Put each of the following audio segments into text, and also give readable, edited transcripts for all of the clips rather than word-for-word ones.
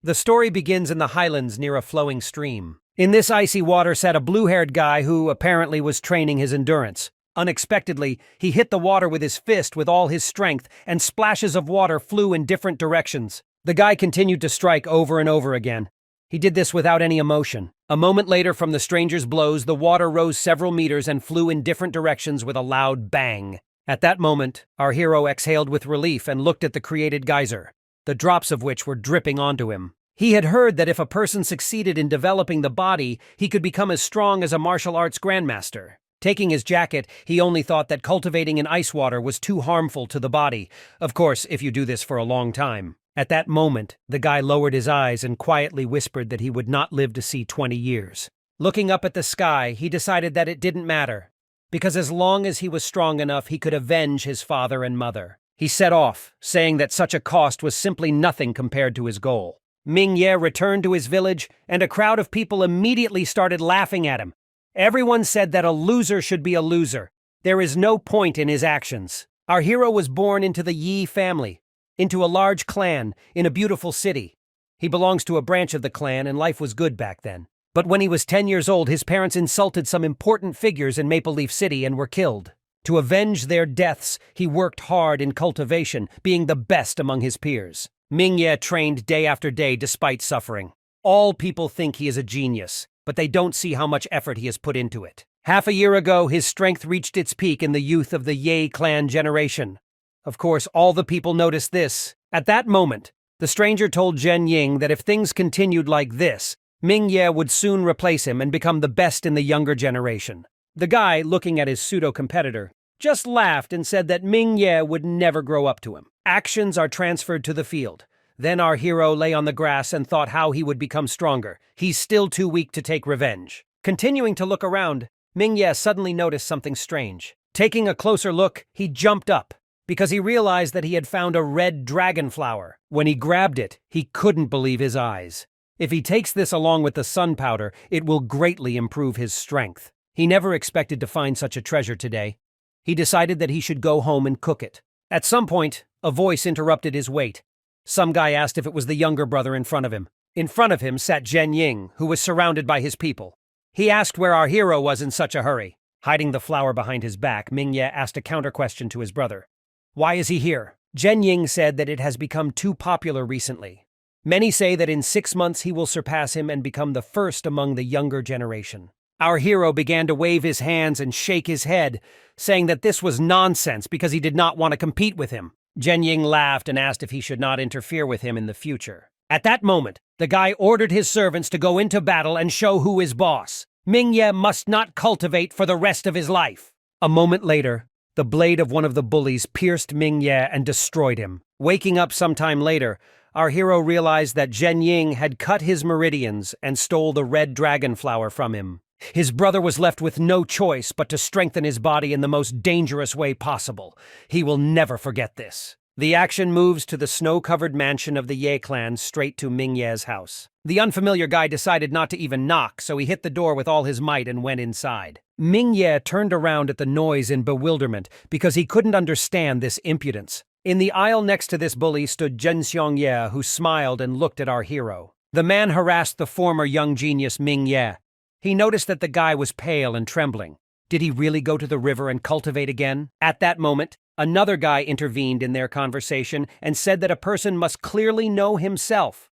The story begins in the highlands near a flowing stream. In this icy water sat a blue-haired guy who apparently was training his endurance. Unexpectedly, he hit the water with his fist with all his strength, and splashes of water flew in different directions. The guy continued to strike over and over again. He did this without any emotion. A moment later, from the stranger's blows, the water rose several meters and flew in different directions with a loud bang. At that moment, our hero exhaled with relief and looked at the created geyser, the drops of which were dripping onto him. He had heard that if a person succeeded in developing the body, he could become as strong as a martial arts grandmaster. Taking his jacket, he only thought that cultivating in ice water was too harmful to the body. Of course, if you do this for a long time. At that moment, the guy lowered his eyes and quietly whispered that he would not live to see 20 years. Looking up at the sky, he decided that it didn't matter, because as long as he was strong enough, he could avenge his father and mother. He set off, saying that such a cost was simply nothing compared to his goal. Ming-Ye returned to his village, and a crowd of people immediately started laughing at him. Everyone said that a loser should be a loser. There is no point in his actions. Our hero was born into the Yi family, into a large clan, in a beautiful city. He belongs to a branch of the clan, and life was good back then. But when he was 10 years old, his parents insulted some important figures in Maple Leaf City and were killed. To avenge their deaths, he worked hard in cultivation, being the best among his peers. Ming-Ye trained day after day despite suffering. All people think he is a genius, but they don't see how much effort he has put into it. Half a year ago, his strength reached its peak in the youth of the Ye clan generation. Of course, all the people noticed this. At that moment, the stranger told Zhen Ying that if things continued like this, Ming-Ye would soon replace him and become the best in the younger generation. The guy, looking at his pseudo-competitor, just laughed and said that Ming-Ye would never grow up to him. Actions are transferred to the field. Then our hero lay on the grass and thought how he would become stronger. He's still too weak to take revenge. Continuing to look around, Ming-Ye suddenly noticed something strange. Taking a closer look, he jumped up, because he realized that he had found a red dragon flower. When he grabbed it, he couldn't believe his eyes. If he takes this along with the sun powder, it will greatly improve his strength. He never expected to find such a treasure today. He decided that he should go home and cook it. At some point, a voice interrupted his wait. Some guy asked if it was the younger brother in front of him. In front of him sat Zhen Ying, who was surrounded by his people. He asked where our hero was in such a hurry. Hiding the flower behind his back, Ming-Ye asked a counter-question to his brother. Why is he here? Zhen Ying said that it has become too popular recently. Many say that in 6 months he will surpass him and become the first among the younger generation. Our hero began to wave his hands and shake his head, saying that this was nonsense because he did not want to compete with him. Zhen Ying laughed and asked if he should not interfere with him in the future. At that moment, the guy ordered his servants to go into battle and show who is boss. Ming-Ye must not cultivate for the rest of his life. A moment later, the blade of one of the bullies pierced Ming-Ye and destroyed him. Waking up sometime later, our hero realized that Zhen Ying had cut his meridians and stole the red dragon flower from him. His brother was left with no choice but to strengthen his body in the most dangerous way possible. He will never forget this. The action moves to the snow-covered mansion of the Ye clan straight to Ming-Ye's house. The unfamiliar guy decided not to even knock, so he hit the door with all his might and went inside. Ming-Ye turned around at the noise in bewilderment because he couldn't understand this impudence. In the aisle next to this bully stood Zhen Xiongye, who smiled and looked at our hero. The man harassed the former young genius Ming-Ye. He noticed that the guy was pale and trembling. Did he really go to the river and cultivate again? At that moment, another guy intervened in their conversation and said that a person must clearly know himself.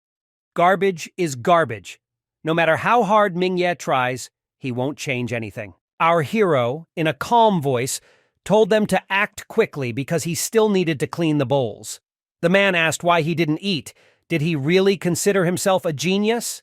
Garbage is garbage. No matter how hard Ming-Ye tries, he won't change anything. Our hero, in a calm voice, told them to act quickly because he still needed to clean the bowls. The man asked why he didn't eat. Did he really consider himself a genius?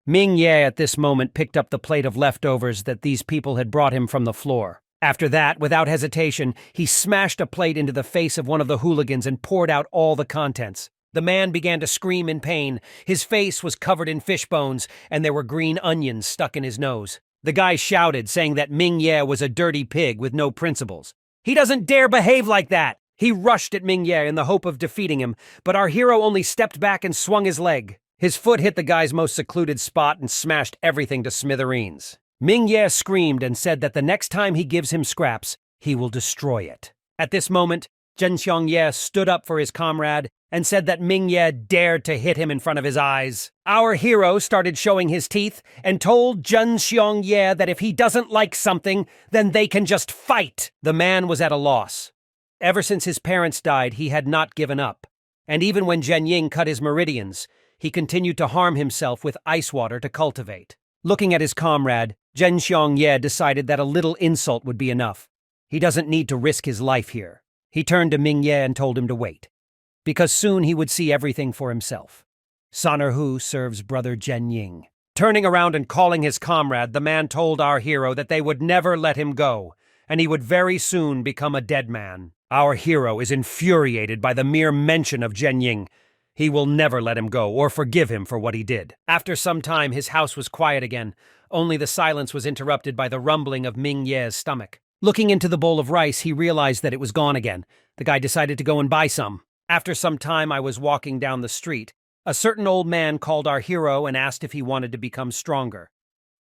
Ming-Ye at this moment picked up the plate of leftovers that these people had brought him from the floor. After that, without hesitation, he smashed a plate into the face of one of the hooligans and poured out all the contents. The man began to scream in pain. His face was covered in fish bones, and there were green onions stuck in his nose. The guy shouted, saying that Ming-Ye was a dirty pig with no principles. He doesn't dare behave like that! He rushed at Ming-Ye in the hope of defeating him, but our hero only stepped back and swung his leg. His foot hit the guy's most secluded spot and smashed everything to smithereens. Ming-Ye screamed and said that the next time he gives him scraps, he will destroy it. At this moment, Zhen Xiongye stood up for his comrade and said that Ming-Ye dared to hit him in front of his eyes. Our hero started showing his teeth and told Jun Xiong-Ye that if he doesn't like something, then they can just fight. The man was at a loss. Ever since his parents died, he had not given up. And even when Zhen Ying cut his meridians, he continued to harm himself with ice water to cultivate. Looking at his comrade, Zhen Xiong-Ye decided that a little insult would be enough. He doesn't need to risk his life here. He turned to Ming-Ye and told him to wait, because soon he would see everything for himself. Soner Hu serves brother Zhen Ying. Turning around and calling his comrade, the man told our hero that they would never let him go, and he would very soon become a dead man. Our hero is infuriated by the mere mention of Zhen Ying. He will never let him go or forgive him for what he did. After some time, his house was quiet again. Only the silence was interrupted by the rumbling of Ming-Ye's stomach. Looking into the bowl of rice, he realized that it was gone again. The guy decided to go and buy some. After some time, I was walking down the street. A certain old man called our hero and asked if he wanted to become stronger.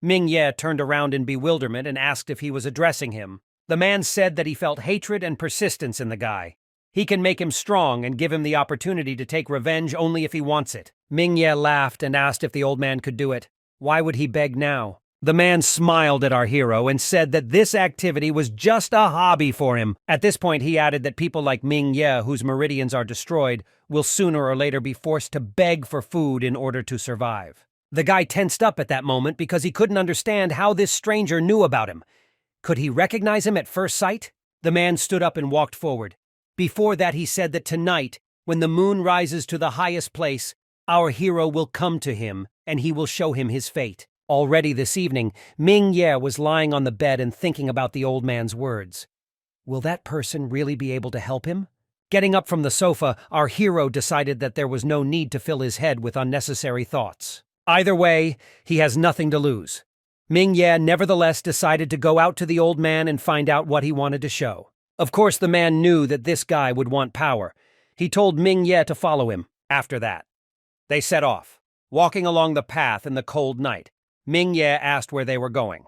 Ming-Ye turned around in bewilderment and asked if he was addressing him. The man said that he felt hatred and persistence in the guy. He can make him strong and give him the opportunity to take revenge only if he wants it. Ming-Ye laughed and asked if the old man could do it. Why would he beg now? The man smiled at our hero and said that this activity was just a hobby for him. At this point, he added that people like Ming-Ye, whose meridians are destroyed, will sooner or later be forced to beg for food in order to survive. The guy tensed up at that moment because he couldn't understand how this stranger knew about him. Could he recognize him at first sight? The man stood up and walked forward. Before that, he said that tonight, when the moon rises to the highest place, our hero will come to him and he will show him his fate. Already this evening, Ming-Ye was lying on the bed and thinking about the old man's words. Will that person really be able to help him? Getting up from the sofa, our hero decided that there was no need to fill his head with unnecessary thoughts. Either way, he has nothing to lose. Ming-Ye nevertheless decided to go out to the old man and find out what he wanted to show. Of course, the man knew that this guy would want power. He told Ming-Ye to follow him. After that, they set off, walking along the path in the cold night. Ming-Ye asked where they were going.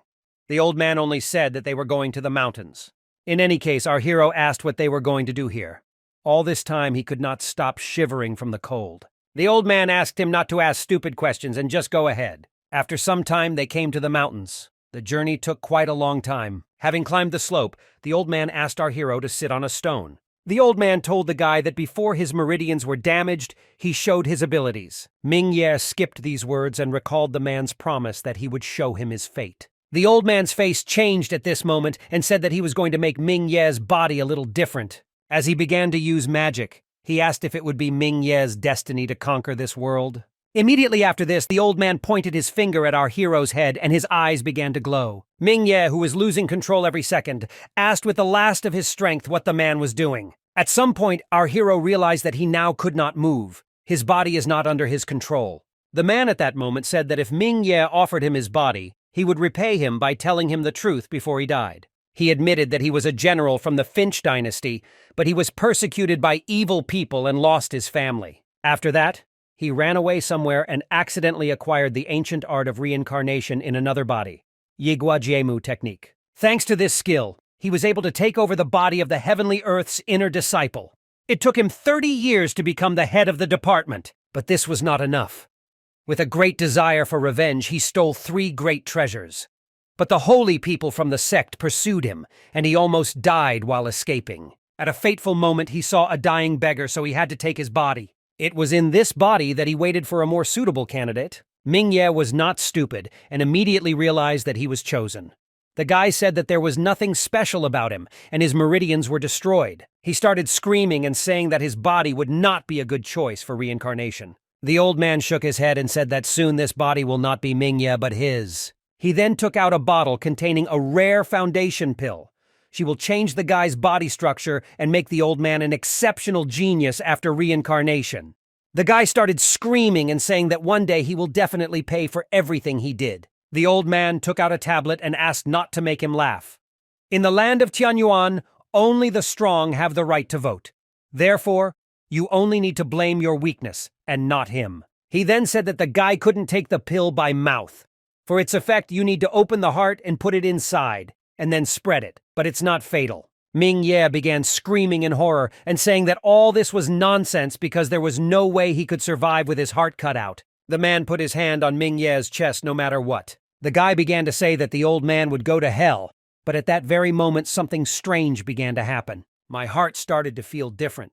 The old man only said that they were going to the mountains. In any case, our hero asked what they were going to do here. All this time, he could not stop shivering from the cold. The old man asked him not to ask stupid questions and just go ahead. After some time, they came to the mountains. The journey took quite a long time. Having climbed the slope, the old man asked our hero to sit on a stone. The old man told the guy that before his meridians were damaged, he showed his abilities. Ming-Ye skipped these words and recalled the man's promise that he would show him his fate. The old man's face changed at this moment and said that he was going to make Ming-Ye's body a little different. As he began to use magic, he asked if it would be Ming-Ye's destiny to conquer this world. Immediately after this, the old man pointed his finger at our hero's head and his eyes began to glow. Ming-Ye, who was losing control every second, asked with the last of his strength what the man was doing. At some point, our hero realized that he now could not move. His body is not under his control. The man at that moment said that if Ming-Ye offered him his body, he would repay him by telling him the truth before he died. He admitted that he was a general from the Finch dynasty, but he was persecuted by evil people and lost his family. After that, he ran away somewhere and accidentally acquired the ancient art of reincarnation in another body, Yigua Jiemu technique. Thanks to this skill, he was able to take over the body of the heavenly Earth's inner disciple. It took him 30 years to become the head of the department, but this was not enough. With a great desire for revenge, he stole 3 great treasures. But the holy people from the sect pursued him, and he almost died while escaping. At a fateful moment, he saw a dying beggar, so he had to take his body. It was in this body that he waited for a more suitable candidate. Ming-Ye was not stupid and immediately realized that he was chosen. The guy said that there was nothing special about him, and his meridians were destroyed. He started screaming and saying that his body would not be a good choice for reincarnation. The old man shook his head and said that soon this body will not be Ming-Ye but his. He then took out a bottle containing a rare foundation pill. She will change the guy's body structure and make the old man an exceptional genius after reincarnation. The guy started screaming and saying that one day he will definitely pay for everything he did. The old man took out a tablet and asked not to make him laugh. In the land of Tianyuan, only the strong have the right to vote. Therefore, you only need to blame your weakness and not him. He then said that the guy couldn't take the pill by mouth. For its effect, you need to open the heart and put it inside, and then spread it, but it's not fatal. Ming Ye began screaming in horror and saying that all this was nonsense because there was no way he could survive with his heart cut out. The man put his hand on Ming Ye's chest no matter what. The guy began to say that the old man would go to hell, but at that very moment something strange began to happen. My heart started to feel different.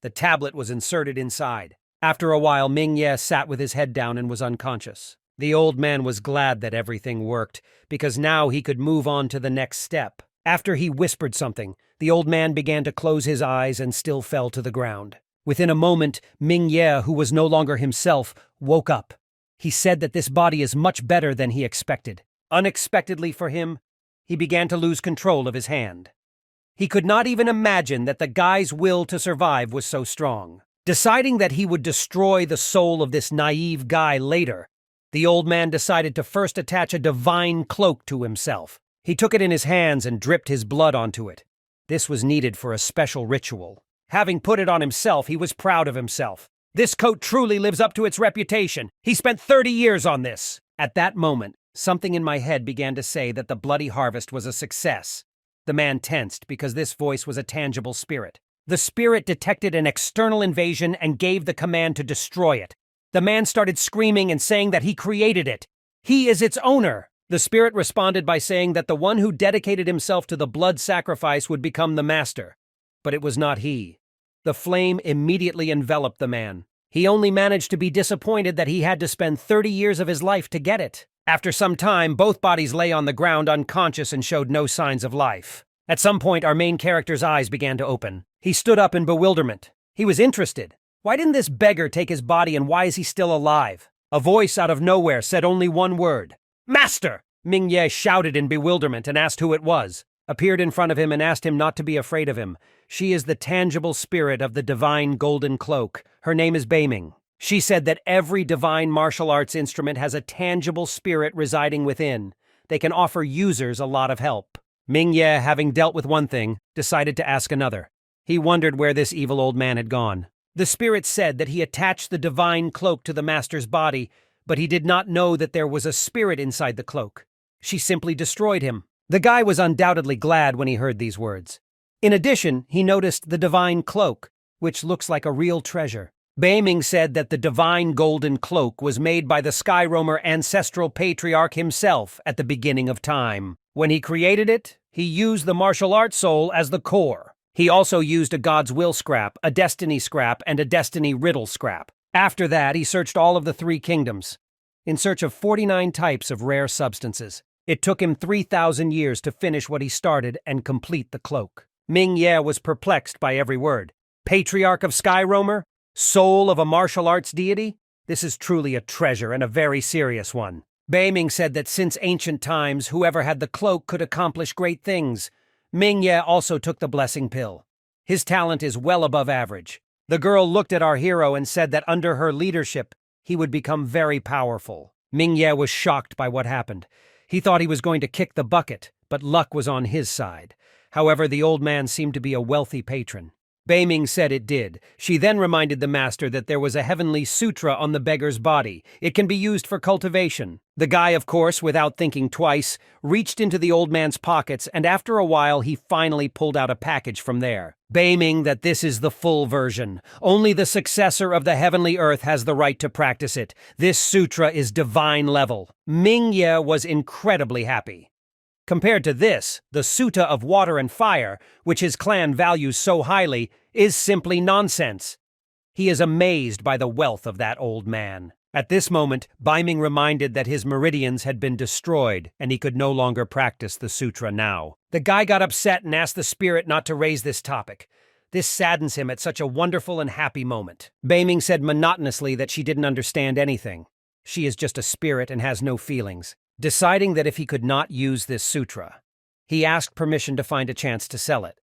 The tablet was inserted inside. After a while, Ming Ye sat with his head down and was unconscious. The old man was glad that everything worked, because now he could move on to the next step. After he whispered something, the old man began to close his eyes and still fell to the ground. Within a moment, Ming Ye, who was no longer himself, woke up. He said that this body is much better than he expected. Unexpectedly for him, he began to lose control of his hand. He could not even imagine that the guy's will to survive was so strong. Deciding that he would destroy the soul of this naive guy later, the old man decided to first attach a divine cloak to himself. He took it in his hands and dripped his blood onto it. This was needed for a special ritual. Having put it on himself, he was proud of himself. This coat truly lives up to its reputation. He spent 30 years on this. At that moment, something in my head began to say that the bloody harvest was a success. The man tensed because this voice was a tangible spirit. The spirit detected an external invasion and gave the command to destroy it. The man started screaming and saying that he created it. He is its owner. The spirit responded by saying that the one who dedicated himself to the blood sacrifice would become the master. But it was not he. The flame immediately enveloped the man. He only managed to be disappointed that he had to spend 30 years of his life to get it. After some time, both bodies lay on the ground unconscious and showed no signs of life. At some point, our main character's eyes began to open. He stood up in bewilderment. He was interested. Why didn't this beggar take his body, and why is he still alive? A voice out of nowhere said only one word. Master! Ming Ye shouted in bewilderment and asked who it was. Appeared in front of him and asked him not to be afraid of him. She is the tangible spirit of the divine golden cloak. Her name is Beiming. She said that every divine martial arts instrument has a tangible spirit residing within. They can offer users a lot of help. Ming Ye, having dealt with one thing, decided to ask another. He wondered where this evil old man had gone. The spirit said that he attached the divine cloak to the master's body, but he did not know that there was a spirit inside the cloak. She simply destroyed him. The guy was undoubtedly glad when he heard these words. In addition, he noticed the divine cloak, which looks like a real treasure. Beiming said that the divine golden cloak was made by the Skyroamer ancestral patriarch himself at the beginning of time. When he created it, he used the martial arts soul as the core. He also used a God's will scrap, a destiny scrap, and a destiny riddle scrap. After that, he searched all of the 3 kingdoms, in search of 49 types of rare substances. It took him 3,000 years to finish what he started and complete the cloak. Ming Ye was perplexed by every word. Patriarch of Skyroamer? Soul of a martial arts deity? This is truly a treasure and a very serious one. Beiming said that since ancient times, whoever had the cloak could accomplish great things. Ming Ye also took the blessing pill. His talent is well above average. The girl looked at our hero and said that under her leadership, he would become very powerful. Ming Ye was shocked by what happened. He thought he was going to kick the bucket, but luck was on his side. However, the old man seemed to be a wealthy patron. Beiming said it did. She then reminded the master that there was a heavenly sutra on the beggar's body. It can be used for cultivation. The guy, of course, without thinking twice, reached into the old man's pockets, and after a while he finally pulled out a package from there. Beiming that this is the full version. Only the successor of the heavenly earth has the right to practice it. This sutra is divine level. Ming Ye was incredibly happy. Compared to this, the Sutta of Water and Fire, which his clan values so highly, is simply nonsense. He is amazed by the wealth of that old man. At this moment, Beiming reminded that his meridians had been destroyed, and he could no longer practice the sutra now. The guy got upset and asked the spirit not to raise this topic. This saddens him at such a wonderful and happy moment. Beiming said monotonously that she didn't understand anything. She is just a spirit and has no feelings. Deciding that if he could not use this sutra, he asked permission to find a chance to sell it.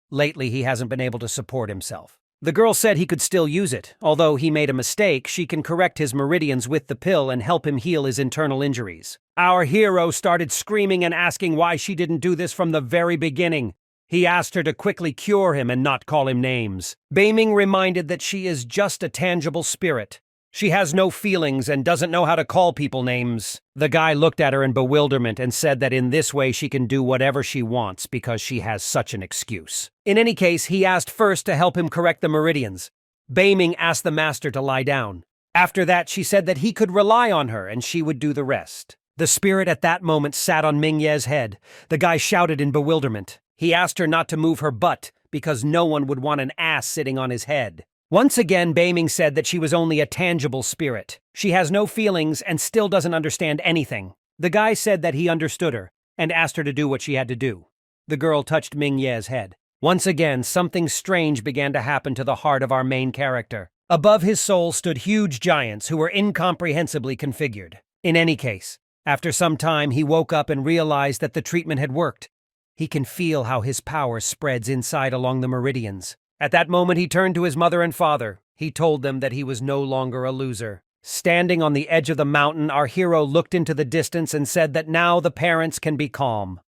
Lately, he hasn't been able to support himself. The girl said he could still use it. Although he made a mistake, she can correct his meridians with the pill and help him heal his internal injuries. Our hero started screaming and asking why she didn't do this from the very beginning. He asked her to quickly cure him and not call him names. Beiming reminded that she is just a tangible spirit. She has no feelings and doesn't know how to call people names. The guy looked at her in bewilderment and said that in this way she can do whatever she wants because she has such an excuse. In any case, he asked first to help him correct the meridians. Beiming asked the master to lie down. After that, she said that he could rely on her and she would do the rest. The spirit at that moment sat on Mingye's head. The guy shouted in bewilderment. He asked her not to move her butt because no one would want an ass sitting on his head. Once again, Beiming said that she was only a tangible spirit. She has no feelings and still doesn't understand anything. The guy said that he understood her and asked her to do what she had to do. The girl touched Mingye's head. Once again, something strange began to happen to the heart of our main character. Above his soul stood huge giants who were incomprehensibly configured. In any case, after some time, he woke up and realized that the treatment had worked. He can feel how his power spreads inside along the meridians. At that moment, he turned to his mother and father. He told them that he was no longer a loser. Standing on the edge of the mountain, our hero looked into the distance and said that now the parents can be calm.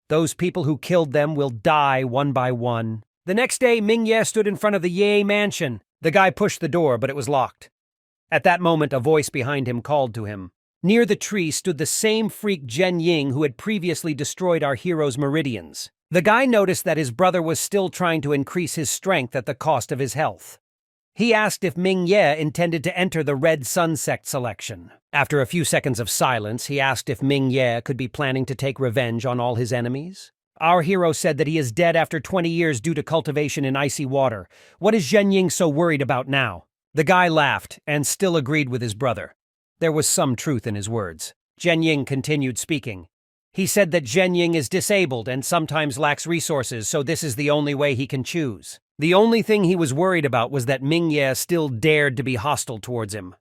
Those people who killed them will die one by one. The next day, Mingye stood in front of the Ye mansion. The guy pushed the door, but it was locked. At that moment, a voice behind him called to him. Near the tree stood the same freak Zhen Ying who had previously destroyed our hero's meridians. The guy noticed that his brother was still trying to increase his strength at the cost of his health. He asked if Mingye intended to enter the Red Sun sect selection. After a few seconds of silence, he asked if Mingye could be planning to take revenge on all his enemies. Our hero said that he is dead after 20 years due to cultivation in icy water. What is Zhen Ying so worried about now? The guy laughed and still agreed with his brother. There was some truth in his words. Zhen Ying continued speaking. He said that Zhen Ying is disabled and sometimes lacks resources, so this is the only way he can choose. The only thing he was worried about was that Mingye still dared to be hostile towards him.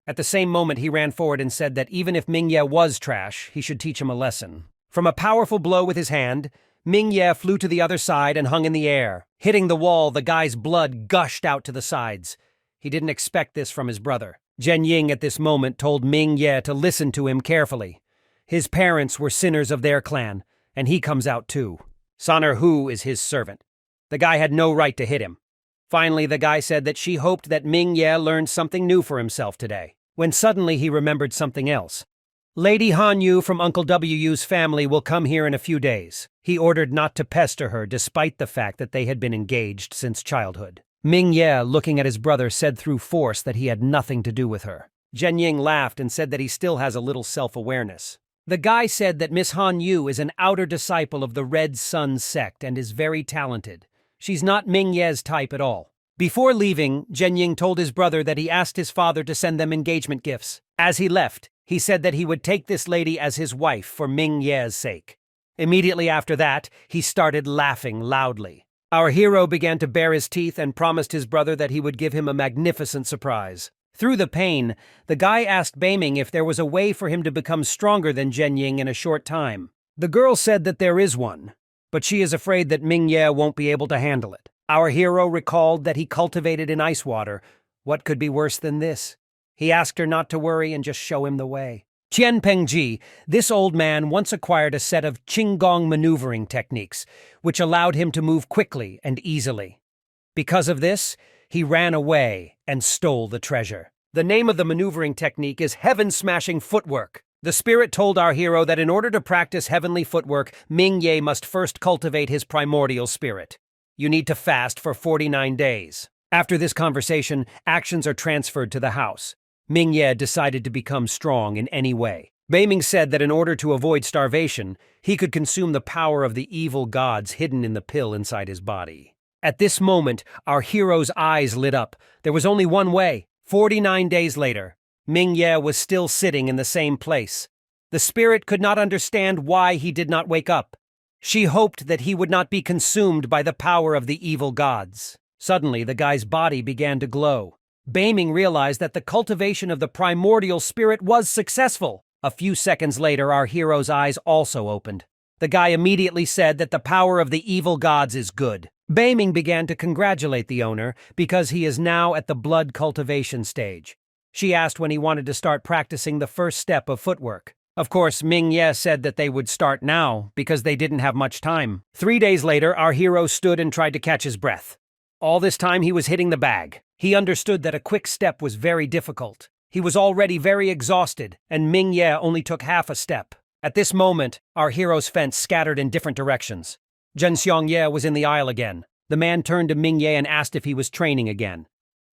At the same moment, he ran forward and said that even if Mingye was trash, he should teach him a lesson. From a powerful blow with his hand, Mingye flew to the other side and hung in the air. Hitting the wall, the guy's blood gushed out to the sides. He didn't expect this from his brother. Zhen Ying at this moment told Mingye to listen to him carefully. His parents were sinners of their clan, and he comes out too. Soner Hu is his servant. The guy had no right to hit him. Finally, the guy said that she hoped that Mingye learned something new for himself today, when suddenly he remembered something else. Lady Han Yu from Uncle WU's family will come here in a few days. He ordered not to pester her despite the fact that they had been engaged since childhood. Mingye, looking at his brother, said through force that he had nothing to do with her. Zhen Ying laughed and said that he still has a little self-awareness. The guy said that Miss Han Yu is an outer disciple of the Red Sun sect and is very talented. She's not Mingye's type at all. Before leaving, Zhen Ying told his brother that he asked his father to send them engagement gifts. As he left, he said that he would take this lady as his wife for Mingye's sake. Immediately after that, he started laughing loudly. Our hero began to bare his teeth and promised his brother that he would give him a magnificent surprise. Through the pain, the guy asked Beiming if there was a way for him to become stronger than Zhen Ying in a short time. The girl said that there is one, but she is afraid that Mingye won't be able to handle it. Our hero recalled that he cultivated in ice water. What could be worse than this? He asked her not to worry and just show him the way. Qian Pengji, this old man once acquired a set of Qinggong maneuvering techniques, which allowed him to move quickly and easily. Because of this, he ran away and stole the treasure. The name of the maneuvering technique is heaven-smashing footwork. The spirit told our hero that in order to practice heavenly footwork, Mingye must first cultivate his primordial spirit. You need to fast for 49 days. After this conversation, actions are transferred to the house. Mingye decided to become strong in any way. Beiming said that in order to avoid starvation, he could consume the power of the evil gods hidden in the pill inside his body. At this moment, our hero's eyes lit up. There was only one way. 49 days later, Mingye was still sitting in the same place. The spirit could not understand why he did not wake up. She hoped that he would not be consumed by the power of the evil gods. Suddenly, the guy's body began to glow. Beiming realized that the cultivation of the primordial spirit was successful. A few seconds later, our hero's eyes also opened. The guy immediately said that the power of the evil gods is good. Beiming began to congratulate the owner because he is now at the blood cultivation stage. She asked when he wanted to start practicing the first step of footwork. Of course, Mingye said that they would start now because they didn't have much time. 3 days later, our hero stood and tried to catch his breath. All this time he was hitting the bag. He understood that a quick step was very difficult. He was already very exhausted, and Ming Ye only took half a step. At this moment, our hero's fence scattered in different directions. Zhen Xiongye was in the aisle again. The man turned to Ming Ye and asked if he was training again.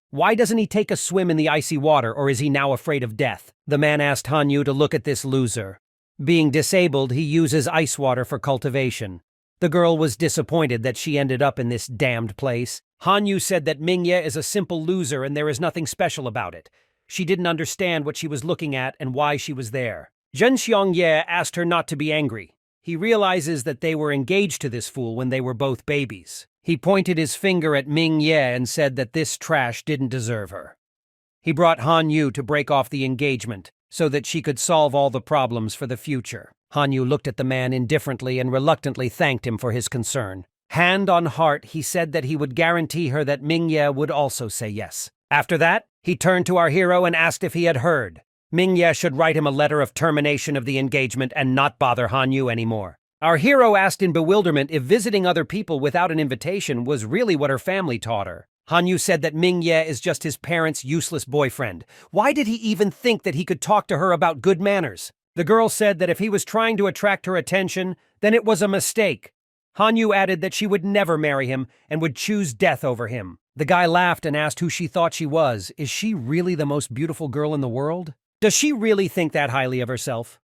Why doesn't he take a swim in the icy water, or is he now afraid of death? The man asked Han Yu to look at this loser. Being disabled, he uses ice water for cultivation. The girl was disappointed that she ended up in this damned place. Han Yu said that Ming Ye is a simple loser and there is nothing special about it. She didn't understand what she was looking at and why she was there. Zhen Xiongye asked her not to be angry. He realizes that they were engaged to this fool when they were both babies. He pointed his finger at Ming Ye and said that this trash didn't deserve her. He brought Han Yu to break off the engagement so that she could solve all the problems for the future. Han Yu looked at the man indifferently and reluctantly thanked him for his concern. Hand on heart, he said that he would guarantee her that Ming Ye would also say yes. After that, he turned to our hero and asked if he had heard. Ming Ye should write him a letter of termination of the engagement and not bother Han Yu anymore. Our hero asked in bewilderment if visiting other people without an invitation was really what her family taught her. Han Yu said that Ming Ye is just his parents' useless boyfriend. Why did he even think that he could talk to her about good manners? The girl said that if he was trying to attract her attention, then it was a mistake. Han Yu added that she would never marry him and would choose death over him. The guy laughed and asked who she thought she was. Is she really the most beautiful girl in the world? Does she really think that highly of herself?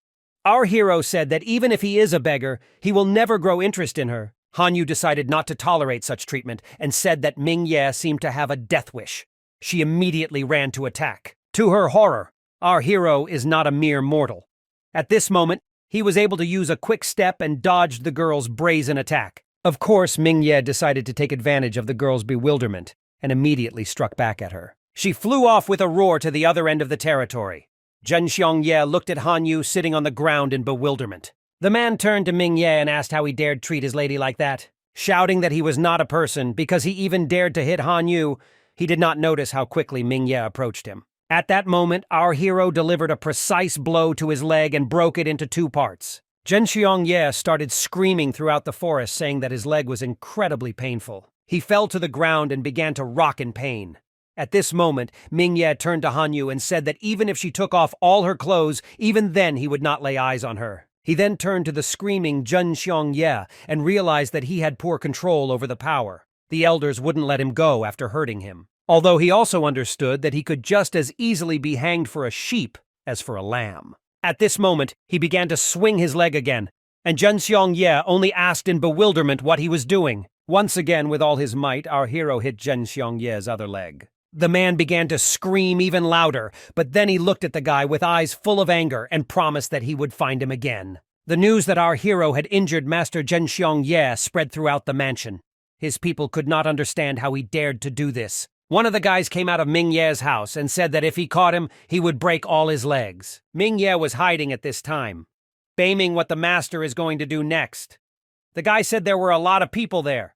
Our hero said that even if he is a beggar, he will never grow interest in her. Han Yu decided not to tolerate such treatment and said that Ming Ye seemed to have a death wish. She immediately ran to attack. To her horror, our hero is not a mere mortal. At this moment, he was able to use a quick step and dodged the girl's brazen attack. Of course, Ming Ye decided to take advantage of the girl's bewilderment and immediately struck back at her. She flew off with a roar to the other end of the territory. Zhen Xiongye looked at Han Yu sitting on the ground in bewilderment. The man turned to Ming Ye and asked how he dared treat his lady like that. Shouting that he was not a person because he even dared to hit Han Yu, he did not notice how quickly Ming Ye approached him. At that moment, our hero delivered a precise blow to his leg and broke it into 2 parts. Zhen Xiongye started screaming throughout the forest, saying that his leg was incredibly painful. He fell to the ground and began to rock in pain. At this moment, Ming Ye turned to Han Yu and said that even if she took off all her clothes, even then he would not lay eyes on her. He then turned to the screaming Zhen Xiongye and realized that he had poor control over the power. The elders wouldn't let him go after hurting him. Although he also understood that he could just as easily be hanged for a sheep as for a lamb. At this moment, he began to swing his leg again, and Zhen Xiongye only asked in bewilderment what he was doing. Once again, with all his might, our hero hit Zhen Xiongye's other leg. The man began to scream even louder, but then he looked at the guy with eyes full of anger and promised that he would find him again. The news that our hero had injured Master Zhen Xiongye spread throughout the mansion. His people could not understand how he dared to do this. One of the guys came out of Ming Ye's house and said that if he caught him, he would break all his legs. Ming Ye was hiding at this time, blaming what the master is going to do next. The guy said there were a lot of people there.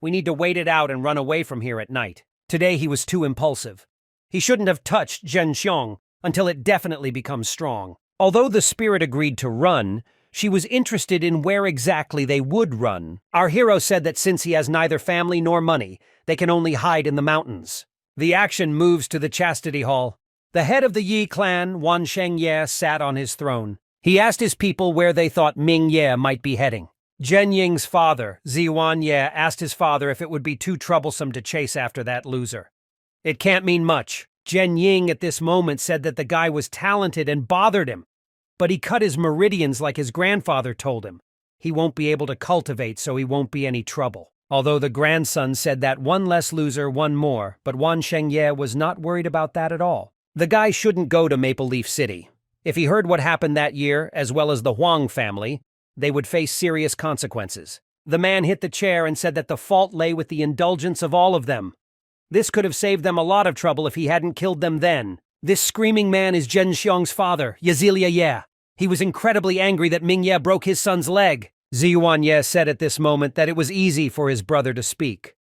We need to wait it out and run away from here at night. Today he was too impulsive. He shouldn't have touched Zhen Xiong until it definitely becomes strong. Although the spirit agreed to run, she was interested in where exactly they would run. Our hero said that since he has neither family nor money, they can only hide in the mountains. The action moves to the Chastity Hall. The head of the Yi clan, Wan Shengye, sat on his throne. He asked his people where they thought Ming Ye might be heading. Zhen Ying's father, Ziwan Ye, asked his father if it would be too troublesome to chase after that loser. It can't mean much. Zhen Ying at this moment said that the guy was talented and bothered him, but he cut his meridians like his grandfather told him. He won't be able to cultivate, so he won't be any trouble. Although the grandson said that one less loser, one more, but Wan Shengye was not worried about that at all. The guy shouldn't go to Maple Leaf City. If he heard what happened that year, as well as the Huang family, they would face serious consequences. The man hit the chair and said that the fault lay with the indulgence of all of them. This could have saved them a lot of trouble if he hadn't killed them then. This screaming man is Zhen Xiong's father, Yazilia Ye. He was incredibly angry that Ming Ye broke his son's leg. Ziwan Ye said at this moment that it was easy for his brother to speak.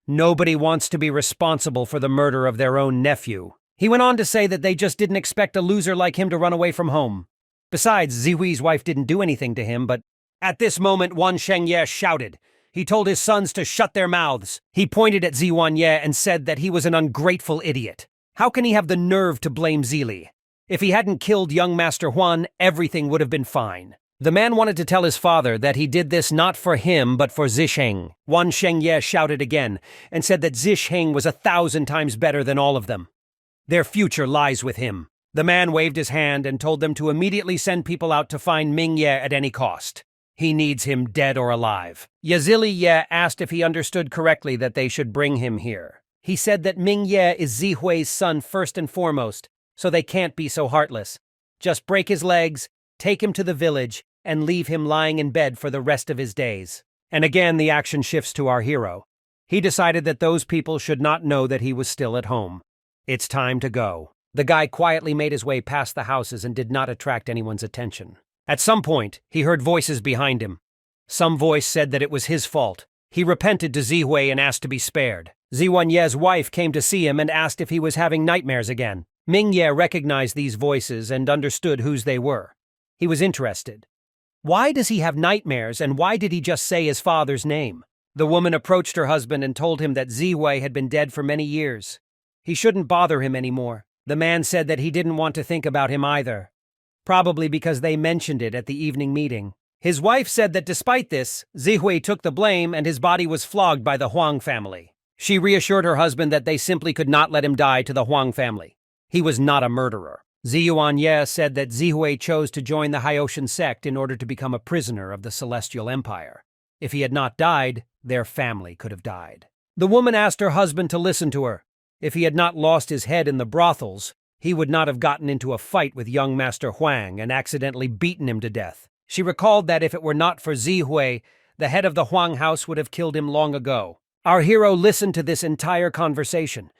Nobody wants to be responsible for the murder of their own nephew. He went on to say that they just didn't expect a loser like him to run away from home. Besides, Ziwi's wife didn't do anything to him, but at this moment Wan Shengye shouted. He told his sons to shut their mouths. He pointed at Ziwan Ye and said that he was an ungrateful idiot. How can he have the nerve to blame Zili? If he hadn't killed young Master Huan, everything would have been fine. The man wanted to tell his father that he did this not for him but for Zisheng. Wan Shengye shouted again and said that Zisheng was 1,000 times better than all of them. Their future lies with him. The man waved his hand and told them to immediately send people out to find Ming Ye at any cost. He needs him dead or alive. Yazili Ye asked if he understood correctly that they should bring him here. He said that Ming Ye is Zihui's son first and foremost, so they can't be so heartless. Just break his legs, take him to the village, and leave him lying in bed for the rest of his days. And again the action shifts to our hero. He decided that those people should not know that he was still at home. It's time to go. The guy quietly made his way past the houses and did not attract anyone's attention. At some point, he heard voices behind him. Some voice said that it was his fault. He repented to Zihui and asked to be spared. Ziwan Ye's wife came to see him and asked if he was having nightmares again. Ming Ye recognized these voices and understood whose they were. He was interested. Why does he have nightmares, and why did he just say his father's name? The woman approached her husband and told him that Zihui had been dead for many years. He shouldn't bother him anymore. The man said that he didn't want to think about him either. Probably because they mentioned it at the evening meeting. His wife said that despite this, Zihui took the blame and his body was flogged by the Huang family. She reassured her husband that they simply could not let him die to the Huang family. He was not a murderer. Ziyuan Ye said that Zihui chose to join the Hyoshan sect in order to become a prisoner of the Celestial Empire. If he had not died, their family could have died. The woman asked her husband to listen to her. If he had not lost his head in the brothels, he would not have gotten into a fight with young Master Huang and accidentally beaten him to death. She recalled that if it were not for Zihui, the head of the Huang house would have killed him long ago. Our hero listened to this entire conversation.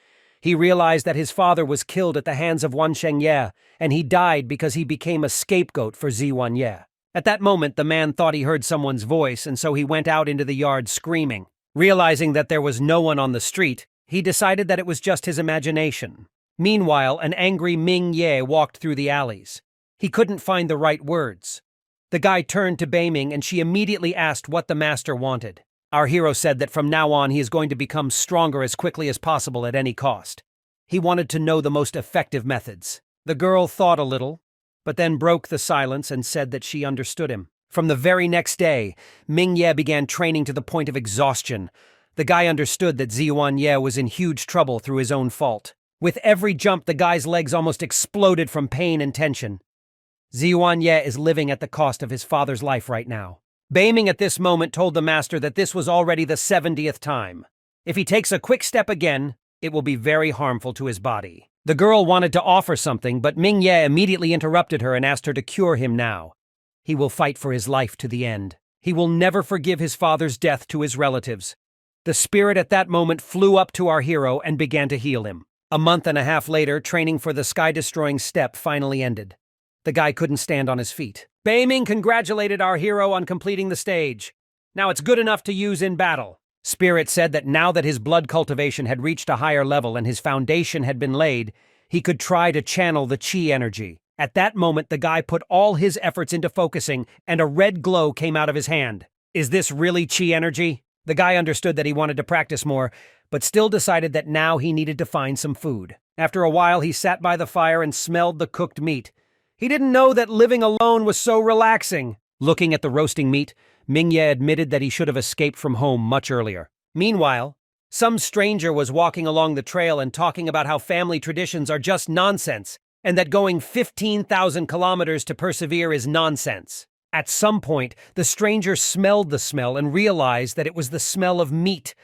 He realized that his father was killed at the hands of Wan Shengye, and he died because he became a scapegoat for Ziwan Ye. At that moment, the man thought he heard someone's voice, and so he went out into the yard screaming. Realizing that there was no one on the street, he decided that it was just his imagination. Meanwhile, an angry Ming Ye walked through the alleys. He couldn't find the right words. The guy turned to Beiming, and she immediately asked what the master wanted. Our hero said that from now on he is going to become stronger as quickly as possible at any cost. He wanted to know the most effective methods. The girl thought a little, but then broke the silence and said that she understood him. From the very next day, Ming Ye began training to the point of exhaustion. The guy understood that Ziyuan Ye was in huge trouble through his own fault. With every jump, the guy's legs almost exploded from pain and tension. Ziyuan Ye is living at the cost of his father's life right now. Beiming at this moment told the master that this was already the 70th time. If he takes a quick step again, it will be very harmful to his body. The girl wanted to offer something, but Ming Ye immediately interrupted her and asked her to cure him now. He will fight for his life to the end. He will never forgive his father's death to his relatives. The spirit at that moment flew up to our hero and began to heal him. A month and a half later, training for the sky-destroying step finally ended. The guy couldn't stand on his feet. Beiming congratulated our hero on completing the stage. Now it's good enough to use in battle. Spirit said that now that his blood cultivation had reached a higher level and his foundation had been laid, he could try to channel the chi energy. At that moment, the guy put all his efforts into focusing, and a red glow came out of his hand. Is this really chi energy? The guy understood that he wanted to practice more, but still decided that now he needed to find some food. After a while, he sat by the fire and smelled the cooked meat. He didn't know that living alone was so relaxing. Looking at the roasting meat, Ming Ye admitted that he should have escaped from home much earlier. Meanwhile, some stranger was walking along the trail and talking about how family traditions are just nonsense, and that going 15,000 kilometers to persevere is nonsense. At some point, the stranger smelled the smell and realized that it was the smell of meat.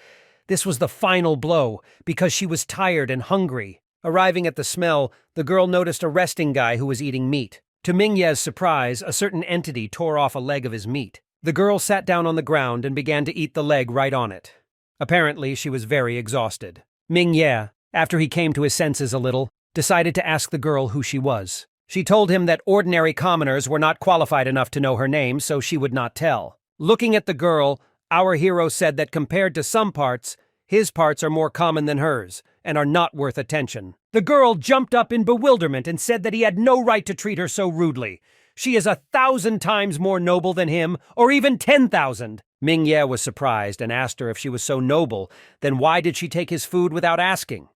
This was the final blow, because she was tired and hungry. Arriving at the smell, the girl noticed a resting guy who was eating meat. To Ming Ye's surprise, a certain entity tore off a leg of his meat. The girl sat down on the ground and began to eat the leg right on it. Apparently, she was very exhausted. Ming Ye, after he came to his senses a little, decided to ask the girl who she was. She told him that ordinary commoners were not qualified enough to know her name, so she would not tell. Looking at the girl, our hero said that compared to some parts, his parts are more common than hers, and are not worth attention. The girl jumped up in bewilderment and said that he had no right to treat her so rudely. She is 1,000 times more noble than him, or even 10,000. Ming Ye was surprised and asked her if she was so noble, then why did she take his food without asking?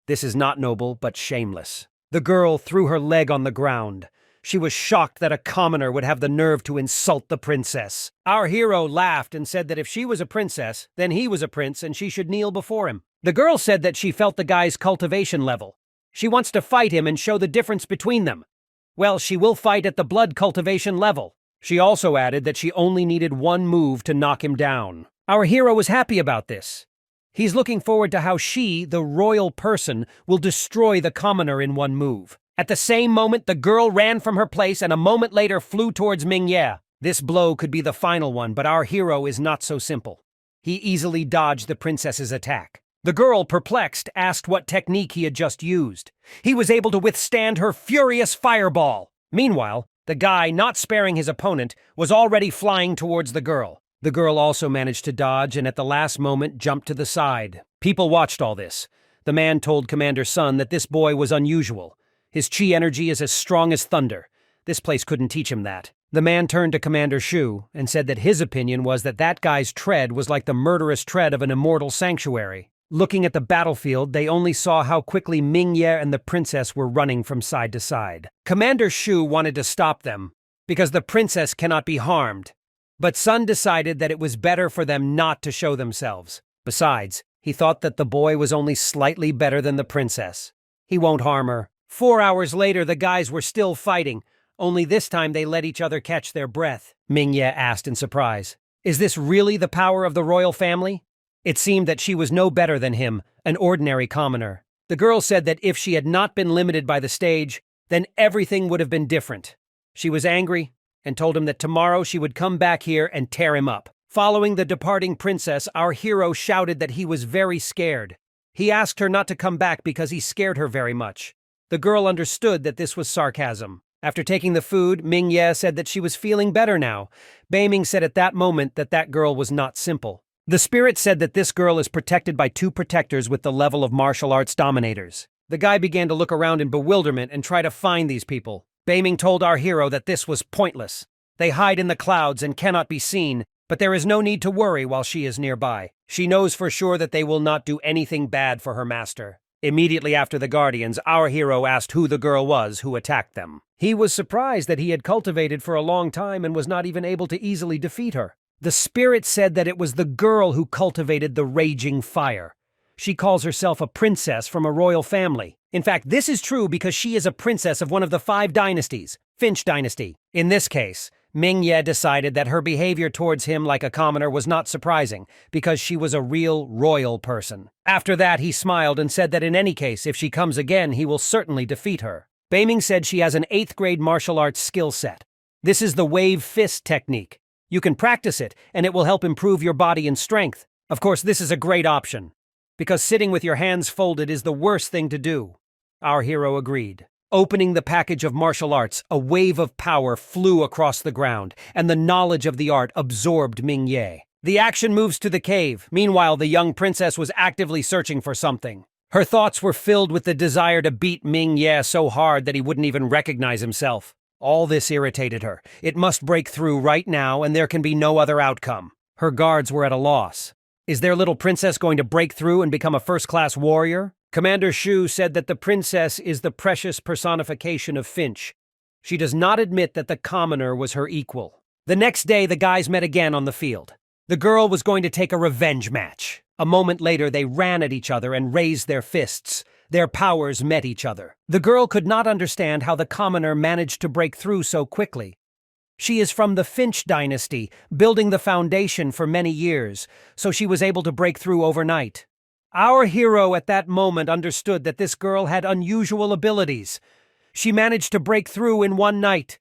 This is not noble, but shameless. The girl threw her leg on the ground. She was shocked that a commoner would have the nerve to insult the princess. Our hero laughed and said that if she was a princess, then he was a prince and she should kneel before him. The girl said that she felt the guy's cultivation level. She wants to fight him and show the difference between them. Well, she will fight at the blood cultivation level. She also added that she only needed one move to knock him down. Our hero was happy about this. He's looking forward to how she, the royal person, will destroy the commoner in one move. At the same moment, the girl ran from her place and a moment later flew towards Mingye. This blow could be the final one, but our hero is not so simple. He easily dodged the princess's attack. The girl, perplexed, asked what technique he had just used. He was able to withstand her furious fireball. Meanwhile, the guy, not sparing his opponent, was already flying towards the girl. The girl also managed to dodge and at the last moment jumped to the side. People watched all this. The man told Commander Sun that this boy was unusual. His chi energy is as strong as thunder. This place couldn't teach him that. The man turned to Commander Shu and said that his opinion was that that guy's tread was like the murderous tread of an immortal sanctuary. Looking at the battlefield, they only saw how quickly Mingye and the princess were running from side to side. Commander Shu wanted to stop them, because the princess cannot be harmed. But Sun decided that it was better for them not to show themselves. Besides, he thought that the boy was only slightly better than the princess. He won't harm her. 4 hours later, the guys were still fighting, only this time they let each other catch their breath. Mingye asked in surprise, "Is this really the power of the royal family?" It seemed that she was no better than him, an ordinary commoner. The girl said that if she had not been limited by the stage, then everything would have been different. She was angry and told him that tomorrow she would come back here and tear him up. Following the departing princess, our hero shouted that he was very scared. He asked her not to come back because he scared her very much. The girl understood that this was sarcasm. After taking the food, Mingye said that she was feeling better now. Beiming said at that moment that that girl was not simple. The spirit said that this girl is protected by 2 protectors with the level of martial arts dominators. The guy began to look around in bewilderment and try to find these people. Beiming told our hero that this was pointless. They hide in the clouds and cannot be seen, but there is no need to worry while she is nearby. She knows for sure that they will not do anything bad for her master. Immediately after the Guardians, our hero asked who the girl was who attacked them. He was surprised that he had cultivated for a long time and was not even able to easily defeat her. The spirit said that it was the girl who cultivated the raging fire. She calls herself a princess from a royal family. In fact, this is true because she is a princess of one of the 5 dynasties, Finch dynasty. In this case, Mingye decided that her behavior towards him like a commoner was not surprising, because she was a real royal person. After that, he smiled and said that in any case, if she comes again, he will certainly defeat her. Beiming said she has an 8th grade martial arts skill set. This is the wave fist technique. You can practice it, and it will help improve your body and strength. Of course, this is a great option, because sitting with your hands folded is the worst thing to do. Our hero agreed. Opening the package of martial arts, a wave of power flew across the ground, and the knowledge of the art absorbed Mingye. The action moves to the cave. Meanwhile, the young princess was actively searching for something. Her thoughts were filled with the desire to beat Mingye so hard that he wouldn't even recognize himself. All this irritated her. It must break through right now, and there can be no other outcome. Her guards were at a loss. Is their little princess going to break through and become a first-class warrior? Commander Shu said that the princess is the precious personification of Finch. She does not admit that the commoner was her equal. The next day, the guys met again on the field. The girl was going to take a revenge match. A moment later, they ran at each other and raised their fists. Their powers met each other. The girl could not understand how the commoner managed to break through so quickly. She is from the Finch dynasty, building the foundation for many years, so she was able to break through overnight. Our hero at that moment understood that this girl had unusual abilities. She managed to break through in one night.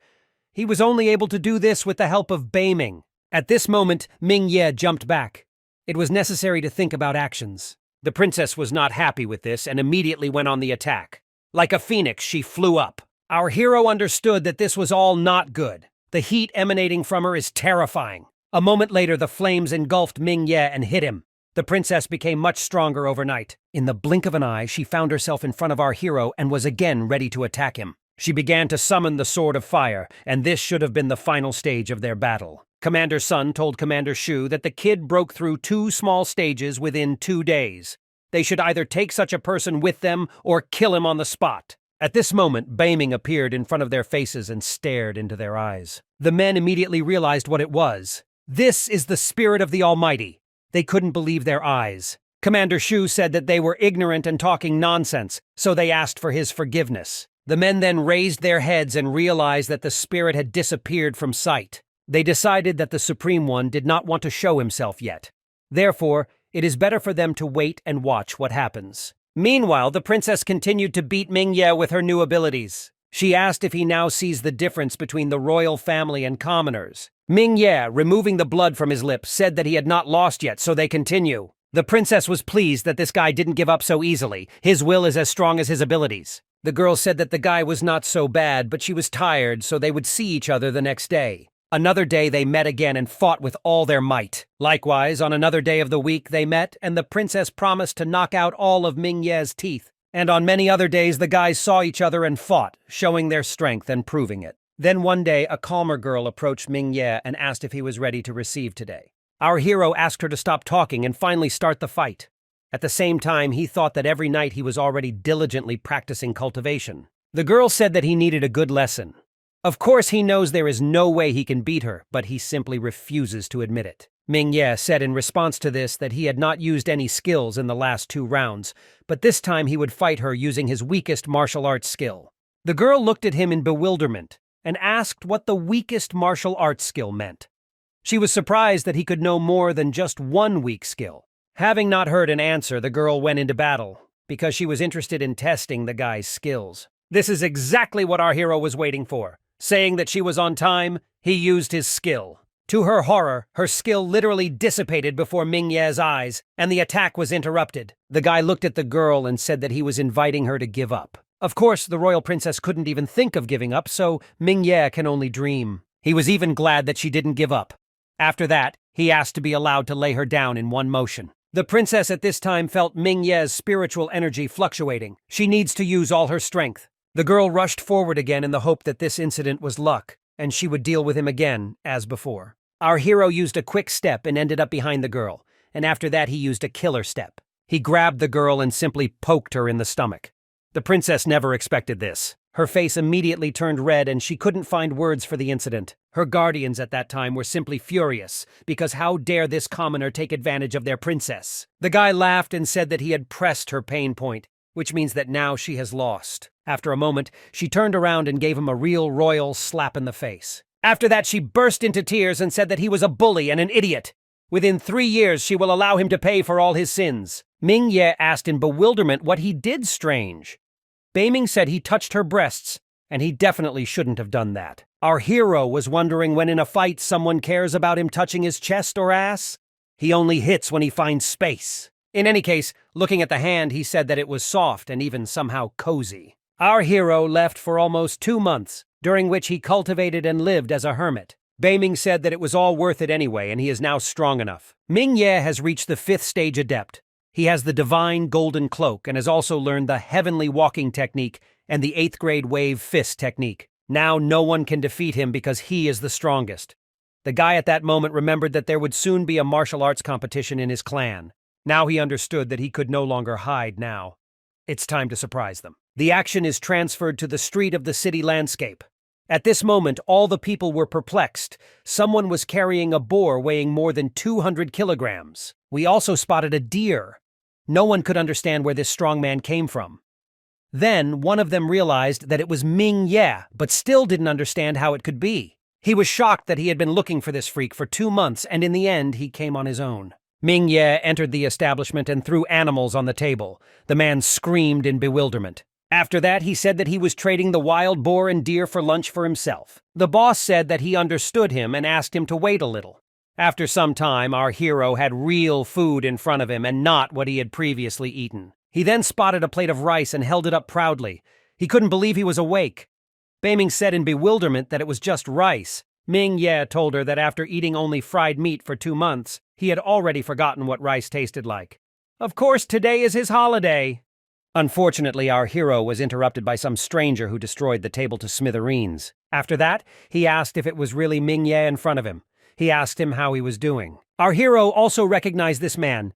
He was only able to do this with the help of Beiming. At this moment, Mingye jumped back. It was necessary to think about actions. The princess was not happy with this and immediately went on the attack. Like a phoenix, she flew up. Our hero understood that this was all not good. The heat emanating from her is terrifying. A moment later, the flames engulfed Mingye and hit him. The princess became much stronger overnight. In the blink of an eye, she found herself in front of our hero and was again ready to attack him. She began to summon the Sword of Fire, and this should have been the final stage of their battle. Commander Sun told Commander Shu that the kid broke through 2 small stages within 2 days. They should either take such a person with them or kill him on the spot. At this moment, Beiming appeared in front of their faces and stared into their eyes. The men immediately realized what it was. This is the spirit of the Almighty. They couldn't believe their eyes. Commander Shu said that they were ignorant and talking nonsense, so they asked for his forgiveness. The men then raised their heads and realized that the spirit had disappeared from sight. They decided that the Supreme One did not want to show himself yet. Therefore, it is better for them to wait and watch what happens. Meanwhile, the princess continued to beat Mingye with her new abilities. She asked if he now sees the difference between the royal family and commoners. Mingye, removing the blood from his lips, said that he had not lost yet, so they continue. The princess was pleased that this guy didn't give up so easily. His will is as strong as his abilities. The girl said that the guy was not so bad, but she was tired, so they would see each other the next day. Another day they met again and fought with all their might. Likewise, on another day of the week they met, and the princess promised to knock out all of Mingye's teeth. And on many other days the guys saw each other and fought, showing their strength and proving it. Then one day a calmer girl approached Mingye and asked if he was ready to receive today. Our hero asked her to stop talking and finally start the fight. At the same time, he thought that every night he was already diligently practicing cultivation. The girl said that he needed a good lesson. Of course, he knows there is no way he can beat her, but he simply refuses to admit it. Mingye said in response to this that he had not used any skills in the last 2 rounds, but this time he would fight her using his weakest martial arts skill. The girl looked at him in bewilderment and asked what the weakest martial arts skill meant. She was surprised that he could know more than just one weak skill. Having not heard an answer, the girl went into battle, because she was interested in testing the guy's skills. This is exactly what our hero was waiting for. Saying that she was on time, he used his skill. To her horror, her skill literally dissipated before Mingye's eyes, and the attack was interrupted. The guy looked at the girl and said that he was inviting her to give up. Of course, the royal princess couldn't even think of giving up, so Mingye can only dream. He was even glad that she didn't give up. After that, he asked to be allowed to lay her down in one motion. The princess at this time felt Mingye's spiritual energy fluctuating. She needs to use all her strength. The girl rushed forward again in the hope that this incident was luck, and she would deal with him again, as before. Our hero used a quick step and ended up behind the girl, and after that he used a killer step. He grabbed the girl and simply poked her in the stomach. The princess never expected this. Her face immediately turned red and she couldn't find words for the incident. Her guardians at that time were simply furious, because how dare this commoner take advantage of their princess? The guy laughed and said that he had pressed her pain point, which means that now she has lost. After a moment, she turned around and gave him a real royal slap in the face. After that, she burst into tears and said that he was a bully and an idiot. Within 3 years, she will allow him to pay for all his sins. Mingye asked in bewilderment what he did strange. Beiming said he touched her breasts, and he definitely shouldn't have done that. Our hero was wondering when in a fight someone cares about him touching his chest or ass. He only hits when he finds space. In any case, looking at the hand, he said that it was soft and even somehow cozy. Our hero left for almost 2 months, during which he cultivated and lived as a hermit. Beiming said that it was all worth it anyway, and he is now strong enough. Mingye has reached the 5th stage adept. He has the divine golden cloak and has also learned the heavenly walking technique and the 8th grade wave fist technique. Now no one can defeat him because he is the strongest. The guy at that moment remembered that there would soon be a martial arts competition in his clan. Now he understood that he could no longer hide now. It's time to surprise them. The action is transferred to the street of the city landscape. At this moment, all the people were perplexed. Someone was carrying a boar weighing more than 200 kilograms. We also spotted a deer. No one could understand where this strong man came from. Then, one of them realized that it was Mingye, but still didn't understand how it could be. He was shocked that he had been looking for this freak for 2 months, and in the end, he came on his own. Mingye entered the establishment and threw animals on the table. The man screamed in bewilderment. After that, he said that he was trading the wild boar and deer for lunch for himself. The boss said that he understood him and asked him to wait a little. After some time, our hero had real food in front of him and not what he had previously eaten. He then spotted a plate of rice and held it up proudly. He couldn't believe he was awake. Beiming said in bewilderment that it was just rice. Mingye told her that after eating only fried meat for 2 months, he had already forgotten what rice tasted like. Of course, today is his holiday. Unfortunately, our hero was interrupted by some stranger who destroyed the table to smithereens. After that, he asked if it was really Mingye in front of him. He asked him how he was doing. Our hero also recognized this man.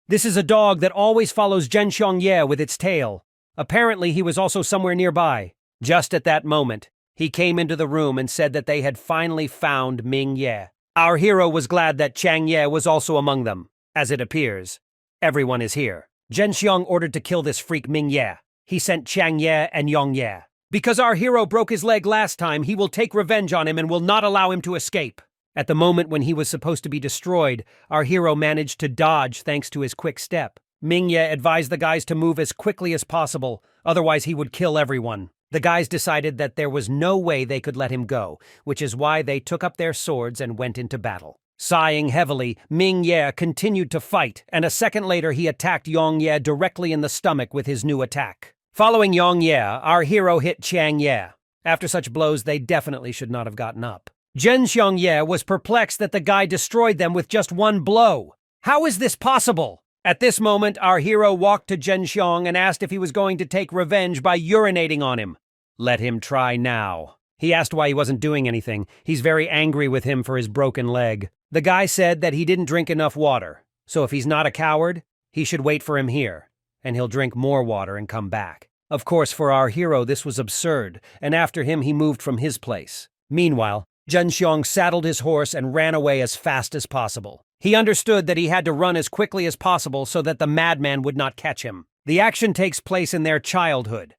This is a dog that always follows Zhenxiang Ye with its tail. Apparently, he was also somewhere nearby. Just at that moment, he came into the room and said that they had finally found Ming Ye. Our hero was glad that Chang Ye was also among them. As it appears, everyone is here. Zhenxiang ordered to kill this freak Ming Ye. He sent Chang Ye and Yong Ye. Because our hero broke his leg last time, he will take revenge on him and will not allow him to escape. At the moment when he was supposed to be destroyed, our hero managed to dodge thanks to his quick step. Ming Ye advised the guys to move as quickly as possible, otherwise he would kill everyone. The guys decided that there was no way they could let him go, which is why they took up their swords and went into battle. Sighing heavily, Ming Ye continued to fight, and a second later he attacked Yong Ye directly in the stomach with his new attack. Following Yong Ye, our hero hit Chang Ye. After such blows, they definitely should not have gotten up. Zhenxiang Ye was perplexed that the guy destroyed them with just one blow. How is this possible? At this moment, our hero walked to Zhenxiang and asked if he was going to take revenge by urinating on him. Let him try now. He asked why he wasn't doing anything. He's very angry with him for his broken leg. The guy said that he didn't drink enough water, so if he's not a coward, he should wait for him here, and he'll drink more water and come back. Of course, for our hero, this was absurd, and after him, he moved from his place. Meanwhile, Zhenxiang saddled his horse and ran away as fast as possible. He understood that he had to run as quickly as possible so that the madman would not catch him. The action takes place in their childhood.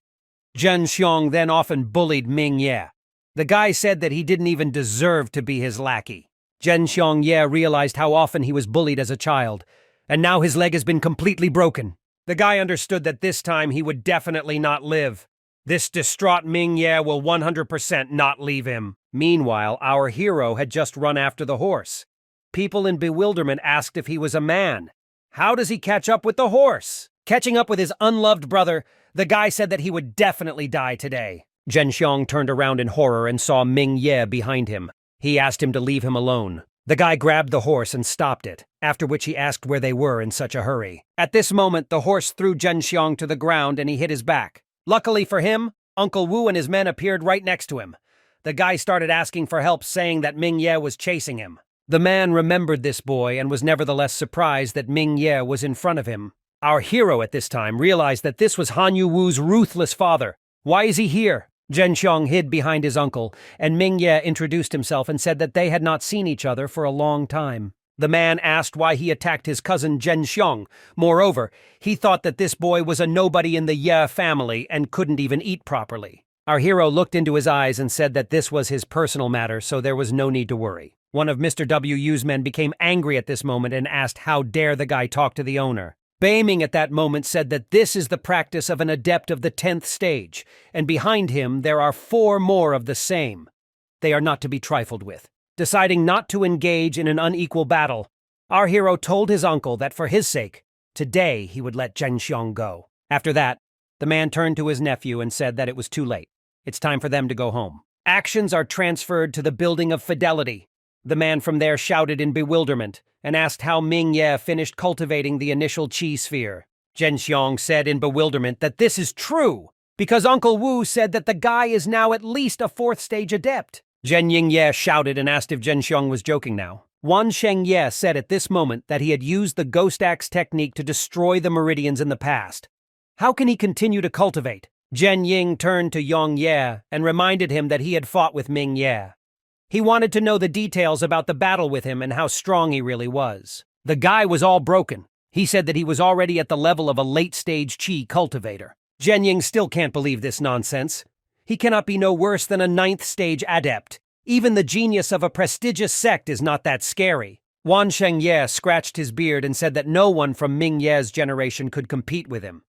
Zhenxiang then often bullied Ming Ye. The guy said that he didn't even deserve to be his lackey. Zhenxiang Ye realized how often he was bullied as a child, and now his leg has been completely broken. The guy understood that this time he would definitely not live. This distraught Ming Ye will 100% not leave him. Meanwhile, our hero had just run after the horse. People in bewilderment asked if he was a man. How does he catch up with the horse? Catching up with his unloved brother, the guy said that he would definitely die today. Zhenxiang turned around in horror and saw Ming Ye behind him. He asked him to leave him alone. The guy grabbed the horse and stopped it, after which he asked where they were in such a hurry. At this moment, the horse threw Zhenxiang to the ground and he hit his back. Luckily for him, Uncle Wu and his men appeared right next to him. The guy started asking for help, saying that Ming Ye was chasing him. The man remembered this boy and was nevertheless surprised that Ming Ye was in front of him. Our hero at this time realized that this was Han Yu Wu's ruthless father. Why is he here? Zhenxiang hid behind his uncle, and Ming Ye introduced himself and said that they had not seen each other for a long time. The man asked why he attacked his cousin Zhenxiang. Moreover, he thought that this boy was a nobody in the Ye family and couldn't even eat properly. Our hero looked into his eyes and said that this was his personal matter, so there was no need to worry. One of Mr. Wu's men became angry at this moment and asked how dare the guy talk to the owner. Beiming at that moment said that this is the practice of an adept of the 10th stage, and behind him there are 4 more of the same. They are not to be trifled with. Deciding not to engage in an unequal battle, our hero told his uncle that for his sake, today he would let Zhenxiang go. After that, the man turned to his nephew and said that it was too late. It's time for them to go home. Actions are transferred to the Building of Fidelity. The man from there shouted in bewilderment and asked how Ming Ye finished cultivating the initial chi sphere. Zhenxiang said in bewilderment that this is true, because Uncle Wu said that the guy is now at least a 4th stage adept. Zhen Yingye shouted and asked if Zhenxiang was joking now. Wan Shengye said at this moment that he had used the Ghost Axe technique to destroy the meridians in the past. How can he continue to cultivate? Zhen Ying turned to Yong Ye and reminded him that he had fought with Ming Ye. He wanted to know the details about the battle with him and how strong he really was. The guy was all broken. He said that he was already at the level of a late-stage chi cultivator. Zhen Ying still can't believe this nonsense. He cannot be no worse than a 9th stage adept. Even the genius of a prestigious sect is not that scary. Wan Shengye scratched his beard and said that no one from Ming Ye's generation could compete with him.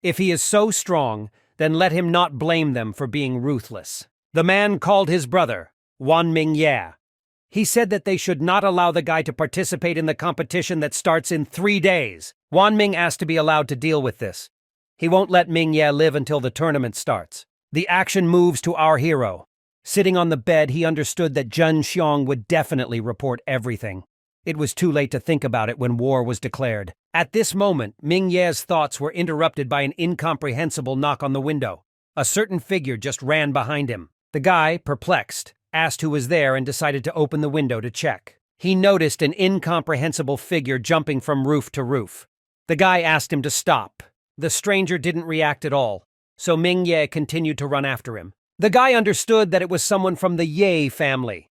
If he is so strong, then let him not blame them for being ruthless. The man called his brother, Wan Ming Ye. He said that they should not allow the guy to participate in the competition that starts in 3 days. Wan Ming asked to be allowed to deal with this. He won't let Ming Ye live until the tournament starts. The action moves to our hero. Sitting on the bed, he understood that Zhenxiang would definitely report everything. It was too late to think about it when war was declared. At this moment, Ming Ye's thoughts were interrupted by an incomprehensible knock on the window. A certain figure just ran behind him. The guy, perplexed, asked who was there and decided to open the window to check. He noticed an incomprehensible figure jumping from roof to roof. The guy asked him to stop. The stranger didn't react at all, so Ming Ye continued to run after him. The guy understood that it was someone from the Ye family.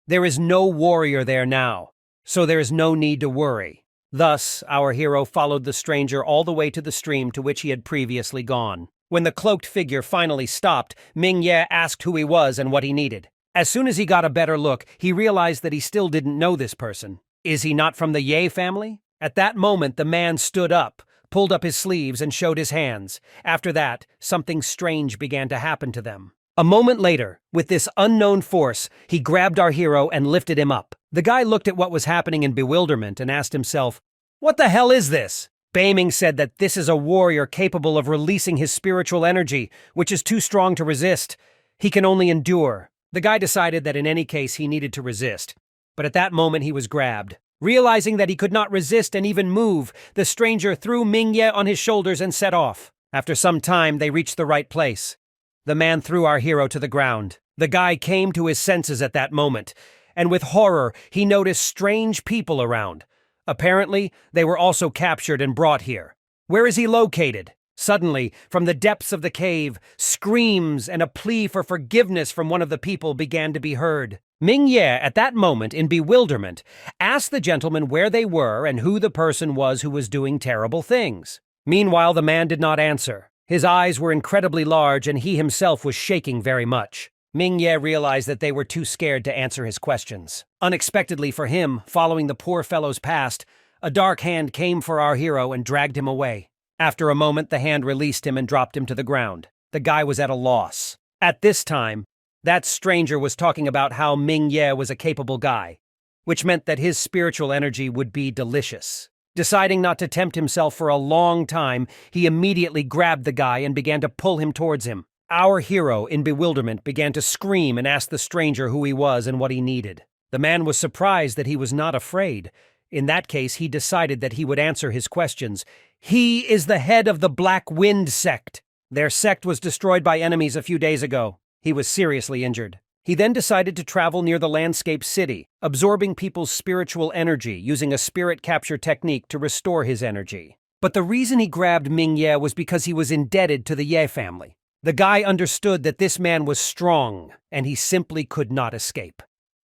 There is no warrior there now, so there is no need to worry. Thus, our hero followed the stranger all the way to the stream to which he had previously gone. When the cloaked figure finally stopped, Ming Ye asked who he was and what he needed. As soon as he got a better look, he realized that he still didn't know this person. Is he not from the Ye family? At that moment, the man stood up, pulled up his sleeves, and showed his hands. After that, something strange began to happen to them. A moment later, with this unknown force, he grabbed our hero and lifted him up. The guy looked at what was happening in bewilderment and asked himself, "What the hell is this?" Baiming said that this is a warrior capable of releasing his spiritual energy, which is too strong to resist. He can only endure. The guy decided that in any case he needed to resist. But at that moment he was grabbed. Realizing that he could not resist and even move, the stranger threw Ming Ye on his shoulders and set off. After some time, they reached the right place. The man threw our hero to the ground. The guy came to his senses at that moment, and with horror, he noticed strange people around. Apparently, they were also captured and brought here. Where is he located? Suddenly, from the depths of the cave, screams and a plea for forgiveness from one of the people began to be heard. Ming Ye, at that moment, in bewilderment, asked the gentleman where they were and who the person was who was doing terrible things. Meanwhile, the man did not answer. His eyes were incredibly large and he himself was shaking very much. Ming Ye realized that they were too scared to answer his questions. Unexpectedly for him, following the poor fellow's past, a dark hand came for our hero and dragged him away. After a moment, the hand released him and dropped him to the ground. The guy was at a loss. At this time, that stranger was talking about how Ming Ye was a capable guy, which meant that his spiritual energy would be delicious. Deciding not to tempt himself for a long time, he immediately grabbed the guy and began to pull him towards him. Our hero, in bewilderment, began to scream and ask the stranger who he was and what he needed. The man was surprised that he was not afraid. In that case, he decided that he would answer his questions. He is the head of the Black Wind sect. Their sect was destroyed by enemies a few days ago. He was seriously injured. He then decided to travel near the landscape city, absorbing people's spiritual energy using a spirit capture technique to restore his energy. But the reason he grabbed Ming Ye was because he was indebted to the Ye family. The guy understood that this man was strong, and he simply could not escape.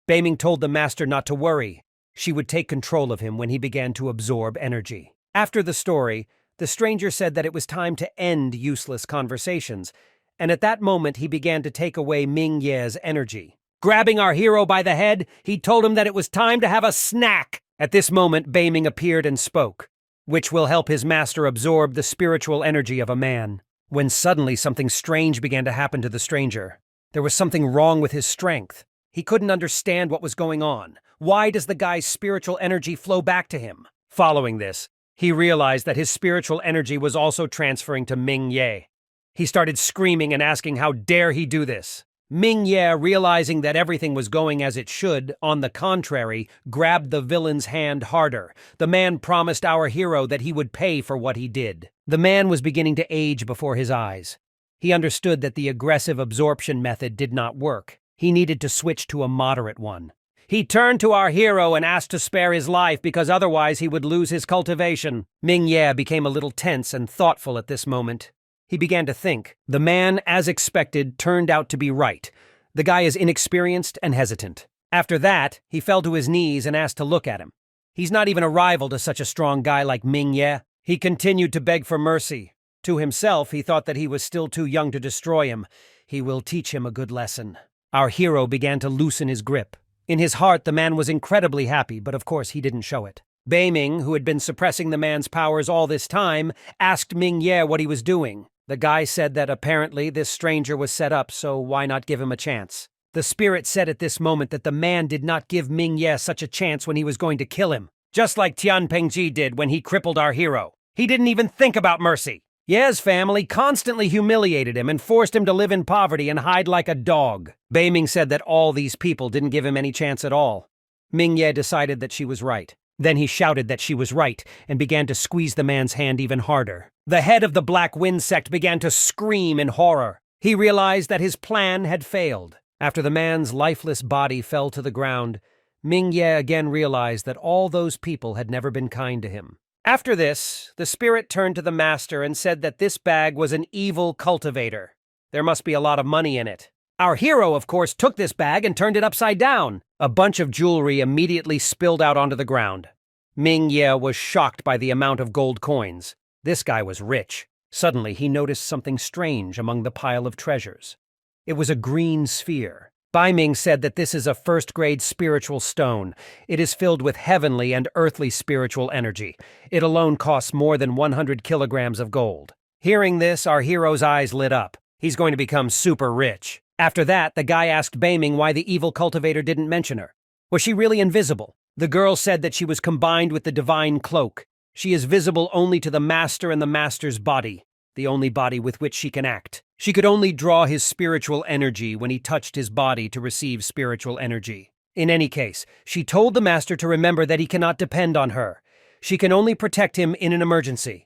Baiming told the master not to worry. She would take control of him when he began to absorb energy. After the story, the stranger said that it was time to end useless conversations, and at that moment he began to take away Ming Ye's energy. Grabbing our hero by the head, he told him that it was time to have a snack. At this moment, Baiming appeared and spoke, which will help his master absorb the spiritual energy of a man. When suddenly something strange began to happen to the stranger. There was something wrong with his strength. He couldn't understand what was going on. Why does the guy's spiritual energy flow back to him? Following this, he realized that his spiritual energy was also transferring to Ming Ye. He started screaming and asking how dare he do this. Ming Ye, realizing that everything was going as it should, on the contrary, grabbed the villain's hand harder. The man promised our hero that he would pay for what he did. The man was beginning to age before his eyes. He understood that the aggressive absorption method did not work. He needed to switch to a moderate one. He turned to our hero and asked to spare his life because otherwise he would lose his cultivation. Ming Ye became a little tense and thoughtful at this moment. He began to think. The man, as expected, turned out to be right. The guy is inexperienced and hesitant. After that, he fell to his knees and asked to look at him. He's not even a rival to such a strong guy like Ming Ye. He continued to beg for mercy. To himself, he thought that he was still too young to destroy him. He will teach him a good lesson. Our hero began to loosen his grip. In his heart, the man was incredibly happy, but of course he didn't show it. Baiming, who had been suppressing the man's powers all this time, asked Ming Ye what he was doing. The guy said that apparently this stranger was set up, so why not give him a chance? The spirit said at this moment that the man did not give Ming Ye such a chance when he was going to kill him, just like Tian Pengji did when he crippled our hero. He didn't even think about mercy. Ye's family constantly humiliated him and forced him to live in poverty and hide like a dog. Baiming said that all these people didn't give him any chance at all. Ming Ye decided that she was right. Then he shouted that she was right and began to squeeze the man's hand even harder. The head of the Black Wind sect began to scream in horror. He realized that his plan had failed. After the man's lifeless body fell to the ground, Ming Ye again realized that all those people had never been kind to him. After this, the spirit turned to the master and said that this bag was an evil cultivator. There must be a lot of money in it. Our hero, of course, took this bag and turned it upside down. A bunch of jewelry immediately spilled out onto the ground. Ming Ye was shocked by the amount of gold coins. This guy was rich. Suddenly, he noticed something strange among the pile of treasures. It was a green sphere. Bai Ming said that this is a first-grade spiritual stone. It is filled with heavenly and earthly spiritual energy. It alone costs more than 100 kilograms of gold. Hearing this, our hero's eyes lit up. He's going to become super rich. After that, the guy asked Bai Ming why the evil cultivator didn't mention her. Was she really invisible? The girl said that she was combined with the divine cloak. She is visible only to the master and the master's body, the only body with which she can act. She could only draw his spiritual energy when he touched his body to receive spiritual energy. In any case, she told the master to remember that he cannot depend on her. She can only protect him in an emergency.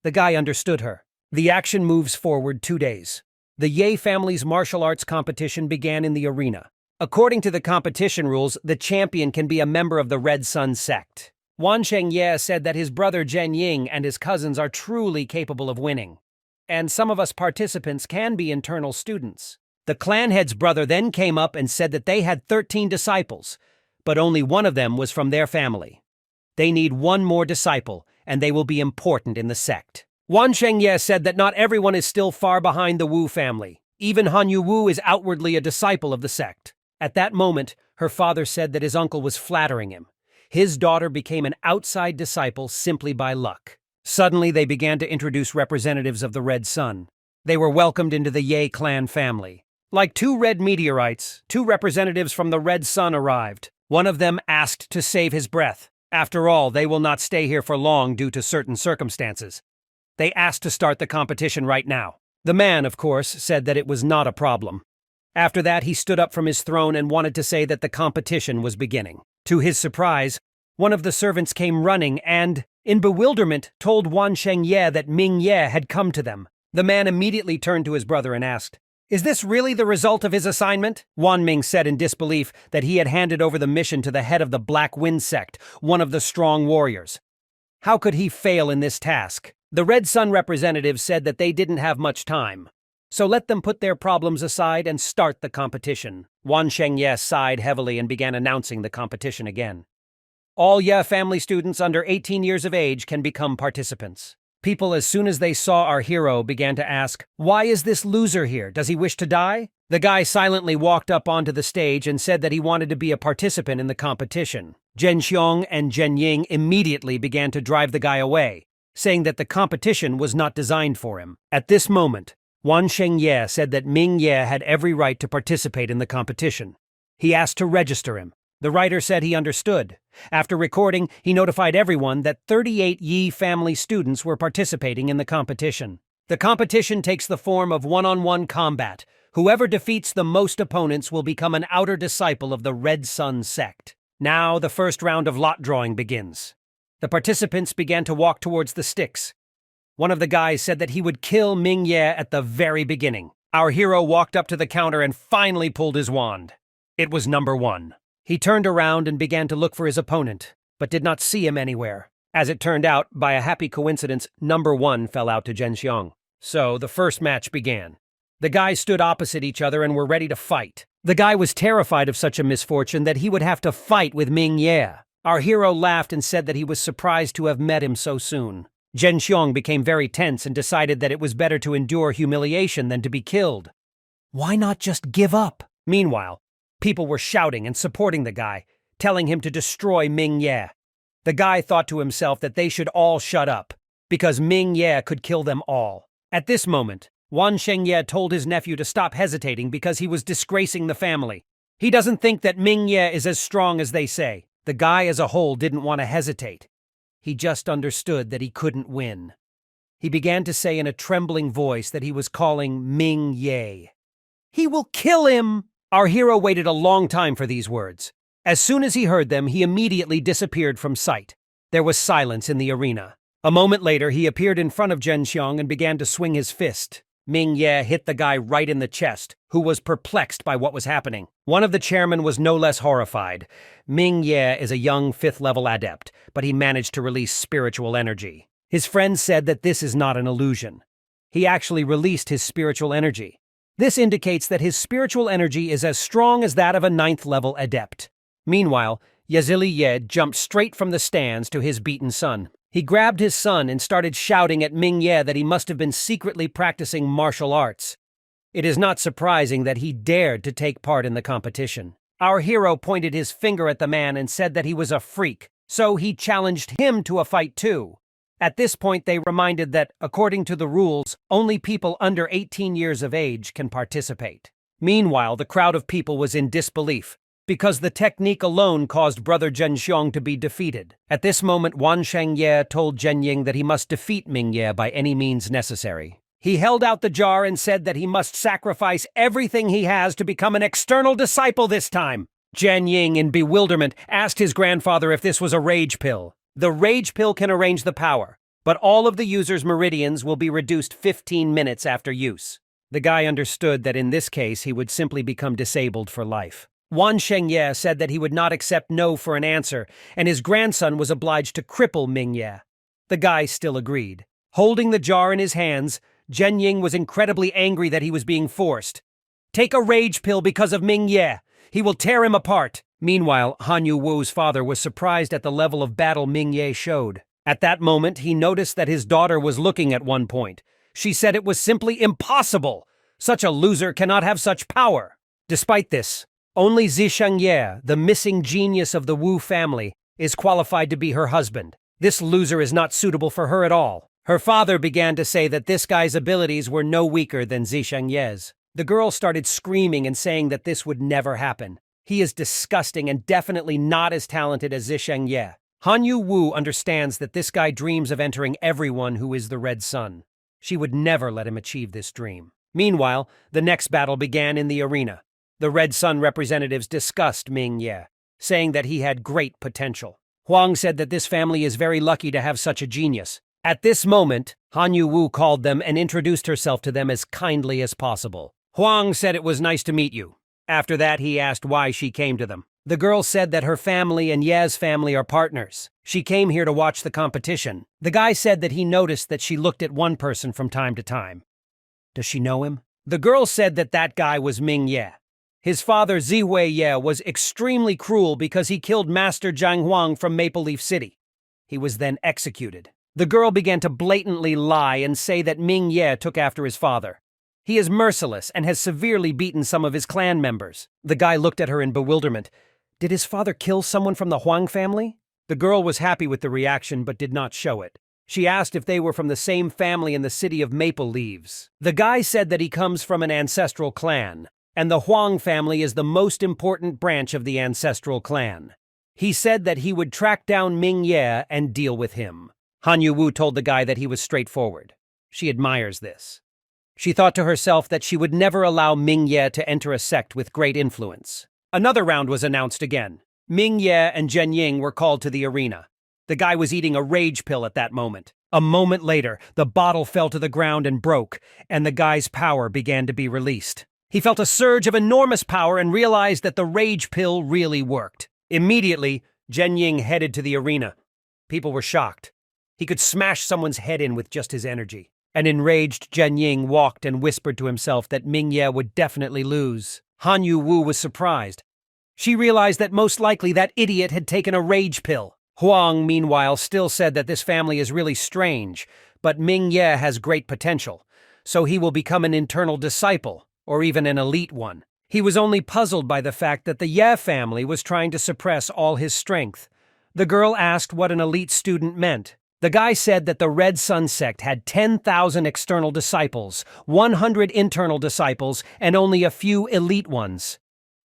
The guy understood her. The action moves forward 2 days. The Ye family's martial arts competition began in the arena. According to the competition rules, the champion can be a member of the Red Sun sect. Wan Shengye said that his brother Zhen Ying and his cousins are truly capable of winning. And some of us participants can be internal students. The clan head's brother then came up and said that they had 13 disciples, but only one of them was from their family. They need one more disciple, and they will be important in the sect. Wan Shengye said that not everyone is still far behind the Wu family. Even Han Yu Wu is outwardly a disciple of the sect. At that moment, her father said that his uncle was flattering him. His daughter became an outside disciple simply by luck. Suddenly, they began to introduce representatives of the Red Sun. They were welcomed into the Ye clan family. Like 2 red meteorites, 2 representatives from the Red Sun arrived. One of them asked to save his breath. After all, they will not stay here for long due to certain circumstances. They asked to start the competition right now. The man, of course, said that it was not a problem. After that, he stood up from his throne and wanted to say that the competition was beginning. To his surprise, one of the servants came running and, in bewilderment, told Wan Shengye that Ming Ye had come to them. The man immediately turned to his brother and asked, "Is this really the result of his assignment?" Wan Ming said in disbelief that he had handed over the mission to the head of the Black Wind sect, one of the strong warriors. How could he fail in this task? The Red Sun representative said that they didn't have much time, so let them put their problems aside and start the competition. Wan Shengye sighed heavily and began announcing the competition again. All Ye family students under 18 years of age can become participants. People, as soon as they saw our hero, began to ask, "Why is this loser here? Does he wish to die?" The guy silently walked up onto the stage and said that he wanted to be a participant in the competition. Zhen Xiong and Zhen Ying immediately began to drive the guy away, saying that the competition was not designed for him. At this moment, Wan Shengye said that Ming Ye had every right to participate in the competition. He asked to register him. The writer said he understood. After recording, he notified everyone that 38 Yi family students were participating in the competition. The competition takes the form of one-on-one combat. Whoever defeats the most opponents will become an outer disciple of the Red Sun sect. Now the first round of lot drawing begins. The participants began to walk towards the sticks. One of the guys said that he would kill Ming Ye at the very beginning. Our hero walked up to the counter and finally pulled his wand. It was number 1. He turned around and began to look for his opponent, but did not see him anywhere. As it turned out, by a happy coincidence, number 1 fell out to Zhen Xiong. So the first match began. The guys stood opposite each other and were ready to fight. The guy was terrified of such a misfortune that he would have to fight with Ming Ye. Our hero laughed and said that he was surprised to have met him so soon. Zhen Xiong became very tense and decided that it was better to endure humiliation than to be killed. Why not just give up? Meanwhile, people were shouting and supporting the guy, telling him to destroy Ming Ye. The guy thought to himself that they should all shut up, because Ming Ye could kill them all. At this moment, Wan Shengye told his nephew to stop hesitating because he was disgracing the family. He doesn't think that Ming Ye is as strong as they say. The guy as a whole didn't want to hesitate. He just understood that he couldn't win. He began to say in a trembling voice that he was calling Ming Ye. "He will kill him!" Our hero waited a long time for these words. As soon as he heard them, he immediately disappeared from sight. There was silence in the arena. A moment later, he appeared in front of Zhen Xiong and began to swing his fist. Ming Ye hit the guy right in the chest, who was perplexed by what was happening. One of the chairmen was no less horrified. Ming Ye is a young 5th-level adept, but he managed to release spiritual energy. His friends said that this is not an illusion. He actually released his spiritual energy. This indicates that his spiritual energy is as strong as that of a 9th-level adept. Meanwhile, Yazili Ye jumped straight from the stands to his beaten son. He grabbed his son and started shouting at Ming Ye that he must have been secretly practicing martial arts. It is not surprising that he dared to take part in the competition. Our hero pointed his finger at the man and said that he was a freak, so he challenged him to a fight too. At this point, they reminded that, according to the rules, only people under 18 years of age can participate. Meanwhile, the crowd of people was in disbelief, because the technique alone caused Brother Zhenxiong to be defeated. At this moment, Wan Shengye told Zhenying that he must defeat Ming Ye by any means necessary. He held out the jar and said that he must sacrifice everything he has to become an external disciple this time. Zhenying, in bewilderment, asked his grandfather if this was a rage pill. The rage pill can arrange the power, but all of the user's meridians will be reduced 15 minutes after use. The guy understood that in this case he would simply become disabled for life. Wan Shengye said that he would not accept no for an answer, and his grandson was obliged to cripple Ming Ye. The guy still agreed. Holding the jar in his hands, Zhenying was incredibly angry that he was being forced. "Take a rage pill because of Ming Ye. He will tear him apart." Meanwhile, Han Yu-Wu's father was surprised at the level of battle Ming Ye showed. At that moment, he noticed that his daughter was looking at one point. She said it was simply impossible. Such a loser cannot have such power. Despite this, only Zishengye, the missing genius of the Wu family, is qualified to be her husband. This loser is not suitable for her at all. Her father began to say that this guy's abilities were no weaker than Zishengye's. The girl started screaming and saying that this would never happen. He is disgusting and definitely not as talented as Zishengye. Han Yu-Wu understands that this guy dreams of entering everyone who is the Red Sun. She would never let him achieve this dream. Meanwhile, the next battle began in the arena. The Red Sun representatives discussed Ming Ye, saying that he had great potential. Huang said that this family is very lucky to have such a genius. At this moment, Han Yu-Wu called them and introduced herself to them as kindly as possible. Huang said it was nice to meet you. After that, he asked why she came to them. The girl said that her family and Ye's family are partners. She came here to watch the competition. The guy said that he noticed that she looked at one person from time to time. Does she know him? The girl said that that guy was Ming Ye. His father, Zihui Ye, was extremely cruel because he killed Master Zhang Huang from Maple Leaf City. He was then executed. The girl began to blatantly lie and say that Ming Ye took after his father. He is merciless and has severely beaten some of his clan members. The guy looked at her in bewilderment. Did his father kill someone from the Huang family? The girl was happy with the reaction but did not show it. She asked if they were from the same family in the city of Maple Leaves. The guy said that he comes from an ancestral clan, and the Huang family is the most important branch of the ancestral clan. He said that he would track down Ming Ye and deal with him. Han Yu-Wu told the guy that he was straightforward. She admires this. She thought to herself that she would never allow Ming Ye to enter a sect with great influence. Another round was announced again. Ming Ye and Zhenying were called to the arena. The guy was eating a rage pill at that moment. A moment later, the bottle fell to the ground and broke, and the guy's power began to be released. He felt a surge of enormous power and realized that the rage pill really worked. Immediately, Zhenying headed to the arena. People were shocked. He could smash someone's head in with just his energy. An enraged Zhenying walked and whispered to himself that Ming Ye would definitely lose. Han Yu-Wu was surprised. She realized that most likely that idiot had taken a rage pill. Huang, meanwhile, still said that this family is really strange, but Ming Ye has great potential, so he will become an internal disciple, or even an elite one. He was only puzzled by the fact that the Ye family was trying to suppress all his strength. The girl asked what an elite student meant. The guy said that the Red Sun sect had 10,000 external disciples, 100 internal disciples, and only a few elite ones.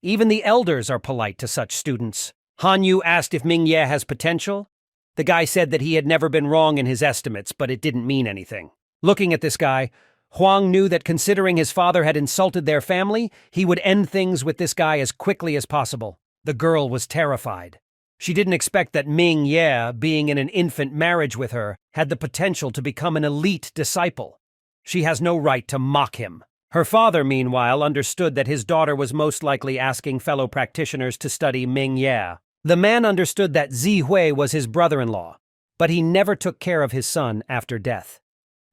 Even the elders are polite to such students. Han Yu asked if Ming Ye has potential. The guy said that he had never been wrong in his estimates, but it didn't mean anything. Looking at this guy, Huang knew that considering his father had insulted their family, he would end things with this guy as quickly as possible. The girl was terrified. She didn't expect that Ming Ye, being in an infant marriage with her, had the potential to become an elite disciple. She has no right to mock him. Her father, meanwhile, understood that his daughter was most likely asking fellow practitioners to study Ming-Ye. The man understood that Zihui was his brother-in-law, but he never took care of his son after death.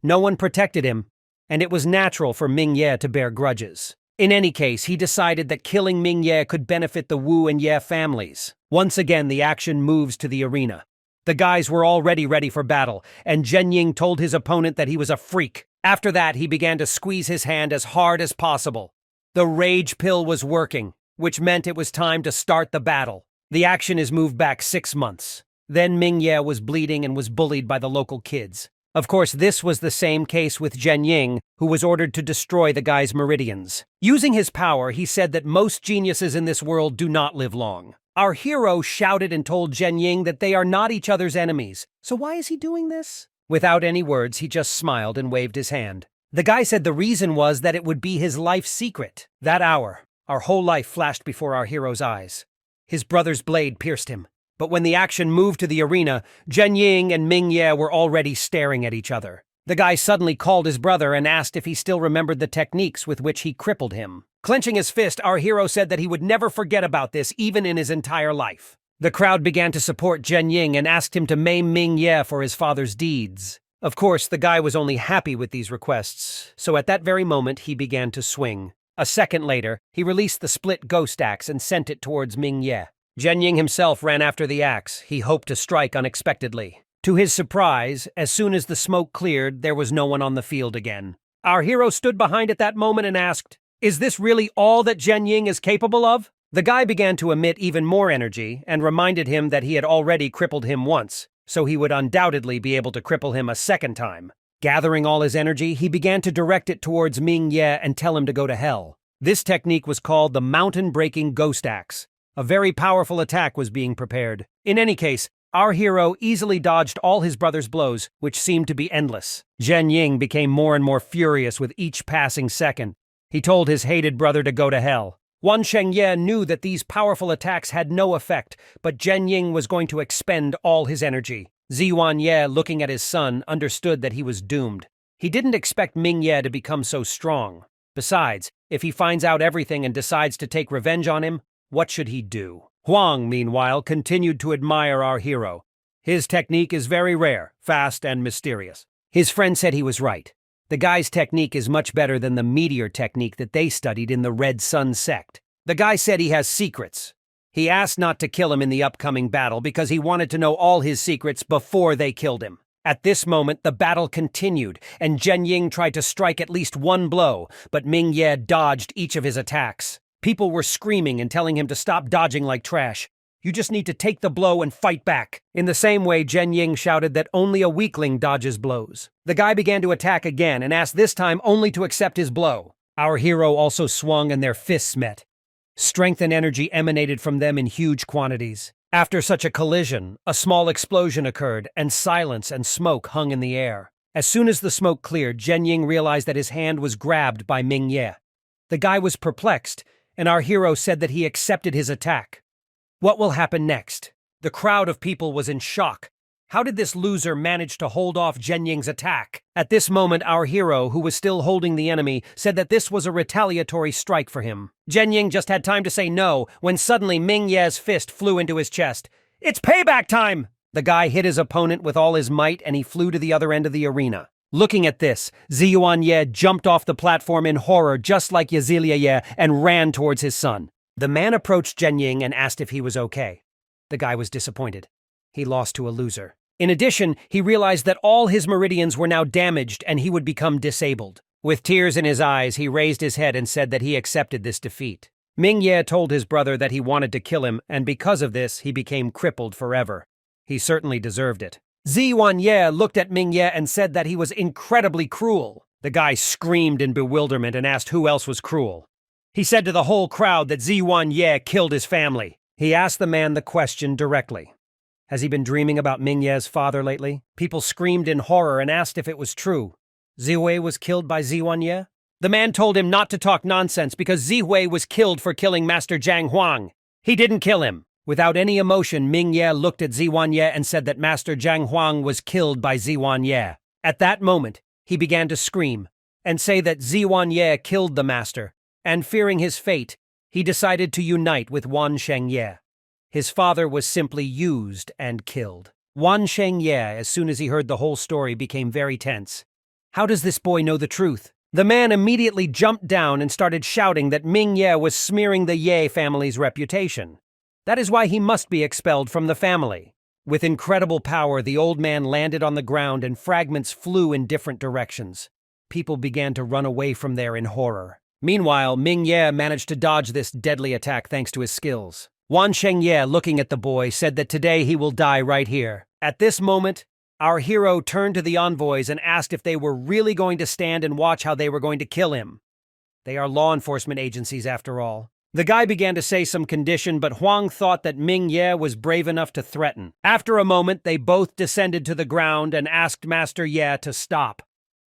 No one protected him, and it was natural for Ming-Ye to bear grudges. In any case, he decided that killing Ming-Ye could benefit the Wu and Ye families. Once again, the action moves to the arena. The guys were already ready for battle, and Zhenying told his opponent that he was a freak. After that, he began to squeeze his hand as hard as possible. The rage pill was working, which meant it was time to start the battle. The action is moved back 6 months. Then Ming-Ye was bleeding and was bullied by the local kids. Of course, this was the same case with Zhenying, who was ordered to destroy the guy's meridians. Using his power, he said that most geniuses in this world do not live long. Our hero shouted and told Zhenying that they are not each other's enemies. So why is he doing this? Without any words, he just smiled and waved his hand. The guy said the reason was that it would be his life's secret. That hour, our whole life flashed before our hero's eyes. His brother's blade pierced him. But when the action moved to the arena, Zhenying and Ming-Ye were already staring at each other. The guy suddenly called his brother and asked if he still remembered the techniques with which he crippled him. Clenching his fist, our hero said that he would never forget about this, even in his entire life. The crowd began to support Zhenying and asked him to maim Ming-Ye for his father's deeds. Of course, the guy was only happy with these requests, so at that very moment he began to swing. A second later, he released the split ghost axe and sent it towards Ming-Ye. Zhenying himself ran after the axe. He hoped to strike unexpectedly. To his surprise, as soon as the smoke cleared, there was no one on the field again. Our hero stood behind at that moment and asked, "Is this really all that Zhenying is capable of?" The guy began to emit even more energy and reminded him that he had already crippled him once, so he would undoubtedly be able to cripple him a second time. Gathering all his energy, he began to direct it towards Ming-Ye and tell him to go to hell. This technique was called the mountain-breaking ghost axe. A very powerful attack was being prepared. In any case, our hero easily dodged all his brother's blows, which seemed to be endless. Zhenying became more and more furious with each passing second. He told his hated brother to go to hell. Wan Shengye knew that these powerful attacks had no effect, but Zhenying was going to expend all his energy. Ziwan-Ye, looking at his son, understood that he was doomed. He didn't expect Ming-Ye to become so strong. Besides, if he finds out everything and decides to take revenge on him, what should he do? Huang, meanwhile, continued to admire our hero. His technique is very rare, fast, and mysterious. His friend said he was right. The guy's technique is much better than the meteor technique that they studied in the Red Sun sect. The guy said he has secrets. He asked not to kill him in the upcoming battle because he wanted to know all his secrets before they killed him. At this moment, the battle continued, and Zhenying tried to strike at least one blow, but Ming-Ye dodged each of his attacks. People were screaming and telling him to stop dodging like trash. You just need to take the blow and fight back. In the same way, Zhenying shouted that only a weakling dodges blows. The guy began to attack again and asked this time only to accept his blow. Our hero also swung and their fists met. Strength and energy emanated from them in huge quantities. After such a collision, a small explosion occurred, and silence and smoke hung in the air. As soon as the smoke cleared, Zhenying realized that his hand was grabbed by Ming-Ye. The guy was perplexed, and our hero said that he accepted his attack. What will happen next? The crowd of people was in shock. How did this loser manage to hold off Zhenying's attack? At this moment, our hero, who was still holding the enemy, said that this was a retaliatory strike for him. Zhenying just had time to say no, when suddenly Ming-Ye's fist flew into his chest. "It's payback time!" The guy hit his opponent with all his might, and he flew to the other end of the arena. Looking at this, Ziyuan-Ye jumped off the platform in horror just like Yazilia-Ye and ran towards his son. The man approached Zhenying and asked if he was okay. The guy was disappointed. He lost to a loser. In addition, he realized that all his meridians were now damaged and he would become disabled. With tears in his eyes, he raised his head and said that he accepted this defeat. Ming-Ye told his brother that he wanted to kill him, and because of this, he became crippled forever. He certainly deserved it. Ziwan-Ye looked at Ming-Ye and said that he was incredibly cruel. The guy screamed in bewilderment and asked who else was cruel. He said to the whole crowd that Ziwan-Ye killed his family. He asked the man the question directly. Has he been dreaming about Ming-Ye's father lately? People screamed in horror and asked if it was true. Zihui was killed by Ziwan-Ye? The man told him not to talk nonsense because Zihui was killed for killing Master Zhang Huang. He didn't kill him. Without any emotion, Ming-Ye looked at Ziwan-Ye and said that Master Zhang Huang was killed by Ziwan-Ye. At that moment, he began to scream. and say that Ziwan Ye killed the master, and fearing his fate, he decided to unite with Wan Shengye. His father was simply used and killed. Wan Shengye, as soon as he heard the whole story, became very tense. How does this boy know the truth? The man immediately jumped down and started shouting that Ming Ye was smearing the Ye family's reputation. That is why he must be expelled from the family. With incredible power, the old man landed on the ground and fragments flew in different directions. People began to run away from there in horror. Meanwhile, Ming Ye managed to dodge this deadly attack thanks to his skills. Wan Shengye, looking at the boy, said that today he will die right here. At this moment, our hero turned to the envoys and asked if they were really going to stand and watch how they were going to kill him. They are law enforcement agencies after all. The guy began to say some condition, but Huang thought that Ming Ye was brave enough to threaten. After a moment, they both descended to the ground and asked Master Ye to stop.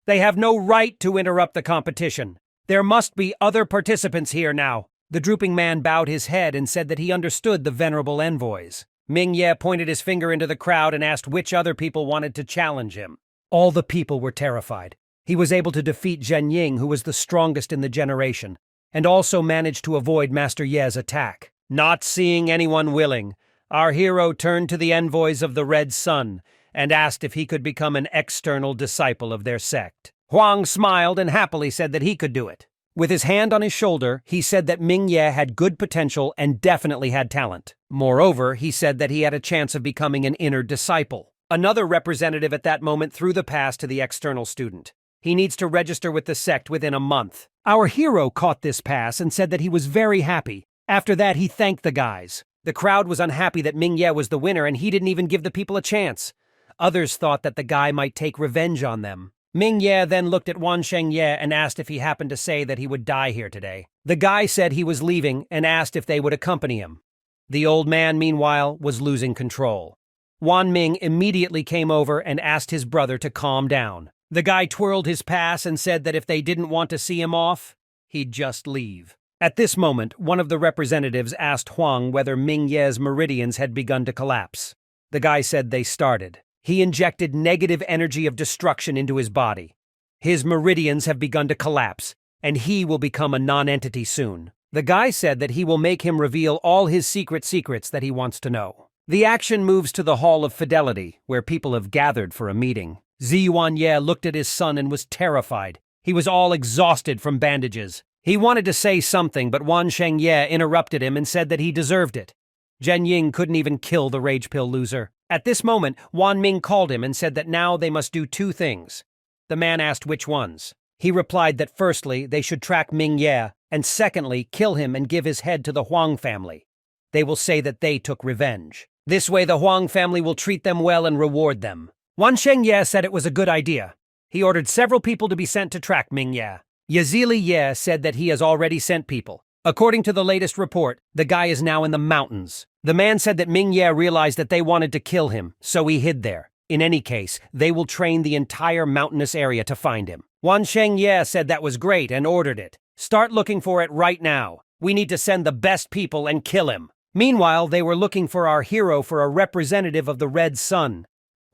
They have no right to interrupt the competition. There must be other participants here now. The drooping man bowed his head and said that he understood the venerable envoys. Ming Ye pointed his finger into the crowd and asked which other people wanted to challenge him. All the people were terrified. He was able to defeat Zhen Ying, who was the strongest in the generation, and also managed to avoid Master Ye's attack. Not seeing anyone willing, our hero turned to the envoys of the Red Sun and asked if he could become an external disciple of their sect. Huang smiled and happily said that he could do it. With his hand on his shoulder, he said that Ming Ye had good potential and definitely had talent. Moreover, he said that he had a chance of becoming an inner disciple. Another representative at that moment threw the pass to the external student. He needs to register with the sect within a month. Our hero caught this pass and said that he was very happy. After that, he thanked the guys. The crowd was unhappy that Ming Ye was the winner and he didn't even give the people a chance. Others thought that the guy might take revenge on them. Ming Ye then looked at Wan Shengye and asked if he happened to say that he would die here today. The guy said he was leaving and asked if they would accompany him. The old man, meanwhile, was losing control. Wan Ming immediately came over and asked his brother to calm down. The guy twirled his pass and said that if they didn't want to see him off, he'd just leave. At this moment, one of the representatives asked Huang whether Ming Ye's meridians had begun to collapse. The guy said they started. He injected negative energy of destruction into his body. His meridians have begun to collapse, and he will become a non-entity soon. The guy said that he will make him reveal all his secrets that he wants to know. The action moves to the Hall of Fidelity, where people have gathered for a meeting. Ziwan Ye looked at his son and was terrified. He was all exhausted from bandages. He wanted to say something, but Wan Shengye interrupted him and said that he deserved it. Zhen Ying couldn't even kill the rage pill loser. At this moment, Wan Ming called him and said that now they must do two things. The man asked which ones. He replied that firstly, they should track Ming Ye, and secondly, kill him and give his head to the Huang family. They will say that they took revenge. This way the Huang family will treat them well and reward them. Wan Shengye said it was a good idea. He ordered several people to be sent to track Ming Ye. Yazili Ye said that he has already sent people. According to the latest report, the guy is now in the mountains. The man said that Ming Ye realized that they wanted to kill him, so he hid there. In any case, they will train the entire mountainous area to find him. Wan Shengye said that was great and ordered it. Start looking for it right now. We need to send the best people and kill him. Meanwhile, they were looking for our hero for a representative of the Red Sun.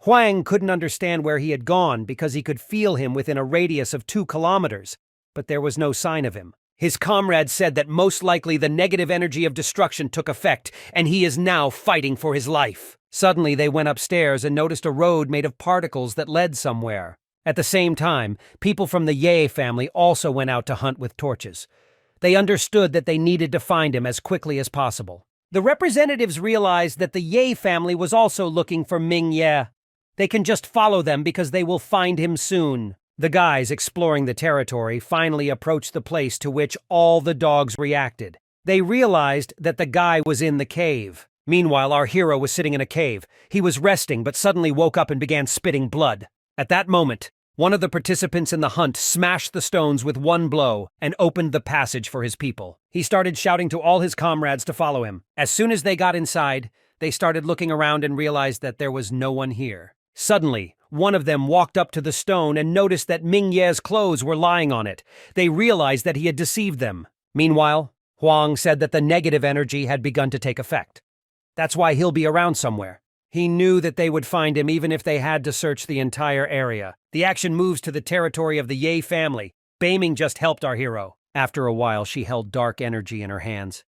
Huang couldn't understand where he had gone because he could feel him within a radius of 2 kilometers, but there was no sign of him. His comrades said that most likely the negative energy of destruction took effect, and he is now fighting for his life. Suddenly, they went upstairs and noticed a road made of particles that led somewhere. At the same time, people from the Ye family also went out to hunt with torches. They understood that they needed to find him as quickly as possible. The representatives realized that the Ye family was also looking for Ming Ye. They can just follow them because they will find him soon. The guys exploring the territory finally approached the place to which all the dogs reacted. They realized that the guy was in the cave. Meanwhile, our hero was sitting in a cave. He was resting, but suddenly woke up and began spitting blood. At that moment, one of the participants in the hunt smashed the stones with one blow and opened the passage for his people. He started shouting to all his comrades to follow him. As soon as they got inside, they started looking around and realized that there was no one here. Suddenly, one of them walked up to the stone and noticed that Ming Ye's clothes were lying on it. They realized that he had deceived them. Meanwhile, Huang said that the negative energy had begun to take effect. That's why he'll be around somewhere. He knew that they would find him even if they had to search the entire area. The action moves to the territory of the Ye family, Beiming just helped our hero. After a while, she held dark energy in her hands.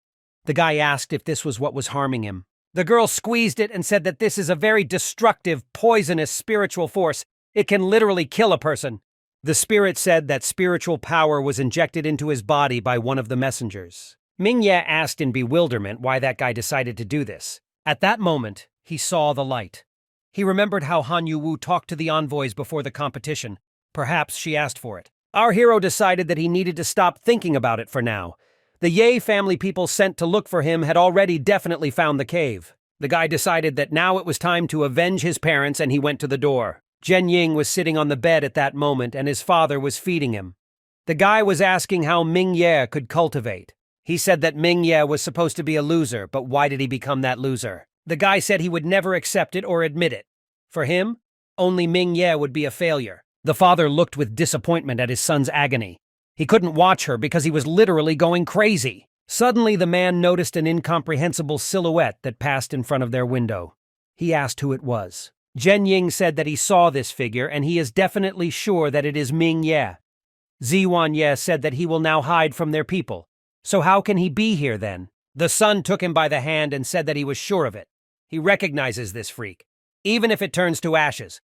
The guy asked if this was what was harming him. The girl squeezed it and said that this is a very destructive, poisonous spiritual force. It can literally kill a person. The spirit said that spiritual power was injected into his body by one of the messengers. Mingye asked in bewilderment why that guy decided to do this. At that moment, he saw the light. He remembered how Han Yuwu talked to the envoys before the competition. Perhaps she asked for it. Our hero decided that he needed to stop thinking about it for now. The Ye family people sent to look for him had already definitely found the cave. The guy decided that now it was time to avenge his parents, and he went to the door. Zhen Ying was sitting on the bed at that moment, and his father was feeding him. The guy was asking how Mingye could cultivate. He said that Mingye was supposed to be a loser, but why did he become that loser? The guy said he would never accept it or admit it. For him, only Mingye would be a failure. The father looked with disappointment at his son's agony. He couldn't watch her because he was literally going crazy. Suddenly, the man noticed an incomprehensible silhouette that passed in front of their window. He asked who it was. Zhen Ying said that he saw this figure, and he is definitely sure that it is Mingye. Ziwanye said that he will now hide from their people. So how can he be here then? The son took him by the hand and said that he was sure of it. He recognizes this freak, even if it turns to ashes.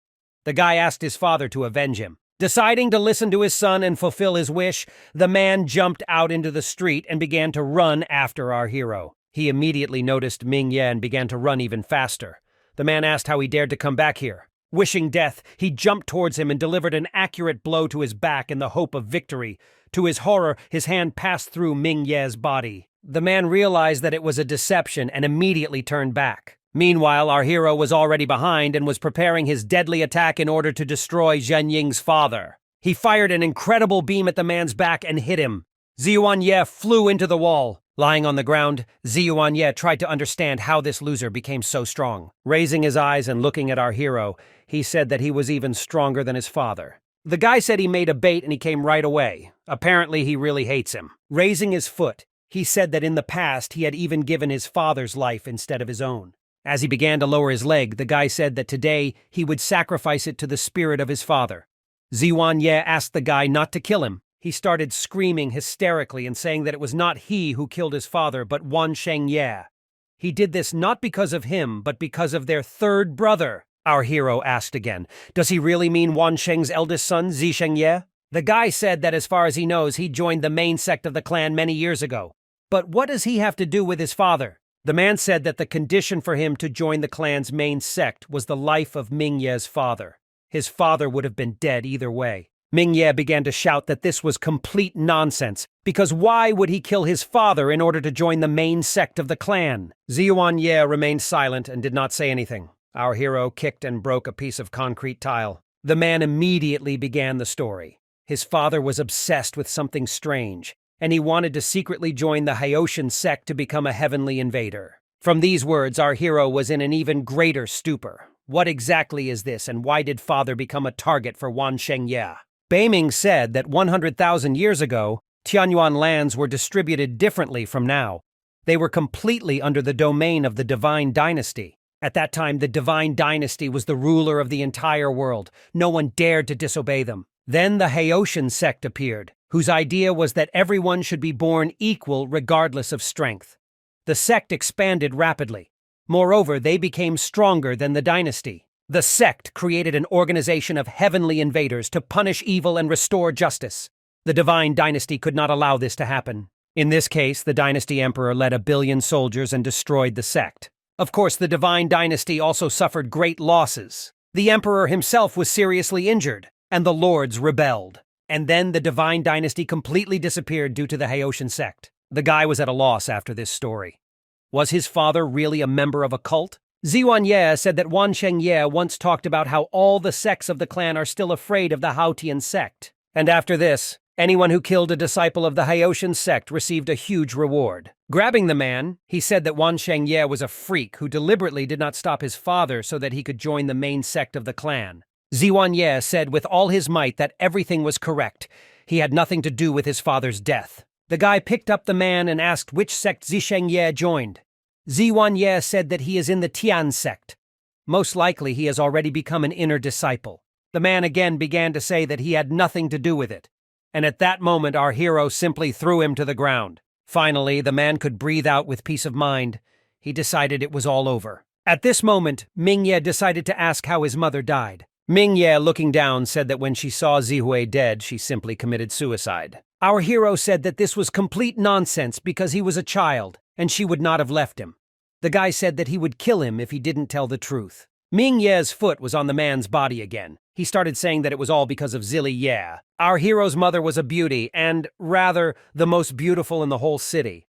The guy asked his father to avenge him. Deciding to listen to his son and fulfill his wish, the man jumped out into the street and began to run after our hero. He immediately noticed Mingye and began to run even faster. The man asked how he dared to come back here. Wishing death, he jumped towards him and delivered an accurate blow to his back in the hope of victory. To his horror, his hand passed through Mingye's body. The man realized that it was a deception and immediately turned back. Meanwhile, our hero was already behind and was preparing his deadly attack in order to destroy Zhen Ying's father. He fired an incredible beam at the man's back and hit him. Ziwanye flew into the wall. Lying on the ground, Ziwanye tried to understand how this loser became so strong. Raising his eyes and looking at our hero, he said that he was even stronger than his father. The guy said he made a bait and he came right away. Apparently, he really hates him. Raising his foot, he said that in the past he had even given his father's life instead of his own. As he began to lower his leg, the guy said that today he would sacrifice it to the spirit of his father. Ziwanye asked the guy not to kill him. He started screaming hysterically and saying that it was not he who killed his father, but Wan Shengye. He did this not because of him, but because of their third brother. Our hero asked again, does he really mean Wan Sheng's eldest son, Zi Shengye? The guy said that as far as he knows, he joined the main sect of the clan many years ago. But what does he have to do with his father? The man said that the condition for him to join the clan's main sect was the life of Mingye's father. His father would have been dead either way. Mingye began to shout that this was complete nonsense, because why would he kill his father in order to join the main sect of the clan? Ziwanye remained silent and did not say anything. Our hero kicked and broke a piece of concrete tile. The man immediately began the story. His father was obsessed with something strange, and he wanted to secretly join the Haoshan sect to become a heavenly invader. From these words, our hero was in an even greater stupor. What exactly is this, and why did father become a target for Wan Shengye? Beiming said that 100,000 years ago, Tianyuan lands were distributed differently from now. They were completely under the domain of the Divine Dynasty. At that time, the Divine Dynasty was the ruler of the entire world. No one dared to disobey them. Then the Haoshan sect appeared, whose idea was that everyone should be born equal regardless of strength. The sect expanded rapidly. Moreover, they became stronger than the dynasty. The sect created an organization of heavenly invaders to punish evil and restore justice. The Divine Dynasty could not allow this to happen. In this case, the Dynasty Emperor led 1 billion soldiers and destroyed the sect. Of course, the Divine Dynasty also suffered great losses. The Emperor himself was seriously injured, and the lords rebelled. And then the Divine Dynasty completely disappeared due to the Haoshan sect. The guy was at a loss after this story. Was his father really a member of a cult? Ziwanye said that Wan Shengye once talked about how all the sects of the clan are still afraid of the Haotian sect. And after this, anyone who killed a disciple of the Haoshan sect received a huge reward. Grabbing the man, he said that Wan Shengye was a freak who deliberately did not stop his father so that he could join the main sect of the clan. Ziwanye said with all his might that everything was correct. He had nothing to do with his father's death. The guy picked up the man and asked which sect Zishengye joined. Ziwanye said that he is in the Tian sect. Most likely he has already become an inner disciple. The man again began to say that he had nothing to do with it. and at that moment our hero simply threw him to the ground. Finally, the man could breathe out with peace of mind. He decided it was all over. At this moment, Mingye decided to ask how his mother died. Mingye, looking down, said that when she saw Zihui dead, she simply committed suicide. Our hero said that this was complete nonsense because he was a child, and she would not have left him. The guy said that he would kill him if he didn't tell the truth. Mingye's foot was on the man's body again. He started saying that it was all because of Zili Ye. Our hero's mother was a beauty, and, rather, the most beautiful in the whole city.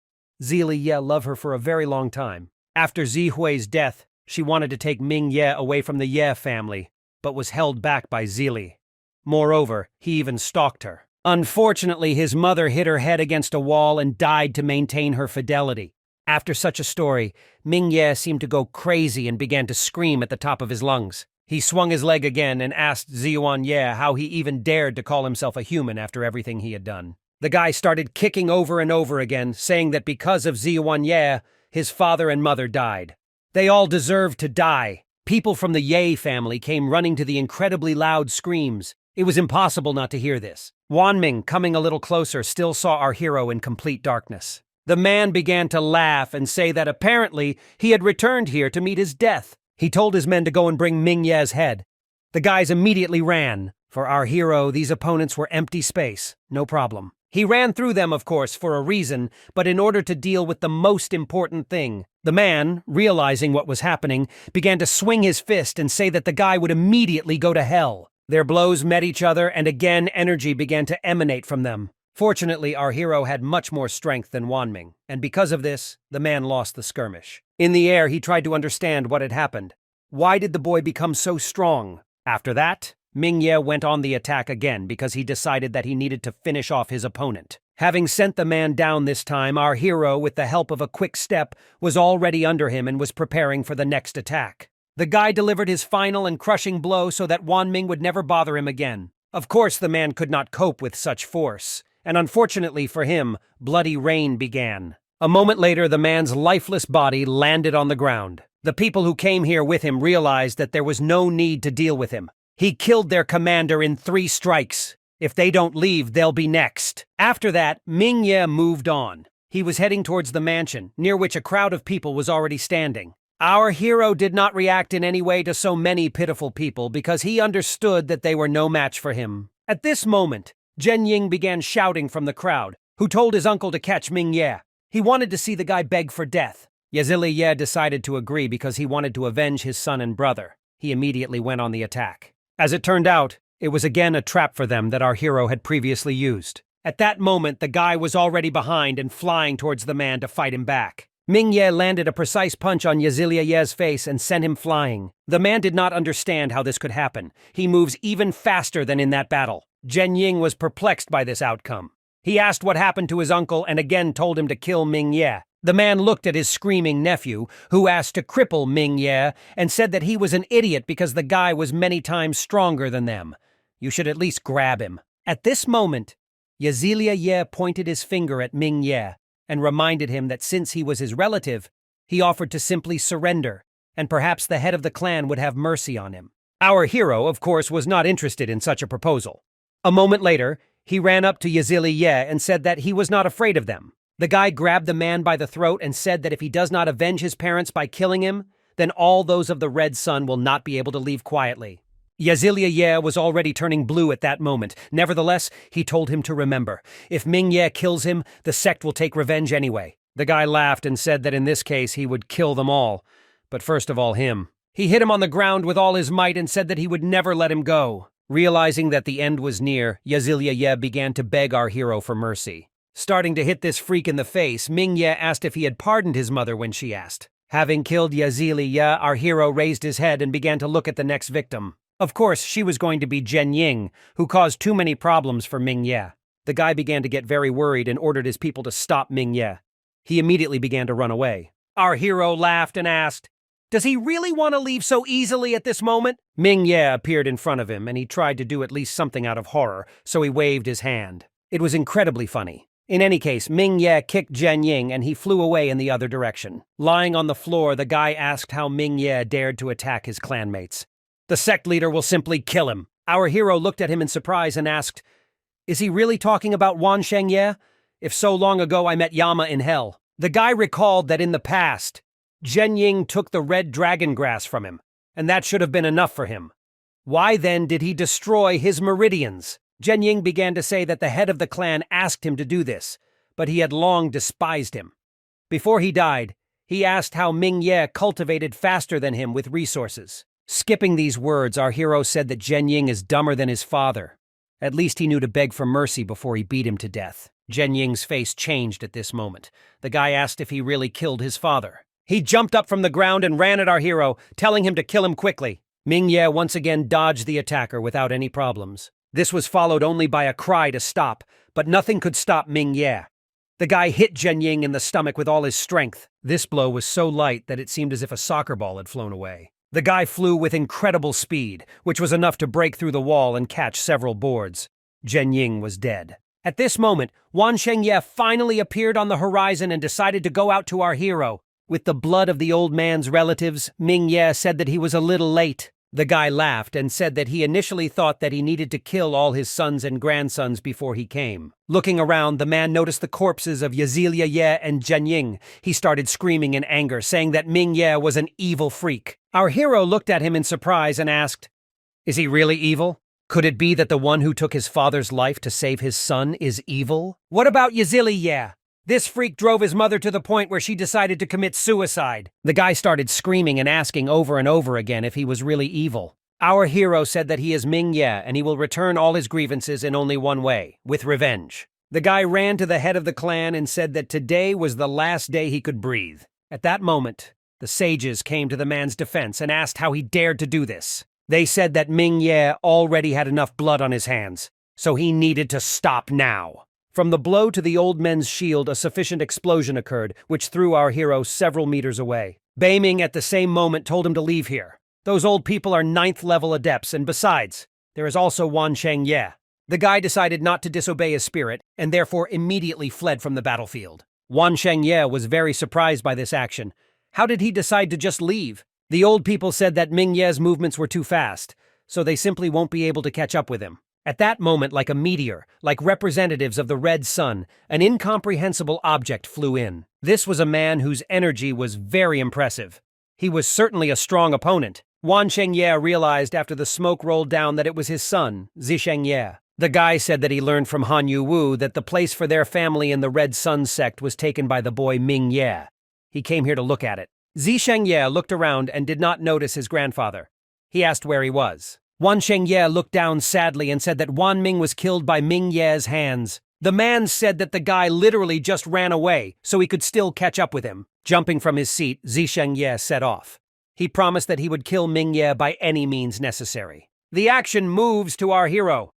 Zili Ye loved her for a very long time. After Zihui's death, she wanted to take Mingye away from the Ye family, but was held back by Zili. Moreover, he even stalked her. Unfortunately, his mother hit her head against a wall and died to maintain her fidelity. After such a story, Mingye seemed to go crazy and began to scream at the top of his lungs. He swung his leg again and asked Ziyuan Ye how he even dared to call himself a human after everything he had done. The guy started kicking over and over again, saying that because of Ziyuan Ye, his father and mother died. They all deserved to die. People from the Ye family came running to the incredibly loud screams. It was impossible not to hear this. Wanming, coming a little closer, still saw our hero in complete darkness. The man began to laugh and say that apparently he had returned here to meet his death. He told his men to go and bring Mingye's head. The guys immediately ran. For our hero, these opponents were empty space. No problem. He ran through them, of course, for a reason, but in order to deal with the most important thing. The man, realizing what was happening, began to swing his fist and say that the guy would immediately go to hell. Their blows met each other, and again energy began to emanate from them. Fortunately, our hero had much more strength than Wanming, and because of this, the man lost the skirmish. In the air, he tried to understand what had happened. Why did the boy become so strong? After that, Mingye went on the attack again because he decided that he needed to finish off his opponent. Having sent the man down this time, our hero, with the help of a quick step, was already under him and was preparing for the next attack. The guy delivered his final and crushing blow so that Wanming would never bother him again. Of course, the man could not cope with such force. And unfortunately for him, bloody rain began. A moment later, the man's lifeless body landed on the ground. The people who came here with him realized that there was no need to deal with him. He killed their commander in 3 strikes. If they don't leave, they'll be next. After that, Mingye moved on. He was heading towards the mansion, near which a crowd of people was already standing. Our hero did not react in any way to so many pitiful people because he understood that they were no match for him. At this moment, Zhenying began shouting from the crowd, who told his uncle to catch Mingye. He wanted to see the guy beg for death. Yazili Ye decided to agree because he wanted to avenge his son and brother. He immediately went on the attack. As it turned out, it was again a trap for them that our hero had previously used. At that moment, the guy was already behind and flying towards the man to fight him back. Mingye landed a precise punch on Yazili Ye's face and sent him flying. The man did not understand how this could happen. He moves even faster than in that battle. Zhenying was perplexed by this outcome. He asked what happened to his uncle and again told him to kill Mingye. The man looked at his screaming nephew, who asked to cripple Mingye, and said that he was an idiot because the guy was many times stronger than them. You should at least grab him. At this moment, Yazili Ye pointed his finger at Mingye and reminded him that since he was his relative, he offered to simply surrender, and perhaps the head of the clan would have mercy on him. Our hero, of course, was not interested in such a proposal. A moment later, he ran up to Yazili Ye and said that he was not afraid of them. The guy grabbed the man by the throat and said that if he does not avenge his parents by killing him, then all those of the Red Sun will not be able to leave quietly. Yazili Ye was already turning blue at that moment. Nevertheless, he told him to remember, if Mingye kills him, the sect will take revenge anyway. The guy laughed and said that in this case he would kill them all, but first of all him. He hit him on the ground with all his might and said that he would never let him go. Realizing that the end was near, Yazili Ye began to beg our hero for mercy. Starting to hit this freak in the face, Mingye asked if he had pardoned his mother when she asked. Having killed Yazili Ye, our hero raised his head and began to look at the next victim. Of course, she was going to be Zhenying, who caused too many problems for Mingye. The guy began to get very worried and ordered his people to stop Mingye. He immediately began to run away. Our hero laughed and asked, "Does he really want to leave so easily at this moment?" Mingye appeared in front of him, and he tried to do at least something out of horror, so he waved his hand. It was incredibly funny. In any case, Mingye kicked Zhenying and he flew away in the other direction. Lying on the floor, the guy asked how Mingye dared to attack his clanmates. "The sect leader will simply kill him." Our hero looked at him in surprise and asked, Is he really talking about Wan Shengye? If so long ago I met Yama in hell. The guy recalled that in the past, Zhenying took the red dragon grass from him, and that should have been enough for him. Why then did he destroy his meridians? Zhenying began to say that the head of the clan asked him to do this, but he had long despised him. Before he died, he asked how Ming Ye cultivated faster than him with resources. Skipping these words, our hero said that Zhenying is dumber than his father. At least he knew to beg for mercy before he beat him to death. Zhenying's face changed at this moment. The guy asked if he really killed his father. He jumped up from the ground and ran at our hero, telling him to kill him quickly. Ming Ye once again dodged the attacker without any problems. This was followed only by a cry to stop, but nothing could stop Ming Ye. The guy hit Zhenying in the stomach with all his strength. This blow was so light that it seemed as if a soccer ball had flown away. The guy flew with incredible speed, which was enough to break through the wall and catch several boards. Zhenying was dead. At this moment, Wan Shengye finally appeared on the horizon and decided to go out to our hero. With the blood of the old man's relatives, Ming Ye said that he was a little late. The guy laughed and said that he initially thought that he needed to kill all his sons and grandsons before he came. Looking around, the man noticed the corpses of Yazilia Ye and Zhenying. He started screaming in anger, saying that Ming Ye was an evil freak. Our hero looked at him in surprise and asked, "Is he really evil? Could it be that the one who took his father's life to save his son is evil? What about Yazilia Ye? This freak drove his mother to the point where she decided to commit suicide." The guy started screaming and asking over and over again if he was really evil. Our hero said that he is Ming Ye and he will return all his grievances in only one way, with revenge. The guy ran to the head of the clan and said that today was the last day he could breathe. At that moment, the sages came to the man's defense and asked how he dared to do this. They said that Ming Ye already had enough blood on his hands, so he needed to stop now. From the blow to the old men's shield, a sufficient explosion occurred, which threw our hero several meters away. Beiming at the same moment told him to leave here. Those old people are 9th-level adepts, and besides, there is also Wan Shengye. The guy decided not to disobey his spirit, and therefore immediately fled from the battlefield. Wan Shengye was very surprised by this action. How did he decide to just leave? The old people said that Ming Ye's movements were too fast, so they simply won't be able to catch up with him. At that moment, like a meteor, like representatives of the red sun, an incomprehensible object flew in. This was a man whose energy was very impressive. He was certainly a strong opponent. Wan Shengye realized after the smoke rolled down that it was his son, Zishengye. The guy said that he learned from Han Yu-Wu that the place for their family in the Red Sun sect was taken by the boy Ming Ye. He came here to look at it. Zishengye looked around and did not notice his grandfather. He asked where he was. Wan Shengye looked down sadly and said that Wan Ming was killed by Ming Ye's hands. The man said that the guy literally just ran away, so he could still catch up with him. Jumping from his seat, Zishengye set off. He promised that he would kill Ming Ye by any means necessary. The action moves to our hero.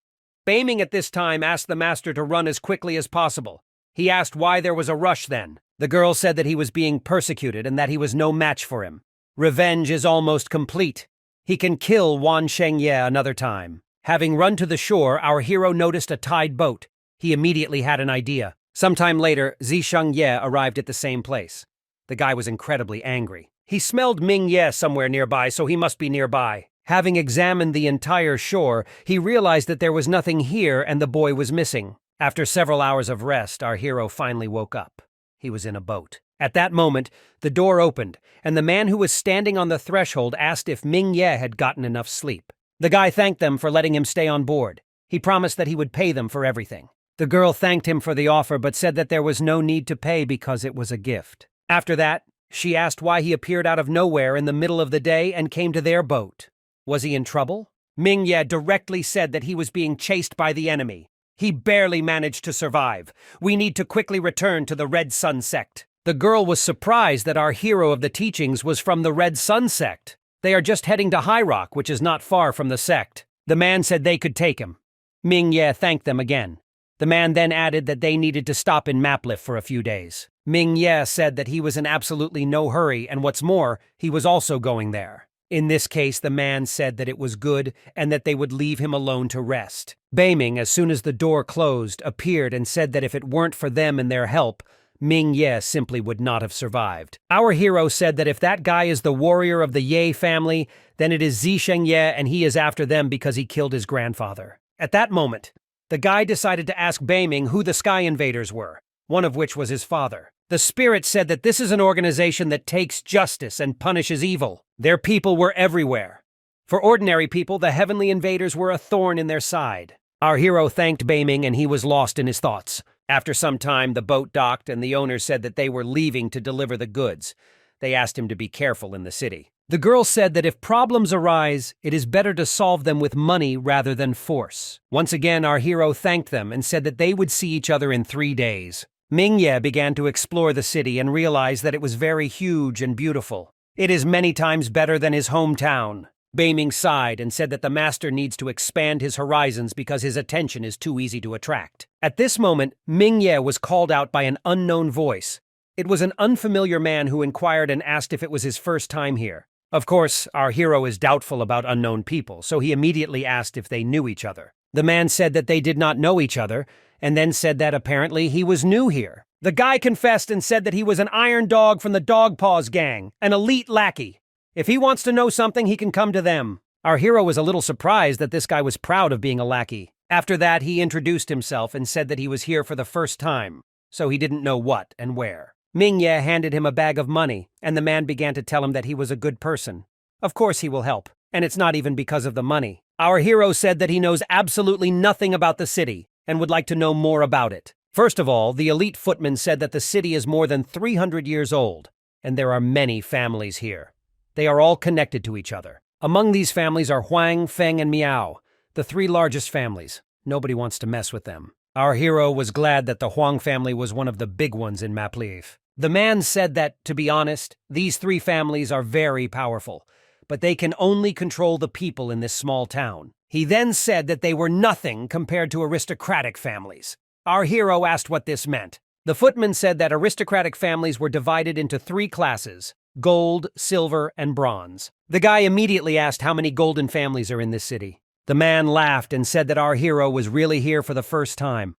Beiming at this time asked the master to run as quickly as possible. He asked why there was a rush then. The girl said that he was being persecuted and that he was no match for him. Revenge is almost complete. He can kill Wan Shengye another time. Having run to the shore, our hero noticed a tied boat. He immediately had an idea. Sometime later, Zishengye arrived at the same place. The guy was incredibly angry. He smelled Ming Ye somewhere nearby, so he must be nearby. Having examined the entire shore, he realized that there was nothing here and the boy was missing. After several hours of rest, our hero finally woke up. He was in a boat. At that moment, the door opened, and the man who was standing on the threshold asked if Ming Ye had gotten enough sleep. The guy thanked them for letting him stay on board. He promised that he would pay them for everything. The girl thanked him for the offer but said that there was no need to pay because it was a gift. After that, she asked why he appeared out of nowhere in the middle of the day and came to their boat. Was he in trouble? Ming Ye directly said that he was being chased by the enemy. He barely managed to survive. We need to quickly return to the Red Sun sect. The girl was surprised that our hero of the teachings was from the Red Sun sect. They are just heading to High Rock, which is not far from the sect. The man said they could take him. Ming Ye thanked them again. The man then added that they needed to stop in Mapliff for a few days. Ming Ye said that he was in absolutely no hurry, and what's more, he was also going there. In this case, the man said that it was good and that they would leave him alone to rest. Beiming, as soon as the door closed, appeared and said that if it weren't for them and their help, Ming Ye simply would not have survived. Our hero said that if that guy is the warrior of the Ye family, then it is Zishengye and he is after them because he killed his grandfather. At that moment, The guy decided to ask Beiming who the Sky Invaders were, one of which was his father. The spirit said that this is an organization that takes justice and punishes evil. Their people were everywhere. For ordinary people, the heavenly invaders were a thorn in their side. Our hero thanked Beiming and he was lost in his thoughts. After some time, the boat docked and the owner said that they were leaving to deliver the goods. They asked him to be careful in the city. The girl said that if problems arise, it is better to solve them with money rather than force. Once again, our hero thanked them and said that they would see each other in 3 days. Mingye began to explore the city and realized that it was very huge and beautiful. It is many times better than his hometown. Beiming sighed and said that the master needs to expand his horizons because his attention is too easy to attract. At this moment, Mingye was called out by an unknown voice. It was an unfamiliar man who inquired and asked if it was his first time here. Of course, our hero is doubtful about unknown people, so he immediately asked if they knew each other. The man said that they did not know each other, and then said that apparently he was new here. The guy confessed and said that he was an iron dog from the Dog Paws gang, an elite lackey. If he wants to know something, he can come to them. Our hero was a little surprised that this guy was proud of being a lackey. After that, he introduced himself and said that he was here for the first time, so he didn't know what and where. Mingye handed him a bag of money, and the man began to tell him that he was a good person. Of course he will help, and it's not even because of the money. Our hero said that he knows absolutely nothing about the city, and would like to know more about it. First of all, the elite footman said that the city is more than 300 years old, and there are many families here. They are all connected to each other. Among these families are Huang, Feng, and Miao, the 3 largest families. Nobody wants to mess with them. Our hero was glad that the Huang family was one of the big ones in Mapliv. The man said that, to be honest, these 3 families are very powerful, but they can only control the people in this small town. He then said that they were nothing compared to aristocratic families. Our hero asked what this meant. The footman said that aristocratic families were divided into 3 classes: gold, silver, and bronze. The guy immediately asked how many golden families are in this city. The man laughed and said that our hero was really here for the first time.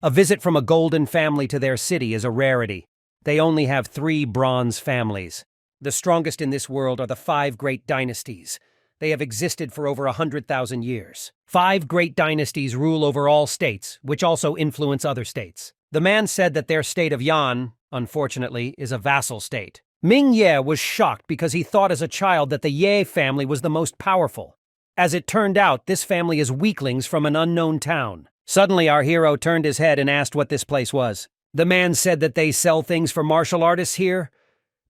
A visit from a golden family to their city is a rarity. They only have 3 bronze families. The strongest in this world are the 5 great dynasties. They have existed for over 100,000 years. 5 great dynasties rule over all states, which also influence other states. The man said that their state of Yan, unfortunately, is a vassal state. Mingye was shocked because he thought as a child that the Ye family was the most powerful. As it turned out, this family is weaklings from an unknown town. Suddenly, our hero turned his head and asked what this place was. The man said that they sell things for martial artists here.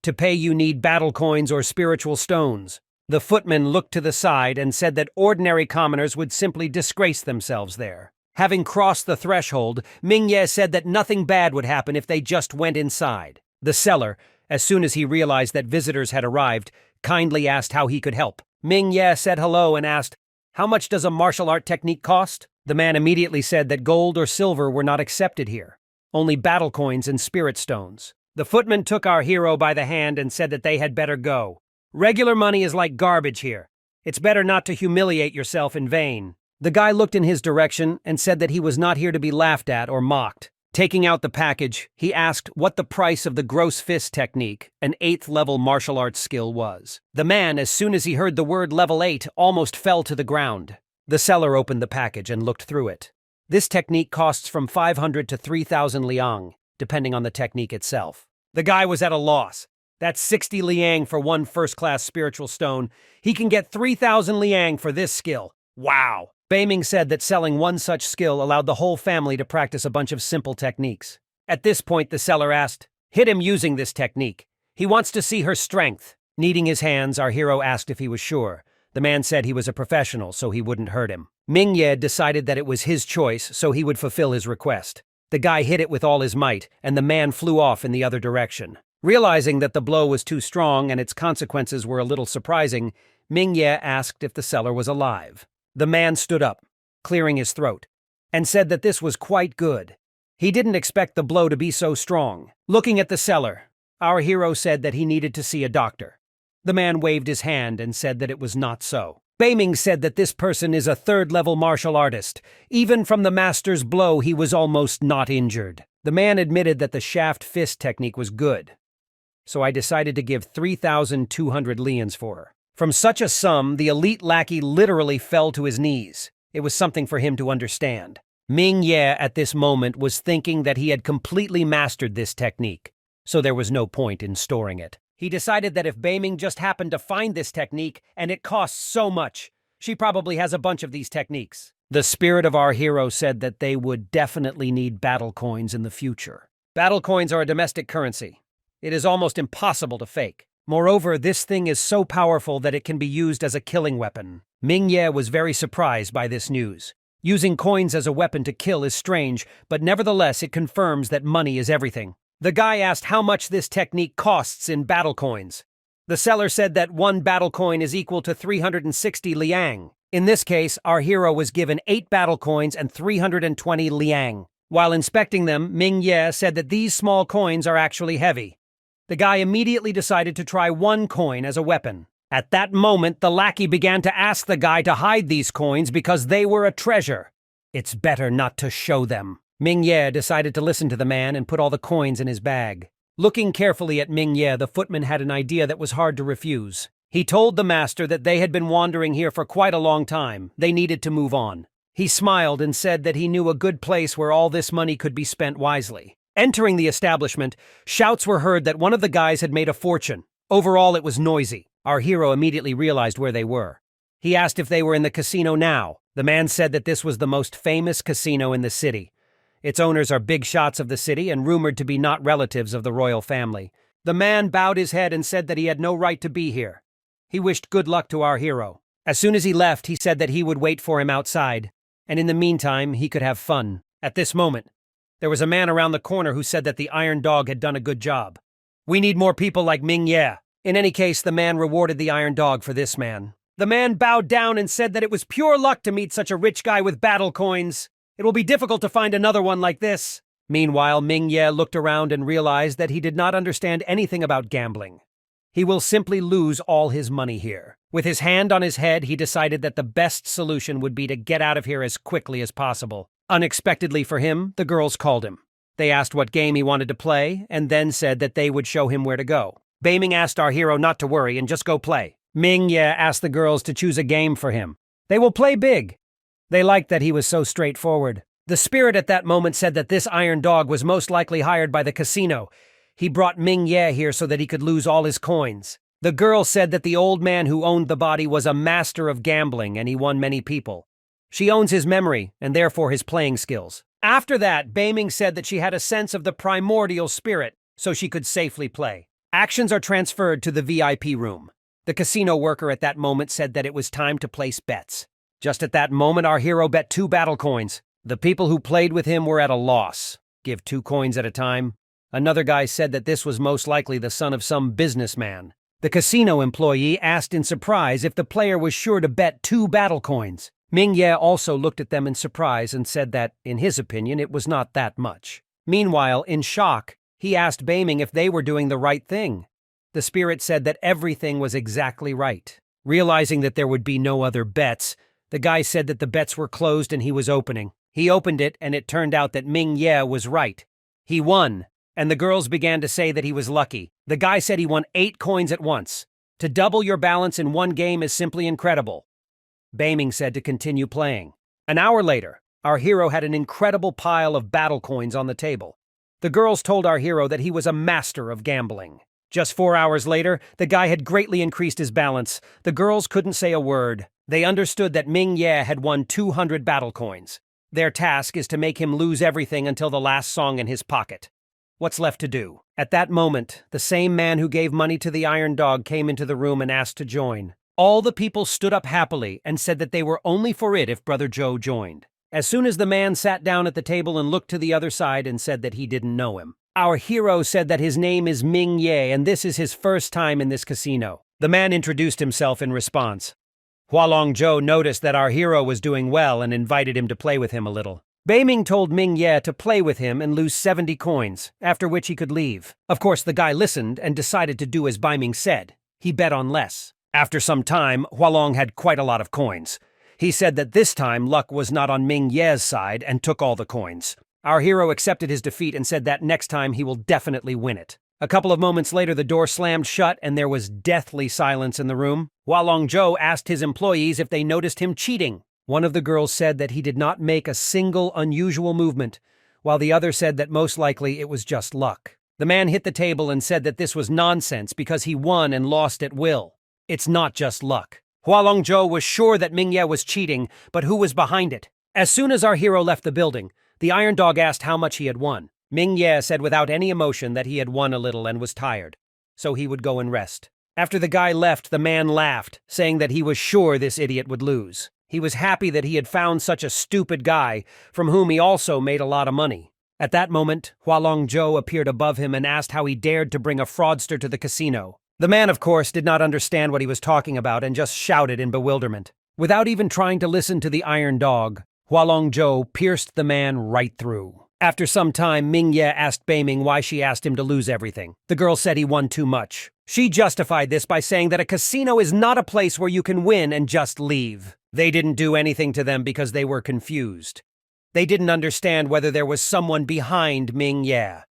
To pay, you need battle coins or spiritual stones. The footman looked to the side and said that ordinary commoners would simply disgrace themselves there. Having crossed the threshold, Mingye said that nothing bad would happen if they just went inside. The seller, as soon as he realized that visitors had arrived, kindly asked how he could help. Mingye said hello and asked, "How much does a martial art technique cost?" The man immediately said that gold or silver were not accepted here, only battle coins and spirit stones. The footman took our hero by the hand and said that they had better go. Regular money is like garbage here. It's better not to humiliate yourself in vain. The guy looked in his direction and said that he was not here to be laughed at or mocked. Taking out the package, he asked what the price of the gross fist technique, an 8th level martial arts skill, was. The man, as soon as he heard the word level 8, almost fell to the ground. The seller opened the package and looked through it. This technique costs from 500 to 3,000 liang, depending on the technique itself. The guy was at a loss. That's 60 liang for one first-class spiritual stone. He can get 3,000 liang for this skill. Wow! Beiming said that selling one such skill allowed the whole family to practice a bunch of simple techniques. At this point, the seller asked, "Hit him using this technique. He wants to see her strength." Kneading his hands, our hero asked if he was sure. The man said he was a professional, so he wouldn't hurt him. Mingye decided that it was his choice, so he would fulfill his request. The guy hit it with all his might, and the man flew off in the other direction. Realizing that the blow was too strong and its consequences were a little surprising, Mingye asked if the seller was alive. The man stood up, clearing his throat, and said that this was quite good. He didn't expect the blow to be so strong. Looking at the seller, our hero said that he needed to see a doctor. The man waved his hand and said that it was not so. Beiming said that this person is a 3rd-level martial artist. Even from the master's blow, he was almost not injured. The man admitted that the shaft fist technique was good, so I decided to give 3,200 lians for her. From such a sum, the elite lackey literally fell to his knees. It was something for him to understand. Ming Ye at this moment was thinking that he had completely mastered this technique, so there was no point in storing it. He decided that if Beiming just happened to find this technique, and it costs so much, she probably has a bunch of these techniques. The spirit of our hero said that they would definitely need battle coins in the future. Battle coins are a domestic currency. It is almost impossible to fake. Moreover, this thing is so powerful that it can be used as a killing weapon. Ming Ye was very surprised by this news. Using coins as a weapon to kill is strange, but nevertheless it confirms that money is everything. The guy asked how much this technique costs in battle coins. The seller said that 1 battle coin is equal to 360 liang. In this case, our hero was given 8 battle coins and 320 liang. While inspecting them, Ming Ye said that these small coins are actually heavy. The guy immediately decided to try 1 coin as a weapon. At that moment, the lackey began to ask the guy to hide these coins because they were a treasure. It's better not to show them. Ming Ye decided to listen to the man and put all the coins in his bag. Looking carefully at Ming Ye, the footman had an idea that was hard to refuse. He told the master that they had been wandering here for quite a long time. They needed to move on. He smiled and said that he knew a good place where all this money could be spent wisely. Entering the establishment, shouts were heard that one of the guys had made a fortune. Overall, it was noisy. Our hero immediately realized where they were. He asked if they were in the casino now. The man said that this was the most famous casino in the city. Its owners are big shots of the city and rumored to be not relatives of the royal family. The man bowed his head and said that he had no right to be here. He wished good luck to our hero. As soon as he left, he said that he would wait for him outside, and in the meantime, he could have fun. At this moment, there was a man around the corner who said that the Iron Dog had done a good job. We need more people like Ming Ye. In any case, the man rewarded the Iron Dog for this man. The man bowed down and said that it was pure luck to meet such a rich guy with battle coins. It will be difficult to find another one like this. Meanwhile, Ming Ye looked around and realized that he did not understand anything about gambling. He will simply lose all his money here. With his hand on his head, he decided that the best solution would be to get out of here as quickly as possible. Unexpectedly for him, the girls called him. They asked what game he wanted to play, and then said that they would show him where to go. Beiming asked our hero not to worry and just go play. Ming Ye asked the girls to choose a game for him. They will play big. They liked that he was so straightforward. The spirit at that moment said that this Iron Dog was most likely hired by the casino. He brought Ming Ye here so that he could lose all his coins. The girl said that the old man who owned the body was a master of gambling and he won many people. She owns his memory and therefore his playing skills. After that, Beiming said that she had a sense of the primordial spirit so she could safely play. Actions are transferred to the VIP room. The casino worker at that moment said that it was time to place bets. Just at that moment, our hero bet 2 battle coins. The people who played with him were at a loss. Give 2 coins at a time. Another guy said that this was most likely the son of some businessman. The casino employee asked in surprise if the player was sure to bet 2 battle coins. Ming Ye also looked at them in surprise and said that, in his opinion, it was not that much. Meanwhile, in shock, he asked Beiming if they were doing the right thing. The spirit said that everything was exactly right. Realizing that there would be no other bets, the guy said that the bets were closed and he was opening. He opened it and it turned out that Ming Ye was right. He won, and the girls began to say that he was lucky. The guy said he won 8 coins at once. To double your balance in one game is simply incredible. Beiming said to continue playing. An hour later, our hero had an incredible pile of battle coins on the table. The girls told our hero that he was a master of gambling. Just 4 hours later, the guy had greatly increased his balance. The girls couldn't say a word. They understood that Ming Ye had won 200 battle coins. Their task is to make him lose everything until the last song in his pocket. What's left to do? At that moment, the same man who gave money to the Iron Dog came into the room and asked to join. All the people stood up happily and said that they were only for it if Brother Joe joined. As soon as the man sat down at the table and looked to the other side and said that he didn't know him. Our hero said that his name is Ming Ye and this is his first time in this casino. The man introduced himself in response. Hualong Zhou noticed that our hero was doing well and invited him to play with him a little. Beiming told Ming Ye to play with him and lose 70 coins, after which he could leave. Of course, the guy listened and decided to do as Beiming said. He bet on less. After some time, Hualong had quite a lot of coins. He said that this time luck was not on Ming Ye's side and took all the coins. Our hero accepted his defeat and said that next time he will definitely win it. A couple of moments later, the door slammed shut and there was deathly silence in the room. Hualong Zhou asked his employees if they noticed him cheating. One of the girls said that he did not make a single unusual movement, while the other said that most likely it was just luck. The man hit the table and said that this was nonsense because he won and lost at will. It's not just luck. Hualongzhou was sure that Mingye was cheating, but who was behind it? As soon as our hero left the building, the Iron Dog asked how much he had won. Mingye said without any emotion that he had won a little and was tired, so he would go and rest. After the guy left, the man laughed, saying that he was sure this idiot would lose. He was happy that he had found such a stupid guy, from whom he also made a lot of money. At that moment, Hualongzhou appeared above him and asked how he dared to bring a fraudster to the casino. The man, of course, did not understand what he was talking about and just shouted in bewilderment. Without even trying to listen to the Iron Dog, Hualongzhou pierced the man right through. After some time, Mingye asked Beiming why she asked him to lose everything. The girl said he won too much. She justified this by saying that a casino is not a place where you can win and just leave. They didn't do anything to them because they were confused. They didn't understand whether there was someone behind Mingye.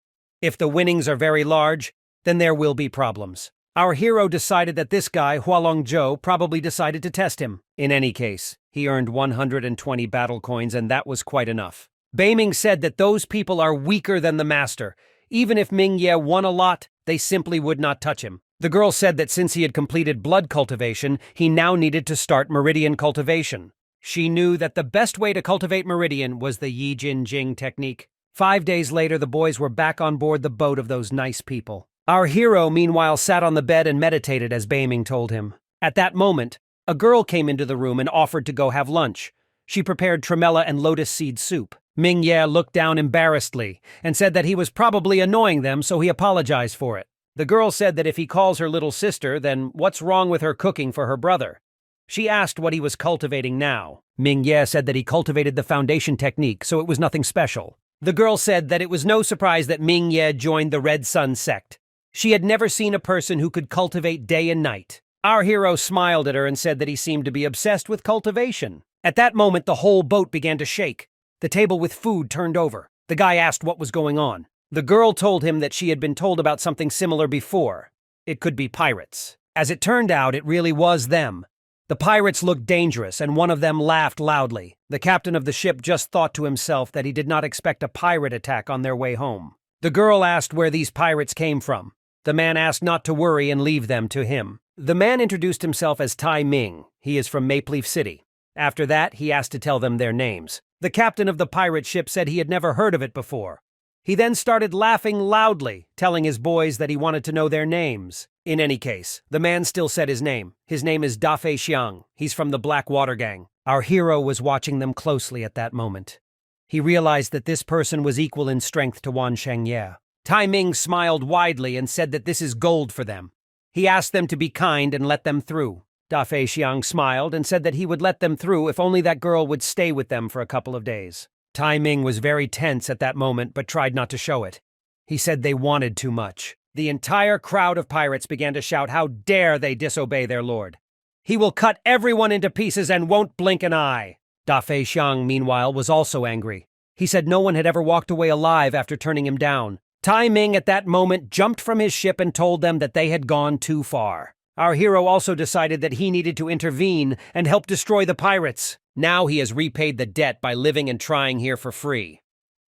If the winnings are very large, then there will be problems. Our hero decided that this guy, Hualongzhou, probably decided to test him. In any case, he earned 120 battle coins, and that was quite enough. Beiming said that those people are weaker than the master. Even if Mingye won a lot, they simply would not touch him. The girl said that since he had completed blood cultivation, he now needed to start meridian cultivation. She knew that the best way to cultivate meridian was the Yi Jin Jing technique. 5 days later, the boys were back on board the boat of those nice people. Our hero, meanwhile, sat on the bed and meditated as Beiming told him. At that moment, a girl came into the room and offered to go have lunch. She prepared tremella and lotus seed soup. Mingye looked down embarrassedly and said that he was probably annoying them, so he apologized for it. The girl said that if he calls her little sister, then what's wrong with her cooking for her brother? She asked what he was cultivating now. Mingye said that he cultivated the foundation technique, so it was nothing special. The girl said that it was no surprise that Mingye joined the Red Sun sect. She had never seen a person who could cultivate day and night. Our hero smiled at her and said that he seemed to be obsessed with cultivation. At that moment, the whole boat began to shake. The table with food turned over. The guy asked what was going on. The girl told him that she had been told about something similar before. It could be pirates. As it turned out, it really was them. The pirates looked dangerous, and one of them laughed loudly. The captain of the ship just thought to himself that he did not expect a pirate attack on their way home. The girl asked where these pirates came from. The man asked not to worry and leave them to him. The man introduced himself as Tai Ming. He is from Maple Leaf City. After that, he asked to tell them their names. The captain of the pirate ship said he had never heard of it before. He then started laughing loudly, telling his boys that he wanted to know their names. In any case, the man still said his name. His name is Da Fei Xiang. He's from the Black Water Gang. Our hero was watching them closely at that moment. He realized that this person was equal in strength to Wan Shengye. Tai Ming smiled widely and said that this is gold for them. He asked them to be kind and let them through. Da Fei Xiang smiled and said that he would let them through if only that girl would stay with them for a couple of days. Tai Ming was very tense at that moment but tried not to show it. He said they wanted too much. The entire crowd of pirates began to shout, "How dare they disobey their lord! He will cut everyone into pieces and won't blink an eye!" Da Fei Xiang, meanwhile, was also angry. He said no one had ever walked away alive after turning him down. Tai Ming at that moment jumped from his ship and told them that they had gone too far. Our hero also decided that he needed to intervene and help destroy the pirates. Now he has repaid the debt by living and trying here for free.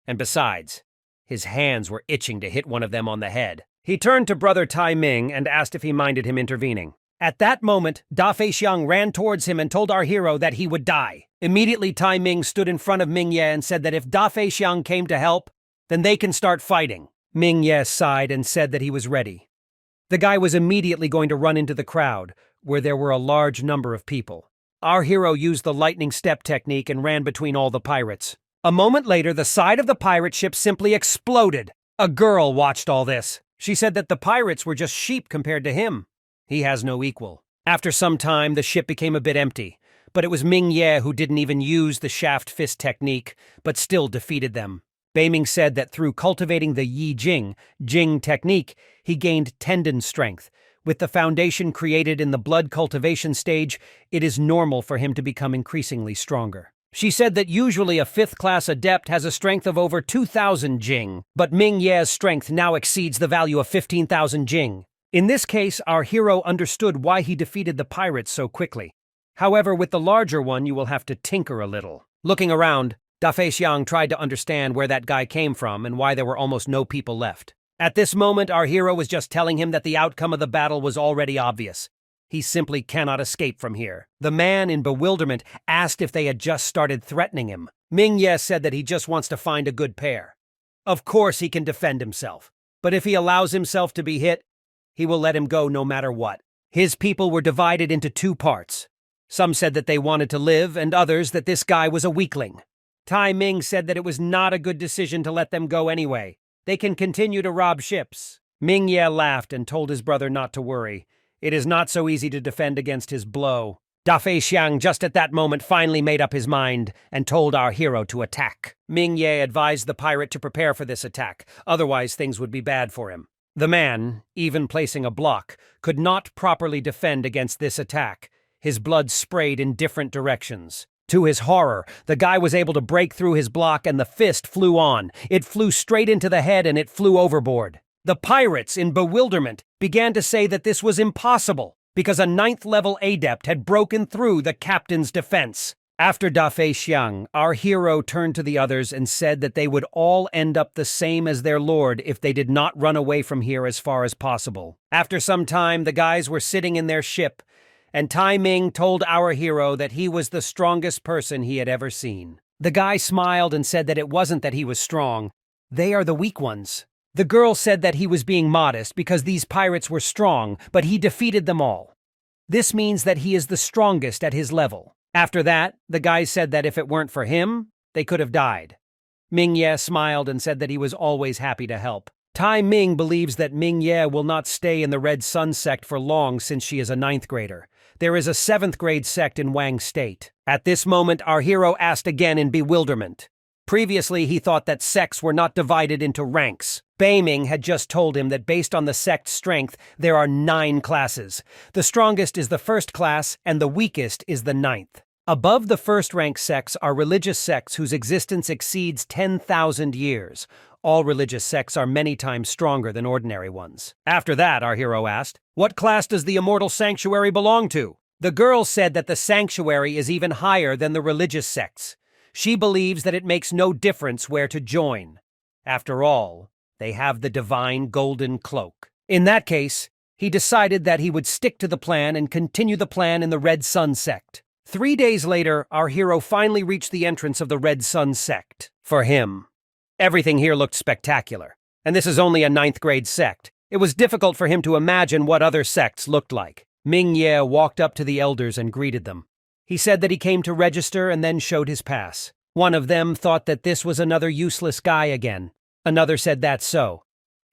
And besides, his hands were itching to hit one of them on the head. He turned to brother Tai Ming and asked if he minded him intervening. At that moment, Da Fei Xiang ran towards him and told our hero that he would die. Immediately, Tai Ming stood in front of Mingye and said that if Da Fei Xiang came to help, then they can start fighting. Mingye sighed and said that he was ready. The guy was immediately going to run into the crowd, where there were a large number of people. Our hero used the lightning step technique and ran between all the pirates. A moment later, the side of the pirate ship simply exploded. A girl watched all this. She said that the pirates were just sheep compared to him. He has no equal. After some time, the ship became a bit empty, but it was Mingye who didn't even use the shaft fist technique, but still defeated them. Beiming said that through cultivating the Yi Jing technique, he gained tendon strength. With the foundation created in the blood cultivation stage, it is normal for him to become increasingly stronger. She said that usually a 5th-class adept has a strength of over 2,000 Jing, but Mingye's strength now exceeds the value of 15,000 Jing. In this case, our hero understood why he defeated the pirates so quickly. However, with the larger one, you will have to tinker a little. Looking around, Da Fei Xiang tried to understand where that guy came from and why there were almost no people left. At this moment, our hero was just telling him that the outcome of the battle was already obvious. He simply cannot escape from here. The man, in bewilderment, asked if they had just started threatening him. Ming Ye said that he just wants to find a good pair. Of course he can defend himself, but if he allows himself to be hit, he will let him go no matter what. His people were divided into two parts. Some said that they wanted to live, and others that this guy was a weakling. Tai Ming said that it was not a good decision to let them go anyway. They can continue to rob ships. Ming Ye laughed and told his brother not to worry. It is not so easy to defend against his blow. Da Fei Xiang just at that moment finally made up his mind and told our hero to attack. Ming Ye advised the pirate to prepare for this attack, otherwise things would be bad for him. The man, even placing a block, could not properly defend against this attack. His blood sprayed in different directions. To his horror, the guy was able to break through his block and the fist flew on. It flew straight into the head and it flew overboard. The pirates, in bewilderment, began to say that this was impossible because a 9th-level adept had broken through the captain's defense. After Da Fei Xiang, our hero turned to the others and said that they would all end up the same as their lord if they did not run away from here as far as possible. After some time, the guys were sitting in their ship, and Tai Ming told our hero that he was the strongest person he had ever seen. The guy smiled and said that it wasn't that he was strong. They are the weak ones. The girl said that he was being modest because these pirates were strong, but he defeated them all. This means that he is the strongest at his level. After that, the guy said that if it weren't for him, they could have died. Ming Ye smiled and said that he was always happy to help. Tai Ming believes that Ming Ye will not stay in the Red Sun sect for long since she is a 9th grader. There is a 7th grade sect in Wang State. At this moment, our hero asked again in bewilderment. Previously, he thought that sects were not divided into ranks. Beiming had just told him that based on the sect's strength, there are 9 classes. The strongest is the 1st class, and the weakest is the 9th. Above the 1st-rank sects are religious sects whose existence exceeds 10,000 years. All religious sects are many times stronger than ordinary ones. After that, our hero asked, "What class does the immortal sanctuary belong to?" The girl said that the sanctuary is even higher than the religious sects. She believes that it makes no difference where to join. After all, they have the divine golden cloak. In that case, he decided that he would stick to the plan and continue the plan in the Red Sun sect. 3 days later, our hero finally reached the entrance of the Red Sun sect. For him, everything here looked spectacular. And this is only a 9th grade sect. It was difficult for him to imagine what other sects looked like. Ming Ye walked up to the elders and greeted them. He said that he came to register and then showed his pass. One of them thought that this was another useless guy again. Another said that's so.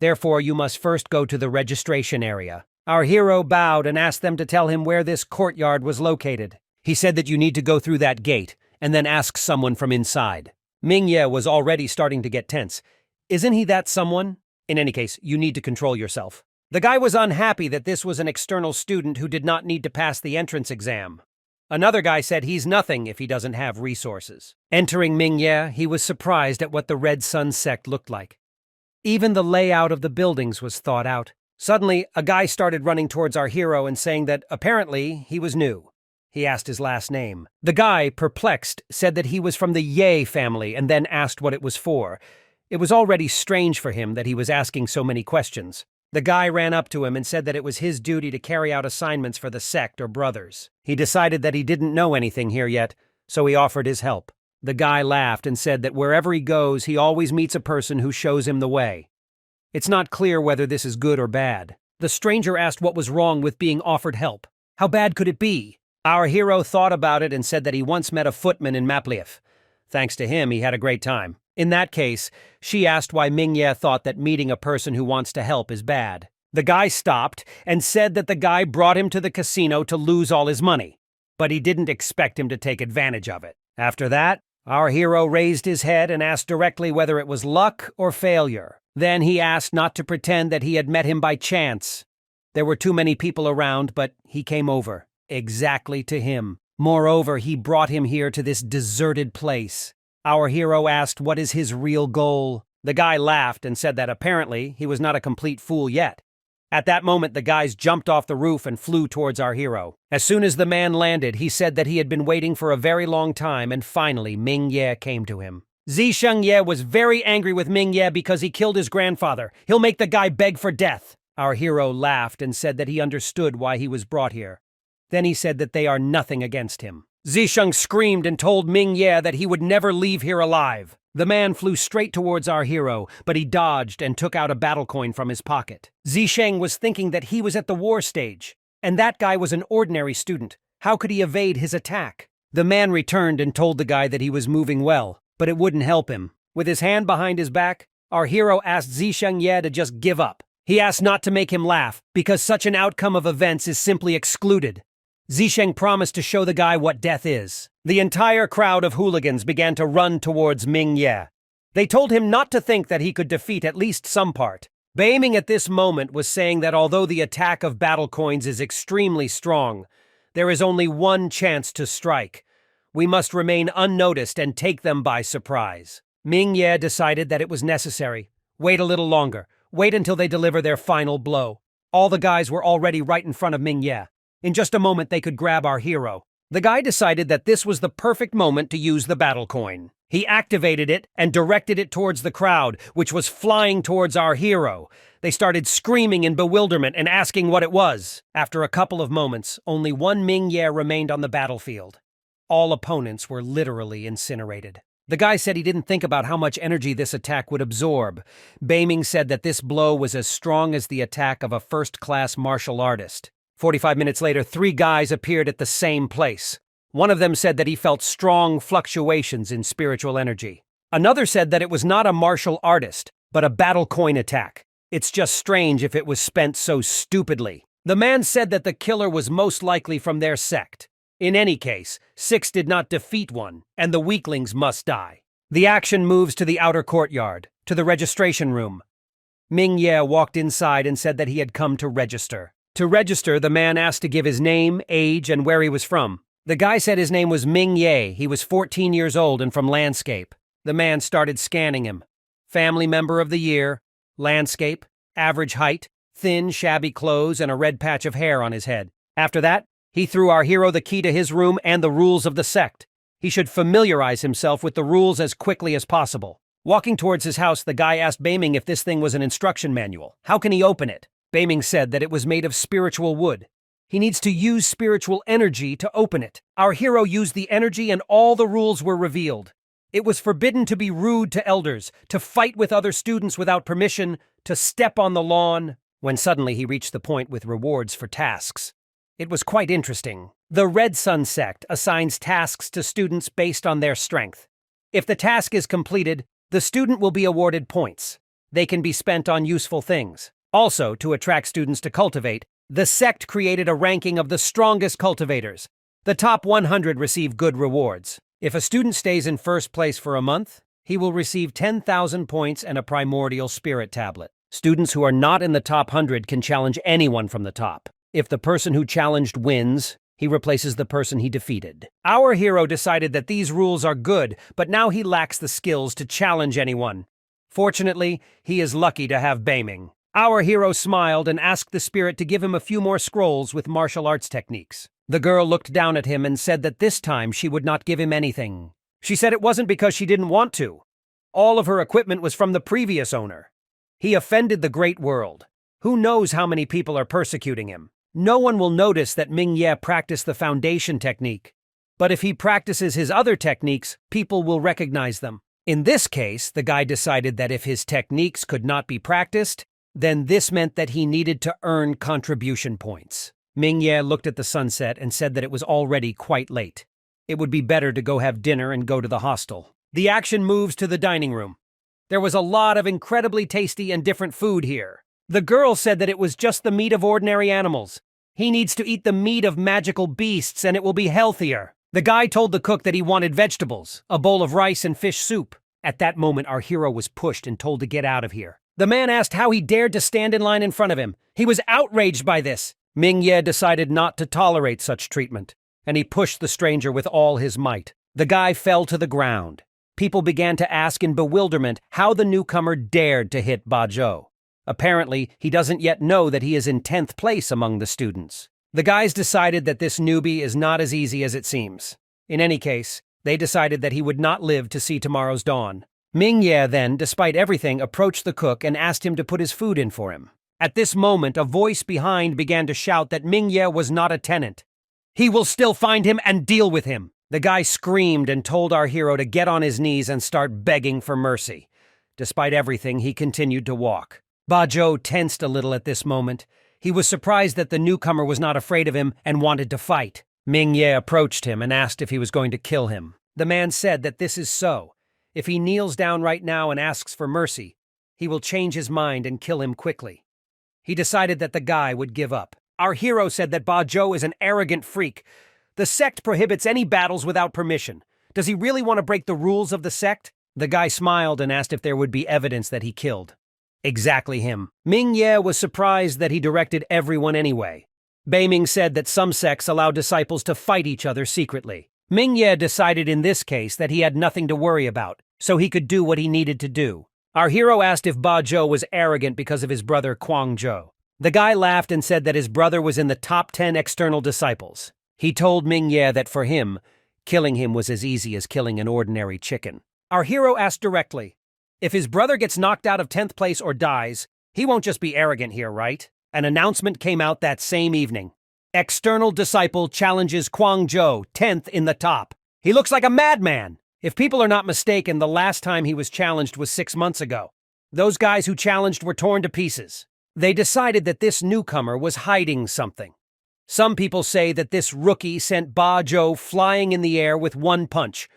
Therefore, you must first go to the registration area. Our hero bowed and asked them to tell him where this courtyard was located. He said that you need to go through that gate and then ask someone from inside. Ming Ye was already starting to get tense. Isn't he that someone? In any case, you need to control yourself. The guy was unhappy that this was an external student who did not need to pass the entrance exam. Another guy said he's nothing if he doesn't have resources. Entering Ming Ye, he was surprised at what the Red Sun sect looked like. Even the layout of the buildings was thought out. Suddenly, a guy started running towards our hero and saying that apparently he was new. He asked his last name. The guy, perplexed, said that he was from the Ye family and then asked what it was for. It was already strange for him that he was asking so many questions. The guy ran up to him and said that it was his duty to carry out assignments for the sect or brothers. He decided that he didn't know anything here yet, so he offered his help. The guy laughed and said that wherever he goes, he always meets a person who shows him the way. It's not clear whether this is good or bad. The stranger asked what was wrong with being offered help. How bad could it be? Our hero thought about it and said that he once met a footman in Maplief. Thanks to him, he had a great time. In that case, she asked why Ming Ye thought that meeting a person who wants to help is bad. The guy stopped and said that the guy brought him to the casino to lose all his money, but he didn't expect him to take advantage of it. After that, our hero raised his head and asked directly whether it was luck or failure. Then he asked not to pretend that he had met him by chance. There were too many people around, but he came over, exactly to him. Moreover, he brought him here to this deserted place. Our hero asked what is his real goal. The guy laughed and said that apparently he was not a complete fool yet. At that moment, the guys jumped off the roof and flew towards our hero. As soon as the man landed, he said that he had been waiting for a very long time, and finally Ming Ye came to him. Zisheng Ye was very angry with Ming Ye because he killed his grandfather. He'll make the guy beg for death. Our hero laughed and said that he understood why he was brought here. Then he said that they are nothing against him. Zisheng screamed and told Ming Ye that he would never leave here alive. The man flew straight towards our hero, but he dodged and took out a battle coin from his pocket. Zisheng was thinking that he was at the war stage, and that guy was an ordinary student. How could he evade his attack? The man returned and told the guy that he was moving well, but it wouldn't help him. With his hand behind his back, our hero asked Zisheng Ye to just give up. He asked not to make him laugh, because such an outcome of events is simply excluded. Zisheng promised to show the guy what death is. The entire crowd of hooligans began to run towards Ming Ye. They told him not to think that he could defeat at least some part. Beiming at this moment was saying that although the attack of battle coins is extremely strong, there is only one chance to strike. We must remain unnoticed and take them by surprise. Ming Ye decided that it was necessary. Wait a little longer. Wait until they deliver their final blow. All the guys were already right in front of Ming Ye. In just a moment, they could grab our hero. The guy decided that this was the perfect moment to use the battle coin. He activated it and directed it towards the crowd, which was flying towards our hero. They started screaming in bewilderment and asking what it was. After a couple of moments, only one Ming Ye remained on the battlefield. All opponents were literally incinerated. The guy said he didn't think about how much energy this attack would absorb. Beiming said that this blow was as strong as the attack of a first-class martial artist. 45 minutes later, 3 guys appeared at the same place. One of them said that he felt strong fluctuations in spiritual energy. Another said that it was not a martial artist, but a battle coin attack. It's just strange if it was spent so stupidly. The man said that the killer was most likely from their sect. In any case, 6 did not defeat 1, and the weaklings must die. The action moves to the outer courtyard, to the registration room. Ming Ye walked inside and said that he had come to register. To register, the man asked to give his name, age, and where he was from. The guy said his name was Ming Ye. He was 14 years old and from landscape. The man started scanning him. Family member of the year, landscape, average height, thin, shabby clothes, and a red patch of hair on his head. After that, he threw our hero the key to his room and the rules of the sect. He should familiarize himself with the rules as quickly as possible. Walking towards his house, the guy asked Beiming if this thing was an instruction manual. How can he open it? Beiming said that it was made of spiritual wood. He needs to use spiritual energy to open it. Our hero used the energy and all the rules were revealed. It was forbidden to be rude to elders, to fight with other students without permission, to step on the lawn, when suddenly he reached the point with rewards for tasks. It was quite interesting. The Red Sun sect assigns tasks to students based on their strength. If the task is completed, the student will be awarded points. They can be spent on useful things. Also, to attract students to cultivate, the sect created a ranking of the strongest cultivators. The top 100 receive good rewards. If a student stays in first place for a month, he will receive 10,000 points and a primordial spirit tablet. Students who are not in the top 100 can challenge anyone from the top. If the person who challenged wins, he replaces the person he defeated. Our hero decided that these rules are good, but now he lacks the skills to challenge anyone. Fortunately, he is lucky to have Beiming. Our hero smiled and asked the spirit to give him a few more scrolls with martial arts techniques. The girl looked down at him and said that this time she would not give him anything. She said it wasn't because she didn't want to. All of her equipment was from the previous owner. He offended the great world. Who knows how many people are persecuting him? No one will notice that Ming Ye practiced the foundation technique. But if he practices his other techniques, people will recognize them. In this case, the guy decided that if his techniques could not be practiced, then this meant that he needed to earn contribution points. Ming Ye looked at the sunset and said that it was already quite late. It would be better to go have dinner and go to the hostel. The action moves to the dining room. There was a lot of incredibly tasty and different food here. The girl said that it was just the meat of ordinary animals. He needs to eat the meat of magical beasts and it will be healthier. The guy told the cook that he wanted vegetables, a bowl of rice and fish soup. At that moment, our hero was pushed and told to get out of here. The man asked how he dared to stand in line in front of him. He was outraged by this. Ming Ye decided not to tolerate such treatment, and he pushed the stranger with all his might. The guy fell to the ground. People began to ask in bewilderment how the newcomer dared to hit Ba Zhou. Apparently, he doesn't yet know that he is in 10th place among the students. The guys decided that this newbie is not as easy as it seems. In any case, they decided that he would not live to see tomorrow's dawn. Ming-Ye then, despite everything, approached the cook and asked him to put his food in for him. At this moment, a voice behind began to shout that Ming-Ye was not a tenant. "He will still find him and deal with him." The guy screamed and told our hero to get on his knees and start begging for mercy. Despite everything, he continued to walk. Ba Zhou tensed a little at this moment. He was surprised that the newcomer was not afraid of him and wanted to fight. Ming-Ye approached him and asked if he was going to kill him. The man said that this is so. If he kneels down right now and asks for mercy, he will change his mind and kill him quickly. He decided that the guy would give up. Our hero said that Ba Zhou is an arrogant freak. The sect prohibits any battles without permission. Does he really want to break the rules of the sect? The guy smiled and asked if there would be evidence that he killed. Exactly him. Ming-Ye was surprised that he directed everyone anyway. Beiming said that some sects allow disciples to fight each other secretly. Ming-Ye decided in this case that he had nothing to worry about, so he could do what he needed to do. Our hero asked if Ba Zhou was arrogant because of his brother Kwang Zhou. The guy laughed and said that his brother was in the top 10 external disciples. He told Ming-Ye that for him, killing him was as easy as killing an ordinary chicken. Our hero asked directly, if his brother gets knocked out of 10th place or dies, he won't just be arrogant here, right? An announcement came out that same evening. External disciple challenges Kwang Zhou, 10th in the top. He looks like a madman. If people are not mistaken, the last time he was challenged was 6 months ago. Those guys who challenged were torn to pieces. They decided that this newcomer was hiding something. Some people say that this rookie sent Ba Zhou flying in the air with one punch.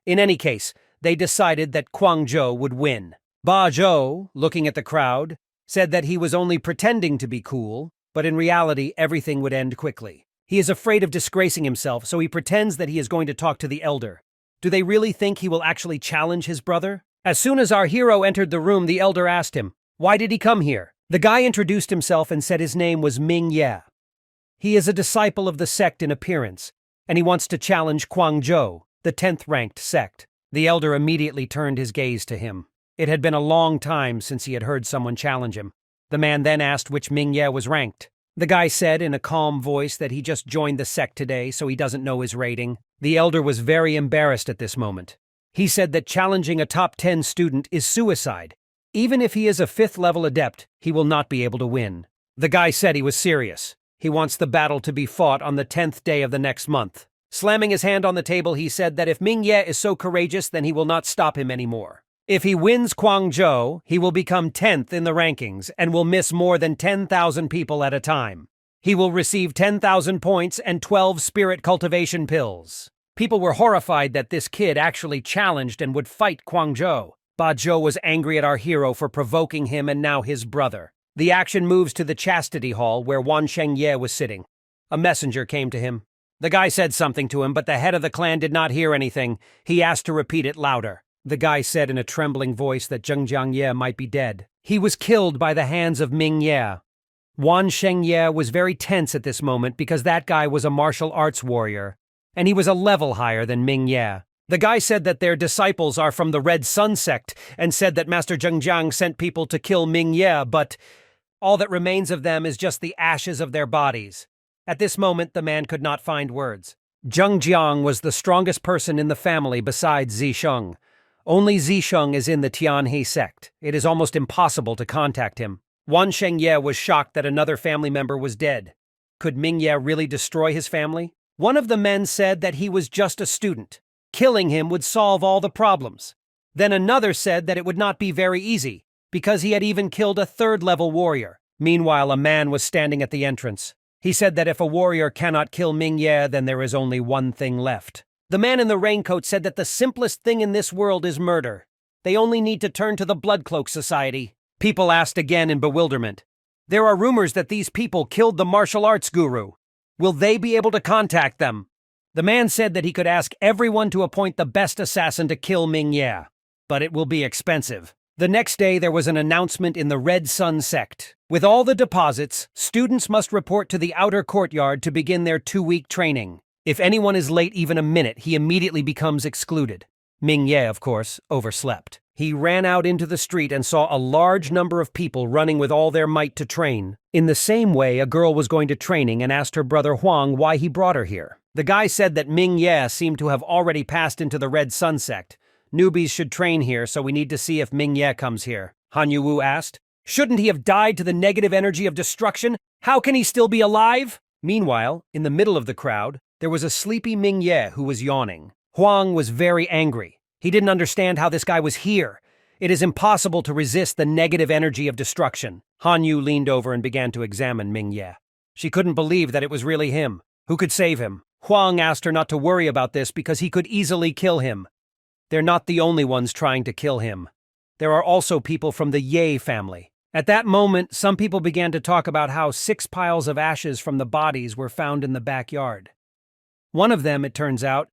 In any case, they decided that Kwang Zhou would win. Ba Zhou, looking at the crowd, said that he was only pretending to be cool, but in reality everything would end quickly. He is afraid of disgracing himself, so he pretends that he is going to talk to the elder. Do they really think he will actually challenge his brother? As soon as our hero entered the room, the elder asked him, "Why did he come here?" The guy introduced himself and said his name was Ming-Ye. He is a disciple of the sect in appearance, and he wants to challenge Kwang Zhou, the 10th-ranked sect. The elder immediately turned his gaze to him. It had been a long time since he had heard someone challenge him. The man then asked which Ming-Ye was ranked. The guy said in a calm voice that he just joined the sect today, so he doesn't know his rating. The elder was very embarrassed at this moment. He said that challenging a top 10 student is suicide. Even if he is a 5th-level adept, he will not be able to win. The guy said he was serious. He wants the battle to be fought on the 10th day of the next month. Slamming his hand on the table, he said that if Ming-Ye is so courageous, then he will not stop him anymore. If he wins Kwang Zhou, he will become 10th in the rankings and will miss more than 10,000 people at a time. He will receive 10,000 points and 12 spirit cultivation pills. People were horrified that this kid actually challenged and would fight Kwang Zhou. Ba Zhou was angry at our hero for provoking him and now his brother. The action moves to the chastity hall where Wan Shengye was sitting. A messenger came to him. The guy said something to him, but the head of the clan did not hear anything. He asked to repeat it louder. The guy said in a trembling voice that Zheng Jiangye might be dead. He was killed by the hands of Ming-Ye. Wan Shengye was very tense at this moment because that guy was a martial arts warrior, and he was a level higher than Ming-Ye. The guy said that their disciples are from the Red Sun sect and said that Master Zhengjiang sent people to kill Ming-Ye, but all that remains of them is just the ashes of their bodies. At this moment, the man could not find words. Zhengjiang was the strongest person in the family besides Zisheng. Only Zisheng is in the Tianhe sect. It is almost impossible to contact him. Wan Shengye was shocked that another family member was dead. Could Ming-Ye really destroy his family? One of the men said that he was just a student. Killing him would solve all the problems. Then another said that it would not be very easy, because he had even killed a 3rd-level warrior. Meanwhile, a man was standing at the entrance. He said that if a warrior cannot kill Ming-Ye, then there is only one thing left. The man in the raincoat said that the simplest thing in this world is murder. They only need to turn to the Bloodcloak Society. People asked again in bewilderment. There are rumors that these people killed the martial arts guru. Will they be able to contact them? The man said that he could ask everyone to appoint the best assassin to kill Ming-Ye, but it will be expensive. The next day there was an announcement in the Red Sun sect. With all the deposits, students must report to the outer courtyard to begin their 2-week training. If anyone is late even a minute, he immediately becomes excluded. Ming-Ye, of course, overslept. He ran out into the street and saw a large number of people running with all their might to train. In the same way, a girl was going to training and asked her brother Huang why he brought her here. The guy said that Ming Ye seemed to have already passed into the Red Sun sect. Newbies should train here, so we need to see if Ming Ye comes here. Han Yu asked. Shouldn't he have died to the negative energy of destruction? How can he still be alive? Meanwhile, in the middle of the crowd, there was a sleepy Ming Ye who was yawning. Huang was very angry. He didn't understand how this guy was here. It is impossible to resist the negative energy of destruction. Han Yu leaned over and began to examine Ming Ye. She couldn't believe that it was really him. Who could save him? Huang asked her not to worry about this because he could easily kill him. They're not the only ones trying to kill him. There are also people from the Ye family. At that moment, some people began to talk about how 6 piles of ashes from the bodies were found in the backyard. One of them, it turns out,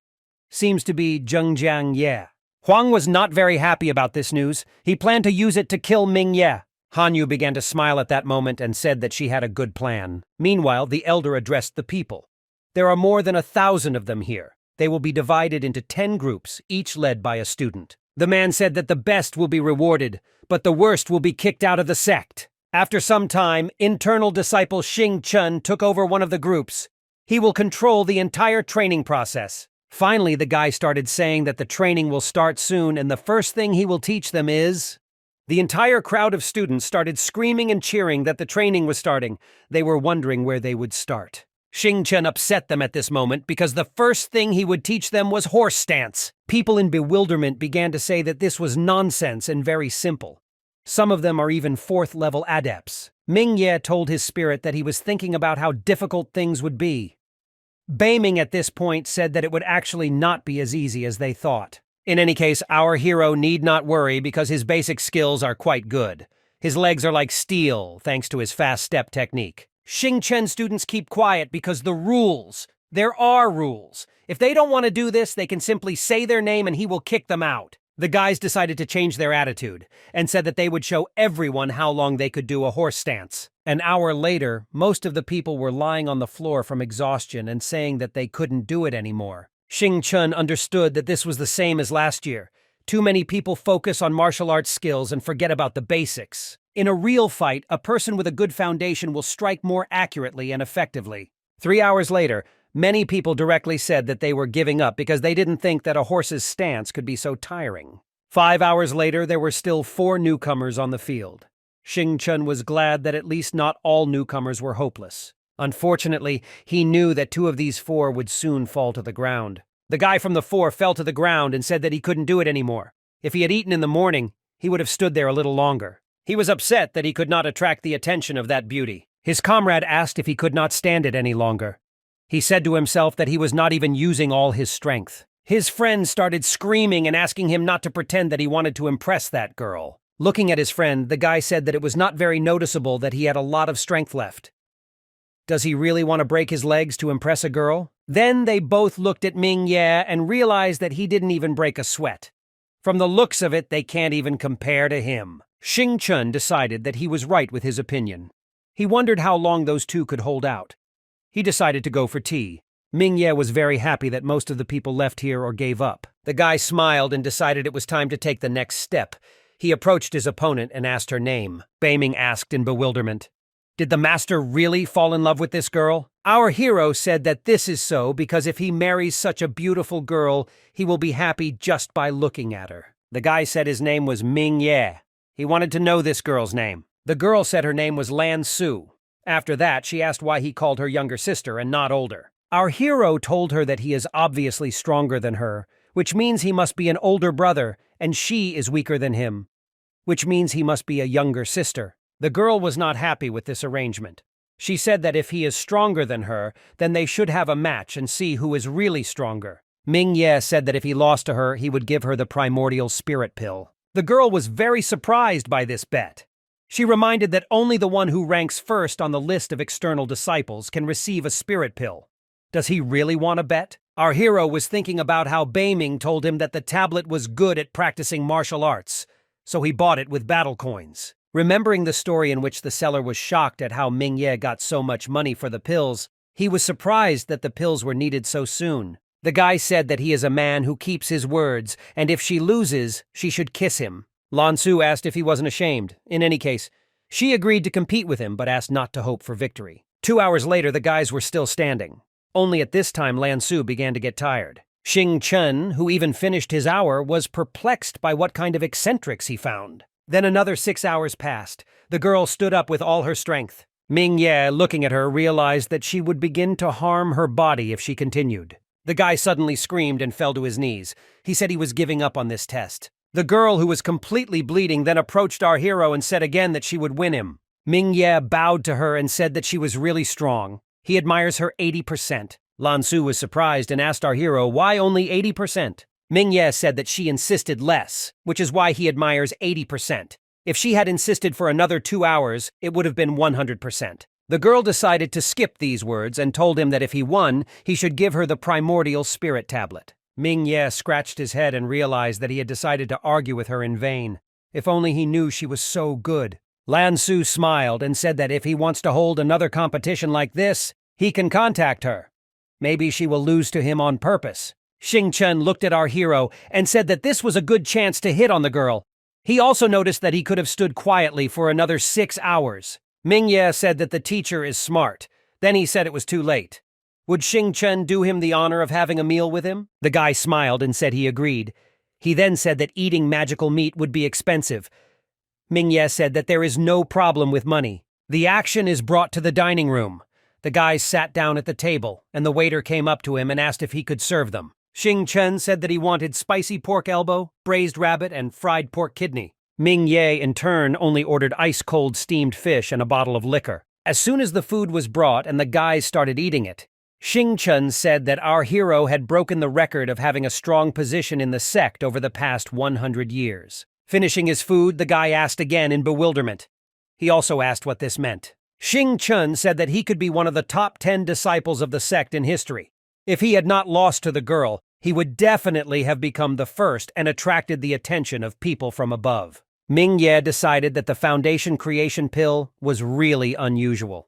seems to be Zhengjiang Ye. Huang was not very happy about this news. He planned to use it to kill Ming Ye. Han Yu began to smile at that moment and said that she had a good plan. Meanwhile, the elder addressed the people. There are more than 1,000 of them here. They will be divided into 10 groups, each led by a student. The man said that the best will be rewarded, but the worst will be kicked out of the sect. After some time, internal disciple Xing Chun took over one of the groups. He will control the entire training process. Finally, the guy started saying that the training will start soon and the first thing he will teach them is... The entire crowd of students started screaming and cheering that the training was starting. They were wondering where they would start. Xing Chen upset them at this moment because the first thing he would teach them was horse stance. People in bewilderment began to say that this was nonsense and very simple. Some of them are even 4th-level adepts. Ming Ye told his spirit that he was thinking about how difficult things would be. Beiming at this point said that it would actually not be as easy as they thought. In any case, our hero need not worry because his basic skills are quite good. His legs are like steel, thanks to his fast step technique. Xing Chen students keep quiet because the rules. There are rules. If they don't want to do this, they can simply say their name and he will kick them out. The guys decided to change their attitude and said that they would show everyone how long they could do a horse stance. An hour later, most of the people were lying on the floor from exhaustion and saying that they couldn't do it anymore. Xing Chun understood that this was the same as last year. Too many people focus on martial arts skills and forget about the basics. In a real fight, a person with a good foundation will strike more accurately and effectively. 3 hours later, many people directly said that they were giving up because they didn't think that a horse's stance could be so tiring. 5 hours later, there were still 4 newcomers on the field. Xing Chun was glad that at least not all newcomers were hopeless. Unfortunately, he knew that 2 of these 4 would soon fall to the ground. The guy from the 4 fell to the ground and said that he couldn't do it anymore. If he had eaten in the morning, he would have stood there a little longer. He was upset that he could not attract the attention of that beauty. His comrade asked if he could not stand it any longer. He said to himself that he was not even using all his strength. His friend started screaming and asking him not to pretend that he wanted to impress that girl. Looking at his friend, the guy said that it was not very noticeable that he had a lot of strength left. Does he really want to break his legs to impress a girl? Then they both looked at Ming Ye and realized that he didn't even break a sweat. From the looks of it, they can't even compare to him. Xing Chun decided that he was right with his opinion. He wondered how long those 2 could hold out. He decided to go for tea. Ming Ye was very happy that most of the people left here or gave up. The guy smiled and decided it was time to take the next step. He approached his opponent and asked her name. Beiming asked in bewilderment, "Did the master really fall in love with this girl?" Our hero said that this is so because if he marries such a beautiful girl, he will be happy just by looking at her. The guy said his name was Ming Ye. He wanted to know this girl's name. The girl said her name was Lan Su. After that, she asked why he called her younger sister and not older. Our hero told her that he is obviously stronger than her, which means he must be an older brother, and she is weaker than him, which means he must be a younger sister. The girl was not happy with this arrangement. She said that if he is stronger than her, then they should have a match and see who is really stronger. Ming Ye said that if he lost to her, he would give her the primordial spirit pill. The girl was very surprised by this bet. She reminded that only the one who ranks first on the list of external disciples can receive a spirit pill. Does he really want to bet? Our hero was thinking about how Beiming told him that the tablet was good at practicing martial arts, so he bought it with battle coins. Remembering the story in which the seller was shocked at how Ming Ye got so much money for the pills, he was surprised that the pills were needed so soon. The guy said that he is a man who keeps his words, and if she loses, she should kiss him. Lan Su asked if he wasn't ashamed. In any case, she agreed to compete with him but asked not to hope for victory. 2 hours later, the guys were still standing. Only at this time, Lan Su began to get tired. Xing Chen, who even finished his hour, was perplexed by what kind of eccentrics he found. Then another 6 hours passed. The girl stood up with all her strength. Ming Ye, looking at her, realized that she would begin to harm her body if she continued. The guy suddenly screamed and fell to his knees. He said he was giving up on this test. The girl, who was completely bleeding, then approached our hero and said again that she would win him. Ming Ye bowed to her and said that she was really strong. He admires her 80%. Lan Su was surprised and asked our hero why only 80%. Ming Ye said that she insisted less, which is why he admires 80%. If she had insisted for another 2 hours, it would have been 100%. The girl decided to skip these words and told him that if he won, he should give her the primordial spirit tablet. Ming Ye scratched his head and realized that he had decided to argue with her in vain. If only he knew she was so good. Lan Su smiled and said that if he wants to hold another competition like this, he can contact her. Maybe she will lose to him on purpose. Xing Chen looked at our hero and said that this was a good chance to hit on the girl. He also noticed that he could have stood quietly for another 6 hours. Ming Ye said that the teacher is smart. Then he said it was too late. Would Xing Chen do him the honor of having a meal with him? The guy smiled and said he agreed. He then said that eating magical meat would be expensive. Ming Ye said that there is no problem with money. The action is brought to the dining room. The guys sat down at the table, and the waiter came up to him and asked if he could serve them. Xing Chen said that he wanted spicy pork elbow, braised rabbit, and fried pork kidney. Ming Ye, in turn, only ordered ice-cold steamed fish and a bottle of liquor. As soon as the food was brought and the guys started eating it, Xing Chen said that our hero had broken the record of having a strong position in the sect over the past 100 years. Finishing his food, the guy asked again in bewilderment. He also asked what this meant. Xing Chen said that he could be one of the top 10 disciples of the sect in history. If he had not lost to the girl, he would definitely have become the first and attracted the attention of people from above. Ming Ye decided that the Foundation Creation Pill was really unusual.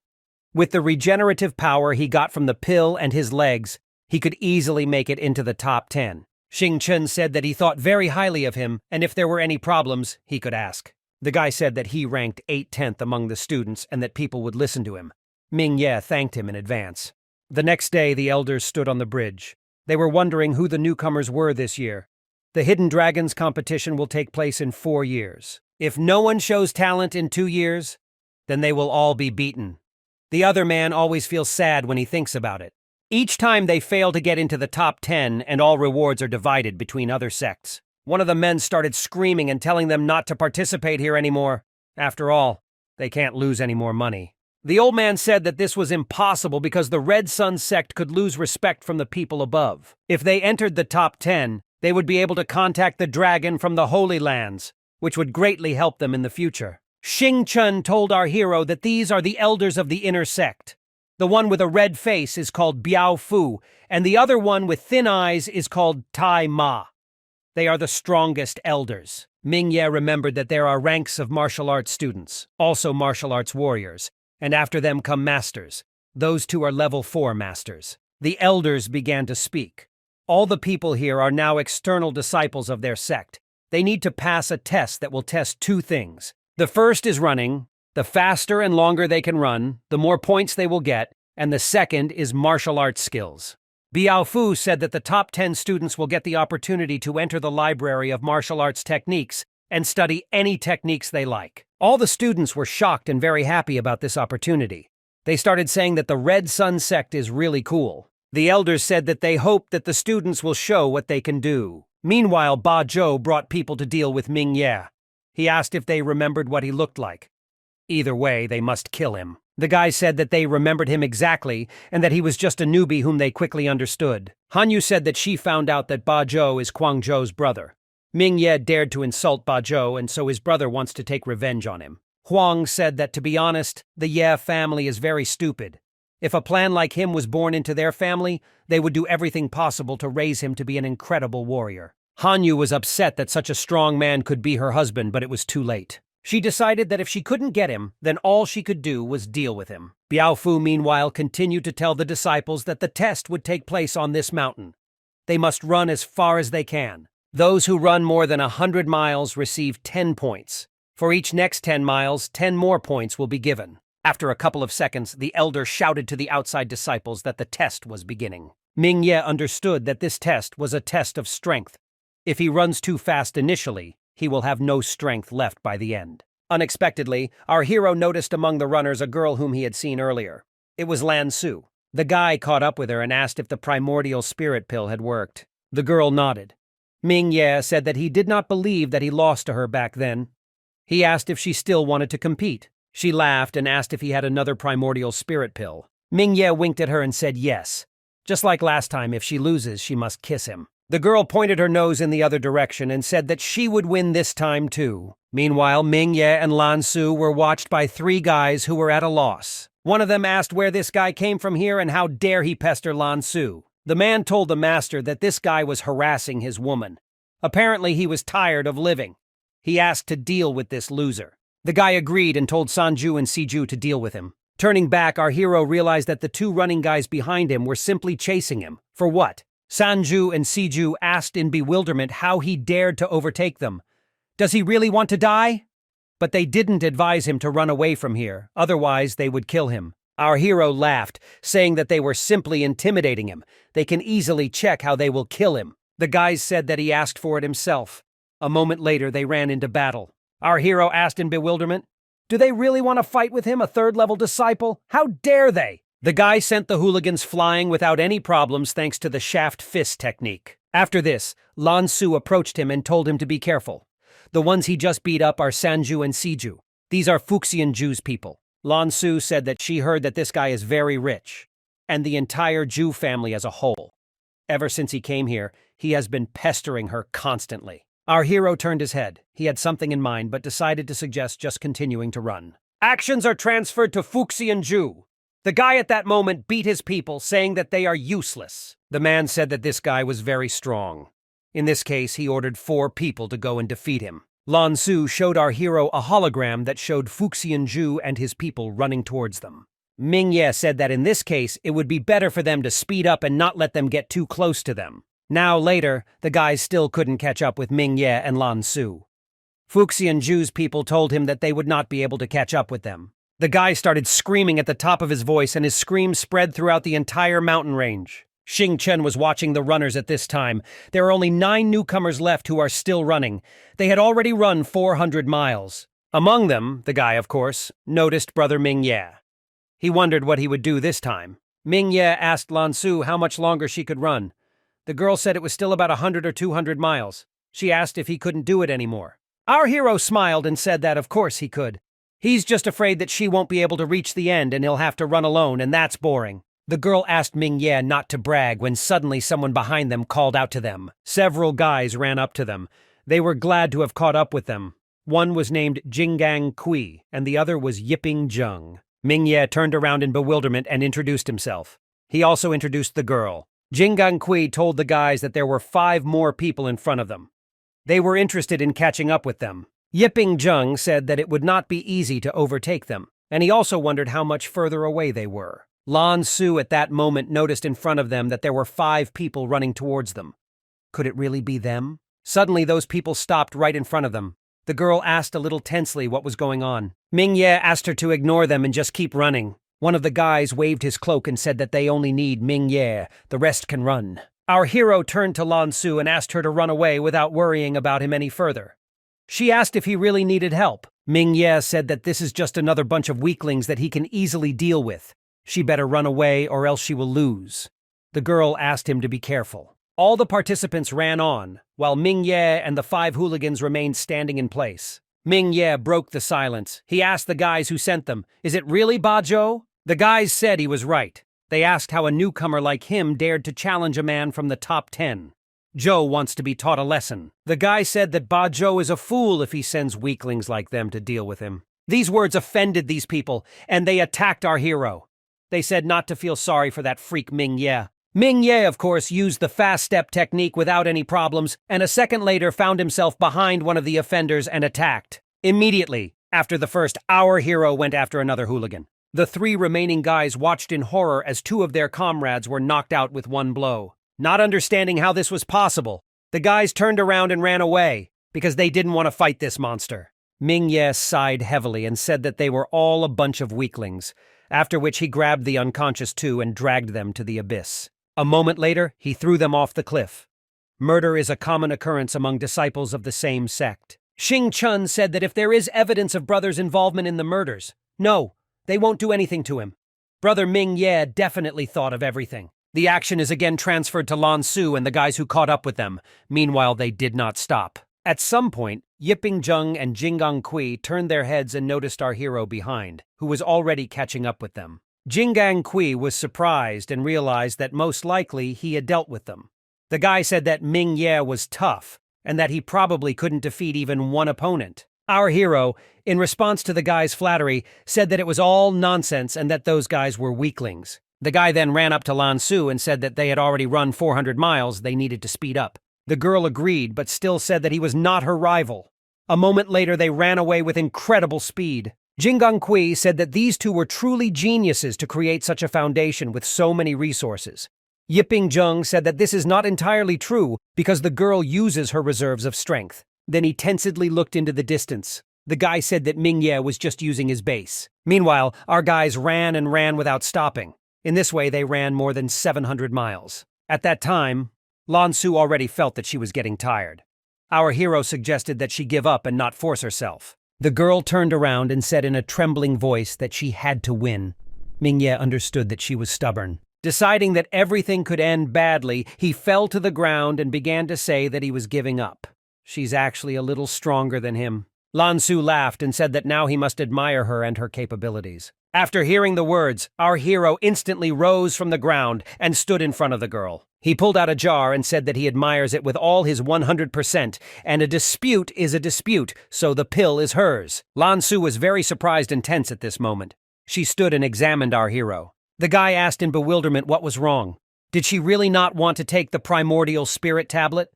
With the regenerative power he got from the pill and his legs, he could easily make it into the top 10. Xing Chen said that he thought very highly of him, and if there were any problems, he could ask. The guy said that he ranked 8/10 among the students and that people would listen to him. Ming Ye thanked him in advance. The next day, the elders stood on the bridge. They were wondering who the newcomers were this year. The Hidden Dragons competition will take place in 4 years. If no one shows talent in 2 years, then they will all be beaten. The other man always feels sad when he thinks about it. Each time they fail to get into the top 10 and all rewards are divided between other sects. One of the men started screaming and telling them not to participate here anymore. After all, they can't lose any more money. The old man said that this was impossible because the Red Sun sect could lose respect from the people above. If they entered the top 10, they would be able to contact the dragon from the Holy Lands, which would greatly help them in the future. Xing Chen told our hero that these are the elders of the inner sect. The one with a red face is called Biao Fu, and the other one with thin eyes is called Tai Ma. They are the strongest elders. Ming Ye remembered that there are ranks of martial arts students, also martial arts warriors, and after them come masters. Those two are level 4 masters. The elders began to speak. All the people here are now external disciples of their sect. They need to pass a test that will test 2 things. The first is running. The faster and longer they can run, the more points they will get, and the second is martial arts skills. Biao Fu said that the top 10 students will get the opportunity to enter the library of martial arts techniques and study any techniques they like. All the students were shocked and very happy about this opportunity. They started saying that the Red Sun sect is really cool. The elders said that they hope that the students will show what they can do. Meanwhile, Ba Zhou brought people to deal with Ming Ye. He asked if they remembered what he looked like. Either way, they must kill him. The guys said that they remembered him exactly and that he was just a newbie whom they quickly understood. Hanyu said that she found out that Ba Zhou is Quang Zhou's brother. Ming Ye dared to insult Ba Zhou, and so his brother wants to take revenge on him. Huang said that, to be honest, the Ye family is very stupid. If a plan like him was born into their family, they would do everything possible to raise him to be an incredible warrior. Hanyu was upset that such a strong man could be her husband, but it was too late. She decided that if she couldn't get him, then all she could do was deal with him. Biao Fu, meanwhile, continued to tell the disciples that the test would take place on this mountain. They must run as far as they can. Those who run more than 100 miles receive 10 points. For each next 10 miles, 10 more points will be given. After a couple of seconds, the elder shouted to the outside disciples that the test was beginning. Ming-Ye understood that this test was a test of strength. If he runs too fast initially, he will have no strength left by the end. Unexpectedly, our hero noticed among the runners a girl whom he had seen earlier. It was Lan Su. The guy caught up with her and asked if the primordial spirit pill had worked. The girl nodded. Ming-Ye said that he did not believe that he lost to her back then. He asked if she still wanted to compete. She laughed and asked if he had another primordial spirit pill. Ming-Ye winked at her and said yes. Just like last time, if she loses, she must kiss him. The girl pointed her nose in the other direction and said that she would win this time too. Meanwhile, Ming-Ye and Lan Su were watched by 3 guys who were at a loss. One of them asked where this guy came from here and how dare he pester Lan Su. The man told the master that this guy was harassing his woman. Apparently he was tired of living. He asked to deal with this loser. The guy agreed and told Sanju and Siju to deal with him. Turning back, our hero realized that the 2 running guys behind him were simply chasing him. For what? Sanju and Siju asked in bewilderment how he dared to overtake them. Does he really want to die? But they didn't advise him to run away from here, otherwise they would kill him. Our hero laughed, saying that they were simply intimidating him. They can easily check how they will kill him. The guys said that he asked for it himself. A moment later, they ran into battle. Our hero asked in bewilderment, "Do they really want to fight with him, a 3rd-level disciple? How dare they?" The guy sent the hooligans flying without any problems thanks to the shaft fist technique. After this, Lan Su approached him and told him to be careful. The ones he just beat up are Sanju and Siju. These are Fuxian Jews people. Lan Su said that she heard that this guy is very rich, and the entire Jew family as a whole. Ever since he came here, he has been pestering her constantly. Our hero turned his head. He had something in mind, but decided to suggest just continuing to run. Actions are transferred to Fuxian Jew. The guy at that moment beat his people, saying that they are useless. The man said that this guy was very strong. In this case, he ordered 4 people to go and defeat him. Lan Su showed our hero a hologram that showed Fuxian Jew and his people running towards them. Ming-Ye said that in this case, it would be better for them to speed up and not let them get too close to them. Now later, the guys still couldn't catch up with Ming-Ye and Lan Su. Fuxian Jew's people told him that they would not be able to catch up with them. The guy started screaming at the top of his voice, and his scream spread throughout the entire mountain range. Xing Chen was watching the runners at this time. There are only 9 newcomers left who are still running. They had already run 400 miles. Among them, the guy, of course, noticed Brother Ming-Ye. He wondered what he would do this time. Ming-Ye asked Lan Su how much longer she could run. The girl said it was still about 100 or 200 miles. She asked if he couldn't do it anymore. Our hero smiled and said that of course he could. He's just afraid that she won't be able to reach the end and he'll have to run alone, and that's boring. The girl asked Ming-Ye not to brag when suddenly someone behind them called out to them. Several guys ran up to them. They were glad to have caught up with them. One was named Jinggang Kui, and the other was Yiping Zheng. Ming-Ye turned around in bewilderment and introduced himself. He also introduced the girl. Jinggang Kui told the guys that there were 5 more people in front of them. They were interested in catching up with them. Yiping Zheng said that it would not be easy to overtake them, and he also wondered how much further away they were. Lan Su at that moment noticed in front of them that there were 5 people running towards them. Could it really be them? Suddenly those people stopped right in front of them. The girl asked a little tensely what was going on. Ming-Ye asked her to ignore them and just keep running. One of the guys waved his cloak and said that they only need Ming-Ye, the rest can run. Our hero turned to Lan Su and asked her to run away without worrying about him any further. She asked if he really needed help. Ming-Ye said that this is just another bunch of weaklings that he can easily deal with. She better run away or else she will lose. The girl asked him to be careful. All the participants ran on, while Ming-Ye and the 5 hooligans remained standing in place. Ming-Ye broke the silence. He asked the guys who sent them, "Is it really Ba Zhou?" The guys said he was right. They asked how a newcomer like him dared to challenge a man from the top 10. Zhou wants to be taught a lesson. The guy said that Ba Zhou is a fool if he sends weaklings like them to deal with him. These words offended these people, and they attacked our hero. They said not to feel sorry for that freak Ming-Ye. Ming-Ye, of course, used the fast step technique without any problems, and a second later found himself behind one of the offenders and attacked. Immediately, after the first, our hero went after another hooligan. The 3 remaining guys watched in horror as 2 of their comrades were knocked out with one blow. Not understanding how this was possible, The guys turned around and ran away because they didn't want to fight this monster. Ming-Ye sighed heavily and said that they were all a bunch of weaklings, after which he grabbed the unconscious two and dragged them to the abyss. A moment later, he threw them off the cliff. Murder is a common occurrence among disciples of the same sect. Xing Chun said that if there is evidence of brother's involvement in the murders, no, they won't do anything to him. Brother Ming-Ye definitely thought of everything. The action is again transferred to Lan Su and the guys who caught up with them. Meanwhile, they did not stop. At some point, Yiping Zheng and Jingang Kui turned their heads and noticed our hero behind, who was already catching up with them. Jingang Kui was surprised and realized that most likely he had dealt with them. The guy said that Ming-Ye was tough, and that he probably couldn't defeat even one opponent. Our hero, in response to the guy's flattery, said that it was all nonsense and that those guys were weaklings. The guy then ran up to Lan Su and said that they had already run 400 miles, they needed to speed up. The girl agreed, but still said that he was not her rival. A moment later, they ran away with incredible speed. Jingang Kui said that these two were truly geniuses to create such a foundation with so many resources. Yiping Zheng said that this is not entirely true because the girl uses her reserves of strength. Then he tensedly looked into the distance. The guy said that Ming-Ye was just using his base. Meanwhile, our guys ran and ran without stopping. In this way, they ran more than 700 miles. At that time, Lan Su already felt that she was getting tired. Our hero suggested that she give up and not force herself. The girl turned around and said in a trembling voice that she had to win. Ming-Ye understood that she was stubborn. Deciding that everything could end badly, he fell to the ground and began to say that he was giving up. She's actually a little stronger than him. Lan Su laughed and said that now he must admire her and her capabilities. After hearing the words, our hero instantly rose from the ground and stood in front of the girl. He pulled out a jar and said that he admires it with all his 100%, and a dispute is a dispute, so the pill is hers. Lan Su was very surprised and tense at this moment. She stood and examined our hero. The guy asked in bewilderment what was wrong. Did she really not want to take the primordial spirit tablet?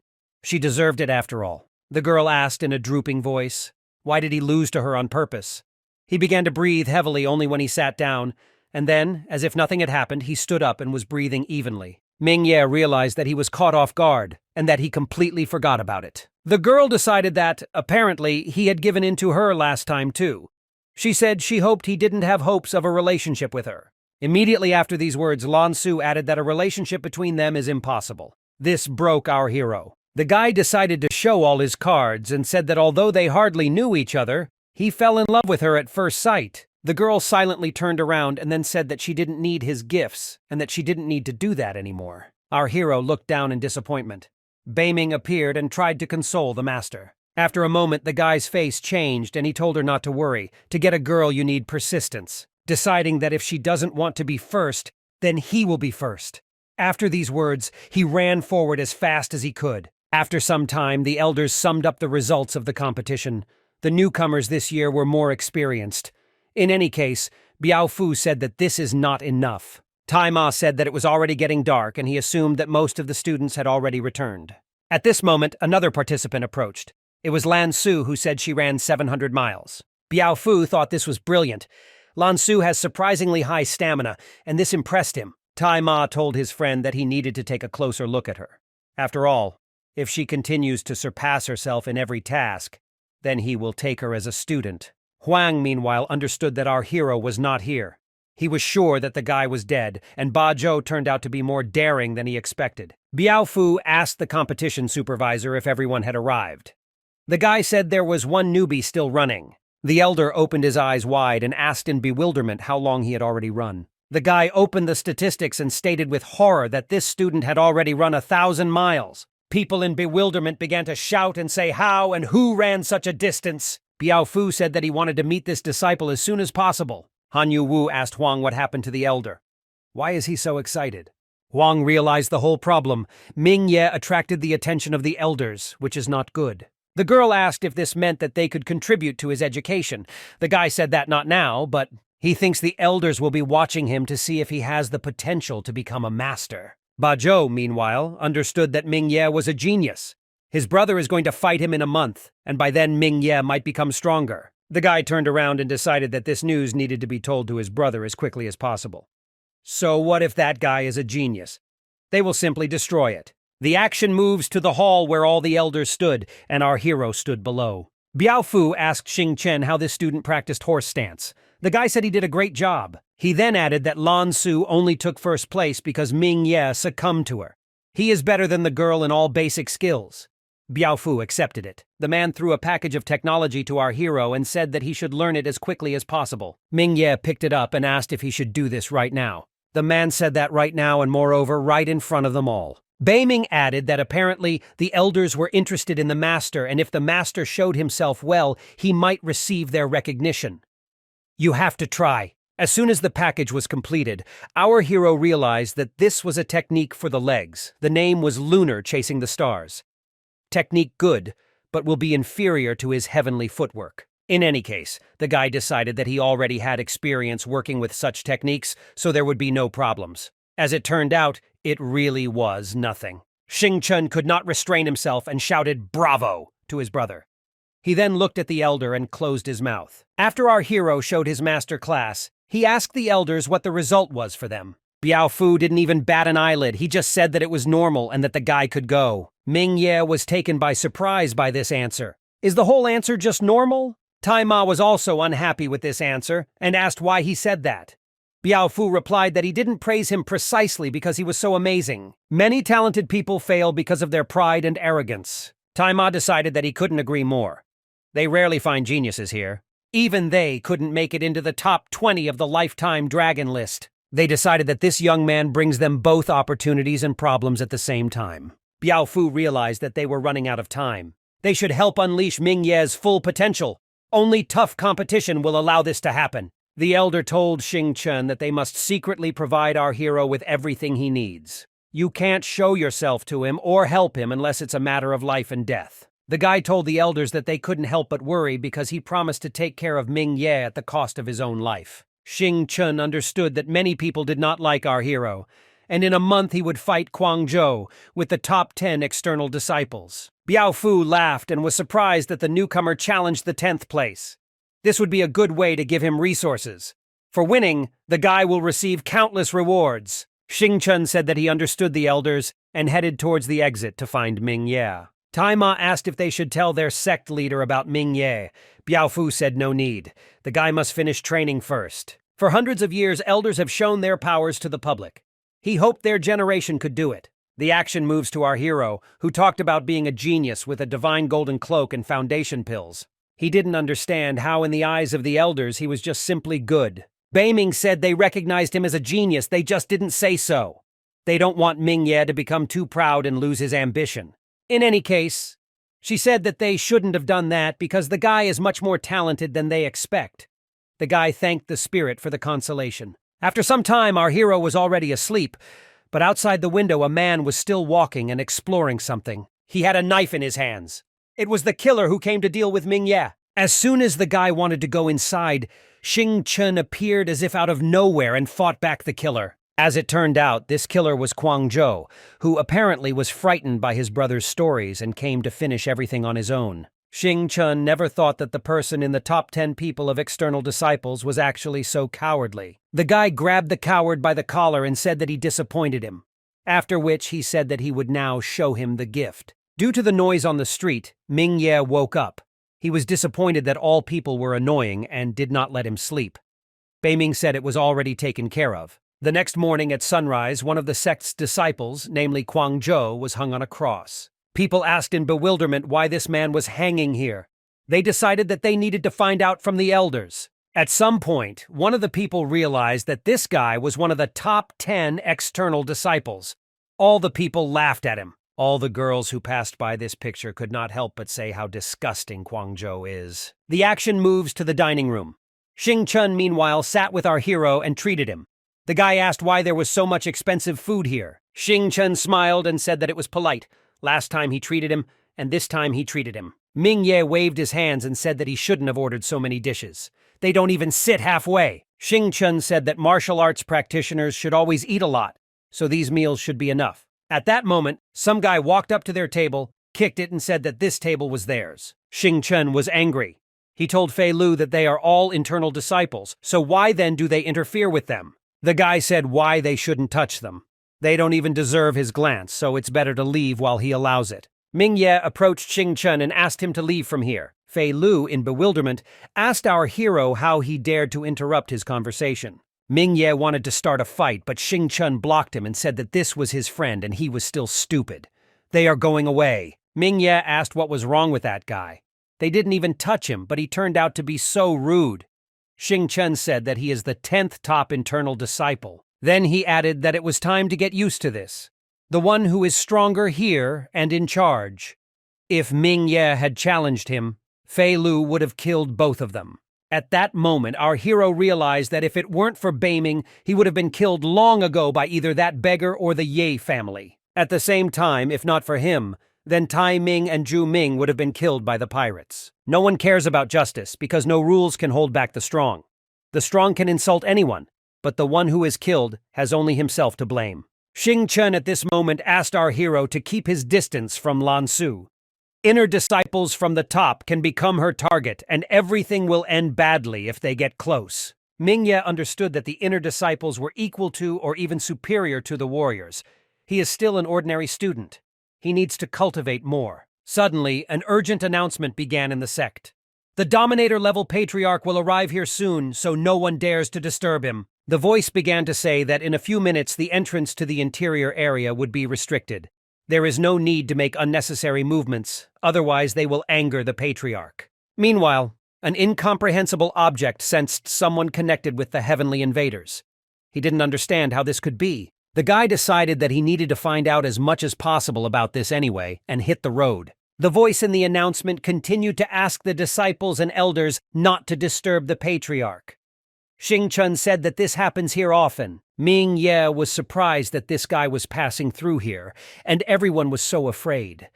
She deserved it after all. The girl asked in a drooping voice. Why did he lose to her on purpose? He began to breathe heavily only when he sat down, and then, as if nothing had happened, he stood up and was breathing evenly. Ming-Ye realized that he was caught off guard, and that he completely forgot about it. The girl decided that, apparently, he had given in to her last time too. She said she hoped he didn't have hopes of a relationship with her. Immediately after these words, Lan Su added that a relationship between them is impossible. This broke our hero. The guy decided to show all his cards and said that although they hardly knew each other, he fell in love with her at first sight. The girl silently turned around and then said that she didn't need his gifts and that she didn't need to do that anymore. Our hero looked down in disappointment. Beiming appeared and tried to console the master. After a moment, the guy's face changed and he told her not to worry. To get a girl, you need persistence. Deciding that if she doesn't want to be first, then he will be first. After these words, he ran forward as fast as he could. After some time, the elders summed up the results of the competition. The newcomers this year were more experienced. In any case, Biao Fu said that this is not enough. Tai Ma said that it was already getting dark and he assumed that most of the students had already returned. At this moment, another participant approached. It was Lan Su who said she ran 700 miles. Biao Fu thought this was brilliant. Lan Su has surprisingly high stamina, and this impressed him. Tai Ma told his friend that he needed to take a closer look at her. After all, if she continues to surpass herself in every task, then he will take her as a student. Huang, meanwhile, understood that our hero was not here. He was sure that the guy was dead, and Ba Zhou turned out to be more daring than he expected. Biao Fu asked the competition supervisor if everyone had arrived. The guy said there was one newbie still running. The elder opened his eyes wide and asked in bewilderment how long he had already run. The guy opened the statistics and stated with horror that this student had already run 1,000 miles. People in bewilderment began to shout and say how and who ran such a distance. Biao Fu said that he wanted to meet this disciple as soon as possible. Han Yu Wu asked Huang what happened to the elder. Why is he so excited? Huang realized the whole problem. Ming-Ye attracted the attention of the elders, which is not good. The girl asked if this meant that they could contribute to his education. The guy said that not now, but he thinks the elders will be watching him to see if he has the potential to become a master. Ba Zhou, meanwhile, understood that Ming-Ye was a genius. His brother is going to fight him in a month, and by then Ming-Ye might become stronger. The guy turned around and decided that this news needed to be told to his brother as quickly as possible. So what if that guy is a genius? They will simply destroy it. The action moves to the hall where all the elders stood, and our hero stood below. Biaofu asked Xing Chen how this student practiced horse stance. The guy said he did a great job. He then added that Lan Su only took first place because Ming Ye succumbed to her. He is better than the girl in all basic skills. Biaofu accepted it. The man threw a package of technology to our hero and said that he should learn it as quickly as possible. Ming Ye picked it up and asked if he should do this right now. The man said that right now and moreover right in front of them all. Beiming added that apparently the elders were interested in the master, and if the master showed himself well, he might receive their recognition. You have to try. As soon as the package was completed, our hero realized that this was a technique for the legs. The name was Lunar Chasing the Stars. Technique good, but will be inferior to his heavenly footwork. In any case, the guy decided that he already had experience working with such techniques, so there would be no problems. As it turned out, it really was nothing. Xing Chen could not restrain himself and shouted "Bravo!" to his brother. He then looked at the elder and closed his mouth. After our hero showed his master class, he asked the elders what the result was for them. Biaofu didn't even bat an eyelid. He just said that it was normal and that the guy could go. Ming Ye was taken by surprise by this answer. Is the whole answer just normal? Tai Ma was also unhappy with this answer and asked why he said that. Biaofu replied that he didn't praise him precisely because he was so amazing. Many talented people fail because of their pride and arrogance. Tai Ma decided that he couldn't agree more. They rarely find geniuses here. Even they couldn't make it into the top 20 of the Lifetime Dragon list. They decided that this young man brings them both opportunities and problems at the same time. Biaofu realized that they were running out of time. They should help unleash Ming Ye's full potential. Only tough competition will allow this to happen. The elder told Xing Chen that they must secretly provide our hero with everything he needs. You can't show yourself to him or help him unless it's a matter of life and death. The guy told the elders that they couldn't help but worry because he promised to take care of Ming Ye at the cost of his own life. Xing Chen understood that many people did not like our hero, and in a month he would fight Guangzhou with the top 10 external disciples. Biaofu laughed and was surprised that the newcomer challenged the 10th place. This would be a good way to give him resources. For winning, the guy will receive countless rewards. Xing Chen said that he understood the elders and headed towards the exit to find Ming Ye. Tai Ma asked if they should tell their sect leader about Ming Ye. Biaofu said no need. The guy must finish training first. For hundreds of years, elders have shown their powers to the public. He hoped their generation could do it. The action moves to our hero, who talked about being a genius with a divine golden cloak and foundation pills. He didn't understand how in the eyes of the elders he was just simply good. Beiming said they recognized him as a genius, they just didn't say so. They don't want Ming Ye to become too proud and lose his ambition. In any case, she said that they shouldn't have done that because the guy is much more talented than they expect. The guy thanked the spirit for the consolation. After some time, our hero was already asleep, but outside the window a man was still walking and exploring something. He had a knife in his hands. It was the killer who came to deal with Ming Ye. As soon as the guy wanted to go inside, Xing Chen appeared as if out of nowhere and fought back the killer. As it turned out, this killer was Guangzhou, who apparently was frightened by his brother's stories and came to finish everything on his own. Xing Chen never thought that the person in the top 10 people of external disciples was actually so cowardly. The guy grabbed the coward by the collar and said that he disappointed him, after which he said that he would now show him the gift. Due to the noise on the street, Ming Ye woke up. He was disappointed that all people were annoying and did not let him sleep. Beiming said it was already taken care of. The next morning at sunrise, one of the sect's disciples, namely Guangzhou, was hung on a cross. People asked in bewilderment why this man was hanging here. They decided that they needed to find out from the elders. At some point, one of the people realized that this guy was one of the top 10 external disciples. All the people laughed at him. All the girls who passed by this picture could not help but say how disgusting Guangzhou is. The action moves to the dining room. Xing Chen, meanwhile, sat with our hero and treated him. The guy asked why there was so much expensive food here. Xing Chen smiled and said that it was polite. Last time he treated him, and this time he treated him. Ming Ye waved his hands and said that he shouldn't have ordered so many dishes. They don't even sit halfway. Xing Chen said that martial arts practitioners should always eat a lot, so these meals should be enough. At that moment, some guy walked up to their table, kicked it, and said that this table was theirs. Xing Chen was angry. He told Fei Lu that they are all internal disciples, so why then do they interfere with them? The guy said why they shouldn't touch them. They don't even deserve his glance, so it's better to leave while he allows it. Ming Ye approached Xing Chen and asked him to leave from here. Fei Lu, in bewilderment, asked our hero how he dared to interrupt his conversation. Ming Ye wanted to start a fight, but Xing Chen blocked him and said that this was his friend and he was still stupid. They are going away. Ming Ye asked what was wrong with that guy. They didn't even touch him, but he turned out to be so rude. Xing Chen said that he is the 10th top internal disciple. Then he added that it was time to get used to this. The one who is stronger here and in charge. If Ming Ye had challenged him, Fei Lu would have killed both of them. At that moment, our hero realized that if it weren't for Beiming, he would have been killed long ago by either that beggar or the Ye family. At the same time, if not for him, then Tai Ming and Zhu Ming would have been killed by the pirates. No one cares about justice because no rules can hold back the strong. The strong can insult anyone, but the one who is killed has only himself to blame. Xing Chen at this moment asked our hero to keep his distance from Lan Su. Inner disciples from the top can become her target, and everything will end badly if they get close. Ming Ye understood that the inner disciples were equal to or even superior to the warriors. He is still an ordinary student. He needs to cultivate more. Suddenly, an urgent announcement began in the sect. The Dominator-level Patriarch will arrive here soon, so no one dares to disturb him. The voice began to say that in a few minutes the entrance to the interior area would be restricted. There is no need to make unnecessary movements, otherwise they will anger the Patriarch. Meanwhile, an incomprehensible object sensed someone connected with the heavenly invaders. He didn't understand how this could be. The guy decided that he needed to find out as much as possible about this anyway, and hit the road. The voice in the announcement continued to ask the disciples and elders not to disturb the Patriarch. Xing Chen said that this happens here often. Ming Ye was surprised that this guy was passing through here, and everyone was so afraid.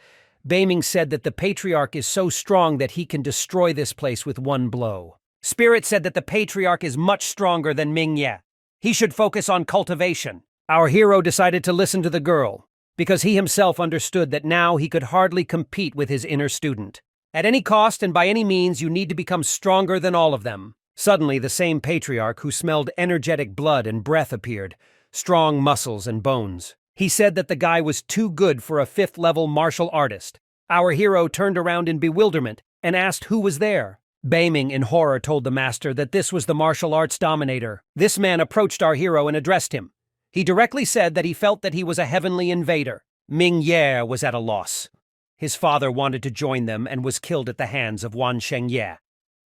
Beiming said that the Patriarch is so strong that he can destroy this place with one blow. Spirit said that the Patriarch is much stronger than Ming Ye. He should focus on cultivation. Our hero decided to listen to the girl, because he himself understood that now he could hardly compete with his inner student. At any cost and by any means, you need to become stronger than all of them. Suddenly, the same Patriarch who smelled energetic blood and breath appeared, strong muscles and bones. He said that the guy was too good for a 5th-level martial artist. Our hero turned around in bewilderment and asked who was there. Beiming in horror told the master that this was the martial arts dominator. This man approached our hero and addressed him. He directly said that he felt that he was a heavenly invader. Ming Ye was at a loss. His father wanted to join them and was killed at the hands of Wan Shengye.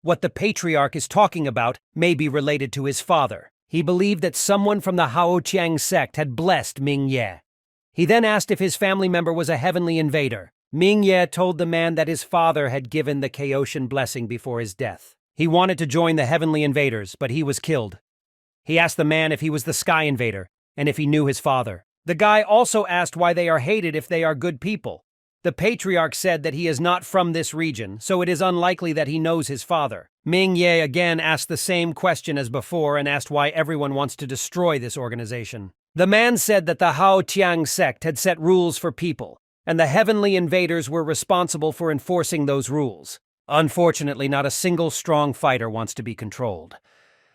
What the Patriarch is talking about may be related to his father. He believed that someone from the Haoqiang sect had blessed Ming Ye. He then asked if his family member was a heavenly invader. Ming Ye told the man that his father had given the Chaotian blessing before his death. He wanted to join the heavenly invaders, but he was killed. He asked the man if he was the sky invader, and if he knew his father. The guy also asked why they are hated if they are good people. The Patriarch said that he is not from this region, so it is unlikely that he knows his father. Ming Ye again asked the same question as before and asked why everyone wants to destroy this organization. The man said that the Haoqiang sect had set rules for people, and the heavenly invaders were responsible for enforcing those rules. Unfortunately, not a single strong fighter wants to be controlled.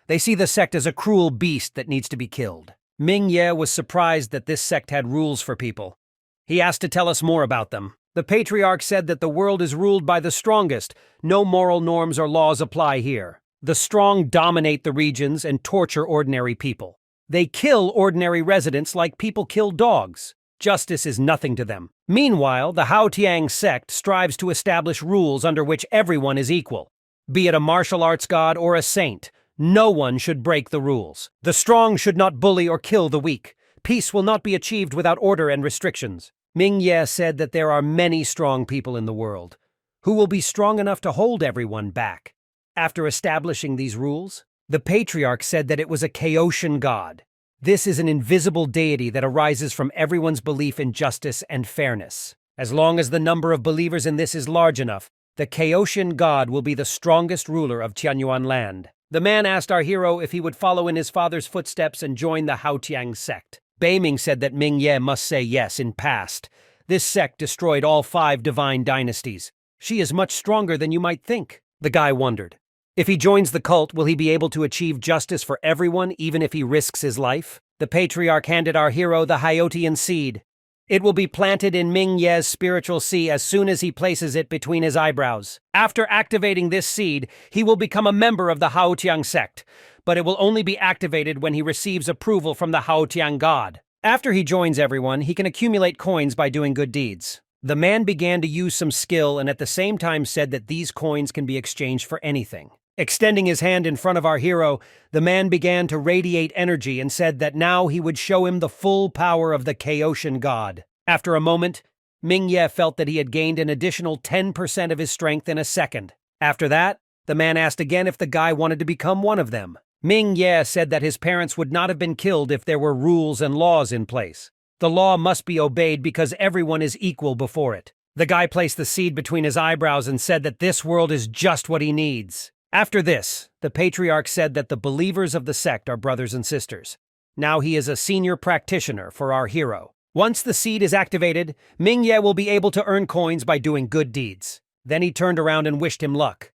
They see the sect as a cruel beast that needs to be killed. Ming Ye was surprised that this sect had rules for people. He asked to tell us more about them. The Patriarch said that the world is ruled by the strongest. No moral norms or laws apply here. The strong dominate the regions and torture ordinary people. They kill ordinary residents like people kill dogs. Justice is nothing to them. Meanwhile, the Haoqiang sect strives to establish rules under which everyone is equal. Be it a martial arts god or a saint, no one should break the rules. The strong should not bully or kill the weak. Peace will not be achieved without order and restrictions. Ming Ye said that there are many strong people in the world who will be strong enough to hold everyone back. After establishing these rules, the Patriarch said that it was a Chaotian god. This is an invisible deity that arises from everyone's belief in justice and fairness. As long as the number of believers in this is large enough, the Chaotian god will be the strongest ruler of Tianyuan land. The man asked our hero if he would follow in his father's footsteps and join the Haoqiang sect. Beiming said that Ming Ye must say yes in past. This sect destroyed all 5 divine dynasties. She is much stronger than you might think. The guy wondered. If he joins the cult, will he be able to achieve justice for everyone even if he risks his life? the patriarch handed our hero the Hyotian seed. It will be planted in Ming Ye's spiritual sea as soon as he places it between his eyebrows. After activating this seed, he will become a member of the Haotiang sect, but it will only be activated when he receives approval from the Haotiang god. After he joins everyone, he can accumulate coins by doing good deeds. The man began to use some skill and at the same time said that these coins can be exchanged for anything. Extending his hand in front of our hero, the man began to radiate energy and said that now he would show him the full power of the Chaotian god. After a moment, Ming Ye felt that he had gained an additional 10% of his strength in a second. After that, the man asked again if the guy wanted to become one of them. Ming Ye said that his parents would not have been killed if there were rules and laws in place. The law must be obeyed because everyone is equal before it. The guy placed the seed between his eyebrows and said that this world is just what he needs. After this, the patriarch said that the believers of the sect are brothers and sisters. Now he is a senior practitioner for our hero. Once the seed is activated, Ming Ye will be able to earn coins by doing good deeds. Then he turned around and wished him luck.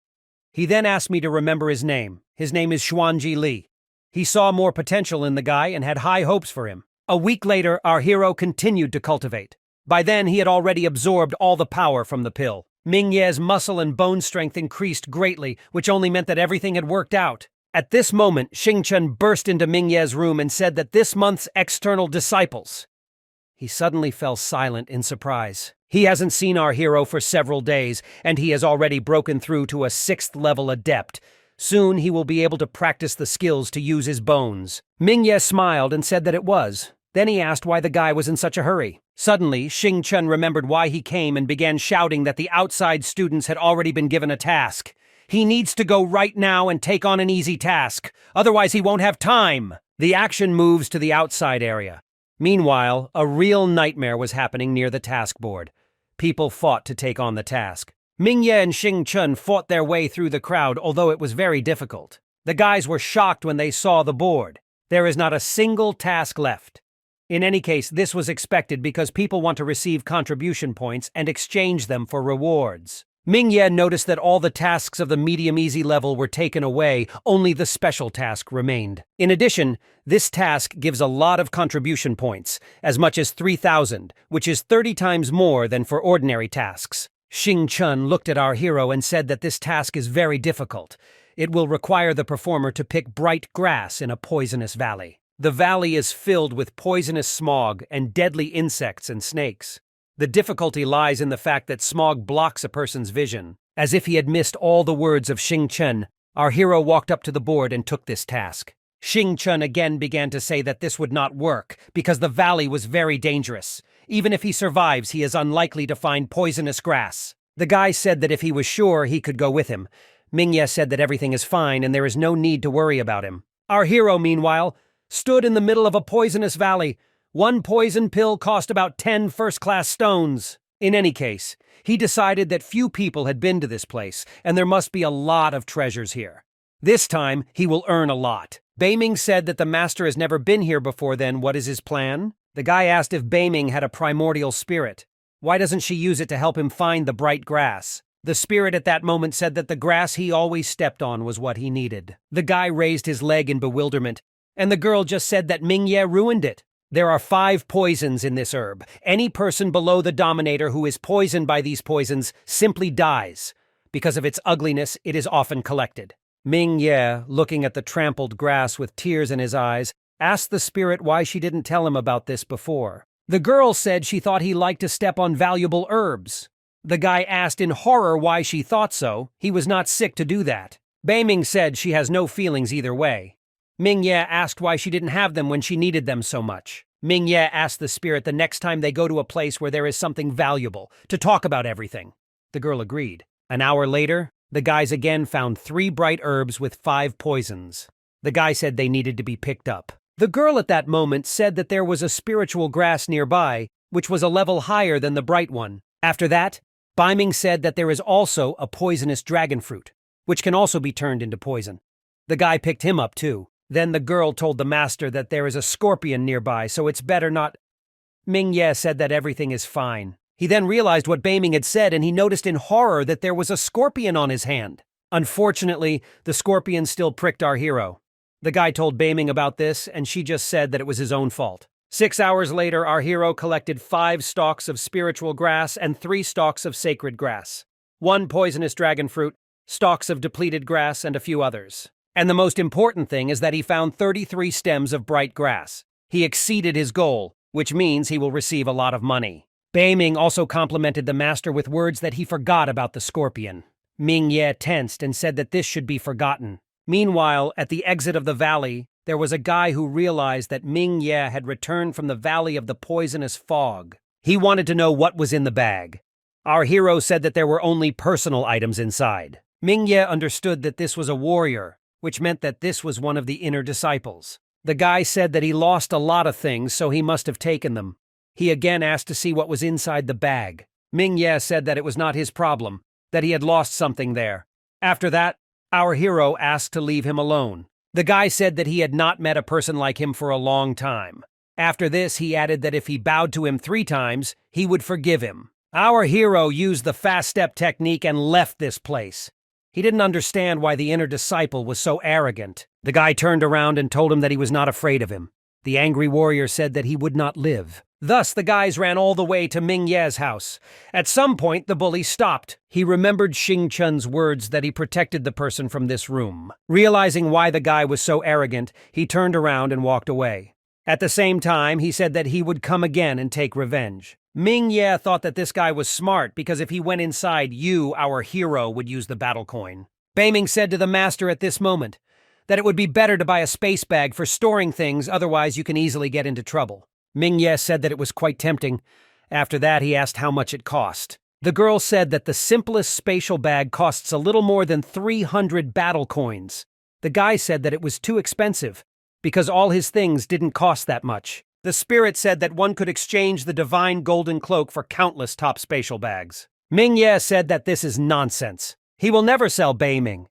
He then asked me to remember his name. His name is Xuanji Li. He saw more potential in the guy and had high hopes for him. A week later, our hero continued to cultivate. By then, he had already absorbed all the power from the pill. Ming Ye's muscle and bone strength increased greatly, which only meant that everything had worked out. At this moment, Xingchen burst into Ming Ye's room and said that this month's external disciples. He suddenly fell silent in surprise. He hasn't seen our hero for several days, and he has already broken through to a 6th-level adept. Soon he will be able to practice the skills to use his bones. Ming Ye smiled and said that it was. Then he asked why the guy was in such a hurry. Suddenly, Xingchen remembered why he came and began shouting that the outside students had already been given a task. He needs to go right now and take on an easy task, otherwise he won't have time. The action moves to the outside area. Meanwhile, a real nightmare was happening near the task board. People fought to take on the task. Ming Ye and Xingchen fought their way through the crowd, although it was very difficult. The guys were shocked when they saw the board. There is not a single task left. In any case, this was expected because people want to receive contribution points and exchange them for rewards. Ming Ye noticed that all the tasks of the medium-easy level were taken away, only the special task remained. In addition, this task gives a lot of contribution points, as much as 3,000, which is 30 times more than for ordinary tasks. Xingchen looked at our hero and said that this task is very difficult. It will require the performer to pick bright grass in a poisonous valley. The valley is filled with poisonous smog and deadly insects and snakes. The difficulty lies in the fact that smog blocks a person's vision. As if he had missed all the words of Xingchen, our hero walked up to the board and took this task. Xingchen again began to say that this would not work because the valley was very dangerous. Even if he survives, he is unlikely to find poisonous grass. The guy said that if he was sure, he could go with him. Ming Ye said that everything is fine and there is no need to worry about him. Our hero, meanwhile, stood in the middle of a poisonous valley. One poison pill cost about 10 first-class stones. In any case, he decided that few people had been to this place, and there must be a lot of treasures here. This time, he will earn a lot. Beiming said that the master has never been here before. Then what is his plan? The guy asked if Beiming had a primordial spirit. Why doesn't she use it to help him find the bright grass? The spirit at that moment said that the grass he always stepped on was what he needed. The guy raised his leg in bewilderment, and the girl just said that Ming Ye ruined it. There are 5 poisons in this herb. Any person below the dominator who is poisoned by these poisons simply dies. Because of its ugliness, it is often collected. Ming Ye, looking at the trampled grass with tears in his eyes, asked the spirit why she didn't tell him about this before. The girl said she thought he liked to step on valuable herbs. The guy asked in horror why she thought so. He was not sick to do that. Beiming said she has no feelings either way. Ming Ye asked why she didn't have them when she needed them so much. Ming Ye asked the spirit the next time they go to a place where there is something valuable, to talk about everything. The girl agreed. An hour later, the guys again found 3 bright herbs with 5 poisons. The guy said they needed to be picked up. The girl at that moment said that there was a spiritual grass nearby, which was a level higher than the bright one. After that, Beiming said that there is also a poisonous dragon fruit, which can also be turned into poison. The guy picked him up too. Then the girl told the master that there is a scorpion nearby, so it's better not. Ming Ye said that everything is fine. He then realized what Beiming had said, and he noticed in horror that there was a scorpion on his hand. Unfortunately, the scorpion still pricked our hero. The guy told Baiming about this, and she just said that it was his own fault. 6 hours later, our hero collected 5 stalks of spiritual grass and 3 stalks of sacred grass, 1 poisonous dragon fruit, stalks of depleted grass, and a few others. And the most important thing is that he found 33 stems of bright grass. He exceeded his goal, which means he will receive a lot of money. Baiming also complimented the master with words that he forgot about the scorpion. Ming Ye tensed and said that this should be forgotten. Meanwhile, at the exit of the valley, there was a guy who realized that Ming Ye had returned from the valley of the poisonous fog. He wanted to know what was in the bag. Our hero said that there were only personal items inside. Ming Ye understood that this was a warrior, which meant that this was one of the inner disciples. The guy said that he lost a lot of things, so he must have taken them. He again asked to see what was inside the bag. Ming Ye said that it was not his problem, that he had lost something there. After that, our hero asked to leave him alone. The guy said that he had not met a person like him for a long time. After this, he added that if he bowed to him 3 times, he would forgive him. Our hero used the fast step technique and left this place. He didn't understand why the inner disciple was so arrogant. The guy turned around and told him that he was not afraid of him. The angry warrior said that he would not live. Thus, the guys ran all the way to Ming Ye's house. At some point, the bully stopped. He remembered Xing Chun's words that he protected the person from this room. Realizing why the guy was so arrogant, he turned around and walked away. At the same time, he said that he would come again and take revenge. Ming Ye thought that this guy was smart because if he went inside, our hero, would use the battle coin. Baiming said to the master at this moment that it would be better to buy a space bag for storing things, otherwise you can easily get into trouble. Ming Ye said that it was quite tempting. After that, he asked how much it cost. The girl said that the simplest spatial bag costs a little more than 300 battle coins. The guy said that it was too expensive, because all his things didn't cost that much. The spirit said that one could exchange the divine golden cloak for countless top spatial bags. Ming Ye said that this is nonsense. He will never sell Baiming.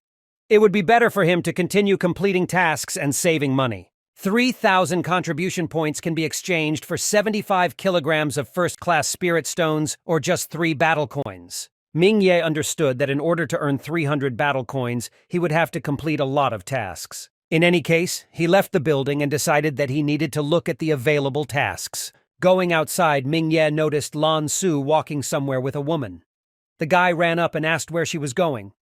It would be better for him to continue completing tasks and saving money. 3,000 contribution points can be exchanged for 75 kilograms of first-class spirit stones or just 3 battle coins. Ming Ye understood that in order to earn 300 battle coins, he would have to complete a lot of tasks. In any case, he left the building and decided that he needed to look at the available tasks. Going outside, Ming Ye noticed Lan Su walking somewhere with a woman. The guy ran up and asked where she was going.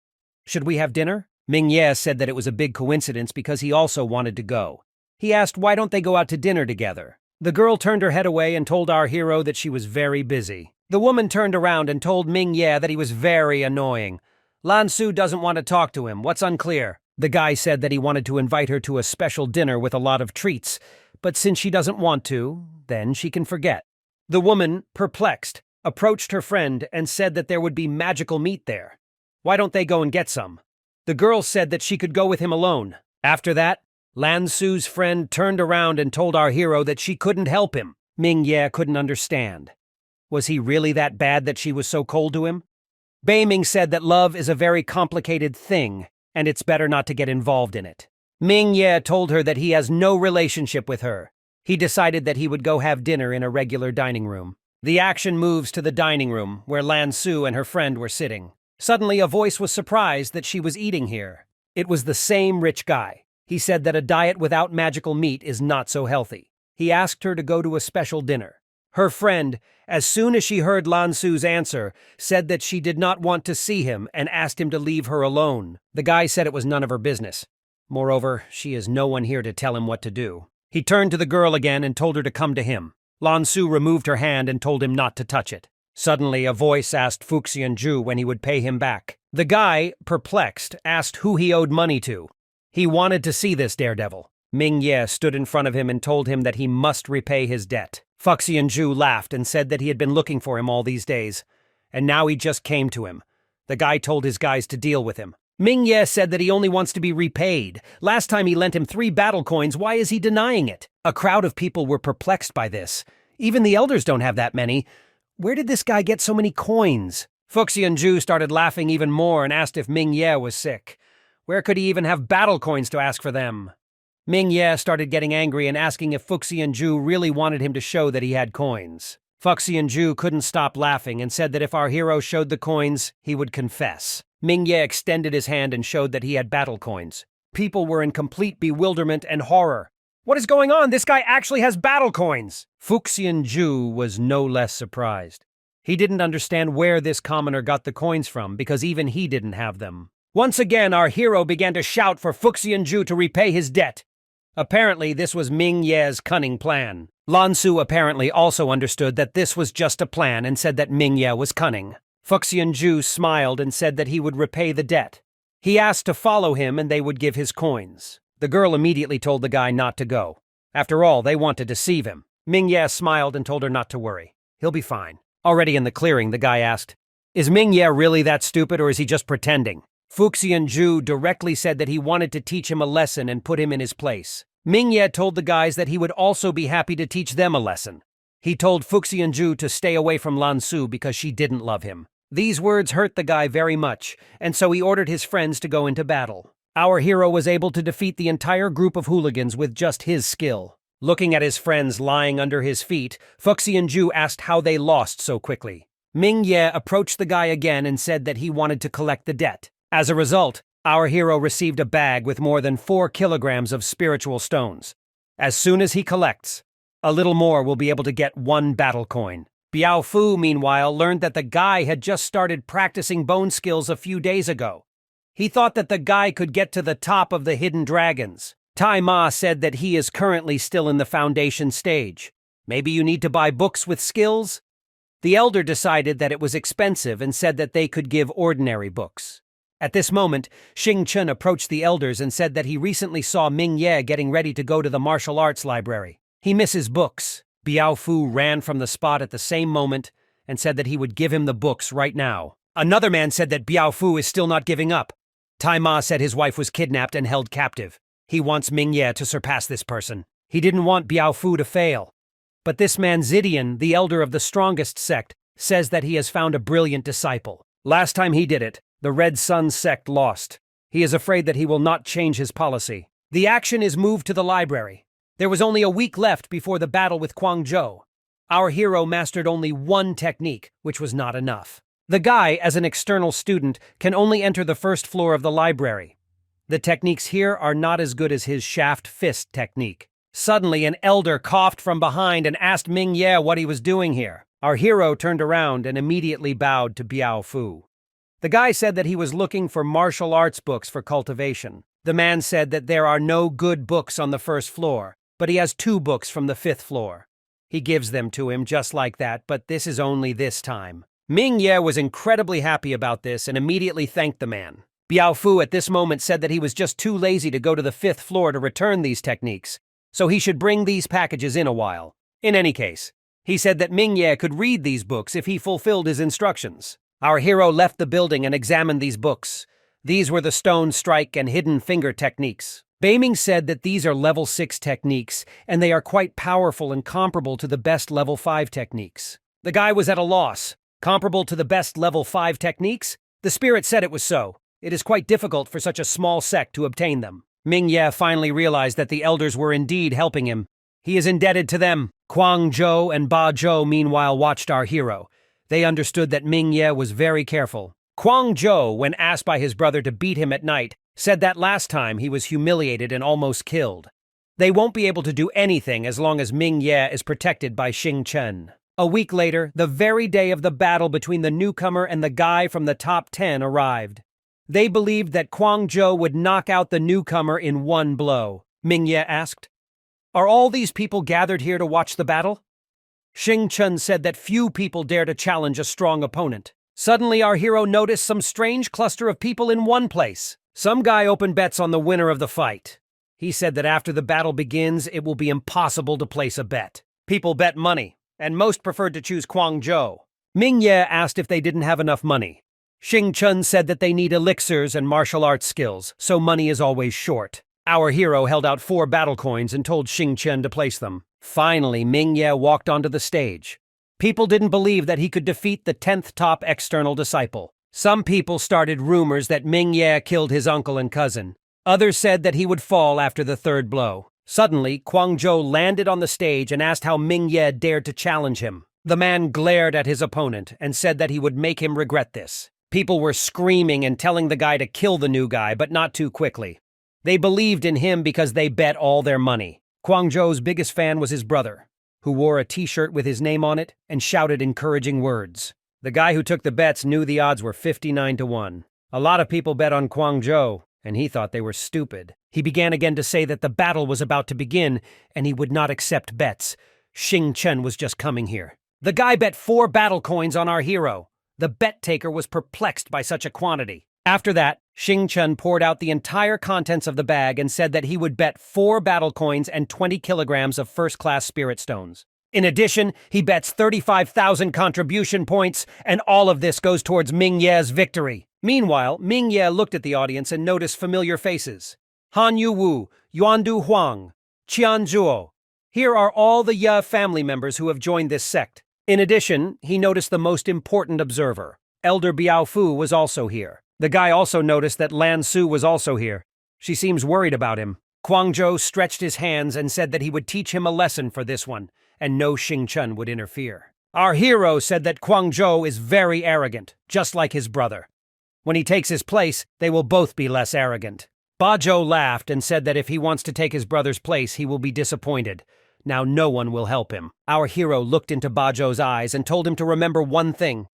"Should we have dinner?" Ming Ye said that it was a big coincidence because he also wanted to go. He asked why don't they go out to dinner together. The girl turned her head away and told our hero that she was very busy. The woman turned around and told Ming Ye that he was very annoying. Lan Su doesn't want to talk to him. What's unclear? The guy said that he wanted to invite her to a special dinner with a lot of treats, but since she doesn't want to, then she can forget. The woman, perplexed, approached her friend and said that there would be magical meat there. Why don't they go and get some? The girl said that she could go with him alone. After that, Lan Su's friend turned around and told our hero that she couldn't help him. Ming Ye couldn't understand. Was he really that bad that she was so cold to him? Baiming said that love is a very complicated thing, and it's better not to get involved in it. Ming Ye told her that he has no relationship with her. He decided that he would go have dinner in a regular dining room. The action moves to the dining room, where Lan Su and her friend were sitting. Suddenly, a voice was surprised that she was eating here. It was the same rich guy. He said that a diet without magical meat is not so healthy. He asked her to go to a special dinner. Her friend, as soon as she heard Lan Su's answer, said that she did not want to see him and asked him to leave her alone. The guy said it was none of her business. Moreover, she is no one here to tell him what to do. He turned to the girl again and told her to come to him. Lan Su removed her hand and told him not to touch it. Suddenly, a voice asked Fuxianju when he would pay him back. The guy, perplexed, asked who he owed money to. He wanted to see this daredevil. Ming Ye stood in front of him and told him that he must repay his debt. Fuxianju laughed and said that he had been looking for him all these days, and now he just came to him. The guy told his guys to deal with him. Ming Ye said that he only wants to be repaid. Last time he lent him 3 battle coins, why is he denying it? A crowd of people were perplexed by this. Even the elders don't have that many. Where did this guy get so many coins? Fuxianju started laughing even more and asked if Ming Ye was sick. Where could he even have battle coins to ask for them? Ming Ye started getting angry and asking if Fuxianju really wanted him to show that he had coins. Fuxianju couldn't stop laughing and said that if our hero showed the coins, he would confess. Ming Ye extended his hand and showed that he had battle coins. People were in complete bewilderment and horror. What is going on? This guy actually has battle coins! Fuxianju was no less surprised. He didn't understand where this commoner got the coins from because even he didn't have them. Once again, our hero began to shout for Fuxianju to repay his debt. Apparently, this was Ming Ye's cunning plan. Lansu apparently also understood that this was just a plan and said that Ming Ye was cunning. Fuxianju smiled and said that he would repay the debt. He asked to follow him and they would give his coins. The girl immediately told the guy not to go. After all, they want to deceive him. Ming Ye smiled and told her not to worry. He'll be fine. Already in the clearing, the guy asked, "Is Ming Ye really that stupid or is he just pretending?" Fuxianju directly said that he wanted to teach him a lesson and put him in his place. Ming Ye told the guys that he would also be happy to teach them a lesson. He told Fuxianju to stay away from Lansu because she didn't love him. These words hurt the guy very much, and so he ordered his friends to go into battle. Our hero was able to defeat the entire group of hooligans with just his skill. Looking at his friends lying under his feet, Fuxianju asked how they lost so quickly. Ming Ye approached the guy again and said that he wanted to collect the debt. As a result, our hero received a bag with more than 4 kilograms of spiritual stones. As soon as he collects, a little more will be able to get 1 battle coin. Biao Fu, meanwhile, learned that the guy had just started practicing bone skills a few days ago. He thought that the guy could get to the top of the hidden dragons. Tai Ma said that he is currently still in the foundation stage. Maybe you need to buy books with skills? The elder decided that it was expensive and said that they could give ordinary books. At this moment, Xing Chen approached the elders and said that he recently saw Ming Ye getting ready to go to the martial arts library. He misses books. Biao Fu ran from the spot at the same moment and said that he would give him the books right now. Another man said that Biao Fu is still not giving up. Tai Ma said his wife was kidnapped and held captive. He wants Ming Ye to surpass this person. He didn't want Biao Fu to fail. But this man Zidian, the elder of the strongest sect, says that he has found a brilliant disciple. Last time he did it, the Red Sun sect lost. He is afraid that he will not change his policy. The action is moved to the library. There was only a week left before the battle with Guangzhou. Our hero mastered only 1 technique, which was not enough. The guy, as an external student, can only enter the first floor of the library. The techniques here are not as good as his shaft fist technique. Suddenly, an elder coughed from behind and asked Ming Ye what he was doing here. Our hero turned around and immediately bowed to Biao Fu. The guy said that he was looking for martial arts books for cultivation. The man said that there are no good books on the first floor, but he has 2 books from the 5th floor. He gives them to him just like that, but this is only this time. Ming Ye was incredibly happy about this and immediately thanked the man. Biao Fu at this moment said that he was just too lazy to go to the 5th floor to return these techniques, so he should bring these packages in a while. In any case, he said that Ming Ye could read these books if he fulfilled his instructions. Our hero left the building and examined these books. These were the stone strike and hidden finger techniques. Beiming said that these are level 6 techniques, and they are quite powerful and comparable to the best level 5 techniques. The guy was at a loss. Comparable to the best level 5 techniques? The spirit said it was so. It is quite difficult for such a small sect to obtain them. Ming Ye finally realized that the elders were indeed helping him. He is indebted to them. Guangzhou and Ba Zhou meanwhile watched our hero. They understood that Ming Ye was very careful. Guangzhou, when asked by his brother to beat him at night, said that last time he was humiliated and almost killed. They won't be able to do anything as long as Ming Ye is protected by Xing Chen. A week later, the very day of the battle between the newcomer and the guy from the top 10 arrived. They believed that Guangzhou would knock out the newcomer in 1 blow. Ming Ye asked, "Are all these people gathered here to watch the battle?" Xing Chen said that few people dare to challenge a strong opponent. Suddenly, our hero noticed some strange cluster of people in one place. Some guy opened bets on the winner of the fight. He said that after the battle begins, it will be impossible to place a bet. People bet money, and most preferred to choose Guangzhou. Ming Ye asked if they didn't have enough money. Xing Chen said that they need elixirs and martial arts skills, so money is always short. Our hero held out 4 battle coins and told Xing Chen to place them. Finally, Ming Ye walked onto the stage. People didn't believe that he could defeat the 10th top external disciple. Some people started rumors that Ming Ye killed his uncle and cousin. Others said that he would fall after the 3rd blow. Suddenly, Guangzhou landed on the stage and asked how Ming Ye dared to challenge him. The man glared at his opponent and said that he would make him regret this. People were screaming and telling the guy to kill the new guy, but not too quickly. They believed in him because they bet all their money. Kwang Zhou's biggest fan was his brother, who wore a t-shirt with his name on it and shouted encouraging words. The guy who took the bets knew the odds were 59-1. A lot of people bet on Kwang Zhou, and he thought they were stupid. He began again to say that the battle was about to begin, and he would not accept bets. Xing Chen was just coming here. The guy bet 4 battle coins on our hero. The bet-taker was perplexed by such a quantity. After that, Xing Chen poured out the entire contents of the bag and said that he would bet 4 battle coins and 20 kilograms of first-class spirit stones. In addition, he bets 35,000 contribution points, and all of this goes towards Ming Ye's victory. Meanwhile, Ming Ye looked at the audience and noticed familiar faces. Han Yu Wu, Yuandu Huang, Qian Zhuo. Here are all the Ye family members who have joined this sect. In addition, he noticed the most important observer. Elder Biao Fu was also here. The guy also noticed that Lan Su was also here. She seems worried about him. Kwang Zhou stretched his hands and said that he would teach him a lesson for this one, and no Xing Chen would interfere. Our hero said that Kwang Zhou is very arrogant, just like his brother. When he takes his place, they will both be less arrogant. Ba Zhou laughed and said that if he wants to take his brother's place, he will be disappointed. Now no one will help him. Our hero looked into Ba Zhou's eyes and told him to remember one thing.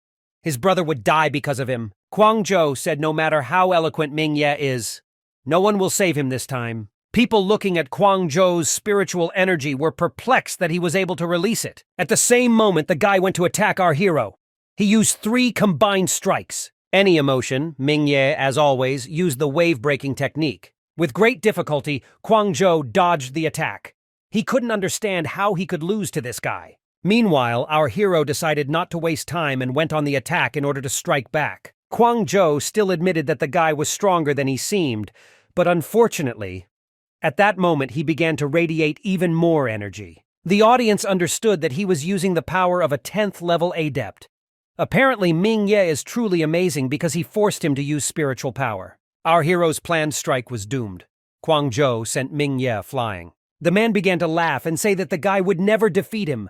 His brother would die because of him. Kwang Zhou said no matter how eloquent Ming Ye is, no one will save him this time. People looking at Kwang Zhou's spiritual energy were perplexed that he was able to release it. At the same moment, the guy went to attack our hero. He used 3 combined strikes. Any emotion, Ming Ye, as always, used the wave-breaking technique. With great difficulty, Kwang Zhou dodged the attack. He couldn't understand how he could lose to this guy. Meanwhile, our hero decided not to waste time and went on the attack in order to strike back. Kwang Zhou still admitted that the guy was stronger than he seemed, but unfortunately, at that moment he began to radiate even more energy. The audience understood that he was using the power of a 10th level adept. Apparently, Ming Ye is truly amazing because he forced him to use spiritual power. Our hero's planned strike was doomed. Kwang Zhou sent Ming Ye flying. The man began to laugh and say that the guy would never defeat him.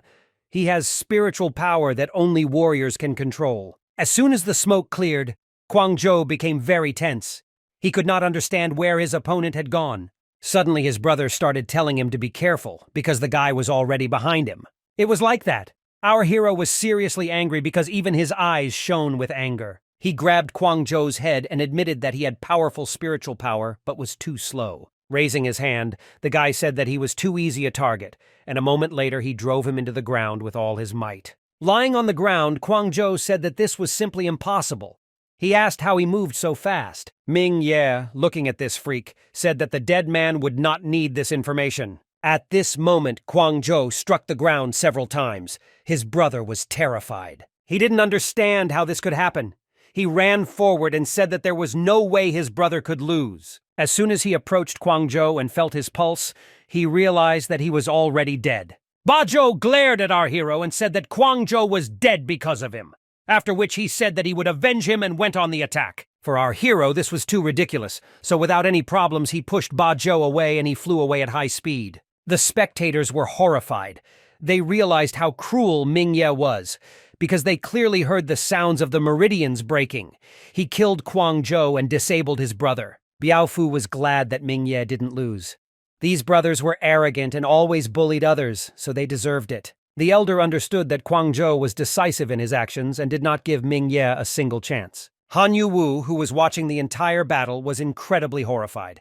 He has spiritual power that only warriors can control. As soon as the smoke cleared, Kwang Zhou became very tense. He could not understand where his opponent had gone. Suddenly his brother started telling him to be careful because the guy was already behind him. It was like that. Our hero was seriously angry because even his eyes shone with anger. He grabbed Kwang Zhou's head and admitted that he had powerful spiritual power but was too slow. Raising his hand, the guy said that he was too easy a target, and a moment later he drove him into the ground with all his might. Lying on the ground, Kwang Zhou said that this was simply impossible. He asked how he moved so fast. Ming Ye, looking at this freak, said that the dead man would not need this information. At this moment, Kwang Zhou struck the ground several times. His brother was terrified. He didn't understand how this could happen. He ran forward and said that there was no way his brother could lose. As soon as he approached Kwang Zhou and felt his pulse, he realized that he was already dead. Ba Zhou glared at our hero and said that Kwang Zhou was dead because of him, after which he said that he would avenge him and went on the attack. For our hero, this was too ridiculous, so without any problems he pushed Ba Zhou away and he flew away at high speed. The spectators were horrified. They realized how cruel Ming Ye was, because they clearly heard the sounds of the meridians breaking. He killed Kwang Zhou and disabled his brother. Biao Fu was glad that Ming Ye didn't lose. These brothers were arrogant and always bullied others, so they deserved it. The elder understood that Kwang Zhou was decisive in his actions and did not give Ming Ye a single chance. Han Yu Wu, who was watching the entire battle, was incredibly horrified.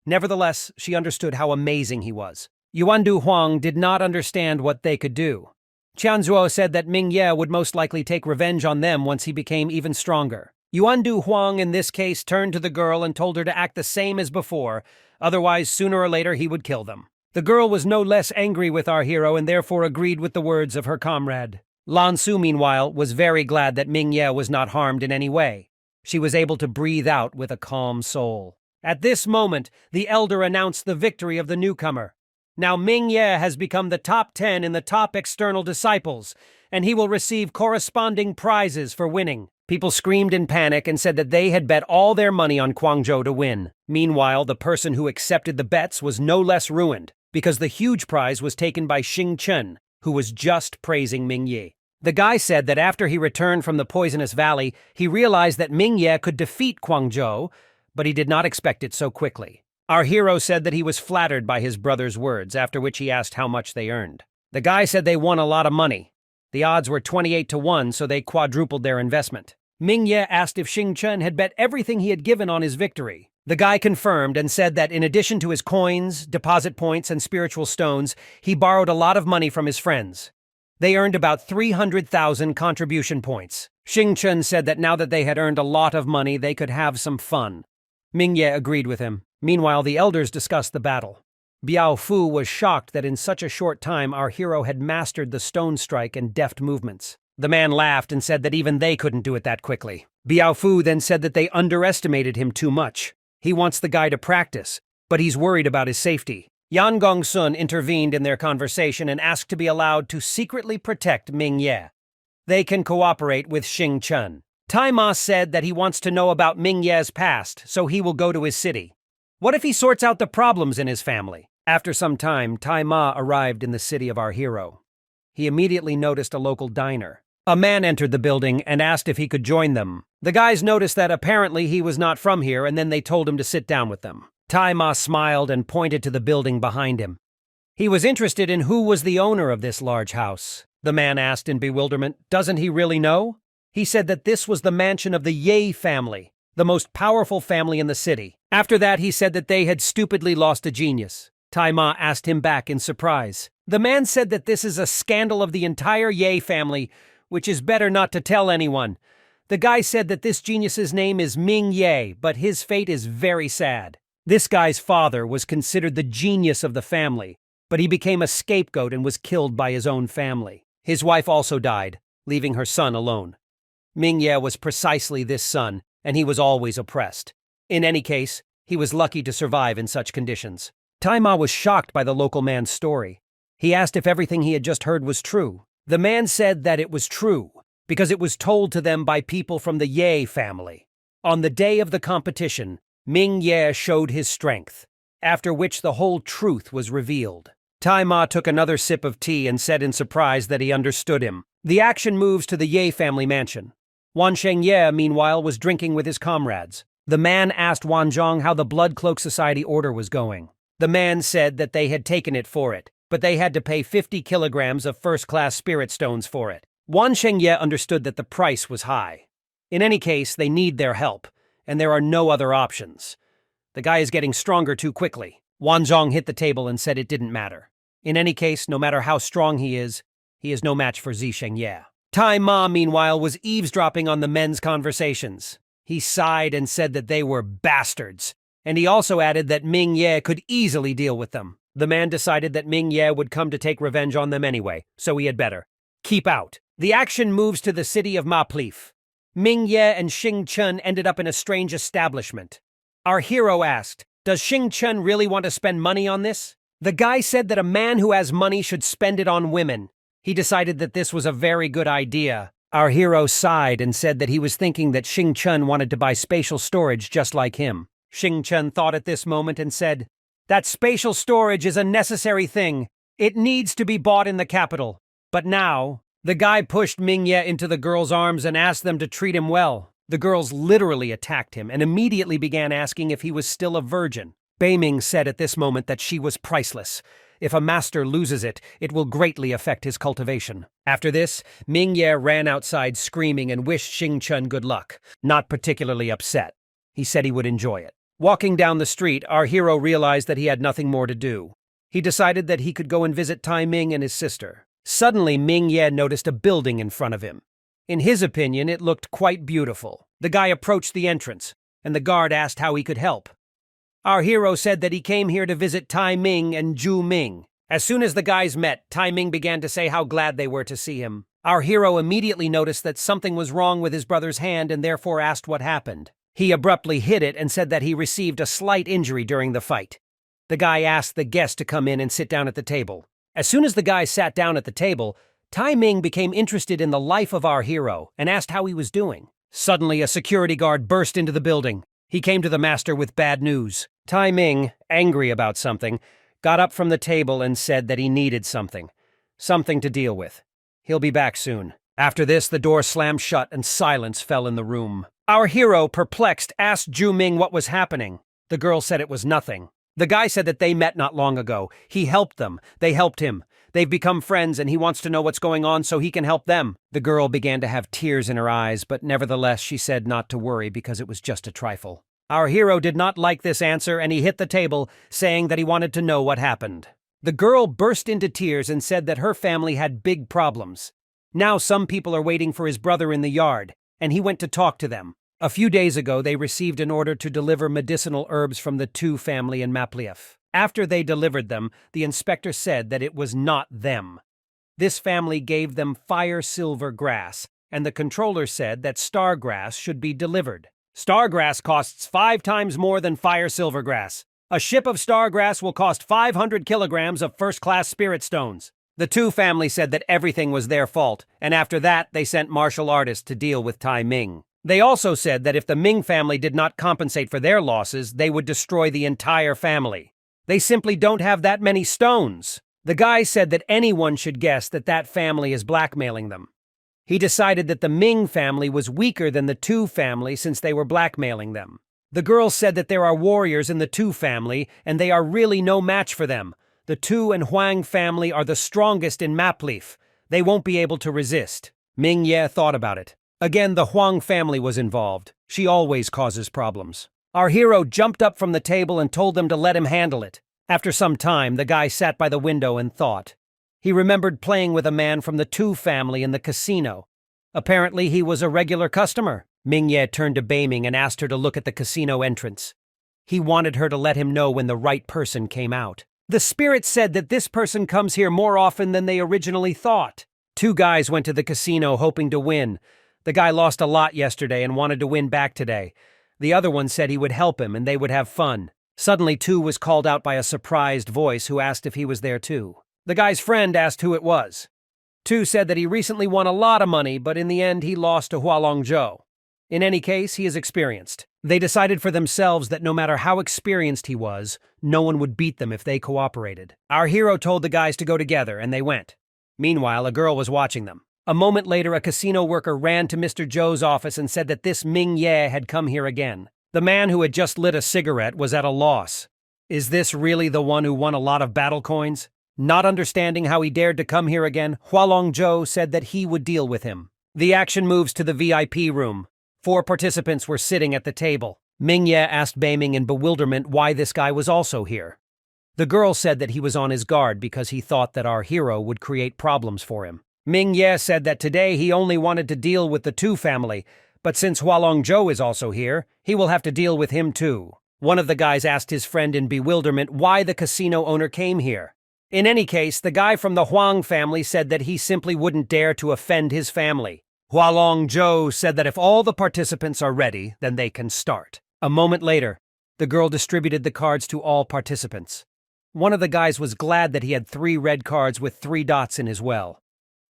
Nevertheless, she understood how amazing he was. Yuandu Huang did not understand what they could do. Qianzuo said that Ming Ye would most likely take revenge on them once he became even stronger. Yuandu Huang in this case turned to the girl and told her to act the same as before, otherwise sooner or later he would kill them. The girl was no less angry with our hero and therefore agreed with the words of her comrade. Lan Su, meanwhile, was very glad that Ming Ye was not harmed in any way. She was able to breathe out with a calm soul. At this moment, the elder announced the victory of the newcomer. Now Ming Ye has become the top 10 in the top external disciples, and he will receive corresponding prizes for winning. People screamed in panic and said that they had bet all their money on Kwang Zhou to win. Meanwhile, the person who accepted the bets was no less ruined, because the huge prize was taken by Xing Chen, who was just praising Ming Ye. The guy said that after he returned from the Poisonous Valley, he realized that Ming Ye could defeat Kwang Zhou, but he did not expect it so quickly. Our hero said that he was flattered by his brother's words, after which he asked how much they earned. The guy said they won a lot of money. The odds were 28-1, so they quadrupled their investment. Ming-Ye asked if Xing-Chun had bet everything he had given on his victory. The guy confirmed and said that in addition to his coins, deposit points, and spiritual stones, he borrowed a lot of money from his friends. They earned about 300,000 contribution points. Xing-Chun said that now that they had earned a lot of money, they could have some fun. Ming-Ye agreed with him. Meanwhile, the elders discussed the battle. Biao Fu was shocked that in such a short time our hero had mastered the stone strike and deft movements. The man laughed and said that even they couldn't do it that quickly. Biao Fu then said that they underestimated him too much. He wants the guy to practice, but he's worried about his safety. Yan Gongsun intervened in their conversation and asked to be allowed to secretly protect Ming-Ye. They can cooperate with Xing-Chun. Tai Ma said that he wants to know about Ming-Ye's past, so he will go to his city. What if he sorts out the problems in his family? After some time, Tai Ma arrived in the city of our hero. He immediately noticed a local diner. A man entered the building and asked if he could join them. The guys noticed that apparently he was not from here, and then they told him to sit down with them. Tai Ma smiled and pointed to the building behind him. He was interested in who was the owner of this large house. The man asked in bewilderment, doesn't he really know? He said that this was the mansion of the Ye family, the most powerful family in the city. After that, he said that they had stupidly lost a genius. Tai Ma asked him back in surprise. The man said that this is a scandal of the entire Ye family, which is better not to tell anyone. The guy said that this genius's name is Ming Ye, but his fate is very sad. This guy's father was considered the genius of the family, but he became a scapegoat and was killed by his own family. His wife also died, leaving her son alone. Ming Ye was precisely this son, and he was always oppressed. In any case, he was lucky to survive in such conditions. Tai Ma was shocked by the local man's story. He asked if everything he had just heard was true. The man said that it was true, because it was told to them by people from the Ye family. On the day of the competition, Ming Ye showed his strength, after which the whole truth was revealed. Tai Ma took another sip of tea and said in surprise that he understood him. The action moves to the Ye family mansion. Wan Shengye, meanwhile, was drinking with his comrades. The man asked Wan Zhong how the Blood Cloak Society order was going. The man said that they had taken it for it, but they had to pay 50 kilograms of first-class spirit stones for it. Wan Shengye understood that the price was high. In any case, they need their help, and there are no other options. The guy is getting stronger too quickly. Wan Zhong hit the table and said it didn't matter. In any case, no matter how strong he is no match for Zi Shengye. Tai Ma, meanwhile, was eavesdropping on the men's conversations. He sighed and said that they were bastards, and he also added that Ming Ye could easily deal with them. The man decided that Ming Ye would come to take revenge on them anyway, so he had better keep out. The action moves to the city of Ma Plif. Ming Ye and Xing-Chun ended up in a strange establishment. Our hero asked, does Xing-Chun really want to spend money on this? The guy said that a man who has money should spend it on women. He decided that this was a very good idea. Our hero sighed and said that he was thinking that Xing-Chun wanted to buy spatial storage just like him. Xing-Chun thought at this moment and said, that spatial storage is a necessary thing. It needs to be bought in the capital. But now, the guy pushed Ming Ye into the girls' arms and asked them to treat him well. The girls literally attacked him and immediately began asking if he was still a virgin. Beiming said at this moment that she was priceless. If a master loses it, it will greatly affect his cultivation. After this, Ming Ye ran outside screaming and wished Xing-Chun good luck, not particularly upset. He said he would enjoy it. Walking down the street, our hero realized that he had nothing more to do. He decided that he could go and visit Tai Ming and his sister. Suddenly, Ming Ye noticed a building in front of him. In his opinion, it looked quite beautiful. The guy approached the entrance, and the guard asked how he could help. Our hero said that he came here to visit Tai Ming and Zhu Ming. As soon as the guys met, Tai Ming began to say how glad they were to see him. Our hero immediately noticed that something was wrong with his brother's hand and therefore asked what happened. He abruptly hit it and said that he received a slight injury during the fight. The guy asked the guest to come in and sit down at the table. As soon as the guy sat down at the table, Tai Ming became interested in the life of our hero and asked how he was doing. Suddenly, a security guard burst into the building. He came to the master with bad news. Tai Ming, angry about something, got up from the table and said that he needed something to deal with. He'll be back soon. After this, the door slammed shut and silence fell in the room. Our hero, perplexed, asked Zhu Ming what was happening. The girl said it was nothing. The guy said that they met not long ago. He helped them. They helped him. They've become friends and he wants to know what's going on so he can help them. The girl began to have tears in her eyes, but nevertheless she said not to worry because it was just a trifle. Our hero did not like this answer and he hit the table, saying that he wanted to know what happened. The girl burst into tears and said that her family had big problems. Now some people are waiting for his brother in the yard, and he went to talk to them. A few days ago, they received an order to deliver medicinal herbs from the Tu family in Maplief. After they delivered them, the inspector said that it was not them. This family gave them fire silver grass, and the controller said that star grass should be delivered. Star grass costs 5 times more than fire silver grass. A ship of star grass will cost 500 kilograms of first-class spirit stones. The Tu family said that everything was their fault, and after that, they sent martial artists to deal with Tai Ming. They also said that if the Ming family did not compensate for their losses, they would destroy the entire family. They simply don't have that many stones. The guy said that anyone should guess that that family is blackmailing them. He decided that the Ming family was weaker than the Tu family since they were blackmailing them. The girl said that there are warriors in the Tu family, and they are really no match for them. The Tu and Huang family are the strongest in Maplief. They won't be able to resist. Ming Ye thought about it. Again, the Huang family was involved. She always causes problems. Our hero jumped up from the table and told them to let him handle it. After some time, the guy sat by the window and thought. He remembered playing with a man from the Tu family in the casino. Apparently, he was a regular customer. Ming Ye turned to Beiming and asked her to look at the casino entrance. He wanted her to let him know when the right person came out. The spirit said that this person comes here more often than they originally thought. 2 guys went to the casino hoping to win. The guy lost a lot yesterday and wanted to win back today. The other one said he would help him and they would have fun. Suddenly, Tu was called out by a surprised voice who asked if he was there too. The guy's friend asked who it was. Tu said that he recently won a lot of money, but in the end he lost to Hualongzhou. In any case, he is experienced. They decided for themselves that no matter how experienced he was, no one would beat them if they cooperated. Our hero told the guys to go together, and they went. Meanwhile, a girl was watching them. A moment later, a casino worker ran to Mr. Zhou's office and said that this Ming Ye had come here again. The man who had just lit a cigarette was at a loss. Is this really the one who won a lot of battle coins? Not understanding how he dared to come here again, Hualongzhou said that he would deal with him. The action moves to the VIP room. 4 participants were sitting at the table. Ming Ye asked Beiming in bewilderment why this guy was also here. The girl said that he was on his guard because he thought that our hero would create problems for him. Ming Ye said that today he only wanted to deal with the Tu family, but since Hualongzhou is also here, he will have to deal with him too. One of the guys asked his friend in bewilderment why the casino owner came here. In any case, the guy from the Huang family said that he simply wouldn't dare to offend his family. Hualongzhou said that if all the participants are ready, then they can start. A moment later, the girl distributed the cards to all participants. One of the guys was glad that he had 3 red cards with 3 dots in his well.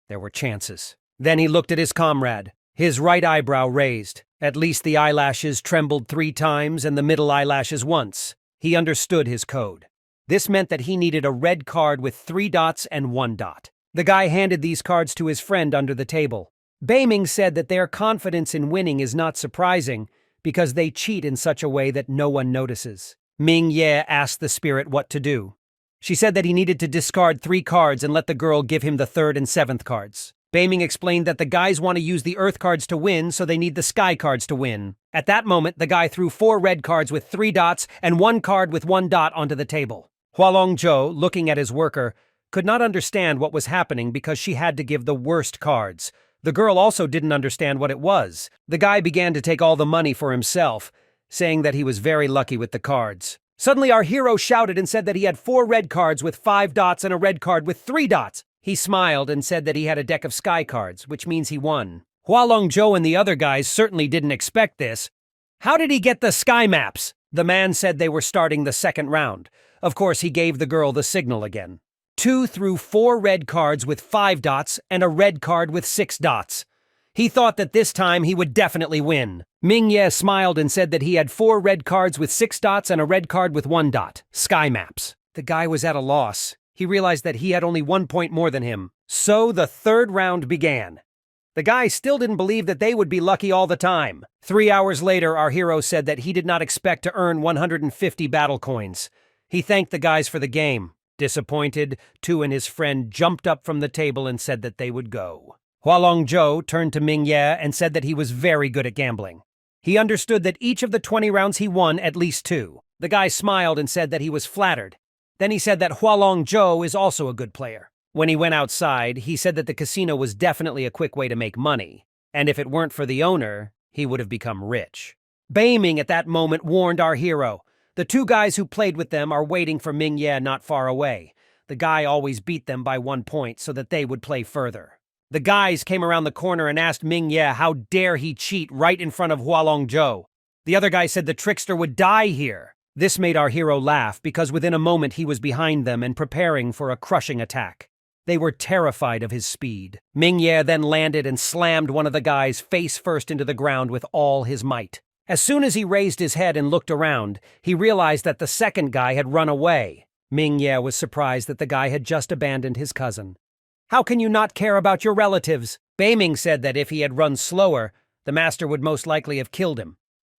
There were chances. Then he looked at his comrade, his right eyebrow raised. At least the eyelashes trembled 3 times and the middle eyelashes once. He understood his code. This meant that he needed a red card with 3 dots and 1 dot. The guy handed these cards to his friend under the table. Beiming said that their confidence in winning is not surprising because they cheat in such a way that no one notices. Ming Ye asked the spirit what to do. She said that he needed to discard 3 cards and let the girl give him the 3rd and 7th cards. Beiming explained that the guys want to use the earth cards to win, so they need the sky cards to win. At that moment, the guy threw 4 red cards with 3 dots and 1 card with 1 dot onto the table. Hualongzhou, looking at his worker, could not understand what was happening because she had to give the worst cards. The girl also didn't understand what it was. The guy began to take all the money for himself, saying that he was very lucky with the cards. Suddenly our hero shouted and said that he had 4 red cards with 5 dots and a red card with 3 dots. He smiled and said that he had a deck of sky cards, which means he won. Hualongzhou and the other guys certainly didn't expect this. How did he get the sky maps? The man said they were starting the 2nd round. Of course, he gave the girl the signal again. 2 threw 4 red cards with 5 dots and a red card with 6 dots. He thought that this time he would definitely win. Ming Ye smiled and said that he had 4 red cards with 6 dots and a red card with 1 dot. Sky maps. The guy was at a loss. He realized that he had only 1 point more than him. So the 3rd round began. The guy still didn't believe that they would be lucky all the time. 3 hours later, our hero said that he did not expect to earn 150 battle coins. He thanked the guys for the game. Disappointed, Tu and his friend jumped up from the table and said that they would go. Hualongzhou turned to Mingye and said that he was very good at gambling. He understood that each of the 20 rounds he won at least 2. The guy smiled and said that he was flattered. Then he said that Hualongzhou is also a good player. When he went outside, he said that the casino was definitely a quick way to make money, and if it weren't for the owner, he would have become rich. Beiming at that moment warned our hero. The 2 guys who played with them are waiting for Mingye not far away. The guy always beat them by 1 point so that they would play further. The guys came around the corner and asked Mingye how dare he cheat right in front of Hualongzhou. The other guy said the trickster would die here. This made our hero laugh because within a moment he was behind them and preparing for a crushing attack. They were terrified of his speed. Mingye then landed and slammed one of the guys face first into the ground with all his might. As soon as he raised his head and looked around, he realized that the second guy had run away. Mingye was surprised that the guy had just abandoned his cousin. How can you not care about your relatives? Beiming said that if he had run slower, the master would most likely have killed him.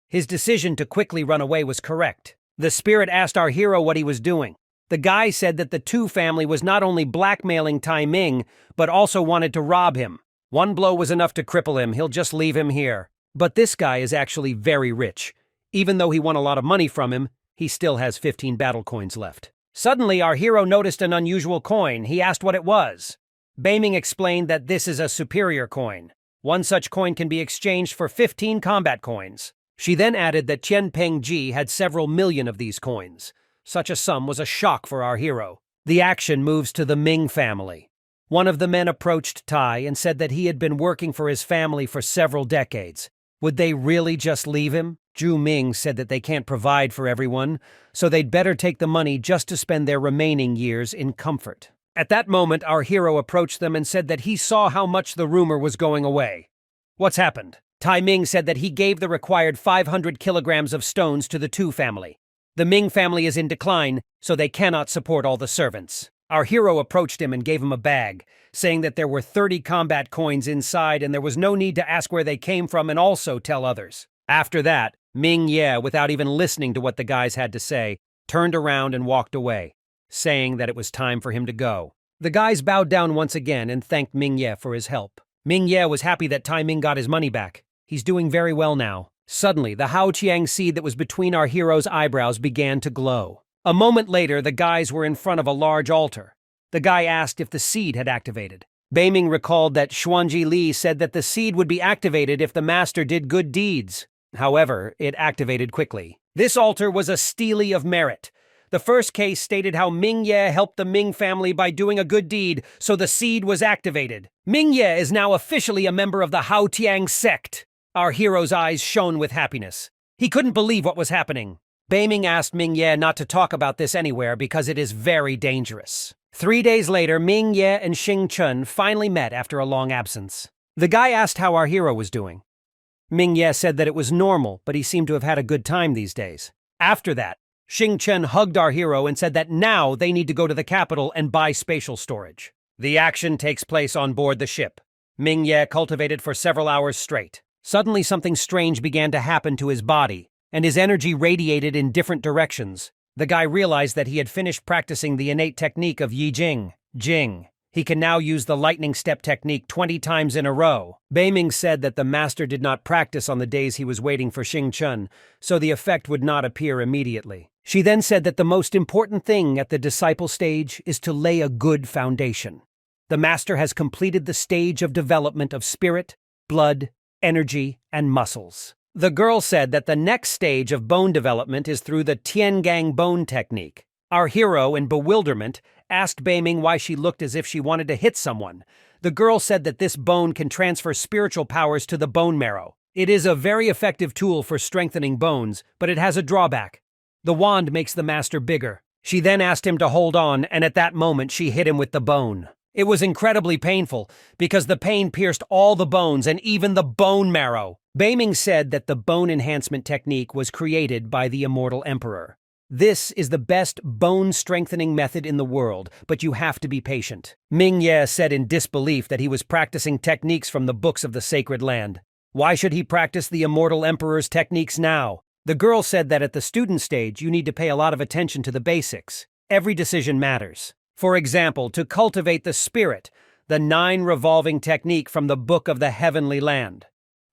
His decision to quickly run away was correct. The spirit asked our hero what he was doing. The guy said that the Tu family was not only blackmailing Tai Ming, but also wanted to rob him. 1 blow was enough to cripple him, he'll just leave him here. But this guy is actually very rich. Even though he won a lot of money from him, he still has 15 battle coins left. Suddenly, our hero noticed an unusual coin. He asked what it was. Beiming explained that this is a superior coin. 1 such coin can be exchanged for 15 combat coins. She then added that Qian Pengji had several million of these coins. Such a sum was a shock for our hero. The action moves to the Ming family. One of the men approached Tai and said that he had been working for his family for several decades. Would they really just leave him? Zhu Ming said that they can't provide for everyone, so they'd better take the money just to spend their remaining years in comfort. At that moment, our hero approached them and said that he saw how much the rumor was going away. What's happened? Tai Ming said that he gave the required 500 kilograms of stones to the Tu family. The Ming family is in decline, so they cannot support all the servants. Our hero approached him and gave him a bag, saying that there were 30 combat coins inside and there was no need to ask where they came from and also tell others. After that, Mingye, without even listening to what the guys had to say, turned around and walked away, saying that it was time for him to go. The guys bowed down once again and thanked Mingye for his help. Mingye was happy that Tai Ming got his money back. He's doing very well now. Suddenly, the Haoqiang seed that was between our hero's eyebrows began to glow. A moment later, the guys were in front of a large altar. The guy asked if the seed had activated. Beiming recalled that Xuanji Li said that the seed would be activated if the master did good deeds. However, it activated quickly. This altar was a stele of merit. The first case stated how Mingye helped the Ming family by doing a good deed, so the seed was activated. Mingye is now officially a member of the Haoqiang sect. Our hero's eyes shone with happiness. He couldn't believe what was happening. Beiming asked Mingye not to talk about this anywhere because it is very dangerous. 3 days later, Mingye and Xing Chun finally met after a long absence. The guy asked how our hero was doing. Mingye said that it was normal, but he seemed to have had a good time these days. After that, Xing Chun hugged our hero and said that now they need to go to the capital and buy spatial storage. The action takes place on board the ship. Mingye cultivated for several hours straight. Suddenly something strange began to happen to his body, and his energy radiated in different directions. The guy realized that he had finished practicing the innate technique of Yi Jing. He can now use the lightning step technique 20 times in a row. Beiming said that the master did not practice on the days he was waiting for Xing Chun, so the effect would not appear immediately. She then said that the most important thing at the disciple stage is to lay a good foundation. The master has completed the stage of development of spirit, blood, energy, and muscles. The girl said that the next stage of bone development is through the Tiangang bone technique. Our hero, in bewilderment, asked Beiming why she looked as if she wanted to hit someone. The girl said that this bone can transfer spiritual powers to the bone marrow. It is a very effective tool for strengthening bones, but it has a drawback. The wand makes the master bigger. She then asked him to hold on, and at that moment she hit him with the bone. It was incredibly painful, because the pain pierced all the bones and even the bone marrow. Beiming said that the bone enhancement technique was created by the immortal emperor. This is the best bone-strengthening method in the world, but you have to be patient. Mingye said in disbelief that he was practicing techniques from the books of the sacred land. Why should he practice the immortal emperor's techniques now? The girl said that at the student stage you need to pay a lot of attention to the basics. Every decision matters. For example, to cultivate the spirit, the 9 revolving technique from the Book of the Heavenly Land.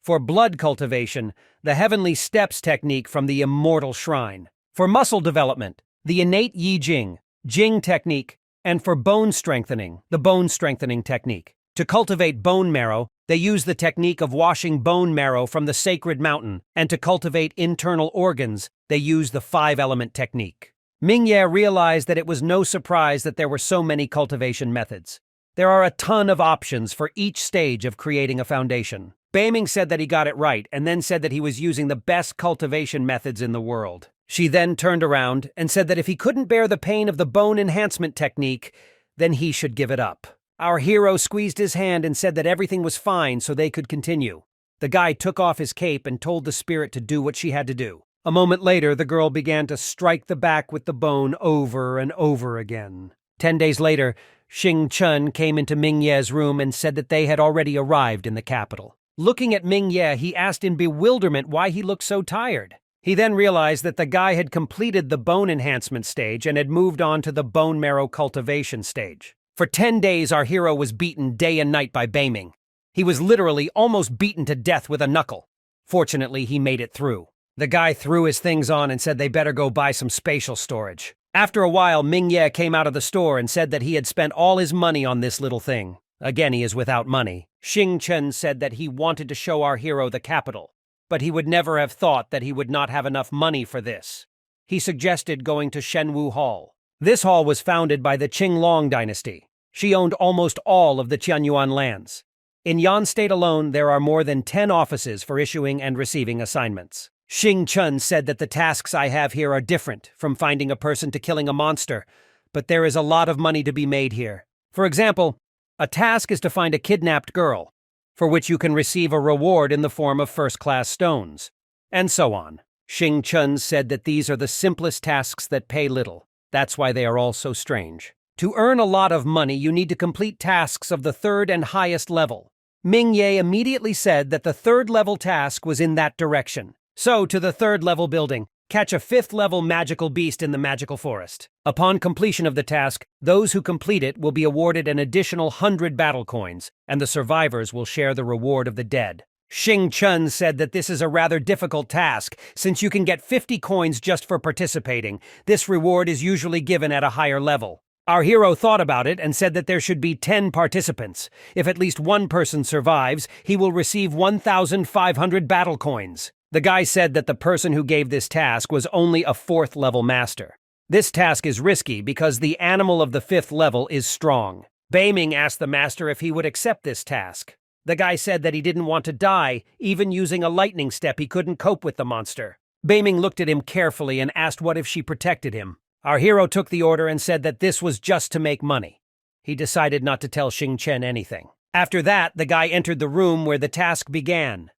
For blood cultivation, the Heavenly Steps technique from the Immortal Shrine. For muscle development, the innate Yi Jing, Jing technique, and for bone strengthening, the bone strengthening technique. To cultivate bone marrow, they use the technique of washing bone marrow from the sacred mountain, and to cultivate internal organs, they use the 5-element technique. Mingye realized that it was no surprise that there were so many cultivation methods. There are a ton of options for each stage of creating a foundation. Beiming said that he got it right, and then said that he was using the best cultivation methods in the world. She then turned around and said that if he couldn't bear the pain of the bone enhancement technique, then he should give it up. Our hero squeezed his hand and said that everything was fine so they could continue. The guy took off his cape and told the spirit to do what she had to do. A moment later, the girl began to strike the back with the bone over and over again. 10 days later, Xing Chun came into Mingye's room and said that they had already arrived in the capital. Looking at Mingye, he asked in bewilderment why he looked so tired. He then realized that the guy had completed the bone enhancement stage and had moved on to the bone marrow cultivation stage. For 10 days, our hero was beaten day and night by Beiming. He was literally almost beaten to death with a knuckle. Fortunately, he made it through. The guy threw his things on and said they better go buy some spatial storage. After a while, Mingye came out of the store and said that he had spent all his money on this little thing. Again, he is without money. Xing Chen said that he wanted to show our hero the capital, but he would never have thought that he would not have enough money for this. He suggested going to Shenwu Hall. This hall was founded by the Qinglong dynasty. She owned almost all of the Qianyuan lands. In Yan State alone, there are more than 10 offices for issuing and receiving assignments. Xing Chun said that the tasks I have here are different from finding a person to killing a monster, but there is a lot of money to be made here. For example, a task is to find a kidnapped girl, for which you can receive a reward in the form of first-class stones, and so on. Xing Chun said that these are the simplest tasks that pay little. That's why they are all so strange. To earn a lot of money, you need to complete tasks of the 3rd and highest level. Mingye immediately said that the 3rd level task was in that direction. So, to the 3rd level building, catch a 5th level magical beast in the magical forest. Upon completion of the task, those who complete it will be awarded an additional 100 battle coins, and the survivors will share the reward of the dead. Xing Chun said that this is a rather difficult task, since you can get 50 coins just for participating. This reward is usually given at a higher level. Our hero thought about it and said that there should be 10 participants. If at least one person survives, he will receive 1,500 battle coins. The guy said that the person who gave this task was only a 4th level master. This task is risky because the animal of the 5th level is strong. Beiming asked the master if he would accept this task. The guy said that he didn't want to die. Even using a lightning step, he couldn't cope with the monster. Beiming looked at him carefully and asked what if she protected him. Our hero took the order and said that this was just to make money. He decided not to tell Xing Chen anything. After that, the guy entered the room where the task began.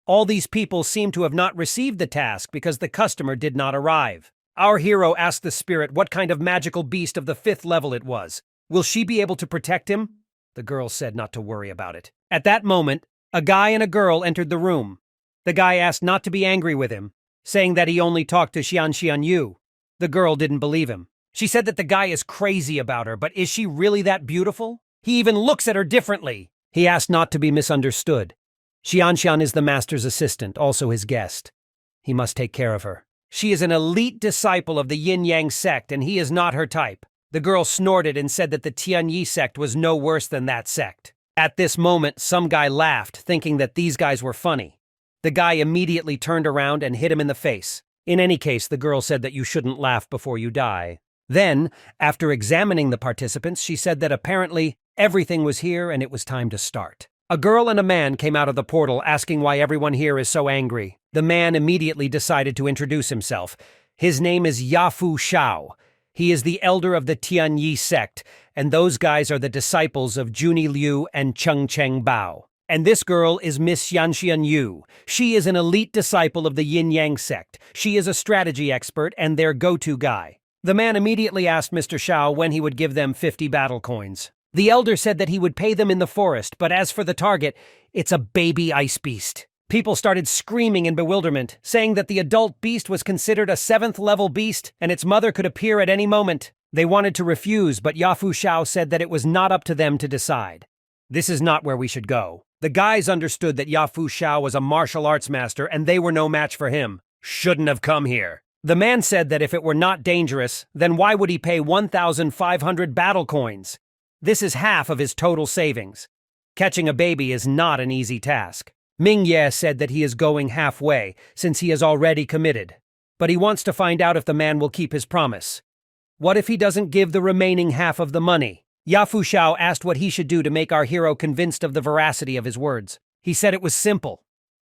All these people seemed to have not received the task because the customer did not arrive. Our hero asked the spirit what kind of magical beast of the 5th level it was. Will she be able to protect him? The girl said not to worry about it. At that moment, a guy and a girl entered the room. The guy asked not to be angry with him, saying that he only talked to Xian Yu. The girl didn't believe him. She said that the guy is crazy about her, but is she really that beautiful? He even looks at her differently. He asked not to be misunderstood. Xian is the master's assistant, also his guest. He must take care of her. She is an elite disciple of the Yin-Yang sect, and he is not her type. The girl snorted and said that the Tianyi sect was no worse than that sect. At this moment, some guy laughed, thinking that these guys were funny. The guy immediately turned around and hit him in the face. In any case, the girl said that you shouldn't laugh before you die. Then, after examining the participants, she said that apparently everything was here and it was time to start. A girl and a man came out of the portal asking why everyone here is so angry. The man immediately decided to introduce himself. His name is Yafu Shao. He is the elder of the Tianyi sect, and those guys are the disciples of Juni Liu and Cheng Bao. And this girl is Miss Yanxian Yu. She is an elite disciple of the Yin-Yang sect. She is a strategy expert and their go-to guy. The man immediately asked Mr. Shao when he would give them 50 battle coins. The elder said that he would pay them in the forest, but as for the target, it's a baby ice beast. People started screaming in bewilderment, saying that the adult beast was considered a 7th-level beast and its mother could appear at any moment. They wanted to refuse, but Yafu Shao said that it was not up to them to decide. This is not where we should go. The guys understood that Yafu Shao was a martial arts master and they were no match for him. Shouldn't have come here. The man said that if it were not dangerous, then why would he pay 1,500 battle coins? This is half of his total savings. Catching a baby is not an easy task. Ming Ye said that he is going halfway, since he has already committed. But he wants to find out if the man will keep his promise. What if he doesn't give the remaining half of the money? Yafu Shao asked what he should do to make our hero convinced of the veracity of his words. He said it was simple.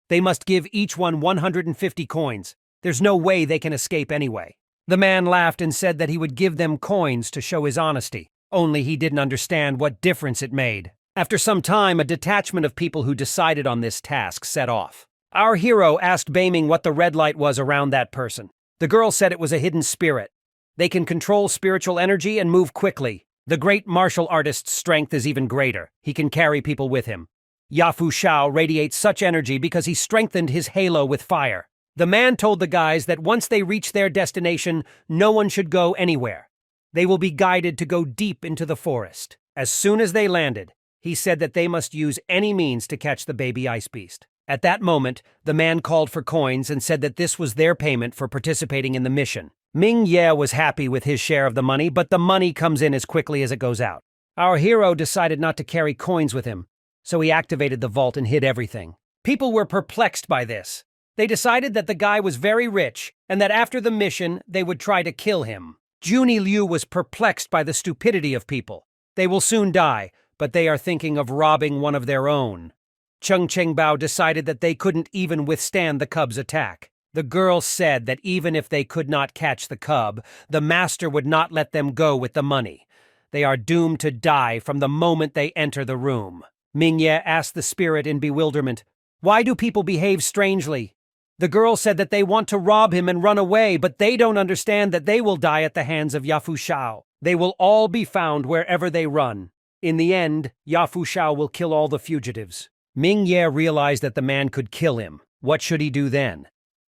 They must give each one 150 coins. There's no way they can escape anyway. The man laughed and said that he would give them coins to show his honesty. Only he didn't understand what difference it made. After some time, a detachment of people who decided on this task set off. Our hero asked Beiming what the red light was around that person. The girl said it was a hidden spirit. They can control spiritual energy and move quickly. The great martial artist's strength is even greater. He can carry people with him. Yafu Shao radiates such energy because he strengthened his halo with fire. The man told the guys that once they reach their destination, no one should go anywhere. They will be guided to go deep into the forest. As soon as they landed, he said that they must use any means to catch the baby ice beast. At that moment, the man called for coins and said that this was their payment for participating in the mission. Ming Ye was happy with his share of the money, but the money comes in as quickly as it goes out. Our hero decided not to carry coins with him, so he activated the vault and hid everything. People were perplexed by this. They decided that the guy was very rich and that after the mission, they would try to kill him. Junie Liu was perplexed by the stupidity of people. They will soon die, but they are thinking of robbing one of their own. Cheng Chengbao decided that they couldn't even withstand the cub's attack. The girl said that even if they could not catch the cub, the master would not let them go with the money. They are doomed to die from the moment they enter the room. Ming Ye asked the spirit in bewilderment, "Why do people behave strangely?" The girl said that they want to rob him and run away, but they don't understand that they will die at the hands of Yafu Shao. They will all be found wherever they run. In the end, Yafu Shao will kill all the fugitives. Ming Ye realized that the man could kill him. What should he do then?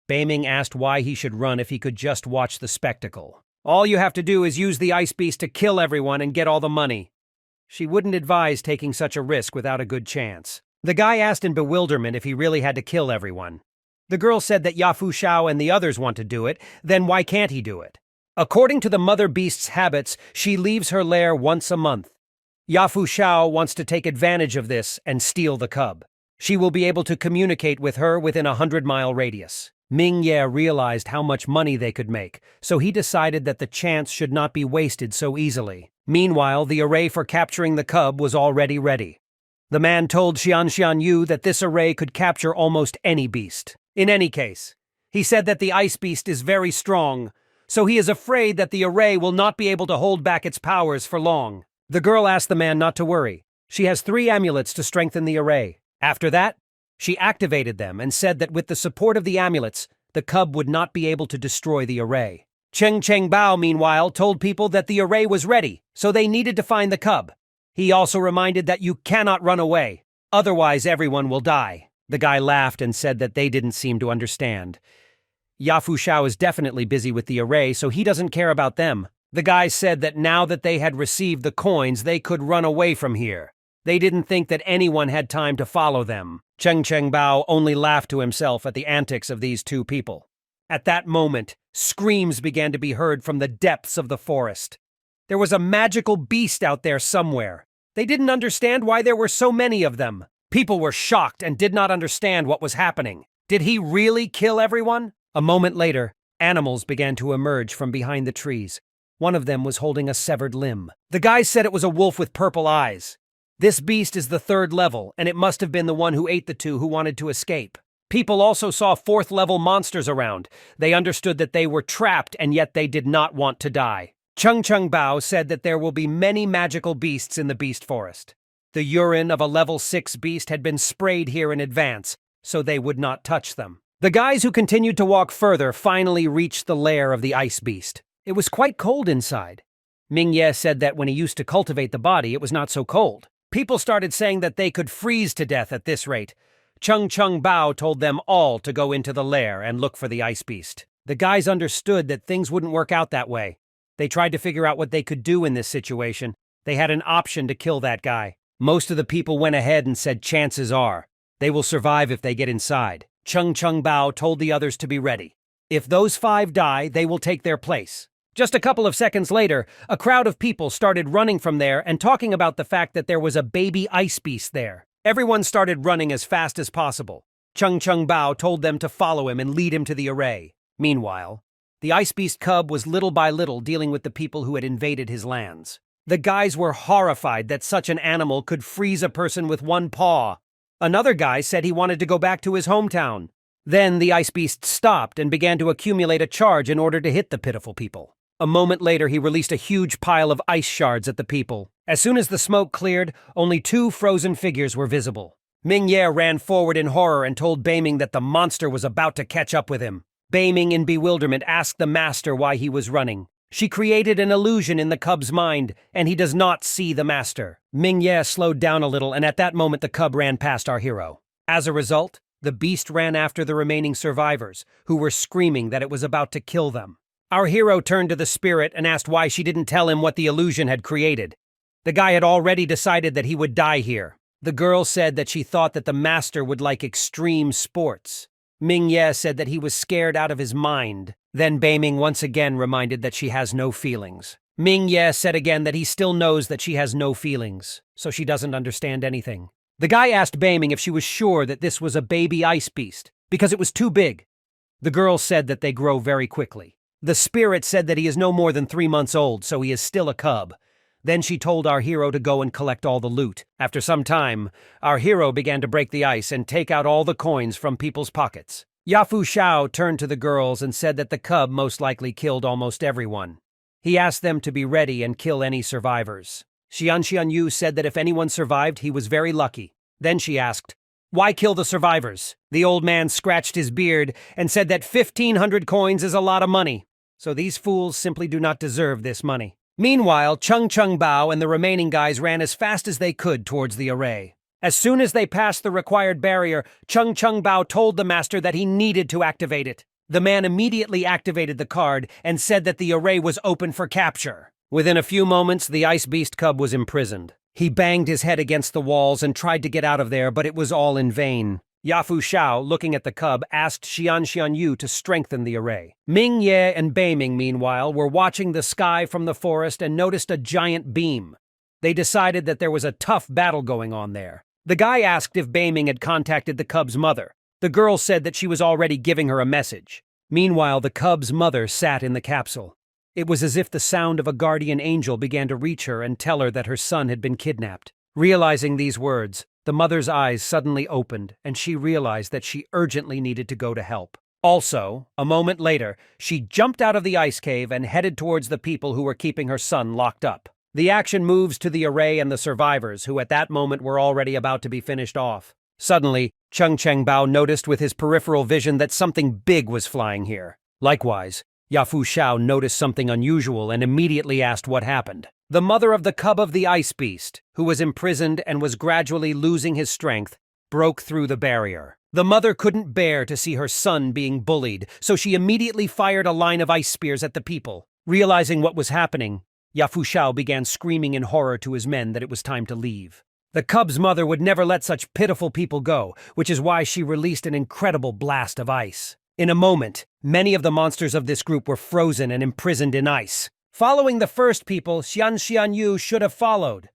Beiming asked why he should run if he could just watch the spectacle. All you have to do is use the ice beast to kill everyone and get all the money. She wouldn't advise taking such a risk without a good chance. The guy asked in bewilderment if he really had to kill everyone. The girl said that Yafu Shao and the others want to do it, then why can't he do it? According to the mother beast's habits, she leaves her lair once a month. Yafu Shao wants to take advantage of this and steal the cub. She will be able to communicate with her within a 100-mile radius. Ming Ye realized how much money they could make, so he decided that the chance should not be wasted so easily. Meanwhile, the array for capturing the cub was already ready. The man told Xian Yu that this array could capture almost any beast. In any case, he said that the ice beast is very strong, so he is afraid that the array will not be able to hold back its powers for long. The girl asked the man not to worry. She has 3 amulets to strengthen the array. After that, she activated them and said that with the support of the amulets, the cub would not be able to destroy the array. Cheng Chengbao, meanwhile, told people that the array was ready, so they needed to find the cub. He also reminded that you cannot run away, otherwise everyone will die. The guy laughed and said that they didn't seem to understand. Yafu Shao is definitely busy with the array, so he doesn't care about them. The guy said that now that they had received the coins, they could run away from here. They didn't think that anyone had time to follow them. Cheng Chengbao only laughed to himself at the antics of these 2 people. At that moment, screams began to be heard from the depths of the forest. There was a magical beast out there somewhere. They didn't understand why there were so many of them. People were shocked and did not understand what was happening. Did he really kill everyone? A moment later, animals began to emerge from behind the trees. One of them was holding a severed limb. The guy said it was a wolf with purple eyes. This beast is the 3rd level, and it must have been the one who ate the 2 who wanted to escape. People also saw 4th-level monsters around. They understood that they were trapped, and yet they did not want to die. Cheng Bao said that there will be many magical beasts in the beast forest. The urine of a level 6 beast had been sprayed here in advance, so they would not touch them. The guys who continued to walk further finally reached the lair of the ice beast. It was quite cold inside. Ming Ye said that when he used to cultivate the body, it was not so cold. People started saying that they could freeze to death at this rate. Chung Bao told them all to go into the lair and look for the ice beast. The guys understood that things wouldn't work out that way. They tried to figure out what they could do in this situation. They had an option to kill that guy. Most of the people went ahead and said chances are they will survive if they get inside. Chung Bao told the others to be ready. If those 5 die, they will take their place. Just a couple of seconds later, a crowd of people started running from there and talking about the fact that there was a baby ice beast there. Everyone started running as fast as possible. Chung Bao told them to follow him and lead him to the array. Meanwhile, the ice beast cub was little by little dealing with the people who had invaded his lands. The guys were horrified that such an animal could freeze a person with one paw. Another guy said he wanted to go back to his hometown. Then the ice beast stopped and began to accumulate a charge in order to hit the pitiful people. A moment later, he released a huge pile of ice shards at the people. As soon as the smoke cleared, only 2 frozen figures were visible. Ming-Ye ran forward in horror and told Beiming that the monster was about to catch up with him. Beiming, in bewilderment, asked the master why he was running. She created an illusion in the cub's mind, and he does not see the master. Ming-Ye slowed down a little, and at that moment the cub ran past our hero. As a result, the beast ran after the remaining survivors, who were screaming that it was about to kill them. Our hero turned to the spirit and asked why she didn't tell him what the illusion had created. The guy had already decided that he would die here. The girl said that she thought that the master would like extreme sports. Ming-Ye said that he was scared out of his mind. Then Beiming once again reminded that she has no feelings. Ming-Ye said again that he still knows that she has no feelings, so she doesn't understand anything. The guy asked Beiming if she was sure that this was a baby ice beast, because it was too big. The girl said that they grow very quickly. The spirit said that he is no more than 3 months old, so he is still a cub. Then she told our hero to go and collect all the loot. After some time, our hero began to break the ice and take out all the coins from people's pockets. Yafu Xiao turned to the girls and said that the cub most likely killed almost everyone. He asked them to be ready and kill any survivors. Xian Yu said that if anyone survived, he was very lucky. Then she asked, "Why kill the survivors?" The old man scratched his beard and said that 1,500 coins is a lot of money. So these fools simply do not deserve this money. Meanwhile, Chung Bao and the remaining guys ran as fast as they could towards the array. As soon as they passed the required barrier, Chung Bao told the master that he needed to activate it. The man immediately activated the card and said that the array was open for capture. Within a few moments, the ice beast cub was imprisoned. He banged his head against the walls and tried to get out of there, but it was all in vain. Yafu Xiao, looking at the cub, asked Xian Yu to strengthen the array. Ming-Ye and Beiming, meanwhile, were watching the sky from the forest and noticed a giant beam. They decided that there was a tough battle going on there. The guy asked if Beiming had contacted the cub's mother. The girl said that she was already giving her a message. Meanwhile, the cub's mother sat in the capsule. It was as if the sound of a guardian angel began to reach her and tell her that her son had been kidnapped. Realizing these words, the mother's eyes suddenly opened, and she realized that she urgently needed to go to help. Also, a moment later, she jumped out of the ice cave and headed towards the people who were keeping her son locked up. The action moves to the array and the survivors, who at that moment were already about to be finished off. Suddenly, Chung Bao noticed with his peripheral vision that something big was flying here. Likewise, Yafu Xiao noticed something unusual and immediately asked what happened. The mother of the cub of the ice beast, who was imprisoned and was gradually losing his strength, broke through the barrier. The mother couldn't bear to see her son being bullied, so she immediately fired a line of ice spears at the people. Realizing what was happening, Yafu Xiao began screaming in horror to his men that it was time to leave. The cub's mother would never let such pitiful people go, which is why she released an incredible blast of ice. In a moment, many of the monsters of this group were frozen and imprisoned in ice. Following the first people, Xian Yu should have followed.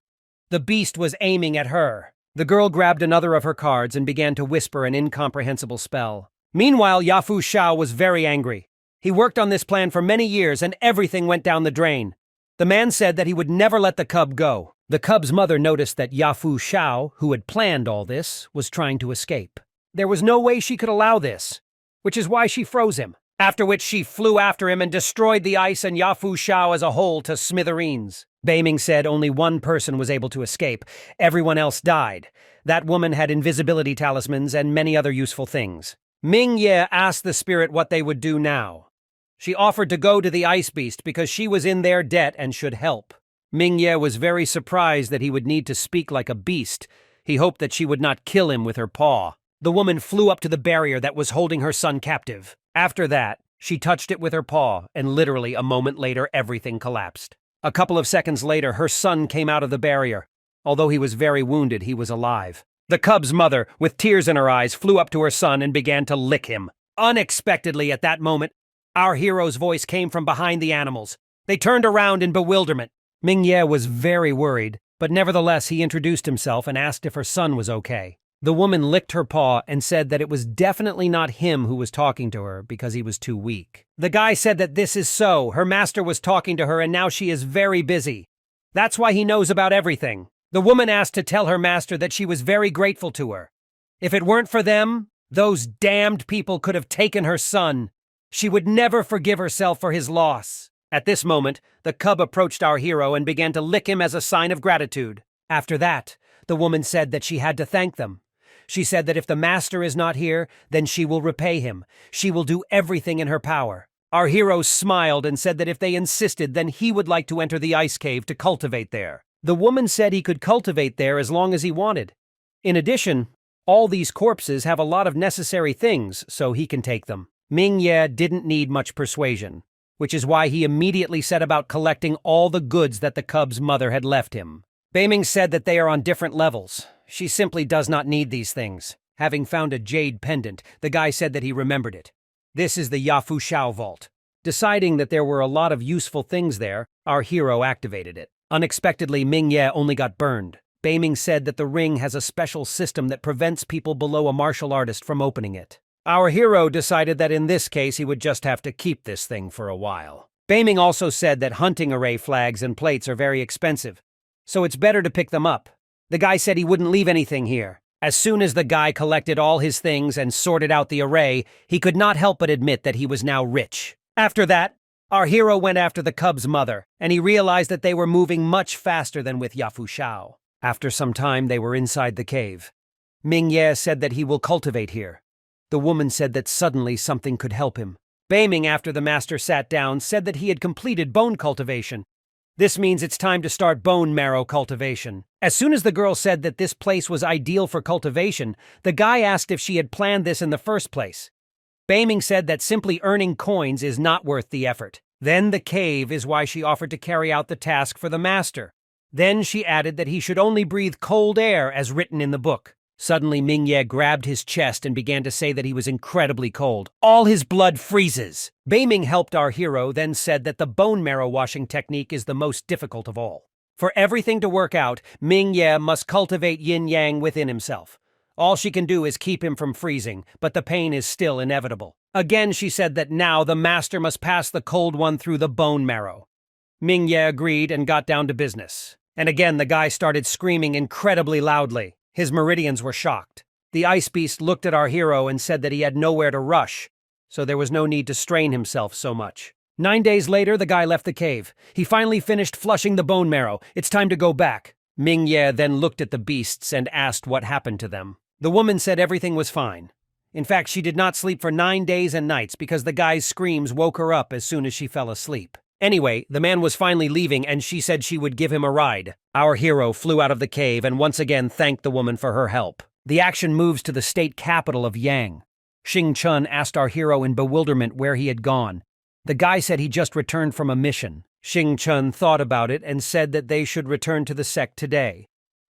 The beast was aiming at her. The girl grabbed another of her cards and began to whisper an incomprehensible spell. Meanwhile, Yafu Xiao was very angry. He worked on this plan for many years and everything went down the drain. The man said that he would never let the cub go. The cub's mother noticed that Yafu Xiao, who had planned all this, was trying to escape. There was no way she could allow this, which is why she froze him. After which she flew after him and destroyed the ice and Yafu Xiao as a whole to smithereens. Beiming said only one person was able to escape. Everyone else died. That woman had invisibility talismans and many other useful things. Ming-Ye asked the spirit what they would do now. She offered to go to the ice beast because she was in their debt and should help. Ming-Ye was very surprised that he would need to speak like a beast. He hoped that she would not kill him with her paw. The woman flew up to the barrier that was holding her son captive. After that, she touched it with her paw, and literally a moment later everything collapsed. A couple of seconds later, her son came out of the barrier. Although he was very wounded, he was alive. The cub's mother, with tears in her eyes, flew up to her son and began to lick him. Unexpectedly at that moment, our hero's voice came from behind the animals. They turned around in bewilderment. Mingye was very worried, but nevertheless he introduced himself and asked if her son was okay. The woman licked her paw and said that it was definitely not him who was talking to her because he was too weak. The guy said that this is so. Her master was talking to her and now she is very busy. That's why he knows about everything. The woman asked to tell her master that she was very grateful to her. If it weren't for them, those damned people could have taken her son. She would never forgive herself for his loss. At this moment, the cub approached our hero and began to lick him as a sign of gratitude. After that, the woman said that she had to thank them. She said that if the master is not here, then she will repay him. She will do everything in her power. Our hero smiled and said that if they insisted, then he would like to enter the ice cave to cultivate there. The woman said he could cultivate there as long as he wanted. In addition, all these corpses have a lot of necessary things, so he can take them. Mingye didn't need much persuasion, which is why he immediately set about collecting all the goods that the cub's mother had left him. Beiming said that they are on different levels. She simply does not need these things. Having found a jade pendant, the guy said that he remembered it. This is the Yafu Shao vault. Deciding that there were a lot of useful things there, our hero activated it. Unexpectedly, Mingye only got burned. Beiming said that the ring has a special system that prevents people below a martial artist from opening it. Our hero decided that in this case he would just have to keep this thing for a while. Beiming also said that hunting array flags and plates are very expensive, so it's better to pick them up. The guy said he wouldn't leave anything here. As soon as the guy collected all his things and sorted out the array, he could not help but admit that he was now rich. After that, our hero went after the cub's mother, and he realized that they were moving much faster than with Yafu Shao. After some time, they were inside the cave. Mingye said that he will cultivate here. The woman said that suddenly something could help him. Beiming, after the master sat down, said that he had completed bone cultivation. This means it's time to start bone marrow cultivation. As soon as the girl said that this place was ideal for cultivation, the guy asked if she had planned this in the first place. Beiming said that simply earning coins is not worth the effort. Then the cave is why she offered to carry out the task for the master. Then she added that he should only breathe cold air as written in the book. Suddenly Mingye grabbed his chest and began to say that he was incredibly cold. All his blood freezes. Beiming helped our hero, then said that the bone marrow washing technique is the most difficult of all. For everything to work out, Mingye must cultivate yin-yang within himself. All she can do is keep him from freezing, but the pain is still inevitable. Again she said that now the master must pass the cold one through the bone marrow. Mingye agreed and got down to business. And again the guy started screaming incredibly loudly. His meridians were shocked. The ice beast looked at our hero and said that he had nowhere to rush, so there was no need to strain himself so much. 9 days later, the guy left the cave. He finally finished flushing the bone marrow. It's time to go back. Mingye then looked at the beasts and asked what happened to them. The woman said everything was fine. In fact, she did not sleep for 9 days and nights because the guy's screams woke her up as soon as she fell asleep. Anyway, the man was finally leaving and she said she would give him a ride. Our hero flew out of the cave and once again thanked the woman for her help. The action moves to the state capital of Yang. Xing Chun asked our hero in bewilderment where he had gone. The guy said he just returned from a mission. Xing Chun thought about it and said that they should return to the sect today.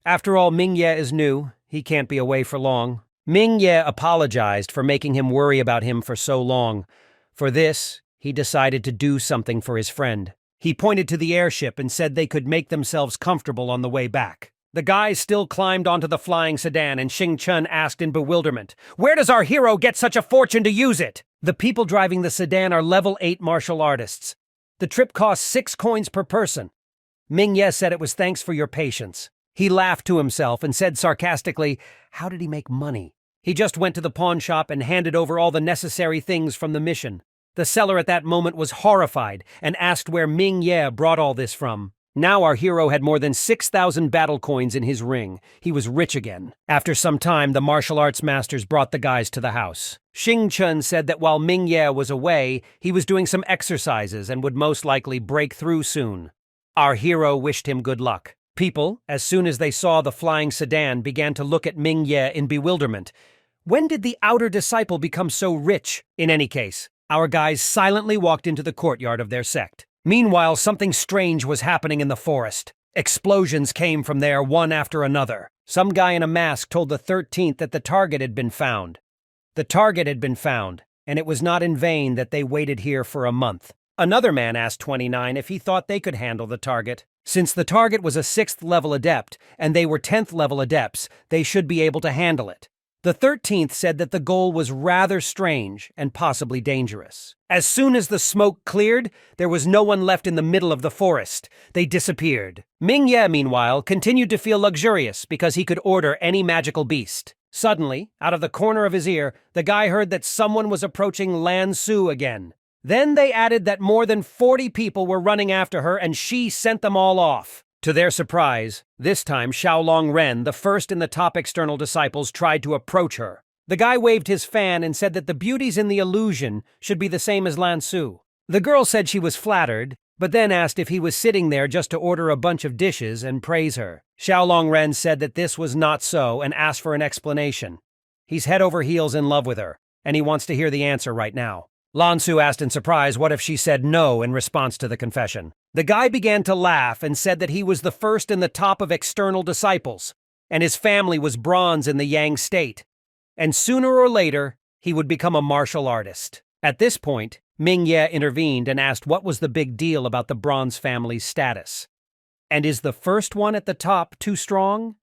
After all, Mingye is new. He can't be away for long. Mingye apologized for making him worry about him for so long. For this, he decided to do something for his friend. He pointed to the airship and said they could make themselves comfortable on the way back. The guys still climbed onto the flying sedan and Xing Chun asked in bewilderment, "Where does our hero get such a fortune to use it?" The people driving the sedan are level 8 martial artists. The trip costs 6 coins per person. Mingye said it was thanks for your patience. He laughed to himself and said sarcastically, how did he make money? He just went to the pawn shop and handed over all the necessary things from the mission. The seller at that moment was horrified and asked where Mingye brought all this from. Now our hero had more than 6,000 battle coins in his ring. He was rich again. After some time, the martial arts masters brought the guys to the house. Xing Chun said that while Mingye was away, he was doing some exercises and would most likely break through soon. Our hero wished him good luck. People, as soon as they saw the flying sedan, began to look at Mingye in bewilderment. When did the outer disciple become so rich? In any case, our guys silently walked into the courtyard of their sect. Meanwhile, something strange was happening in the forest. Explosions came from there one after another. Some guy in a mask told the 13th that the target had been found. The target had been found, and it was not in vain that they waited here for a month. Another man asked 29 if he thought they could handle the target. Since the target was a 6th level adept, and they were 10th level adepts, they should be able to handle it. The 13th said that the goal was rather strange and possibly dangerous. As soon as the smoke cleared, there was no one left in the middle of the forest. They disappeared. Ming Ye, meanwhile, continued to feel luxurious because he could order any magical beast. Suddenly, out of the corner of his ear, the guy heard that someone was approaching Lan Su again. Then they added that more than 40 people were running after her and she sent them all off. To their surprise, this time Xiaolong Ren, the first in the top external disciples, tried to approach her. The guy waved his fan and said that the beauties in the illusion should be the same as Lan Su. The girl said she was flattered, but then asked if he was sitting there just to order a bunch of dishes and praise her. Xiaolong Ren said that this was not so and asked for an explanation. He's head over heels in love with her, and he wants to hear the answer right now. Lan Su asked in surprise what if she said no in response to the confession. The guy began to laugh and said that he was the first in the top of external disciples, and his family was bronze in the Yang state. And sooner or later, he would become a martial artist. At this point, Ming Ye intervened and asked what was the big deal about the bronze family's status. And is the first one at the top too strong?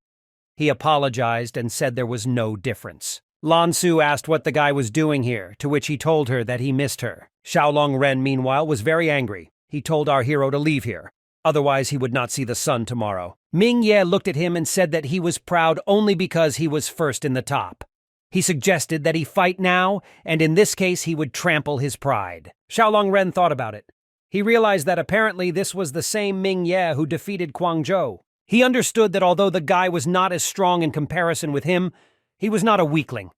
He apologized and said there was no difference. Lan Su asked what the guy was doing here, to which he told her that he missed her. Xiaolong Ren, meanwhile, was very angry. He told our hero to leave here. Otherwise, he would not see the sun tomorrow. Ming Ye looked at him and said that he was proud only because he was first in the top. He suggested that he fight now, and in this case he would trample his pride. Xiaolong Ren thought about it. He realized that apparently this was the same Ming Ye who defeated Guangzhou. He understood that although the guy was not as strong in comparison with him, he was not a weakling.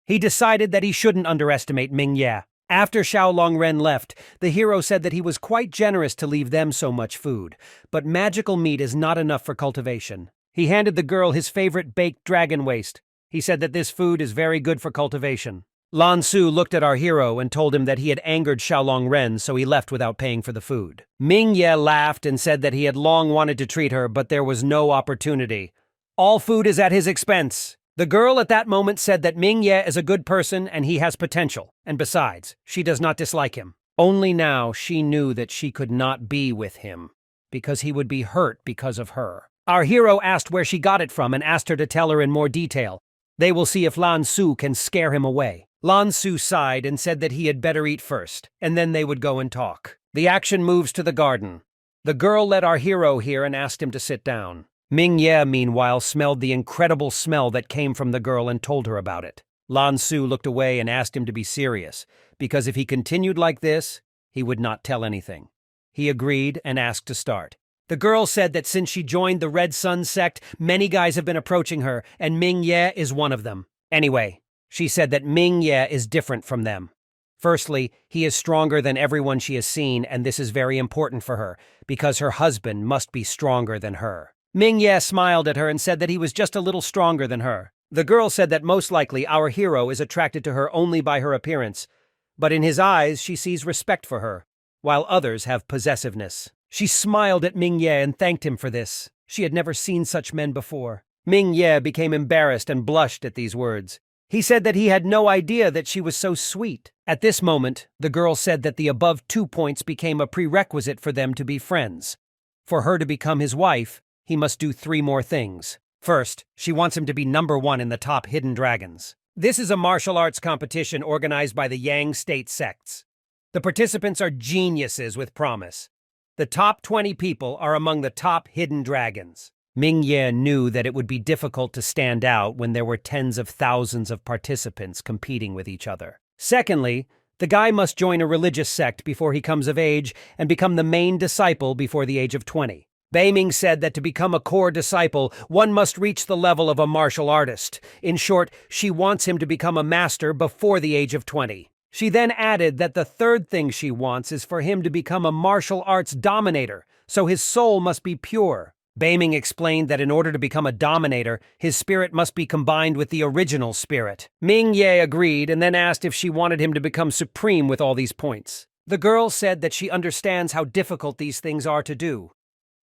He decided that he shouldn't underestimate Ming Ye. After Xiaolong Ren left, the hero said that he was quite generous to leave them so much food, but magical meat is not enough for cultivation. He handed the girl his favorite baked dragon waste. He said that this food is very good for cultivation. Lan Su looked at our hero and told him that he had angered Xiaolong Ren, so he left without paying for the food. Ming Ye laughed and said that he had long wanted to treat her, but there was no opportunity. All food is at his expense. The girl at that moment said that Ming Ye is a good person and he has potential, and besides, she does not dislike him. Only now she knew that she could not be with him, because he would be hurt because of her. Our hero asked where she got it from and asked her to tell her in more detail. They will see if Lan Su can scare him away. Lan Su sighed and said that he had better eat first, and then they would go and talk. The action moves to the garden. The girl led our hero here and asked him to sit down. Ming Ye, meanwhile, smelled the incredible smell that came from the girl and told her about it. Lan Su looked away and asked him to be serious, because if he continued like this, he would not tell anything. He agreed and asked to start. The girl said that since she joined the Red Sun sect, many guys have been approaching her, and Ming Ye is one of them. Anyway, she said that Ming Ye is different from them. Firstly, he is stronger than everyone she has seen, and this is very important for her, because her husband must be stronger than her. Ming Ye smiled at her and said that he was just a little stronger than her. The girl said that most likely our hero is attracted to her only by her appearance, but in his eyes she sees respect for her, while others have possessiveness. She smiled at Ming Ye and thanked him for this. She had never seen such men before. Ming Ye became embarrassed and blushed at these words. He said that he had no idea that she was so sweet. At this moment, the girl said that the above 2 points became a prerequisite for them to be friends. For her to become his wife, he must do 3 more things. First, she wants him to be #1 in the top hidden dragons. This is a martial arts competition organized by the Yang state sects. The participants are geniuses with promise. The top 20 people are among the top hidden dragons. Ming Ye knew that it would be difficult to stand out when there were tens of thousands of participants competing with each other. Secondly, the guy must join a religious sect before he comes of age and become the main disciple before the age of 20. Beiming said that to become a core disciple, one must reach the level of a martial artist. In short, she wants him to become a master before the age of 20. She then added that the third thing she wants is for him to become a martial arts dominator, so his soul must be pure. Beiming explained that in order to become a dominator, his spirit must be combined with the original spirit. Ming Ye agreed and then asked if she wanted him to become supreme with all these points. The girl said that she understands how difficult these things are to do.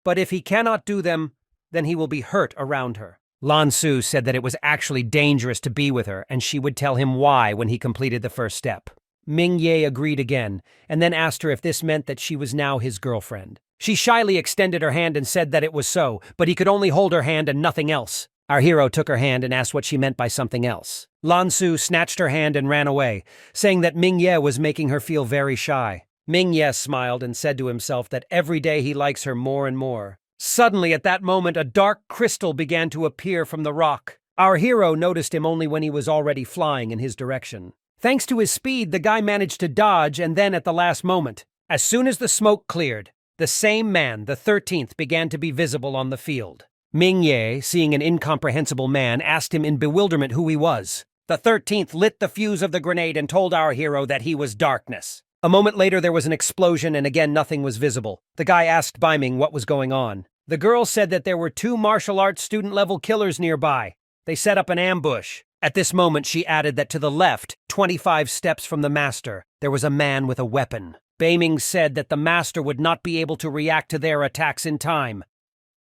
But if he cannot do them, then he will be hurt around her. Lan Su said that it was actually dangerous to be with her, and she would tell him why when he completed the first step. Ming Ye agreed again, and then asked her if this meant that she was now his girlfriend. She shyly extended her hand and said that it was so, but he could only hold her hand and nothing else. Our hero took her hand and asked what she meant by something else. Lan Su snatched her hand and ran away, saying that Ming Ye was making her feel very shy. Ming Ye smiled and said to himself that every day he likes her more and more. Suddenly, at that moment, a dark crystal began to appear from the rock. Our hero noticed him only when he was already flying in his direction. Thanks to his speed, the guy managed to dodge, and then at the last moment, as soon as the smoke cleared, the same man, the 13th, began to be visible on the field. Ming Ye, seeing an incomprehensible man, asked him in bewilderment who he was. The 13th lit the fuse of the grenade and told our hero that he was darkness. A moment later, there was an explosion, and again nothing was visible. The guy asked Beiming what was going on. The girl said that there were 2 martial arts student-level killers nearby. They set up an ambush. At this moment, she added that to the left, 25 steps from the master, there was a man with a weapon. Beiming said that the master would not be able to react to their attacks in time.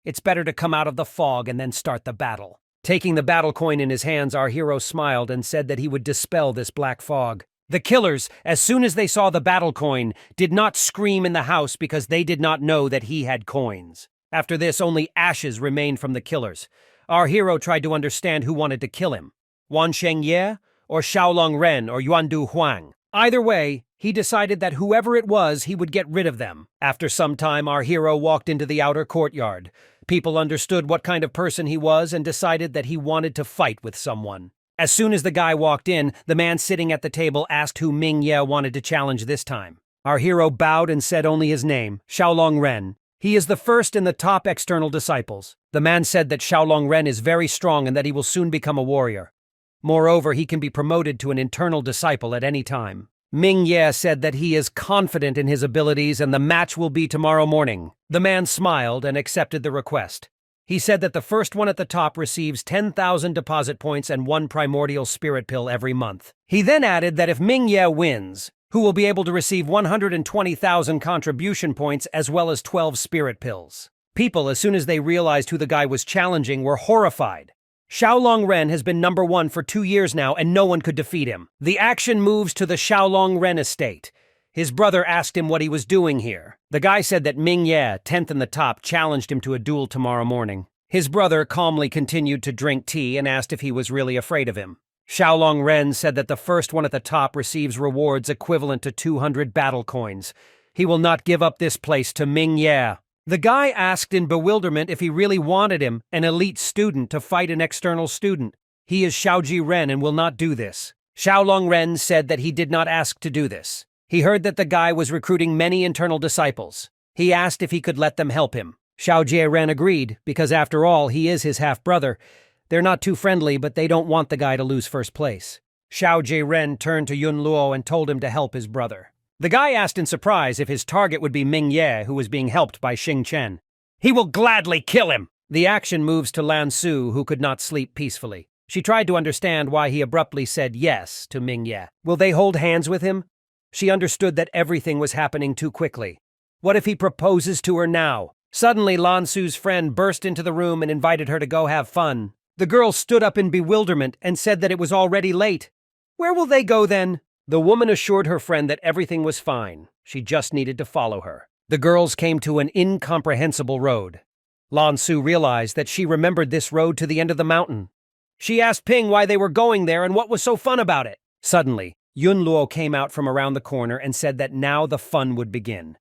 It's better to come out of the fog and then start the battle. Taking the battle coin in his hands, our hero smiled and said that he would dispel this black fog. The killers, as soon as they saw the battle coin, did not scream in the house because they did not know that he had coins. After this, only ashes remained from the killers. Our hero tried to understand who wanted to kill him. Wan Shengye, or Xiaolong Ren, or Yuandu Huang. Either way, he decided that whoever it was, he would get rid of them. After some time, our hero walked into the outer courtyard. People understood what kind of person he was and decided that he wanted to fight with someone. As soon as the guy walked in, the man sitting at the table asked who Ming Ye wanted to challenge this time. Our hero bowed and said only his name, Xiaolong Ren. He is the first in the top external disciples. The man said that Xiaolong Ren is very strong and that he will soon become a warrior. Moreover, he can be promoted to an internal disciple at any time. Ming Ye said that he is confident in his abilities and the match will be tomorrow morning. The man smiled and accepted the request. He said that the first one at the top receives 10,000 deposit points and 1 primordial spirit pill every month. He then added that if Ming Ye wins, who will be able to receive 120,000 contribution points as well as 12 spirit pills. People, as soon as they realized who the guy was challenging, were horrified. Xiaolong Ren has been number 1 for 2 years now and no one could defeat him. The action moves to the Xiaolong Ren estate. His brother asked him what he was doing here. The guy said that Ming Ye, 10th in the top, challenged him to a duel tomorrow morning. His brother calmly continued to drink tea and asked if he was really afraid of him. Xiaolong Ren said that the first one at the top receives rewards equivalent to 200 battle coins. He will not give up this place to Ming Ye. The guy asked in bewilderment if he really wanted him, an elite student, to fight an external student. He is Xiaoji Ren and will not do this. Xiaolong Ren said that he did not ask to do this. He heard that the guy was recruiting many internal disciples. He asked if he could let them help him. Xiaoji Ren agreed, because after all, he is his half-brother. They're not too friendly, but they don't want the guy to lose first place. Xiaoji Ren turned to Yun Luo and told him to help his brother. The guy asked in surprise if his target would be Ming Ye, who was being helped by Xing Chen. He will gladly kill him! The action moves to Lan Su, who could not sleep peacefully. She tried to understand why he abruptly said yes to Ming Ye. Will they hold hands with him? She understood that everything was happening too quickly. What if he proposes to her now? Suddenly, Lan Su's friend burst into the room and invited her to go have fun. The girl stood up in bewilderment and said that it was already late. Where will they go then? The woman assured her friend that everything was fine. She just needed to follow her. The girls came to an incomprehensible road. Lan Su realized that she remembered this road to the end of the mountain. She asked Ping why they were going there and what was so fun about it. Suddenly, Yun Luo came out from around the corner and said that now the fun would begin.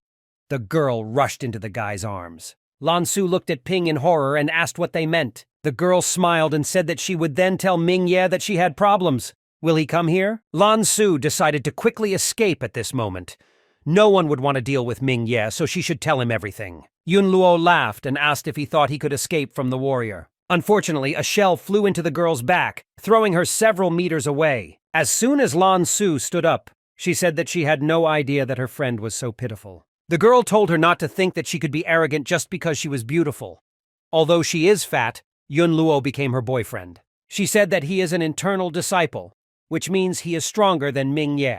The girl rushed into the guy's arms. Lan Su looked at Ping in horror and asked what they meant. The girl smiled and said that she would then tell Ming Ye that she had problems. Will he come here? Lan Su decided to quickly escape at this moment. No one would want to deal with Ming Ye, so she should tell him everything. Yun Luo laughed and asked if he thought he could escape from the warrior. Unfortunately, a shell flew into the girl's back, throwing her several meters away. As soon as Lan Su stood up, she said that she had no idea that her friend was so pitiful. The girl told her not to think that she could be arrogant just because she was beautiful. Although she is fat, Yun Luo became her boyfriend. She said that he is an internal disciple, which means he is stronger than Ming Ye.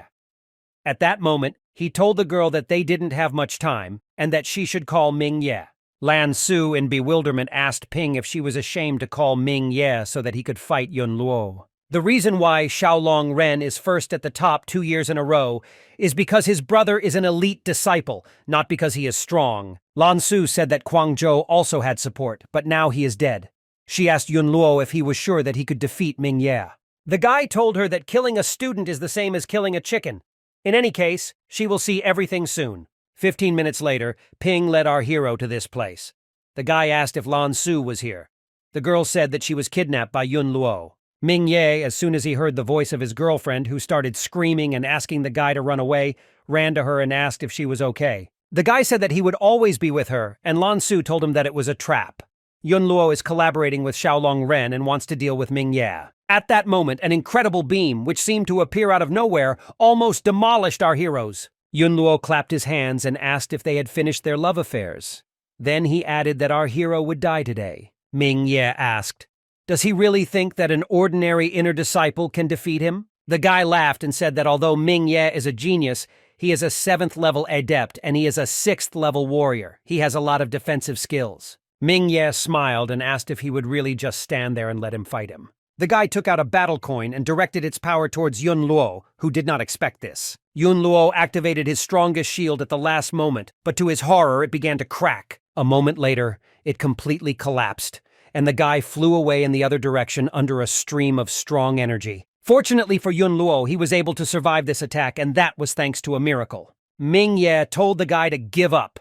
At that moment, he told the girl that they didn't have much time and that she should call Ming Ye. Lan Su, in bewilderment, asked Ping if she was ashamed to call Ming Ye so that he could fight Yun Luo. The reason why Xiaolong Ren is first at the top 2 years in a row is because his brother is an elite disciple, not because he is strong. Lan Su said that Guangzhou also had support, but now he is dead. She asked Yun Luo if he was sure that he could defeat Ming Ye. The guy told her that killing a student is the same as killing a chicken. In any case, she will see everything soon. 15 minutes later, Ping led our hero to this place. The guy asked if Lan Su was here. The girl said that she was kidnapped by Yun Luo. Ming Ye, as soon as he heard the voice of his girlfriend, who started screaming and asking the guy to run away, ran to her and asked if she was okay. The guy said that he would always be with her, and Lan Su told him that it was a trap. Yun Luo is collaborating with Xiaolong Ren and wants to deal with Ming Ye. At that moment, an incredible beam, which seemed to appear out of nowhere, almost demolished our heroes. Yun Luo clapped his hands and asked if they had finished their love affairs. Then he added that our hero would die today. Ming Ye asked, "Does he really think that an ordinary inner disciple can defeat him?" The guy laughed and said that although Ming Ye is a genius, he is a 7th-level adept and he is a 6th-level warrior. He has a lot of defensive skills. Ming Ye smiled and asked if he would really just stand there and let him fight him. The guy took out a battle coin and directed its power towards Yun Luo, who did not expect this. Yun Luo activated his strongest shield at the last moment, but to his horror it began to crack. A moment later, it completely collapsed, and the guy flew away in the other direction under a stream of strong energy. Fortunately for Yun Luo, he was able to survive this attack, and that was thanks to a miracle. Ming Ye told the guy to give up.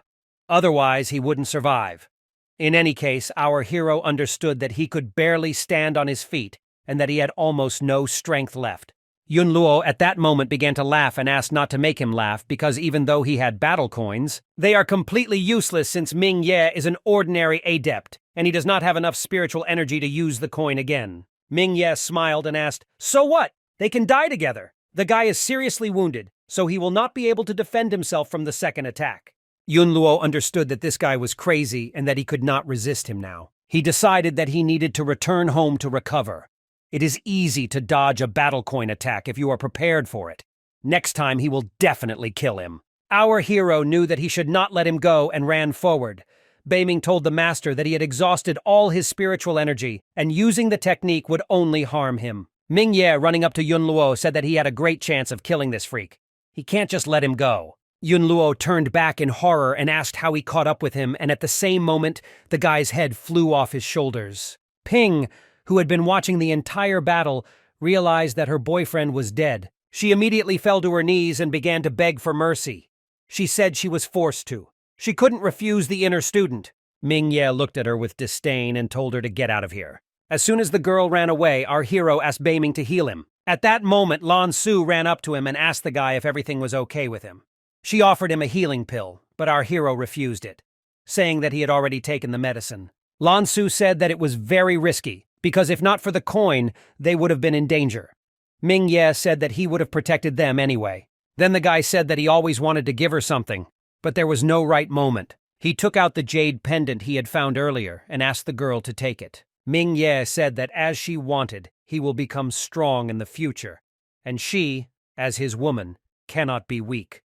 Otherwise, he wouldn't survive. In any case, our hero understood that he could barely stand on his feet, and that he had almost no strength left. Yun Luo at that moment began to laugh and asked not to make him laugh because even though he had battle coins, they are completely useless since Ming Ye is an ordinary adept, and he does not have enough spiritual energy to use the coin again. Ming Ye smiled and asked, "So what? They can die together." The guy is seriously wounded, so he will not be able to defend himself from the second attack. Yun Luo understood that this guy was crazy and that he could not resist him now. He decided that he needed to return home to recover. It is easy to dodge a battle coin attack if you are prepared for it. Next time he will definitely kill him. Our hero knew that he should not let him go and ran forward. Beiming told the master that he had exhausted all his spiritual energy, and using the technique would only harm him. Ming Ye, running up to Yun Luo, said that he had a great chance of killing this freak. He can't just let him go. Yun Luo turned back in horror and asked how he caught up with him, and at the same moment, the guy's head flew off his shoulders. Ping, who had been watching the entire battle, realized that her boyfriend was dead. She immediately fell to her knees and began to beg for mercy. She said she was forced to. She couldn't refuse the inner student. Ming Ye looked at her with disdain and told her to get out of here. As soon as the girl ran away, our hero asked Beiming to heal him. At that moment, Lan Su ran up to him and asked the guy if everything was okay with him. She offered him a healing pill, but our hero refused it, saying that he had already taken the medicine. Lan Su said that it was very risky, because if not for the coin, they would have been in danger. Ming Ye said that he would have protected them anyway. Then the guy said that he always wanted to give her something, but there was no right moment. He took out the jade pendant he had found earlier and asked the girl to take it. Ming Ye said that as she wanted, he will become strong in the future, and she, as his woman, cannot be weak.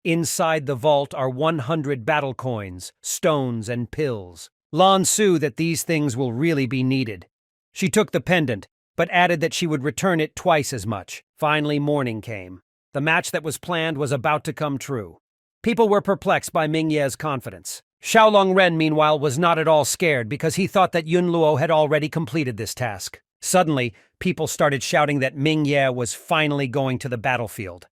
Inside the vault are 100 battle coins, stones, and pills. Lan Su that these things will really be needed. She took the pendant, but added that she would return it twice as much. Finally, morning came. The match that was planned was about to come true. People were perplexed by Ming Ye's confidence. Xiaolong Ren, meanwhile, was not at all scared because he thought that Yun Luo had already completed this task. Suddenly, people started shouting that Ming Ye was finally going to the battlefield.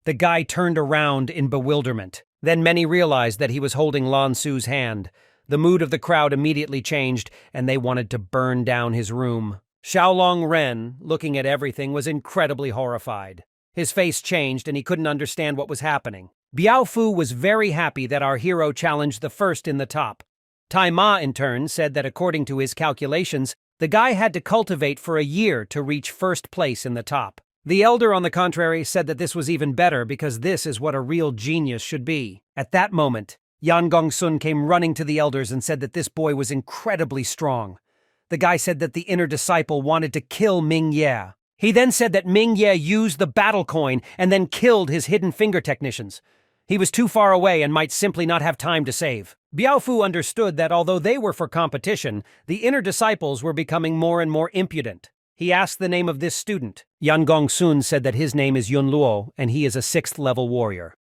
The guy turned around in bewilderment. Then many realized that he was holding Lan Su's hand. The mood of the crowd immediately changed, and they wanted to burn down his room. Xiaolong Ren, looking at everything, was incredibly horrified. His face changed, and he couldn't understand what was happening. Biao Fu was very happy that our hero challenged the first in the top. Tai Ma, in turn, said that according to his calculations, the guy had to cultivate for a year to reach first place in the top. The elder, on the contrary, said that this was even better because this is what a real genius should be. At that moment, Yan Gongsun came running to the elders and said that this boy was incredibly strong. The guy said that the inner disciple wanted to kill Ming Ye. He then said that Ming Ye used the battle coin and then killed his hidden finger technicians. He was too far away and might simply not have time to save. Biaofu understood that although they were for competition, the inner disciples were becoming more and more impudent. He asked the name of this student. Yan Gongsun said that his name is Yun Luo and he is a 6th level warrior.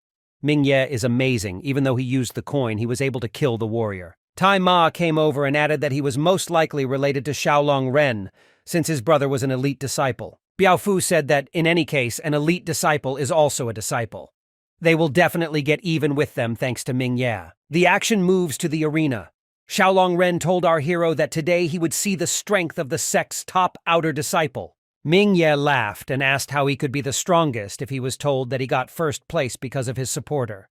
Ming Ye is amazing. Even though he used the coin, he was able to kill the warrior. Tai Ma came over and added that he was most likely related to Xiaolong Ren, since his brother was an elite disciple. Biaofu said that, in any case, an elite disciple is also a disciple. They will definitely get even with them thanks to Ming Ye. The action moves to the arena. Xiaolong Ren told our hero that today he would see the strength of the sect's top outer disciple. Ming Ye laughed and asked how he could be the strongest if he was told that he got first place because of his supporter.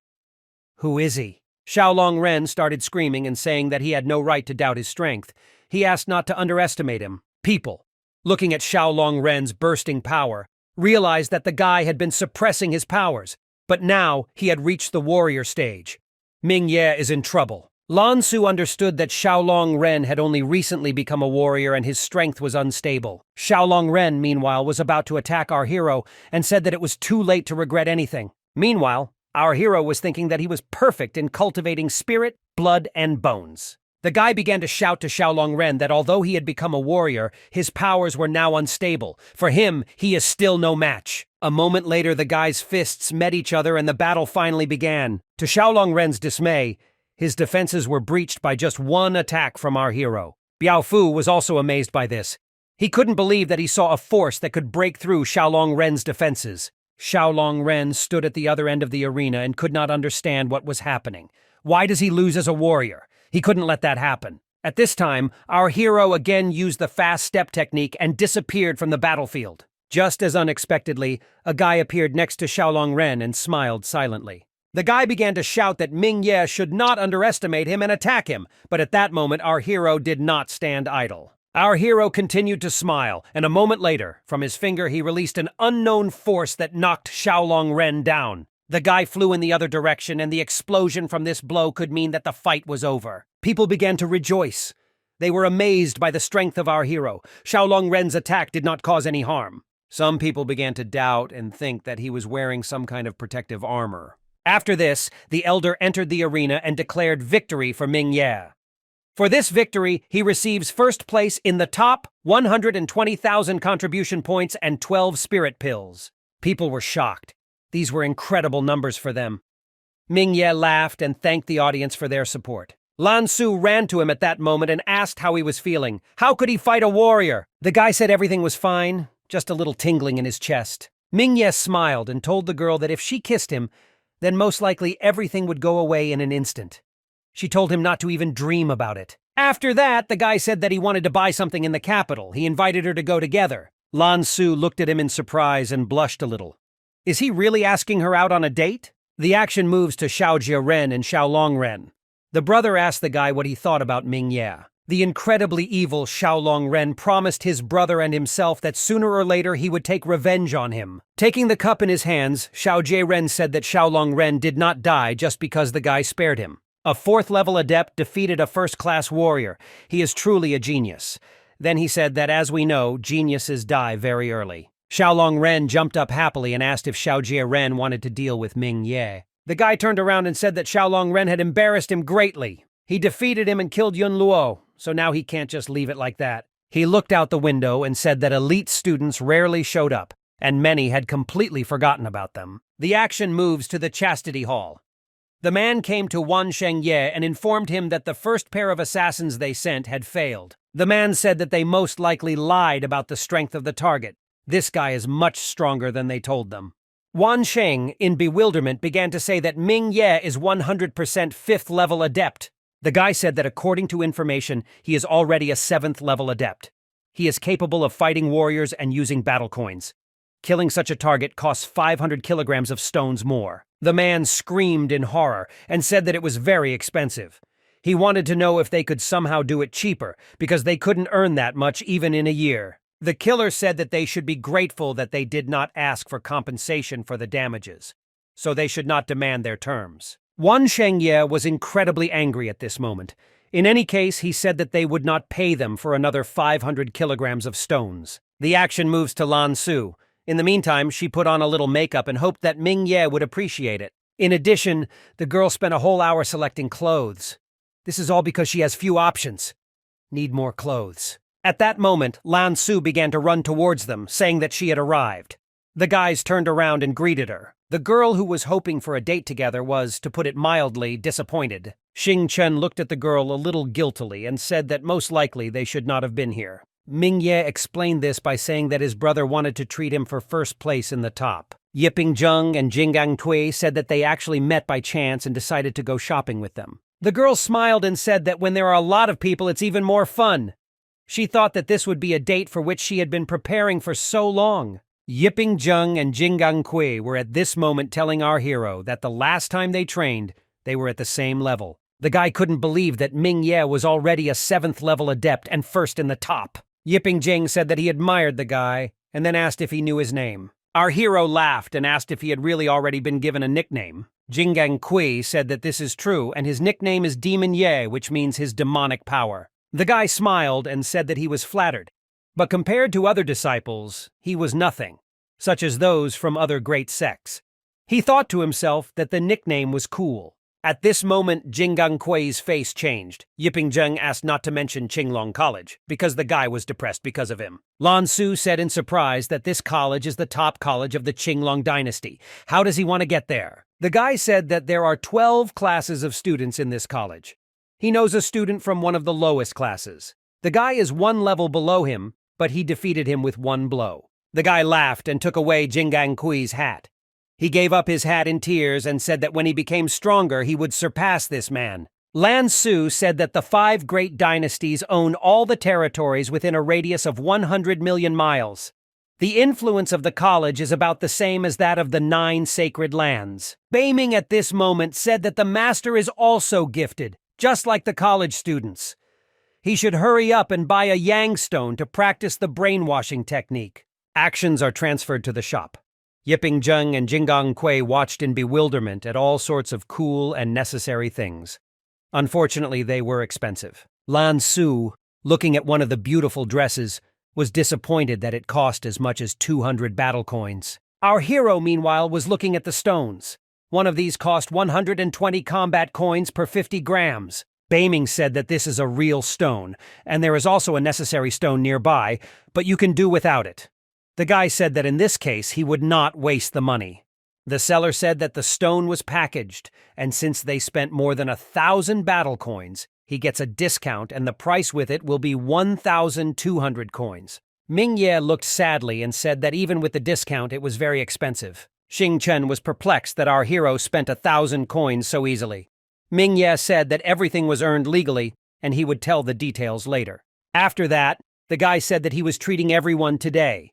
Who is he? Xiaolong Ren started screaming and saying that he had no right to doubt his strength. He asked not to underestimate him. People, looking at Xiaolong Ren's bursting power, realized that the guy had been suppressing his powers, but now he had reached the warrior stage. Ming Ye is in trouble. Lan Su understood that Xiaolong Ren had only recently become a warrior and his strength was unstable. Xiaolong Ren, meanwhile, was about to attack our hero and said that it was too late to regret anything. Meanwhile, our hero was thinking that he was perfect in cultivating spirit, blood, and bones. The guy began to shout to Xiaolong Ren that although he had become a warrior, his powers were now unstable. For him, he is still no match. A moment later, the guy's fists met each other and the battle finally began. To Xiaolong Ren's dismay, his defenses were breached by just one attack from our hero. Biaofu was also amazed by this. He couldn't believe that he saw a force that could break through Xiaolong Ren's defenses. Xiaolong Ren stood at the other end of the arena and could not understand what was happening. Why does he lose as a warrior? He couldn't let that happen. At this time, our hero again used the fast step technique and disappeared from the battlefield. Just as unexpectedly, a guy appeared next to Xiaolong Ren and smiled silently. The guy began to shout that Ming Ye should not underestimate him and attack him, but at that moment our hero did not stand idle. Our hero continued to smile, and a moment later, from his finger he released an unknown force that knocked Xiaolong Ren down. The guy flew in the other direction, and the explosion from this blow could mean that the fight was over. People began to rejoice. They were amazed by the strength of our hero. Xiaolong Ren's attack did not cause any harm. Some people began to doubt and think that he was wearing some kind of protective armor. After this, the elder entered the arena and declared victory for Ming Ye. For this victory, he receives first place in the top 120,000 contribution points and 12 spirit pills. People were shocked. These were incredible numbers for them. Ming Ye laughed and thanked the audience for their support. Lan Su ran to him at that moment and asked how he was feeling. How could he fight a warrior? The guy said everything was fine, just a little tingling in his chest. Ming Ye smiled and told the girl that if she kissed him, then most likely everything would go away in an instant. She told him not to even dream about it. After that, the guy said that he wanted to buy something in the capital. He invited her to go together. Lan Su looked at him in surprise and blushed a little. Is he really asking her out on a date? The action moves to Xiaojie Ren and Xiaolong Ren. The brother asked the guy what he thought about Ming Ye. The incredibly evil Xiaolong Ren promised his brother and himself that sooner or later he would take revenge on him. Taking the cup in his hands, Xiaojie Ren said that Xiaolong Ren did not die just because the guy spared him. A 4th-level adept defeated a first-class warrior. He is truly a genius. Then he said that, as we know, geniuses die very early. Xiaolong Ren jumped up happily and asked if Xiaojie Ren wanted to deal with Ming Ye. The guy turned around and said that Xiaolong Ren had embarrassed him greatly. He defeated him and killed Yun Luo, so now he can't just leave it like that. He looked out the window and said that elite students rarely showed up, and many had completely forgotten about them. The action moves to the Chastity Hall. The man came to Wan Shengye and informed him that the first pair of assassins they sent had failed. The man said that they most likely lied about the strength of the target. This guy is much stronger than they told them. Wan Sheng, in bewilderment, began to say that Ming Ye is 100% 5th-level adept. The guy said that according to information, he is already a 7th-level adept. He is capable of fighting warriors and using battle coins. Killing such a target costs 500 kilograms of stones more. The man screamed in horror and said that it was very expensive. He wanted to know if they could somehow do it cheaper, because they couldn't earn that much even in a year. The killer said that they should be grateful that they did not ask for compensation for the damages, so they should not demand their terms. Wan Shengye was incredibly angry at this moment. In any case, he said that they would not pay them for another 500 kilograms of stones. The action moves to Lan Su. In the meantime, she put on a little makeup and hoped that Ming Ye would appreciate it. In addition, the girl spent a whole hour selecting clothes. This is all because she has few options. Need more clothes. At that moment, Lan Su began to run towards them, saying that she had arrived. The guys turned around and greeted her. The girl who was hoping for a date together was, to put it mildly, disappointed. Xing Chen looked at the girl a little guiltily and said that most likely they should not have been here. Ming Ye explained this by saying that his brother wanted to treat him for first place in the top. Yiping Zheng and Jinggang Tui said that they actually met by chance and decided to go shopping with them. The girl smiled and said that when there are a lot of people, it's even more fun. She thought that this would be a date for which she had been preparing for so long. Yiping Zheng and Jinggang Kui were at this moment telling our hero that the last time they trained, they were at the same level. The guy couldn't believe that Ming Ye was already a 7th level adept and first in the top. Yiping Zheng said that he admired the guy and then asked if he knew his name. Our hero laughed and asked if he had really already been given a nickname. Jinggang Kui said that this is true and his nickname is Demon Ye, which means his demonic power. The guy smiled and said that he was flattered. But compared to other disciples, he was nothing, such as those from other great sects. He thought to himself that the nickname was cool. At this moment, Jinggang Kui's face changed. Yiping Zheng asked not to mention Qinglong College, because the guy was depressed because of him. Lan Su said in surprise that this college is the top college of the Qinglong dynasty. How does he want to get there? The guy said that there are 12 classes of students in this college. He knows a student from one of the lowest classes. The guy is 1 level below him, but he defeated him with 1 blow. The guy laughed and took away Jinggang Kui's hat. He gave up his hat in tears and said that when he became stronger, he would surpass this man. Lan Su said that the 5 great dynasties own all the territories within a radius of 100 million miles. The influence of the college is about the same as that of the 9 sacred lands. Beiming at this moment said that the master is also gifted, just like the college students. He should hurry up and buy a yang stone to practice the brainwashing technique. Actions are transferred to the shop. Yiping Zheng and Jinggang Kui watched in bewilderment at all sorts of cool and necessary things. Unfortunately, they were expensive. Lan Su, looking at one of the beautiful dresses, was disappointed that it cost as much as 200 battle coins. Our hero, meanwhile, was looking at the stones. One of these cost 120 combat coins per 50 grams. Beiming said that this is a real stone, and there is also a necessary stone nearby, but you can do without it. The guy said that in this case, he would not waste the money. The seller said that the stone was packaged, and since they spent more than 1,000 battle coins, he gets a discount and the price with it will be 1,200 coins. Ming Ye looked sadly and said that even with the discount, it was very expensive. Xing Chen was perplexed that our hero spent 1,000 coins so easily. Ming Ye said that everything was earned legally, and he would tell the details later. After that, the guy said that he was treating everyone today.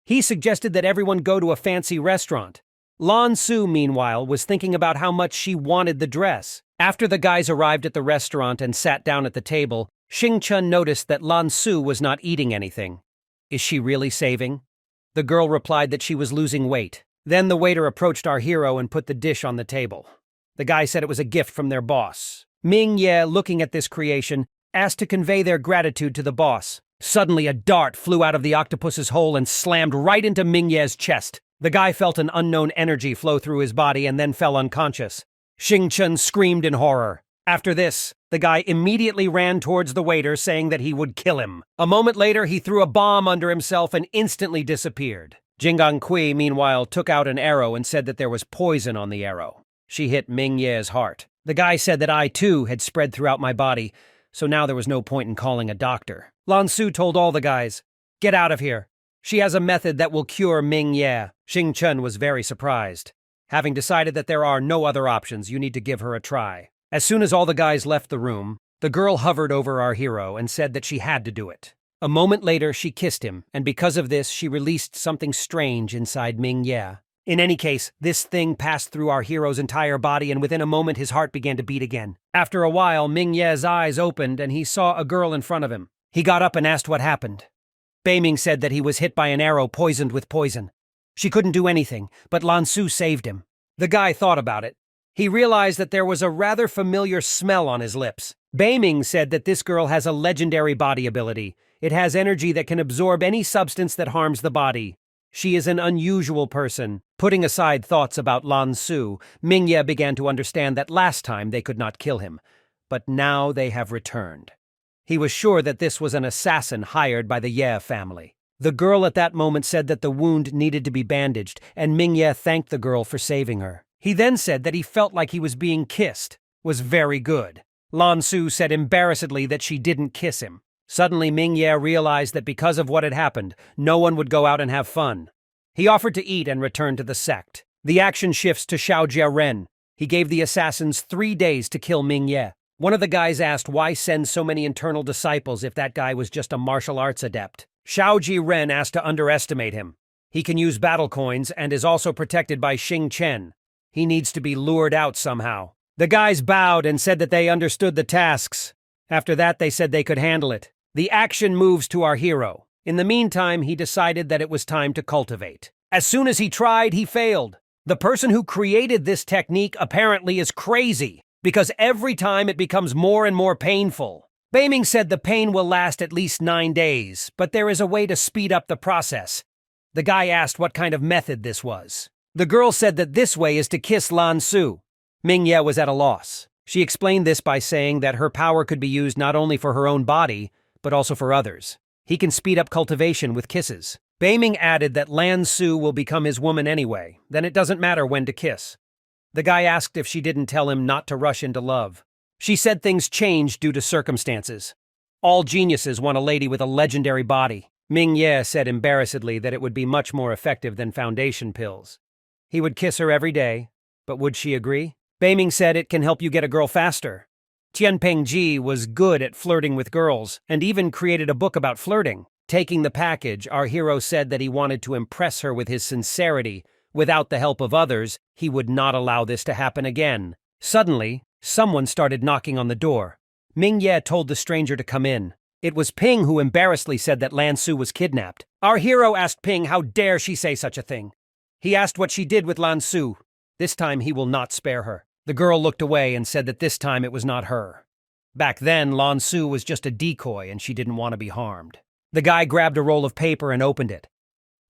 He suggested that everyone go to a fancy restaurant. Lan Su, meanwhile, was thinking about how much she wanted the dress. After the guys arrived at the restaurant and sat down at the table, Xing Chen noticed that Lan Su was not eating anything. Is she really saving? The girl replied that she was losing weight. Then the waiter approached our hero and put the dish on the table. The guy said it was a gift from their boss. Ming Ye, looking at this creation, asked to convey their gratitude to the boss. Suddenly, a dart flew out of the octopus's hole and slammed right into Ming Ye's chest. The guy felt an unknown energy flow through his body and then fell unconscious. Xing Chen screamed in horror. After this, the guy immediately ran towards the waiter, saying that he would kill him. A moment later, he threw a bomb under himself and instantly disappeared. Jinggang Kui, meanwhile, took out an arrow and said that there was poison on the arrow. She hit Ming Ye's heart. The guy said that I, too, had spread throughout my body, so now there was no point in calling a doctor. Lan Su told all the guys, "Get out of here. She has a method that will cure Ming Ye." Xing Chen was very surprised. Having decided that there are no other options, you need to give her a try. As soon as all the guys left the room, the girl hovered over our hero and said that she had to do it. A moment later, she kissed him, and because of this, she released something strange inside Ming Ye. In any case, this thing passed through our hero's entire body, and within a moment his heart began to beat again. After a while, Ming Ye's eyes opened and he saw a girl in front of him. He got up and asked what happened. Beiming said that he was hit by an arrow poisoned with poison. She couldn't do anything, but Lan Su saved him. The guy thought about it. He realized that there was a rather familiar smell on his lips. Beiming said that this girl has a legendary body ability. It has energy that can absorb any substance that harms the body. She is an unusual person. Putting aside thoughts about Lan Su, Mingye began to understand that last time they could not kill him. But now they have returned. He was sure that this was an assassin hired by the Ye family. The girl at that moment said that the wound needed to be bandaged, and Mingye thanked the girl for saving her. He then said that he felt like he was being kissed. Was very good. Lan Su said embarrassedly that she didn't kiss him. Suddenly Mingye realized that because of what had happened, no one would go out and have fun. He offered to eat and returned to the sect. The action shifts to Xiao Jiaren. He gave the assassins 3 days to kill Mingye. One of the guys asked why send so many internal disciples if that guy was just a martial arts adept. Xiao Jiren asked to underestimate him. He can use battle coins and is also protected by Xing Chen. He needs to be lured out somehow. The guys bowed and said that they understood the tasks. After that, they said they could handle it. The action moves to our hero. In the meantime, he decided that it was time to cultivate. As soon as he tried, he failed. The person who created this technique apparently is crazy, because every time it becomes more and more painful. Beiming said the pain will last at least 9 days, but there is a way to speed up the process. The guy asked what kind of method this was. The girl said that this way is to kiss Lan Su. Mingye was at a loss. She explained this by saying that her power could be used not only for her own body, but also for others. He can speed up cultivation with kisses. Beiming added that Lan Su will become his woman anyway, then it doesn't matter when to kiss. The guy asked if she didn't tell him not to rush into love. She said things changed due to circumstances. All geniuses want a lady with a legendary body. Mingye said embarrassedly that it would be much more effective than foundation pills. He would kiss her every day, but would she agree? Beiming said it can help you get a girl faster. Tianpeng Ji was good at flirting with girls, and even created a book about flirting. Taking the package, our hero said that he wanted to impress her with his sincerity. Without the help of others, he would not allow this to happen again. Suddenly, someone started knocking on the door. Mingye told the stranger to come in. It was Ping who embarrassedly said that Lan Su was kidnapped. Our hero asked Ping how dare she say such a thing. He asked what she did with Lan Su. This time he will not spare her. The girl looked away and said that this time it was not her. Back then, Lan Su was just a decoy and she didn't want to be harmed. The guy grabbed a roll of paper and opened it.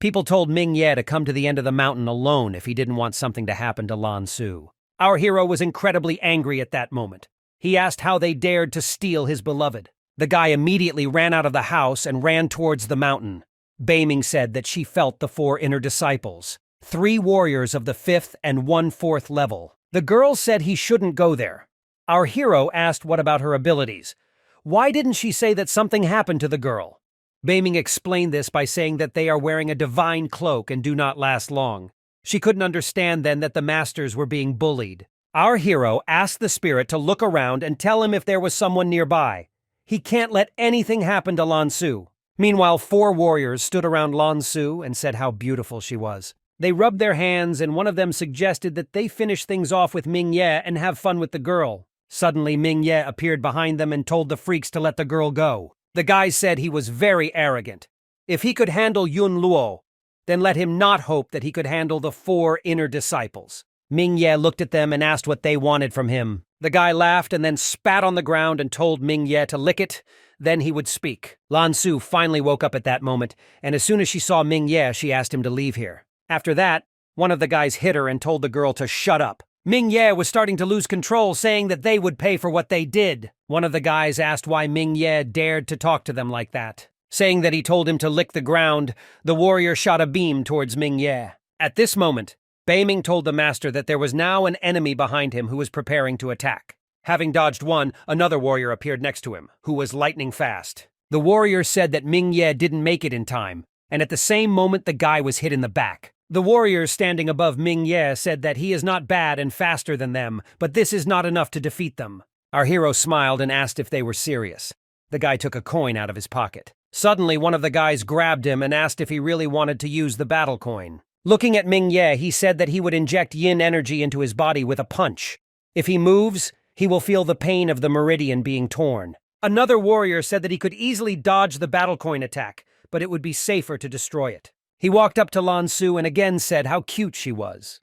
People told Mingye to come to the end of the mountain alone if he didn't want something to happen to Lan Su. Our hero was incredibly angry at that moment. He asked how they dared to steal his beloved. The guy immediately ran out of the house and ran towards the mountain. Beiming said that she felt the 4 inner disciples, 3 warriors of the 5th and 1/4 level. The girl said he shouldn't go there. Our hero asked what about her abilities. Why didn't she say that something happened to the girl? Beiming explained this by saying that they are wearing a divine cloak and do not last long. She couldn't understand then that the masters were being bullied. Our hero asked the spirit to look around and tell him if there was someone nearby. He can't let anything happen to Lan Su. Meanwhile, 4 warriors stood around Lan Su and said how beautiful she was. They rubbed their hands, and one of them suggested that they finish things off with Mingye and have fun with the girl. Suddenly, Mingye appeared behind them and told the freaks to let the girl go. The guy said he was very arrogant. If he could handle Yun Luo, then let him not hope that he could handle the 4 inner disciples. Mingye looked at them and asked what they wanted from him. The guy laughed and then spat on the ground and told Mingye to lick it, then he would speak. Lan Su finally woke up at that moment, and as soon as she saw Mingye, she asked him to leave here. After that, one of the guys hit her and told the girl to shut up. Mingye was starting to lose control, saying that they would pay for what they did. One of the guys asked why Mingye dared to talk to them like that. Saying that he told him to lick the ground, the warrior shot a beam towards Mingye. At this moment, Beiming told the master that there was now an enemy behind him who was preparing to attack. Having dodged one, another warrior appeared next to him, who was lightning fast. The warrior said that Mingye didn't make it in time, and at the same moment the guy was hit in the back. The warrior standing above Mingye said that he is not bad and faster than them, but this is not enough to defeat them. Our hero smiled and asked if they were serious. The guy took a coin out of his pocket. Suddenly, one of the guys grabbed him and asked if he really wanted to use the battle coin. Looking at Mingye, he said that he would inject yin energy into his body with a punch. If he moves, he will feel the pain of the meridian being torn. Another warrior said that he could easily dodge the battle coin attack, but it would be safer to destroy it. He walked up to Lan Su and again said how cute she was.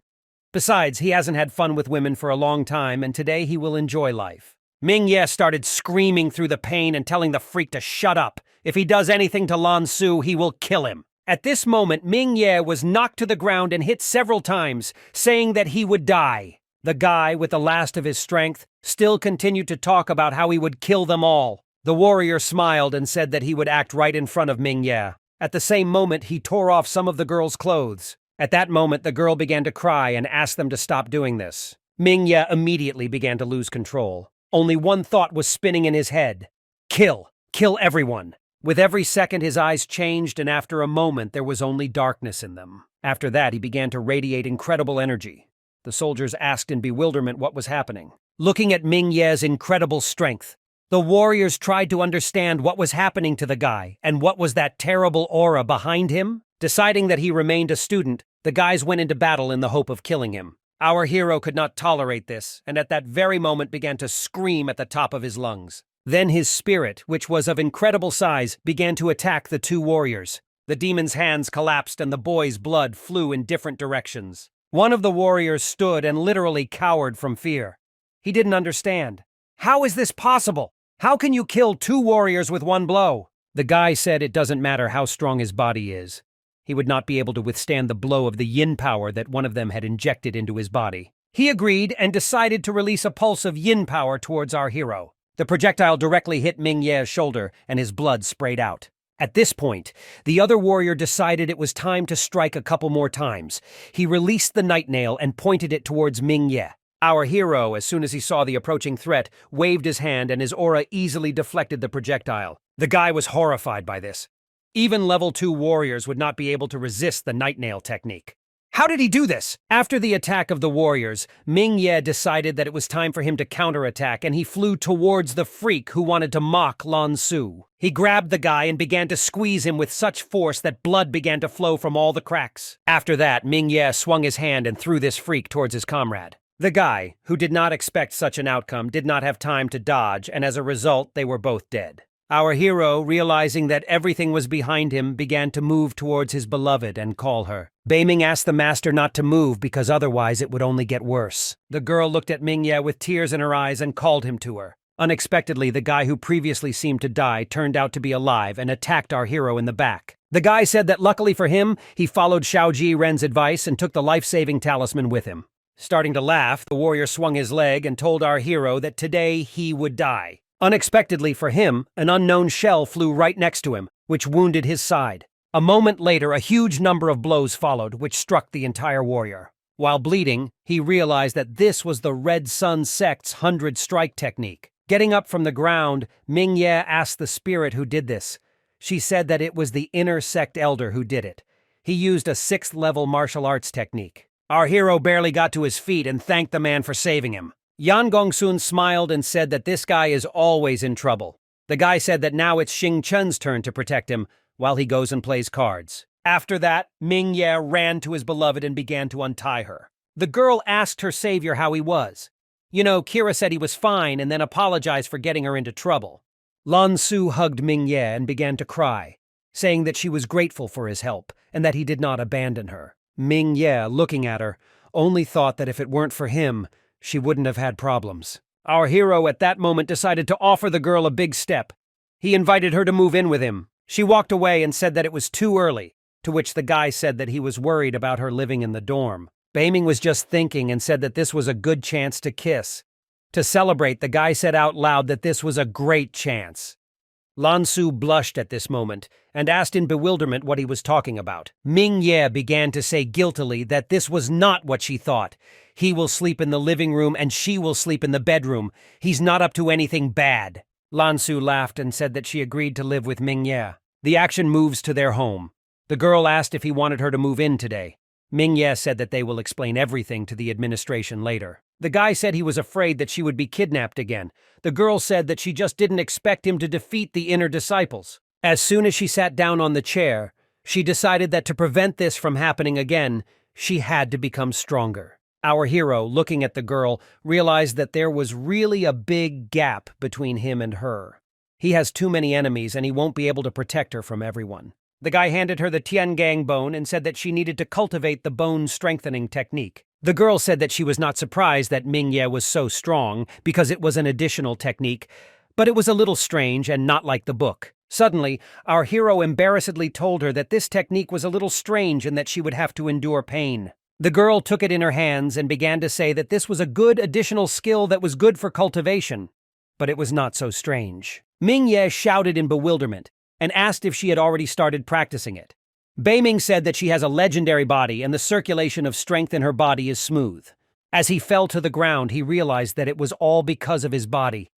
Besides, he hasn't had fun with women for a long time, and today he will enjoy life. Ming Ye started screaming through the pain and telling the freak to shut up. If he does anything to Lan Su, he will kill him. At this moment, Ming Ye was knocked to the ground and hit several times, saying that he would die. The guy, with the last of his strength, still continued to talk about how he would kill them all. The warrior smiled and said that he would act right in front of Ming Ye. At the same moment, he tore off some of the girl's clothes. At that moment, the girl began to cry and asked them to stop doing this. Ming Ye immediately began to lose control. Only one thought was spinning in his head. Kill! Kill everyone! With every second, his eyes changed, and after a moment, there was only darkness in them. After that, he began to radiate incredible energy. The soldiers asked in bewilderment what was happening. Looking at Ming Ye's incredible strength, the warriors tried to understand what was happening to the guy and what was that terrible aura behind him. Deciding that he remained a student, the guys went into battle in the hope of killing him. Our hero could not tolerate this, and at that very moment began to scream at the top of his lungs. Then his spirit, which was of incredible size, began to attack the two warriors. The demon's hands collapsed and the boy's blood flew in different directions. One of the warriors stood and literally cowered from fear. He didn't understand. How is this possible? How can you kill two warriors with one blow? The guy said it doesn't matter how strong his body is. He would not be able to withstand the blow of the yin power that one of them had injected into his body. He agreed and decided to release a pulse of yin power towards our hero. The projectile directly hit Ming Ye's shoulder, and his blood sprayed out. At this point, the other warrior decided it was time to strike a couple more times. He released the night nail and pointed it towards Ming Ye. Our hero, as soon as he saw the approaching threat, waved his hand and his aura easily deflected the projectile. The guy was horrified by this. Even level 2 warriors would not be able to resist the night nail technique. How did he do this? After the attack of the warriors, Ming Ye decided that it was time for him to counterattack, and he flew towards the freak who wanted to mock Lan Su. He grabbed the guy and began to squeeze him with such force that blood began to flow from all the cracks. After that, Ming Ye swung his hand and threw this freak towards his comrade. The guy, who did not expect such an outcome, did not have time to dodge, and as a result, they were both dead. Our hero, realizing that everything was behind him, began to move towards his beloved and call her. Beiming asked the master not to move because otherwise it would only get worse. The girl looked at Ming Ye with tears in her eyes and called him to her. Unexpectedly, the guy who previously seemed to die turned out to be alive and attacked our hero in the back. The guy said that luckily for him, he followed Xiaoji Ren's advice and took the life-saving talisman with him. Starting to laugh, the warrior swung his leg and told our hero that today he would die. Unexpectedly for him, an unknown shell flew right next to him, which wounded his side. A moment later, a huge number of blows followed, which struck the entire warrior. While bleeding, he realized that this was the Red Sun sect's 100 strike technique. Getting up from the ground, Ming Ye asked the spirit who did this. She said that it was the inner sect elder who did it. He used a 6th-level martial arts technique. Our hero barely got to his feet and thanked the man for saving him. Yan Gongsun smiled and said that this guy is always in trouble. The guy said that now it's Xing Chun's turn to protect him while he goes and plays cards. After that, Ming Ye ran to his beloved and began to untie her. The girl asked her savior how he was. You know, Kira said he was fine and then apologized for getting her into trouble. Lan Su hugged Ming Ye and began to cry, saying that she was grateful for his help and that he did not abandon her. Ming Ye, looking at her, only thought that if it weren't for him, she wouldn't have had problems. Our hero at that moment decided to offer the girl a big step. He invited her to move in with him. She walked away and said that it was too early, to which the guy said that he was worried about her living in the dorm. Beiming was just thinking and said that this was a good chance to kiss. To celebrate, the guy said out loud that this was a great chance. Lan Su blushed at this moment and asked in bewilderment what he was talking about. Ming Ye began to say guiltily that this was not what she thought. He will sleep in the living room and she will sleep in the bedroom. He's not up to anything bad. Lan Su laughed and said that she agreed to live with Ming Ye. The action moves to their home. The girl asked if he wanted her to move in today. Ming Ye said that they will explain everything to the administration later. The guy said he was afraid that she would be kidnapped again. The girl said that she just didn't expect him to defeat the inner disciples. As soon as she sat down on the chair, she decided that to prevent this from happening again, she had to become stronger. Our hero, looking at the girl, realized that there was really a big gap between him and her. He has too many enemies and he won't be able to protect her from everyone. The guy handed her the Tiangang bone and said that she needed to cultivate the bone-strengthening technique. The girl said that she was not surprised that Mingye was so strong because it was an additional technique, but it was a little strange and not like the book. Suddenly, our hero embarrassedly told her that this technique was a little strange and that she would have to endure pain. The girl took it in her hands and began to say that this was a good additional skill that was good for cultivation. But it was not so strange. Mingye shouted in bewilderment and asked if she had already started practicing it. Beiming said that she has a legendary body and the circulation of strength in her body is smooth. As he fell to the ground, he realized that it was all because of his body.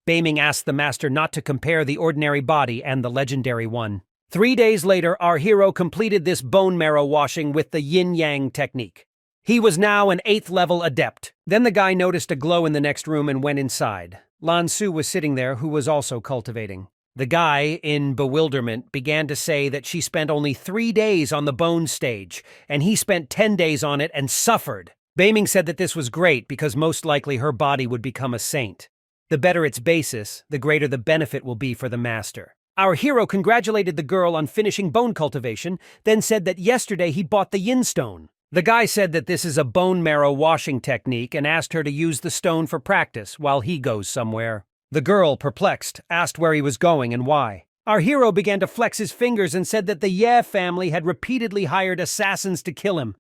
Beiming asked the master not to compare the ordinary body and the legendary one. 3 days later, our hero completed this bone marrow washing with the yin-yang technique. He was now an 8th level adept. Then the guy noticed a glow in the next room and went inside. Lan Su was sitting there, who was also cultivating. The guy, in bewilderment, began to say that she spent only 3 days on the bone stage, and he spent 10 days on it and suffered. Beiming said that this was great because most likely her body would become a saint. The better its basis, the greater the benefit will be for the master. Our hero congratulated the girl on finishing bone cultivation, then said that yesterday he bought the yin stone. The guy said that this is a bone marrow washing technique and asked her to use the stone for practice while he goes somewhere. The girl, perplexed, asked where he was going and why. Our hero began to flex his fingers and said that the Ye family had repeatedly hired assassins to kill him.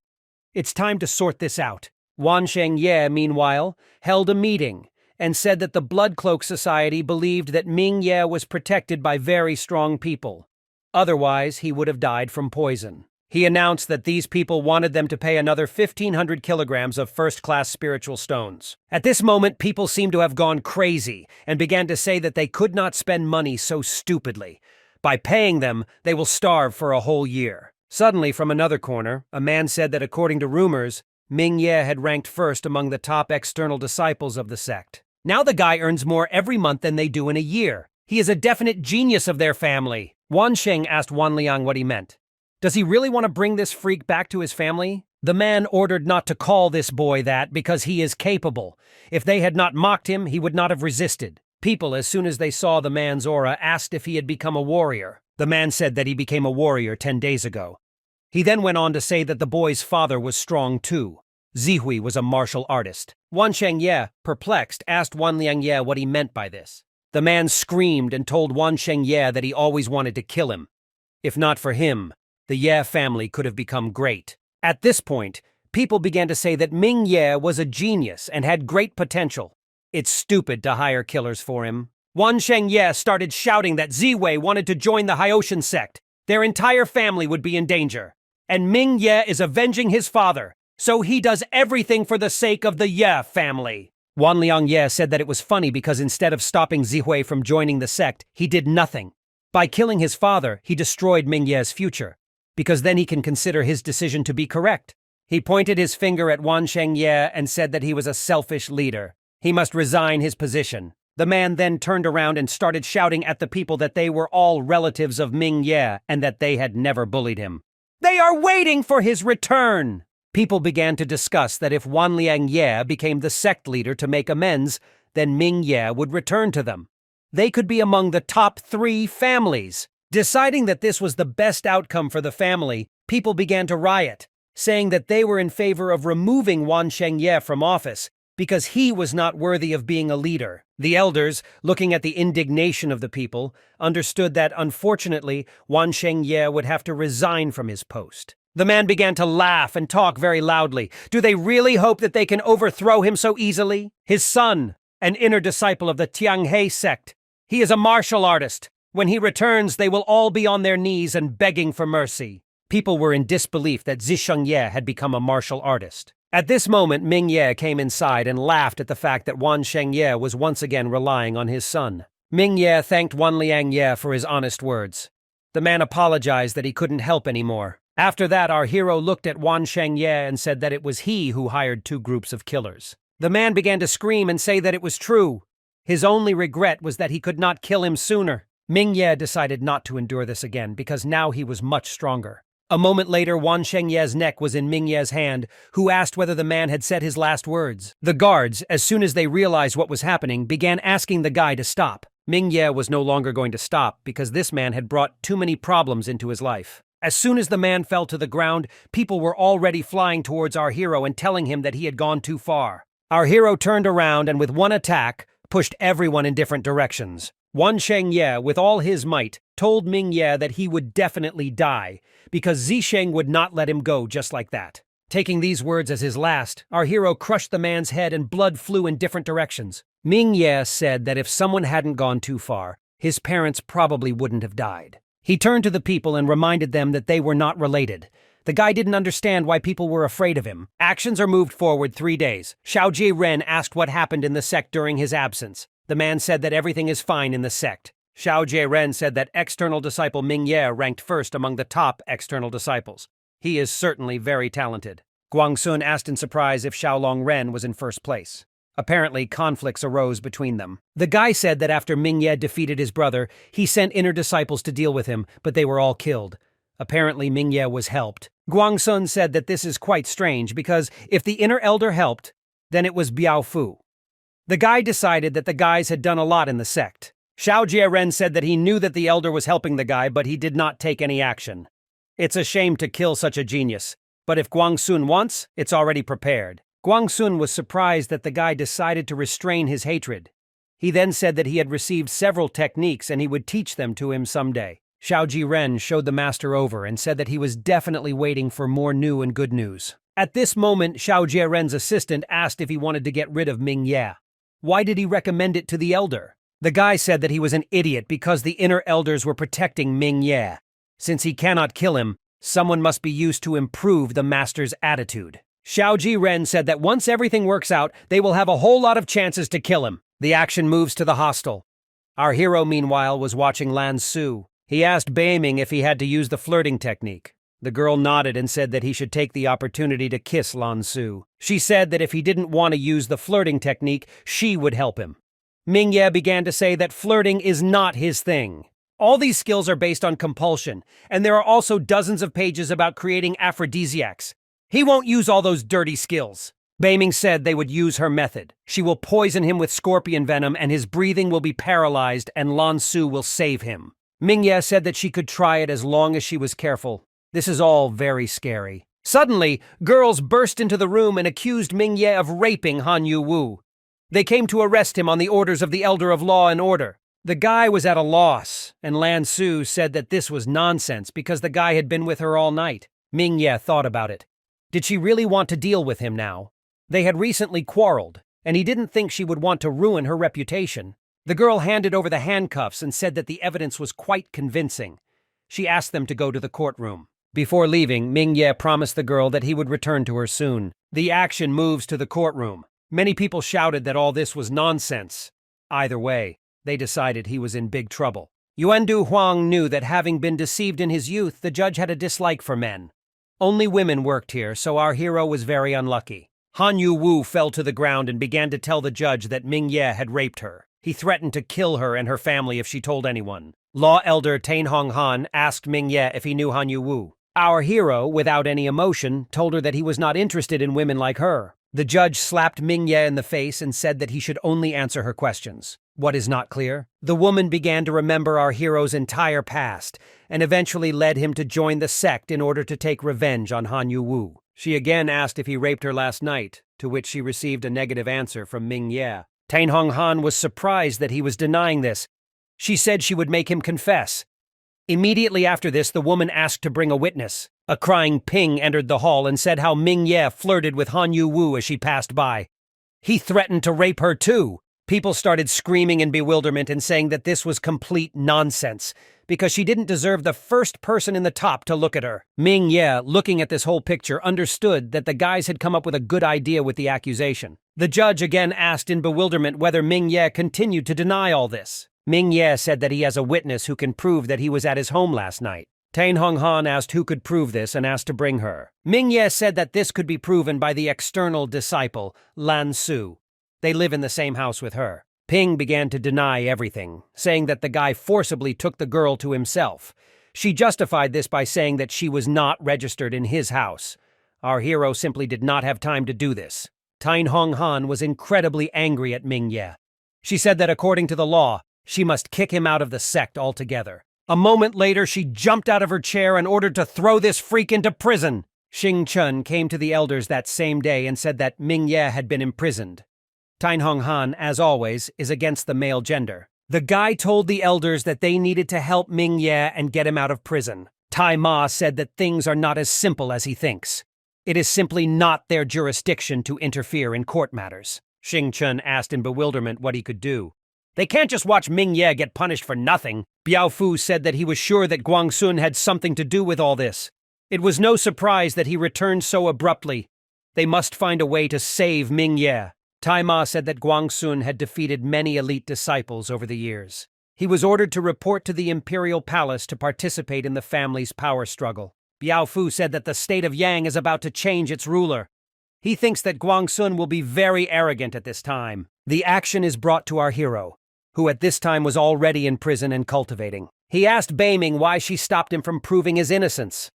It's time to sort this out. Wansheng Ye, meanwhile, held a meeting and said that the Blood Cloak Society believed that Ming Ye was protected by very strong people. Otherwise, he would have died from poison. He announced that these people wanted them to pay another 1,500 kilograms of first-class spiritual stones. At this moment, people seemed to have gone crazy and began to say that they could not spend money so stupidly. By paying them, they will starve for a whole year. Suddenly, from another corner, a man said that according to rumors, Ming Ye had ranked first among the top external disciples of the sect. Now the guy earns more every month than they do in a year. He is a definite genius of their family. Wansheng asked Wanliang what he meant. Does he really want to bring this freak back to his family? The man ordered not to call this boy that because he is capable. If they had not mocked him, he would not have resisted. People, as soon as they saw the man's aura, asked if he had become a warrior. The man said that he became a warrior 10 days ago. He then went on to say that the boy's father was strong too. Zihui was a martial artist. Wansheng Ye, perplexed, asked Wanliang Ye what he meant by this. The man screamed and told Wansheng Ye that he always wanted to kill him. If not for him, the Ye family could have become great. At this point, people began to say that Ming Ye was a genius and had great potential. It's stupid to hire killers for him. Wansheng Ye started shouting that Ziwei wanted to join the Hyotian sect. Their entire family would be in danger. And Ming Ye is avenging his father, so he does everything for the sake of the Ye family. Wanliang Ye said that it was funny because instead of stopping Zihui from joining the sect, he did nothing. By killing his father, he destroyed Ming Ye's future, because then he can consider his decision to be correct. He pointed his finger at Wansheng Ye and said that he was a selfish leader. He must resign his position. The man then turned around and started shouting at the people that they were all relatives of Ming Ye and that they had never bullied him. They are waiting for his return! People began to discuss that if Wanliang Ye became the sect leader to make amends, then Ming Ye would return to them. They could be among the top 3 families. Deciding that this was the best outcome for the family, people began to riot, saying that they were in favor of removing Wansheng Ye from office because he was not worthy of being a leader. The elders, looking at the indignation of the people, understood that, unfortunately, Wansheng Ye would have to resign from his post. The man began to laugh and talk very loudly. Do they really hope that they can overthrow him so easily? His son, an inner disciple of the Tianhe sect. He is a martial artist. When he returns, they will all be on their knees and begging for mercy. People were in disbelief that Zisheng Ye had become a martial artist. At this moment, Ming Ye came inside and laughed at the fact that Wansheng Ye was once again relying on his son. Ming Ye thanked Wanliang Ye for his honest words. The man apologized that he couldn't help anymore. After that, our hero looked at Wansheng Ye and said that it was he who hired 2 groups of killers. The man began to scream and say that it was true. His only regret was that he could not kill him sooner. Ming Ye decided not to endure this again because now he was much stronger. A moment later, Wansheng Ye's neck was in Ming Ye's hand, who asked whether the man had said his last words. The guards, as soon as they realized what was happening, began asking the guy to stop. Ming Ye was no longer going to stop because this man had brought too many problems into his life. As soon as the man fell to the ground, people were already flying towards our hero and telling him that he had gone too far. Our hero turned around and with one attack, pushed everyone in different directions. Wan Shengye, with all his might, told Ming Ye that he would definitely die, because Zisheng would not let him go just like that. Taking these words as his last, our hero crushed the man's head and blood flew in different directions. Ming Ye said that if someone hadn't gone too far, his parents probably wouldn't have died. He turned to the people and reminded them that they were not related. The guy didn't understand why people were afraid of him. Actions are moved forward 3 days. Xiao Ren asked what happened in the sect during his absence. The man said that everything is fine in the sect. Xiao Ren said that external disciple Ming Ye ranked first among the top external disciples. He is certainly very talented. Guangsun asked in surprise if Xiaolong Ren was in first place. Apparently, conflicts arose between them. The guy said that after Ming Ye defeated his brother, he sent inner disciples to deal with him, but they were all killed. Apparently, Ming Ye was helped. Guangsun said that this is quite strange because if the inner elder helped, then it was Biao Fu. The guy decided that the guys had done a lot in the sect. Xiao Jiaren said that he knew that the elder was helping the guy, but he did not take any action. It's a shame to kill such a genius, but if Guangsun wants, it's already prepared. Guangsun was surprised that the guy decided to restrain his hatred. He then said that he had received several techniques and he would teach them to him someday. Xiao Jiren showed the master over and said that he was definitely waiting for more new and good news. At this moment, Xiao Jiren's assistant asked if he wanted to get rid of Ming Ye. Why did he recommend it to the elder? The guy said that he was an idiot because the inner elders were protecting Ming Ye. Since he cannot kill him, someone must be used to improve the master's attitude. Xiao Jiren said that once everything works out, they will have a whole lot of chances to kill him. The action moves to the hostel. Our hero, meanwhile, was watching Lan Su. He asked Beiming if he had to use the flirting technique. The girl nodded and said that he should take the opportunity to kiss Lan Su. She said that if he didn't want to use the flirting technique, she would help him. Ming Ye began to say that flirting is not his thing. All these skills are based on compulsion, and there are also dozens of pages about creating aphrodisiacs. He won't use all those dirty skills. Beiming said they would use her method. She will poison him with scorpion venom and his breathing will be paralyzed and Lan Su will save him. Ming Ye said that she could try it as long as she was careful. This is all very scary. Suddenly, girls burst into the room and accused Ming Ye of raping Han Yu Wu. They came to arrest him on the orders of the Elder of Law and Order. The guy was at a loss, and Lan Su said that this was nonsense because the guy had been with her all night. Ming Ye thought about it. Did she really want to deal with him now? They had recently quarreled, and he didn't think she would want to ruin her reputation. The girl handed over the handcuffs and said that the evidence was quite convincing. She asked them to go to the courtroom. Before leaving, Ming Ye promised the girl that he would return to her soon. The action moves to the courtroom. Many people shouted that all this was nonsense. Either way, they decided he was in big trouble. Yuandu Huang knew that having been deceived in his youth, the judge had a dislike for men. Only women worked here, so our hero was very unlucky. Han Yu Wu fell to the ground and began to tell the judge that Ming Ye had raped her. He threatened to kill her and her family if she told anyone. Law Elder Tain Hong Han asked Ming Ye if he knew Han Yu Wu. Our hero, without any emotion, told her that he was not interested in women like her. The judge slapped Ming Ye in the face and said that he should only answer her questions. What is not clear? The woman began to remember our hero's entire past, and eventually led him to join the sect in order to take revenge on Han Yu Wu. She again asked if he raped her last night, to which she received a negative answer from Ming Ye. Tain Hong Han was surprised that he was denying this. She said she would make him confess. Immediately after this, the woman asked to bring a witness. A crying Ping entered the hall and said how Ming Ye flirted with Han Yu Wu as she passed by. He threatened to rape her too. People started screaming in bewilderment and saying that this was complete nonsense, because she didn't deserve the first person in the top to look at her. Ming Ye, looking at this whole picture, understood that the guys had come up with a good idea with the accusation. The judge again asked in bewilderment whether Ming Ye continued to deny all this. Ming Ye said that he has a witness who can prove that he was at his home last night. Tain Hong Han asked who could prove this and asked to bring her. Ming Ye said that this could be proven by the external disciple, Lan Su. They live in the same house with her. Ping began to deny everything, saying that the guy forcibly took the girl to himself. She justified this by saying that she was not registered in his house. Our hero simply did not have time to do this. Tain Hong Han was incredibly angry at Ming Ye. She said that according to the law, She must kick him out of the sect altogether. A moment later, she jumped out of her chair and ordered to throw this freak into prison. Xing Chun came to the elders that same day and said that Ming Ye had been imprisoned. Tain Hong Han, as always, is against the male gender. The guy told the elders that they needed to help Ming Ye and get him out of prison. Tai Ma said that things are not as simple as he thinks. It is simply not their jurisdiction to interfere in court matters. Xing Chun asked in bewilderment what he could do. They can't just watch Ming Ye get punished for nothing. Biao Fu said that he was sure that Guang Sun had something to do with all this. It was no surprise that he returned so abruptly. They must find a way to save Ming Ye. Tai Ma said that Guang Sun had defeated many elite disciples over the years. He was ordered to report to the imperial palace to participate in the family's power struggle. Biao Fu said that the state of Yang is about to change its ruler. He thinks that Guang Sun will be very arrogant at this time. The action is brought to our hero, who at this time was already in prison and cultivating. He asked Beiming why she stopped him from proving his innocence.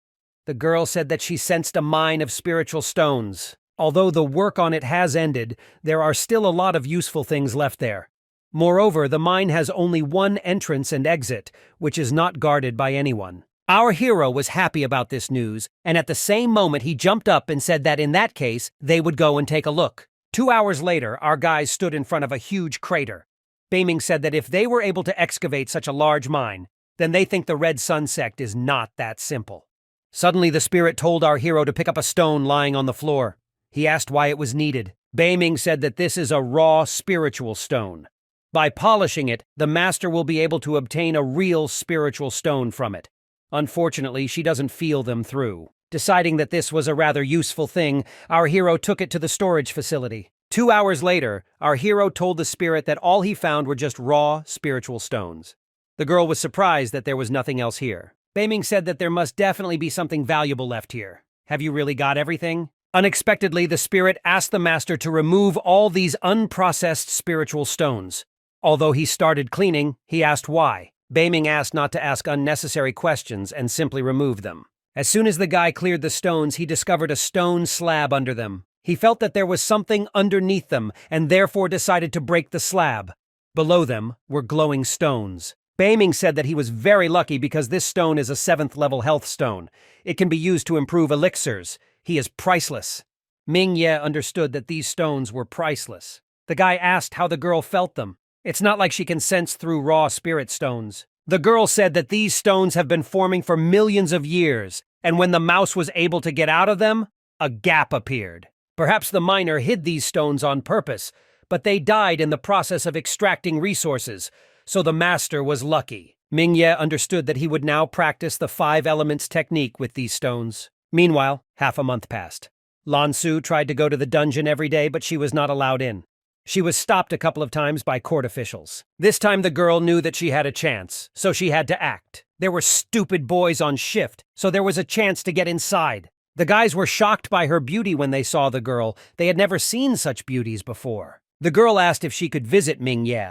The girl said that she sensed a mine of spiritual stones. Although the work on it has ended, there are still a lot of useful things left there. Moreover, the mine has only one entrance and exit, which is not guarded by anyone. Our hero was happy about this news, and at the same moment he jumped up and said that in that case, they would go and take a look. 2 hours later, our guys stood in front of a huge crater. Beiming said that if they were able to excavate such a large mine, then they think the Red Sun sect is not that simple. Suddenly the spirit told our hero to pick up a stone lying on the floor. He asked why it was needed. Beiming said that this is a raw spiritual stone. By polishing it, the master will be able to obtain a real spiritual stone from it. Unfortunately, she doesn't feel them through. Deciding that this was a rather useful thing, our hero took it to the storage facility. 2 hours later, our hero told the spirit that all he found were just raw spiritual stones. The girl was surprised that there was nothing else here. Beiming said that there must definitely be something valuable left here. Have you really got everything? Unexpectedly, the spirit asked the master to remove all these unprocessed spiritual stones. Although he started cleaning, he asked why. Beiming asked not to ask unnecessary questions and simply removed them. As soon as the guy cleared the stones, he discovered a stone slab under them. He felt that there was something underneath them and therefore decided to break the slab. Below them were glowing stones. Beiming said that he was very lucky because this stone is a 7th level health stone. It can be used to improve elixirs. He is priceless. Ming Ye understood that these stones were priceless. The guy asked how the girl felt them. It's not like she can sense through raw spirit stones. The girl said that these stones have been forming for millions of years, and when the mouse was able to get out of them, a gap appeared. Perhaps the miner hid these stones on purpose, but they died in the process of extracting resources, so the master was lucky. Ming Ye understood that he would now practice the 5 elements technique with these stones. Meanwhile, half a month passed. Lan Su tried to go to the dungeon every day, but she was not allowed in. She was stopped a couple of times by court officials. This time the girl knew that she had a chance, so she had to act. There were stupid boys on shift, so there was a chance to get inside. The guys were shocked by her beauty when they saw the girl. They had never seen such beauties before. The girl asked if she could visit Ming Ye.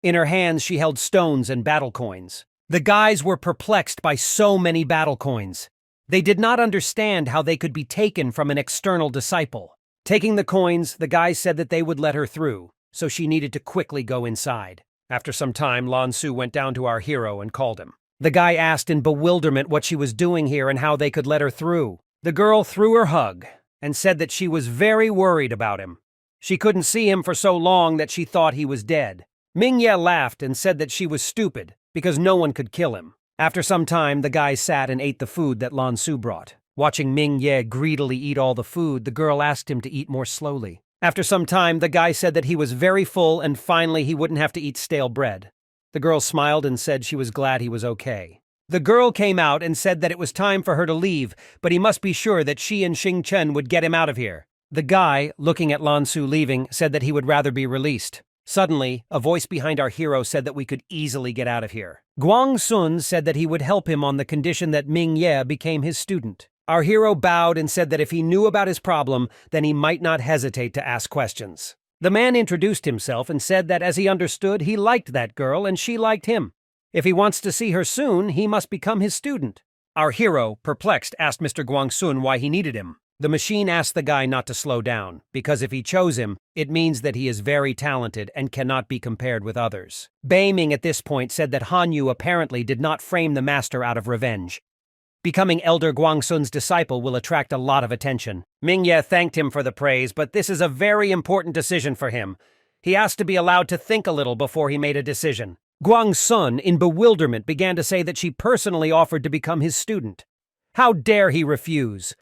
In her hands, she held stones and battle coins. The guys were perplexed by so many battle coins. They did not understand how they could be taken from an external disciple. Taking the coins, the guys said that they would let her through, so she needed to quickly go inside. After some time, Lan Su went down to our hero and called him. The guy asked in bewilderment what she was doing here and how they could let her through. The girl threw her hug and said that she was very worried about him. She couldn't see him for so long that she thought he was dead. Ming Ye laughed and said that she was stupid because no one could kill him. After some time, the guy sat and ate the food that Lan Su brought. Watching Ming Ye greedily eat all the food, the girl asked him to eat more slowly. After some time, the guy said that he was very full and finally he wouldn't have to eat stale bread. The girl smiled and said she was glad he was okay. The girl came out and said that it was time for her to leave, but he must be sure that she and Xing Chen would get him out of here. The guy, looking at Lan Su leaving, said that he would rather be released. Suddenly, a voice behind our hero said that we could easily get out of here. Guang Sun said that he would help him on the condition that Ming Ye became his student. Our hero bowed and said that if he knew about his problem, then he might not hesitate to ask questions. The man introduced himself and said that as he understood, he liked that girl and she liked him. If he wants to see her soon, he must become his student. Our hero, perplexed, asked Mr. Guang Sun why he needed him. The machine asked the guy not to slow down, because if he chose him, it means that he is very talented and cannot be compared with others. Ming at this point said that Hanyu apparently did not frame the master out of revenge. Becoming Elder Guangsun's disciple will attract a lot of attention. Mingye thanked him for the praise, but this is a very important decision for him. He asked to be allowed to think a little before he made a decision. Guangsun, in bewilderment, began to say that she personally offered to become his student. How dare he refuse?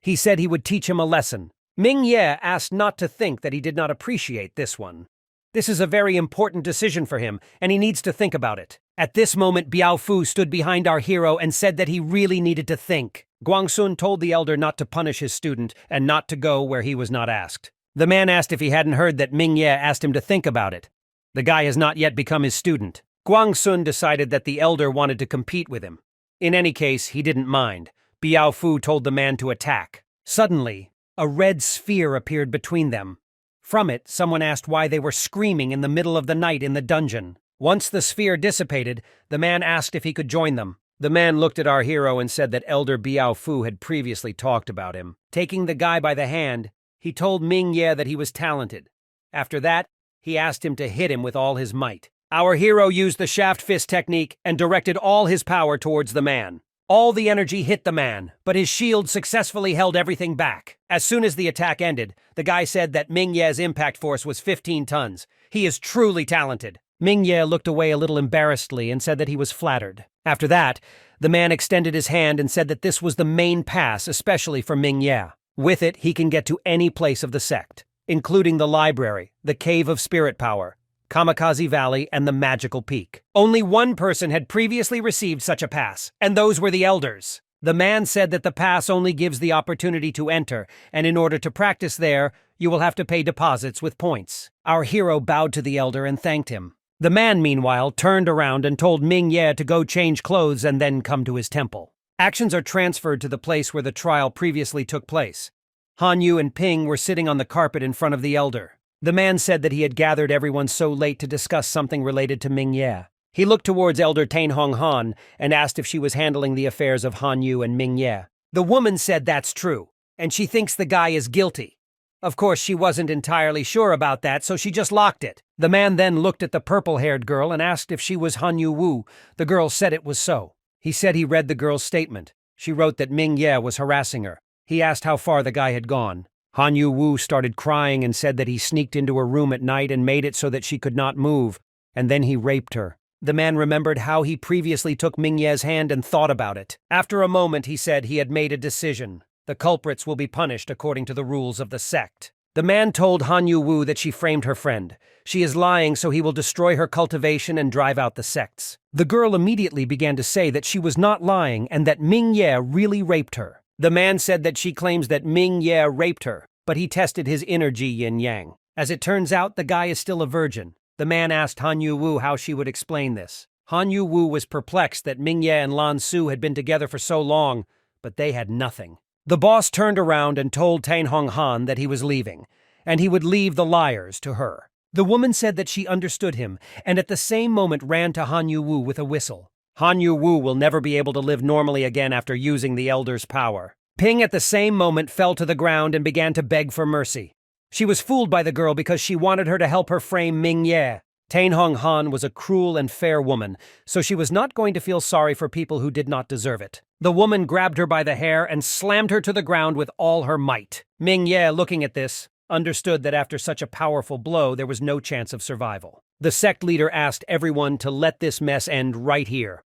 He said he would teach him a lesson. Mingye asked not to think that he did not appreciate this one. This is a very important decision for him, and he needs to think about it. At this moment, Biao Fu stood behind our hero and said that he really needed to think. Guangsun told the elder not to punish his student and not to go where he was not asked. The man asked if he hadn't heard that Mingye asked him to think about it. The guy has not yet become his student. Guangsun decided that the elder wanted to compete with him. In any case, he didn't mind. Biao Fu told the man to attack. Suddenly, a red sphere appeared between them. From it, someone asked why they were screaming in the middle of the night in the dungeon. Once the sphere dissipated, the man asked if he could join them. The man looked at our hero and said that Elder Biao Fu had previously talked about him. Taking the guy by the hand, he told Mingye that he was talented. After that, he asked him to hit him with all his might. Our hero used the shaft fist technique and directed all his power towards the man. All the energy hit the man, but his shield successfully held everything back. As soon as the attack ended, the guy said that Mingye's impact force was 15 tons. He is truly talented. Mingye looked away a little embarrassedly and said that he was flattered. After that, the man extended his hand and said that this was the main pass, especially for Mingye. With it, he can get to any place of the sect, including the library, the Cave of Spirit Power, Kamikaze Valley, and the Magical Peak. Only one person had previously received such a pass, and those were the elders. The man said that the pass only gives the opportunity to enter, and in order to practice there, you will have to pay deposits with points. Our hero bowed to the elder and thanked him. The man, meanwhile, turned around and told Mingye to go change clothes and then come to his temple. Actions are transferred to the place where the trial previously took place. Hanyu and Ping were sitting on the carpet in front of the elder. The man said that he had gathered everyone so late to discuss something related to Mingye. He looked towards Elder Tainhong Han and asked if she was handling the affairs of Hanyu and Mingye. The woman said that's true, and she thinks the guy is guilty. Of course, she wasn't entirely sure about that, so she just locked it. The man then looked at the purple-haired girl and asked if she was Hanyu Wu. The girl said it was so. He said he read the girl's statement. She wrote that Mingye was harassing her. He asked how far the guy had gone. Hanyu Wu started crying and said that he sneaked into her room at night and made it so that she could not move, and then he raped her. The man remembered how he previously took Mingye's hand and thought about it. After a moment, he said he had made a decision. The culprits will be punished according to the rules of the sect. The man told Hanyu Wu that she framed her friend. She is lying, so he will destroy her cultivation and drive out the sects. The girl immediately began to say that she was not lying and that Mingye really raped her. The man said that she claims that Mingye raped her, but he tested his energy yin-yang. As it turns out, the guy is still a virgin. The man asked Hanyu Wu how she would explain this. Hanyu Wu was perplexed that Mingye and Lan Su had been together for so long, but they had nothing. The boss turned around and told Tainhong Han that he was leaving, and he would leave the liars to her. The woman said that she understood him, and at the same moment ran to Hanyu Wu with a whistle. Hanyu Wu will never be able to live normally again after using the elder's power. Ping at the same moment fell to the ground and began to beg for mercy. She was fooled by the girl because she wanted her to help her frame Mingye. Tainhong Han was a cruel and fair woman, so she was not going to feel sorry for people who did not deserve it. The woman grabbed her by the hair and slammed her to the ground with all her might. Mingye, looking at this, understood that after such a powerful blow there was no chance of survival. The sect leader asked everyone to let this mess end right here.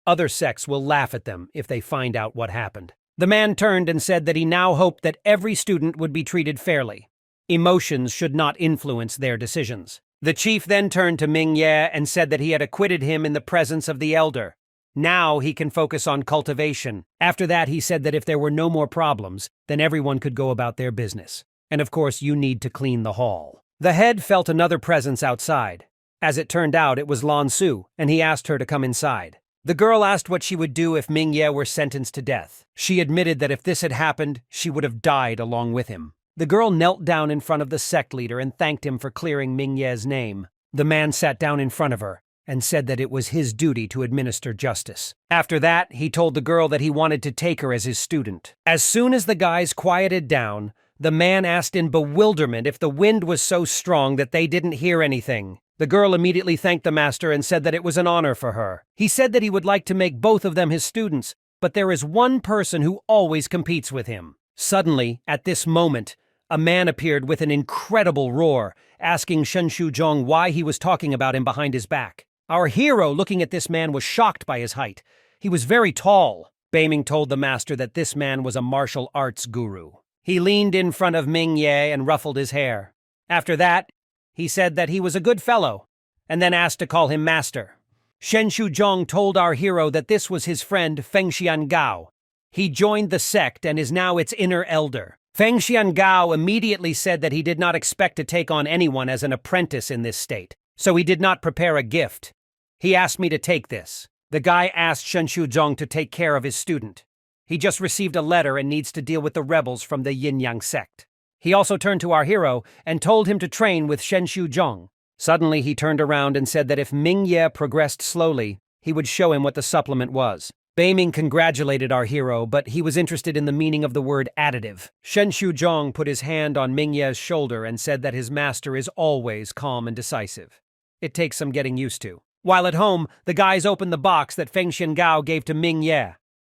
Other sects will laugh at them if they find out what happened. The man turned and said that he now hoped that every student would be treated fairly. Emotions should not influence their decisions. The chief then turned to Mingye and said that he had acquitted him in the presence of the elder. Now he can focus on cultivation. After that, he said that if there were no more problems, then everyone could go about their business. And of course, you need to clean the hall. The head felt another presence outside. As it turned out, it was Lan Su, and he asked her to come inside. The girl asked what she would do if Mingye were sentenced to death. She admitted that if this had happened, she would have died along with him. The girl knelt down in front of the sect leader and thanked him for clearing Mingye's name. The man sat down in front of her and said that it was his duty to administer justice. After that, he told the girl that he wanted to take her as his student. As soon as the guys quieted down, the man asked in bewilderment if the wind was so strong that they didn't hear anything. The girl immediately thanked the master and said that it was an honor for her. He said that he would like to make both of them his students, but there is one person who always competes with him. Suddenly, at this moment, a man appeared with an incredible roar, asking Shen Shuzhong why he was talking about him behind his back. Our hero, looking at this man, was shocked by his height. He was very tall. Beiming told the master that this man was a martial arts guru. He leaned in front of Ming Ye and ruffled his hair. After that, he said that he was a good fellow, and then asked to call him master. Shen Shuzhong told our hero that this was his friend Feng Xiangao. He joined the sect and is now its inner elder. Feng Xiangao immediately said that he did not expect to take on anyone as an apprentice in this state, so he did not prepare a gift. He asked me to take this. The guy asked Shen Shuzhong to take care of his student. He just received a letter and needs to deal with the rebels from the Yin-Yang sect. He also turned to our hero and told him to train with Shen Shuzhong. Suddenly, he turned around and said that if Ming Ye progressed slowly, he would show him what the supplement was. Beiming congratulated our hero, but he was interested in the meaning of the word additive. Shen Shuzhong put his hand on Ming Ye's shoulder and said that his master is always calm and decisive. It takes some getting used to. While at home, the guys opened the box that Feng Xiangao gave to Ming Ye.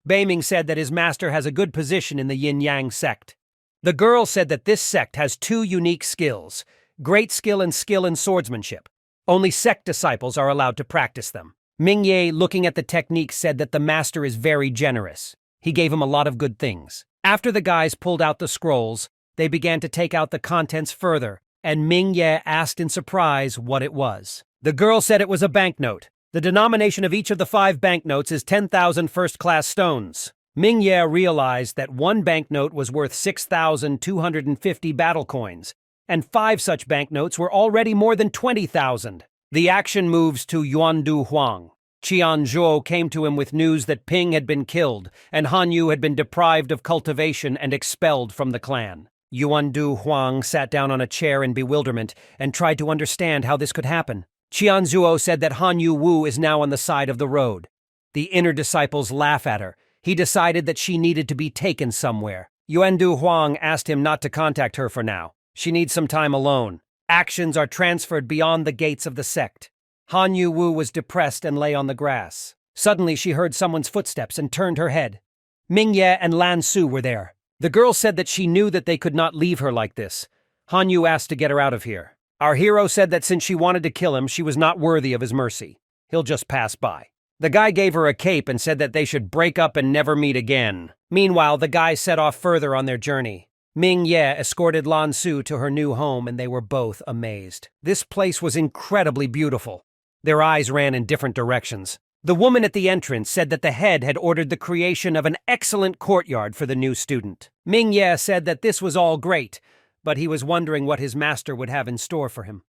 Beiming said that his master has a good position in the Yin-Yang sect. The girl said that this sect has two unique skills, great skill in swordsmanship. Only sect disciples are allowed to practice them. Ming Ye, looking at the technique, said that the master is very generous. He gave him a lot of good things. After the guys pulled out the scrolls, they began to take out the contents further, and Ming Ye asked in surprise what it was. The girl said it was a banknote. The denomination of each of the 5 banknotes is 10,000 first-class stones. Ming Ye realized that one banknote was worth 6,250 battle coins, and 5 such banknotes were already more than 20,000. The action moves to Yuandu Huang. Qianzhou came to him with news that Ping had been killed, and Han Yu had been deprived of cultivation and expelled from the clan. Yuandu Huang sat down on a chair in bewilderment and tried to understand how this could happen. Qianzhou said that Han Yu Wu is now on the side of the road. The inner disciples laugh at her. He decided that she needed to be taken somewhere. Yuandu Huang asked him not to contact her for now. She needs some time alone. Actions are transferred beyond the gates of the sect. Han Yu Wu was depressed and lay on the grass. Suddenly she heard someone's footsteps and turned her head. Ming Ye and Lan Su were there. The girl said that she knew that they could not leave her like this. Han Yu asked to get her out of here. Our hero said that since she wanted to kill him, she was not worthy of his mercy. He'll just pass by. The guy gave her a cape and said that they should break up and never meet again. Meanwhile, the guys set off further on their journey. Ming Ye escorted Lan Su to her new home, and they were both amazed. This place was incredibly beautiful. Their eyes ran in different directions. The woman at the entrance said that the head had ordered the creation of an excellent courtyard for the new student. Ming Ye said that this was all great, but he was wondering what his master would have in store for him.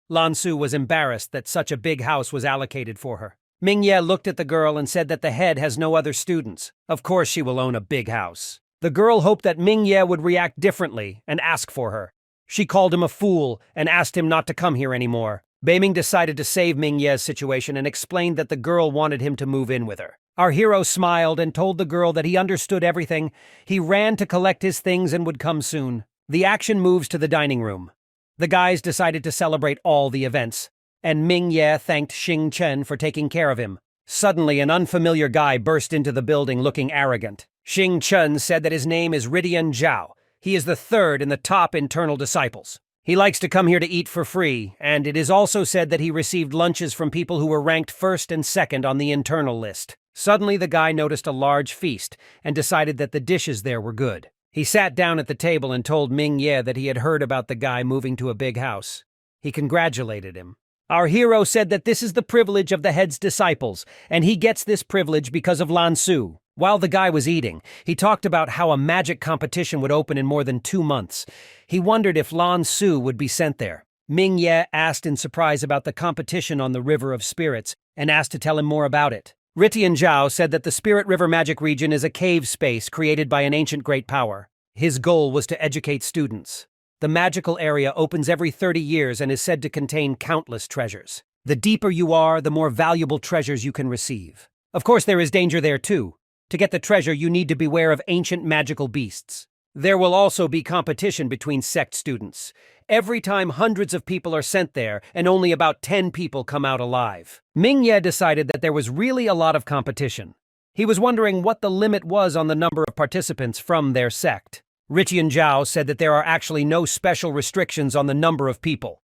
Lan Su was embarrassed that such a big house was allocated for her. Ming Ye looked at the girl and said that the head has no other students. Of course she will own a big house. The girl hoped that Ming Ye would react differently and ask for her. She called him a fool and asked him not to come here anymore. Beiming decided to save Ming Ye's situation and explained that the girl wanted him to move in with her. Our hero smiled and told the girl that he understood everything. He ran to collect his things and would come soon. The action moves to the dining room. The guys decided to celebrate all the events, and Ming Ye thanked Xing Chen for taking care of him. Suddenly, an unfamiliar guy burst into the building looking arrogant. Xing Chen said that his name is Ridian Zhao. He is the 3rd in the top internal disciples. He likes to come here to eat for free, and it is also said that he received lunches from people who were ranked 1st and 2nd on the internal list. Suddenly, the guy noticed a large feast and decided that the dishes there were good. He sat down at the table and told Ming Ye that he had heard about the guy moving to a big house. He congratulated him. Our hero said that this is the privilege of the head's disciples, and he gets this privilege because of Lan Su. While the guy was eating, he talked about how a magic competition would open in more than 2 months. He wondered if Lan Su would be sent there. Ming Ye asked in surprise about the competition on the River of Spirits and asked to tell him more about it. Ritian Zhao said that the Spirit River Magic Region is a cave space created by an ancient great power. His goal was to educate students. The magical area opens every 30 years and is said to contain countless treasures. The deeper you are, the more valuable treasures you can receive. Of course, there is danger there too. To get the treasure, you need to beware of ancient magical beasts. There will also be competition between sect students. Every time hundreds of people are sent there, and only about 10 people come out alive. Mingye decided that there was really a lot of competition. He was wondering what the limit was on the number of participants from their sect. Richian Zhao said that there are actually no special restrictions on the number of people.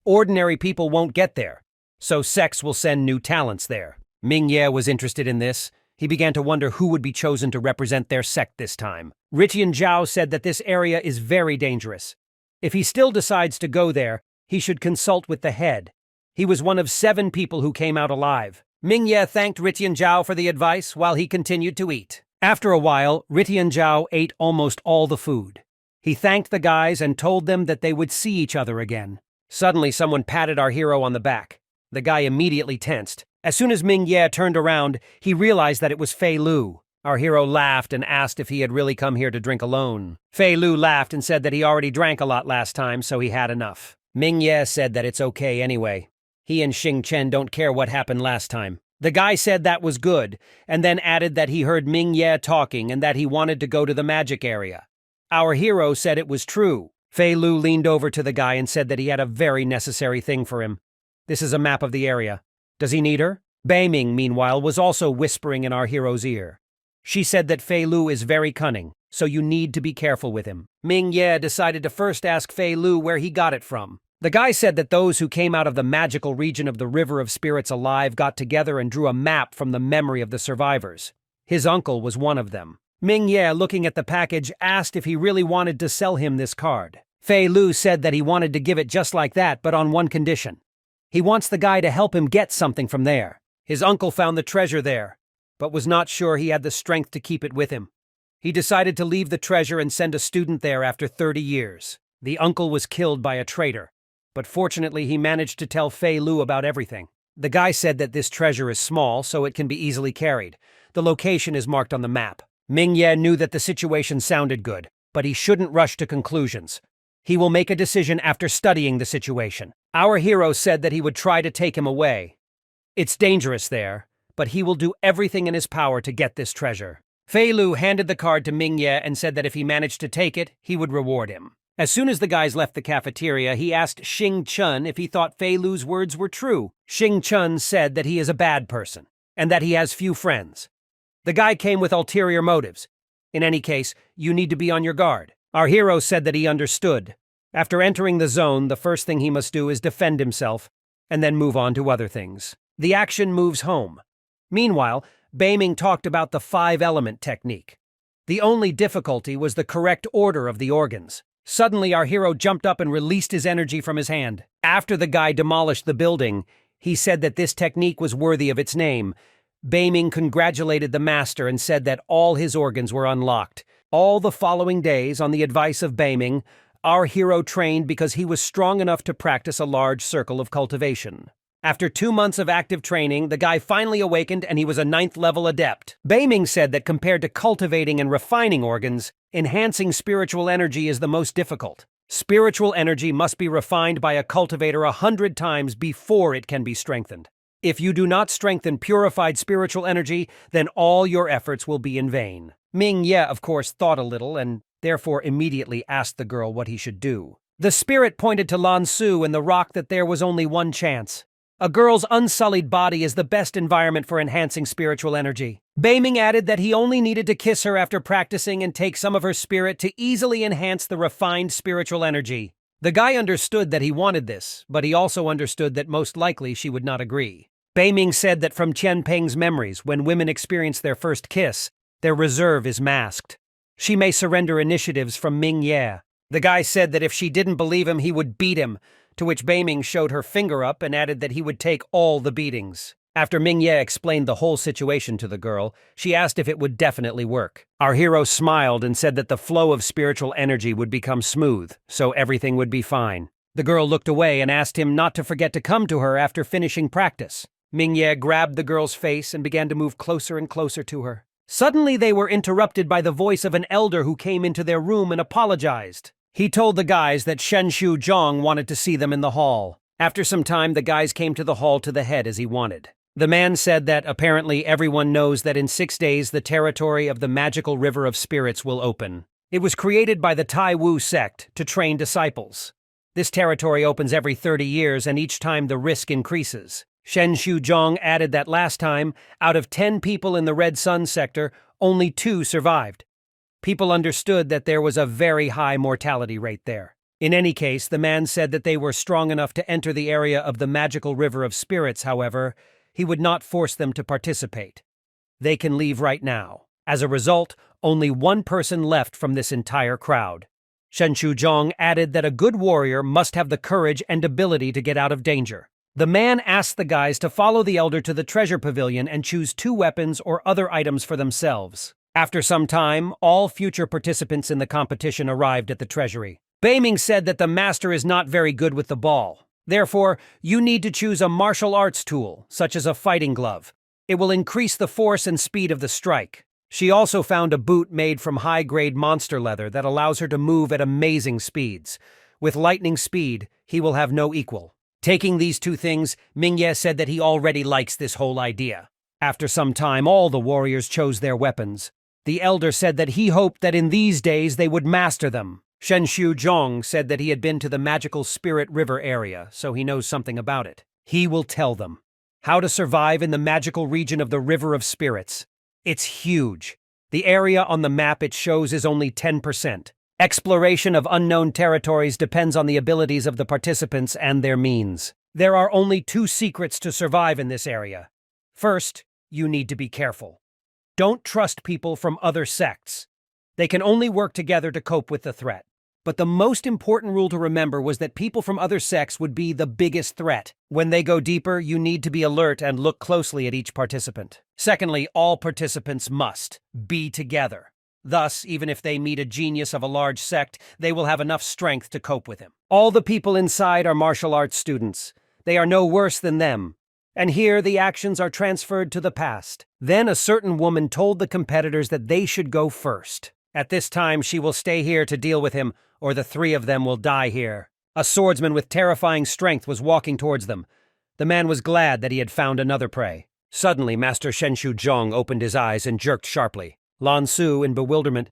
Ordinary people won't get there, so sects will send new talents there. Mingye was interested in this. He began to wonder who would be chosen to represent their sect this time. Richian Zhao said that this area is very dangerous. If he still decides to go there, he should consult with the head. He was one of 7 people who came out alive. Mingye thanked Richian Zhao for the advice while he continued to eat. After a while, Richian Zhao ate almost all the food. He thanked the guys and told them that they would see each other again. Suddenly, someone patted our hero on the back. The guy immediately tensed. As soon as Mingye turned around, he realized that it was Fei Lu. Our hero laughed and asked if he had really come here to drink alone. Fei Lu laughed and said that he already drank a lot last time, so he had enough. Mingye said that it's okay anyway. He and Xing Chen don't care what happened last time. The guy said that was good, and then added that he heard Mingye talking and that he wanted to go to the magic area. Our hero said it was true. Fei Lu leaned over to the guy and said that he had a very necessary thing for him. This is a map of the area. Does he need her? Beiming, meanwhile, was also whispering in our hero's ear. She said that Fei Lu is very cunning, so you need to be careful with him. Mingye decided to first ask Fei Lu where he got it from. The guy said that those who came out of the magical region of the River of Spirits Alive got together and drew a map from the memory of the survivors. His uncle was one of them. Mingye, looking at the package, asked if he really wanted to sell him this card. Fei Lu said that he wanted to give it just like that, but on one condition. He wants the guy to help him get something from there. His uncle found the treasure there, but was not sure he had the strength to keep it with him. He decided to leave the treasure and send a student there after 30 years. The uncle was killed by a traitor, but fortunately he managed to tell Fei Lu about everything. The guy said that this treasure is small, so it can be easily carried. The location is marked on the map. Mingye knew that the situation sounded good, but he shouldn't rush to conclusions. He will make a decision after studying the situation. Our hero said that he would try to take him away. It's dangerous there, but he will do everything in his power to get this treasure. Fei Lu handed the card to Mingye and said that if he managed to take it, he would reward him. As soon as the guys left the cafeteria, he asked Xing Chen if he thought Fei Lu's words were true. Xing Chen said that he is a bad person, and that he has few friends. The guy came with ulterior motives. In any case, you need to be on your guard. Our hero said that he understood. After entering the zone, the first thing he must do is defend himself, and then move on to other things. The action moves home. Meanwhile, Beiming talked about the 5-element technique. The only difficulty was the correct order of the organs. Suddenly, our hero jumped up and released his energy from his hand. After the guy demolished the building, he said that this technique was worthy of its name. Beiming congratulated the master and said that all his organs were unlocked. All the following days, on the advice of Beiming, our hero trained because he was strong enough to practice a large circle of cultivation. After 2 months of active training, the guy finally awakened and he was a 9th-level adept. Beiming said that compared to cultivating and refining organs, enhancing spiritual energy is the most difficult. Spiritual energy must be refined by a cultivator 100 times before it can be strengthened. If you do not strengthen purified spiritual energy, then all your efforts will be in vain. Mingye, of course, thought a little and therefore immediately asked the girl what he should do. The spirit pointed to Lan Su and the rock that there was only one chance. A girl's unsullied body is the best environment for enhancing spiritual energy. Beiming added that he only needed to kiss her after practicing and take some of her spirit to easily enhance the refined spiritual energy. The guy understood that he wanted this, but he also understood that most likely she would not agree. Beiming said that from Qian Peng's memories, when women experience their first kiss, their reserve is masked. She may surrender initiatives from Mingye. The guy said that if she didn't believe him, he would beat him, to which Beiming showed her finger up and added that he would take all the beatings. After Mingye explained the whole situation to the girl, she asked if it would definitely work. Our hero smiled and said that the flow of spiritual energy would become smooth, so everything would be fine. The girl looked away and asked him not to forget to come to her after finishing practice. Mingye grabbed the girl's face and began to move closer and closer to her. Suddenly they were interrupted by the voice of an elder who came into their room and apologized. He told the guys that Shenshu Zhong wanted to see them in the hall. After some time, the guys came to the hall to the head as he wanted. The man said that apparently everyone knows that in 6 days the territory of the magical river of spirits will open. It was created by the Tai Wu sect to train disciples. This territory opens every 30 years and each time the risk increases. Shen Shuzhong added that last time, out of 10 people in the Red Sun sector, only 2 survived. People understood that there was a very high mortality rate there. In any case, the man said that they were strong enough to enter the area of the magical river of spirits, however, he would not force them to participate. They can leave right now. As a result, only 1 person left from this entire crowd. Shen Shuzhong added that a good warrior must have the courage and ability to get out of danger. The man asked the guys to follow the elder to the treasure pavilion and choose 2 weapons or other items for themselves. After some time, all future participants in the competition arrived at the treasury. Beiming said that the master is not very good with the ball. Therefore, you need to choose a martial arts tool, such as a fighting glove. It will increase the force and speed of the strike. She also found a boot made from high-grade monster leather that allows her to move at amazing speeds. With lightning speed, he will have no equal. Taking these 2 things, Mingye said that he already likes this whole idea. After some time, all the warriors chose their weapons. The elder said that he hoped that in these days they would master them. Shen Shuzhong said that he had been to the magical Spirit River area, so he knows something about it. He will tell them how to survive in the magical region of the River of Spirits. It's huge. The area on the map it shows is only 10%. Exploration of unknown territories depends on the abilities of the participants and their means. There are only 2 secrets to survive in this area. First, you need to be careful. Don't trust people from other sects. They can only work together to cope with the threat. But the most important rule to remember was that people from other sects would be the biggest threat. When they go deeper, you need to be alert and look closely at each participant. Secondly, all participants must be together. Thus, even if they meet a genius of a large sect, they will have enough strength to cope with him. All the people inside are martial arts students. They are no worse than them. And here the actions are transferred to the past. Then a certain woman told the competitors that they should go first. At this time, she will stay here to deal with him, or the 3 of them will die here. A swordsman with terrifying strength was walking towards them. The man was glad that he had found another prey. Suddenly, Master Shen Shuzhong opened his eyes and jerked sharply. Lan Su, in bewilderment,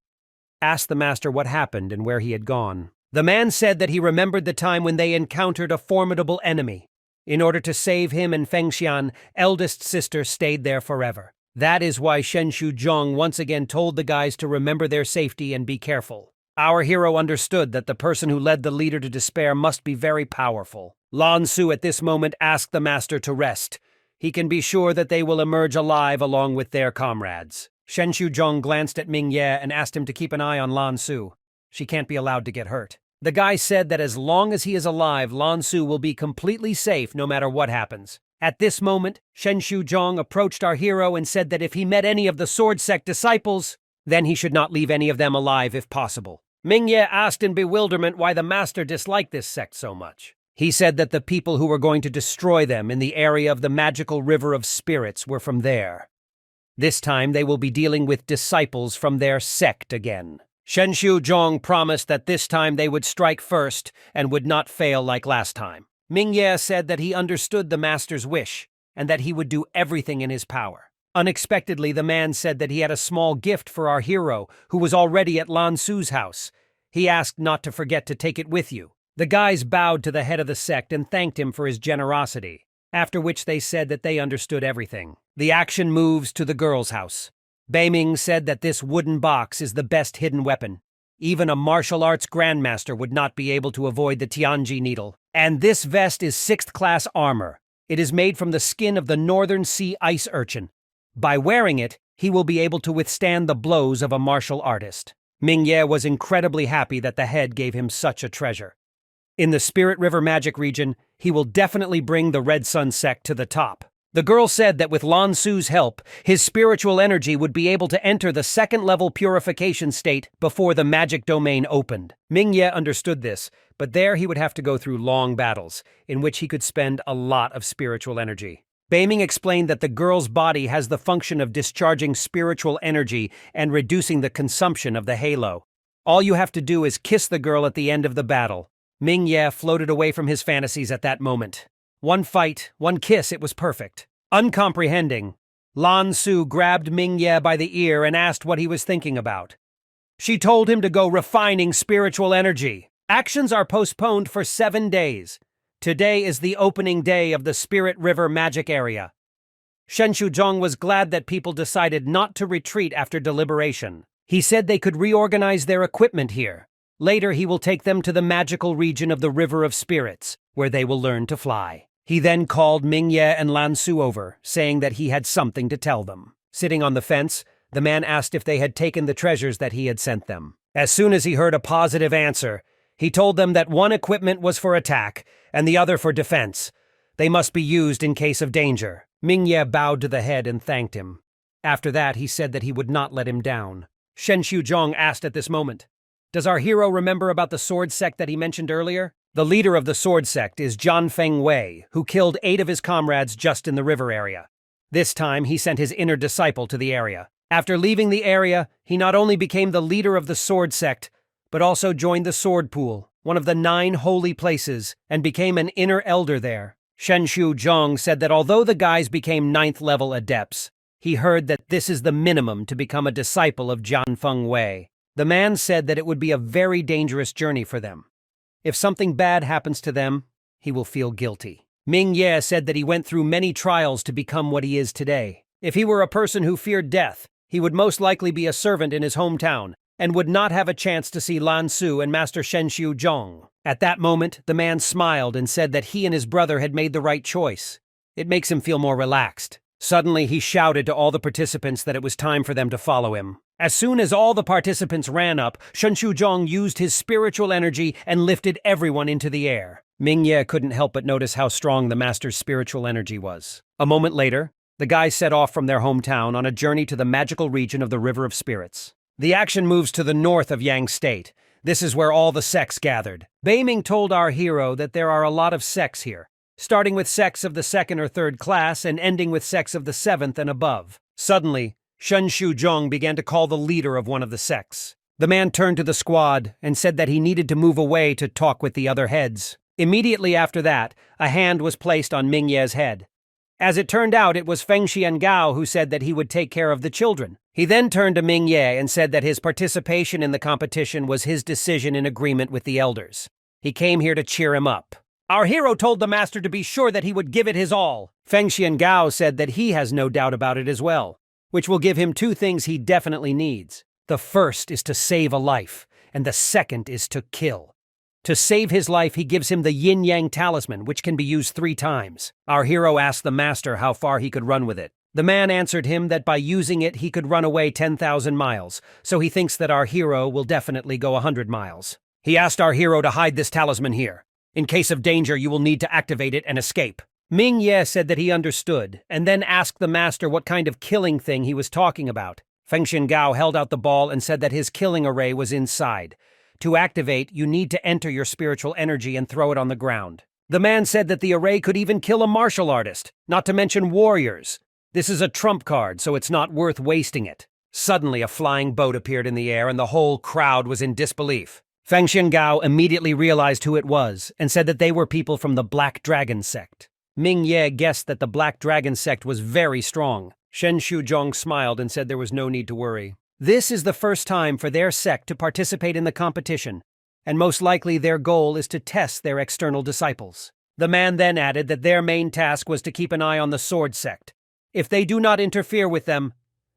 asked the master what happened and where he had gone. The man said that he remembered the time when they encountered a formidable enemy. In order to save him and Fengxian, eldest sister stayed there forever. That is why Shen Shuzhong once again told the guys to remember their safety and be careful. Our hero understood that the person who led the leader to despair must be very powerful. Lan Su at this moment asked the master to rest. He can be sure that they will emerge alive along with their comrades. Shen Shuzhong glanced at Mingye and asked him to keep an eye on Lan Su. She can't be allowed to get hurt. The guy said that as long as he is alive, Lan Su will be completely safe no matter what happens. At this moment, Shen Shuzhong approached our hero and said that if he met any of the Sword Sect disciples, then he should not leave any of them alive if possible. Mingye asked in bewilderment why the master disliked this sect so much. He said that the people who were going to destroy them in the area of the magical river of spirits were from there. This time they will be dealing with disciples from their sect again. Shen Shuzhong promised that this time they would strike first and would not fail like last time. Mingye said that he understood the master's wish and that he would do everything in his power. Unexpectedly, the man said that he had a small gift for our hero, who was already at Lan Su's house. He asked not to forget to take it with you. The guys bowed to the head of the sect and thanked him for his generosity, after which they said that they understood everything. The action moves to the girl's house. Beiming said that this wooden box is the best hidden weapon. Even a martial arts grandmaster would not be able to avoid the Tianji needle. And this vest is 6th class armor. It is made from the skin of the Northern Sea ice urchin. By wearing it, he will be able to withstand the blows of a martial artist. Mingye was incredibly happy that the head gave him such a treasure. In the Spirit River magic region, he will definitely bring the Red Sun sect to the top. The girl said that with Lan Su's help, his spiritual energy would be able to enter the 2nd-level purification state before the magic domain opened. Mingye understood this, but there he would have to go through long battles, in which he could spend a lot of spiritual energy. Beiming explained that the girl's body has the function of discharging spiritual energy and reducing the consumption of the halo. All you have to do is kiss the girl at the end of the battle. Ming Ye floated away from his fantasies at that moment. One fight, one kiss, it was perfect. Uncomprehending, Lan Su grabbed Ming Ye by the ear and asked what he was thinking about. She told him to go refining spiritual energy. Actions are postponed for 7 days. Today is the opening day of the Spirit River Magic Area. Shen Shuzhong was glad that people decided not to retreat after deliberation. He said they could reorganize their equipment here. Later he will take them to the magical region of the River of Spirits, where they will learn to fly. He then called Ming Ye and Lan Su over, saying that he had something to tell them. Sitting on the fence, the man asked if they had taken the treasures that he had sent them. As soon as he heard a positive answer, he told them that one equipment was for attack and the other for defense. They must be used in case of danger. Ming Ye bowed to the head and thanked him. After that, he said that he would not let him down. Shen Shuzhong asked at this moment, "Does our hero remember about the sword sect that he mentioned earlier?" The leader of the sword sect is Zhan Feng Wei, who killed 8 of his comrades just in the river area. This time, he sent his inner disciple to the area. After leaving the area, he not only became the leader of the sword sect, but also joined the sword pool, one of the 9 holy places, and became an inner elder there. Shen Shuzhong said that although the guys became 9th level adepts, he heard that this is the minimum to become a disciple of Zhan Feng Wei. The man said that it would be a very dangerous journey for them. If something bad happens to them, he will feel guilty. Ming Ye said that he went through many trials to become what he is today. If he were a person who feared death, he would most likely be a servant in his hometown and would not have a chance to see Lan Su and Master Shen Shuzhong. At that moment, the man smiled and said that he and his brother had made the right choice. It makes him feel more relaxed. Suddenly, he shouted to all the participants that it was time for them to follow him. As soon as all the participants ran up, Shen Shuzhong used his spiritual energy and lifted everyone into the air. Ming Ye couldn't help but notice how strong the master's spiritual energy was. A moment later, the guys set off from their hometown on a journey to the magical region of the River of Spirits. The action moves to the north of Yang State. This is where all the sects gathered. Beiming told our hero that there are a lot of sects here, starting with sects of the 2nd or 3rd class and ending with sects of the 7th and above. Suddenly, Shen Shuzhong began to call the leader of one of the sects. The man turned to the squad and said that he needed to move away to talk with the other heads. Immediately after that, a hand was placed on Ming Ye's head. As it turned out, it was Feng Xiangao who said that he would take care of the children. He then turned to Ming Ye and said that his participation in the competition was his decision in agreement with the elders. He came here to cheer him up. Our hero told the master to be sure that he would give it his all. Feng Xiangao said that he has no doubt about it as well, which will give him 2 things he definitely needs. The first is to save a life, and the second is to kill. To save his life, he gives him the yin-yang talisman, which can be used 3 times. Our hero asked the master how far he could run with it. The man answered him that by using it, he could run away 10,000 miles, so he thinks that our hero will definitely go 100 miles. He asked our hero to hide this talisman here. In case of danger, you will need to activate it and escape. Ming Ye said that he understood, and then asked the master what kind of killing thing he was talking about. Feng Xiangao held out the ball and said that his killing array was inside. To activate, you need to enter your spiritual energy and throw it on the ground. The man said that the array could even kill a martial artist, not to mention warriors. This is a trump card, so it's not worth wasting it. Suddenly, a flying boat appeared in the air and the whole crowd was in disbelief. Feng Xiangao immediately realized who it was and said that they were people from the Black Dragon sect. Ming Ye guessed that the Black Dragon sect was very strong. Shen Shuzhong smiled and said there was no need to worry. This is the first time for their sect to participate in the competition, and most likely their goal is to test their external disciples. The man then added that their main task was to keep an eye on the sword sect. If they do not interfere with them,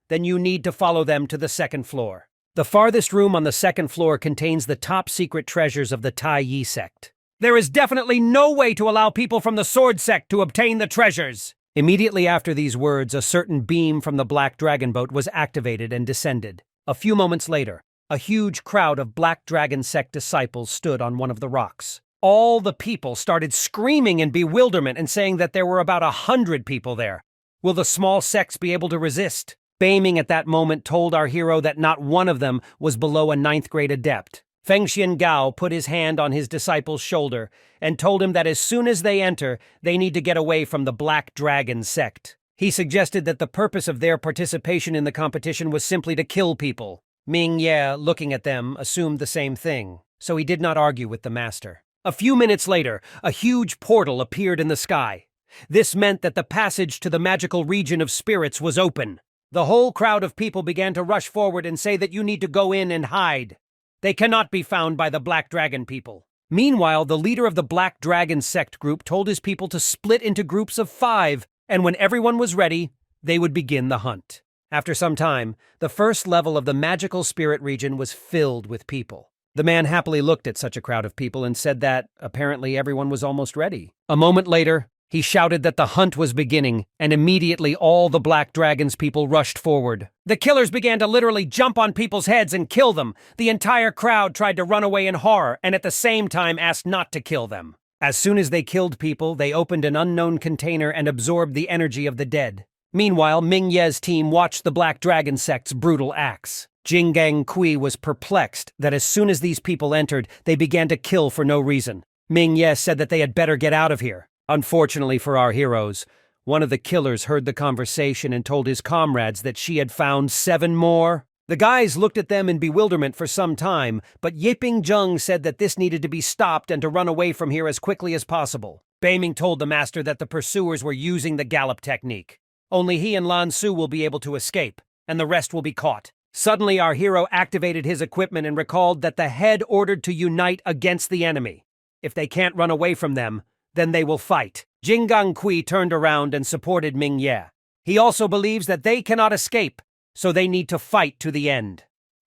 then you need to follow them to the 2nd floor. The farthest room on the 2nd floor contains the top secret treasures of the Tai Yi sect. There is definitely no way to allow people from the sword sect to obtain the treasures. Immediately after these words, a certain beam from the Black Dragon boat was activated and descended. A few moments later, a huge crowd of Black Dragon sect disciples stood on one of the rocks. All the people started screaming in bewilderment and saying that there were about 100 people there. Will the small sects be able to resist? Beiming at that moment told our hero that not one of them was below a 9th grade adept. Feng Xiangao put his hand on his disciple's shoulder and told him that as soon as they enter, they need to get away from the Black Dragon sect. He suggested that the purpose of their participation in the competition was simply to kill people. Ming Ye, looking at them, assumed the same thing, so he did not argue with the master. A few minutes later, a huge portal appeared in the sky. This meant that the passage to the magical region of spirits was open. The whole crowd of people began to rush forward and say that you need to go in and hide. They cannot be found by the Black Dragon people. Meanwhile, the leader of the Black Dragon sect group told his people to split into groups of 5, and when everyone was ready, they would begin the hunt. After some time, the first level of the magical spirit region was filled with people. The man happily looked at such a crowd of people and said that, apparently, everyone was almost ready. A moment later, he shouted that the hunt was beginning, and immediately all the Black Dragon's people rushed forward. The killers began to literally jump on people's heads and kill them. The entire crowd tried to run away in horror, and at the same time asked not to kill them. As soon as they killed people, they opened an unknown container and absorbed the energy of the dead. Meanwhile, Ming Ye's team watched the Black Dragon sect's brutal acts. Jinggang Kui was perplexed that as soon as these people entered, they began to kill for no reason. Ming Ye said that they had better get out of here. Unfortunately for our heroes, one of the killers heard the conversation and told his comrades that she had found 7 more. The guys looked at them in bewilderment for some time, but Yiping Zheng said that this needed to be stopped and to run away from here as quickly as possible. Beiming told the master that the pursuers were using the gallop technique. Only he and Lan Su will be able to escape, and the rest will be caught. Suddenly, our hero activated his equipment and recalled that the head ordered to unite against the enemy. If they can't run away from them, then they will fight. Jinggang Kui turned around and supported Ming Ye. He also believes that they cannot escape, so they need to fight to the end.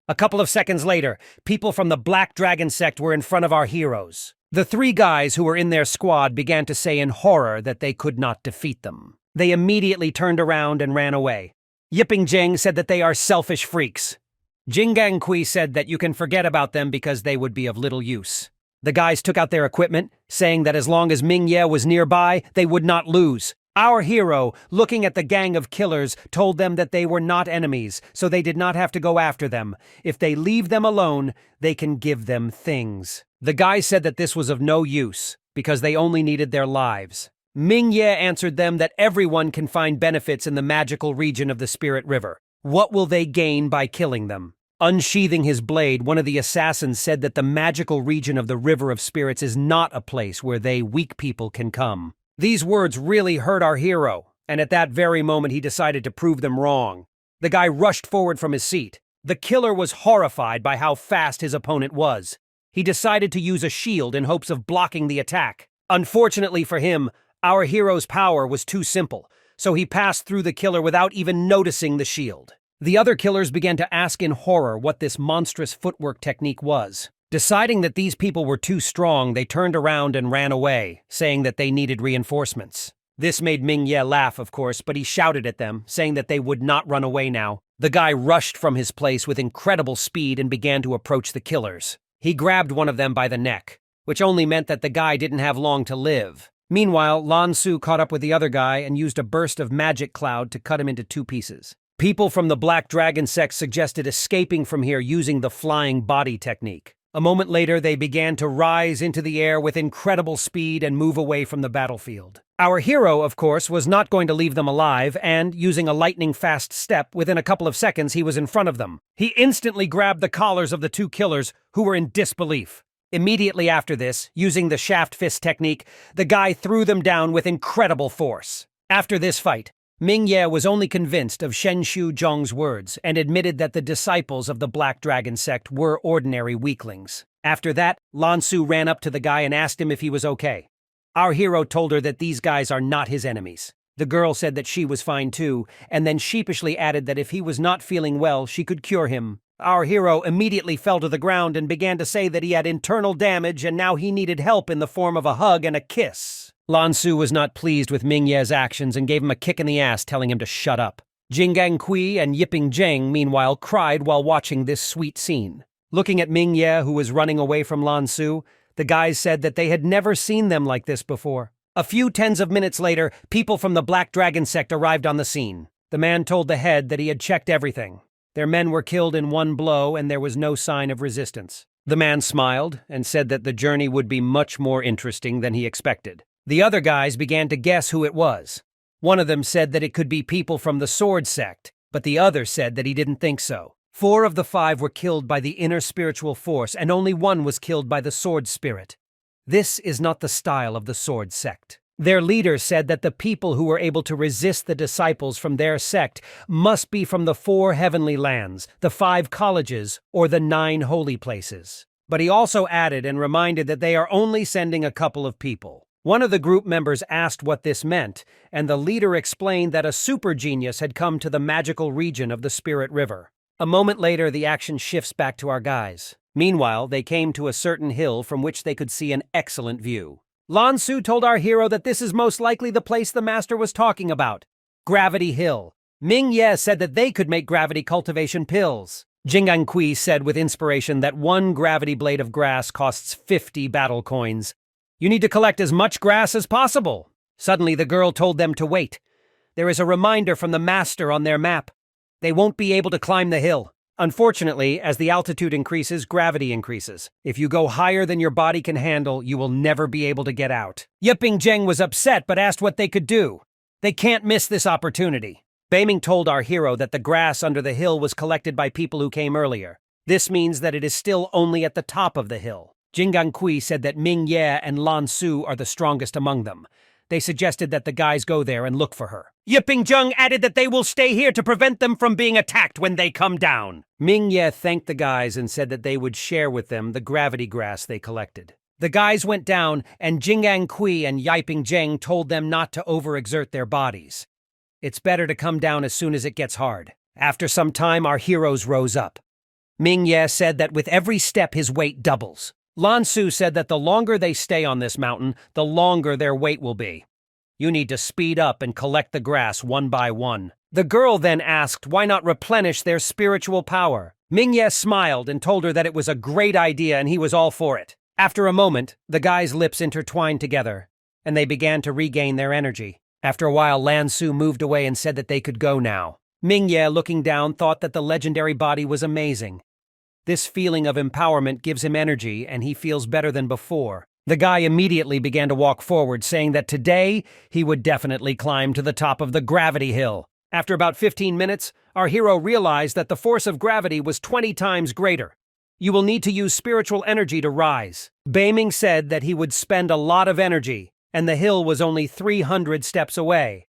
A couple of seconds later, people from the Black Dragon sect were in front of our heroes. The 3 guys who were in their squad began to say in horror that they could not defeat them. They immediately turned around and ran away. Yiping Zheng said that they are selfish freaks. Jinggang Kui said that you can forget about them because they would be of little use. The guys took out their equipment, saying that as long as Ming Ye was nearby, they would not lose. Our hero, looking at the gang of killers, told them that they were not enemies, so they did not have to go after them. If they leave them alone, they can give them things. The guys said that this was of no use, because they only needed their lives. Ming Ye answered them that everyone can find benefits in the magical region of the Spirit River. What will they gain by killing them? Unsheathing his blade, one of the assassins said that the magical region of the River of Spirits is not a place where they, weak people, can come. These words really hurt our hero, and at that very moment he decided to prove them wrong. The guy rushed forward from his seat. The killer was horrified by how fast his opponent was. He decided to use a shield in hopes of blocking the attack. Unfortunately for him, our hero's power was too simple, so he passed through the killer without even noticing the shield. The other killers began to ask in horror what this monstrous footwork technique was. Deciding that these people were too strong, they turned around and ran away, saying that they needed reinforcements. This made Ming Ye laugh, of course, but he shouted at them, saying that they would not run away now. The guy rushed from his place with incredible speed and began to approach the killers. He grabbed one of them by the neck, which only meant that the guy didn't have long to live. Meanwhile, Lan Su caught up with the other guy and used a burst of magic cloud to cut him into 2 pieces. People from the Black Dragon sect suggested escaping from here using the flying body technique. A moment later, they began to rise into the air with incredible speed and move away from the battlefield. Our hero, of course, was not going to leave them alive, and, using a lightning-fast step, within a couple of seconds he was in front of them. He instantly grabbed the collars of the 2 killers, who were in disbelief. Immediately after this, using the shaft fist technique, the guy threw them down with incredible force. After this fight, Ming Ye was only convinced of Shen Shu Zhong's words and admitted that the disciples of the Black Dragon sect were ordinary weaklings. After that, Lan Su ran up to the guy and asked him if he was okay. Our hero told her that these guys are not his enemies. The girl said that she was fine too, and then sheepishly added that if he was not feeling well, she could cure him. Our hero immediately fell to the ground and began to say that he had internal damage and now he needed help in the form of a hug and a kiss. Lan Su was not pleased with Ming Ye's actions and gave him a kick in the ass, telling him to shut up. Jinggang Kui and Yiping Zheng, meanwhile, cried while watching this sweet scene. Looking at Ming Ye, who was running away from Lan Su, the guys said that they had never seen them like this before. A few tens of minutes later, people from the Black Dragon sect arrived on the scene. The man told the head that he had checked everything. Their men were killed in one blow and there was no sign of resistance. The man smiled and said that the journey would be much more interesting than he expected. The other guys began to guess who it was. One of them said that it could be people from the Sword sect, but the other said that he didn't think so. 4 of the 5 were killed by the inner spiritual force, and only 1 was killed by the Sword spirit. This is not the style of the sword sect. Their leader said that the people who were able to resist the disciples from their sect must be from the 4 heavenly lands, the 5 colleges, or the 9 holy places. But he also added and reminded that they are only sending a couple of people. One of the group members asked what this meant, and the leader explained that a super genius had come to the magical region of the Spirit River. A moment later, the action shifts back to our guys. Meanwhile, they came to a certain hill from which they could see an excellent view. Lan Su told our hero that this is most likely the place the master was talking about, Gravity Hill. Ming Ye said that they could make gravity cultivation pills. Jingan Kui said with inspiration that 1 gravity blade of grass costs 50 battle coins. You need to collect as much grass as possible. Suddenly, the girl told them to wait. There is a reminder from the master on their map. They won't be able to climb the hill. Unfortunately, as the altitude increases, gravity increases. If you go higher than your body can handle, you will never be able to get out. Yiping Zheng was upset but asked what they could do. They can't miss this opportunity. Beiming told our hero that the grass under the hill was collected by people who came earlier. This means that it is still only at the top of the hill. Jingan Kui said that Ming Ye and Lan Su are the strongest among them. They suggested that the guys go there and look for her. Yiping Zheng added that they will stay here to prevent them from being attacked when they come down. Ming Ye thanked the guys and said that they would share with them the gravity grass they collected. The guys went down, and Jingan Kui and Yiping Zheng told them not to overexert their bodies. It's better to come down as soon as it gets hard. After some time, our heroes rose up. Ming Ye said that with every step his weight doubles. Lan Su said that the longer they stay on this mountain, the longer their weight will be. You need to speed up and collect the grass one by one. The girl then asked why not replenish their spiritual power. Ming Ye smiled and told her that it was a great idea and he was all for it. After a moment, the guys' lips intertwined together, and they began to regain their energy. After a while, Lan Su moved away and said that they could go now. Ming Ye, looking down, thought that the legendary body was amazing. This feeling of empowerment gives him energy, and he feels better than before. The guy immediately began to walk forward, saying that today he would definitely climb to the top of the gravity hill. After about 15 minutes, our hero realized that the force of gravity was 20 times greater. You will need to use spiritual energy to rise. Beiming said that he would spend a lot of energy, and the hill was only 300 steps away.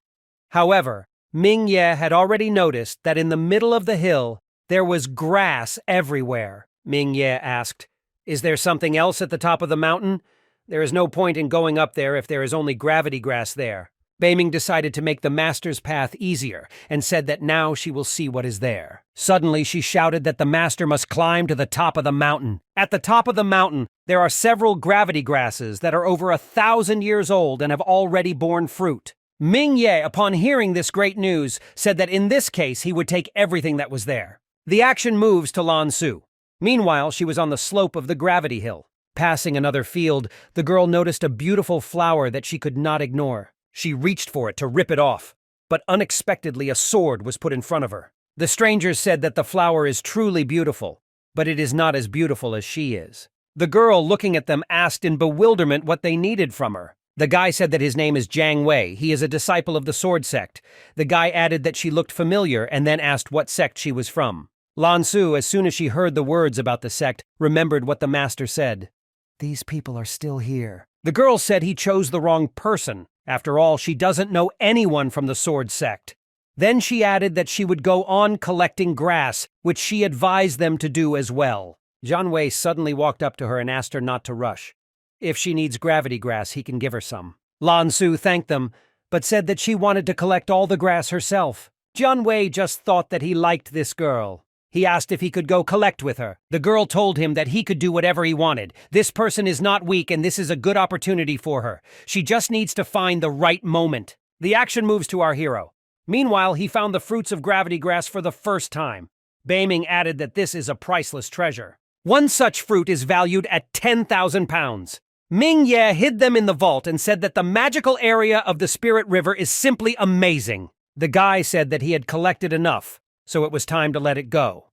However, Ming Ye had already noticed that in the middle of the hill, there was grass everywhere. Ming Ye asked, "Is there something else at the top of the mountain? There is no point in going up there if there is only gravity grass there." Beiming decided to make the master's path easier and said that now she will see what is there. Suddenly, she shouted that the master must climb to the top of the mountain. At the top of the mountain, there are several gravity grasses that are over 1,000 years old and have already borne fruit. Ming Ye, upon hearing this great news, said that in this case he would take everything that was there. The action moves to Lan Su. Meanwhile, she was on the slope of the gravity hill. Passing another field, the girl noticed a beautiful flower that she could not ignore. She reached for it to rip it off, but unexpectedly a sword was put in front of her. The strangers said that the flower is truly beautiful, but it is not as beautiful as she is. The girl, looking at them, asked in bewilderment what they needed from her. The guy said that his name is Jiang Wei. He is a disciple of the sword sect. The guy added that she looked familiar and then asked what sect she was from. Lan Su, as soon as she heard the words about the sect, remembered what the master said. These people are still here. The girl said he chose the wrong person. After all, she doesn't know anyone from the sword sect. Then she added that she would go on collecting grass, which she advised them to do as well. Jiang Wei suddenly walked up to her and asked her not to rush. If she needs gravity grass, he can give her some. Lan Su thanked them, but said that she wanted to collect all the grass herself. Jiang Wei just thought that he liked this girl. He asked if he could go collect with her. The girl told him that he could do whatever he wanted. This person is not weak, and this is a good opportunity for her. She just needs to find the right moment. The action moves to our hero. Meanwhile, he found the fruits of gravity grass for the first time. Beiming added that this is a priceless treasure. One such fruit is valued at 10,000 pounds. Ming Ye hid them in the vault and said that the magical area of the Spirit River is simply amazing. The guy said that he had collected enough, so it was time to let it go.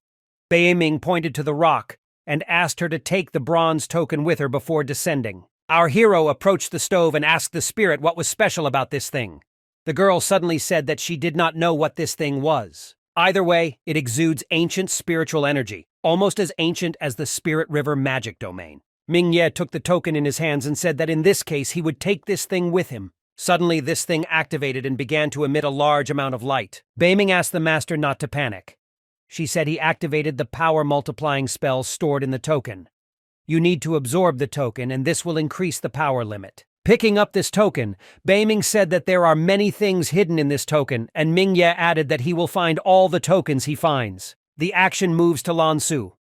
Beiming pointed to the rock and asked her to take the bronze token with her before descending. Our hero approached the stove and asked the spirit what was special about this thing. The girl suddenly said that she did not know what this thing was. Either way, it exudes ancient spiritual energy, almost as ancient as the Spirit River magic domain. Ming Ye took the token in his hands and said that in this case he would take this thing with him. Suddenly, this thing activated and began to emit a large amount of light. Beiming asked the master not to panic. She said he activated the power-multiplying spell stored in the token. You need to absorb the token, and this will increase the power limit. Picking up this token, Beiming said that there are many things hidden in this token, and Ming Ye added that he will find all the tokens he finds. The action moves to Lan Su.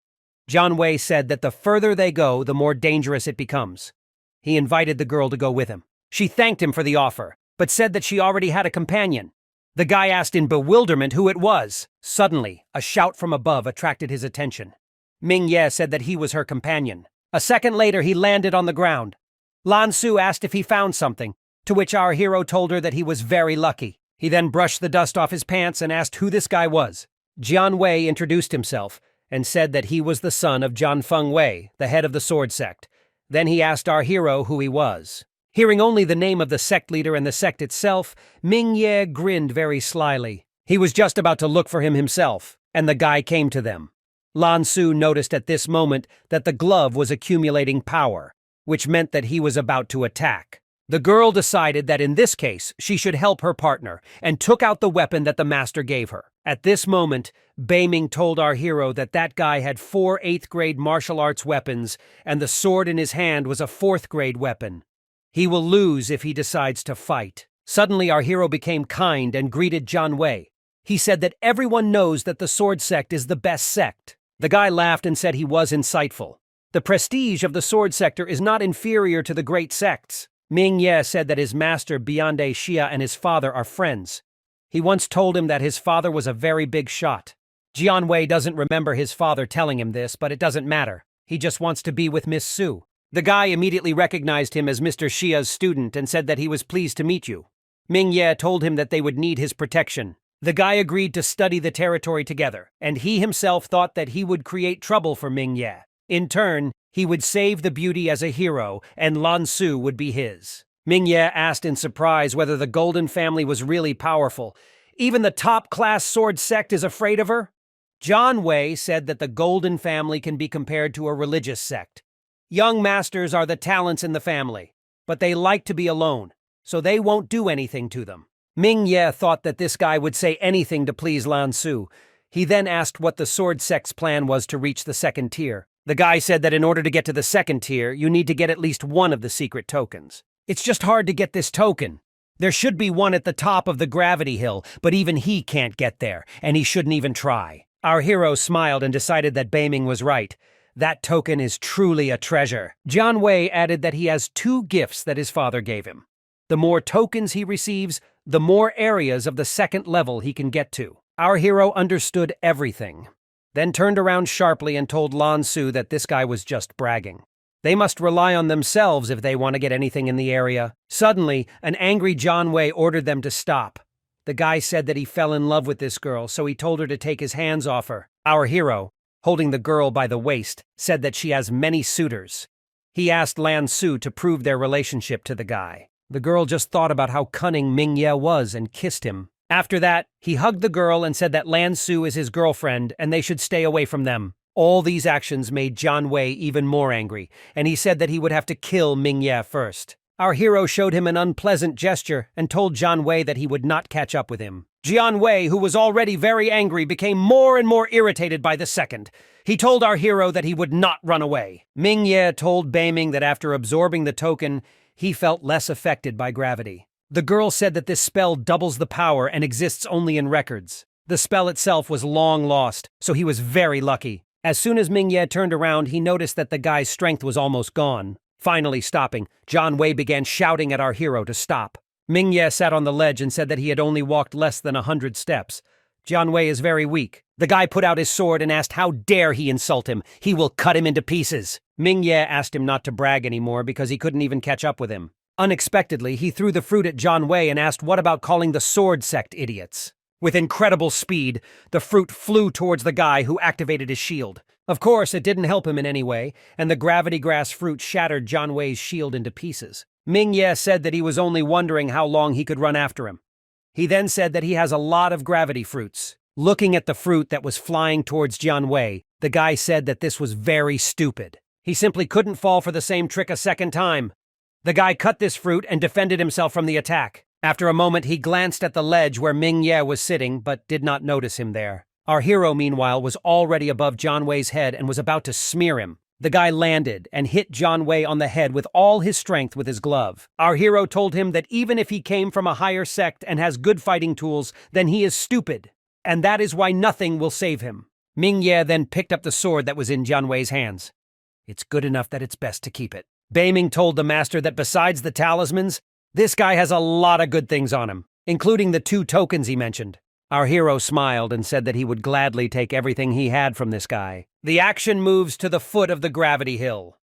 Jian Wei said that the further they go, the more dangerous it becomes. He invited the girl to go with him. She thanked him for the offer, but said that she already had a companion. The guy asked in bewilderment who it was. Suddenly, a shout from above attracted his attention. Ming Ye said that he was her companion. A second later, he landed on the ground. Lan Su asked if he found something, to which our hero told her that he was very lucky. He then brushed the dust off his pants and asked who this guy was. Jian Wei introduced himself and said that he was the son of Jian Feng Wei, the head of the sword sect. Then he asked our hero who he was. Hearing only the name of the sect leader and the sect itself, Ming Ye grinned very slyly. He was just about to look for him himself, and the guy came to them. Lan Su noticed at this moment that the glove was accumulating power, which meant that he was about to attack. The girl decided that in this case she should help her partner and took out the weapon that the master gave her. At this moment, Beiming told our hero that that guy had 4 8th-grade martial arts weapons and the sword in his hand was a 4th-grade weapon. He will lose if he decides to fight. Suddenly our hero became kind and greeted Jian Wei. He said that everyone knows that the sword sect is the best sect. The guy laughed and said he was insightful. The prestige of the sword sector is not inferior to the great sects. Ming Ye said that his master Biande Xia and his father are friends. He once told him that his father was a very big shot. Jian Wei doesn't remember his father telling him this, but it doesn't matter. He just wants to be with Miss Su. The guy immediately recognized him as Mr. Xia's student and said that he was pleased to meet you. Ming Ye told him that they would need his protection. The guy agreed to study the territory together, and he himself thought that he would create trouble for Ming Ye. In turn, he would save the beauty as a hero, and Lan Su would be his. Ming Ye asked in surprise whether the Golden family was really powerful. Even the top-class sword sect is afraid of her? Jian Wei said that the Golden family can be compared to a religious sect. Young masters are the talents in the family, but they like to be alone, so they won't do anything to them. Ming Ye thought that this guy would say anything to please Lan Su. He then asked what the sword sect's plan was to reach the 2nd tier. The guy said that in order to get to the 2nd tier, you need to get at least one of the secret tokens. It's just hard to get this token. There should be one at the top of the gravity hill, but even he can't get there, and he shouldn't even try. Our hero smiled and decided that Beiming was right. That token is truly a treasure. Jian Wei added that he has 2 gifts that his father gave him. The more tokens he receives, the more areas of the 2nd level he can get to. Our hero understood everything, then turned around sharply and told Lan Su that this guy was just bragging. They must rely on themselves if they want to get anything in the area. Suddenly, an angry Jian Wei ordered them to stop. The guy said that he fell in love with this girl, so he told her to take his hands off her. Our hero, holding the girl by the waist, said that she has many suitors. He asked Lan Su to prove their relationship to the guy. The girl just thought about how cunning Ming Ye was and kissed him. After that, he hugged the girl and said that Lan Su is his girlfriend and they should stay away from them. All these actions made Jian Wei even more angry, and he said that he would have to kill Ming Ye first. Our hero showed him an unpleasant gesture and told Jian Wei that he would not catch up with him. Jian Wei, who was already very angry, became more and more irritated by the second. He told our hero that he would not run away. Ming Ye told Beiming that after absorbing the token, he felt less affected by gravity. The girl said that this spell doubles the power and exists only in records. The spell itself was long lost, so he was very lucky. As soon as Ming Ye turned around, he noticed that the guy's strength was almost gone. Finally stopping, Jian Wei began shouting at our hero to stop. Ming Ye sat on the ledge and said that he had only walked less than 100 steps. Jian Wei is very weak. The guy put out his sword and asked how dare he insult him. He will cut him into pieces. Ming Ye asked him not to brag anymore because he couldn't even catch up with him. Unexpectedly, he threw the fruit at Jian Wei and asked what about calling the sword sect idiots. With incredible speed, the fruit flew towards the guy who activated his shield. Of course, it didn't help him in any way, and the gravity grass fruit shattered Jian Wei's shield into pieces. Ming Ye said that he was only wondering how long he could run after him. He then said that he has a lot of gravity fruits. Looking at the fruit that was flying towards Jian Wei, the guy said that this was very stupid. He simply couldn't fall for the same trick a second time. The guy cut this fruit and defended himself from the attack. After a moment, he glanced at the ledge where Ming-Ye was sitting, but did not notice him there. Our hero, meanwhile, was already above Jian Wei's head and was about to smear him. The guy landed and hit Jian Wei on the head with all his strength with his glove. Our hero told him that even if he came from a higher sect and has good fighting tools, then he is stupid, and that is why nothing will save him. Ming-Ye then picked up the sword that was in Jian Wei's hands. It's good enough that it's best to keep it. Beiming told the master that besides the talismans, this guy has a lot of good things on him, including the 2 tokens he mentioned. Our hero smiled and said that he would gladly take everything he had from this guy. The action moves to the foot of the gravity hill.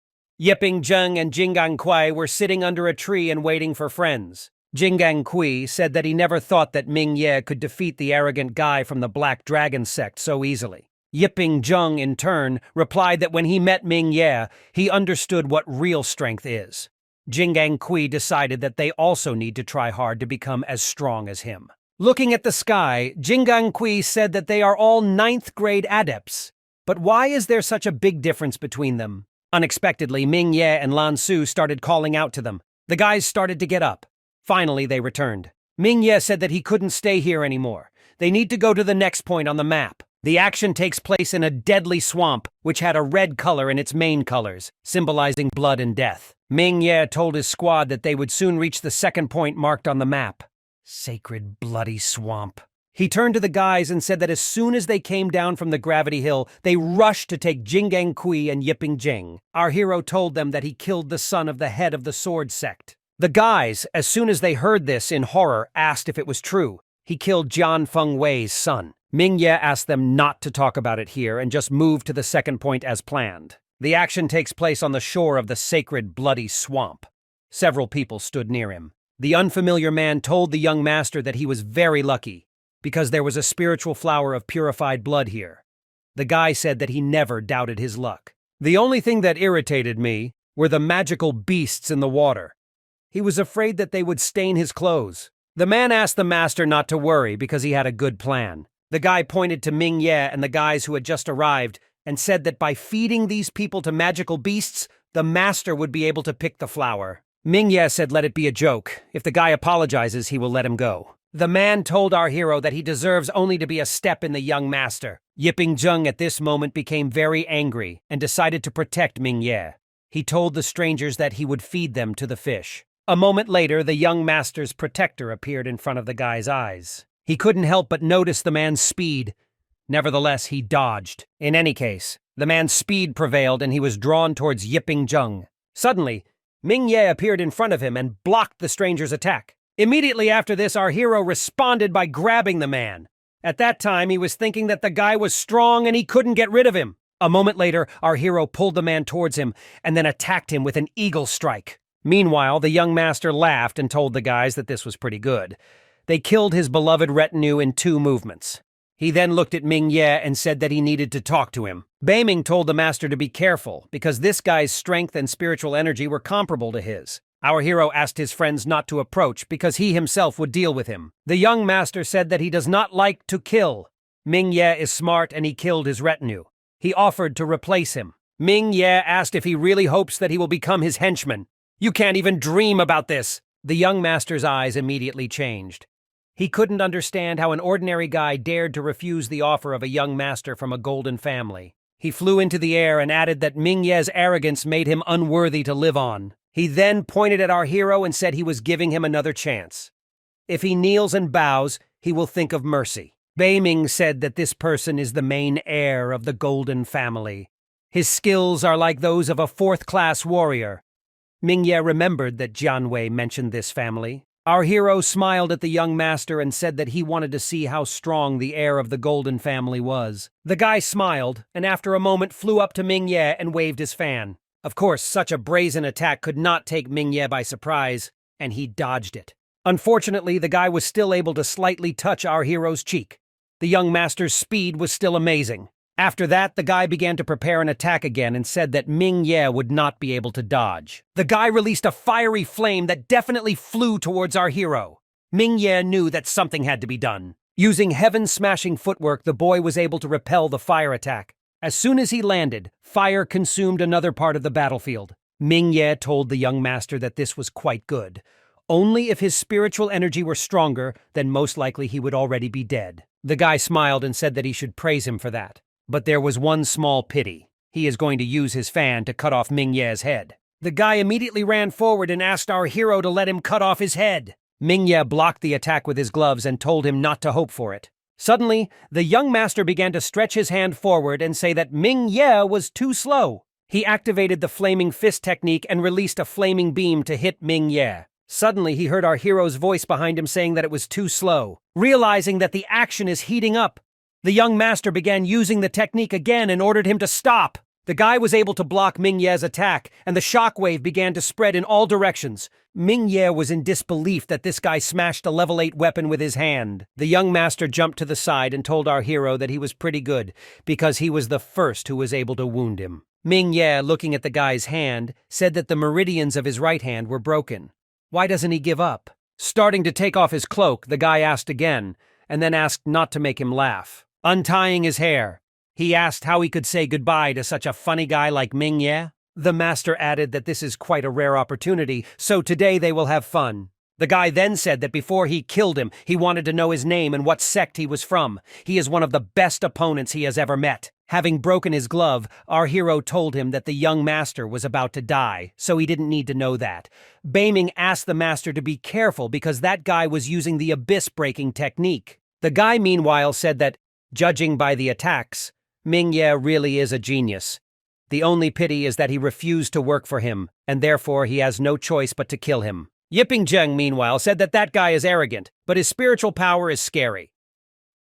Yiping Zheng and Jingang Kui were sitting under a tree and waiting for friends. Jingang Kui said that he never thought that Ming-Ye could defeat the arrogant guy from the Black Dragon sect so easily. Yiping Zheng, in turn, replied that when he met Ming-Ye, he understood what real strength is. Jingang Kui decided that they also need to try hard to become as strong as him. Looking at the sky, Jingang Kui said that they are all 9th grade adepts. But why is there such a big difference between them? Unexpectedly, Ming-Ye and Lan Su started calling out to them. The guys started to get up. Finally, they returned. Ming-Ye said that he couldn't stay here anymore. They need to go to the next point on the map. The action takes place in a deadly swamp, which had a red color in its main colors, symbolizing blood and death. Ming-Ye told his squad that they would soon reach the second point marked on the map. Sacred bloody swamp. He turned to the guys and said that as soon as they came down from the gravity hill, they rushed to take Jingang Kui and Yiping Zheng. Our hero told them that he killed the son of the head of the sword sect. The guys, as soon as they heard this in horror, asked if it was true. He killed Jian Feng Wei's son. Ming-Ye asked them not to talk about it here and just move to the second point as planned. The action takes place on the shore of the sacred bloody swamp. Several people stood near him. The unfamiliar man told the young master that he was very lucky, because there was a spiritual flower of purified blood here. The guy said that he never doubted his luck. The only thing that irritated me were the magical beasts in the water. He was afraid that they would stain his clothes. The man asked the master not to worry because he had a good plan. The guy pointed to Ming-Ye and the guys who had just arrived and said that by feeding these people to magical beasts, the master would be able to pick the flower. Ming-Ye said let it be a joke. If the guy apologizes, he will let him go. The man told our hero that he deserves only to be a step in the young master. Yiping Zheng at this moment became very angry and decided to protect Ming-Ye. He told the strangers that he would feed them to the fish. A moment later, the young master's protector appeared in front of the guy's eyes. He couldn't help but notice the man's speed. Nevertheless, he dodged. In any case, the man's speed prevailed and he was drawn towards Yiping Zheng. Suddenly, Ming-Ye appeared in front of him and blocked the stranger's attack. Immediately after this, our hero responded by grabbing the man. At that time, he was thinking that the guy was strong and he couldn't get rid of him. A moment later, our hero pulled the man towards him and then attacked him with an eagle strike. Meanwhile, the young master laughed and told the guys that this was pretty good. They killed his beloved retinue in 2 movements. He then looked at Ming-Ye and said that he needed to talk to him. Beiming told the master to be careful, because this guy's strength and spiritual energy were comparable to his. Our hero asked his friends not to approach because he himself would deal with him. The young master said that he does not like to kill. Ming-Ye is smart and he killed his retinue. He offered to replace him. Ming-Ye asked if he really hopes that he will become his henchman. You can't even dream about this. The young master's eyes immediately changed. He couldn't understand how an ordinary guy dared to refuse the offer of a young master from a golden family. He flew into the air and added that Ming-Ye's arrogance made him unworthy to live on. He then pointed at our hero and said he was giving him another chance. If he kneels and bows, he will think of mercy. Beiming said that this person is the main heir of the golden family. His skills are like those of a 4th-class warrior. Ming-Ye remembered that Jian Wei mentioned this family. Our hero smiled at the young master and said that he wanted to see how strong the heir of the golden family was. The guy smiled, and after a moment flew up to Ming-Ye and waved his fan. Of course, such a brazen attack could not take Ming-Ye by surprise, and he dodged it. Unfortunately, the guy was still able to slightly touch our hero's cheek. The young master's speed was still amazing. After that, the guy began to prepare an attack again and said that Ming-Ye would not be able to dodge. The guy released a fiery flame that definitely flew towards our hero. Ming-Ye knew that something had to be done. Using heaven-smashing footwork, the boy was able to repel the fire attack. As soon as he landed, fire consumed another part of the battlefield. Ming Ye told the young master that this was quite good. Only if his spiritual energy were stronger, then most likely he would already be dead. The guy smiled and said that he should praise him for that. But there was one small pity. He is going to use his fan to cut off Ming Ye's head. The guy immediately ran forward and asked our hero to let him cut off his head. Ming Ye blocked the attack with his gloves and told him not to hope for it. Suddenly, the young master began to stretch his hand forward and say that Ming Ye was too slow. He activated the flaming fist technique and released a flaming beam to hit Ming Ye. Suddenly, he heard our hero's voice behind him saying that it was too slow. Realizing that the action is heating up, the young master began using the technique again and ordered him to stop. The guy was able to block Ming Ye's attack, and the shockwave began to spread in all directions. Ming Ye was in disbelief that this guy smashed a level 8 weapon with his hand. The young master jumped to the side and told our hero that he was pretty good, because he was the first who was able to wound him. Ming Ye, looking at the guy's hand, said that the meridians of his right hand were broken. Why doesn't he give up? Starting to take off his cloak, the guy asked again, and then asked not to make him laugh. Untying his hair, he asked how he could say goodbye to such a funny guy like Ming Ye. The master added that this is quite a rare opportunity, so today they will have fun. The guy then said that before he killed him, he wanted to know his name and what sect he was from. He is one of the best opponents he has ever met. Having broken his glove, our hero told him that the young master was about to die, so he didn't need to know that. Baiming asked the master to be careful because that guy was using the abyss-breaking technique. The guy meanwhile said that, judging by the attacks, Ming Ye really is a genius. The only pity is that he refused to work for him, and therefore he has no choice but to kill him. Yiping Zheng, meanwhile, said that that guy is arrogant, but his spiritual power is scary.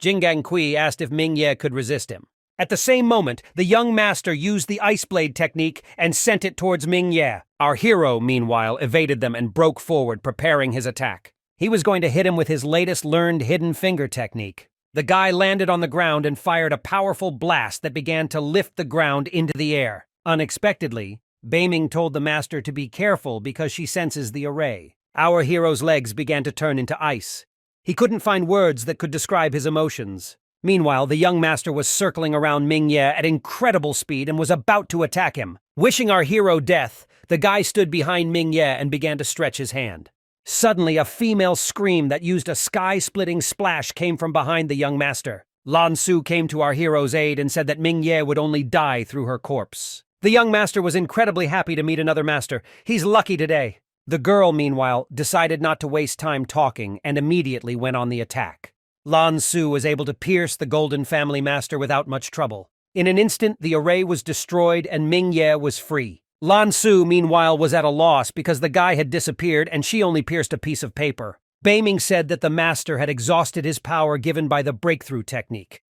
Jinggang Kui asked if Ming Ye could resist him. At the same moment, the young master used the ice blade technique and sent it towards Ming Ye. Our hero, meanwhile, evaded them and broke forward, preparing his attack. He was going to hit him with his latest learned hidden finger technique. The guy landed on the ground and fired a powerful blast that began to lift the ground into the air. Unexpectedly, Baiming told the master to be careful because she senses the array. Our hero's legs began to turn into ice. He couldn't find words that could describe his emotions. Meanwhile, the young master was circling around Ming Ye at incredible speed and was about to attack him. Wishing our hero death, the guy stood behind Ming Ye and began to stretch his hand. Suddenly, a female scream that used a sky-splitting splash came from behind the young master. Lan Su came to our hero's aid and said that Ming Ye would only die through her corpse. The young master was incredibly happy to meet another master. He's lucky today. The girl, meanwhile, decided not to waste time talking and immediately went on the attack. Lan Su was able to pierce the Golden Family Master without much trouble. In an instant, the array was destroyed and Ming Ye was free. Lan Su, meanwhile, was at a loss because the guy had disappeared and she only pierced a piece of paper. Baiming said that the master had exhausted his power given by the breakthrough technique.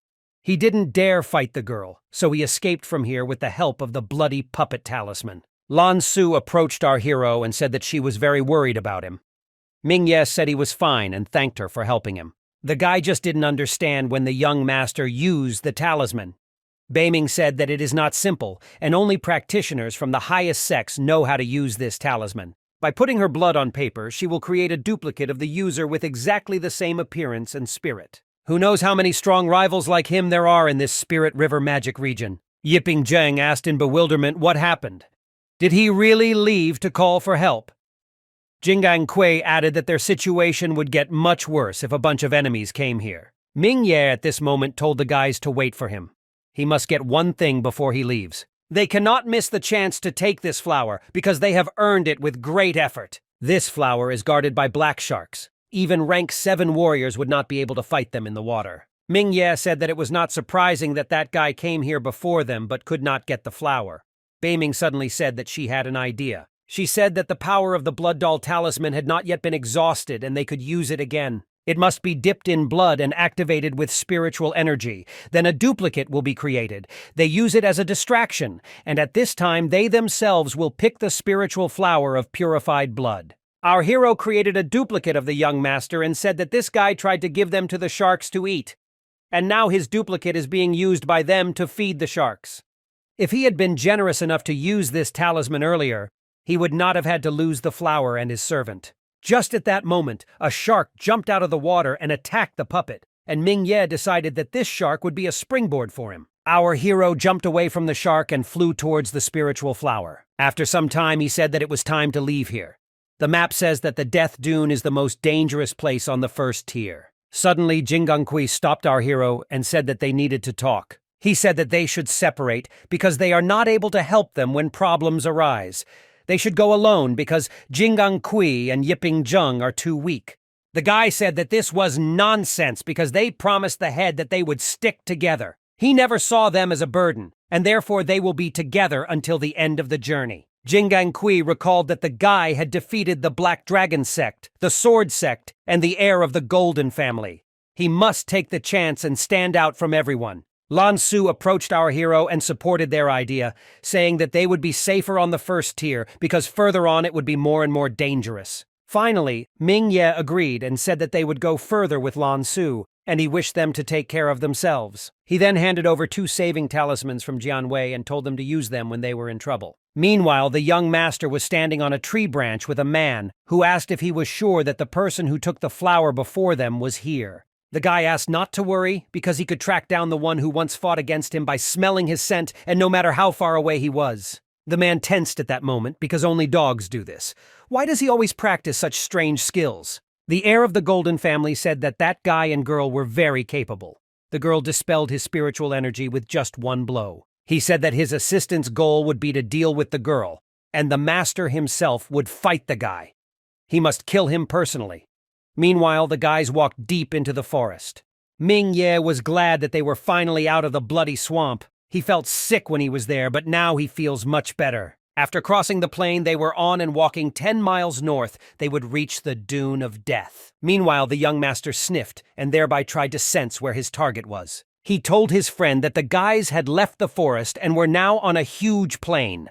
He didn't dare fight the girl, so he escaped from here with the help of the bloody puppet talisman. Lan Su approached our hero and said that she was very worried about him. Ming Ye said he was fine and thanked her for helping him. The guy just didn't understand when the young master used the talisman. Baiming said that it is not simple, and only practitioners from the highest sects know how to use this talisman. By putting her blood on paper, she will create a duplicate of the user with exactly the same appearance and spirit. Who knows how many strong rivals like him there are in this Spirit River magic region? Yiping Zheng asked in bewilderment what happened. Did he really leave to call for help? Jinggang Kui added that their situation would get much worse if a bunch of enemies came here. Ming Ye at this moment told the guys to wait for him. He must get one thing before he leaves. They cannot miss the chance to take this flower because they have earned it with great effort. This flower is guarded by black sharks. Even rank 7 warriors would not be able to fight them in the water. Ming Ye said that it was not surprising that that guy came here before them but could not get the flower. Baiming suddenly said that she had an idea. She said that the power of the blood doll talisman had not yet been exhausted and they could use it again. It must be dipped in blood and activated with spiritual energy. Then a duplicate will be created. They use it as a distraction, and at this time they themselves will pick the spiritual flower of purified blood. Our hero created a duplicate of the young master and said that this guy tried to give them to the sharks to eat. And now his duplicate is being used by them to feed the sharks. If he had been generous enough to use this talisman earlier, he would not have had to lose the flower and his servant. Just at that moment, a shark jumped out of the water and attacked the puppet, and Ming Ye decided that this shark would be a springboard for him. Our hero jumped away from the shark and flew towards the spiritual flower. After some time, he said that it was time to leave here. The map says that the Death Dune is the most dangerous place on the first tier. Suddenly, Jingangqi stopped our hero and said that they needed to talk. He said that they should separate because they are not able to help them when problems arise. They should go alone because Jingangqi and Yiping Zheng are too weak. The guy said that this was nonsense because they promised the head that they would stick together. He never saw them as a burden, and therefore they will be together until the end of the journey. Jingangqi recalled that the guy had defeated the Black Dragon sect, the Sword sect, and the heir of the Golden family. He must take the chance and stand out from everyone. Lan Su approached our hero and supported their idea, saying that they would be safer on the first tier because further on it would be more and more dangerous. Finally, Ming Ye agreed and said that they would go further with Lan Su, and he wished them to take care of themselves. He then handed over 2 saving talismans from Jianwei and told them to use them when they were in trouble. Meanwhile, the young master was standing on a tree branch with a man who asked if he was sure that the person who took the flower before them was here. The guy asked not to worry because he could track down the one who once fought against him by smelling his scent and no matter how far away he was. The man tensed at that moment because only dogs do this. Why does he always practice such strange skills? The heir of the Golden family said that that guy and girl were very capable. The girl dispelled his spiritual energy with just one blow. He said that his assistant's goal would be to deal with the girl, and the master himself would fight the guy. He must kill him personally. Meanwhile, the guys walked deep into the forest. Ming Ye was glad that they were finally out of the bloody swamp. He felt sick when he was there, but now he feels much better. After crossing the plain they were on and walking 10 miles north, they would reach the Dune of Death. Meanwhile, the young master sniffed and thereby tried to sense where his target was. He told his friend that the guys had left the forest and were now on a huge plain.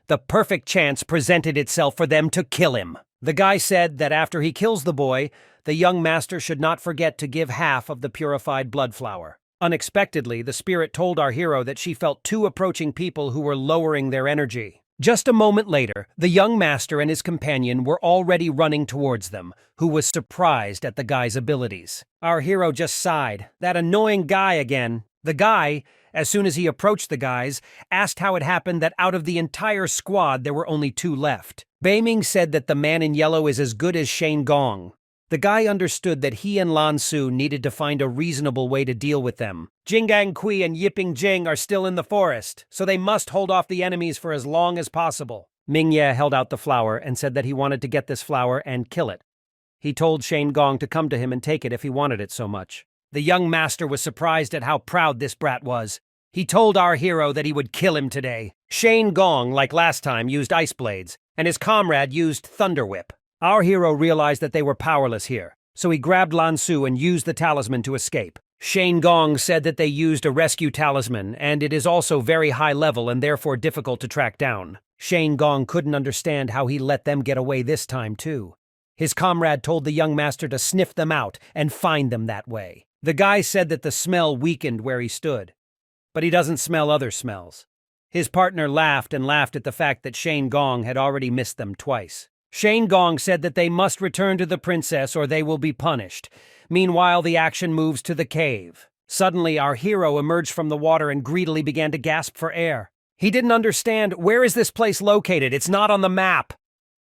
The perfect chance presented itself for them to kill him. The guy said that after he kills the boy, the young master should not forget to give half of the purified blood flower. Unexpectedly, the spirit told our hero that she felt 2 approaching people who were lowering their energy. Just a moment later, the young master and his companion were already running towards them, who was surprised at the guy's abilities. Our hero just sighed. That annoying guy again. The guy, as soon as he approached the guys, asked how it happened that out of the entire squad there were only 2 left. Beiming said that the man in yellow is as good as Shane Gong. The guy understood that he and Lan Su needed to find a reasonable way to deal with them. Jingangqi and Yiping Zheng are still in the forest, so they must hold off the enemies for as long as possible. Ming Ye held out the flower and said that he wanted to get this flower and kill it. He told Shane Gong to come to him and take it if he wanted it so much. The young master was surprised at how proud this brat was. He told our hero that he would kill him today. Shane Gong, like last time, used ice blades, and his comrade used thunder whip. Our hero realized that they were powerless here, so he grabbed Lan Su and used the talisman to escape. Shane Gong said that they used a rescue talisman, and it is also very high level and therefore difficult to track down. Shane Gong couldn't understand how he let them get away this time, too. His comrade told the young master to sniff them out and find them that way. The guy said that the smell weakened where he stood, but he doesn't smell other smells. His partner laughed and laughed at the fact that Shane Gong had already missed them twice. Shane Gong said that they must return to the princess or they will be punished. Meanwhile, the action moves to the cave. Suddenly, our hero emerged from the water and greedily began to gasp for air. He didn't understand, where is this place located? It's not on the map.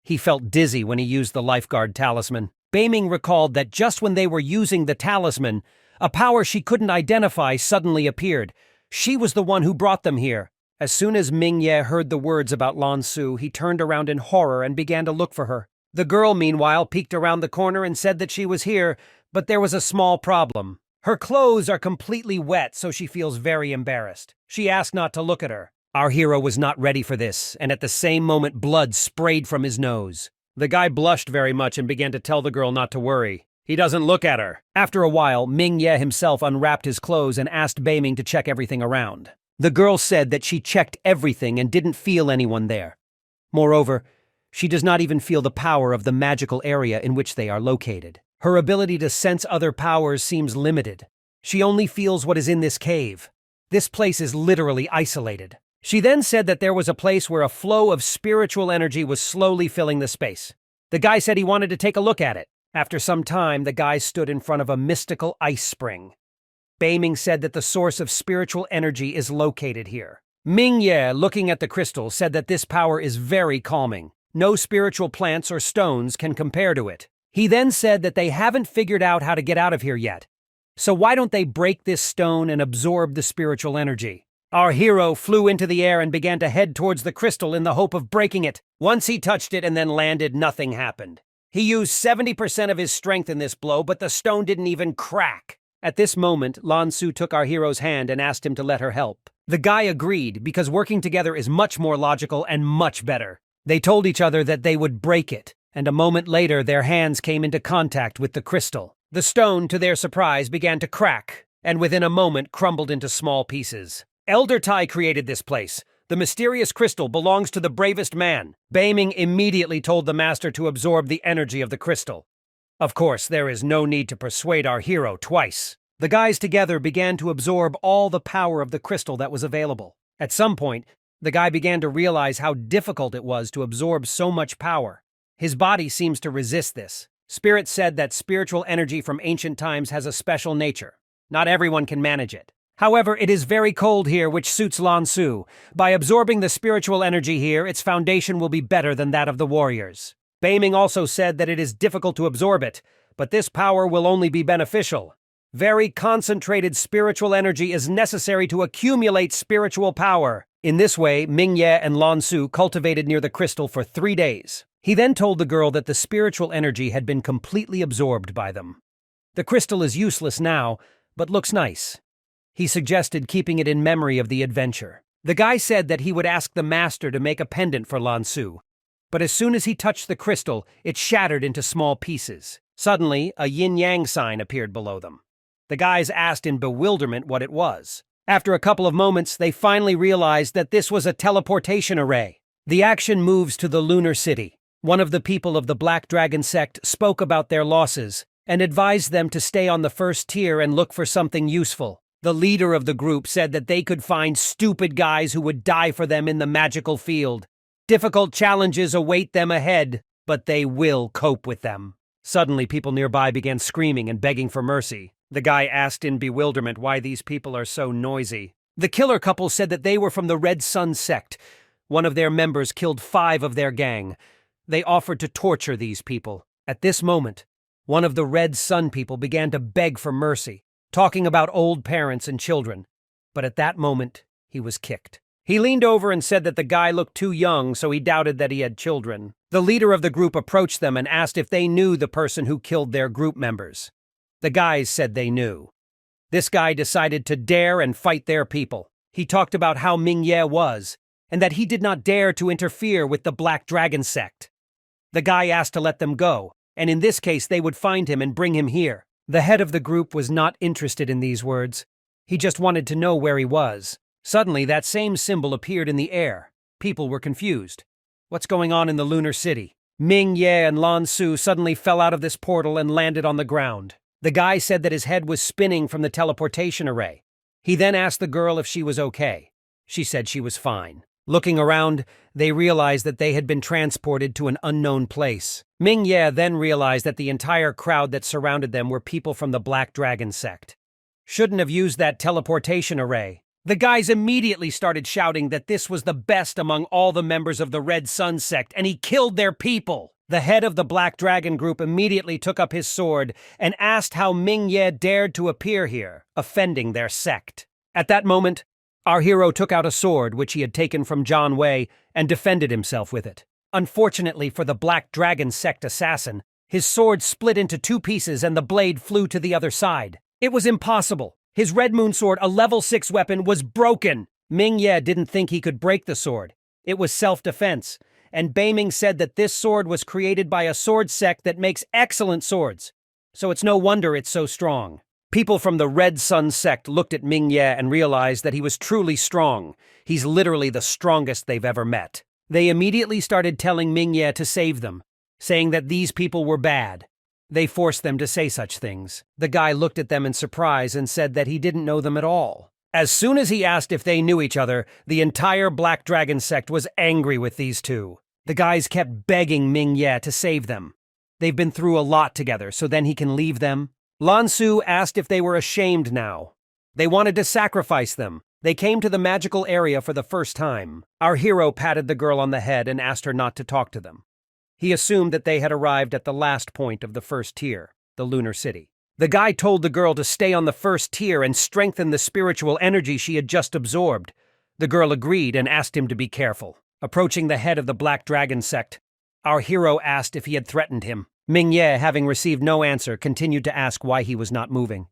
He felt dizzy when he used the lifeguard talisman. Beiming recalled that just when they were using the talisman, a power she couldn't identify suddenly appeared. She was the one who brought them here. As soon as Ming Ye heard the words about Lan Su, he turned around in horror and began to look for her. The girl, meanwhile, peeked around the corner and said that she was here, but there was a small problem. Her clothes are completely wet, so she feels very embarrassed. She asked not to look at her. Our hero was not ready for this, and at the same moment blood sprayed from his nose. The guy blushed very much and began to tell the girl not to worry. He doesn't look at her. After a while, Ming Ye himself unwrapped his clothes and asked Beiming to check everything around. The girl said that she checked everything and didn't feel anyone there. Moreover, she does not even feel the power of the magical area in which they are located. Her ability to sense other powers seems limited. She only feels what is in this cave. This place is literally isolated. She then said that there was a place where a flow of spiritual energy was slowly filling the space. The guy said he wanted to take a look at it. After some time, the guy stood in front of a mystical ice spring. Beiming said that the source of spiritual energy is located here. Mingye, looking at the crystal, said that this power is very calming. No spiritual plants or stones can compare to it. He then said that they haven't figured out how to get out of here yet. So why don't they break this stone and absorb the spiritual energy? Our hero flew into the air and began to head towards the crystal in the hope of breaking it. Once he touched it and then landed, nothing happened. He used 70% of his strength in this blow, but the stone didn't even crack. At this moment, Lan Su took our hero's hand and asked him to let her help. The guy agreed, because working together is much more logical and much better. They told each other that they would break it, and a moment later their hands came into contact with the crystal. The stone, to their surprise, began to crack, and within a moment crumbled into small pieces. Elder Tai created this place. The mysterious crystal belongs to the bravest man. Beiming immediately told the master to absorb the energy of the crystal. Of course, there is no need to persuade our hero twice. The guys together began to absorb all the power of the crystal that was available. At some point, the guy began to realize how difficult it was to absorb so much power. His body seems to resist this. Spirit said that spiritual energy from ancient times has a special nature. Not everyone can manage it. However, it is very cold here, which suits Lan Su. By absorbing the spiritual energy here, its foundation will be better than that of the warriors. Beiming also said that it is difficult to absorb it, but this power will only be beneficial. Very concentrated spiritual energy is necessary to accumulate spiritual power. In this way, Mingye and Lan Su cultivated near the crystal for 3 days. He then told the girl that the spiritual energy had been completely absorbed by them. The crystal is useless now, but looks nice. He suggested keeping it in memory of the adventure. The guy said that he would ask the master to make a pendant for Lan Su, but as soon as he touched the crystal, it shattered into small pieces. Suddenly, a yin-yang sign appeared below them. The guys asked in bewilderment what it was. After a couple of moments, they finally realized that this was a teleportation array. The action moves to the lunar city. One of the people of the Black Dragon sect spoke about their losses and advised them to stay on the first tier and look for something useful. The leader of the group said that they could find stupid guys who would die for them in the magical field. Difficult challenges await them ahead, but they will cope with them. Suddenly, people nearby began screaming and begging for mercy. The guy asked in bewilderment why these people are so noisy. The killer couple said that they were from the Red Sun sect. One of their members killed 5 of their gang. They offered to torture these people. At this moment, one of the Red Sun people began to beg for mercy, talking about old parents and children. But at that moment, he was kicked. He leaned over and said that the guy looked too young, so he doubted that he had children. The leader of the group approached them and asked if they knew the person who killed their group members. The guys said they knew. This guy decided to dare and fight their people. He talked about how Mingye was, and that he did not dare to interfere with the Black Dragon sect. The guy asked to let them go, and in this case they would find him and bring him here. The head of the group was not interested in these words. He just wanted to know where he was. Suddenly, that same symbol appeared in the air. People were confused. What's going on in the lunar city? Mingye and Lan Su suddenly fell out of this portal and landed on the ground. The guy said that his head was spinning from the teleportation array. He then asked the girl if she was okay. She said she was fine. Looking around, they realized that they had been transported to an unknown place. Mingye then realized that the entire crowd that surrounded them were people from the Black Dragon sect. Shouldn't have used that teleportation array. The guys immediately started shouting that this was the best among all the members of the Red Sun sect, and he killed their people. The head of the Black Dragon group immediately took up his sword and asked how Mingye dared to appear here, offending their sect. At that moment, our hero took out a sword which he had taken from John Wei and defended himself with it. Unfortunately for the Black Dragon sect assassin, his sword split into 2 pieces and the blade flew to the other side. It was impossible. His Red Moon sword, a level 6 weapon, was broken. Mingye didn't think he could break the sword. It was self-defense, and Beiming said that this sword was created by a sword sect that makes excellent swords, so it's no wonder it's so strong. People from the Red Sun sect looked at Mingye and realized that he was truly strong. He's literally the strongest they've ever met. They immediately started telling Mingye to save them, saying that these people were bad. They forced them to say such things. The guy looked at them in surprise and said that he didn't know them at all. As soon as he asked if they knew each other, the entire Black Dragon sect was angry with these two. The guys kept begging Mingye to save them. They've been through a lot together, so then he can leave them. Lan Su asked if they were ashamed now. They wanted to sacrifice them. They came to the magical area for the first time. Our hero patted the girl on the head and asked her not to talk to them. He assumed that they had arrived at the last point of the first tier, the lunar city. The guy told the girl to stay on the first tier and strengthen the spiritual energy she had just absorbed. The girl agreed and asked him to be careful. Approaching the head of the Black Dragon sect, our hero asked if he had threatened him. Ming-Ye, having received no answer, continued to ask why he was not moving.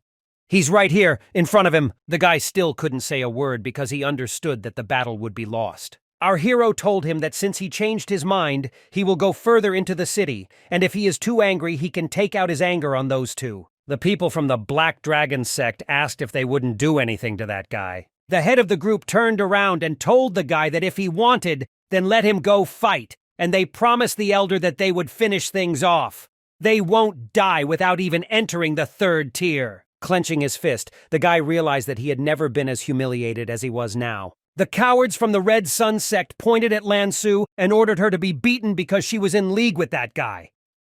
"He's right here, in front of him." The guy still couldn't say a word because he understood that the battle would be lost. Our hero told him that since he changed his mind, he will go further into the city, and if he is too angry, he can take out his anger on those two. The people from the Black Dragon sect asked if they wouldn't do anything to that guy. The head of the group turned around and told the guy that if he wanted, then let him go fight, and they promised the elder that they would finish things off. They won't die without even entering the third tier. Clenching his fist, the guy realized that he had never been as humiliated as he was now. The cowards from the Red Sun sect pointed at Lan Su and ordered her to be beaten because she was in league with that guy.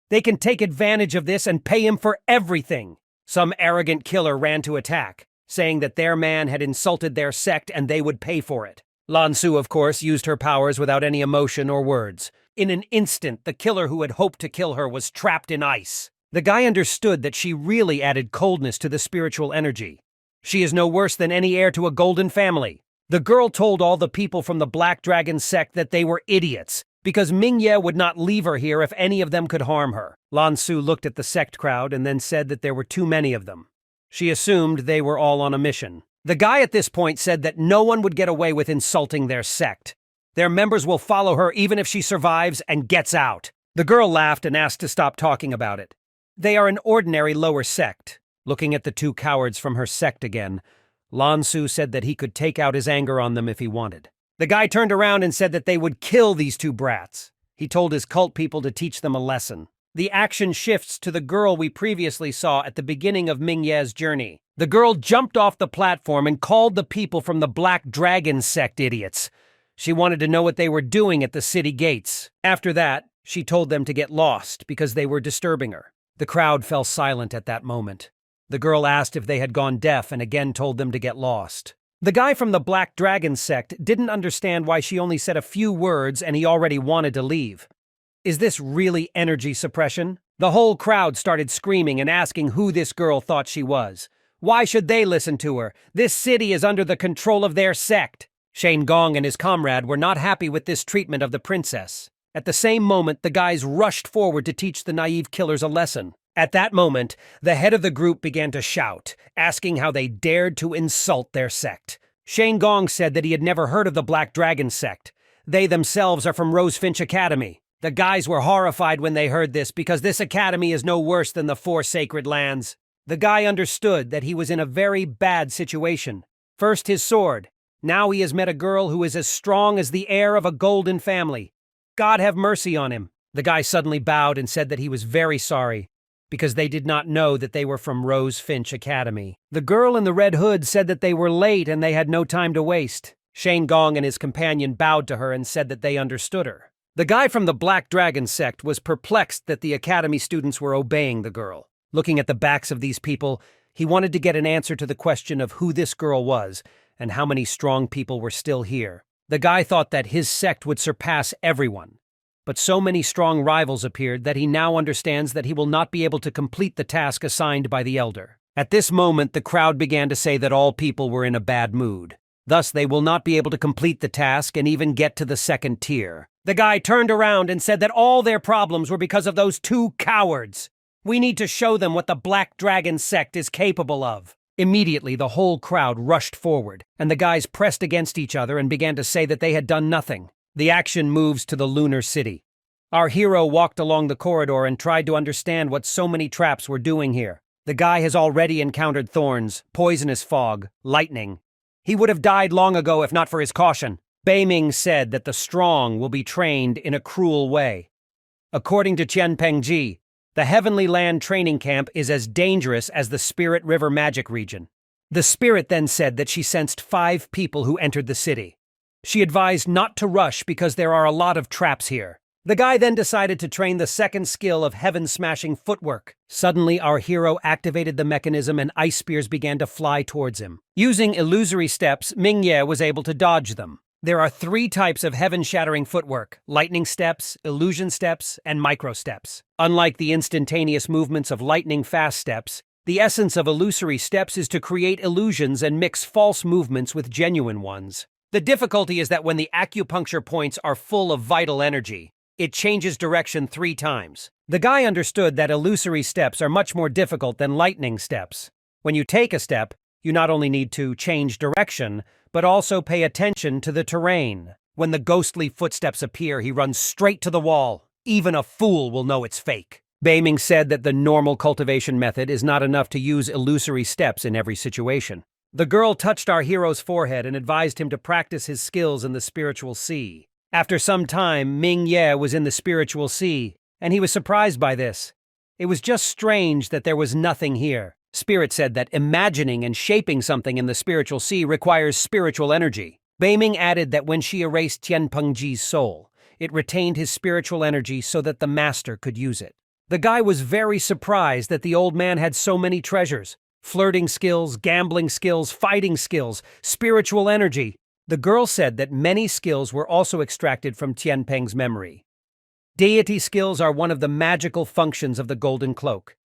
They can take advantage of this and pay him for everything. Some arrogant killer ran to attack, saying that their man had insulted their sect and they would pay for it. Lan Su, of course, used her powers without any emotion or words. In an instant, the killer who had hoped to kill her was trapped in ice. The guy understood that she really added coldness to the spiritual energy. She is no worse than any heir to a golden family. The girl told all the people from the Black Dragon sect that they were idiots, because Ming-Ye would not leave her here if any of them could harm her. Lan Su looked at the sect crowd and then said that there were too many of them. She assumed they were all on a mission. The guy at this point said that no one would get away with insulting their sect. Their members will follow her even if she survives and gets out. The girl laughed and asked to stop talking about it. They are an ordinary lower sect. Looking at the two cowards from her sect again, Lan Su said that he could take out his anger on them if he wanted. The guy turned around and said that they would kill these two brats. He told his cult people to teach them a lesson. The action shifts to the girl we previously saw at the beginning of Ming-Ye's journey. The girl jumped off the platform and called the people from the Black Dragon sect idiots. She wanted to know what they were doing at the city gates. After that, she told them to get lost because they were disturbing her. The crowd fell silent at that moment. The girl asked if they had gone deaf and again told them to get lost. The guy from the Black Dragon sect didn't understand why she only said a few words and he already wanted to leave. Is this really energy suppression? The whole crowd started screaming and asking who this girl thought she was. Why should they listen to her? This city is under the control of their sect. Shane Gong and his comrade were not happy with this treatment of the princess. At the same moment, the guys rushed forward to teach the naive killers a lesson. At that moment, the head of the group began to shout, asking how they dared to insult their sect. Shane Gong said that he had never heard of the Black Dragon sect. They themselves are from Rosefinch Academy. The guys were horrified when they heard this because this academy is no worse than the Four Sacred Lands. The guy understood that he was in a very bad situation. First his sword. Now he has met a girl who is as strong as the heir of a golden family. God have mercy on him. The guy suddenly bowed and said that he was very sorry, because they did not know that they were from Rosefinch Academy. The girl in the red hood said that they were late and they had no time to waste. Shane Gong and his companion bowed to her and said that they understood her. The guy from the Black Dragon sect was perplexed that the academy students were obeying the girl. Looking at the backs of these people, he wanted to get an answer to the question of who this girl was and how many strong people were still here. The guy thought that his sect would surpass everyone. But so many strong rivals appeared that he now understands that he will not be able to complete the task assigned by the elder. At this moment, the crowd began to say that all people were in a bad mood. Thus, they will not be able to complete the task and even get to the second tier. The guy turned around and said that all their problems were because of those two cowards. We need to show them what the Black Dragon sect is capable of. Immediately, the whole crowd rushed forward, and the guys pressed against each other and began to say that they had done nothing. The action moves to the lunar city. Our hero walked along the corridor and tried to understand what so many traps were doing here. The guy has already encountered thorns, poisonous fog, lightning. He would have died long ago if not for his caution. Beiming said that the strong will be trained in a cruel way. According to Qian Pengji, the Heavenly Land training camp is as dangerous as the Spirit River magic region. The spirit then said that she sensed 5 people who entered the city. She advised not to rush because there are a lot of traps here. The guy then decided to train the second skill of heaven-smashing footwork. Suddenly, our hero activated the mechanism and ice spears began to fly towards him. Using illusory steps, Mingye was able to dodge them. There are 3 types of heaven-shattering footwork: lightning steps, illusion steps, and micro steps. Unlike the instantaneous movements of lightning-fast steps, the essence of illusory steps is to create illusions and mix false movements with genuine ones. The difficulty is that when the acupuncture points are full of vital energy, it changes direction 3 times. The guy understood that illusory steps are much more difficult than lightning steps. When you take a step, you not only need to change direction, but also pay attention to the terrain. When the ghostly footsteps appear, he runs straight to the wall. Even a fool will know it's fake. Beiming said that the normal cultivation method is not enough to use illusory steps in every situation. The girl touched our hero's forehead and advised him to practice his skills in the spiritual sea. After some time, Mingye was in the spiritual sea, and he was surprised by this. It was just strange that there was nothing here. Spirit said that imagining and shaping something in the spiritual sea requires spiritual energy. Beiming added that when she erased Tianpengji's soul, it retained his spiritual energy so that the master could use it. The guy was very surprised that the old man had so many treasures: flirting skills, gambling skills, fighting skills, spiritual energy. The girl said that many skills were also extracted from Tianpeng's memory. Deity skills are one of the magical functions of the Golden Cloak.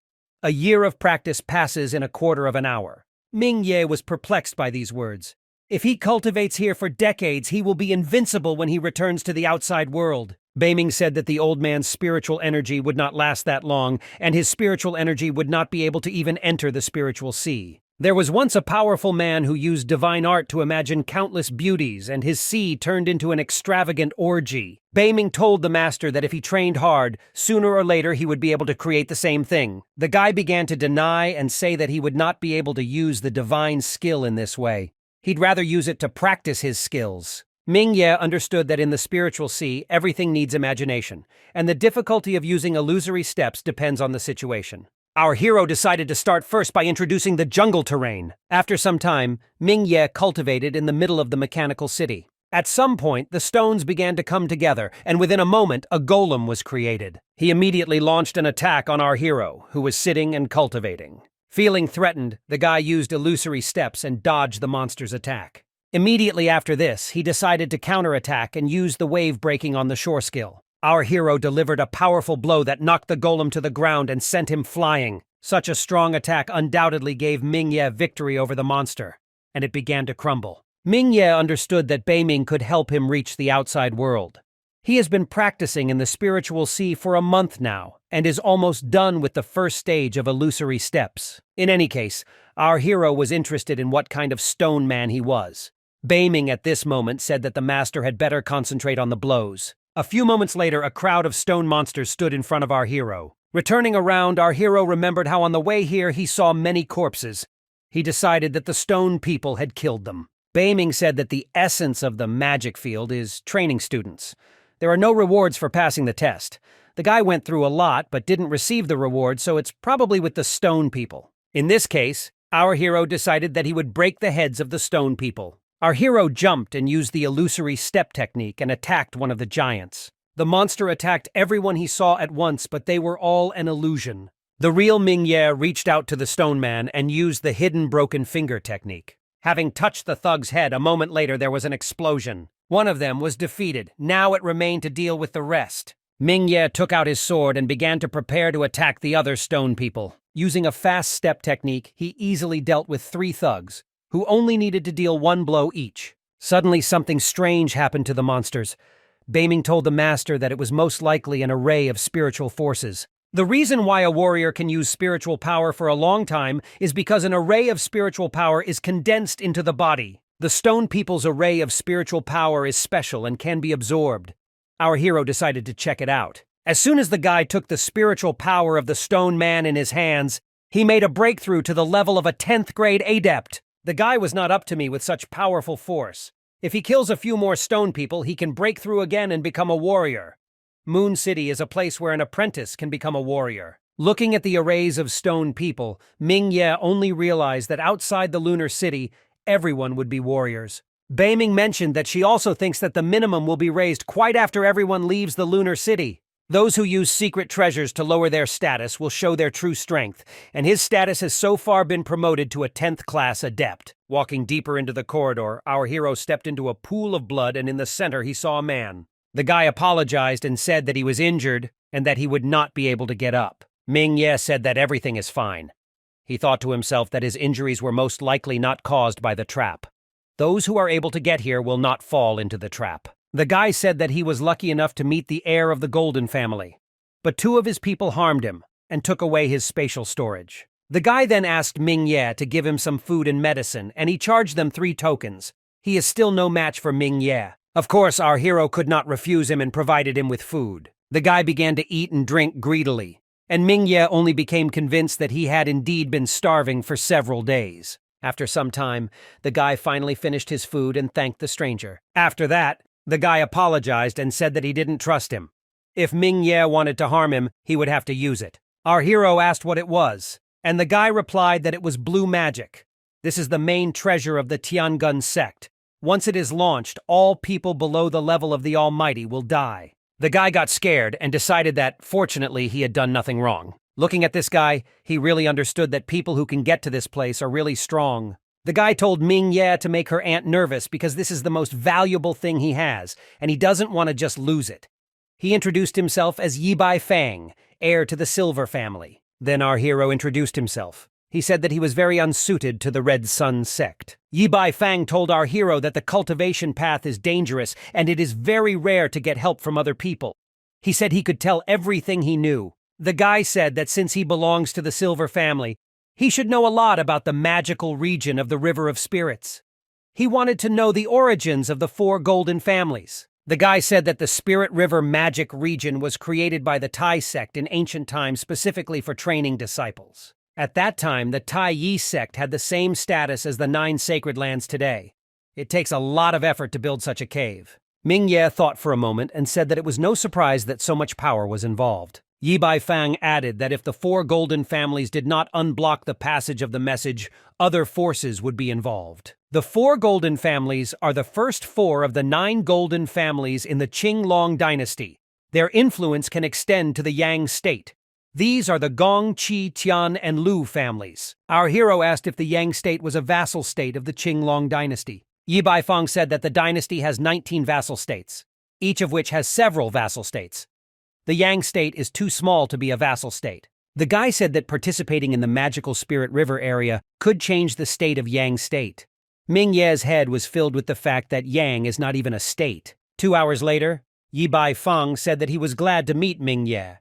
A year of practice passes in a quarter of an hour. Mingye was perplexed by these words. If he cultivates here for decades, he will be invincible when he returns to the outside world. Beiming said that the old man's spiritual energy would not last that long, and his spiritual energy would not be able to even enter the spiritual sea. There was once a powerful man who used divine art to imagine countless beauties, and his sea turned into an extravagant orgy. Beiming told the master that if he trained hard, sooner or later he would be able to create the same thing. The guy began to deny and say that he would not be able to use the divine skill in this way. He'd rather use it to practice his skills. Mingye understood that in the spiritual sea, everything needs imagination, and the difficulty of using illusory steps depends on the situation. Our hero decided to start first by introducing the jungle terrain. After some time, Mingye cultivated in the middle of the mechanical city. At some point, the stones began to come together, and within a moment, a golem was created. He immediately launched an attack on our hero, who was sitting and cultivating. Feeling threatened, the guy used illusory steps and dodged the monster's attack. Immediately after this, he decided to counterattack and use the wave breaking on the shore skill. Our hero delivered a powerful blow that knocked the golem to the ground and sent him flying. Such a strong attack undoubtedly gave Mingye victory over the monster, and it began to crumble. Mingye understood that Beiming could help him reach the outside world. He has been practicing in the spiritual sea for a month now, and is almost done with the first stage of illusory steps. In any case, our hero was interested in what kind of stone man he was. Beiming at this moment said that the master had better concentrate on the blows. A few moments later, a crowd of stone monsters stood in front of our hero. Returning around, our hero remembered how on the way here he saw many corpses. He decided that the stone people had killed them. Beiming said that the essence of the magic field is training students. There are no rewards for passing the test. The guy went through a lot but didn't receive the reward, so it's probably with the stone people. In this case, our hero decided that he would break the heads of the stone people. Our hero jumped and used the illusory step technique and attacked one of the giants. The monster attacked everyone he saw at once, but they were all an illusion. The real Mingye reached out to the stone man and used the hidden broken finger technique. Having touched the thug's head, a moment later there was an explosion. One of them was defeated. Now it remained to deal with the rest. Mingye took out his sword and began to prepare to attack the other stone people. Using a fast step technique, he easily dealt with 3 thugs, who only needed to deal 1 blow each. Suddenly something strange happened to the monsters. Beiming told the master that it was most likely an array of spiritual forces. The reason why a warrior can use spiritual power for a long time is because an array of spiritual power is condensed into the body. The stone people's array of spiritual power is special and can be absorbed. Our hero decided to check it out. As soon as the guy took the spiritual power of the stone man in his hands, he made a breakthrough to the level of a 10th grade adept. The guy was not up to me with such powerful force. If he kills a few more stone people, he can break through again and become a warrior. Moon City is a place where an apprentice can become a warrior. Looking at the arrays of stone people, Mingye only realized that outside the lunar city, everyone would be warriors. Beiming mentioned that she also thinks that the minimum will be raised quite after everyone leaves the lunar city. Those who use secret treasures to lower their status will show their true strength, and his status has so far been promoted to a 10th class adept. Walking deeper into the corridor, our hero stepped into a pool of blood, and in the center he saw a man. The guy apologized and said that he was injured and that he would not be able to get up. Ming Ye said that everything is fine. He thought to himself that his injuries were most likely not caused by the trap. Those who are able to get here will not fall into the trap. The guy said that he was lucky enough to meet the heir of the Golden family, but 2 of his people harmed him and took away his spatial storage. The guy then asked Ming Ye to give him some food and medicine, and he charged them 3 tokens. He is still no match for Ming Ye. Of course, our hero could not refuse him and provided him with food. The guy began to eat and drink greedily, and Ming Ye only became convinced that he had indeed been starving for several days. After some time, the guy finally finished his food and thanked the stranger. After that, the guy apologized and said that he didn't trust him. If Ming Ye wanted to harm him, he would have to use it. Our hero asked what it was, and the guy replied that it was blue magic. This is the main treasure of the Tiangun sect. Once it is launched, all people below the level of the Almighty will die. The guy got scared and decided that, fortunately, he had done nothing wrong. Looking at this guy, he really understood that people who can get to this place are really strong. The guy told Ming Ye to make her aunt nervous because this is the most valuable thing he has, and he doesn't want to just lose it. He introduced himself as Yibai Fang, heir to the Silver family. Then our hero introduced himself. He said that he was very unsuited to the Red Sun sect. Yibai Fang told our hero that the cultivation path is dangerous and it is very rare to get help from other people. He said he could tell everything he knew. The guy said that since he belongs to the Silver family, he should know a lot about the magical region of the River of Spirits. He wanted to know the origins of the 4 golden families. The guy said that the Spirit River magic region was created by the Tai sect in ancient times specifically for training disciples. At that time, the Tai Yi sect had the same status as the 9 sacred lands today. It takes a lot of effort to build such a cave. Ming Ye thought for a moment and said that it was no surprise that so much power was involved. Yibai Fang added that if the 4 golden families did not unblock the passage of the message, other forces would be involved. The 4 golden families are the first 4 of the 9 golden families in the Qinglong dynasty. Their influence can extend to the Yang state. These are the Gong, Qi, Tian, and Lu families. Our hero asked if the Yang state was a vassal state of the Qinglong dynasty. Yibai Fang said that the dynasty has 19 vassal states, each of which has several vassal states. The Yang state is too small to be a vassal state. The guy said that participating in the magical Spirit River area could change the state of Yang state. Ming Ye's head was filled with the fact that Yang is not even a state. 2 hours later, Yibai Fang said that he was glad to meet Ming Ye.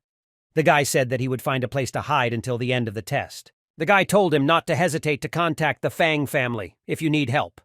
The guy said that he would find a place to hide until the end of the test. The guy told him not to hesitate to contact the Fang family if you need help.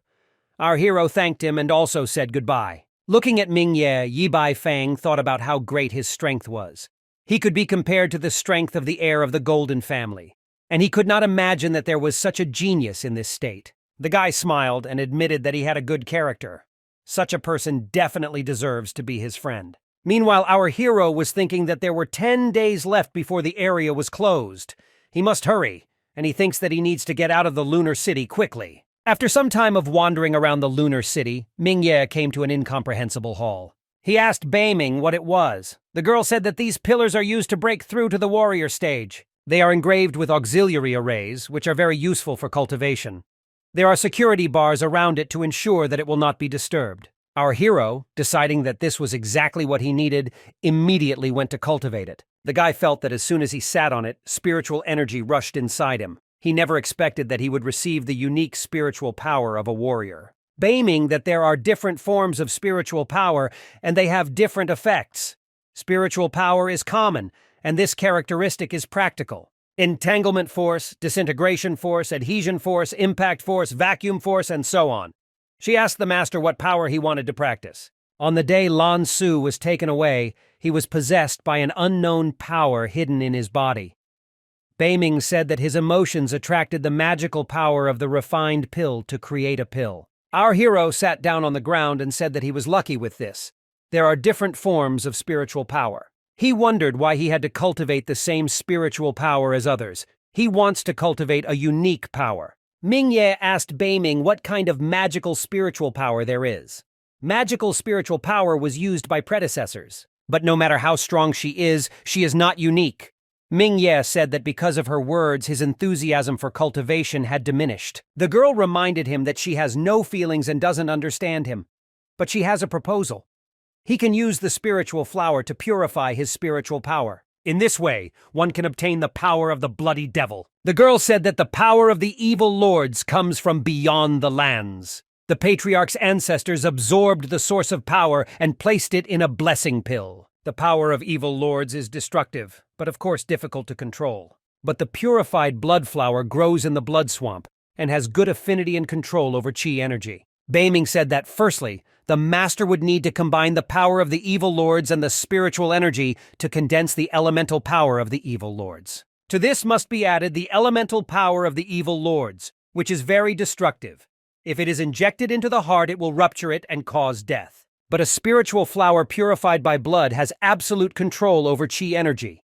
Our hero thanked him and also said goodbye. Looking at Ming Ye, Yibai Fang thought about how great his strength was. He could be compared to the strength of the heir of the Golden family, and he could not imagine that there was such a genius in this state. The guy smiled and admitted that he had a good character. Such a person definitely deserves to be his friend. Meanwhile, our hero was thinking that there were 10 days left before the area was closed. He must hurry, and he thinks that he needs to get out of the lunar city quickly. After some time of wandering around the lunar city, Ming Ye came to an incomprehensible hall. He asked Beiming what it was. The girl said that these pillars are used to break through to the warrior stage. They are engraved with auxiliary arrays, which are very useful for cultivation. There are security bars around it to ensure that it will not be disturbed. Our hero, deciding that this was exactly what he needed, immediately went to cultivate it. The guy felt that as soon as he sat on it, spiritual energy rushed inside him. He never expected that he would receive the unique spiritual power of a warrior. Beiming that there are different forms of spiritual power and they have different effects. Spiritual power is common, and this characteristic is practical. Entanglement force, disintegration force, adhesion force, impact force, vacuum force, and so on. She asked the master what power he wanted to practice. On the day Lan Su was taken away, he was possessed by an unknown power hidden in his body. Beiming said that his emotions attracted the magical power of the refined pill to create a pill. Our hero sat down on the ground and said that he was lucky with this. There are different forms of spiritual power. He wondered why he had to cultivate the same spiritual power as others. He wants to cultivate a unique power. Mingye asked Beiming what kind of magical spiritual power there is. Magical spiritual power was used by predecessors, but no matter how strong she is not unique. Mingye said that because of her words, his enthusiasm for cultivation had diminished. The girl reminded him that she has no feelings and doesn't understand him. But she has a proposal. He can use the spiritual flower to purify his spiritual power. In this way, one can obtain the power of the bloody devil. The girl said that the power of the evil lords comes from beyond the lands. The patriarch's ancestors absorbed the source of power and placed it in a blessing pill. The power of evil lords is destructive, but of course difficult to control. But the purified blood flower grows in the blood swamp and has good affinity and control over chi energy. Beiming said that, firstly, the master would need to combine the power of the evil lords and the spiritual energy to condense the elemental power of the evil lords. To this must be added the elemental power of the evil lords, which is very destructive. If it is injected into the heart, it will rupture it and cause death. But a spiritual flower purified by blood has absolute control over chi energy.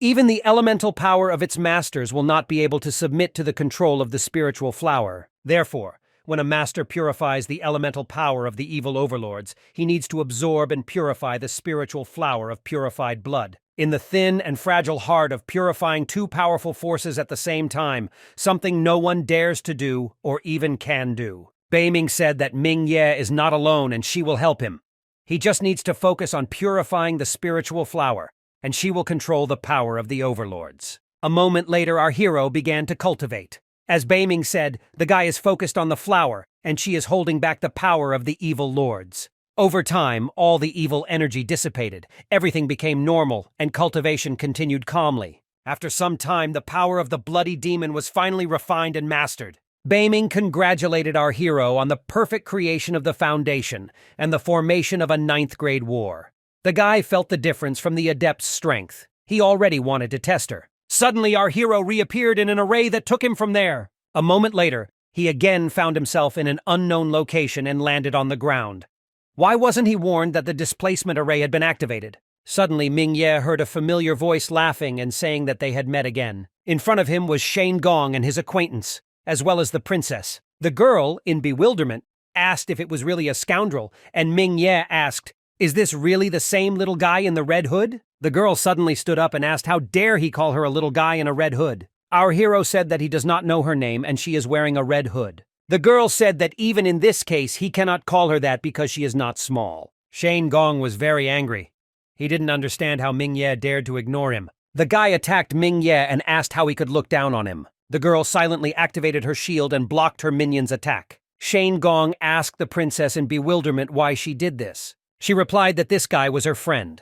Even the elemental power of its masters will not be able to submit to the control of the spiritual flower. Therefore, when a master purifies the elemental power of the evil overlords, he needs to absorb and purify the spiritual flower of purified blood. In the thin and fragile heart of purifying two powerful forces at the same time, something no one dares to do or even can do. Beiming said that Mingye is not alone and she will help him. He just needs to focus on purifying the spiritual flower, and she will control the power of the overlords. A moment later, our hero began to cultivate. As Beiming said, the guy is focused on the flower, and she is holding back the power of the evil lords. Over time, all the evil energy dissipated, everything became normal, and cultivation continued calmly. After some time, the power of the bloody demon was finally refined and mastered. Beiming congratulated our hero on the perfect creation of the foundation and the formation of a 9th grade war. The guy felt the difference from the adept's strength. He already wanted to test her. Suddenly, our hero reappeared in an array that took him from there. A moment later, he again found himself in an unknown location and landed on the ground. Why wasn't he warned that the displacement array had been activated? Suddenly, Mingye heard a familiar voice laughing and saying that they had met again. In front of him was Shane Gong and his acquaintance, as well as the princess. The girl, in bewilderment, asked if it was really a scoundrel, and Mingye asked, "Is this really the same little guy in the red hood?" The girl suddenly stood up and asked how dare he call her a little guy in a red hood. Our hero said that he does not know her name and she is wearing a red hood. The girl said that even in this case he cannot call her that because she is not small. Shane Gong was very angry. He didn't understand how Mingye dared to ignore him. The guy attacked Mingye and asked how he could look down on him. The girl silently activated her shield and blocked her minion's attack. Shane Gong asked the princess in bewilderment why she did this. She replied that this guy was her friend.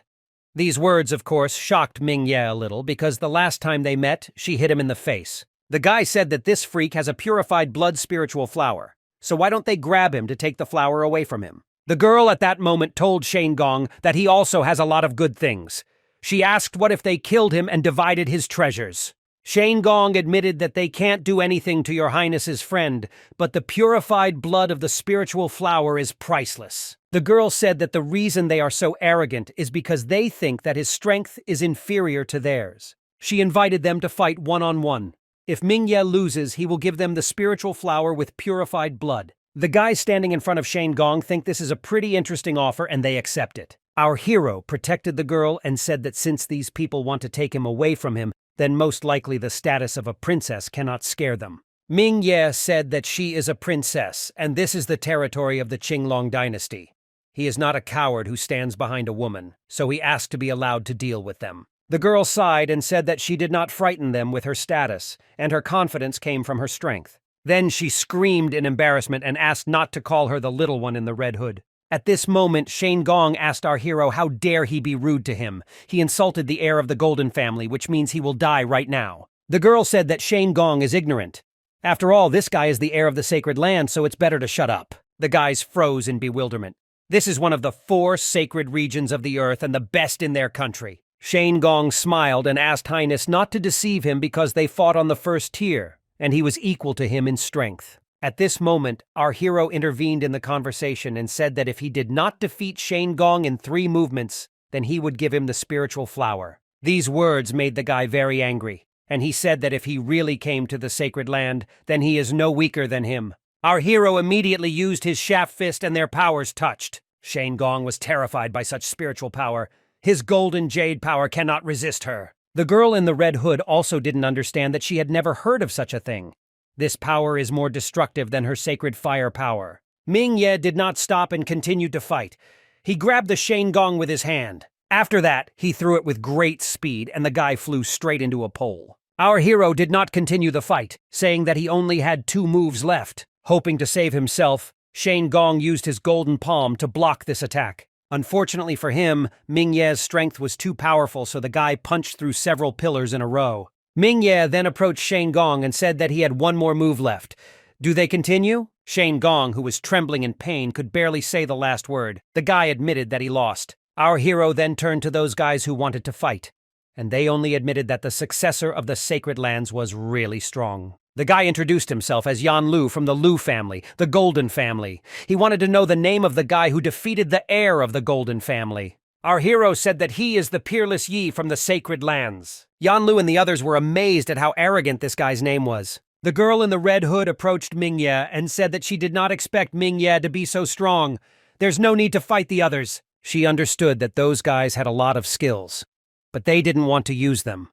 These words, of course, shocked Mingye a little because the last time they met, she hit him in the face. The guy said that this freak has a purified blood spiritual flower, so why don't they grab him to take the flower away from him? The girl at that moment told Shane Gong that he also has a lot of good things. She asked what if they killed him and divided his treasures. Shane Gong admitted that they can't do anything to your highness's friend, but the purified blood of the spiritual flower is priceless. The girl said that the reason they are so arrogant is because they think that his strength is inferior to theirs. She invited them to fight one-on-one. If Mingye loses, he will give them the spiritual flower with purified blood. The guys standing in front of Shane Gong think this is a pretty interesting offer and they accept it. Our hero protected the girl and said that since these people want to take him away from him, then most likely the status of a princess cannot scare them. Mingye said that she is a princess, and this is the territory of the Qinglong dynasty. He is not a coward who stands behind a woman, so he asked to be allowed to deal with them. The girl sighed and said that she did not frighten them with her status, and her confidence came from her strength. Then she screamed in embarrassment and asked not to call her the little one in the red hood. At this moment, Shane Gong asked our hero how dare he be rude to him. He insulted the heir of the Golden family, which means he will die right now. The girl said that Shane Gong is ignorant. After all, this guy is the heir of the sacred land, so it's better to shut up. The guys froze in bewilderment. This is one of the 4 sacred regions of the earth and the best in their country. Shane Gong smiled and asked Highness not to deceive him because they fought on the first tier, and he was equal to him in strength. At this moment, our hero intervened in the conversation and said that if he did not defeat Shane Gong in 3 movements, then he would give him the spiritual flower. These words made the guy very angry. and he said that if he really came to the sacred land, then he is no weaker than him. Our hero immediately used his shaft fist and their powers touched. Shane Gong was terrified by such spiritual power. His golden jade power cannot resist her. The girl in the red hood also didn't understand that she had never heard of such a thing. This power is more destructive than her sacred fire power. Ming Ye did not stop and continued to fight. He grabbed the Shane Gong with his hand. After that, he threw it with great speed, and the guy flew straight into a pole. Our hero did not continue the fight, saying that he only had 2 moves left. Hoping to save himself, Shane Gong used his golden palm to block this attack. Unfortunately for him, Ming Ye's strength was too powerful, so the guy punched through several pillars in a row. Ming Ye then approached Shane Gong and said that he had 1 more move left. Do they continue? Shane Gong, who was trembling in pain, could barely say the last word. The guy admitted that he lost. Our hero then turned to those guys who wanted to fight, and they only admitted that the successor of the Sacred Lands was really strong. The guy introduced himself as Yan Lu from the Lu family, the Golden family. He wanted to know the name of the guy who defeated the heir of the Golden family. Our hero said that he is the peerless Yi from the Sacred Lands. Yan Lu and the others were amazed at how arrogant this guy's name was. The girl in the red hood approached Ming Ye and said that she did not expect Ming Ye to be so strong. There's no need to fight the others. She understood that those guys had a lot of skills, but they didn't want to use them.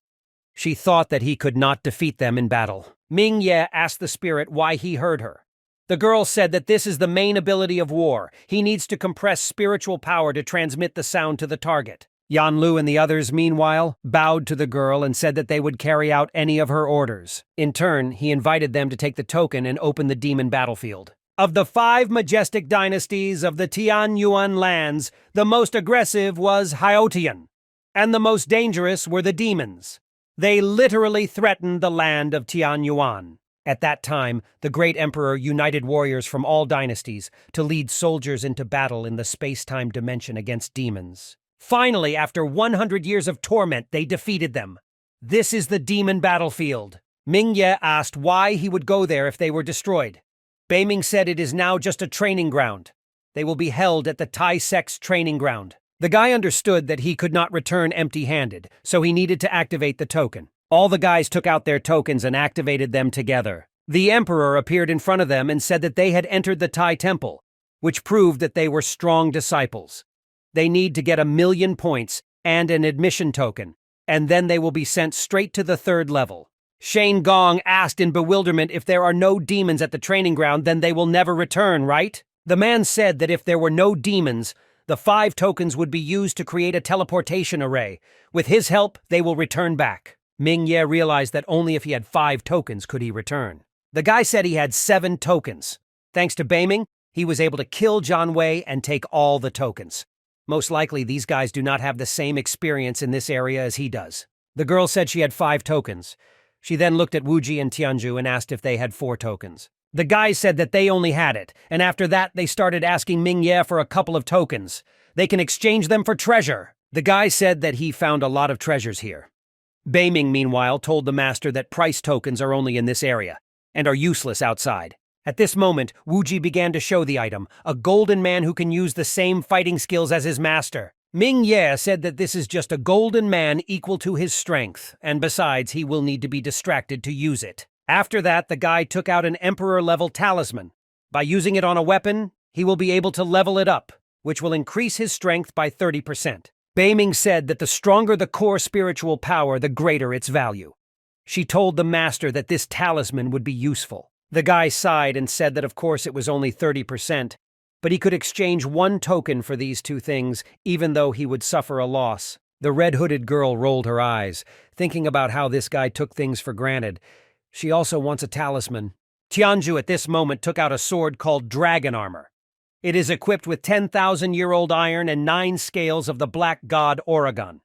She thought that he could not defeat them in battle. Ming Ye asked the spirit why he heard her. The girl said that this is the main ability of war. He needs to compress spiritual power to transmit the sound to the target. Yan Lu and the others, meanwhile, bowed to the girl and said that they would carry out any of her orders. In turn, he invited them to take the token and open the demon battlefield. Of the 5 majestic dynasties of the Tianyuan lands, the most aggressive was Haotian, and the most dangerous were the demons. They literally threatened the land of Tianyuan. At that time, the great emperor united warriors from all dynasties to lead soldiers into battle in the space-time dimension against demons. Finally, after 100 years of torment, they defeated them. This is the demon battlefield. Ming Ye asked why he would go there if they were destroyed. Beiming said it is now just a training ground. They will be held at the Tai Sec's training ground. The guy understood that he could not return empty-handed, so he needed to activate the token. All the guys took out their tokens and activated them together. The emperor appeared in front of them and said that they had entered the Tai Temple, which proved that they were strong disciples. They need to get 1,000,000 points and an admission token, and then they will be sent straight to the 3rd level. Shane Gong asked in bewilderment if there are no demons at the training ground, then they will never return, right? The man said that if there were no demons, the 5 tokens would be used to create a teleportation array. With his help, they will return back. Ming Ye realized that only if he had 5 tokens could he return. The guy said he had 7 tokens. Thanks to Beiming, he was able to kill John Wei and take all the tokens. Most likely, these guys do not have the same experience in this area as he does. The girl said she had 5 tokens. She then looked at Wuji and Tianju and asked if they had 4 tokens. The guys said that they only had it, and after that they started asking Ming Ye for a couple of tokens. They can exchange them for treasure. The guy said that he found a lot of treasures here. Beiming, meanwhile, told the master that price tokens are only in this area, and are useless outside. At this moment, Wuji began to show the item, a golden man who can use the same fighting skills as his master. Ming Ye said that this is just a golden man equal to his strength, and besides, he will need to be distracted to use it. After that, the guy took out an emperor-level talisman. By using it on a weapon, he will be able to level it up, which will increase his strength by 30%. Beiming said that the stronger the core spiritual power, the greater its value. She told the master that this talisman would be useful. The guy sighed and said that of course it was only 30%, but he could exchange 1 token for these 2 things, even though he would suffer a loss. The red-hooded girl rolled her eyes, thinking about how this guy took things for granted. She also wants a talisman. Tianju at this moment took out a sword called Dragon Armor. It is equipped with 10,000-year-old iron and 9 scales of the Black God Oregon.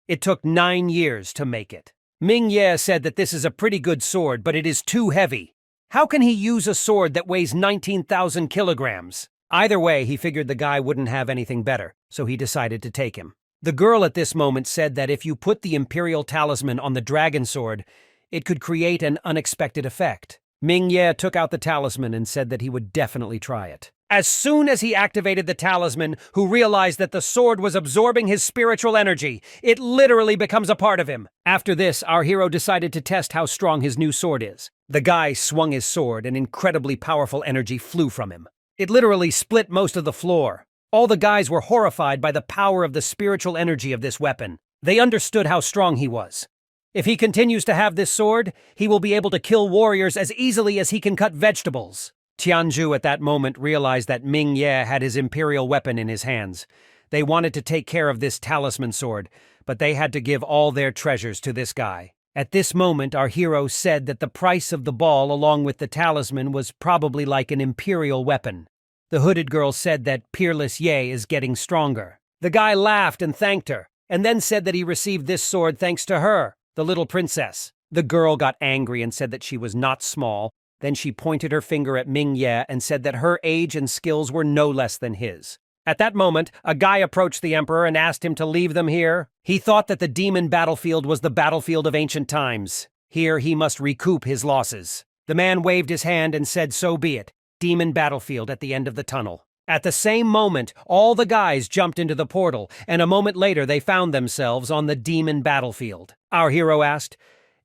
It took 9 years to make it. Ming Ye said that this is a pretty good sword, but it is too heavy. How can he use a sword that weighs 19,000 kilograms? Either way, he figured the guy wouldn't have anything better, so he decided to take him. The girl at this moment said that if you put the Imperial Talisman on the dragon sword, it could create an unexpected effect. Ming Ye took out the talisman and said that he would definitely try it. As soon as he activated the talisman, who realized that the sword was absorbing his spiritual energy, it literally becomes a part of him. After this, our hero decided to test how strong his new sword is. The guy swung his sword, and incredibly powerful energy flew from him. It literally split most of the floor. All the guys were horrified by the power of the spiritual energy of this weapon. They understood how strong he was. If he continues to have this sword, he will be able to kill warriors as easily as he can cut vegetables. Tianzhu at that moment realized that Ming Ye had his imperial weapon in his hands. They wanted to take care of this talisman sword, but they had to give all their treasures to this guy. At this moment, our hero said that the price of the ball along with the talisman was probably like an imperial weapon. The hooded girl said that Peerless Ye is getting stronger. The guy laughed and thanked her, and then said that he received this sword thanks to her, the little princess. The girl got angry and said that she was not small. Then she pointed her finger at Ming Ye and said that her age and skills were no less than his. At that moment, a guy approached the emperor and asked him to leave them here. He thought that the demon battlefield was the battlefield of ancient times. Here he must recoup his losses. The man waved his hand and said, "So be it. Demon battlefield at the end of the tunnel." At the same moment, all the guys jumped into the portal, and a moment later they found themselves on the demon battlefield. Our hero asked,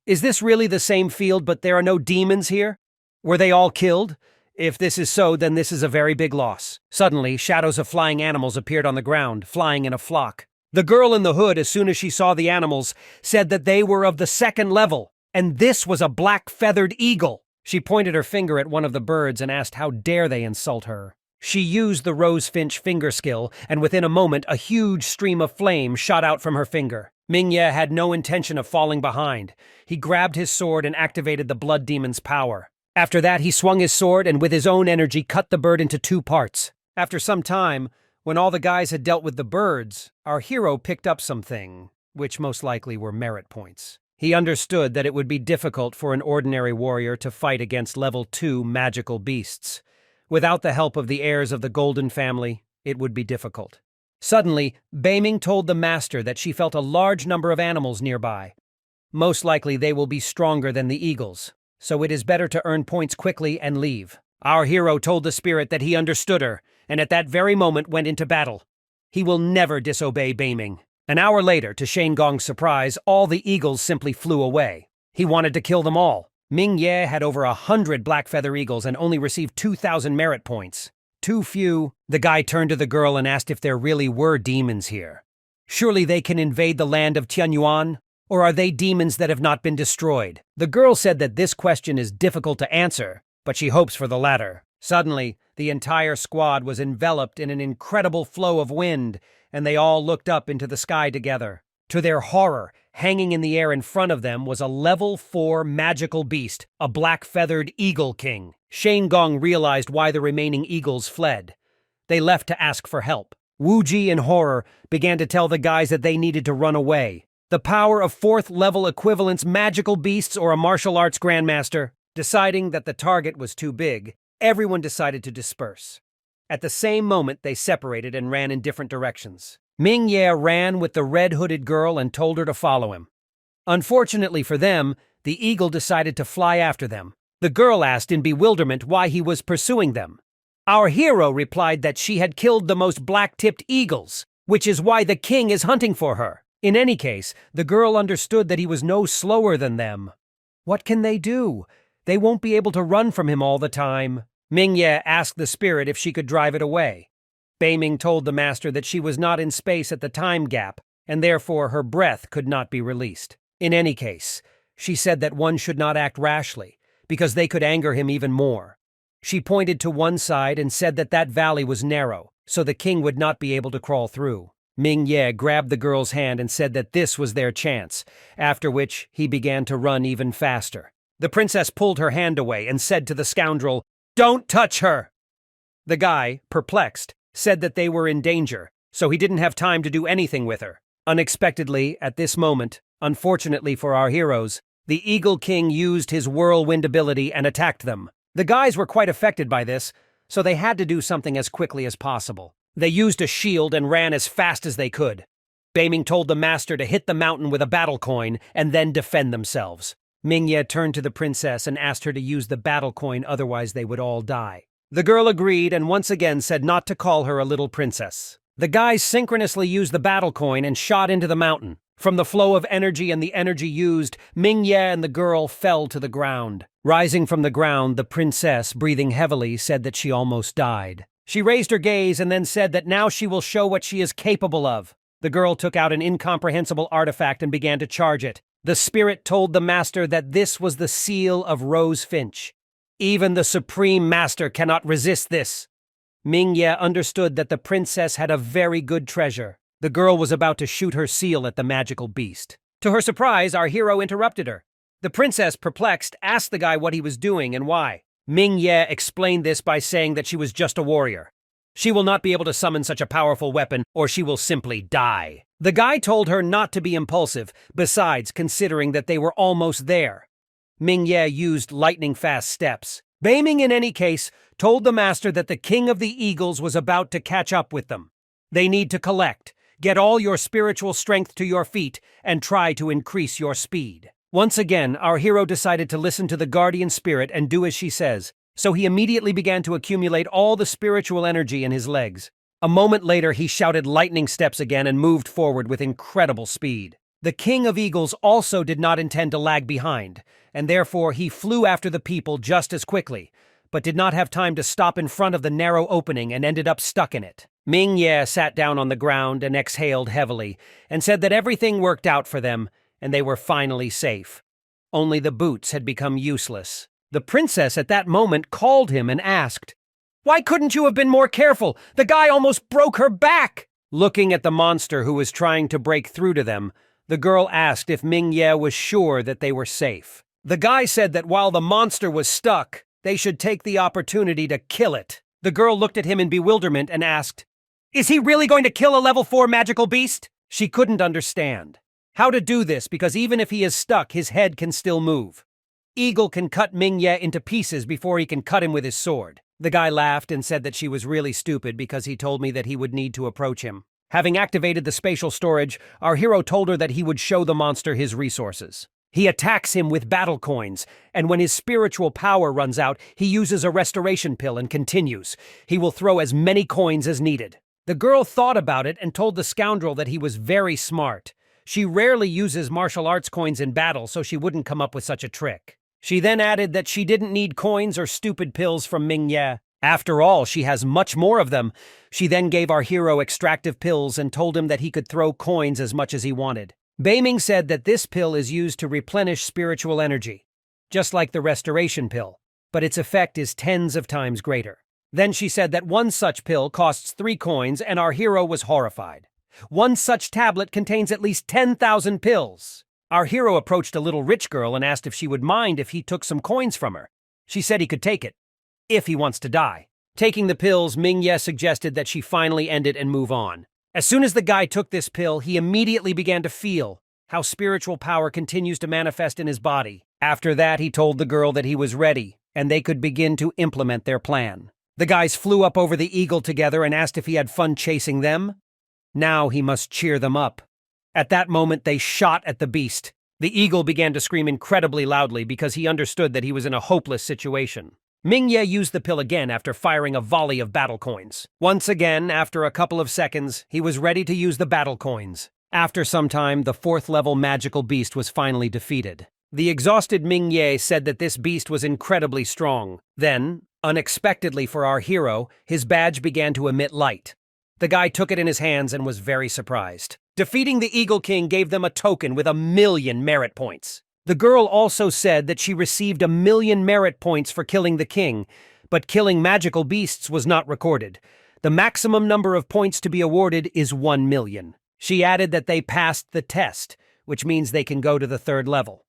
"Is this really the same field, but there are no demons here? Were they all killed? If this is so, then this is a very big loss." Suddenly, shadows of flying animals appeared on the ground, flying in a flock. The girl in the hood, as soon as she saw the animals, said that they were of the second level, and this was a black-feathered eagle. She pointed her finger at one of the birds and asked how dare they insult her. She used the rosefinch finger skill, and within a moment a huge stream of flame shot out from her finger. Ming Ye had no intention of falling behind. He grabbed his sword and activated the blood demon's power. After that, he swung his sword and with his own energy cut the bird into 2 parts. After some time, when all the guys had dealt with the birds, our hero picked up something, which most likely were merit points. He understood that it would be difficult for an ordinary warrior to fight against level 2 magical beasts. Without the help of the heirs of the Golden family, it would be difficult. Suddenly, Beiming told the master that she felt a large number of animals nearby. Most likely they will be stronger than the eagles, so it is better to earn points quickly and leave. Our hero told the spirit that he understood her, and at that very moment went into battle. He will never disobey Beiming. An hour later, to Shane Gong's surprise, all the eagles simply flew away. He wanted to kill them all. Ming Ye had over 100 black feather eagles and only received 2,000 merit points. Too few. The guy turned to the girl and asked if there really were demons here. Surely they can invade the land of Tianyuan? Or are they demons that have not been destroyed? The girl said that this question is difficult to answer, but she hopes for the latter. Suddenly, the entire squad was enveloped in an incredible flow of wind, and they all looked up into the sky together. To their horror, hanging in the air in front of them was a level 4 magical beast, a black-feathered eagle king. Shane Gong realized why the remaining eagles fled. They left to ask for help. Wu Ji, in horror, began to tell the guys that they needed to run away. The power of 4th level equivalents, magical beasts, or a martial arts grandmaster. Deciding that the target was too big, everyone decided to disperse. At the same moment, they separated and ran in different directions. Ming Ye ran with the red-hooded girl and told her to follow him. Unfortunately for them, the eagle decided to fly after them. The girl asked in bewilderment why he was pursuing them. Our hero replied that she had killed the most black-tipped eagles, which is why the king is hunting for her. In any case, the girl understood that he was no slower than them. What can they do? They won't be able to run from him all the time. Ming Ye asked the spirit if she could drive it away. Beiming told the master that she was not in space at the time gap, and therefore her breath could not be released. In any case, she said that one should not act rashly, because they could anger him even more. She pointed to one side and said that that valley was narrow, so the king would not be able to crawl through. Ming Ye grabbed the girl's hand and said that this was their chance, after which he began to run even faster. The princess pulled her hand away and said to the scoundrel, "Don't touch her!" The guy, perplexed, said that they were in danger, so he didn't have time to do anything with her. Unexpectedly, at this moment, unfortunately for our heroes, the Eagle King used his whirlwind ability and attacked them. The guys were quite affected by this, so they had to do something as quickly as possible. They used a shield and ran as fast as they could. Beiming told the master to hit the mountain with a battle coin and then defend themselves. Ming Ye turned to the princess and asked her to use the battle coin, otherwise they would all die. The girl agreed and once again said not to call her a little princess. The guys synchronously used the battle coin and shot into the mountain. From the flow of energy and the energy used, Mingye and the girl fell to the ground. Rising from the ground, the princess, breathing heavily, said that she almost died. She raised her gaze and then said that now she will show what she is capable of. The girl took out an incomprehensible artifact and began to charge it. The spirit told the master that this was the seal of Rose Finch. Even the supreme master cannot resist this. Mingye understood that the princess had a very good treasure. The girl was about to shoot her seal at the magical beast. To her surprise, our hero interrupted her. The princess, perplexed, asked the guy what he was doing and why. Mingye explained this by saying that she was just a warrior. She will not be able to summon such a powerful weapon, or she will simply die. The guy told her not to be impulsive, besides considering that they were almost there. Mingye used lightning-fast steps. Beiming, in any case, told the master that the king of the eagles was about to catch up with them. They need to collect, get all your spiritual strength to your feet, and try to increase your speed. Once again, our hero decided to listen to the guardian spirit and do as she says, so he immediately began to accumulate all the spiritual energy in his legs. A moment later, he shouted lightning steps again and moved forward with incredible speed. The king of eagles also did not intend to lag behind, and therefore he flew after the people just as quickly, but did not have time to stop in front of the narrow opening and ended up stuck in it. Mingye sat down on the ground and exhaled heavily, and said that everything worked out for them, and they were finally safe. Only the boots had become useless. The princess at that moment called him and asked, "Why couldn't you have been more careful? The guy almost broke her back!" Looking at the monster who was trying to break through to them, the girl asked if Mingye was sure that they were safe. The guy said that while the monster was stuck, they should take the opportunity to kill it. The girl looked at him in bewilderment and asked, "Is he really going to kill a level 4 magical beast?" She couldn't understand how to do this because even if he is stuck, his head can still move. Eagle can cut Mingye into pieces before he can cut him with his sword. The guy laughed and said that she was really stupid because he told me that he would need to approach him. Having activated the spatial storage, our hero told her that he would show the monster his resources. He attacks him with battle coins, and when his spiritual power runs out, he uses a restoration pill and continues. He will throw as many coins as needed. The girl thought about it and told the scoundrel that he was very smart. She rarely uses martial arts coins in battle, so she wouldn't come up with such a trick. She then added that she didn't need coins or stupid pills from Mingye. After all, she has much more of them. She then gave our hero extractive pills and told him that he could throw coins as much as he wanted. Beiming said that this pill is used to replenish spiritual energy, just like the restoration pill, but its effect is tens of times greater. Then she said that one such pill costs 3 coins, and our hero was horrified. One such tablet contains at least 10,000 pills. Our hero approached a little rich girl and asked if she would mind if he took some coins from her. She said he could take it, if he wants to die. Taking the pills, Mingye suggested that she finally end it and move on. As soon as the guy took this pill, he immediately began to feel how spiritual power continues to manifest in his body. After that, he told the girl that he was ready, and they could begin to implement their plan. The guys flew up over the eagle together and asked if he had fun chasing them. Now he must cheer them up. At that moment, they shot at the beast. The eagle began to scream incredibly loudly because he understood that he was in a hopeless situation. Mingye used the pill again after firing a volley of battle coins. Once again, after a couple of seconds, he was ready to use the battle coins. After some time, the 4th-level magical beast was finally defeated. The exhausted Mingye said that this beast was incredibly strong. Then, unexpectedly for our hero, his badge began to emit light. The guy took it in his hands and was very surprised. Defeating the Eagle King gave them a token with 1,000,000 merit points. The girl also said that she received 1,000,000 merit points for killing the king, but killing magical beasts was not recorded. The maximum number of points to be awarded is 1,000,000. She added that they passed the test, which means they can go to the 3rd level.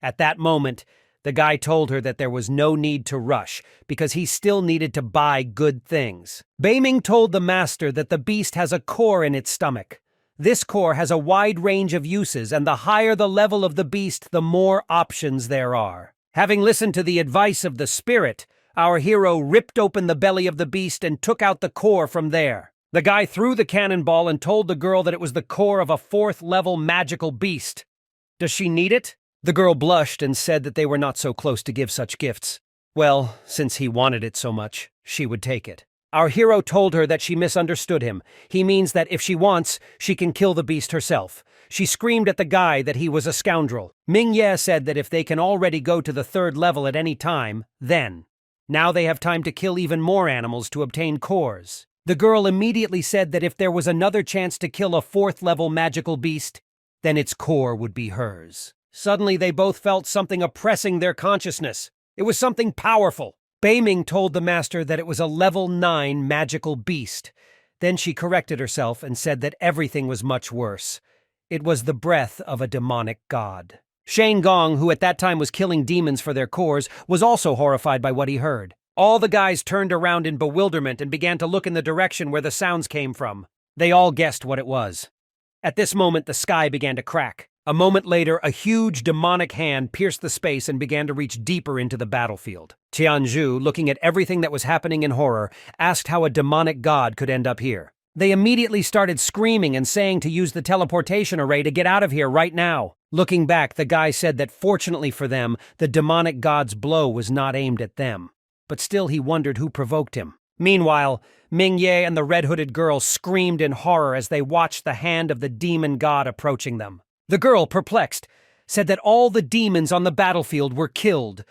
At that moment, the guy told her that there was no need to rush because he still needed to buy good things. Beiming told the master that the beast has a core in its stomach. This core has a wide range of uses, and the higher the level of the beast, the more options there are. Having listened to the advice of the spirit, our hero ripped open the belly of the beast and took out the core from there. The guy threw the cannonball and told the girl that it was the core of a 4th-level magical beast. Does she need it? The girl blushed and said that they were not so close to give such gifts. Well, since he wanted it so much, she would take it. Our hero told her that she misunderstood him. He means that if she wants, she can kill the beast herself. She screamed at the guy that he was a scoundrel. Ming-Ye said that if they can already go to the 3rd level at any time, then. Now they have time to kill even more animals to obtain cores. The girl immediately said that if there was another chance to kill a 4th level magical beast, then its core would be hers. Suddenly they both felt something oppressing their consciousness. It was something powerful. Beiming told the master that it was a level 9 magical beast. Then she corrected herself and said that everything was much worse. It was the breath of a demonic god. Shane Gong, who at that time was killing demons for their cores, was also horrified by what he heard. All the guys turned around in bewilderment and began to look in the direction where the sounds came from. They all guessed what it was. At this moment, the sky began to crack. A moment later, a huge demonic hand pierced the space and began to reach deeper into the battlefield. Tianzhu, looking at everything that was happening in horror, asked how a demonic god could end up here. They immediately started screaming and saying to use the teleportation array to get out of here right now. Looking back, the guy said that fortunately for them, the demonic god's blow was not aimed at them. But still he wondered who provoked him. Meanwhile, Ming-Ye and the red-hooded girl screamed in horror as they watched the hand of the demon god approaching them. The girl, perplexed, said that all the demons on the battlefield were killed.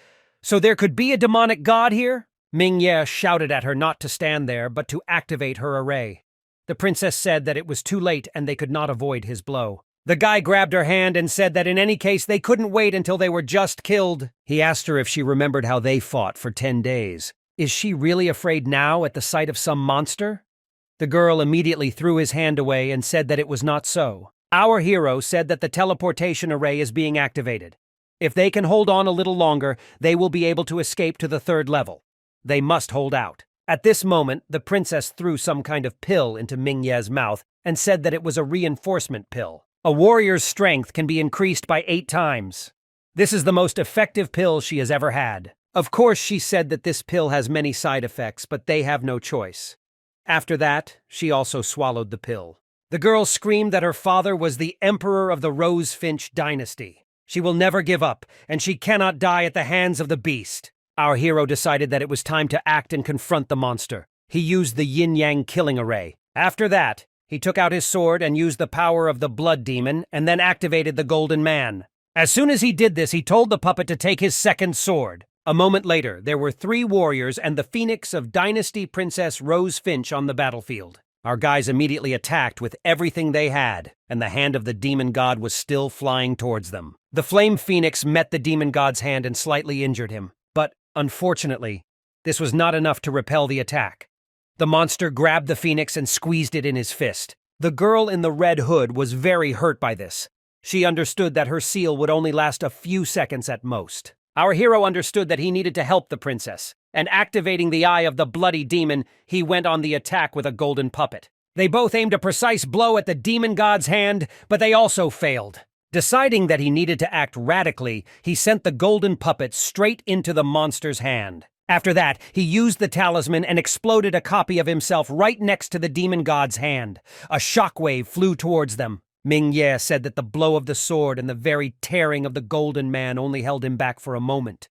So there could be a demonic god here? Ming-Ye shouted at her not to stand there, but to activate her array. The princess said that it was too late and they could not avoid his blow. The guy grabbed her hand and said that in any case they couldn't wait until they were just killed. He asked her if she remembered how they fought for 10 days. Is she really afraid now at the sight of some monster? The girl immediately threw his hand away and said that it was not so. Our hero said that the teleportation array is being activated. If they can hold on a little longer, they will be able to escape to the 3rd level. They must hold out. At this moment, the princess threw some kind of pill into Ming-Ye's mouth and said that it was a reinforcement pill. A warrior's strength can be increased by 8 times. This is the most effective pill she has ever had. Of course, she said that this pill has many side effects, but they have no choice. After that, she also swallowed the pill. The girl screamed that her father was the emperor of the Rosefinch dynasty. She will never give up, and she cannot die at the hands of the beast. Our hero decided that it was time to act and confront the monster. He used the yin-yang killing array. After that, he took out his sword and used the power of the blood demon and then activated the golden man. As soon as he did this, he told the puppet to take his second sword. A moment later, there were 3 warriors and the phoenix of Dynasty Princess Rosefinch on the battlefield. Our guys immediately attacked with everything they had, and the hand of the demon god was still flying towards them. The flame phoenix met the demon god's hand and slightly injured him. But, unfortunately, this was not enough to repel the attack. The monster grabbed the phoenix and squeezed it in his fist. The girl in the red hood was very hurt by this. She understood that her seal would only last a few seconds at most. Our hero understood that he needed to help the princess, and activating the eye of the bloody demon, he went on the attack with a golden puppet. They both aimed a precise blow at the demon god's hand, but they also failed. Deciding that he needed to act radically, he sent the golden puppet straight into the monster's hand. After that, he used the talisman and exploded a copy of himself right next to the demon god's hand. A shockwave flew towards them. Ming-Ye said that the blow of the sword and the very tearing of the golden man only held him back for a moment.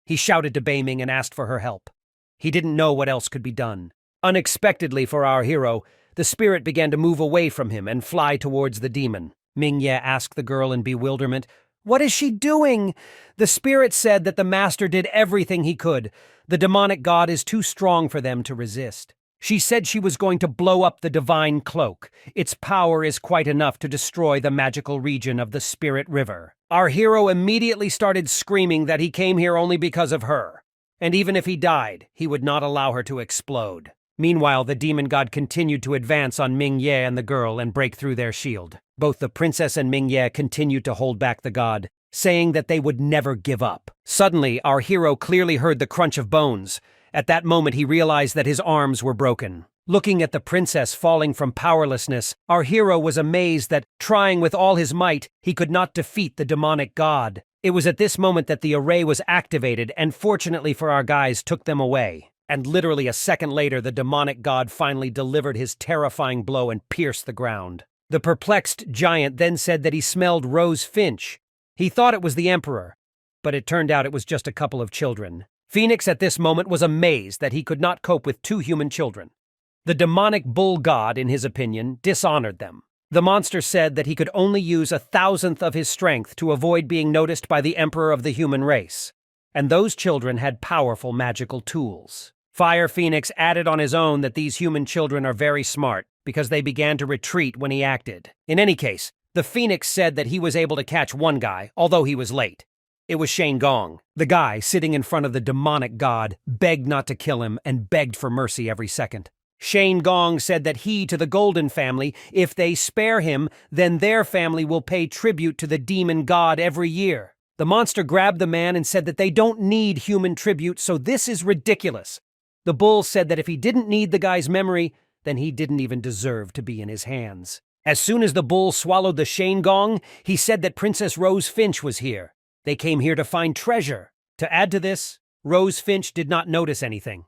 He shouted to Beiming and asked for her help. He didn't know what else could be done. Unexpectedly for our hero, the spirit began to move away from him and fly towards the demon. Ming-Ye asked the girl in bewilderment, "What is she doing?" The spirit said that the master did everything he could. The demonic god is too strong for them to resist. She said she was going to blow up the divine cloak. Its power is quite enough to destroy the magical region of the Spirit River. Our hero immediately started screaming that he came here only because of her. And even if he died, he would not allow her to explode. Meanwhile, the demon god continued to advance on Ming-Ye and the girl and break through their shield. Both the princess and Ming-Ye continued to hold back the god, saying that they would never give up. Suddenly, our hero clearly heard the crunch of bones. At that moment, he realized that his arms were broken. Looking at the princess falling from powerlessness, our hero was amazed that, trying with all his might, he could not defeat the demonic god. It was at this moment that the array was activated and, fortunately for our guys, took them away. And literally a second later, the demonic god finally delivered his terrifying blow and pierced the ground. The perplexed giant then said that he smelled Rosefinch. He thought it was the emperor, but it turned out it was just a couple of children. Phoenix at this moment was amazed that he could not cope with two human children. The demonic bull god, in his opinion, dishonored them. The monster said that he could only use 1,000th of his strength to avoid being noticed by the emperor of the human race. And those children had powerful magical tools. Fire Phoenix added on his own that these human children are very smart because they began to retreat when he acted. In any case, the Phoenix said that he was able to catch one guy, although he was late. It was Shane Gong. The guy, sitting in front of the demonic god, begged not to kill him and begged for mercy every second. Shane Gong said that he to the Golden family, if they spare him, then their family will pay tribute to the demon god every year. The monster grabbed the man and said that they don't need human tribute, so this is ridiculous. The bull said that if he didn't need the guy's memory, then he didn't even deserve to be in his hands. As soon as the bull swallowed the Shane Gong, he said that Princess Rose Finch was here. They came here to find treasure. To add to this, Rose Finch did not notice anything.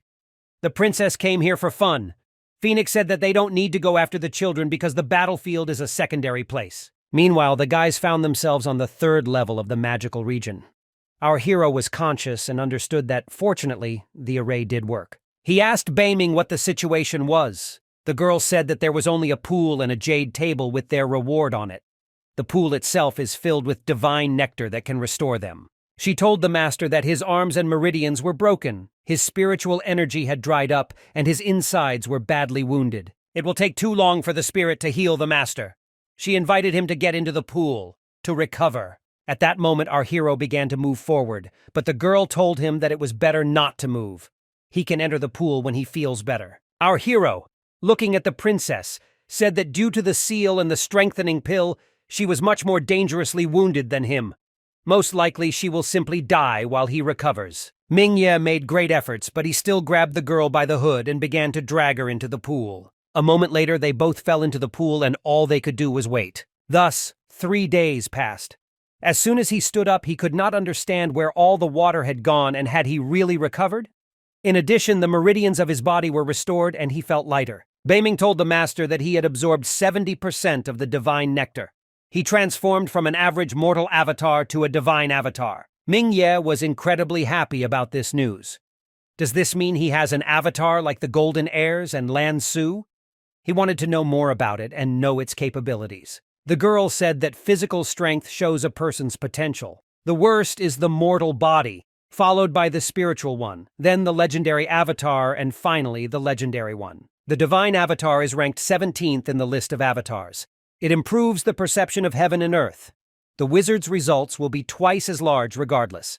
The princess came here for fun. Phoenix said that they don't need to go after the children because the battlefield is a secondary place. Meanwhile, the guys found themselves on the 3rd level of the magical region. Our hero was conscious and understood that, fortunately, the array did work. He asked Baiming what the situation was. The girl said that there was only a pool and a jade table with their reward on it. The pool itself is filled with divine nectar that can restore them. She told the master that his arms and meridians were broken, his spiritual energy had dried up, and his insides were badly wounded. It will take too long for the spirit to heal the master. She invited him to get into the pool, to recover. At that moment, our hero began to move forward, but the girl told him that it was better not to move. He can enter the pool when he feels better. Our hero, looking at the princess, said that due to the seal and the strengthening pill, she was much more dangerously wounded than him. Most likely she will simply die while he recovers. Mingye made great efforts, but he still grabbed the girl by the hood and began to drag her into the pool. A moment later, they both fell into the pool and all they could do was wait. Thus, 3 days passed. As soon as he stood up, he could not understand where all the water had gone and had he really recovered? In addition, the meridians of his body were restored and he felt lighter. Baiming told the master that he had absorbed 70% of the divine nectar. He transformed from an average mortal avatar to a divine avatar. Mingye was incredibly happy about this news. Does this mean he has an avatar like the Golden Heirs and Lan Su? He wanted to know more about it and know its capabilities. The girl said that physical strength shows a person's potential. The worst is the mortal body, followed by the spiritual one, then the legendary avatar, and finally the legendary one. The divine avatar is ranked 17th in the list of avatars. It improves the perception of heaven and earth. The wizard's results will be twice as large regardless.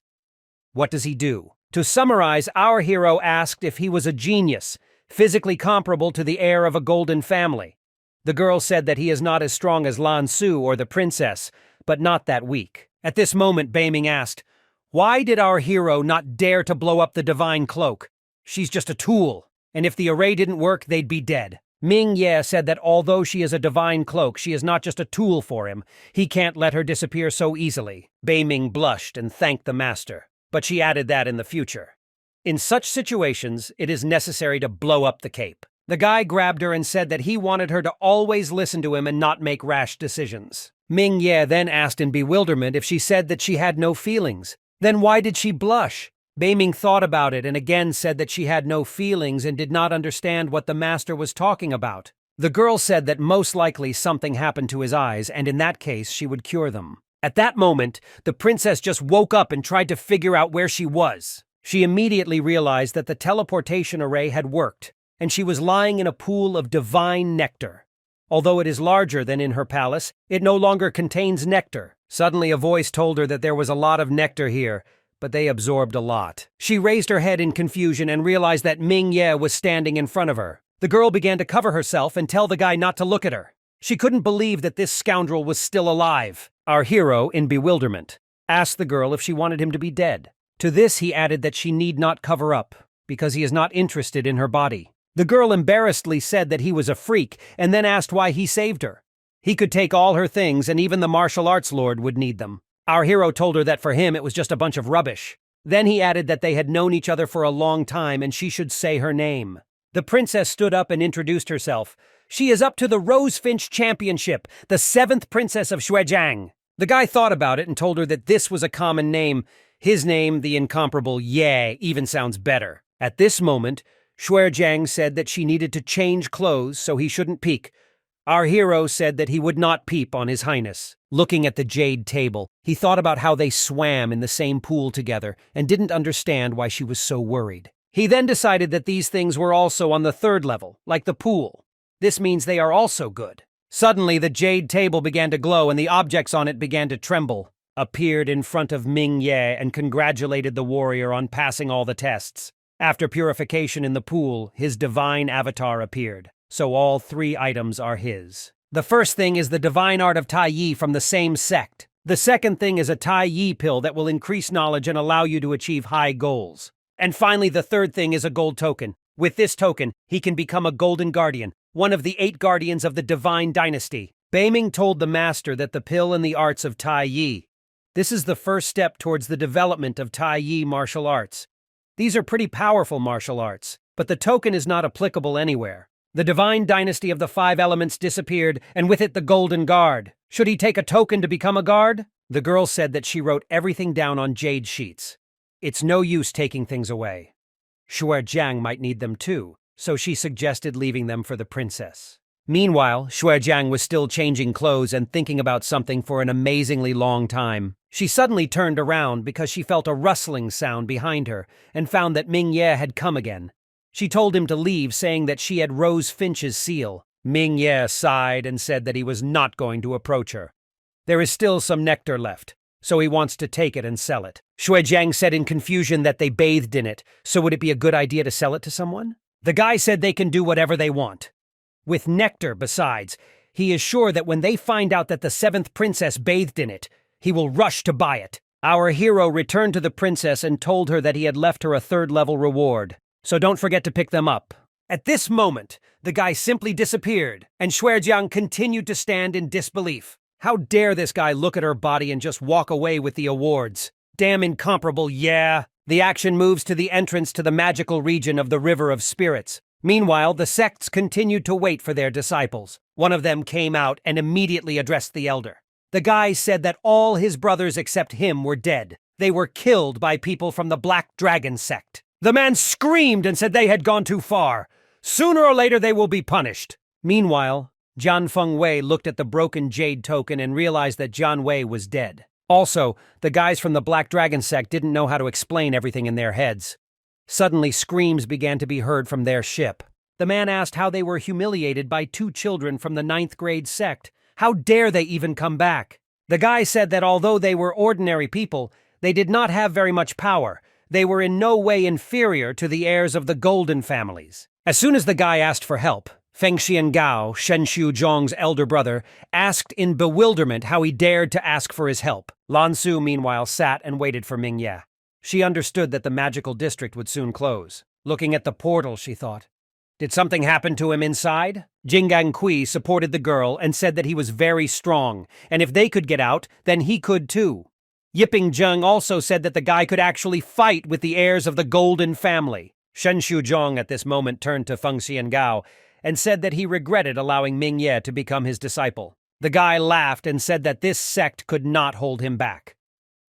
What does he do? To summarize, our hero asked if he was a genius, physically comparable to the heir of a golden family. The girl said that he is not as strong as Lan Su or the princess, but not that weak. At this moment, Baiming asked, "Why did our hero not dare to blow up the divine cloak? She's just a tool, and if the array didn't work, they'd be dead." Mingye said that although she is a divine cloak, she is not just a tool for him. He can't let her disappear so easily. Baiming blushed and thanked the master, but she added that in the future. In such situations, it is necessary to blow up the cape. The guy grabbed her and said that he wanted her to always listen to him and not make rash decisions. Mingye then asked in bewilderment if she said that she had no feelings. Then why did she blush? Baiming thought about it and again said that she had no feelings and did not understand what the master was talking about. The girl said that most likely something happened to his eyes, and in that case she would cure them. At that moment, the princess just woke up and tried to figure out where she was. She immediately realized that the teleportation array had worked, and she was lying in a pool of divine nectar. Although it is larger than in her palace, it no longer contains nectar. Suddenly a voice told her that there was a lot of nectar here, but they absorbed a lot. She raised her head in confusion and realized that Mingye was standing in front of her. The girl began to cover herself and tell the guy not to look at her. She couldn't believe that this scoundrel was still alive. Our hero, in bewilderment, asked the girl if she wanted him to be dead. To this he added that she need not cover up, because he is not interested in her body. The girl embarrassedly said that he was a freak, and then asked why he saved her. He could take all her things, and even the martial arts lord would need them. Our hero told her that for him it was just a bunch of rubbish. Then he added that they had known each other for a long time and she should say her name. The princess stood up and introduced herself. She is up to the Rosefinch Championship, the 7th princess of Xuejiang. The guy thought about it and told her that this was a common name. His name, the incomparable Ye, even sounds better. At this moment, Xuerjiang said that she needed to change clothes so he shouldn't peek. Our hero said that he would not peep on His Highness. Looking at the jade table, he thought about how they swam in the same pool together and didn't understand why she was so worried. He then decided that these things were also on the third level, like the pool. This means they are also good. Suddenly, the jade table began to glow and the objects on it began to tremble. Appeared in front of Ming Ye and congratulated the warrior on passing all the tests. After purification in the pool, his divine avatar appeared, so all 3 items are his. The first thing is the divine art of Tai Yi from the same sect. The second thing is a Tai Yi pill that will increase knowledge and allow you to achieve high goals. And finally, the third thing is a gold token. With this token, he can become a golden guardian, one of the 8 guardians of the divine dynasty. Beiming told the master that the pill and the arts of Tai Yi. This is the first step towards the development of Tai Yi martial arts. These are pretty powerful martial arts, but the token is not applicable anywhere. The divine dynasty of the 5 elements disappeared, and with it the golden guard. Should he take a token to become a guard? The girl said that she wrote everything down on jade sheets. It's no use taking things away. Xuerjiang might need them too, so she suggested leaving them for the princess. Meanwhile, Xuerjiang was still changing clothes and thinking about something for an amazingly long time. She suddenly turned around because she felt a rustling sound behind her and found that Ming Ye had come again. She told him to leave, saying that she had Rose Finch's seal. Ming Ye sighed and said that he was not going to approach her. There is still some nectar left, so he wants to take it and sell it. Xuerjiang said in confusion that they bathed in it, so would it be a good idea to sell it to someone? The guy said they can do whatever they want. With nectar, besides, he is sure that when they find out that the 7th princess bathed in it, he will rush to buy it. Our hero returned to the princess and told her that he had left her a 3rd-level reward, so don't forget to pick them up. At this moment, the guy simply disappeared, and Xuerjiang continued to stand in disbelief. How dare this guy look at her body and just walk away with the awards? Damn incomparable, yeah! The action moves to the entrance to the magical region of the River of Spirits. Meanwhile, the sects continued to wait for their disciples. One of them came out and immediately addressed the elder. The guy said that all his brothers except him were dead. They were killed by people from the Black Dragon sect. The man screamed and said they had gone too far. Sooner or later they will be punished. Meanwhile, Jian Fengwei looked at the broken jade token and realized that Jian Wei was dead. Also, the guys from the Black Dragon sect didn't know how to explain everything in their heads. Suddenly, screams began to be heard from their ship. The man asked how they were humiliated by 2 children from the 9th grade sect. How dare they even come back? The guy said that although they were ordinary people, they did not have very much power. They were in no way inferior to the heirs of the golden families. As soon as the guy asked for help, Feng Xiangao, Shen Shuzhong's elder brother, asked in bewilderment how he dared to ask for his help. Lan Su, meanwhile, sat and waited for Ming Ye. She understood that the magical district would soon close. Looking at the portal, she thought, did something happen to him inside? Jinggang Kui supported the girl and said that he was very strong, and if they could get out, then he could too. Yiping Zheng also said that the guy could actually fight with the heirs of the golden family. Shen Shuzhong at this moment turned to Feng Xiangao and said that he regretted allowing Ming Ye to become his disciple. The guy laughed and said that this sect could not hold him back.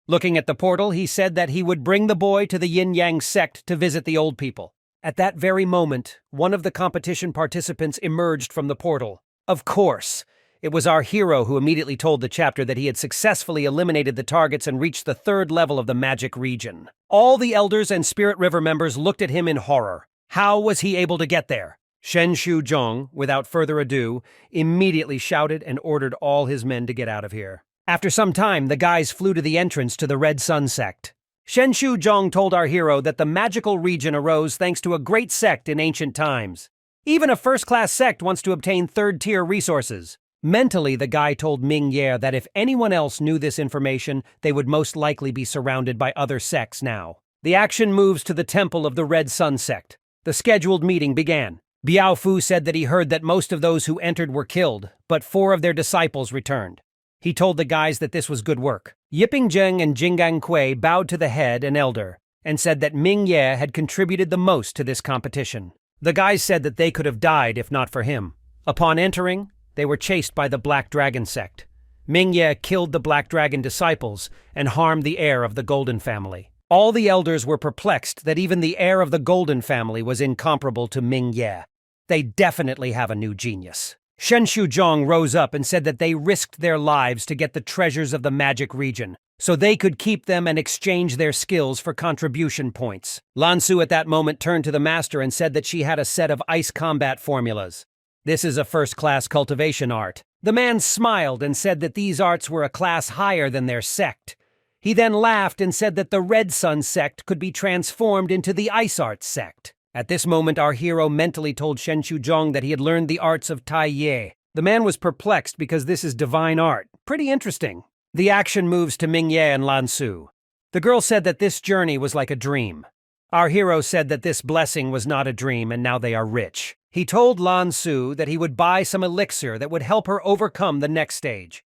Looking at the portal, he said that he would bring the boy to the Yin-Yang sect to visit the old people. At that very moment, one of the competition participants emerged from the portal. Of course, it was our hero who immediately told the chapter that he had successfully eliminated the targets and reached the 3rd level of the magic region. All the elders and Spirit River members looked at him in horror. How was he able to get there? Shen Shuzhong, without further ado, immediately shouted and ordered all his men to get out of here. After some time, the guys flew to the entrance to the Red Sun sect. Shen Shuzhong told our hero that the magical region arose thanks to a great sect in ancient times. Even a first-class sect wants to obtain 3rd-tier resources. Mentally, the guy told Ming Ye that if anyone else knew this information, they would most likely be surrounded by other sects now. The action moves to the temple of the Red Sun sect. The scheduled meeting began. Biao Fu said that he heard that most of those who entered were killed, but 4 of their disciples returned. He told the guys that this was good work. Yiping Zheng and Jinggang Kui bowed to the head and elder, and said that Ming Ye had contributed the most to this competition. The guys said that they could have died if not for him. Upon entering, they were chased by the Black Dragon sect. Mingye killed the Black Dragon disciples and harmed the heir of the Golden family. All the elders were perplexed that even the heir of the Golden family was incomparable to Mingye. They definitely have a new genius. Shen Shuzhong rose up and said that they risked their lives to get the treasures of the magic region, so they could keep them and exchange their skills for contribution points. Lan Su at that moment turned to the master and said that she had a set of ice combat formulas. This is a first-class cultivation art. The man smiled and said that these arts were a class higher than their sect. He then laughed and said that the Red Sun sect could be transformed into the Ice Arts sect. At this moment, our hero mentally told Shen Shuzhong that he had learned the arts of Tai Ye. The man was perplexed because this is divine art. Pretty interesting. The action moves to Mingye and Lan Su. The girl said that this journey was like a dream. Our hero said that this blessing was not a dream and now they are rich. He told Lan Su that he would buy some elixir that would help her overcome the next stage.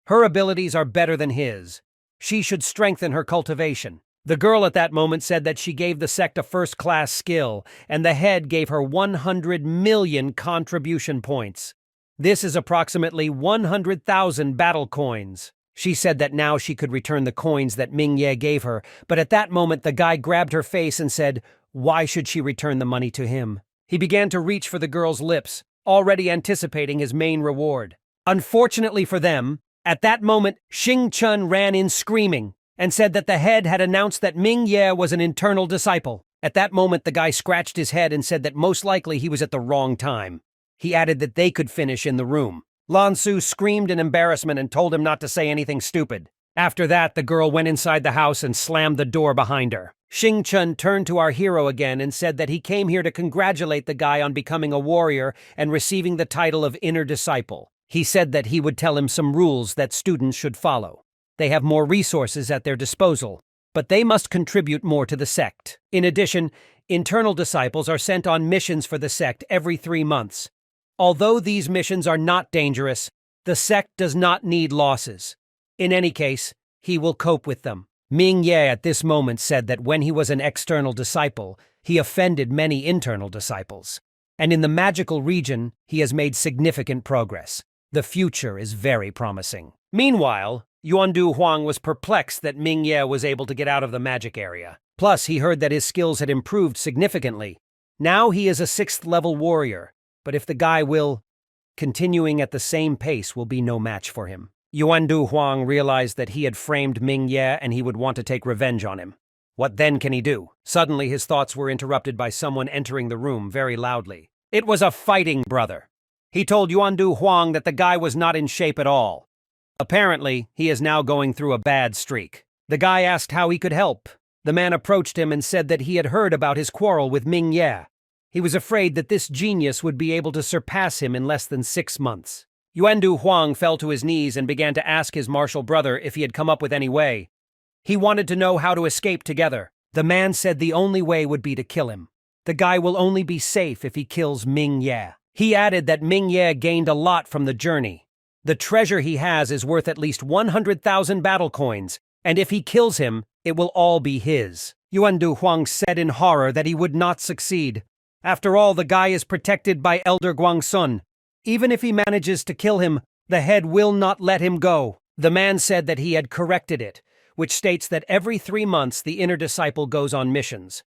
Her abilities are better than his. She should strengthen her cultivation. The girl at that moment said that she gave the sect a first-class skill, and the head gave her 100 million contribution points. This is approximately 100,000 battle coins. She said that now she could return the coins that Mingye gave her, but at that moment the guy grabbed her face and said, why should she return the money to him? He began to reach for the girl's lips, already anticipating his main reward. Unfortunately for them, at that moment, Xing Chun ran in screaming and said that the head had announced that Mingye was an internal disciple. At that moment, the guy scratched his head and said that most likely he was at the wrong time. He added that they could finish in the room. Lan Su screamed in embarrassment and told him not to say anything stupid. After that, the girl went inside the house and slammed the door behind her. Xing Chun turned to our hero again and said that he came here to congratulate the guy on becoming a warrior and receiving the title of Inner Disciple. He said that he would tell him some rules that students should follow. They have more resources at their disposal, but they must contribute more to the sect. In addition, internal disciples are sent on missions for the sect every 3 months. Although these missions are not dangerous, the sect does not need losses. In any case, he will cope with them. Mingye at this moment said that when he was an external disciple, he offended many internal disciples. And in the magical region, he has made significant progress. The future is very promising. Meanwhile, Yuandu Huang was perplexed that Mingye was able to get out of the magic area. Plus, he heard that his skills had improved significantly. Now he is a 6th-level warrior, but if the guy will, continuing at the same pace will be no match for him. Yuandu Huang realized that he had framed Mingye and he would want to take revenge on him. What then can he do? Suddenly his thoughts were interrupted by someone entering the room very loudly. It was a fighting brother. He told Yuandu Huang that the guy was not in shape at all. Apparently, he is now going through a bad streak. The guy asked how he could help. The man approached him and said that he had heard about his quarrel with Mingye. He was afraid that this genius would be able to surpass him in less than 6 months. Yuandu Huang fell to his knees and began to ask his martial brother if he had come up with any way. He wanted to know how to escape together. The man said the only way would be to kill him. The guy will only be safe if he kills Mingye. He added that Mingye gained a lot from the journey. The treasure he has is worth at least 100,000 battle coins, and if he kills him, it will all be his. Yuandu Huang said in horror that he would not succeed. After all, the guy is protected by Elder Guangsun. Even if he manages to kill him, the head will not let him go. The man said that he had corrected it, which states that every 3 months the inner disciple goes on missions.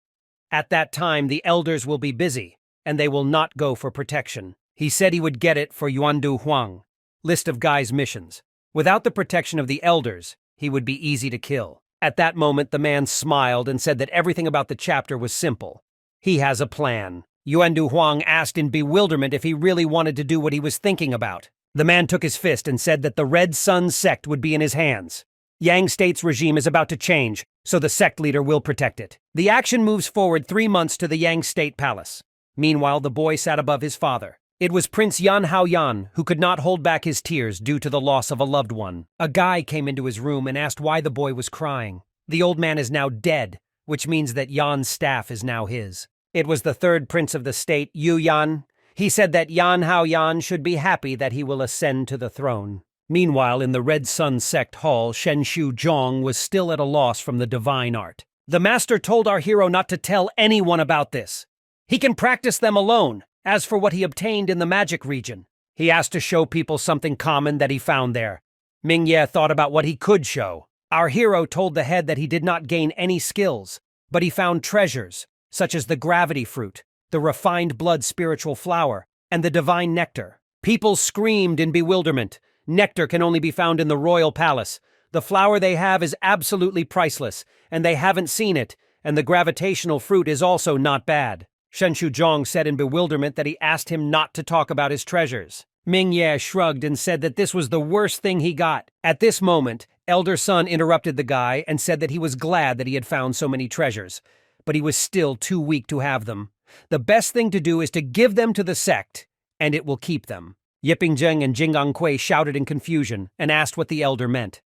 At that time, the elders will be busy, and they will not go for protection. He said he would get it for Yuandu Huang. List of guy's missions. Without the protection of the elders, he would be easy to kill. At that moment, the man smiled and said that everything about the chapter was simple. He has a plan. Yuandu Huang asked in bewilderment if he really wanted to do what he was thinking about. The man took his fist and said that the Red Sun sect would be in his hands. Yang State's regime is about to change, so the sect leader will protect it. The action moves forward 3 months to the Yang State Palace. Meanwhile, the boy sat above his father. It was Prince Yan Haoyan who could not hold back his tears due to the loss of a loved one. A guy came into his room and asked why the boy was crying. The old man is now dead, which means that Yan's staff is now his. It was the 3rd prince of the state, Yu Yan. He said that Yan Haoyan should be happy that he will ascend to the throne. Meanwhile, in the Red Sun sect hall, Shen Shuzhong was still at a loss from the divine art. The master told our hero not to tell anyone about this. He can practice them alone. As for what he obtained in the magic region, he asked to show people something common that he found there. Ming-Ye thought about what he could show. Our hero told the head that he did not gain any skills, but he found treasures, such as the gravity fruit, the refined blood spiritual flower, and the divine nectar. People screamed in bewilderment. Nectar can only be found in the royal palace. The flower they have is absolutely priceless, and they haven't seen it, and the gravitational fruit is also not bad. Shen Shuzhong said in bewilderment that he asked him not to talk about his treasures. Ming-Ye shrugged and said that this was the worst thing he got. At this moment, Elder Sun interrupted the guy and said that he was glad that he had found so many treasures, but he was still too weak to have them. The best thing to do is to give them to the sect, and it will keep them. Yiping Zheng and Jinggang Kui shouted in confusion and asked what the elder meant.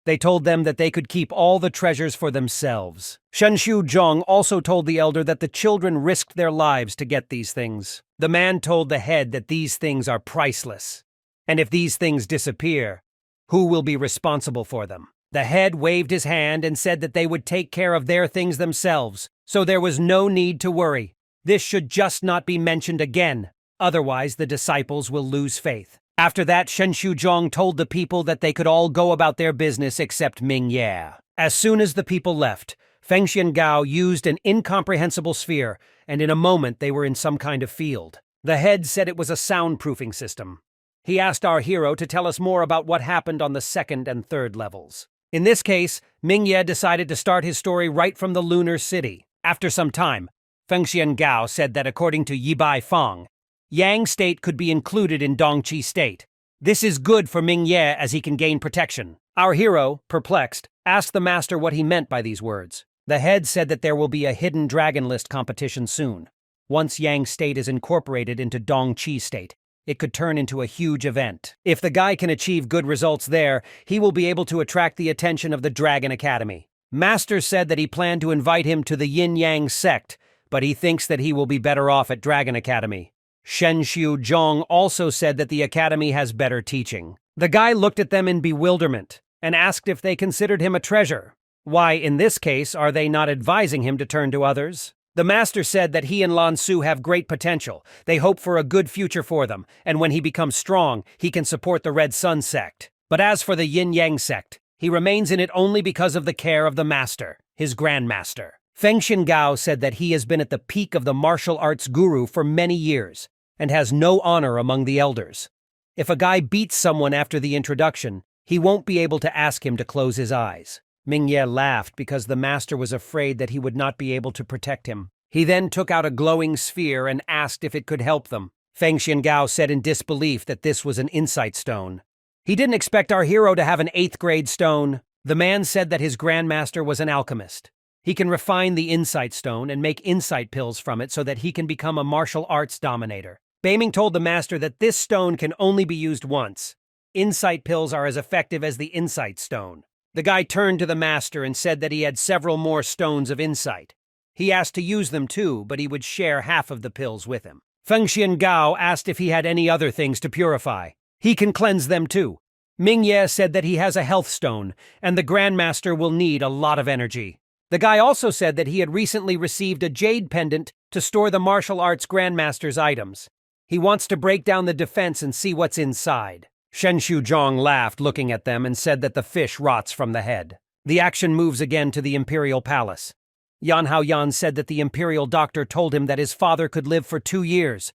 They told them that they could keep all the treasures for themselves. Shen Shuzhong also told the elder that the children risked their lives to get these things. The man told the head that these things are priceless, and if these things disappear, who will be responsible for them? The head waved his hand and said that they would take care of their things themselves, so there was no need to worry. This should just not be mentioned again, otherwise the disciples will lose faith. After that, Shen Shuzhong told the people that they could all go about their business except Ming-Ye. As soon as the people left, Feng Xiangao used an incomprehensible sphere, and in a moment they were in some kind of field. The head said it was a soundproofing system. He asked our hero to tell us more about what happened on the second and third levels. In this case, Ming-Ye decided to start his story right from the lunar city. After some time, Feng Xiangao said that according to Yibai Fang, Yang State could be included in Dongqi State. This is good for Ming-Ye as he can gain protection. Our hero, perplexed, asked the master what he meant by these words. The head said that there will be a hidden dragon list competition soon. Once Yang State is incorporated into Dongqi State, it could turn into a huge event. If the guy can achieve good results there, he will be able to attract the attention of the Dragon Academy. Master said that he planned to invite him to the Yin-Yang sect, but he thinks that he will be better off at Dragon Academy. Shen Shuzhong also said that the academy has better teaching. The guy looked at them in bewilderment and asked if they considered him a treasure. Why, in this case, are they not advising him to turn to others? The master said that he and Lan Su have great potential. They hope for a good future for them, and when he becomes strong, he can support the Red Sun sect. But as for the Yin-Yang sect, he remains in it only because of the care of the master, his grandmaster. Feng Xiangao said that he has been at the peak of the martial arts guru for many years, and has no honor among the elders. If a guy beats someone after the introduction, he won't be able to ask him to close his eyes. Ming-Ye laughed because the master was afraid that he would not be able to protect him. He then took out a glowing sphere and asked if it could help them. Feng Xiangao said in disbelief that this was an insight stone. He didn't expect our hero to have an 8th grade stone. The man said that his grandmaster was an alchemist. He can refine the insight stone and make insight pills from it so that he can become a martial arts dominator. Beiming told the master that this stone can only be used once. Insight pills are as effective as the insight stone. The guy turned to the master and said that he had several more stones of insight. He asked to use them too, but he would share half of the pills with him. Feng Xiangao asked if he had any other things to purify. He can cleanse them too. Ming-Ye said that he has a health stone, and the grandmaster will need a lot of energy. The guy also said that he had recently received a jade pendant to store the martial arts grandmaster's items. He wants to break down the defense and see what's inside. Shen Shuzhong laughed, looking at them, and said that the fish rots from the head. The action moves again to the imperial palace. Yan Haoyan said that the imperial doctor told him that his father could live for 2 years.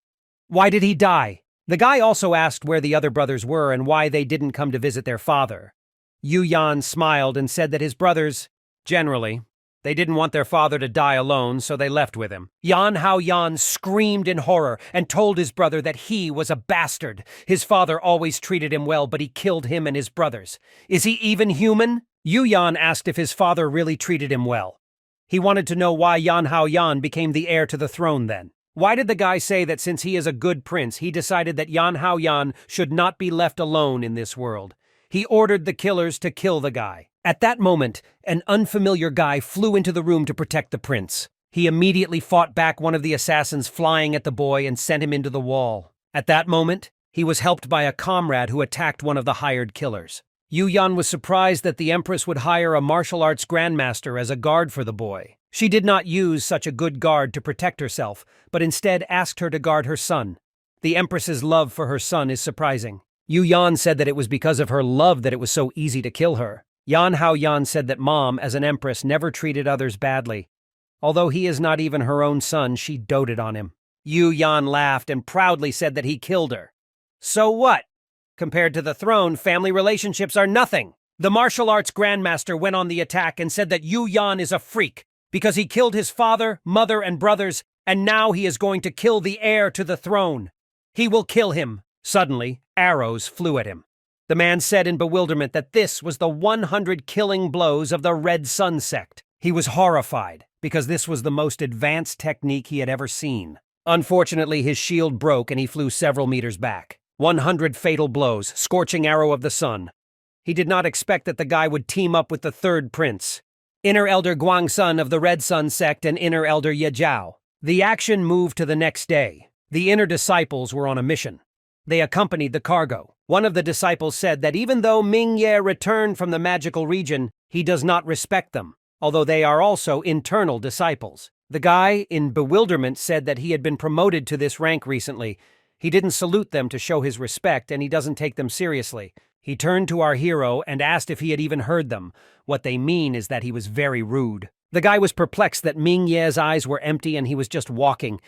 Why did he die? The guy also asked where the other brothers were and why they didn't come to visit their father. Yu Yan smiled and said that his brothers, generally, they didn't want their father to die alone, so they left with him. Yan Haoyan screamed in horror and told his brother that he was a bastard. His father always treated him well, but he killed him and his brothers. Is he even human? Yu Yan asked if his father really treated him well. He wanted to know why Yan Haoyan became the heir to the throne then. Why did the guy say that since he is a good prince, he decided that Yan Haoyan should not be left alone in this world? He ordered the killers to kill the guy. At that moment, an unfamiliar guy flew into the room to protect the prince. He immediately fought back one of the assassins flying at the boy and sent him into the wall. At that moment, he was helped by a comrade who attacked one of the hired killers. Yu Yan was surprised that the empress would hire a martial arts grandmaster as a guard for the boy. She did not use such a good guard to protect herself, but instead asked her to guard her son. The empress's love for her son is surprising. Yu Yan said that it was because of her love that it was so easy to kill her. Yan Hao Yan said that Mom, as an empress, never treated others badly. Although he is not even her own son, she doted on him. Yu Yan laughed and proudly said that he killed her. So what? Compared to the throne, family relationships are nothing. The martial arts grandmaster went on the attack and said that Yu Yan is a freak because he killed his father, mother, and brothers, and now he is going to kill the heir to the throne. He will kill him. Suddenly, arrows flew at him. The man said in bewilderment that this was the 100 killing blows of the Red Sun sect. He was horrified because this was the most advanced technique he had ever seen. Unfortunately, his shield broke and he flew several meters back. 100 fatal blows, scorching arrow of the sun. He did not expect that the guy would team up with the third prince, Inner Elder Guangsun of the Red Sun sect and Inner Elder Ye Jiao. The action moved to the next day. The inner disciples were on a mission. They accompanied the cargo. One of the disciples said that even though Ming Ye returned from the magical region, he does not respect them, although they are also internal disciples. The guy, in bewilderment, said that he had been promoted to this rank recently. He didn't salute them to show his respect, and he doesn't take them seriously. He turned to our hero and asked if he had even heard them. What they mean is that he was very rude. The guy was perplexed that Ming Ye's eyes were empty and he was just walking.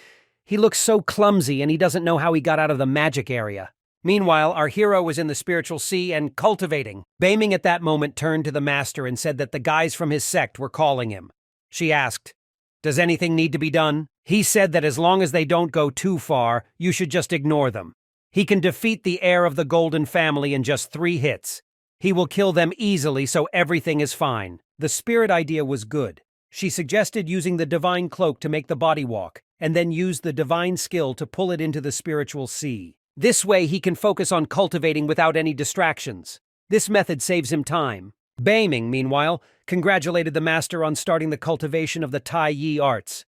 He looks so clumsy and he doesn't know how he got out of the magic area. Meanwhile, our hero was in the spiritual sea and cultivating. Beiming at that moment turned to the master and said that the guys from his sect were calling him. She asked, "Does anything need to be done?" He said that as long as they don't go too far, you should just ignore them. He can defeat the heir of the Golden Family in just 3 hits. He will kill them easily, so everything is fine. The spirit idea was good. She suggested using the divine cloak to make the body walk, and then use the divine skill to pull it into the spiritual sea. This way he can focus on cultivating without any distractions. This method saves him time. Beiming, meanwhile, congratulated the master on starting the cultivation of the Tai Yi arts.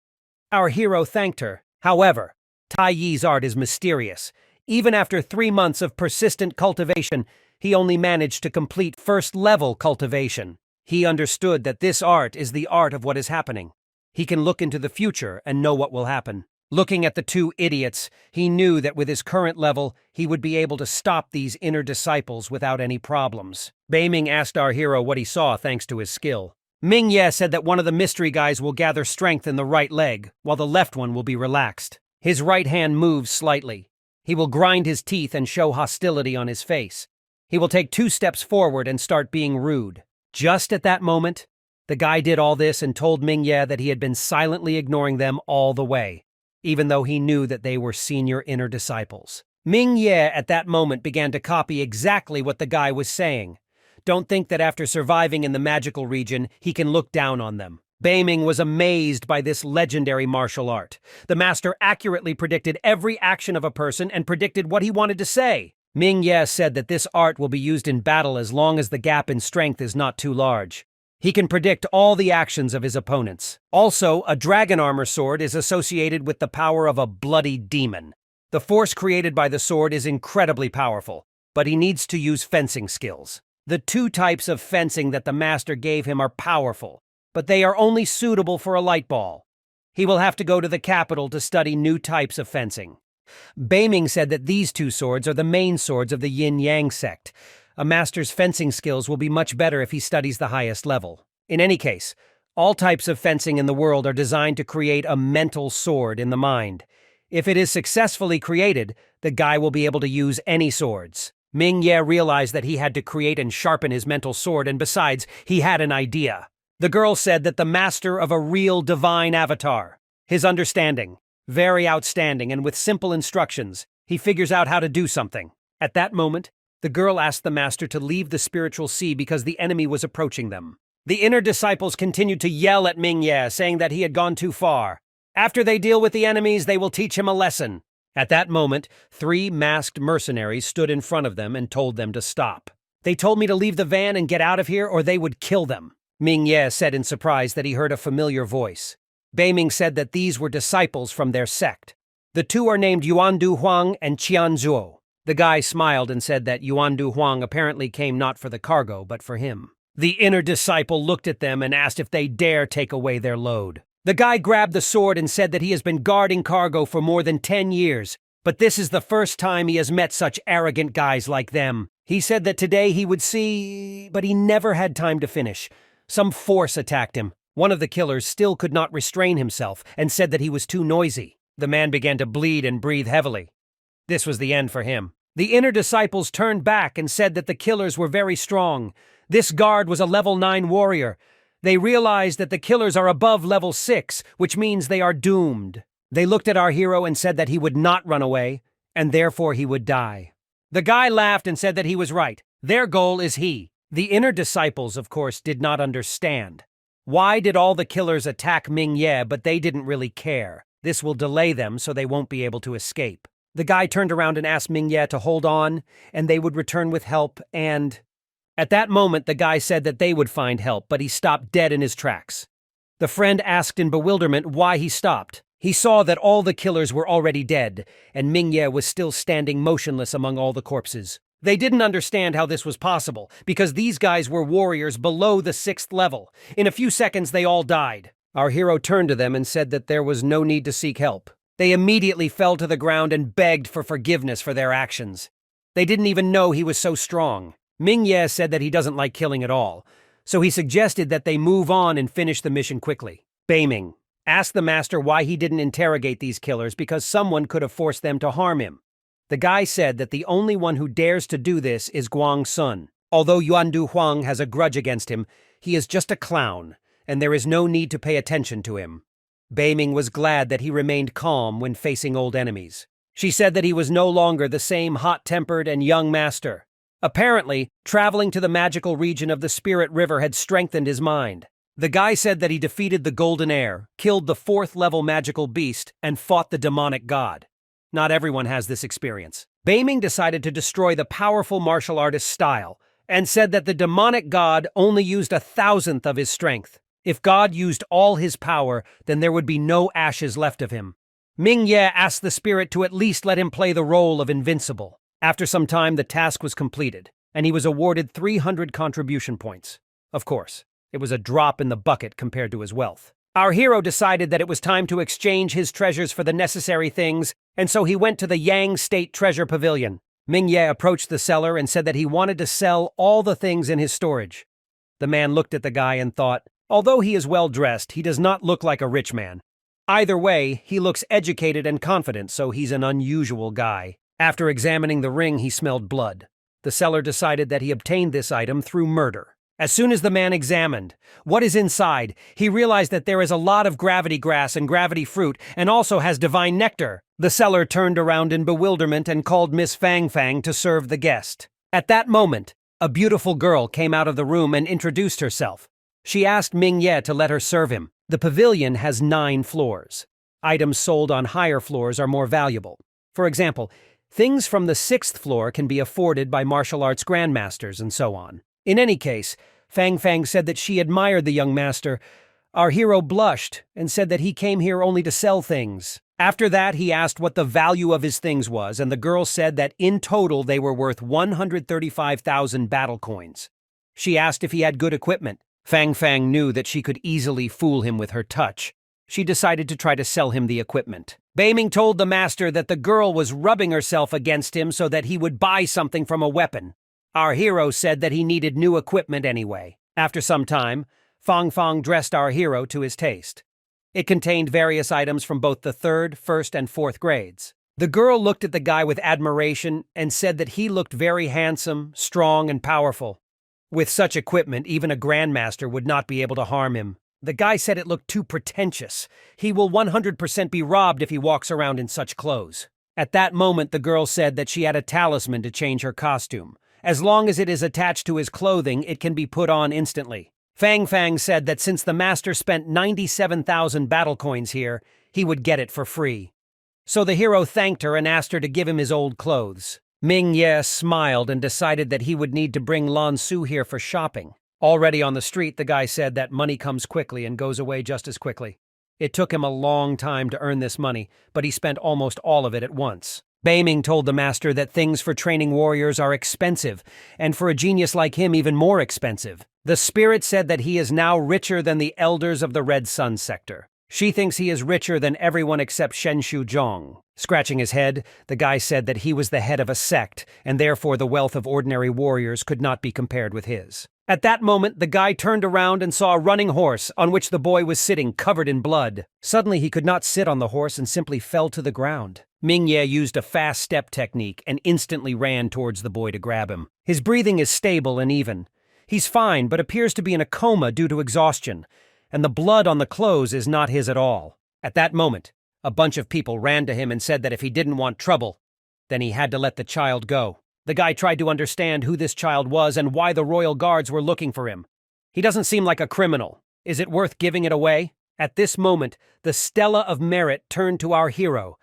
Our hero thanked her. However, Tai Yi's art is mysterious. Even after 3 months of persistent cultivation, he only managed to complete first-level cultivation. He understood that this art is the art of what is happening. He can look into the future and know what will happen. Looking at the 2 idiots, he knew that with his current level, he would be able to stop these inner disciples without any problems. Beiming asked our hero what he saw thanks to his skill. Ming Ye said that one of the mystery guys will gather strength in the right leg, while the left one will be relaxed. His right hand moves slightly. He will grind his teeth and show hostility on his face. He will take 2 steps forward and start being rude. Just at that moment, the guy did all this and told Ming Ye that he had been silently ignoring them all the way, even though he knew that they were senior inner disciples. Ming Ye at that moment began to copy exactly what the guy was saying. Don't think that after surviving in the magical region, he can look down on them. Beiming was amazed by this legendary martial art. The master accurately predicted every action of a person and predicted what he wanted to say. Ming Ye said that this art will be used in battle as long as the gap in strength is not too large. He can predict all the actions of his opponents. Also, a dragon armor sword is associated with the power of a bloody demon. The force created by the sword is incredibly powerful, but he needs to use fencing skills. The 2 types of fencing that the master gave him are powerful, but they are only suitable for a light ball. He will have to go to the capital to study new types of fencing. Beiming said that these 2 swords are the main swords of the Yin-Yang sect. A master's fencing skills will be much better if he studies the highest level. In any case, all types of fencing in the world are designed to create a mental sword in the mind. If it is successfully created, the guy will be able to use any swords. Ming Ye realized that he had to create and sharpen his mental sword, and besides, he had an idea. The girl said that the master of a real divine avatar. His understanding, very outstanding, and with simple instructions, he figures out how to do something. At that moment, the girl asked the master to leave the spiritual sea because the enemy was approaching them. The inner disciples continued to yell at Ming Ye, saying that he had gone too far. After they deal with the enemies, they will teach him a lesson. At that moment, 3 masked mercenaries stood in front of them and told them to stop. They told me to leave the van and get out of here or they would kill them. Ming Ye said in surprise that he heard a familiar voice. Beiming said that these were disciples from their sect. The 2 are named Yuandu Huang and Qianzhuo. The guy smiled and said that Yuandu Huang apparently came not for the cargo, but for him. The inner disciple looked at them and asked if they dare take away their load. The guy grabbed the sword and said that he has been guarding cargo for more than 10 years. But this is the first time he has met such arrogant guys like them. He said that today he would see, but he never had time to finish. Some force attacked him. One of the killers still could not restrain himself and said that he was too noisy. The man began to bleed and breathe heavily. This was the end for him. The inner disciples turned back and said that the killers were very strong. This guard was a level 9 warrior. They realized that the killers are above level 6, which means they are doomed. They looked at our hero and said that he would not run away, and therefore he would die. The guy laughed and said that he was right. Their goal is he. The inner disciples, of course, did not understand. Why did all the killers attack Ming Ye, but they didn't really care? This will delay them so they won't be able to escape. The guy turned around and asked Ming Ye to hold on, and they would return with help, and... At that moment, the guy said that they would find help, but he stopped dead in his tracks. The friend asked in bewilderment why he stopped. He saw that all the killers were already dead, and Ming Ye was still standing motionless among all the corpses. They didn't understand how this was possible, because these guys were warriors below the 6th level. In a few seconds, they all died. Our hero turned to them and said that there was no need to seek help. They immediately fell to the ground and begged for forgiveness for their actions. They didn't even know he was so strong. Ming Ye said that he doesn't like killing at all, so he suggested that they move on and finish the mission quickly. Beiming asked the master why he didn't interrogate these killers because someone could have forced them to harm him. The guy said that the only one who dares to do this is Guang Sun. Although Yuandu Huang has a grudge against him, he is just a clown, and there is no need to pay attention to him. Beiming was glad that he remained calm when facing old enemies. She said that he was no longer the same hot-tempered and young master. Apparently, traveling to the magical region of the Spirit River had strengthened his mind. The guy said that he defeated the Golden Heir, killed the 4th-level magical beast, and fought the demonic god. Not everyone has this experience. Beiming decided to destroy the powerful martial artist's style, and said that the demonic god only used 1,000th of his strength. If God used all his power, then there would be no ashes left of him. Ming Ye asked the spirit to at least let him play the role of invincible. After some time, the task was completed, and he was awarded 300 contribution points. Of course, it was a drop in the bucket compared to his wealth. Our hero decided that it was time to exchange his treasures for the necessary things, and so he went to the Yang State Treasure Pavilion. Ming Ye approached the seller and said that he wanted to sell all the things in his storage. The man looked at the guy and thought, although he is well-dressed, he does not look like a rich man. Either way, he looks educated and confident, so he's an unusual guy. After examining the ring, he smelled blood. The seller decided that he obtained this item through murder. As soon as the man examined what is inside, he realized that there is a lot of gravity grass and gravity fruit, and also has divine nectar. The seller turned around in bewilderment and called Miss Fang Fang to serve the guest. At that moment, a beautiful girl came out of the room and introduced herself. She asked Ming Ye to let her serve him. The pavilion has 9 floors. Items sold on higher floors are more valuable. For example, things from the 6th floor can be afforded by martial arts grandmasters and so on. In any case, Fang Fang said that she admired the young master. Our hero blushed and said that he came here only to sell things. After that, he asked what the value of his things was, and the girl said that in total they were worth 135,000 battle coins. She asked if he had good equipment. Fang Fang knew that she could easily fool him with her touch. She decided to try to sell him the equipment. Beiming told the master that the girl was rubbing herself against him so that he would buy something from a weapon. Our hero said that he needed new equipment anyway. After some time, Fang Fang dressed our hero to his taste. It contained various items from both the 3rd, 1st, and 4th grades. The girl looked at the guy with admiration and said that he looked very handsome, strong, and powerful. With such equipment, even a grandmaster would not be able to harm him. The guy said it looked too pretentious. He will 100% be robbed if he walks around in such clothes. At that moment, the girl said that she had a talisman to change her costume. As long as it is attached to his clothing, it can be put on instantly. Fang Fang said that since the master spent 97,000 battle coins here, he would get it for free. So the hero thanked her and asked her to give him his old clothes. Ming Ye smiled and decided that he would need to bring Lan Su here for shopping. Already on the street, the guy said that money comes quickly and goes away just as quickly. It took him a long time to earn this money, but he spent almost all of it at once. Beiming told the master that things for training warriors are expensive, and for a genius like him even more expensive. The spirit said that he is now richer than the elders of the Red Sun sector. She thinks he is richer than everyone except Shenshu Zhong. Scratching his head, the guy said that he was the head of a sect, and therefore the wealth of ordinary warriors could not be compared with his. At that moment, the guy turned around and saw a running horse on which the boy was sitting, covered in blood. Suddenly, he could not sit on the horse and simply fell to the ground. Mingye used a fast step technique and instantly ran towards the boy to grab him. His breathing is stable and even. He's fine, but appears to be in a coma due to exhaustion, and the blood on the clothes is not his at all. At that moment, a bunch of people ran to him and said that if he didn't want trouble, then he had to let the child go. The guy tried to understand who this child was and why the royal guards were looking for him. He doesn't seem like a criminal. Is it worth giving it away? At this moment, the Stella of Merit turned to our hero.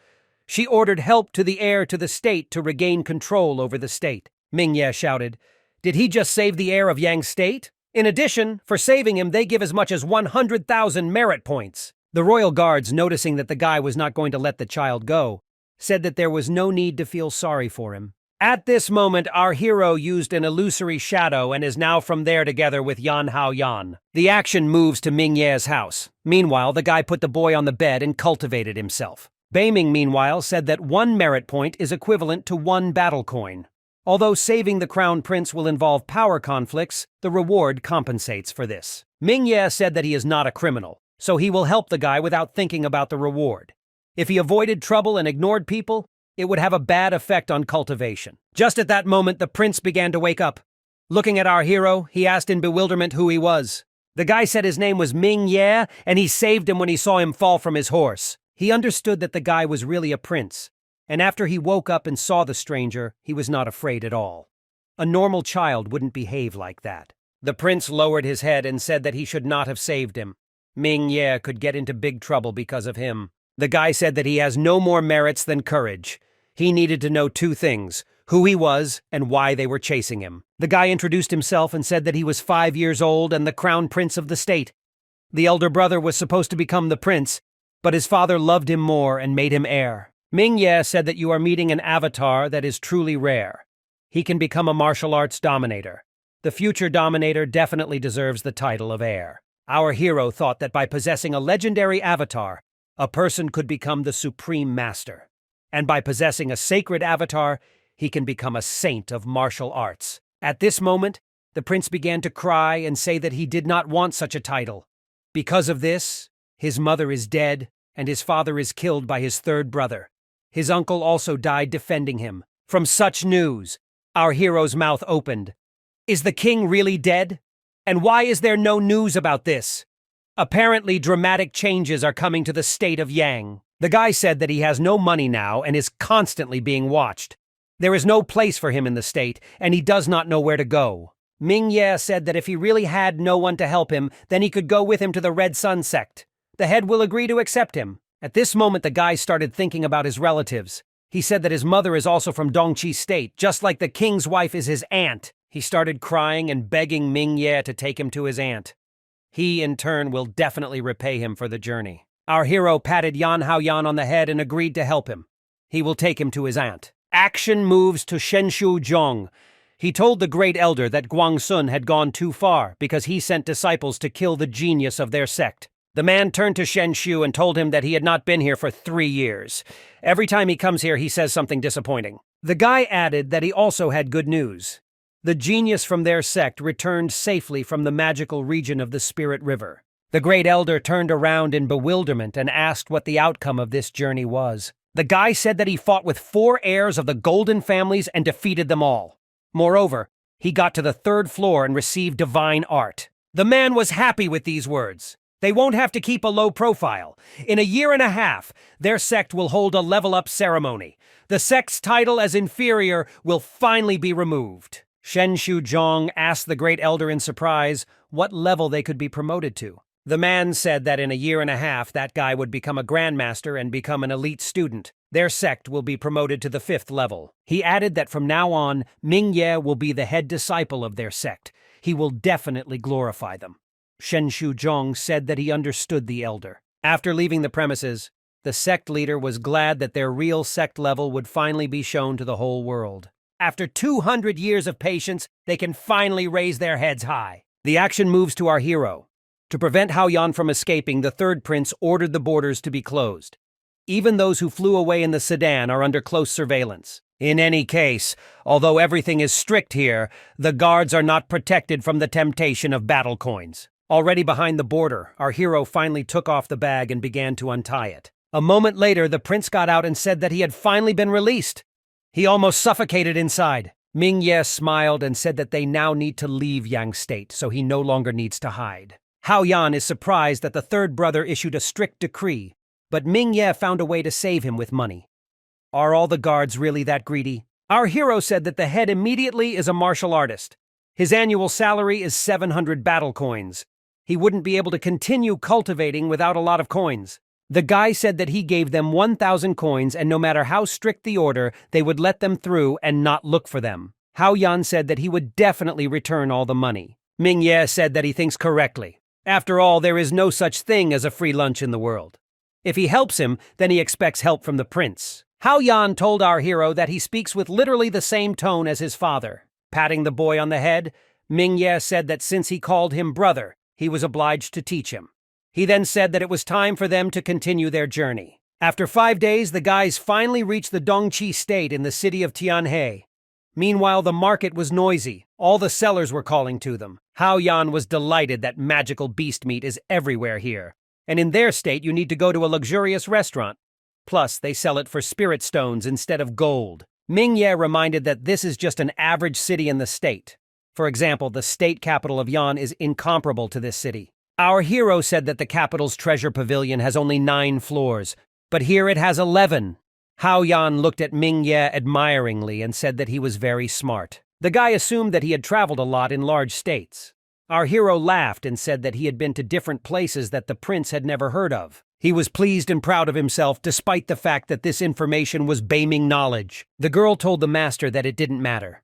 She ordered help to the heir to the state to regain control over the state. Mingye shouted, "Did he just save the heir of Yang State? In addition, for saving him, they give as much as 100,000 merit points." The royal guards, noticing that the guy was not going to let the child go, said that there was no need to feel sorry for him. At this moment, our hero used an illusory shadow and is now from there together with Yan Hao Yan. The action moves to Mingye's house. Meanwhile, the guy put the boy on the bed and cultivated himself. Beiming, meanwhile, said that 1 merit point is equivalent to 1 battle coin. Although saving the crown prince will involve power conflicts, the reward compensates for this. Mingye said that he is not a criminal, so he will help the guy without thinking about the reward. If he avoided trouble and ignored people, it would have a bad effect on cultivation. Just at that moment, the prince began to wake up. Looking at our hero, he asked in bewilderment who he was. The guy said his name was Mingye, and he saved him when he saw him fall from his horse. He understood that the guy was really a prince, and after he woke up and saw the stranger, he was not afraid at all. A normal child wouldn't behave like that. The prince lowered his head and said that he should not have saved him. Mingye could get into big trouble because of him. The guy said that he has no more merits than courage. He needed to know 2 things, who he was and why they were chasing him. The guy introduced himself and said that he was 5 years old and the crown prince of the state. The elder brother was supposed to become the prince, but his father loved him more and made him heir. Mingye said that you are meeting an avatar that is truly rare. He can become a martial arts dominator. The future dominator definitely deserves the title of heir. Our hero thought that by possessing a legendary avatar, a person could become the supreme master. And by possessing a sacred avatar, he can become a saint of martial arts. At this moment, the prince began to cry and say that he did not want such a title. Because of this, his mother is dead, and his father is killed by his 3rd brother. His uncle also died defending him. From such news, our hero's mouth opened. Is the king really dead? And why is there no news about this? Apparently, dramatic changes are coming to the state of Yang. The guy said that he has no money now and is constantly being watched. There is no place for him in the state, and he does not know where to go. Mingye said that if he really had no one to help him, then he could go with him to the Red Sun sect. The head will agree to accept him. At this moment, the guy started thinking about his relatives. He said that his mother is also from Dongqi State, just like the king's wife is his aunt. He started crying and begging Mingye to take him to his aunt. He, in turn, will definitely repay him for the journey. Our hero patted Yan Hao Yan on the head and agreed to help him. He will take him to his aunt. Action moves to Shenshu Zhong. He told the great elder that Guangsun had gone too far because he sent disciples to kill the genius of their sect. The man turned to Shenshu and told him that he had not been here for 3 years. Every time he comes here, he says something disappointing. The guy added that he also had good news. The genius from their sect returned safely from the magical region of the Spirit River. The great elder turned around in bewilderment and asked what the outcome of this journey was. The guy said that he fought with 4 heirs of the golden families and defeated them all. Moreover, he got to the 3rd floor and received divine art. The man was happy with these words. They won't have to keep a low profile. In a year and a half, their sect will hold a level-up ceremony. The sect's title as inferior will finally be removed. Shenshu Zhong asked the great elder in surprise what level they could be promoted to. The man said that in a year and a half, that guy would become a grandmaster and become an elite student. Their sect will be promoted to the 5th level. He added that from now on, Mingye will be the head disciple of their sect. He will definitely glorify them. Shenshu Zhong said that he understood the elder. After leaving the premises, the sect leader was glad that their real sect level would finally be shown to the whole world. After 200 years of patience, they can finally raise their heads high. The action moves to our hero. To prevent Hao Yan from escaping, the third prince ordered the borders to be closed. Even those who flew away in the sedan are under close surveillance. In any case, although everything is strict here, the guards are not protected from the temptation of battle coins. Already behind the border, our hero finally took off the bag and began to untie it. A moment later, the prince got out and said that he had finally been released. He almost suffocated inside. Ming Ye smiled and said that they now need to leave Yang State, so he no longer needs to hide. Hao Yan is surprised that the third brother issued a strict decree, but Ming Ye found a way to save him with money. Are all the guards really that greedy? Our hero said that the head immediately is a martial artist. His annual salary is 700 battle coins. He wouldn't be able to continue cultivating without a lot of coins. The guy said that he gave them 1,000 coins, and no matter how strict the order, they would let them through and not look for them. Hao Yan said that he would definitely return all the money. Ming Ye said that he thinks correctly. After all, there is no such thing as a free lunch in the world. If he helps him, then he expects help from the prince. Hao Yan told our hero that he speaks with literally the same tone as his father. Patting the boy on the head, Ming Ye said that since he called him brother, he was obliged to teach him. He then said that it was time for them to continue their journey. After 5 days, the guys finally reached the Dongqi state in the city of Tianhe. Meanwhile, the market was noisy. All the sellers were calling to them. Hao Yan was delighted that magical beast meat is everywhere here. And in their state, you need to go to a luxurious restaurant. Plus, they sell it for spirit stones instead of gold. Ming Ye reminded that this is just an average city in the state. For example, the state capital of Yan is incomparable to this city. Our hero said that the capital's treasure pavilion has only 9 floors, but here it has 11. Hao Yan looked at Ming Ye admiringly and said that he was very smart. The guy assumed that he had traveled a lot in large states. Our hero laughed and said that he had been to different places that the prince had never heard of. He was pleased and proud of himself despite the fact that this information was beaming knowledge. The girl told the master that it didn't matter.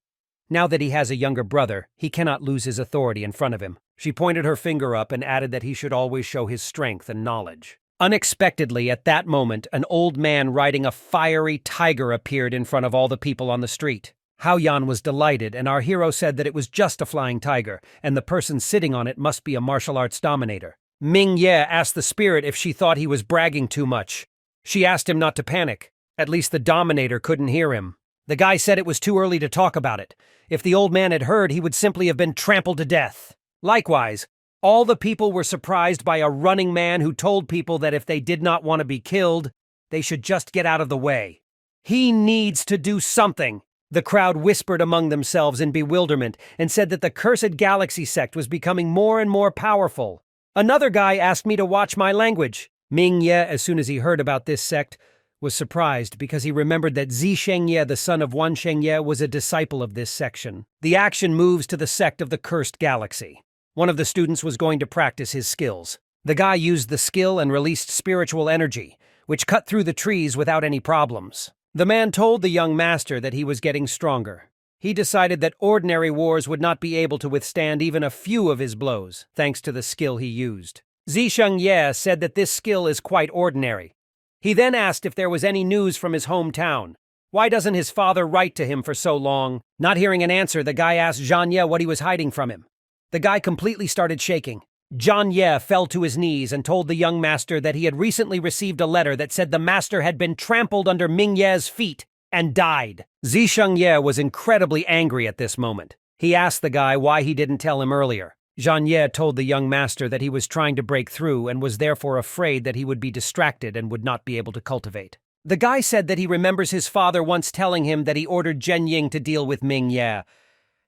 Now that he has a younger brother, he cannot lose his authority in front of him. She pointed her finger up and added that he should always show his strength and knowledge. Unexpectedly, at that moment, an old man riding a fiery tiger appeared in front of all the people on the street. Hao Yan was delighted, and our hero said that it was just a flying tiger, and the person sitting on it must be a martial arts dominator. Ming Ye asked the spirit if she thought he was bragging too much. She asked him not to panic. At least the dominator couldn't hear him. The guy said it was too early to talk about it. If the old man had heard, he would simply have been trampled to death. Likewise, all the people were surprised by a running man who told people that if they did not want to be killed, they should just get out of the way. He needs to do something. The crowd whispered among themselves in bewilderment and said that the cursed galaxy sect was becoming more and more powerful. Another guy asked me to watch my language. Ming Ye, as soon as he heard about this sect, was surprised because he remembered that Zi Shengye, the son of Wan Shengye, was a disciple of this section. The action moves to the sect of the cursed galaxy. One of the students was going to practice his skills. The guy used the skill and released spiritual energy, which cut through the trees without any problems. The man told the young master that he was getting stronger. He decided that ordinary wars would not be able to withstand even a few of his blows, thanks to the skill he used. Zi Shengye said that this skill is quite ordinary. He then asked if there was any news from his hometown. Why doesn't his father write to him for so long? Not hearing an answer, the guy asked Zhang Ye what he was hiding from him. The guy completely started shaking. Zhang Ye fell to his knees and told the young master that he had recently received a letter that said the master had been trampled under Ming Ye's feet and died. Zi Shengye was incredibly angry at this moment. He asked the guy why he didn't tell him earlier. Zhang Ye told the young master that he was trying to break through and was therefore afraid that he would be distracted and would not be able to cultivate. The guy said that he remembers his father once telling him that he ordered Zhen Ying to deal with Ming Ye.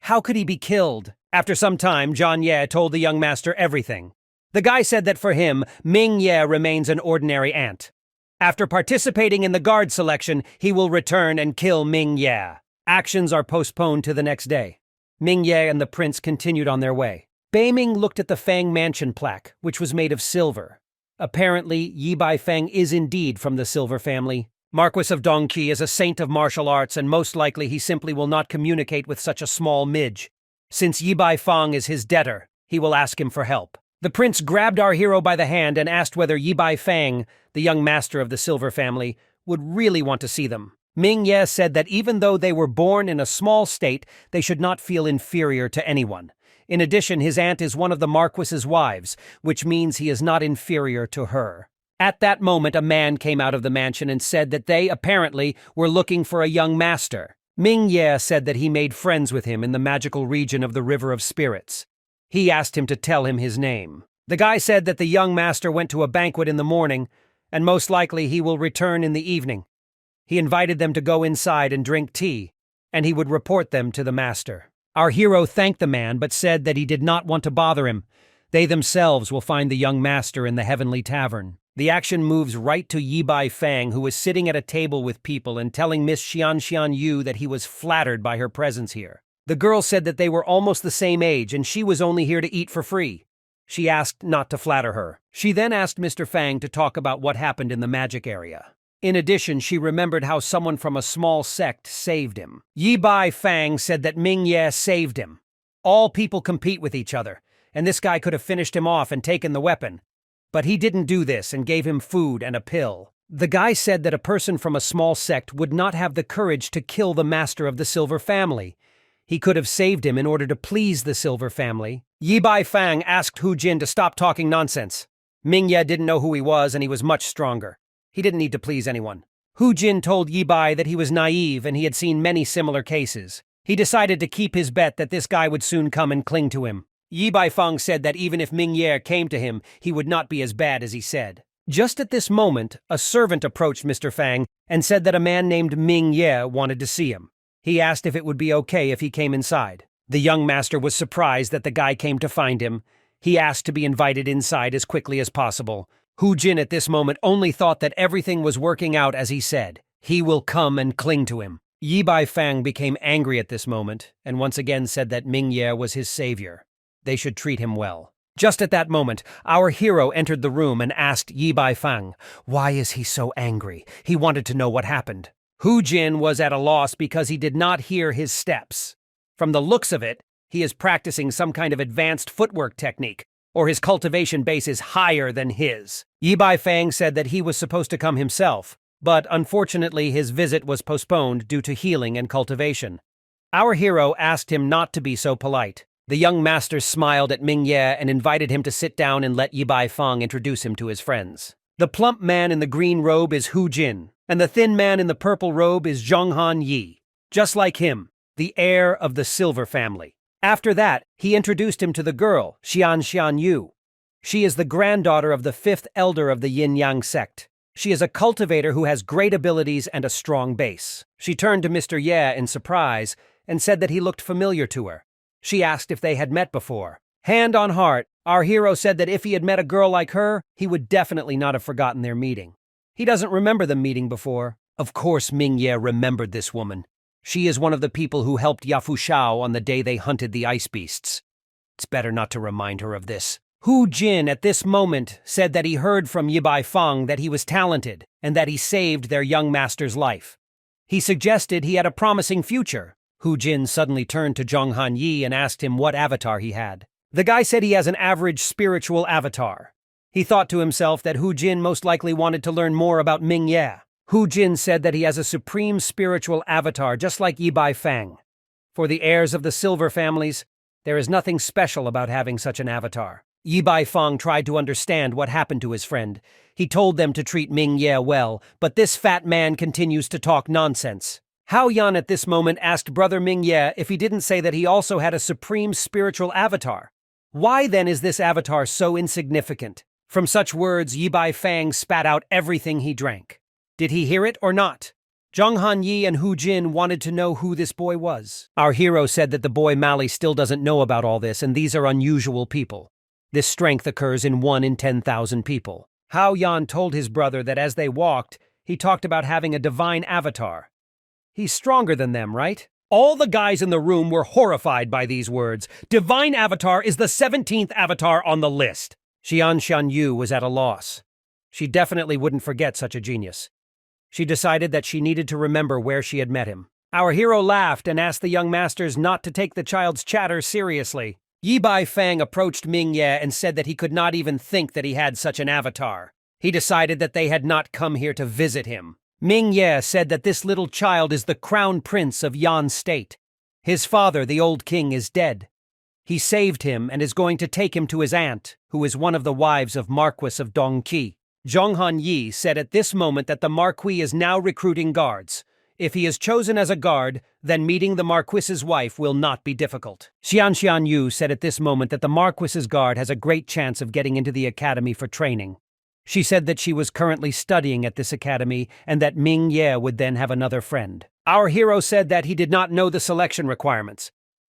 How could he be killed? After some time, Zhang Ye told the young master everything. The guy said that for him, Ming Ye remains an ordinary ant. After participating in the guard selection, he will return and kill Ming Ye. Actions are postponed to the next day. Ming Ye and the prince continued on their way. Beiming looked at the Fang mansion plaque, which was made of silver. Apparently, Yi Bai Feng is indeed from the Silver family. Marquis of Dongqi is a saint of martial arts, and most likely he simply will not communicate with such a small midge. Since Yi Bai Feng is his debtor, he will ask him for help. The prince grabbed our hero by the hand and asked whether Yi Bai Feng, the young master of the Silver family, would really want to see them. Ming Ye said that even though they were born in a small state, they should not feel inferior to anyone. In addition, his aunt is one of the Marquis's wives, which means he is not inferior to her. At that moment, a man came out of the mansion and said that they, apparently, were looking for a young master. Ming Ye said that he made friends with him in the magical region of the River of Spirits. He asked him to tell him his name. The guy said that the young master went to a banquet in the morning, and most likely he will return in the evening. He invited them to go inside and drink tea, and he would report them to the master. Our hero thanked the man but said that he did not want to bother him. They themselves will find the young master in the Heavenly Tavern. The action moves right to Yi Bai Fang, who was sitting at a table with people and telling Miss Xian Yu that he was flattered by her presence here. The girl said that they were almost the same age and she was only here to eat for free. She asked not to flatter her. She then asked Mr. Fang to talk about what happened in the magic area. In addition, she remembered how someone from a small sect saved him. Yi Bai Fang said that Ming Ye saved him. All people compete with each other, and this guy could have finished him off and taken the weapon. But he didn't do this and gave him food and a pill. The guy said that a person from a small sect would not have the courage to kill the master of the Silver Family. He could have saved him in order to please the Silver Family. Yi Bai Fang asked Hu Jin to stop talking nonsense. Ming Ye didn't know who he was and he was much stronger. He didn't need to please anyone. Hu Jin told Yi Bai that he was naive and he had seen many similar cases. He decided to keep his bet that this guy would soon come and cling to him. Yi Bai Fang said that even if Ming Ye came to him, he would not be as bad as he said. Just at this moment, a servant approached Mr. Fang and said that a man named Ming Ye wanted to see him. He asked if it would be okay if he came inside. The young master was surprised that the guy came to find him. He asked to be invited inside as quickly as possible. Hu Jin at this moment only thought that everything was working out as he said. He will come and cling to him. Yi Bai Fang became angry at this moment and once again said that Ming Ye was his savior. They should treat him well. Just at that moment, our hero entered the room and asked Yi Bai Fang, "Why is he so angry?" He wanted to know what happened. Hu Jin was at a loss because he did not hear his steps. From the looks of it, he is practicing some kind of advanced footwork technique, or his cultivation base is higher than his. Yi Bai Fang said that he was supposed to come himself, but unfortunately his visit was postponed due to healing and cultivation. Our hero asked him not to be so polite. The young master smiled at Ming Ye and invited him to sit down and let Yi Bai Fang introduce him to his friends. The plump man in the green robe is Hu Jin, and the thin man in the purple robe is Zhonghan Yi. Just like him, the heir of the Silver Family. After that, he introduced him to the girl, Xian Yu. She is the granddaughter of the fifth elder of the Yin-Yang sect. She is a cultivator who has great abilities and a strong base. She turned to Mr. Ye in surprise and said that he looked familiar to her. She asked if they had met before. Hand on heart, our hero said that if he had met a girl like her, he would definitely not have forgotten their meeting. He doesn't remember them meeting before. Of course Ming Ye remembered this woman. She is one of the people who helped Yafu Shao on the day they hunted the ice beasts. It's better not to remind her of this. Hu Jin at this moment said that he heard from Yi Bai Fang that he was talented and that he saved their young master's life. He suggested he had a promising future. Hu Jin suddenly turned to Zhonghan Yi and asked him what avatar he had. The guy said he has an average spiritual avatar. He thought to himself that Hu Jin most likely wanted to learn more about Ming Ye. Hu Jin said that he has a supreme spiritual avatar just like Yi Bai Fang. For the heirs of the Silver Families, there is nothing special about having such an avatar. Yi Bai Fang tried to understand what happened to his friend. He told them to treat Ming Ye well, but this fat man continues to talk nonsense. Hao Yan at this moment asked Brother Ming Ye if he didn't say that he also had a supreme spiritual avatar. Why then is this avatar so insignificant? From such words, Yi Bai Fang spat out everything he drank. Did he hear it or not? Zhonghan Yi and Hu Jin wanted to know who this boy was. Our hero said that the boy Mali still doesn't know about all this, and these are unusual people. This strength occurs in 1 in 10,000 people. Hao Yan told his brother that as they walked, he talked about having a divine avatar. He's stronger than them, right? All the guys in the room were horrified by these words. Divine Avatar is the 17th avatar on the list. Xian Yu was at a loss. She definitely wouldn't forget such a genius. She decided that she needed to remember where she had met him. Our hero laughed and asked the young masters not to take the child's chatter seriously. Yi Bai Fang approached Ming Ye and said that he could not even think that he had such an avatar. He decided that they had not come here to visit him. Ming Ye said that this little child is the crown prince of Yan State. His father, the old king, is dead. He saved him and is going to take him to his aunt, who is one of the wives of Marquis of Dongqi. Zhonghan Yi said at this moment that the Marquis is now recruiting guards. If he is chosen as a guard, then meeting the Marquis's wife will not be difficult. Xian Yu said at this moment that the Marquis's guard has a great chance of getting into the academy for training. She said that she was currently studying at this academy and that Ming Ye would then have another friend. Our hero said that he did not know the selection requirements.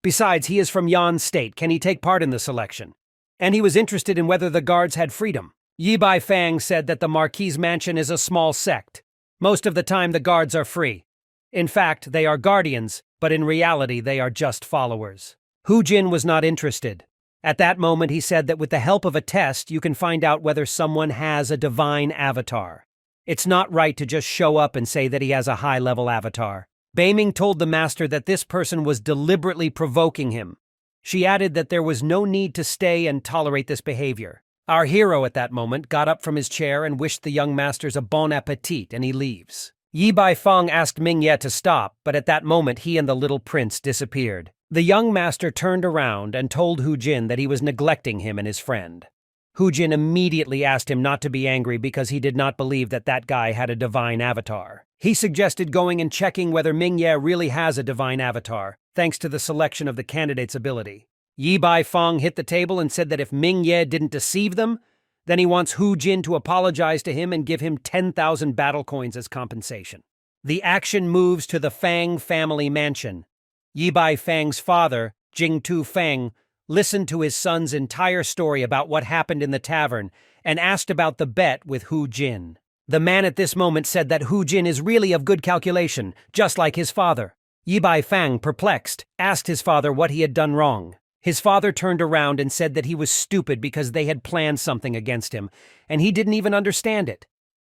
Besides, he is from Yan State. Can he take part in the selection? And he was interested in whether the guards had freedom. Yi Bai Fang said that the Marquis' mansion is a small sect. Most of the time the guards are free. In fact, they are guardians, but in reality they are just followers. Hu Jin was not interested. At that moment he said that with the help of a test you can find out whether someone has a divine avatar. It's not right to just show up and say that he has a high-level avatar. Beiming told the master that this person was deliberately provoking him. She added that there was no need to stay and tolerate this behavior. Our hero at that moment got up from his chair and wished the young masters a bon appetit, and he leaves. Yi Bai Feng asked Ming Ye to stop, but at that moment he and the little prince disappeared. The young master turned around and told Hu Jin that he was neglecting him and his friend. Hu Jin immediately asked him not to be angry because he did not believe that that guy had a divine avatar. He suggested going and checking whether Ming Ye really has a divine avatar, thanks to the selection of the candidate's ability. Yi Bai Feng hit the table and said that if Ming Ye didn't deceive them, then he wants Hu Jin to apologize to him and give him 10,000 battle coins as compensation. The action moves to the Fang family mansion. Yi Bai Fang's father, Jing Tu Fang, listened to his son's entire story about what happened in the tavern and asked about the bet with Hu Jin. The man at this moment said that Hu Jin is really of good calculation, just like his father. Yi Bai Fang, perplexed, asked his father what he had done wrong. His father turned around and said that he was stupid because they had planned something against him, and he didn't even understand it.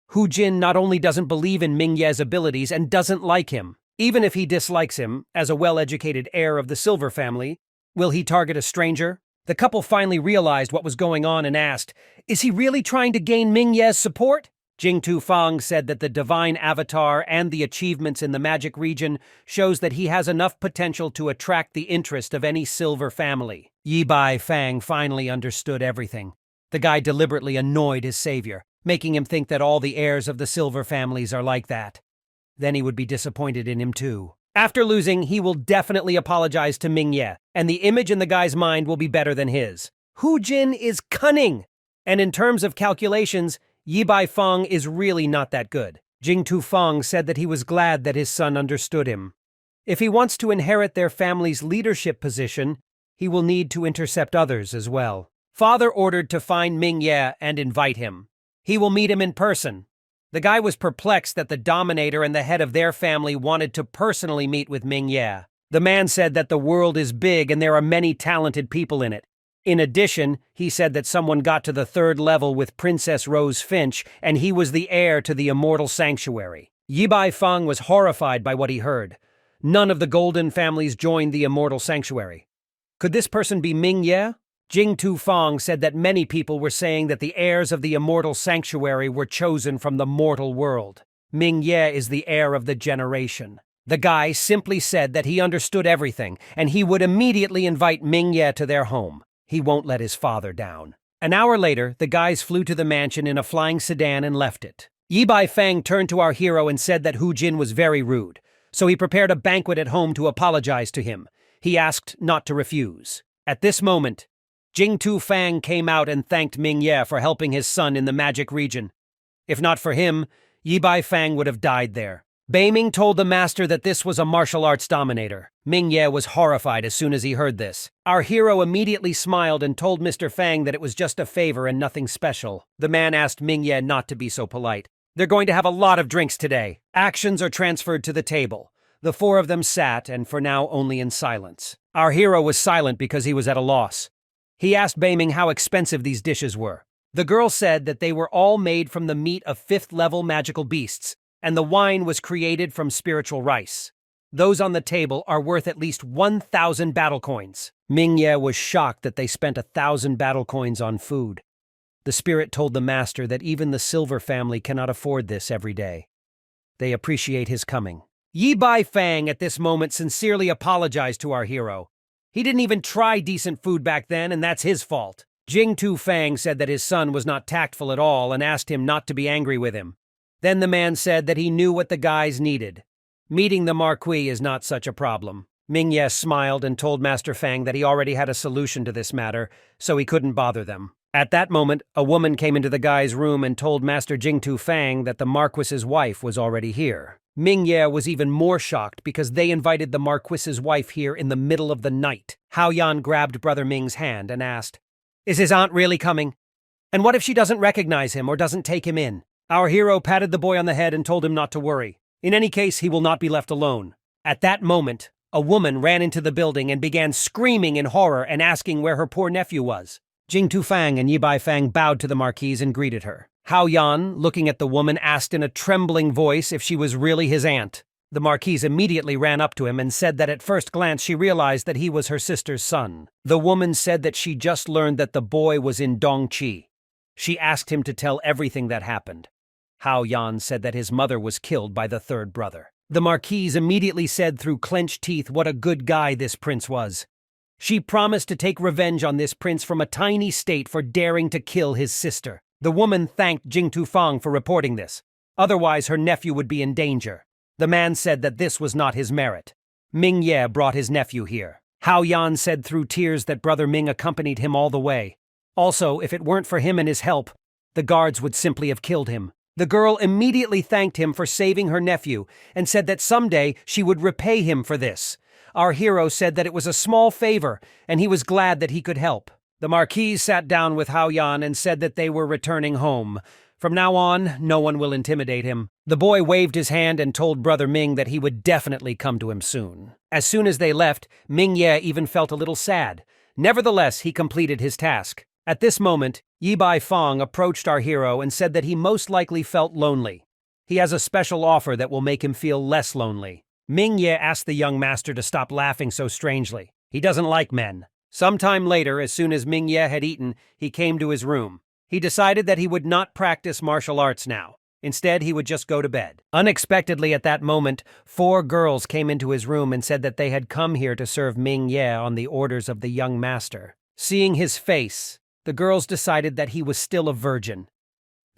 Hu Jin not only doesn't believe in Ming Ye's abilities and doesn't like him, even if he dislikes him, as a well-educated heir of the Silver family, will he target a stranger? The couple finally realized what was going on and asked, "Is he really trying to gain Ming Ye's support?" Jing Tu Fang said that the divine avatar and the achievements in the magic region shows that he has enough potential to attract the interest of any Silver family. Yi Bai Fang finally understood everything. The guy deliberately annoyed his savior, making him think that all the heirs of the Silver families are like that. Then he would be disappointed in him too. After losing, he will definitely apologize to Ming Ye, and the image in the guy's mind will be better than his. Hu Jin is cunning! And in terms of calculations, Yi Bai Feng is really not that good. Jing Tu Feng said that he was glad that his son understood him. If he wants to inherit their family's leadership position, he will need to intercept others as well. Father ordered to find Ming Ye and invite him. He will meet him in person. The guy was perplexed that the dominator and the head of their family wanted to personally meet with Ming Ye. The man said that the world is big and there are many talented people in it. In addition, he said that someone got to the 3rd level with Princess Rose Finch, and he was the heir to the immortal sanctuary. Yi Bai Feng was horrified by what he heard. None of the golden families joined the immortal sanctuary. Could this person be Ming Ye? Jing Tu Feng said that many people were saying that the heirs of the immortal sanctuary were chosen from the mortal world. Ming Ye is the heir of the generation. The guy simply said that he understood everything, and he would immediately invite Ming Ye to their home. He won't let his father down. An hour later, the guys flew to the mansion in a flying sedan and left it. Yi Bai Fang turned to our hero and said that Hu Jin was very rude, so he prepared a banquet at home to apologize to him. He asked not to refuse. At this moment, Jing Tu Fang came out and thanked Ming Ye for helping his son in the magic region. If not for him, Yi Bai Fang would have died there. Beiming told the master that this was a martial arts dominator. Ming Ye was horrified as soon as he heard this. Our hero immediately smiled and told Mr. Fang that it was just a favor and nothing special. The man asked Ming Ye not to be so polite. They're going to have a lot of drinks today. Actions are transferred to the table. The 4 of them sat, and for now only in silence. Our hero was silent because he was at a loss. He asked Beiming how expensive these dishes were. The girl said that they were all made from the meat of 5th-level magical beasts, and the wine was created from spiritual rice. Those on the table are worth at least 1,000 battle coins. Ming Ye was shocked that they spent 1,000 battle coins on food. The spirit told the master that even the Silver family cannot afford this every day. They appreciate his coming. Yi Bai Fang at this moment sincerely apologized to our hero. He didn't even try decent food back then, and that's his fault. Jing Tu Fang said that his son was not tactful at all and asked him not to be angry with him. Then the man said that he knew what the guys needed. Meeting the Marquis is not such a problem. Ming Ye smiled and told Master Fang that he already had a solution to this matter, so he couldn't bother them. At that moment, a woman came into the guy's room and told Master Jing Tu Fang that the Marquis's wife was already here. Ming Ye was even more shocked because they invited the Marquis's wife here in the middle of the night. Hao Yan grabbed Brother Ming's hand and asked, "Is his aunt really coming? And what if she doesn't recognize him or doesn't take him in?" Our hero patted the boy on the head and told him not to worry. In any case, he will not be left alone. At that moment, a woman ran into the building and began screaming in horror and asking where her poor nephew was. Jing Tu Fang and Yi Bai Fang bowed to the Marquise and greeted her. Hao Yan, looking at the woman, asked in a trembling voice if she was really his aunt. The Marquise immediately ran up to him and said that at first glance she realized that he was her sister's son. The woman said that she just learned that the boy was in Dongqi. She asked him to tell everything that happened. Hao Yan said that his mother was killed by the third brother. The Marquise immediately said through clenched teeth what a good guy this prince was. She promised to take revenge on this prince from a tiny state for daring to kill his sister. The woman thanked Jing Tu Fang for reporting this. Otherwise, her nephew would be in danger. The man said that this was not his merit. Ming Ye brought his nephew here. Hao Yan said through tears that Brother Ming accompanied him all the way. Also, if it weren't for him and his help, the guards would simply have killed him. The girl immediately thanked him for saving her nephew and said that someday she would repay him for this. Our hero said that it was a small favor and he was glad that he could help. The Marquise sat down with Hao Yan and said that they were returning home. From now on, no one will intimidate him. The boy waved his hand and told Brother Ming that he would definitely come to him soon. As soon as they left, Ming Ye even felt a little sad. Nevertheless, he completed his task. At this moment, Yi Bai Fang approached our hero and said that he most likely felt lonely. He has a special offer that will make him feel less lonely. Ming Ye asked the young master to stop laughing so strangely. He doesn't like men. Sometime later, as soon as Ming Ye had eaten, he came to his room. He decided that he would not practice martial arts now. Instead, he would just go to bed. Unexpectedly at that moment, 4 girls came into his room and said that they had come here to serve Ming Ye on the orders of the young master. Seeing his face, the girls decided that he was still a virgin.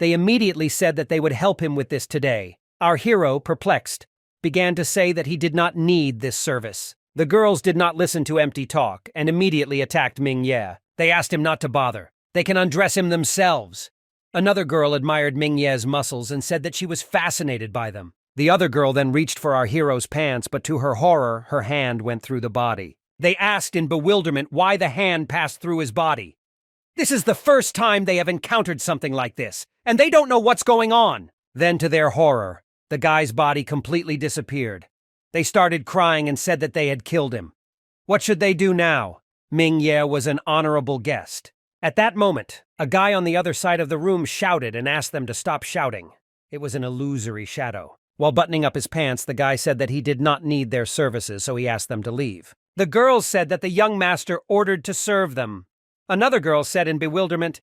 They immediately said that they would help him with this today. Our hero, perplexed, began to say that he did not need this service. The girls did not listen to empty talk and immediately attacked Ming Ye. They asked him not to bother. They can undress him themselves. Another girl admired Ming Ye's muscles and said that she was fascinated by them. The other girl then reached for our hero's pants, but to her horror, her hand went through the body. They asked in bewilderment why the hand passed through his body. This is the first time they have encountered something like this, and they don't know what's going on. Then, to their horror, the guy's body completely disappeared. They started crying and said that they had killed him. What should they do now? Ming Ye was an honorable guest. At that moment, a guy on the other side of the room shouted and asked them to stop shouting. It was an illusory shadow. While buttoning up his pants, the guy said that he did not need their services, so he asked them to leave. The girls said that the young master ordered to serve them. Another girl said in bewilderment,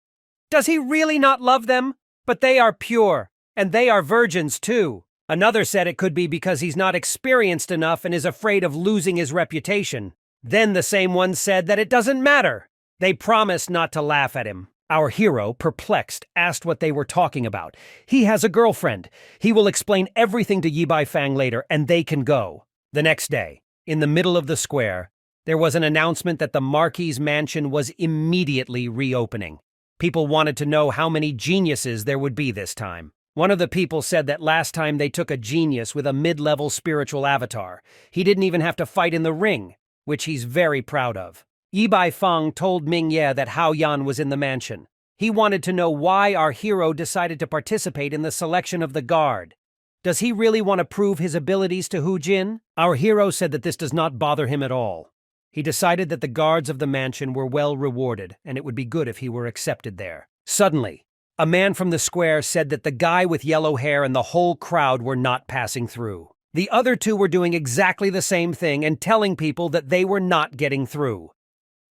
"Does he really not love them? But they are pure, and they are virgins too." Another said it could be because he's not experienced enough and is afraid of losing his reputation. Then the same one said that it doesn't matter. They promised not to laugh at him. Our hero, perplexed, asked what they were talking about. He has a girlfriend. He will explain everything to Yi Bai Fang later, and they can go. The next day, in the middle of the square, there was an announcement that the Marquis's mansion was immediately reopening. People wanted to know how many geniuses there would be this time. One of the people said that last time they took a genius with a mid-level spiritual avatar. He didn't even have to fight in the ring, which he's very proud of. Yi Bai Fang told Ming Ye that Hao Yan was in the mansion. He wanted to know why our hero decided to participate in the selection of the guard. Does he really want to prove his abilities to Hu Jin? Our hero said that this does not bother him at all. He decided that the guards of the mansion were well rewarded, and it would be good if he were accepted there. Suddenly, a man from the square said that the guy with yellow hair and the whole crowd were not passing through. The other two were doing exactly the same thing and telling people that they were not getting through.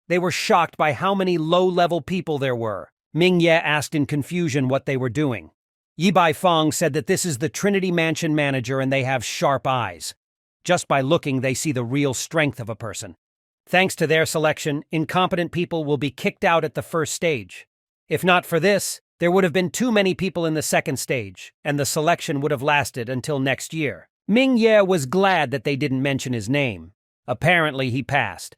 They were shocked by how many low-level people there were. Ming Ye asked in confusion what they were doing. Yi Bai Fang said that this is the Trinity Mansion manager and they have sharp eyes. Just by looking, they see the real strength of a person. Thanks to their selection, incompetent people will be kicked out at the first stage. If not for this, there would have been too many people in the second stage, and the selection would have lasted until next year. Ming Ye was glad that they didn't mention his name. Apparently, he passed.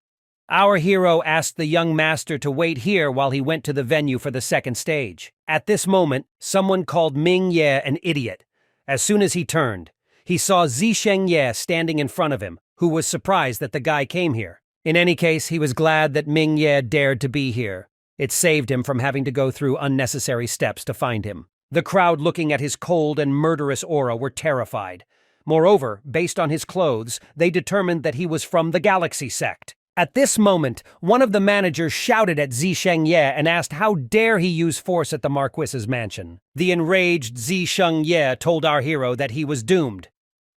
Our hero asked the young master to wait here while he went to the venue for the second stage. At this moment, someone called Ming Ye an idiot. As soon as he turned, he saw Zisheng Ye standing in front of him, who was surprised that the guy came here. In any case, he was glad that Ming Ye dared to be here. It saved him from having to go through unnecessary steps to find him. The crowd looking at his cold and murderous aura were terrified. Moreover, based on his clothes, they determined that he was from the Galaxy sect. At this moment, one of the managers shouted at Zisheng Ye and asked how dare he use force at the Marquis's mansion. The enraged Zisheng Ye told our hero that he was doomed.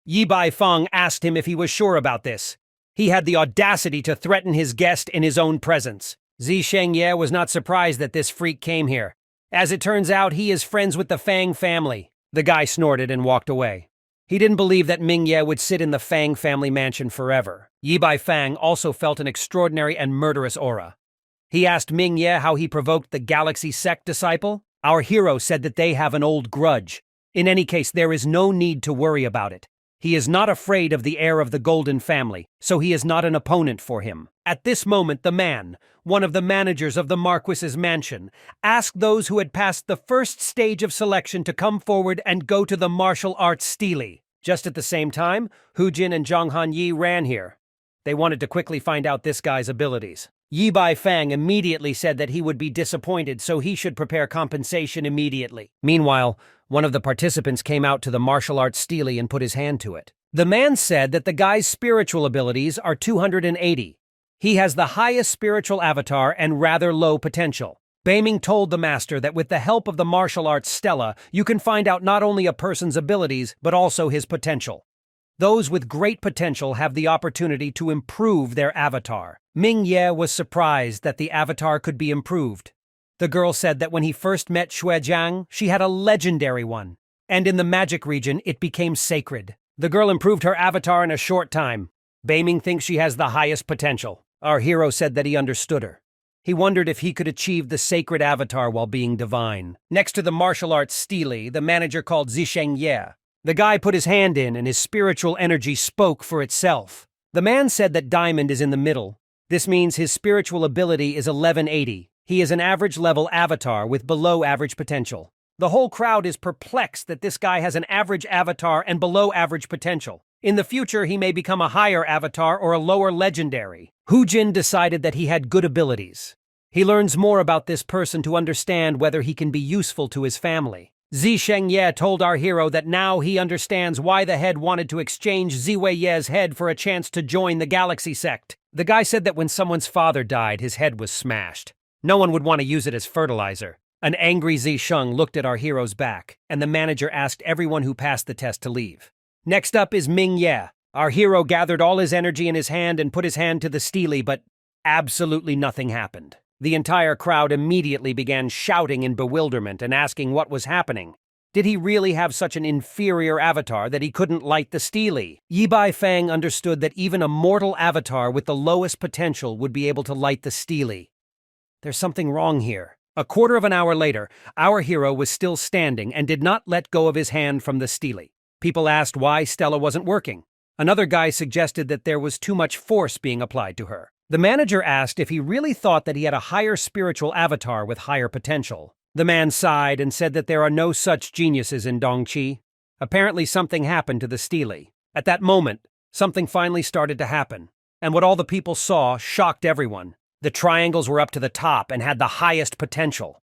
Yi Baifeng asked him if he was sure about this. He had the audacity to threaten his guest in his own presence. Zisheng Ye was not surprised that this freak came here. As it turns out, he is friends with the Fang family. The guy snorted and walked away. He didn't believe that Ming Ye would sit in the Fang family mansion forever. Yi Baifeng also felt an extraordinary and murderous aura. He asked Ming Ye how he provoked the Galaxy sect disciple. Our hero said that they have an old grudge. In any case, there is no need to worry about it. He is not afraid of the heir of the Golden family, so he is not an opponent for him. At this moment, the man, one of the managers of the Marquis's mansion, asked those who had passed the first stage of selection to come forward and go to the martial arts stele. Just at the same time, Hu Jin and Zhang Hanyi ran here. They wanted to quickly find out this guy's abilities. Yi Baifeng immediately said that he would be disappointed, so he should prepare compensation immediately. Meanwhile, one of the participants came out to the martial arts stele and put his hand to it. The man said that the guy's spiritual abilities are 280. He has the highest spiritual avatar and rather low potential. Beiming told the master that with the help of the martial arts stela, you can find out not only a person's abilities, but also his potential. Those with great potential have the opportunity to improve their avatar. Ming Ye was surprised that the avatar could be improved. The girl said that when he first met Xuejiang, she had a legendary one, and in the magic region, it became sacred. The girl improved her avatar in a short time. Beiming thinks she has the highest potential. Our hero said that he understood her. He wondered if he could achieve the sacred avatar while being divine. Next to the martial arts stele, the manager called Zisheng Ye. The guy put his hand in and his spiritual energy spoke for itself. The man said that Diamond is in the middle. This means his spiritual ability is 1180. He is an average-level avatar with below-average potential. The whole crowd is perplexed that this guy has an average avatar and below-average potential. In the future, he may become a higher avatar or a lower legendary. Hu Jin decided that he had good abilities. He learns more about this person to understand whether he can be useful to his family. Zisheng Ye told our hero that now he understands why the head wanted to exchange Ziwei Ye's head for a chance to join the Galaxy sect. The guy said that when someone's father died, his head was smashed. No one would want to use it as fertilizer. An angry Zisheng looked at our hero's back, and the manager asked everyone who passed the test to leave. Next up is Ming Ye. Our hero gathered all his energy in his hand and put his hand to the stele, but absolutely nothing happened. The entire crowd immediately began shouting in bewilderment and asking what was happening. Did he really have such an inferior avatar that he couldn't light the stele? Yi Baifeng understood that even a mortal avatar with the lowest potential would be able to light the stele. There's something wrong here. A quarter of an hour later, our hero was still standing and did not let go of his hand from the stele. People asked why Stella wasn't working. Another guy suggested that there was too much force being applied to her. The manager asked if he really thought that he had a higher spiritual avatar with higher potential. The man sighed and said that there are no such geniuses in Dongqi. Apparently something happened to the stele. At that moment, something finally started to happen, and what all the people saw shocked everyone. The triangles were up to the top and had the highest potential.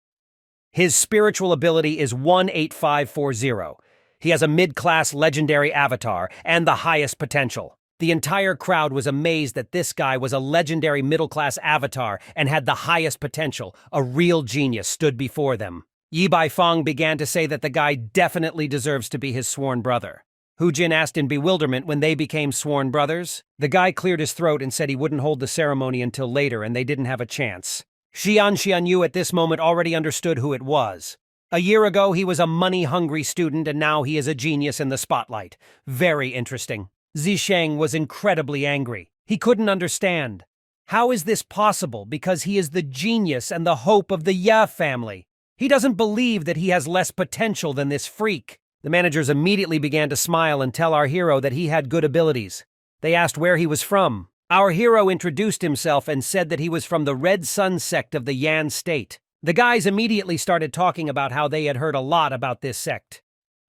His spiritual ability is 18540. He has a mid-class legendary avatar and the highest potential. The entire crowd was amazed that this guy was a legendary middle-class avatar and had the highest potential. A real genius stood before them. Yi Baifeng began to say that the guy definitely deserves to be his sworn brother. Hu Jin asked in bewilderment when they became sworn brothers. The guy cleared his throat and said he wouldn't hold the ceremony until later and they didn't have a chance. Xianyu at this moment already understood who it was. A year ago, he was a money-hungry student and now he is a genius in the spotlight. Very interesting. Zisheng was incredibly angry. He couldn't understand. How is this possible? Because he is the genius and the hope of the Ya family. He doesn't believe that he has less potential than this freak. The managers immediately began to smile and tell our hero that he had good abilities. They asked where he was from. Our hero introduced himself and said that he was from the Red Sun sect of the Yan state. The guys immediately started talking about how they had heard a lot about this sect.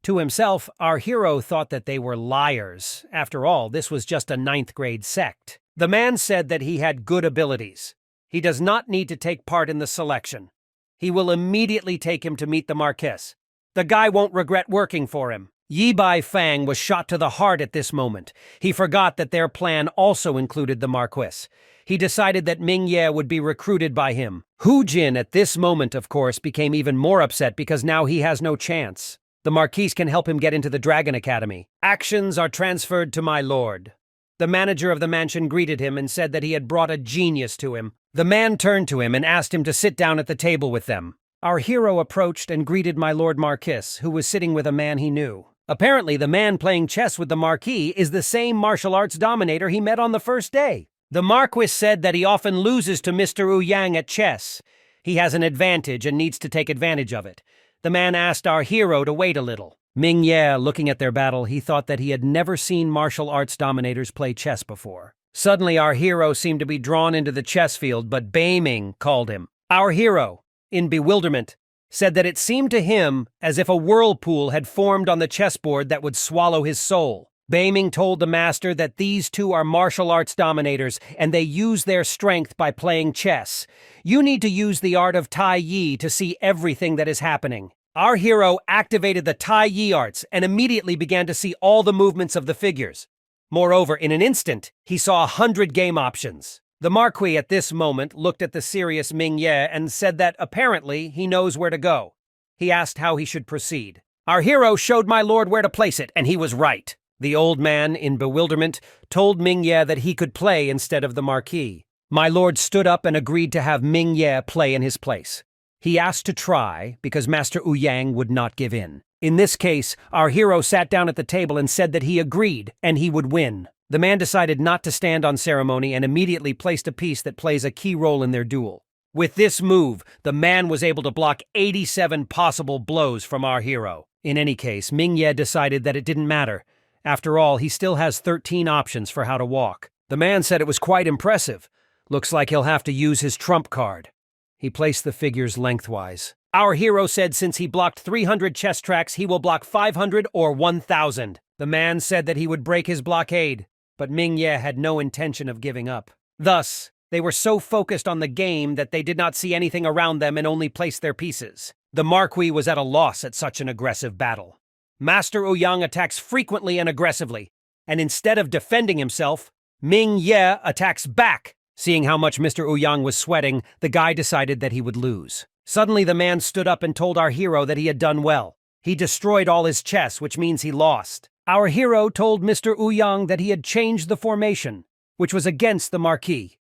To himself, our hero thought that they were liars. After all, this was just a 9th grade sect. The man said that he had good abilities. He does not need to take part in the selection. He will immediately take him to meet the Marquess. The guy won't regret working for him. Yi Bai Fang was shot to the heart at this moment. He forgot that their plan also included the Marquess. He decided that Ming Ye would be recruited by him. Hu Jin at this moment, of course, became even more upset because now he has no chance. The Marquis can help him get into the Dragon Academy. Actions are transferred to my lord. The manager of the mansion greeted him and said that he had brought a genius to him. The man turned to him and asked him to sit down at the table with them. Our hero approached and greeted my lord Marquis, who was sitting with a man he knew. Apparently, the man playing chess with the Marquis is the same martial arts dominator he met on the first day. The Marquis said that he often loses to Mr. Ouyang at chess. He has an advantage and needs to take advantage of it. The man asked our hero to wait a little. Ming Ye, looking at their battle, he thought that he had never seen martial arts dominators play chess before. Suddenly, our hero seemed to be drawn into the chess field, but Bei Ming called him. Our hero, in bewilderment, said that it seemed to him as if a whirlpool had formed on the chessboard that would swallow his soul. Bei Ming told the master that these two are martial arts dominators, and they use their strength by playing chess. You need to use the art of Tai Yi to see everything that is happening. Our hero activated the Tai Yi arts and immediately began to see all the movements of the figures. Moreover, in an instant, he saw 100 game options. The Marquis at this moment looked at the serious Ming Ye and said that apparently he knows where to go. He asked how he should proceed. Our hero showed my lord where to place it, and he was right. The old man, in bewilderment, told Ming Ye that he could play instead of the Marquis. My lord stood up and agreed to have Ming Ye play in his place. He asked to try because Master Ouyang would not give in. In this case, our hero sat down at the table and said that he agreed and he would win. The man decided not to stand on ceremony and immediately placed a piece that plays a key role in their duel. With this move, the man was able to block 87 possible blows from our hero. In any case, Ming Ye decided that it didn't matter. After all, he still has 13 options for how to walk. The man said it was quite impressive. Looks like he'll have to use his trump card. He placed the figures lengthwise. Our hero said since he blocked 300 chess tracks, he will block 500 or 1,000. The man said that he would break his blockade, but Ming Ye had no intention of giving up. Thus, they were so focused on the game that they did not see anything around them and only placed their pieces. The Marquis was at a loss at such an aggressive battle. Master Ouyang attacks frequently and aggressively, and instead of defending himself, Ming Ye attacks back. Seeing how much Mr. Ouyang was sweating, the guy decided that he would lose. Suddenly, the man stood up and told our hero that he had done well. He destroyed all his chess, which means he lost. Our hero told Mr. Ouyang that he had changed the formation, which was against the Marquis.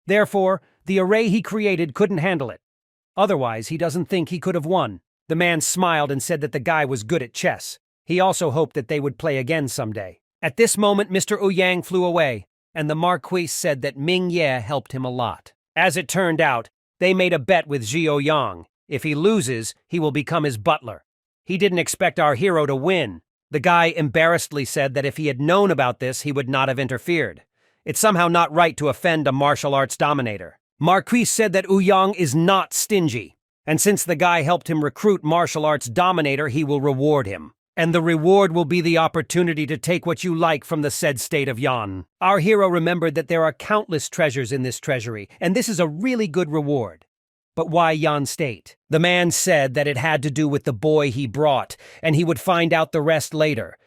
Therefore, the array he created couldn't handle it. Otherwise, he doesn't think he could have won. The man smiled and said that the guy was good at chess. He also hoped that they would play again someday. At this moment, Mr. Ouyang flew away, and the Marquis said that Ming Ye helped him a lot. As it turned out, they made a bet with Zhou Yang. If he loses, he will become his butler. He didn't expect our hero to win. The guy embarrassedly said that if he had known about this, he would not have interfered. It's somehow not right to offend a martial arts dominator. Marquis said that Ouyang is not stingy, and since the guy helped him recruit martial arts dominator, he will reward him. And the reward will be the opportunity to take what you like from the said state of Yan. Our hero remembered that there are countless treasures in this treasury, and this is a really good reward. But why Yan State? The man said that it had to do with the boy he brought, and he would find out the rest later.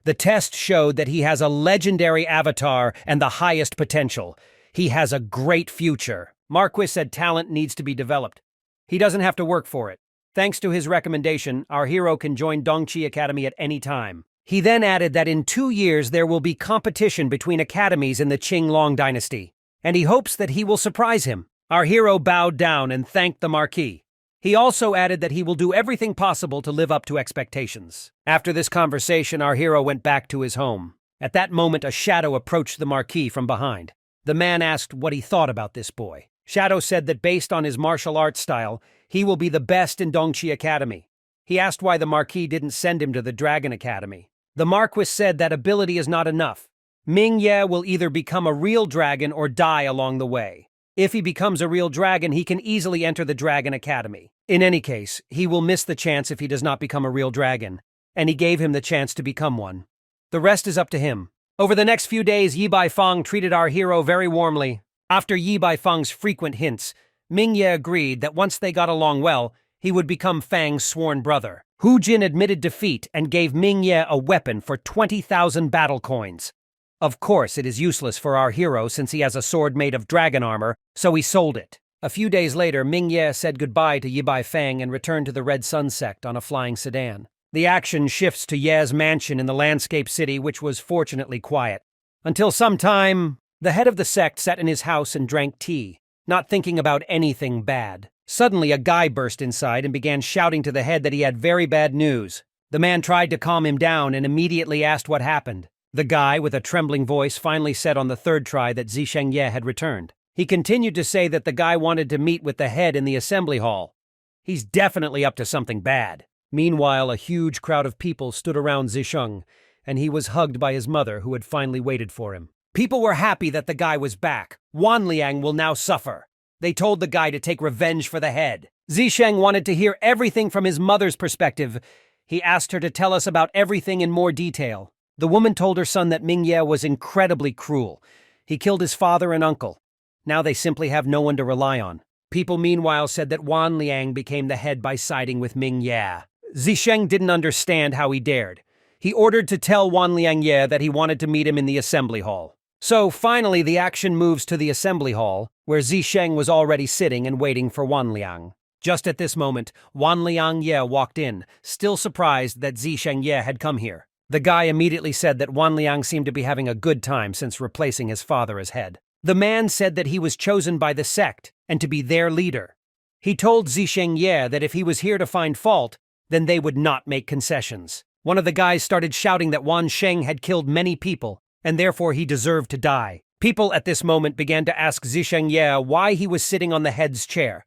The test showed that he has a legendary avatar and the highest potential. He has a great future. Marquis said talent needs to be developed. He doesn't have to work for it. Thanks to his recommendation, our hero can join Dongqi Academy at any time. He then added that in 2 years there will be competition between academies in the Qinglong dynasty, and he hopes that he will surprise him. Our hero bowed down and thanked the Marquis. He also added that he will do everything possible to live up to expectations. After this conversation, our hero went back to his home. At that moment, a shadow approached the Marquis from behind. The man asked what he thought about this boy. Shadow said that based on his martial arts style, he will be the best in Dongqi Academy. He asked why the Marquis didn't send him to the Dragon Academy. The Marquis said that ability is not enough. Ming Ye will either become a real dragon or die along the way. If he becomes a real dragon, he can easily enter the Dragon Academy. In any case, he will miss the chance if he does not become a real dragon, and he gave him the chance to become one. The rest is up to him. Over the next few days, Yi Baifeng treated our hero very warmly. After Yi Baifeng's frequent hints, Ming Ye agreed that once they got along well, he would become Fang's sworn brother. Hu Jin admitted defeat and gave Ming Ye a weapon for 20,000 battle coins. Of course, it is useless for our hero since he has a sword made of dragon armor, so he sold it. A few days later, Ming Ye said goodbye to Yi Baifeng and returned to the Red Sun sect on a flying sedan. The action shifts to Ye's mansion in the landscape city, which was fortunately quiet. Until some time, the head of the sect sat in his house and drank tea, not thinking about anything bad. Suddenly, a guy burst inside and began shouting to the head that he had very bad news. The man tried to calm him down and immediately asked what happened. The guy, with a trembling voice, finally said on the third try that Zisheng Ye had returned. He continued to say that the guy wanted to meet with the head in the assembly hall. He's definitely up to something bad. Meanwhile, a huge crowd of people stood around Zisheng, and he was hugged by his mother, who had finally waited for him. People were happy that the guy was back. Wanliang will now suffer. They told the guy to take revenge for the head. Zisheng wanted to hear everything from his mother's perspective. He asked her to tell us about everything in more detail. The woman told her son that Ming Ye was incredibly cruel. He killed his father and uncle. Now they simply have no one to rely on. People meanwhile said that Wan Liang became the head by siding with Ming Ye. Zisheng didn't understand how he dared. He ordered to tell Wan Liang Ye that he wanted to meet him in the assembly hall. So finally the action moves to the assembly hall, where Zisheng was already sitting and waiting for Wan Liang. Just at this moment, Wan Liang Ye walked in, still surprised that Zisheng Ye had come here. The guy immediately said that Wan Liang seemed to be having a good time since replacing his father as head. The man said that he was chosen by the sect and to be their leader. He told Zisheng Ye that if he was here to find fault, then they would not make concessions. One of the guys started shouting that Wan Sheng had killed many people, and therefore he deserved to die. People at this moment began to ask Zisheng Ye why he was sitting on the head's chair.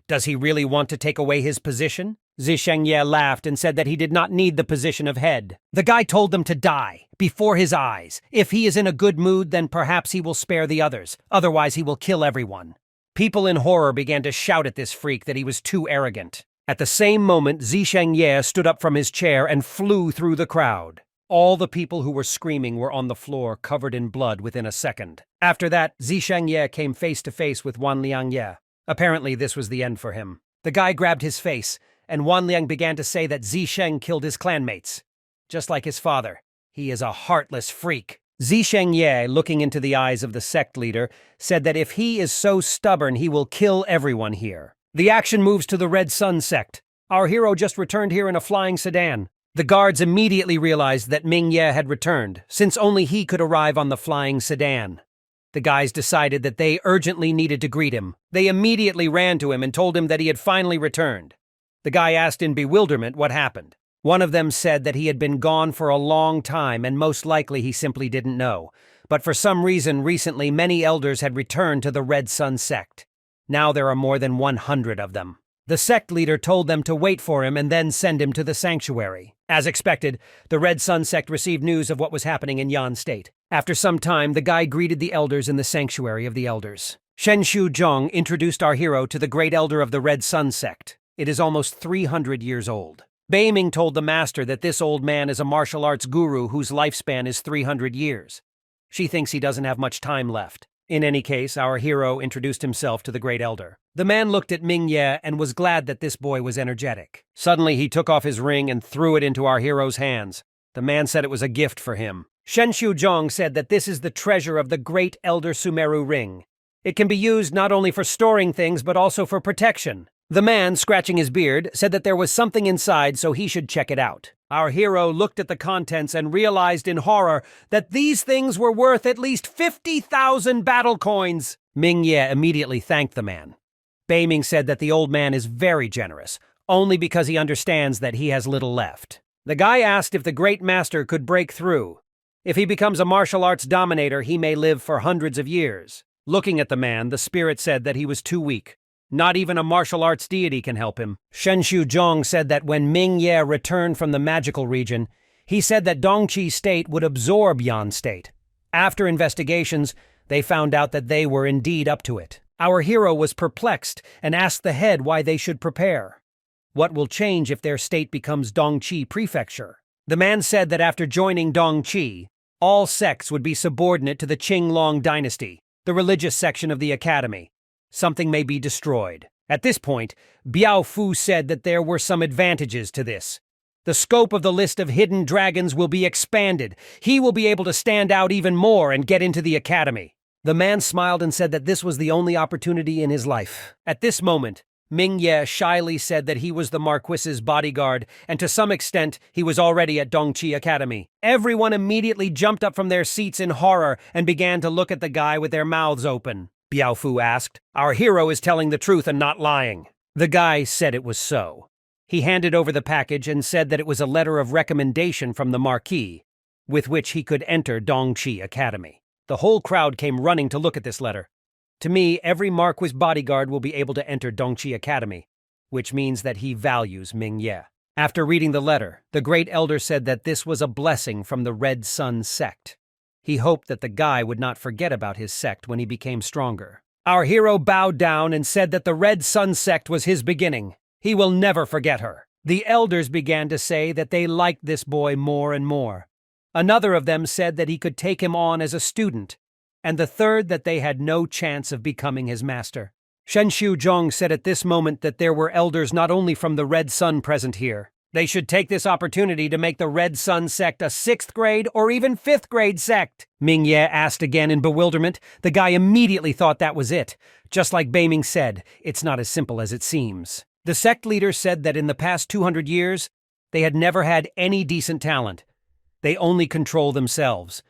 Does he really want to take away his position? Zisheng Ye laughed and said that he did not need the position of head. The guy told them to die, before his eyes. If he is in a good mood, then perhaps he will spare the others. Otherwise, he will kill everyone. People in horror began to shout at this freak that he was too arrogant. At the same moment, Zisheng Ye stood up from his chair and flew through the crowd. All the people who were screaming were on the floor, covered in blood within a second. After that, Zisheng Ye came face to face with Wan Liang Ye. Apparently, this was the end for him. The guy grabbed his face, and Wan Liang began to say that Zisheng killed his clanmates. Just like his father, he is a heartless freak. Zisheng Ye, looking into the eyes of the sect leader, said that if he is so stubborn, he will kill everyone here. The action moves to the Red Sun sect. Our hero just returned here in a flying sedan. The guards immediately realized that Ming Ye had returned, since only he could arrive on the flying sedan. The guys decided that they urgently needed to greet him. They immediately ran to him and told him that he had finally returned. The guy asked in bewilderment what happened. One of them said that he had been gone for a long time and most likely he simply didn't know. But for some reason recently many elders had returned to the Red Sun sect. Now there are more than 100 of them. The sect leader told them to wait for him and then send him to the sanctuary. As expected, the Red Sun sect received news of what was happening in Yan State. After some time, the guy greeted the elders in the sanctuary of the elders. Shenshu Zhong introduced our hero to the great elder of the Red Sun sect. It is almost 300 years old. Beiming told the master that this old man is a martial arts guru whose lifespan is 300 years. She thinks he doesn't have much time left. In any case, our hero introduced himself to the great elder. The man looked at Ming Ye and was glad that this boy was energetic. Suddenly, he took off his ring and threw it into our hero's hands. The man said it was a gift for him. Shenshu Zhong said that this is the treasure of the great Elder Sumeru ring. It can be used not only for storing things, but also for protection. The man, scratching his beard, said that there was something inside, so he should check it out. Our hero looked at the contents and realized in horror that these things were worth at least 50,000 battle coins. Ming Ye immediately thanked the man. Beiming said that the old man is very generous, only because he understands that he has little left. The guy asked if the great master could break through. If he becomes a martial arts dominator, he may live for hundreds of years. Looking at the man, the spirit said that he was too weak. Not even a martial arts deity can help him. Shen Shuzhong said that when Ming Ye returned from the magical region, he said that Dongqi State would absorb Yan State. After investigations, they found out that they were indeed up to it. Our hero was perplexed and asked the head why they should prepare. What will change if their state becomes Dongqi Prefecture? The man said that after joining Dongqi, all sects would be subordinate to the Qinglong dynasty, the religious section of the academy. Something may be destroyed. At this point, Biao Fu said that there were some advantages to this. The scope of the list of hidden dragons will be expanded. He will be able to stand out even more and get into the academy. The man smiled and said that this was the only opportunity in his life. At this moment, Ming Ye shyly said that he was the Marquis's bodyguard, and to some extent, he was already at Dongqi Academy. Everyone immediately jumped up from their seats in horror and began to look at the guy with their mouths open. Biao Fu asked, "Our hero is telling the truth and not lying." The guy said it was so. He handed over the package and said that it was a letter of recommendation from the Marquis, with which he could enter Dongqi Academy. The whole crowd came running to look at this letter. To me, every Marquis bodyguard will be able to enter Dongqi Academy, which means that he values Ming Ye. After reading the letter, the great elder said that this was a blessing from the Red Sun sect. He hoped that the guy would not forget about his sect when he became stronger. Our hero bowed down and said that the Red Sun sect was his beginning. He will never forget her. The elders began to say that they liked this boy more and more. Another of them said that he could take him on as a student, and the third that they had no chance of becoming his master. Shen Shuzhong said at this moment that there were elders not only from the Red Sun present here. They should take this opportunity to make the Red Sun sect a 6th grade or even 5th grade sect. Ming Ye asked again in bewilderment. The guy immediately thought that was it. Just like Beiming said, it's not as simple as it seems. The sect leader said that in the past 200 years, they had never had any decent talent. They only control themselves.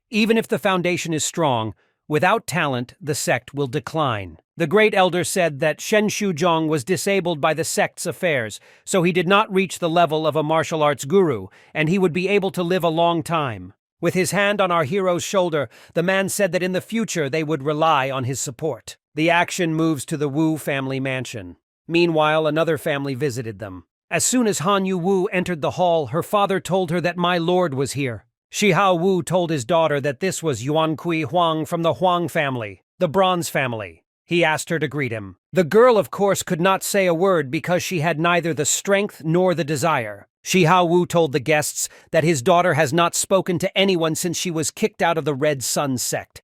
Even if the foundation is strong, without talent, the sect will decline. The great elder said that Shen Shuzhong was disabled by the sect's affairs, so he did not reach the level of a martial arts guru, and he would be able to live a long time. With his hand on our hero's shoulder, the man said that in the future they would rely on his support. The action moves to the Wu family mansion. Meanwhile, another family visited them. As soon as Hanyu Wu entered the hall, her father told her that my lord was here. Shihao Wu told his daughter that this was Yuankui Huang from the Huang family, the Bronze family. He asked her to greet him. The girl, of course, could not say a word because she had neither the strength nor the desire. Shihao Wu told the guests that his daughter has not spoken to anyone since she was kicked out of the Red Sun sect.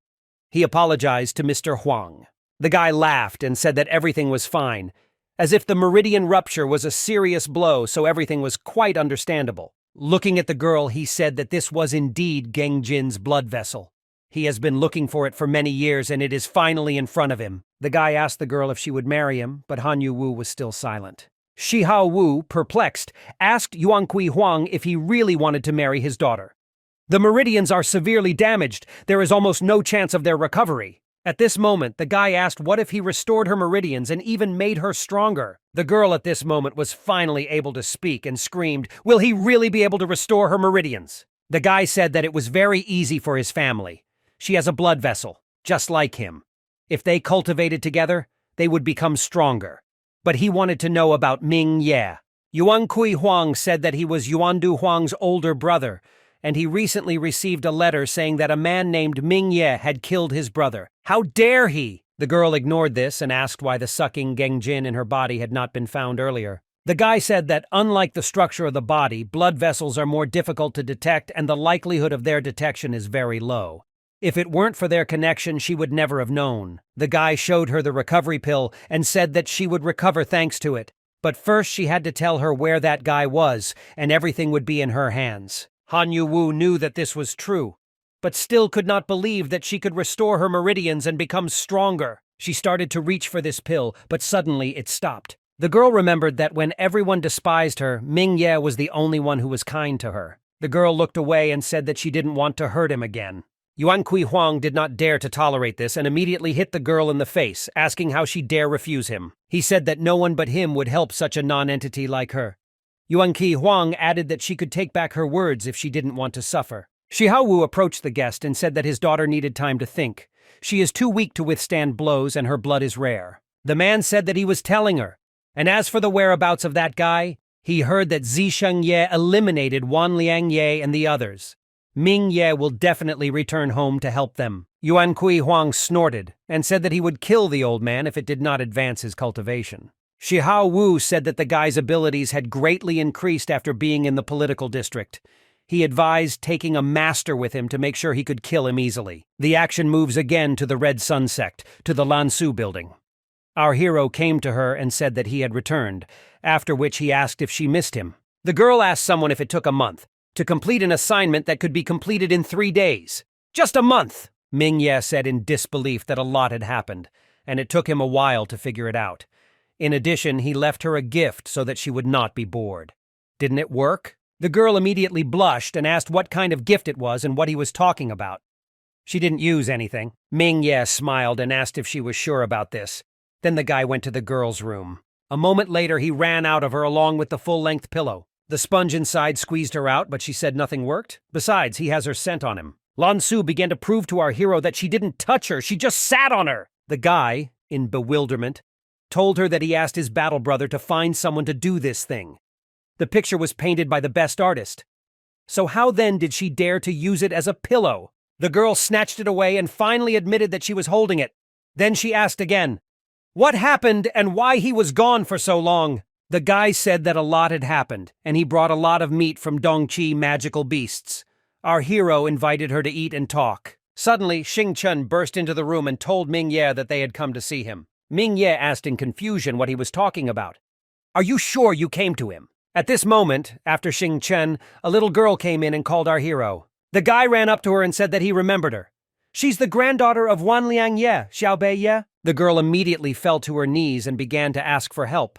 He apologized to Mr. Huang. The guy laughed and said that everything was fine, as if the meridian rupture was a serious blow, so everything was quite understandable. Looking at the girl, he said that this was indeed Gengjin's blood vessel. He has been looking for it for many years, and it is finally in front of him. The guy asked the girl if she would marry him, but Hanyu Wu was still silent. Shihao Wu, perplexed, asked Yuankui Huang if he really wanted to marry his daughter. The meridians are severely damaged. There is almost no chance of their recovery. At this moment, the guy asked what if he restored her meridians and even made her stronger. The girl at this moment was finally able to speak and screamed, "Will he really be able to restore her meridians?" The guy said that it was very easy for his family. She has a blood vessel, just like him. If they cultivated together, they would become stronger. But he wanted to know about Ming Ye. Yuan Kui Huang said that he was Yuandu Huang's older brother, and he recently received a letter saying that a man named Ming Ye had killed his brother. How dare he? The girl ignored this and asked why the sucking Gengjin in her body had not been found earlier. The guy said that unlike the structure of the body, blood vessels are more difficult to detect and the likelihood of their detection is very low. If it weren't for their connection, she would never have known. The guy showed her the recovery pill and said that she would recover thanks to it. But first she had to tell her where that guy was, and everything would be in her hands. Hanyu Wu knew that this was true, but still could not believe that she could restore her meridians and become stronger. She started to reach for this pill, but suddenly it stopped. The girl remembered that when everyone despised her, Ming Ye was the only one who was kind to her. The girl looked away and said that she didn't want to hurt him again. Yuan Kui Huang did not dare to tolerate this and immediately hit the girl in the face, asking how she dare refuse him. He said that no one but him would help such a non-entity like her. Yuan Kui Huang added that she could take back her words if she didn't want to suffer. Xiaowu approached the guest and said that his daughter needed time to think. She is too weak to withstand blows and her blood is rare. The man said that he was telling her. And as for the whereabouts of that guy, he heard that Zisheng Ye eliminated Wanliang Ye and the others. Ming Ye will definitely return home to help them. Yuan Kui Huang snorted and said that he would kill the old man if it did not advance his cultivation. Shihao Wu said that the guy's abilities had greatly increased after being in the political district. He advised taking a master with him to make sure he could kill him easily. The action moves again to the Red Sun sect, to the Lansu building. Our hero came to her and said that he had returned, after which he asked if she missed him. The girl asked someone if it took a month to complete an assignment that could be completed in 3 days. Just a month! Ming Ye said in disbelief that a lot had happened, and it took him a while to figure it out. In addition, he left her a gift so that she would not be bored. Didn't it work? The girl immediately blushed and asked what kind of gift it was and what he was talking about. She didn't use anything. Ming Ye smiled and asked if she was sure about this. Then the guy went to the girl's room. A moment later, he ran out of her along with the full-length pillow. The sponge inside squeezed her out, but she said nothing worked. Besides, he has her scent on him. Lan Su began to prove to our hero that she didn't touch her, she just sat on her. The guy, in bewilderment, told her that he asked his battle brother to find someone to do this thing. The picture was painted by the best artist. So how then did she dare to use it as a pillow? The girl snatched it away and finally admitted that she was holding it. Then she asked again, what happened and why he was gone for so long? The guy said that a lot had happened, and he brought a lot of meat from Dongqi magical beasts. Our hero invited her to eat and talk. Suddenly, Xing Chen burst into the room and told Ming Ye that they had come to see him. Ming Ye asked in confusion what he was talking about. Are you sure you came to him? At this moment, after Xing Chen, a little girl came in and called our hero. The guy ran up to her and said that he remembered her. She's the granddaughter of Wanliang Ye, Xiaobei Ye. The girl immediately fell to her knees and began to ask for help.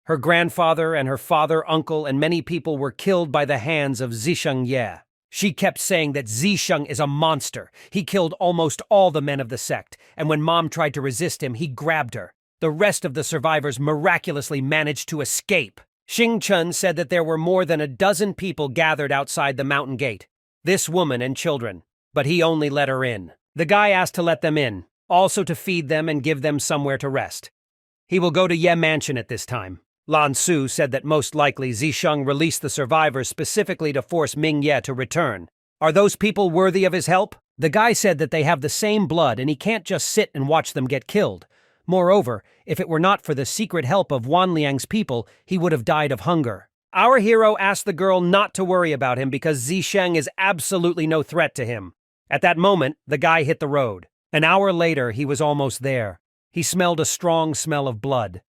Her grandfather and her father, uncle, and many people were killed by the hands of Zisheng Ye. She kept saying that Zisheng is a monster. He killed almost all the men of the sect, and when Mom tried to resist him, he grabbed her. The rest of the survivors miraculously managed to escape. Xing Chen said that there were more than a dozen people gathered outside the mountain gate. This woman and children. But he only let her in. The guy asked to let them in, also to feed them and give them somewhere to rest. He will go to Ye Mansion at this time. Lan Su said that most likely Zisheng released the survivors specifically to force Ming Ye to return. Are those people worthy of his help? The guy said that they have the same blood and he can't just sit and watch them get killed. Moreover, if it were not for the secret help of Wanliang's people, he would have died of hunger. Our hero asked the girl not to worry about him because Zisheng is absolutely no threat to him. At that moment, the guy hit the road. An hour later, he was almost there. He smelled a strong smell of blood.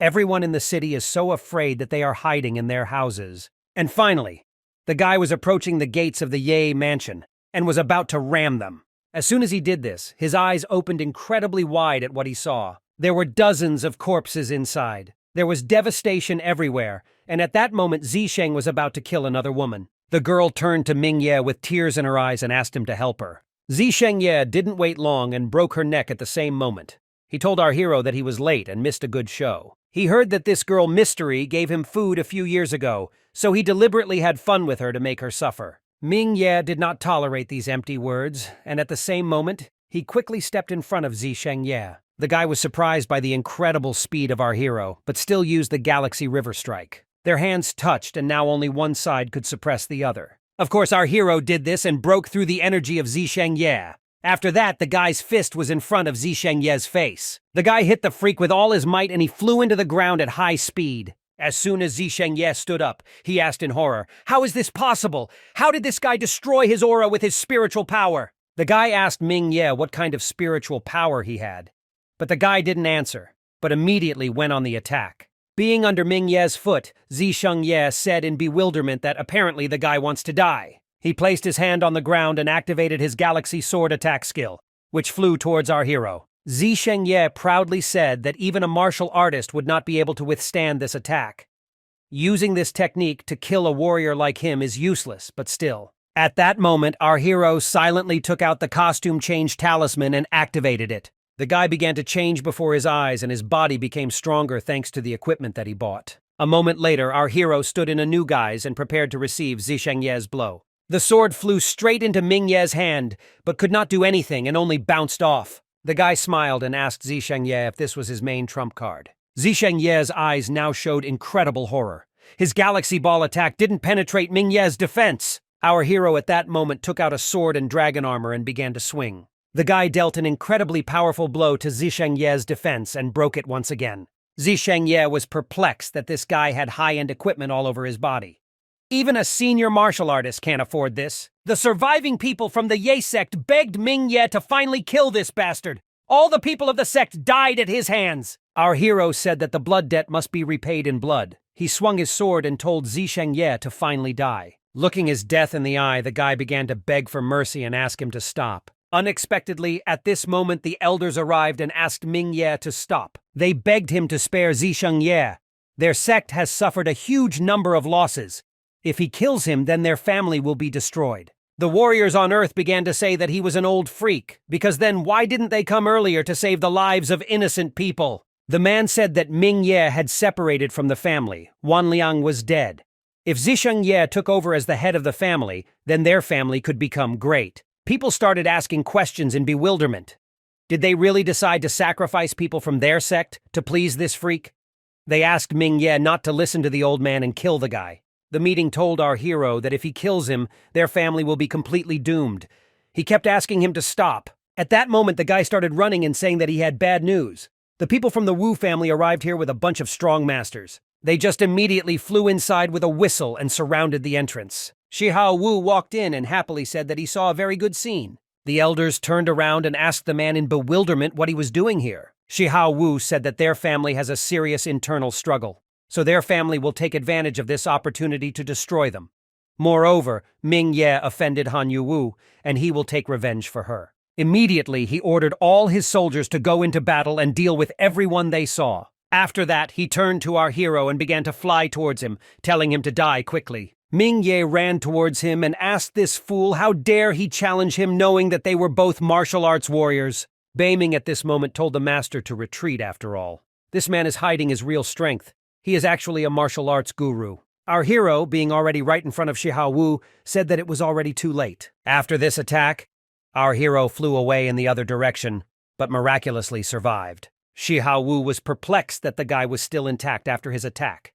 Everyone in the city is so afraid that they are hiding in their houses. And finally, the guy was approaching the gates of the Ye Mansion and was about to ram them. As soon as he did this, his eyes opened incredibly wide at what he saw. There were dozens of corpses inside. There was devastation everywhere, and at that moment Zisheng was about to kill another woman. The girl turned to Ming Ye with tears in her eyes and asked him to help her. Zisheng Ye didn't wait long and broke her neck at the same moment. He told our hero that he was late and missed a good show. He heard that this girl Mystery gave him food a few years ago, so he deliberately had fun with her to make her suffer. Ming Ye did not tolerate these empty words, and at the same moment, he quickly stepped in front of Zisheng Ye. The guy was surprised by the incredible speed of our hero, but still used the Galaxy River Strike. Their hands touched, and now only one side could suppress the other. Of course, our hero did this and broke through the energy of Zisheng Ye. After that, the guy's fist was in front of Zisheng Ye's face. The guy hit the freak with all his might and he flew into the ground at high speed. As soon as Zisheng Ye stood up, he asked in horror, "How is this possible? How did this guy destroy his aura with his spiritual power?" The guy asked Ming Ye what kind of spiritual power he had. But the guy didn't answer, but immediately went on the attack. Being under Ming Ye's foot, Zisheng Ye said in bewilderment that apparently the guy wants to die. He placed his hand on the ground and activated his Galaxy Sword attack skill, which flew towards our hero. Zisheng Ye proudly said that even a martial artist would not be able to withstand this attack. Using this technique to kill a warrior like him is useless, but still. At that moment, our hero silently took out the costume change talisman and activated it. The guy began to change before his eyes and his body became stronger thanks to the equipment that he bought. A moment later, our hero stood in a new guise and prepared to receive Zisheng Ye's blow. The sword flew straight into Ming Ye's hand, but could not do anything and only bounced off. The guy smiled and asked Zisheng if this was his main trump card. Zisheng eyes now showed incredible horror. His galaxy ball attack didn't penetrate Ming Ye's defense. Our hero at that moment took out a sword and dragon armor and began to swing. The guy dealt an incredibly powerful blow to Zisheng defense and broke it once again. Zisheng was perplexed that this guy had high-end equipment all over his body. Even a senior martial artist can't afford this. The surviving people from the Ye sect begged Ming Ye to finally kill this bastard. All the people of the sect died at his hands. Our hero said that the blood debt must be repaid in blood. He swung his sword and told Zisheng to finally die. Looking his death in the eye, the guy began to beg for mercy and ask him to stop. Unexpectedly, at this moment, the elders arrived and asked Ming Ye to stop. They begged him to spare Zisheng. Their sect has suffered a huge number of losses. If he kills him, then their family will be destroyed. The warriors on Earth began to say that he was an old freak, because then why didn't they come earlier to save the lives of innocent people? The man said that Ming Ye had separated from the family. Wan Liang was dead. If Zisheng took over as the head of the family, then their family could become great. People started asking questions in bewilderment. Did they really decide to sacrifice people from their sect to please this freak? They asked Ming Ye not to listen to the old man and kill the guy. The meeting told our hero that if he kills him, their family will be completely doomed. He kept asking him to stop. At that moment, the guy started running and saying that he had bad news. The people from the Wu family arrived here with a bunch of strong masters. They just immediately flew inside with a whistle and surrounded the entrance. Shihao Wu walked in and happily said that he saw a very good scene. The elders turned around and asked the man in bewilderment what he was doing here. Shihao Wu said that their family has a serious internal struggle, so their family will take advantage of this opportunity to destroy them. Moreover, Ming Ye offended Han Yu, and he will take revenge for her. Immediately, he ordered all his soldiers to go into battle and deal with everyone they saw. After that, he turned to our hero and began to fly towards him, telling him to die quickly. Ming Ye ran towards him and asked this fool how dare he challenge him, knowing that they were both martial arts warriors. Beiming at this moment told the master to retreat after all. This man is hiding his real strength. He is actually a martial arts guru. Our hero, being already right in front of Shihao Wu, said that it was already too late. After this attack, our hero flew away in the other direction, but miraculously survived. Shihao Wu was perplexed that the guy was still intact after his attack.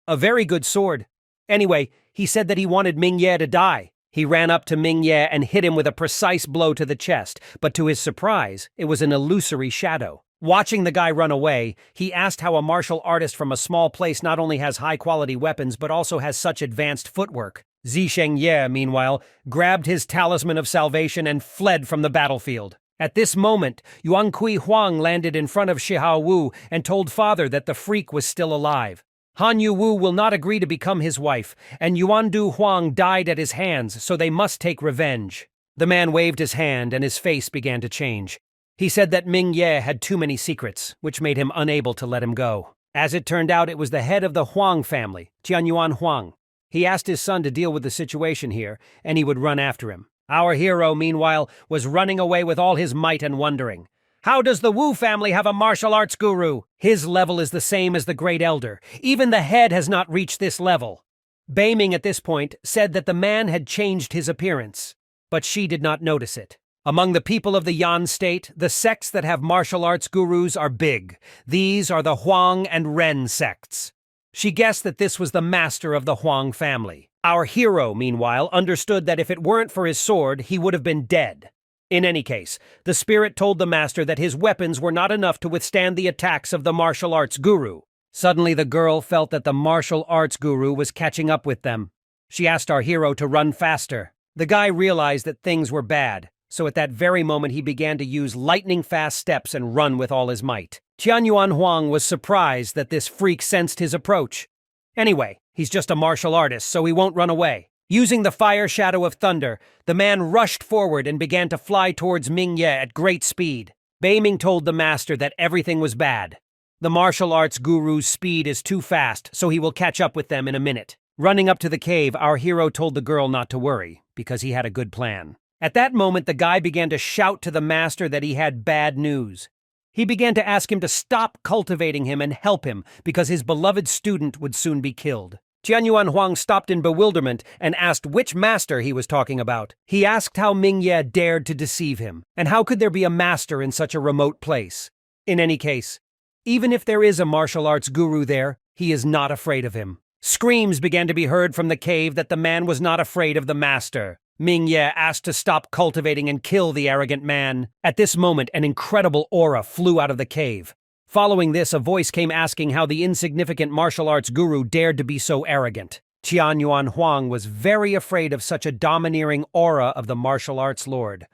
A very good sword. Anyway, he said that he wanted Ming Ye to die. He ran up to Ming Ye and hit him with a precise blow to the chest, but to his surprise, it was an illusory shadow. Watching the guy run away, he asked how a martial artist from a small place not only has high-quality weapons but also has such advanced footwork. Zisheng, meanwhile, grabbed his talisman of salvation and fled from the battlefield. At this moment, Yuankui Huang landed in front of Shihao Wu and told father that the freak was still alive. Han Yu Wu will not agree to become his wife, and Yuandu Huang died at his hands, so they must take revenge. The man waved his hand and his face began to change. He said that Ming Ye had too many secrets, which made him unable to let him go. As it turned out, it was the head of the Huang family, Tianyuan Huang. He asked his son to deal with the situation here, and he would run after him. Our hero, meanwhile, was running away with all his might and wondering, how does the Wu family have a martial arts guru? His level is the same as the Great Elder. Even the head has not reached this level. Beiming at this point said that the man had changed his appearance, but she did not notice it. Among the people of the Yan state, the sects that have martial arts gurus are big. These are the Huang and Ren sects. She guessed that this was the master of the Huang family. Our hero, meanwhile, understood that if it weren't for his sword, he would have been dead. In any case, the spirit told the master that his weapons were not enough to withstand the attacks of the martial arts guru. Suddenly the girl felt that the martial arts guru was catching up with them. She asked our hero to run faster. The guy realized that things were bad, so at that very moment he began to use lightning-fast steps and run with all his might. Tianyuan Huang was surprised that this freak sensed his approach. Anyway, he's just a martial artist, so he won't run away. Using the fire shadow of thunder, the man rushed forward and began to fly towards Ming Ye at great speed. Beiming told the master that everything was bad. The martial arts guru's speed is too fast, so he will catch up with them in a minute. Running up to the cave, our hero told the girl not to worry, because he had a good plan. At that moment, the guy began to shout to the master that he had bad news. He began to ask him to stop cultivating him and help him, because his beloved student would soon be killed. Jianyuan Huang stopped in bewilderment and asked which master he was talking about. He asked how Mingye dared to deceive him, and how could there be a master in such a remote place? In any case, even if there is a martial arts guru there, he is not afraid of him. Screams began to be heard from the cave that the man was not afraid of the master. Mingye asked to stop cultivating and kill the arrogant man. At this moment, an incredible aura flew out of the cave. Following this, a voice came asking how the insignificant martial arts guru dared to be so arrogant. Jianyuan Huang was very afraid of such a domineering aura of the martial arts lord.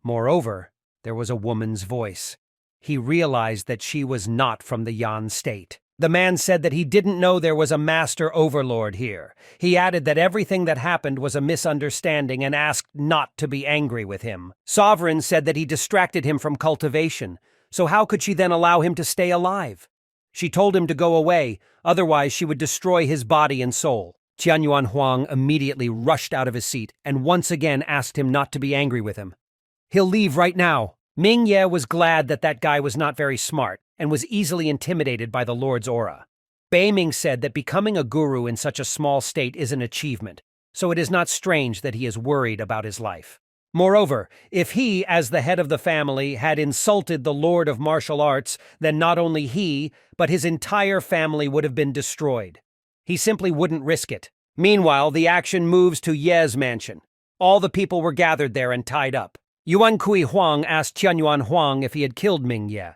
Moreover, there was a woman's voice. He realized that she was not from the Yan state. The man said that he didn't know there was a master overlord here. He added that everything that happened was a misunderstanding and asked not to be angry with him. Sovereign said that he distracted him from cultivation. So how could she then allow him to stay alive? She told him to go away, otherwise she would destroy his body and soul. Jianyuan Huang immediately rushed out of his seat and once again asked him not to be angry with him. He'll leave right now. Mingye was glad that that guy was not very smart and was easily intimidated by the Lord's aura. Beiming said that becoming a guru in such a small state is an achievement, so it is not strange that he is worried about his life. Moreover, if he, as the head of the family, had insulted the Lord of Martial Arts, then not only he, but his entire family would have been destroyed. He simply wouldn't risk it. Meanwhile, the action moves to Ye's mansion. All the people were gathered there and tied up. Yuan Kui Huang asked Jianyuan Huang if he had killed Mingye.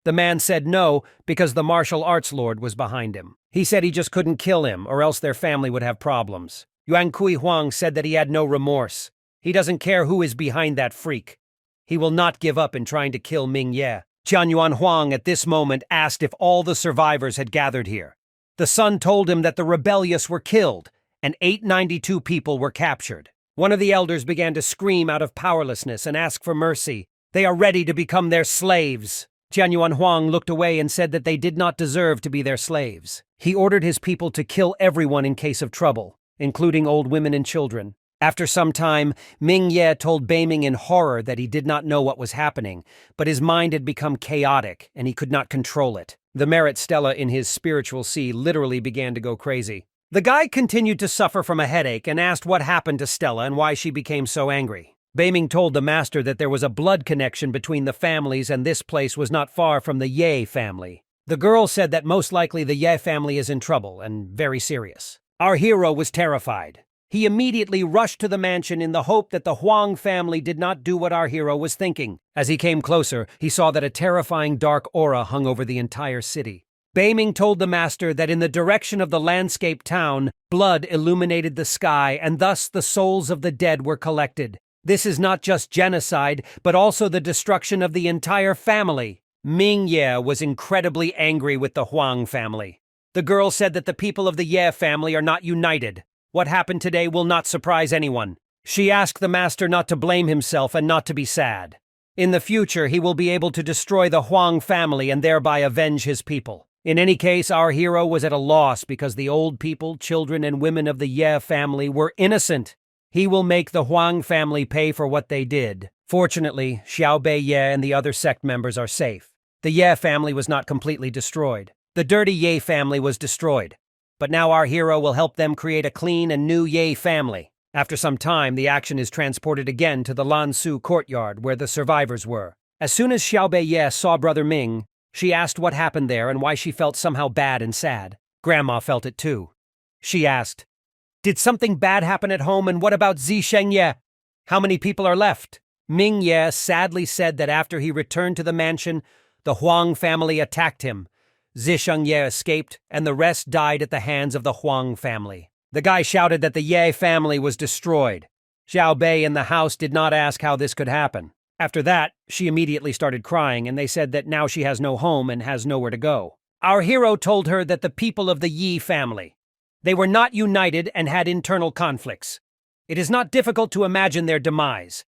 The man said no, because the martial arts lord was behind him. He said he just couldn't kill him, or else their family would have problems. Yuan Kui Huang said that he had no remorse. He doesn't care who is behind that freak. He will not give up in trying to kill Mingye. Jianyuan Huang at this moment asked if all the survivors had gathered here. The son told him that the rebellious were killed, and 892 people were captured. One of the elders began to scream out of powerlessness and ask for mercy. They are ready to become their slaves. Jianyuan Huang looked away and said that they did not deserve to be their slaves. He ordered his people to kill everyone in case of trouble, including old women and children. After some time, Mingye told Beiming in horror that he did not know what was happening, but his mind had become chaotic and he could not control it. The merit Stella in his spiritual sea literally began to go crazy. The guy continued to suffer from a headache and asked what happened to Stella and why she became so angry. Beiming told the master that there was a blood connection between the families and this place was not far from the Ye family. The girl said that most likely the Ye family is in trouble and very serious. Our hero was terrified. He immediately rushed to the mansion in the hope that the Huang family did not do what our hero was thinking. As he came closer, he saw that a terrifying dark aura hung over the entire city. Beiming told the master that in the direction of the landscape town, blood illuminated the sky and thus the souls of the dead were collected. This is not just genocide, but also the destruction of the entire family. Mingye was incredibly angry with the Huang family. The girl said that the people of the Ye family are not united. What happened today will not surprise anyone. She asked the master not to blame himself and not to be sad. In the future, he will be able to destroy the Huang family and thereby avenge his people. In any case, our hero was at a loss because the old people, children, and women of the Ye family were innocent. He will make the Huang family pay for what they did. Fortunately, Xiaobei Ye and the other sect members are safe. The Ye family was not completely destroyed. The dirty Ye family was destroyed. But now our hero will help them create a clean and new Ye family. After some time, the action is transported again to the Lansu courtyard where the survivors were. As soon as Xiaobei Ye saw Brother Ming, she asked what happened there and why she felt somehow bad and sad. Grandma felt it too. She asked, "Did something bad happen at home, and what about Zisheng Ye? How many people are left?" Ming Ye sadly said that after he returned to the mansion, the Huang family attacked him. Zisheng Ye escaped, and the rest died at the hands of the Huang family. The guy shouted that the Ye family was destroyed. Xiao Bei in the house did not ask how this could happen. After that, she immediately started crying, and they said that now she has no home and has nowhere to go. Our hero told her that the people of the Yi family, they were not united and had internal conflicts. It is not difficult to imagine their demise,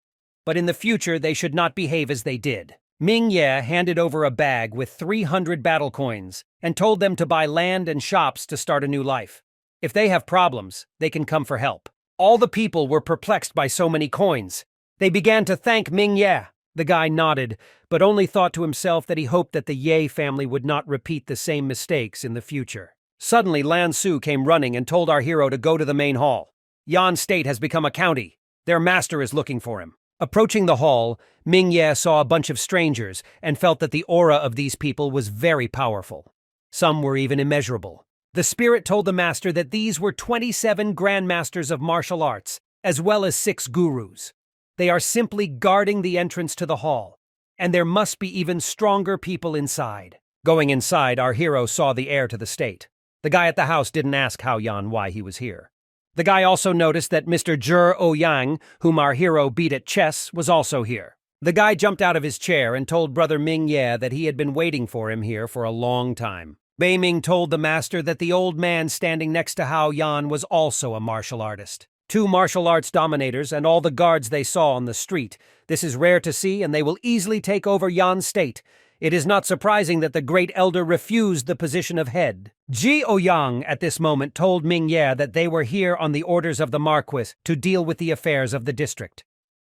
but in the future they should not behave as they did. Ming Ye handed over a bag with 300 battle coins and told them to buy land and shops to start a new life. If they have problems, they can come for help. All the people were perplexed by so many coins. They began to thank Ming Ye. The guy nodded, but only thought to himself that he hoped that the Ye family would not repeat the same mistakes in the future. Suddenly, Lan Su came running and told our hero to go to the main hall. Yan State has become a county. Their master is looking for him. Approaching the hall, Ming Ye saw a bunch of strangers and felt that the aura of these people was very powerful. Some were even immeasurable. The spirit told the master that these were 27 grandmasters of martial arts, as well as 6 gurus. They are simply guarding the entrance to the hall, and there must be even stronger people inside. Going inside, our hero saw the heir to the state. The guy at the house didn't ask Hao Yan why he was here. The guy also noticed that Mr. Zhe Ouyang, whom our hero beat at chess, was also here. The guy jumped out of his chair and told Brother Ming Ye that he had been waiting for him here for a long time. Bei Ming told the master that the old man standing next to Hao Yan was also a martial artist. 2 martial arts dominators and all the guards they saw on the street. This is rare to see, and they will easily take over Yan State. It is not surprising that the great elder refused the position of head. Ji Ouyang at this moment told Ming Ye that they were here on the orders of the Marquis to deal with the affairs of the district.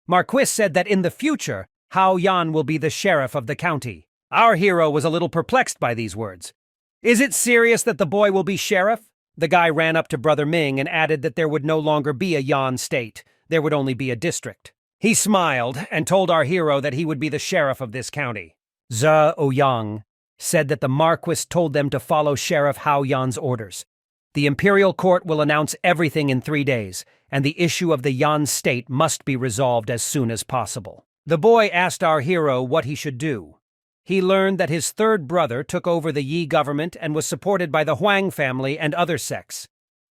Marquis said that in the future, Hao Yan will be the sheriff of the county. Our hero was a little perplexed by these words. Is it serious that the boy will be sheriff? The guy ran up to Brother Ming and added that there would no longer be a Yan State. There would only be a district. He smiled and told our hero that he would be the sheriff of this county. Zhe Ouyang said that the Marquis told them to follow Sheriff Hao Yan's orders. The imperial court will announce everything in 3 days, and the issue of the Yan State must be resolved as soon as possible. The boy asked our hero what he should do. He learned that his 3rd brother took over the Yi government and was supported by the Huang family and other sects.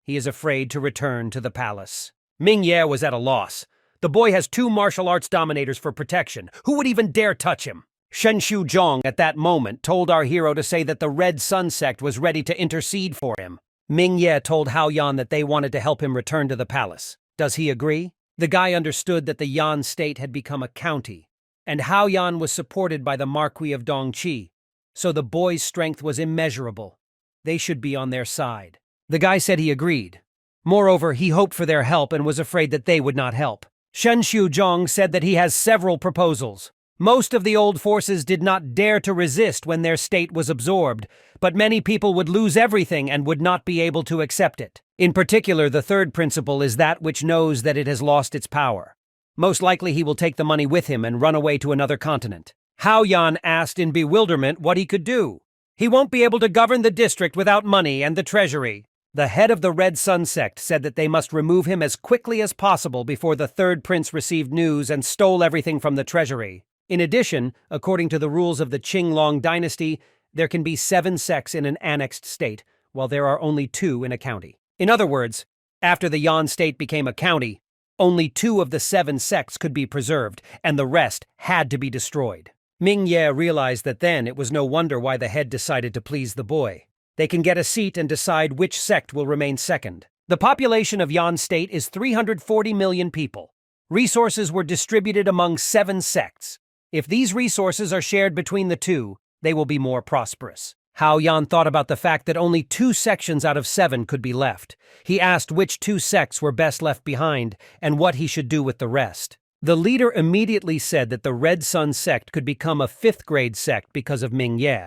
He is afraid to return to the palace. Ming Ye was at a loss. The boy has 2 martial arts dominators for protection. Who would even dare touch him? Shen Zhong at that moment told our hero to say that the Red Sun sect was ready to intercede for him. Ming Ye told Hao Yan that they wanted to help him return to the palace. Does he agree? The guy understood that the Yan State had become a county, and Hao Yan was supported by the Marquis of Dongqi, so the boy's strength was immeasurable. They should be on their side. The guy said he agreed. Moreover, he hoped for their help and was afraid that they would not help. Shen Zhong said that he has several proposals. Most of the old forces did not dare to resist when their state was absorbed, but many people would lose everything and would not be able to accept it. In particular, the 3rd principle is that which knows that it has lost its power. Most likely he will take the money with him and run away to another continent. Hao Yan asked in bewilderment what he could do. He won't be able to govern the district without money and the treasury. The head of the Red Sun sect said that they must remove him as quickly as possible before the 3rd prince received news and stole everything from the treasury. In addition, according to the rules of the Qinglong dynasty, there can be 7 sects in an annexed state, while there are only 2 in a county. In other words, after the Yan State became a county, only 2 of the 7 sects could be preserved, and the rest had to be destroyed. Ming Ye realized that then it was no wonder why the head decided to please the boy. They can get a seat and decide which sect will remain second. The population of Yan State is 340 million people. Resources were distributed among 7 sects. If these resources are shared between the 2, they will be more prosperous. Hao Yan thought about the fact that only 2 sections out of 7 could be left. He asked which 2 sects were best left behind and what he should do with the rest. The leader immediately said that the Red Sun sect could become a 5th grade sect because of Ming Ye.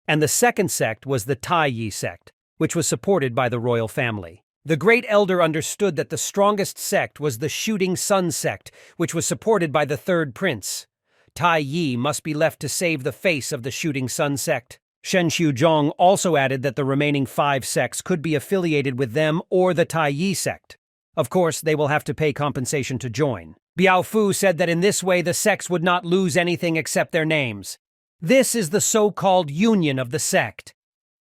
And the 2nd sect was the Tai Yi sect, which was supported by the royal family. The great elder understood that the strongest sect was the Shooting Sun sect, which was supported by the 3rd prince. Tai Yi must be left to save the face of the Shooting Sun sect. Shen Zhong also added that the remaining 5 sects could be affiliated with them or the Tai Yi sect. Of course, they will have to pay compensation to join. Biao Fu said that in this way the sects would not lose anything except their names. This is the so-called union of the sect.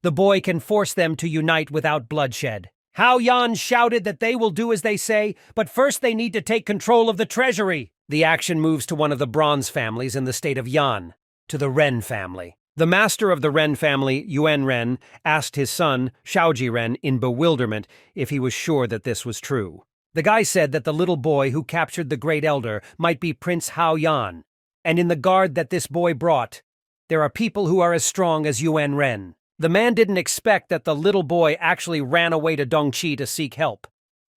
The boy can force them to unite without bloodshed. Hao Yan shouted that they will do as they say, but first they need to take control of the treasury. The action moves to one of the bronze families in the state of Yan, to the Ren family. The master of the Ren family, Yuan Ren, asked his son, Shaoji Ren, in bewilderment if he was sure that this was true. The guy said that the little boy who captured the great elder might be Prince Hao Yan, and in the guard that this boy brought, there are people who are as strong as Yuan Ren. The man didn't expect that the little boy actually ran away to Dongqi to seek help.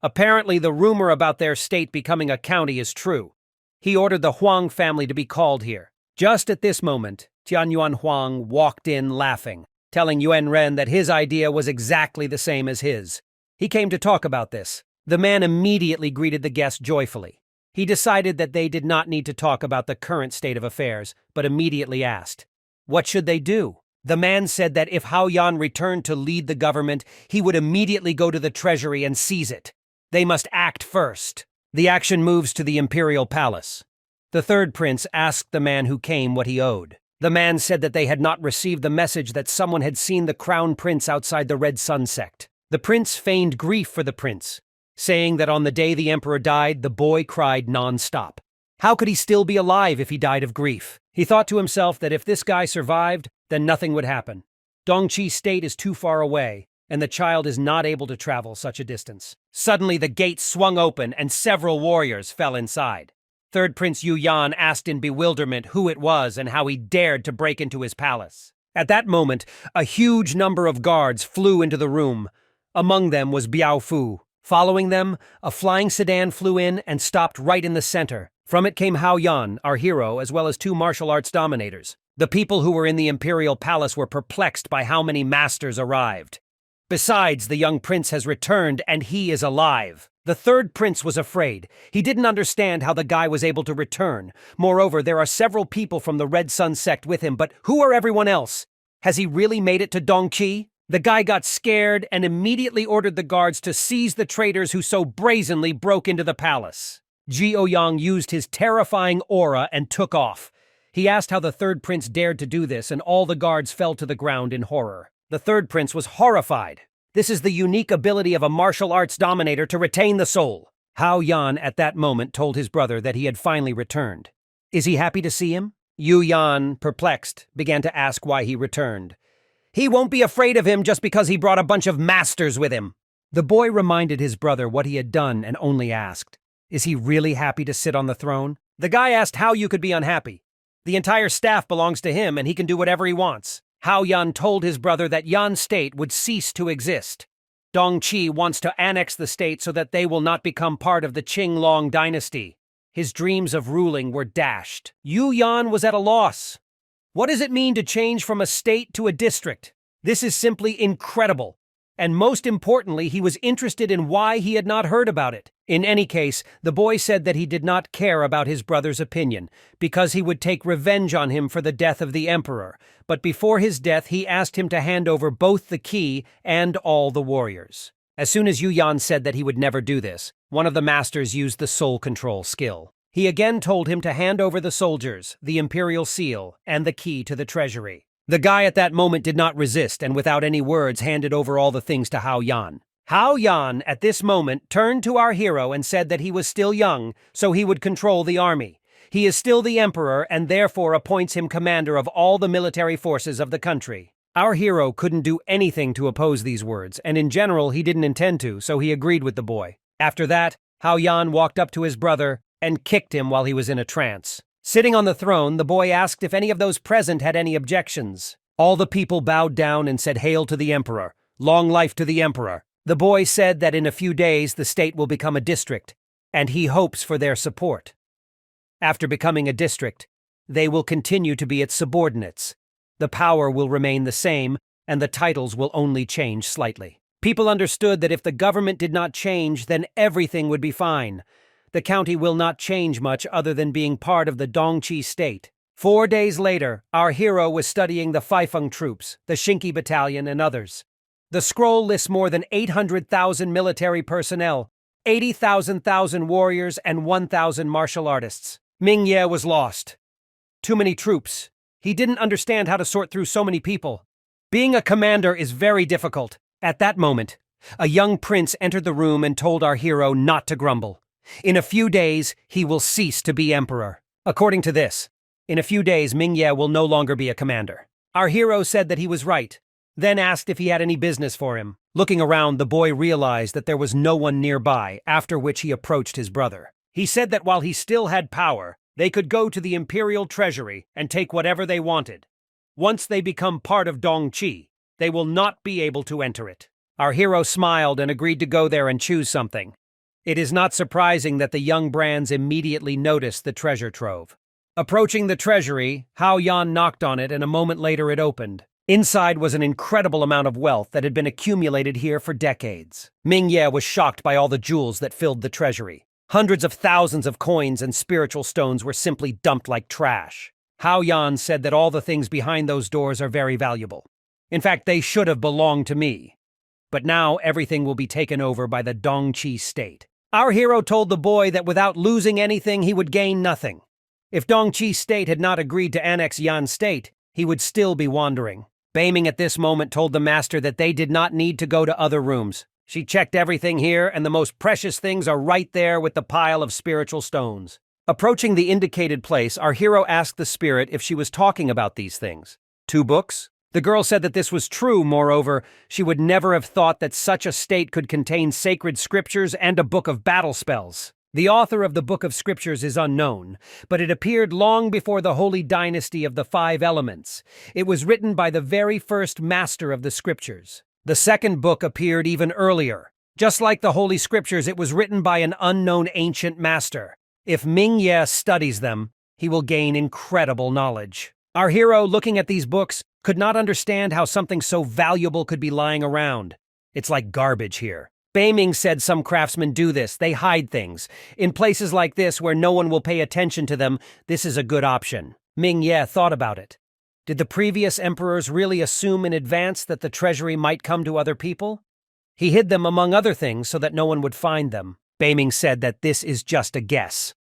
Apparently, the rumor about their state becoming a county is true. He ordered the Huang family to be called here. Just at this moment, Tianyuan Huang walked in laughing. telling Yuan Ren that his idea was exactly the same as his. He came to talk about this. The man immediately greeted the guest joyfully. He decided that they did not need to talk about the current state of affairs, but immediately asked, what should they do? The man said that if Hao Yan returned to lead the government, he would immediately go to the treasury and seize it. They must act first. The action moves to the imperial palace. The third prince asked the man who came what he owed. The man said that they had not received the message that someone had seen the crown prince outside the Red Sun sect. The prince feigned grief for the prince, saying that on the day the emperor died, the boy cried non-stop. How could he still be alive if he died of grief? He thought to himself that if this guy survived, then nothing would happen. Dongqi State is too far away, and the child is not able to travel such a distance. Suddenly the gate swung open and several warriors fell inside. Third Prince Yu Yan asked in bewilderment who it was and how he dared to break into his palace. At that moment, a huge number of guards flew into the room. Among them was Biao Fu. Following them, a flying sedan flew in and stopped right in the center. From it came Hao Yan, our hero, as well as 2 martial arts dominators. The people who were in the imperial palace were perplexed by how many masters arrived. Besides, the young prince has returned and he is alive. The third prince was afraid. He didn't understand how the guy was able to return. Moreover, there are several people from the Red Sun sect with him, but who are everyone else? Has he really made it to Dongqi? The guy got scared and immediately ordered the guards to seize the traitors who so brazenly broke into the palace. Ji Ouyang used his terrifying aura and took off. He asked how the third prince dared to do this, and all the guards fell to the ground in horror. The third prince was horrified. This is the unique ability of a martial arts dominator to retain the soul. Hao Yan at that moment told his brother that he had finally returned. Is he happy to see him? Yu Yan, perplexed, began to ask why he returned. He won't be afraid of him just because he brought a bunch of masters with him. The boy reminded his brother what he had done and only asked, is he really happy to sit on the throne? The guy asked how you could be unhappy. The entire staff belongs to him and he can do whatever he wants. Hao Yan told his brother that Yan State would cease to exist. Dongqi wants to annex the state so that they will not become part of the Qinglong dynasty. His dreams of ruling were dashed. Yu Yan was at a loss. What does it mean to change from a state to a district? This is simply incredible. And most importantly, he was interested in why he had not heard about it. In any case, the boy said that he did not care about his brother's opinion, because he would take revenge on him for the death of the emperor. But before his death, he asked him to hand over both the key and all the warriors. As soon as Yu Yan said that he would never do this, one of the masters used the soul control skill. He again told him to hand over the soldiers, the imperial seal, and the key to the treasury. The guy at that moment did not resist and without any words handed over all the things to Hao Yan. Hao Yan, at this moment, turned to our hero and said that he was still young, so he would control the army. He is still the emperor and therefore appoints him commander of all the military forces of the country. Our hero couldn't do anything to oppose these words, and in general he didn't intend to, so he agreed with the boy. After that, Hao Yan walked up to his brother and kicked him while he was in a trance. Sitting on the throne, the boy asked if any of those present had any objections. All the people bowed down and said, "Hail to the emperor! Long life to the emperor!" The boy said that in a few days the state will become a district, and he hopes for their support. After becoming a district, they will continue to be its subordinates. The power will remain the same, and the titles will only change slightly. People understood that if the government did not change, then everything would be fine. The county will not change much other than being part of the Dongqi state. 4 days later, our hero was studying the Faifeng troops, the Shinki battalion, and others. The scroll lists more than 800,000 military personnel, 80,000 warriors, and 1,000 martial artists. Mingye was lost. Too many troops. He didn't understand how to sort through so many people. Being a commander is very difficult. At that moment, a young prince entered the room and told our hero not to grumble. In a few days, he will cease to be emperor. According to this, in a few days, Mingye will no longer be a commander. Our hero said that he was right, then asked if he had any business for him. Looking around, the boy realized that there was no one nearby, after which he approached his brother. He said that while he still had power, they could go to the imperial treasury and take whatever they wanted. Once they become part of Dongqi, they will not be able to enter it. Our hero smiled and agreed to go there and choose something. It is not surprising that the young brands immediately noticed the treasure trove. Approaching the treasury, Hao Yan knocked on it and a moment later it opened. Inside was an incredible amount of wealth that had been accumulated here for decades. Ming Ye was shocked by all the jewels that filled the treasury. Hundreds of thousands of coins and spiritual stones were simply dumped like trash. Hao Yan said that all the things behind those doors are very valuable. In fact, they should have belonged to me. But now everything will be taken over by the Dongqi state. Our hero told the boy that without losing anything, he would gain nothing. If Dongqi state had not agreed to annex Yan state, he would still be wandering. Beiming at this moment told the master that they did not need to go to other rooms. She checked everything here, and the most precious things are right there with the pile of spiritual stones. Approaching the indicated place, our hero asked the spirit if she was talking about these things. 2 books? The girl said that this was true. Moreover, she would never have thought that such a state could contain sacred scriptures and a book of battle spells. The author of the Book of Scriptures is unknown, but it appeared long before the holy dynasty of the 5 elements. It was written by the very first master of the scriptures. The second book appeared even earlier. Just like the holy scriptures, it was written by an unknown ancient master. If Ming Ye studies them, he will gain incredible knowledge. Our hero, looking at these books, could not understand how something so valuable could be lying around. It's like garbage here. Beiming said some craftsmen do this. They hide things. In places like this where no one will pay attention to them, this is a good option. Ming Ye thought about it. Did the previous emperors really assume in advance that the treasury might come to other people? He hid them among other things so that no one would find them. Beiming said that this is just a guess.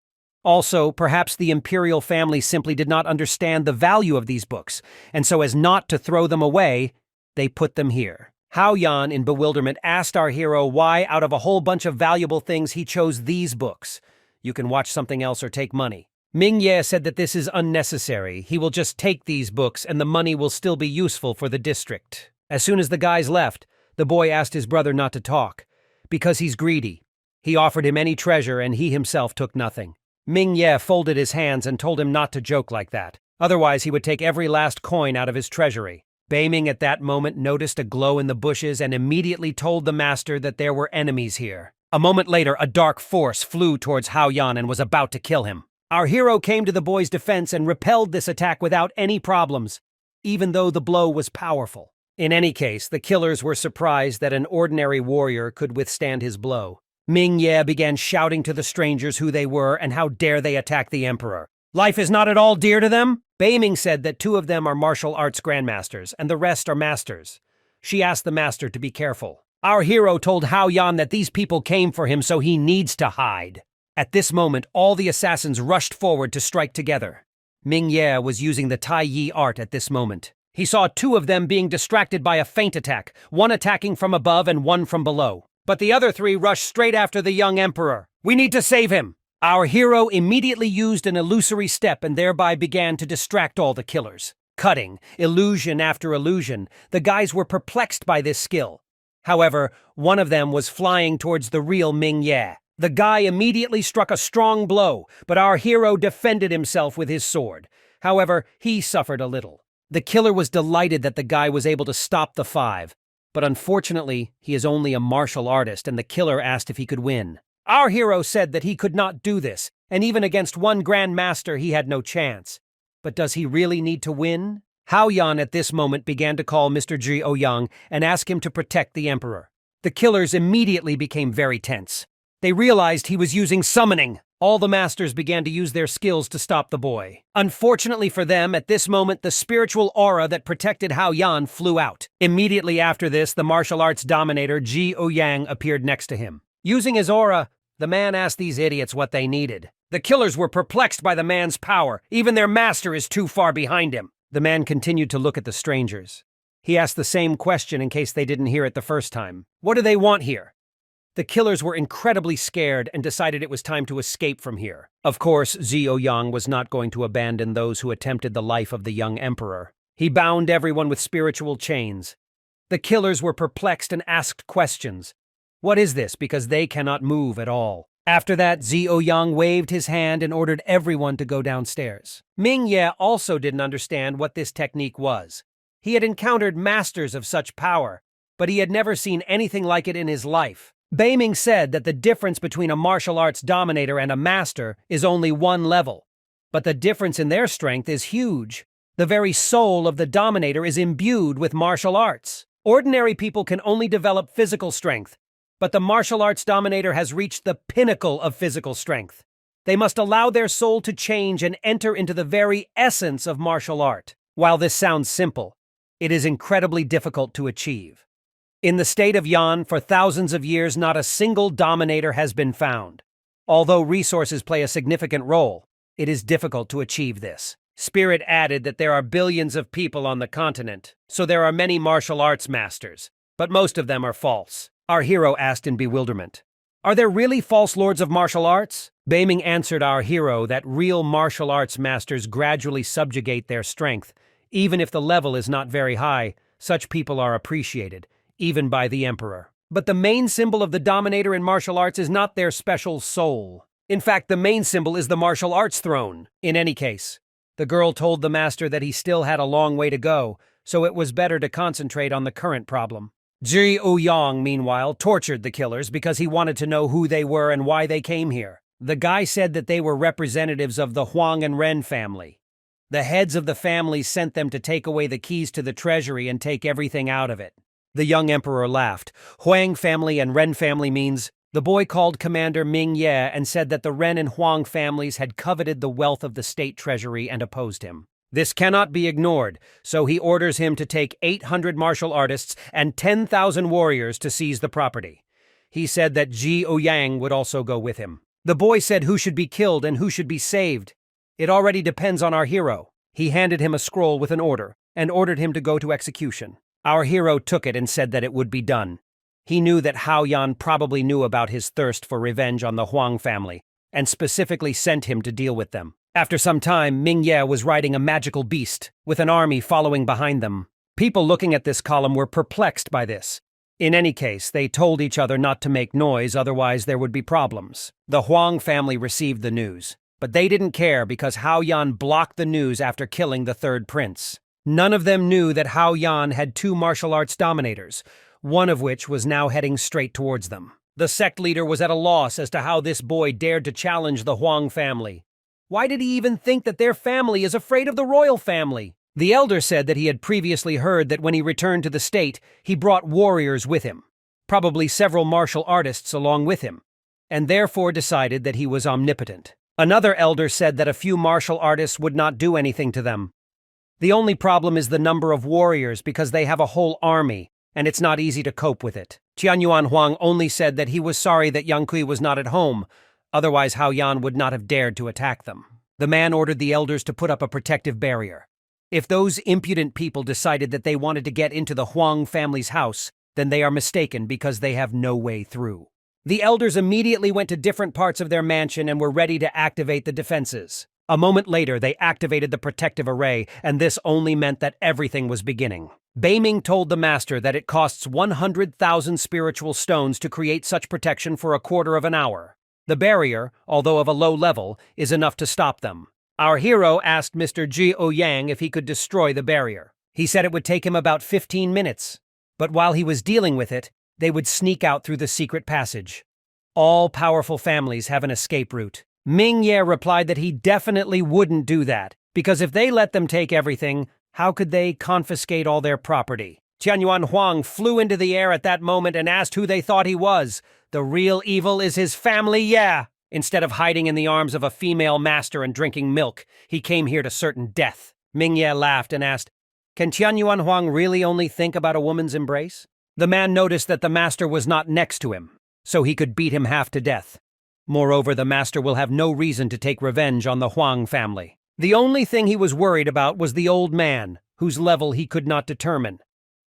Also, perhaps the imperial family simply did not understand the value of these books, and so as not to throw them away, they put them here. Hao Yan, in bewilderment, asked our hero why, out of a whole bunch of valuable things, he chose these books. You can watch something else or take money. Ming Ye said that this is unnecessary. He will just take these books and the money will still be useful for the district. As soon as the guys left, the boy asked his brother not to talk. Because he's greedy. He offered him any treasure and he himself took nothing. Ming Ye folded his hands and told him not to joke like that. Otherwise, he would take every last coin out of his treasury. Beiming at that moment noticed a glow in the bushes and immediately told the master that there were enemies here. A moment later, a dark force flew towards Hao Yan and was about to kill him. Our hero came to the boy's defense and repelled this attack without any problems, even though the blow was powerful. In any case, the killers were surprised that an ordinary warrior could withstand his blow. Ming Ye began shouting to the strangers who they were and how dare they attack the emperor. Life is not at all dear to them? Beiming said that 2 of them are martial arts grandmasters and the rest are masters. She asked the master to be careful. Our hero told Hao Yan that these people came for him, so he needs to hide. At this moment, all the assassins rushed forward to strike together. Ming Ye was using the Tai Yi art at this moment. He saw 2 of them being distracted by a feint attack, one attacking from above and one from below. But the other 3 rushed straight after the young emperor. We need to save him! Our hero immediately used an illusory step and thereby began to distract all the killers. Cutting, illusion after illusion, the guys were perplexed by this skill. However, one of them was flying towards the real Ming Ye. The guy immediately struck a strong blow, but our hero defended himself with his sword. However, he suffered a little. The killer was delighted that the guy was able to stop the 5, but unfortunately, he is only a martial artist and the killer asked if he could win. Our hero said that he could not do this, and even against one Grand Master he had no chance. But does he really need to win? Hao Yan at this moment began to call Mr. Ji Ouyang and ask him to protect the emperor. The killers immediately became very tense. They realized he was using summoning. All the masters began to use their skills to stop the boy. Unfortunately for them, at this moment the spiritual aura that protected Hao Yan flew out. Immediately after this, the martial arts dominator Ji Ouyang appeared next to him. Using his aura, the man asked these idiots what they needed. The killers were perplexed by the man's power. Even their master is too far behind him. The man continued to look at the strangers. He asked the same question in case they didn't hear it the first time. What do they want here? The killers were incredibly scared and decided it was time to escape from here. Of course, Ji Ouyang was not going to abandon those who attempted the life of the young emperor. He bound everyone with spiritual chains. The killers were perplexed and asked questions. What is this? Because they cannot move at all. After that, Ji Ouyang waved his hand and ordered everyone to go downstairs. Ming Ye also didn't understand what this technique was. He had encountered masters of such power, but he had never seen anything like it in his life. Beiming said that the difference between a martial arts dominator and a master is only 1 level, but the difference in their strength is huge. The very soul of the Dominator is imbued with martial arts. Ordinary people can only develop physical strength, but the martial arts Dominator has reached the pinnacle of physical strength. They must allow their soul to change and enter into the very essence of martial art. While this sounds simple, it is incredibly difficult to achieve. In the state of Yan, for thousands of years, not a single Dominator has been found. Although resources play a significant role, it is difficult to achieve this. Spirit added that there are billions of people on the continent, so there are many martial arts masters, but most of them are false. Our hero asked in bewilderment, "Are there really false lords of martial arts?" Beiming answered our hero that real martial arts masters gradually subjugate their strength. Even if the level is not very high, such people are appreciated, even by the emperor. But the main symbol of the Dominator in martial arts is not their special soul. In fact, the main symbol is the martial arts throne. In any case, the girl told the master that he still had a long way to go, so it was better to concentrate on the current problem. Ji Ouyang, meanwhile, tortured the killers because he wanted to know who they were and why they came here. The guy said that they were representatives of the Huang and Ren family. The heads of the families sent them to take away the keys to the treasury and take everything out of it. The young emperor laughed. Huang family and Ren family means... The boy called Commander Ming Ye and said that the Ren and Huang families had coveted the wealth of the state treasury and opposed him. This cannot be ignored, so he orders him to take 800 martial artists and 10,000 warriors to seize the property. He said that Ji Ouyang would also go with him. The boy said who should be killed and who should be saved. It already depends on our hero. He handed him a scroll with an order and ordered him to go to execution. Our hero took it and said that it would be done. He knew that Hao Yan probably knew about his thirst for revenge on the Huang family, and specifically sent him to deal with them. After some time, Ming Ye was riding a magical beast, with an army following behind them. People looking at this column were perplexed by this. In any case, they told each other not to make noise, otherwise there would be problems. The Huang family received the news, but they didn't care because Hao Yan blocked the news after killing the third prince. None of them knew that Hao Yan had 2 martial arts dominators, one of which was now heading straight towards them. The sect leader was at a loss as to how this boy dared to challenge the Huang family. Why did he even think that their family is afraid of the royal family? The elder said that he had previously heard that when he returned to the state, he brought warriors with him, probably several martial artists along with him, and therefore decided that he was omnipotent. Another elder said that a few martial artists would not do anything to them. The only problem is the number of warriors because they have a whole army, and it's not easy to cope with it. Qianyuan Huang only said that he was sorry that Yang Kui was not at home, otherwise Hao Yan would not have dared to attack them. The man ordered the elders to put up a protective barrier. If those impudent people decided that they wanted to get into the Huang family's house, then they are mistaken because they have no way through. The elders immediately went to different parts of their mansion and were ready to activate the defenses. A moment later, they activated the protective array, and this only meant that everything was beginning. Beiming told the master that it costs 100,000 spiritual stones to create such protection for a quarter of an hour. The barrier, although of a low level, is enough to stop them. Our hero asked Mr. Ji Ouyang if he could destroy the barrier. He said it would take him about 15 minutes, but while he was dealing with it, they would sneak out through the secret passage. All powerful families have an escape route. Ming Ye replied that he definitely wouldn't do that, because if they let them take everything, how could they confiscate all their property? Qianyuan Huang flew into the air at that moment and asked who they thought he was. The real evil is his family, yeah! Instead of hiding in the arms of a female master and drinking milk, he came here to certain death. Ming Ye laughed and asked, "Can Qianyuan Huang really only think about a woman's embrace?" The man noticed that the master was not next to him, so he could beat him half to death. Moreover, the master will have no reason to take revenge on the Huang family. The only thing he was worried about was the old man, whose level he could not determine.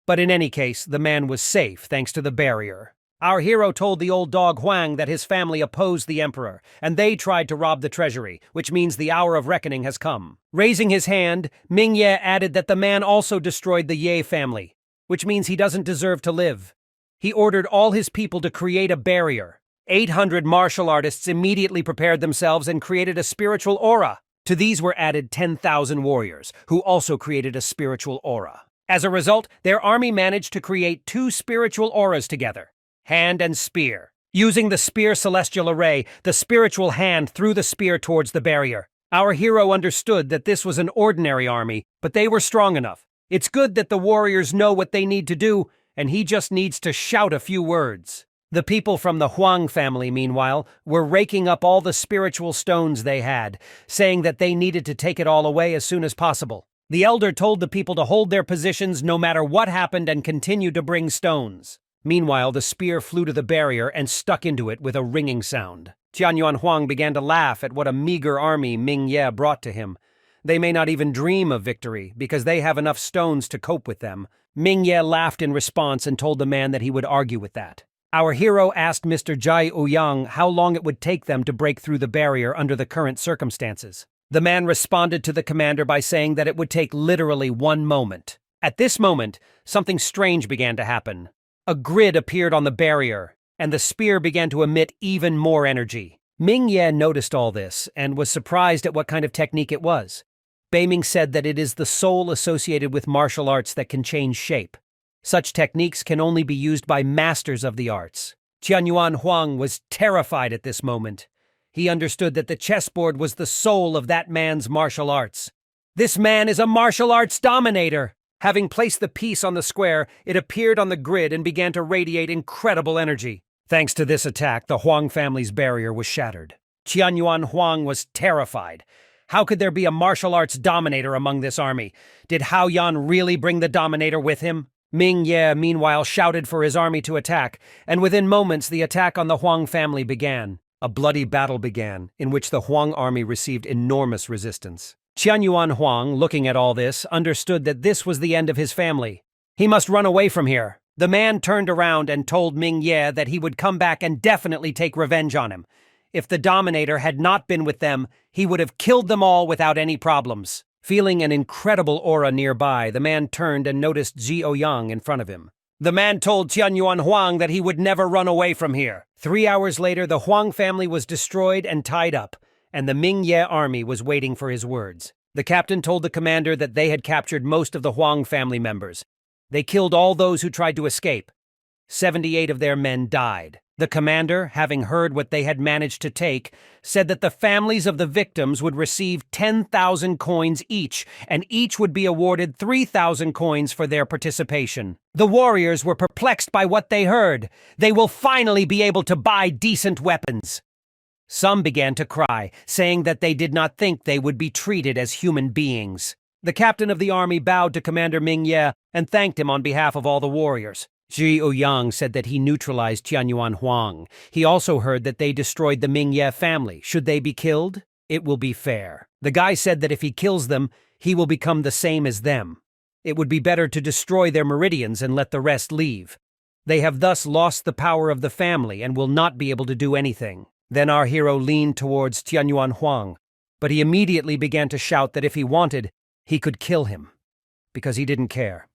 But in any case, the man was safe thanks to the barrier. Our hero told the old dog Huang that his family opposed the emperor, and they tried to rob the treasury, which means the hour of reckoning has come. Raising his hand, Ming Ye added that the man also destroyed the Ye family, which means he doesn't deserve to live. He ordered all his people to create a barrier. 800 martial artists immediately prepared themselves and created a spiritual aura. To these were added 10,000 warriors, who also created a spiritual aura. As a result, their army managed to create 2 spiritual auras together, hand and spear. Using the spear celestial array, the spiritual hand threw the spear towards the barrier. Our hero understood that this was an ordinary army, but they were strong enough. It's good that the warriors know what they need to do, and he just needs to shout a few words. The people from the Huang family, meanwhile, were raking up all the spiritual stones they had, saying that they needed to take it all away as soon as possible. The elder told the people to hold their positions no matter what happened and continue to bring stones. Meanwhile, the spear flew to the barrier and stuck into it with a ringing sound. Tianyuan Huang began to laugh at what a meager army Ming Ye brought to him. They may not even dream of victory, because they have enough stones to cope with them. Ming Ye laughed in response and told the man that he would argue with that. Our hero asked Mr. Jai Ouyang how long it would take them to break through the barrier under the current circumstances. The man responded to the commander by saying that it would take literally 1 moment. At this moment, something strange began to happen. A grid appeared on the barrier, and the spear began to emit even more energy. Ming Ye noticed all this and was surprised at what kind of technique it was. Beiming said that it is the soul associated with martial arts that can change shape. Such techniques can only be used by masters of the arts. Tianyuan Huang was terrified at this moment. He understood that the chessboard was the soul of that man's martial arts. This man is a martial arts dominator! Having placed the piece on the square, it appeared on the grid and began to radiate incredible energy. Thanks to this attack, the Huang family's barrier was shattered. Tianyuan Huang was terrified. How could there be a martial arts dominator among this army? Did Hao Yan really bring the dominator with him? Ming Ye, meanwhile, shouted for his army to attack, and within moments the attack on the Huang family began. A bloody battle began, in which the Huang army received enormous resistance. Tianyuan Huang, looking at all this, understood that this was the end of his family. He must run away from here. The man turned around and told Ming Ye that he would come back and definitely take revenge on him. If the Dominator had not been with them, he would have killed them all without any problems. Feeling an incredible aura nearby, the man turned and noticed Ji Ouyang in front of him. The man told Tianyuan Huang that he would never run away from here. 3 hours later, the Huang family was destroyed and tied up, and the Ming Ye army was waiting for his words. The captain told the commander that they had captured most of the Huang family members. They killed all those who tried to escape. 78 of their men died. The commander, having heard what they had managed to take, said that the families of the victims would receive 10,000 coins each, and each would be awarded 3,000 coins for their participation. The warriors were perplexed by what they heard. They will finally be able to buy decent weapons. Some began to cry, saying that they did not think they would be treated as human beings. The captain of the army bowed to Commander Ming Ye and thanked him on behalf of all the warriors. Ji Ouyang said that he neutralized Tianyuan Huang. He also heard that they destroyed the Ming Ye family. Should they be killed? It will be fair. The guy said that if he kills them, he will become the same as them. It would be better to destroy their meridians and let the rest leave. They have thus lost the power of the family and will not be able to do anything. Then our hero leaned towards Tianyuan Huang, but he immediately began to shout that if he wanted, he could kill him, because he didn't care.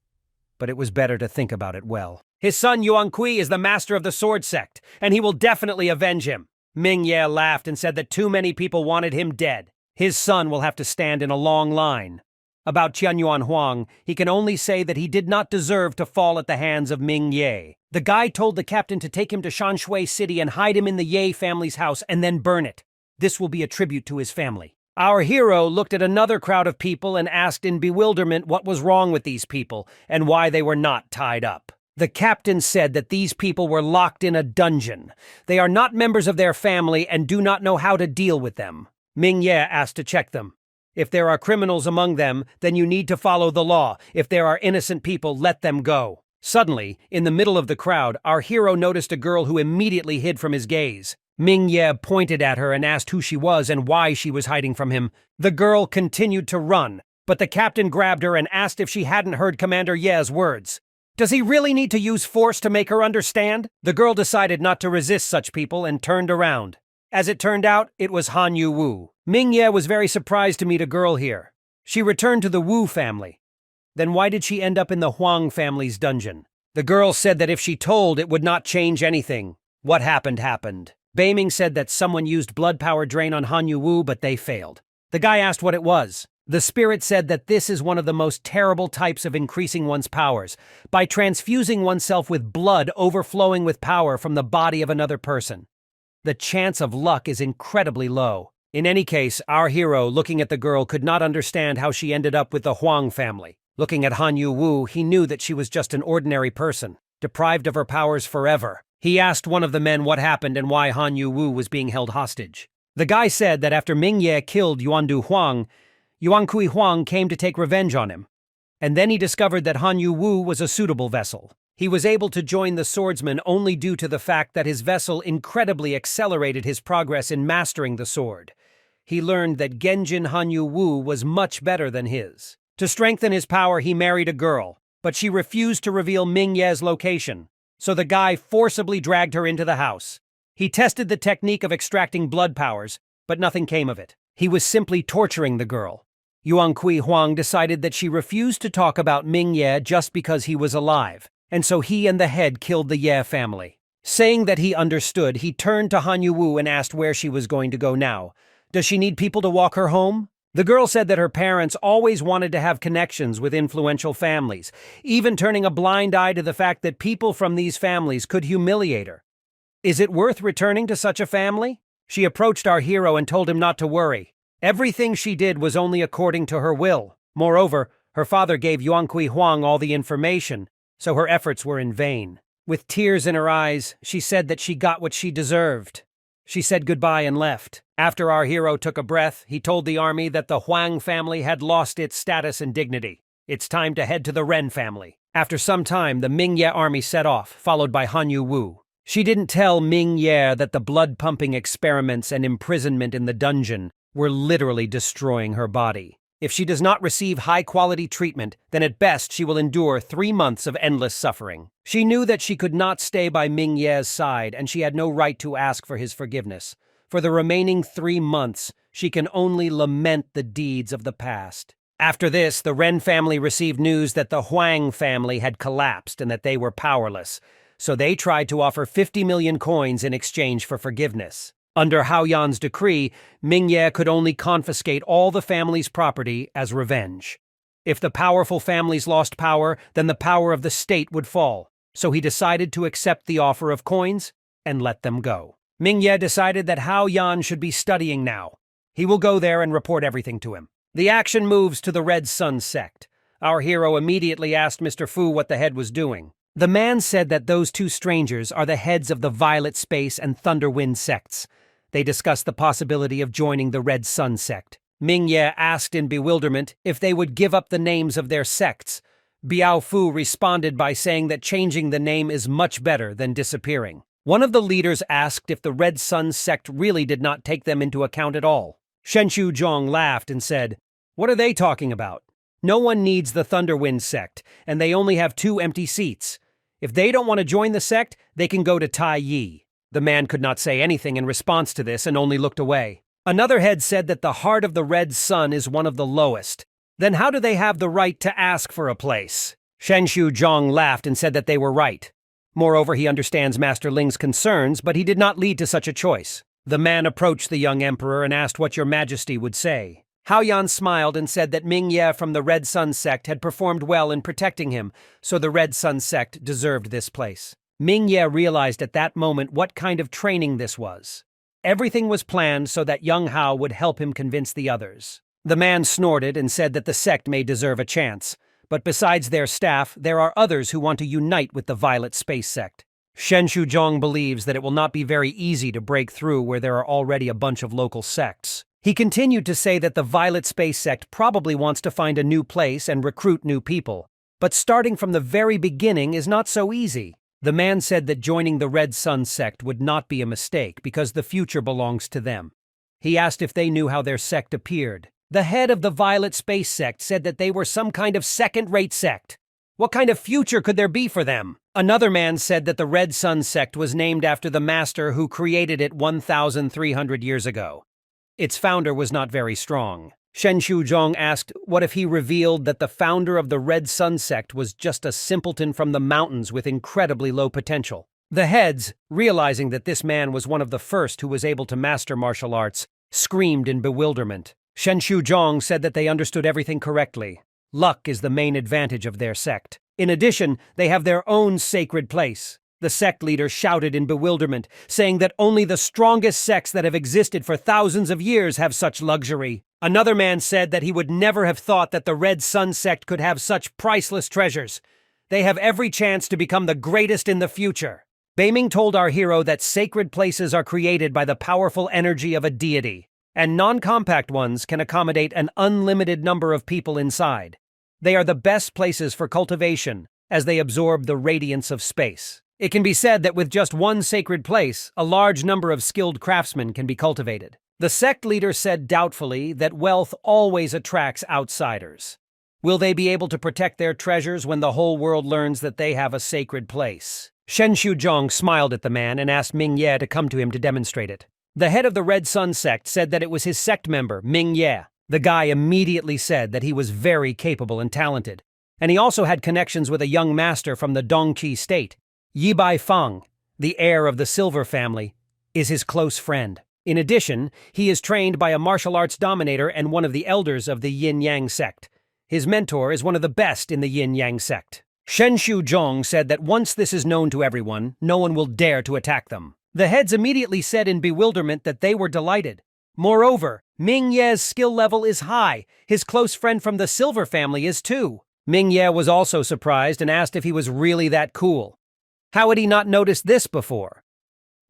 But it was better to think about it well. His son Yuan Kui is the master of the sword sect, and he will definitely avenge him. Ming Ye laughed and said that too many people wanted him dead. His son will have to stand in a long line. About Tianyuan Huang, he can only say that he did not deserve to fall at the hands of Ming Ye. The guy told the captain to take him to Shanshui City and hide him in the Ye family's house and then burn it. This will be a tribute to his family. Our hero looked at another crowd of people and asked in bewilderment what was wrong with these people and why they were not tied up. The captain said that these people were locked in a dungeon. They are not members of their family and do not know how to deal with them. Ming Ye asked to check them. If there are criminals among them, then you need to follow the law. If there are innocent people, let them go. Suddenly, in the middle of the crowd, our hero noticed a girl who immediately hid from his gaze. Ming Ye pointed at her and asked who she was and why she was hiding from him. The girl continued to run, but the captain grabbed her and asked if she hadn't heard Commander Ye's words. Does he really need to use force to make her understand? The girl decided not to resist such people and turned around. As it turned out, it was Han Yu Wu. Ming Ye was very surprised to meet a girl here. She returned to the Wu family. Then why did she end up in the Huang family's dungeon? The girl said that if she told, it would not change anything. What happened happened. Beiming said that someone used blood power drain on Han Yu Wu, but they failed. The guy asked what it was. The spirit said that this is one of the most terrible types of increasing one's powers, by transfusing oneself with blood overflowing with power from the body of another person. The chance of luck is incredibly low. In any case, our hero, looking at the girl, could not understand how she ended up with the Huang family. Looking at Han Yu-woo, he knew that she was just an ordinary person, deprived of her powers forever. He asked one of the men what happened and why Han Yu-woo was being held hostage. The guy said that after Ming Ye killed Yuandu Huang, Yuan Kui Huang came to take revenge on him. And then he discovered that Han Yu-woo was a suitable vessel. He was able to join the swordsman only due to the fact that his vessel incredibly accelerated his progress in mastering the sword. He learned that Genjin Han Yu-woo was much better than his. To strengthen his power, he married a girl, but she refused to reveal Ming Ye's location, so the guy forcibly dragged her into the house. He tested the technique of extracting blood powers, but nothing came of it. He was simply torturing the girl. Yuan Kui Huang decided that she refused to talk about Ming Ye just because he was alive, and so he and the head killed the Ye family. Saying that he understood, he turned to Han Yu-woo and asked where she was going to go now. Does she need people to walk her home? The girl said that her parents always wanted to have connections with influential families, even turning a blind eye to the fact that people from these families could humiliate her. Is it worth returning to such a family? She approached our hero and told him not to worry. Everything she did was only according to her will. Moreover, her father gave Yuan Kui Huang all the information, so her efforts were in vain. With tears in her eyes, she said that she got what she deserved. She said goodbye and left. After our hero took a breath, he told the army that the Huang family had lost its status and dignity. It's time to head to the Ren family. After some time, the Ming Ye army set off, followed by Han Yu-woo. She didn't tell Ming Ye that the blood-pumping experiments and imprisonment in the dungeon were literally destroying her body. If she does not receive high-quality treatment, then at best she will endure 3 months of endless suffering. She knew that she could not stay by Ming Ye's side, and she had no right to ask for his forgiveness. For the remaining 3 months, she can only lament the deeds of the past. After this, the Ren family received news that the Huang family had collapsed and that they were powerless, so they tried to offer 50 million coins in exchange for forgiveness. Under Hao Yan's decree, Ming Ye could only confiscate all the family's property as revenge. If the powerful families lost power, then the power of the state would fall, so he decided to accept the offer of coins and let them go. Ming Ye decided that Hao Yan should be studying now. He will go there and report everything to him. The action moves to the Red Sun sect. Our hero immediately asked Mr. Fu what the head was doing. The man said that those two strangers are the heads of the Violet Space and Thunderwind sects. They discussed the possibility of joining the Red Sun sect. Ming Ye asked in bewilderment if they would give up the names of their sects. Biao Fu responded by saying that changing the name is much better than disappearing. One of the leaders asked if the Red Sun sect really did not take them into account at all. Shenshu Zhong laughed and said, "What are they talking about? No one needs the Thunderwind sect, and they only have 2 empty seats. If they don't want to join the sect, they can go to Tai Yi." The man could not say anything in response to this and only looked away. Another head said that the heart of the Red Sun is one of the lowest. Then how do they have the right to ask for a place? Shenshu Zhong laughed and said that they were right. Moreover, he understands Master Ling's concerns, but he did not lead to such a choice. The man approached the young emperor and asked what your majesty would say. Hao Yan smiled and said that Ming Ye from the Red Sun sect had performed well in protecting him, so the Red Sun sect deserved this place. Ming Ye realized at that moment what kind of training this was. Everything was planned so that young Hao would help him convince the others. The man snorted and said that the sect may deserve a chance, but besides their staff, there are others who want to unite with the Violet Space sect. Shenshu Zhong believes that it will not be very easy to break through where there are already a bunch of local sects. He continued to say that the Violet Space sect probably wants to find a new place and recruit new people, but starting from the very beginning is not so easy. The man said that joining the Red Sun sect would not be a mistake because the future belongs to them. He asked if they knew how their sect appeared. The head of the Violet Space sect said that they were some kind of second-rate sect. What kind of future could there be for them? Another man said that the Red Sun sect was named after the master who created it 1,300 years ago. Its founder was not very strong. Shenshu Zhong asked what if he revealed that the founder of the Red Sun sect was just a simpleton from the mountains with incredibly low potential. The heads, realizing that this man was one of the first who was able to master martial arts, screamed in bewilderment. Shenshu Zhong said that they understood everything correctly. Luck is the main advantage of their sect. In addition, they have their own sacred place. The sect leader shouted in bewilderment, saying that only the strongest sects that have existed for thousands of years have such luxury. Another man said that he would never have thought that the Red Sun sect could have such priceless treasures. They have every chance to become the greatest in the future. Beiming told our hero that sacred places are created by the powerful energy of a deity, and non-compact ones can accommodate an unlimited number of people inside. They are the best places for cultivation, as they absorb the radiance of space. It can be said that with just one sacred place, a large number of skilled craftsmen can be cultivated. The sect leader said doubtfully that wealth always attracts outsiders. Will they be able to protect their treasures when the whole world learns that they have a sacred place? Shen Shuzhong smiled at the man and asked Ming Ye to come to him to demonstrate it. The head of the Red Sun sect said that it was his sect member, Ming Ye. The guy immediately said that he was very capable and talented, and he also had connections with a young master from the Dongqi state. Yi Bai Feng, the heir of the Silver family, is his close friend. In addition, he is trained by a martial arts dominator and one of the elders of the Yin-Yang sect. His mentor is one of the best in the Yin-Yang sect. Shen Shuzhong said that once this is known to everyone, no one will dare to attack them. The heads immediately said in bewilderment that they were delighted. Moreover, Ming Ye's skill level is high. His close friend from the Silver family is too. Ming Ye was also surprised and asked if he was really that cool. How had he not noticed this before?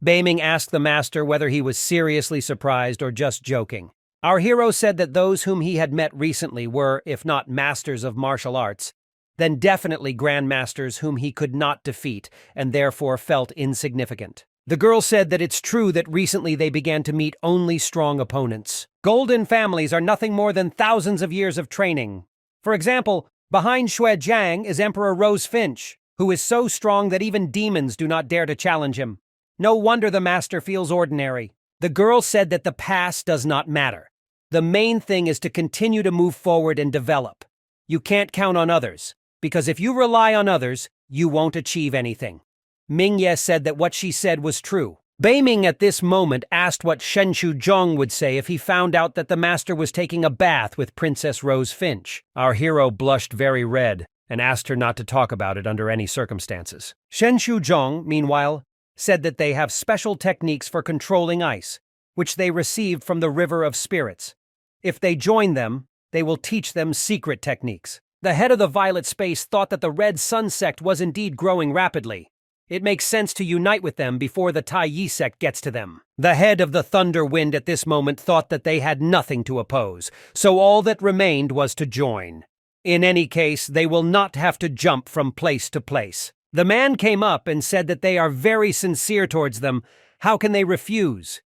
Beiming asked the master whether he was seriously surprised or just joking. Our hero said that those whom he had met recently were, if not masters of martial arts, then definitely grandmasters whom he could not defeat and therefore felt insignificant. The girl said that it's true that recently they began to meet only strong opponents. Golden families are nothing more than thousands of years of training. For example, behind Xue Jiang is Emperor Rose Finch, who is so strong that even demons do not dare to challenge him. No wonder the master feels ordinary. The girl said that the past does not matter. The main thing is to continue to move forward and develop. You can't count on others, because if you rely on others, you won't achieve anything. Ming Ye said that what she said was true. Beiming at this moment asked what Shen Shuzhong would say if he found out that the master was taking a bath with Princess Rose Finch. Our hero blushed very red and asked her not to talk about it under any circumstances. Shen Shuzhong, meanwhile, said that they have special techniques for controlling ice, which they received from the River of Spirits. If they join them, they will teach them secret techniques. The head of the Violet Space thought that the Red Sun sect was indeed growing rapidly. It makes sense to unite with them before the Tai Yi sect gets to them. The head of the Thunder Wind at this moment thought that they had nothing to oppose, so all that remained was to join. In any case, they will not have to jump from place to place. The man came up and said that they are very sincere towards them. How can they refuse?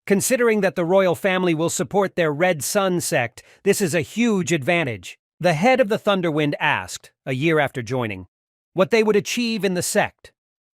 Considering that the royal family will support their Red Sun sect, this is a huge advantage. The head of the Thunderwind asked, a year after joining, what they would achieve in the sect.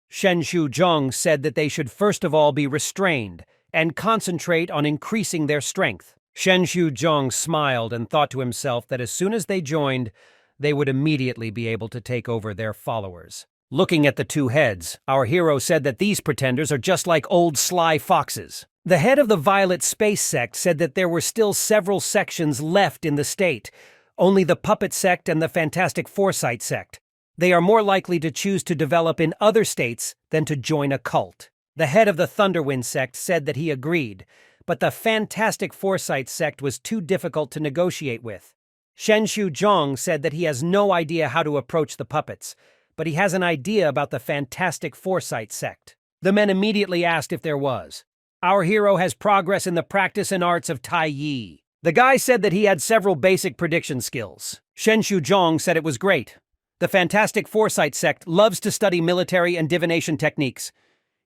Shen Shuzhong said that they should first of all be restrained and concentrate on increasing their strength. Shen Shuzhong smiled and thought to himself that as soon as they joined, they would immediately be able to take over their followers. Looking at the two heads, our hero said that these pretenders are just like old sly foxes. The head of the Violet Space sect said that there were still several sections left in the state, only the Puppet sect and the Fantastic Foresight sect. They are more likely to choose to develop in other states than to join a cult. The head of the Thunderwind sect said that he agreed, but the Fantastic Foresight sect was too difficult to negotiate with. Shen Shuzhong said that he has no idea how to approach the puppets, but he has an idea about the Fantastic Foresight sect. The men immediately asked if there was. Our hero has progress in the practice and arts of Tai Yi. The guy said that he had several basic prediction skills. Shen Shuzhong said it was great. The Fantastic Foresight sect loves to study military and divination techniques.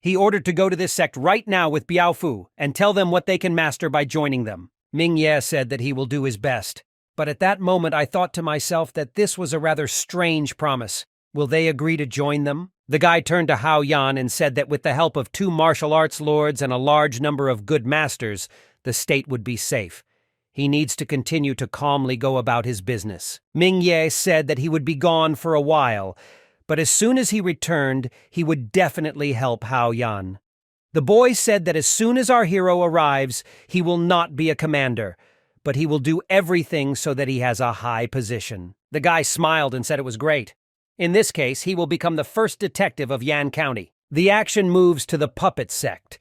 He ordered to go to this sect right now with Biao Fu and tell them what they can master by joining them. Ming Ye said that he will do his best. But at that moment I thought to myself that this was a rather strange promise. Will they agree to join them? The guy turned to Hao Yan and said that with the help of 2 martial arts lords and a large number of good masters, the state would be safe. He needs to continue to calmly go about his business. Ming Ye said that he would be gone for a while, but as soon as he returned, he would definitely help Hao Yan. The boy said that as soon as our hero arrives, he will not be a commander, but he will do everything so that he has a high position. The guy smiled and said it was great. In this case, he will become the first detective of Yan County. The action moves to the puppet sect.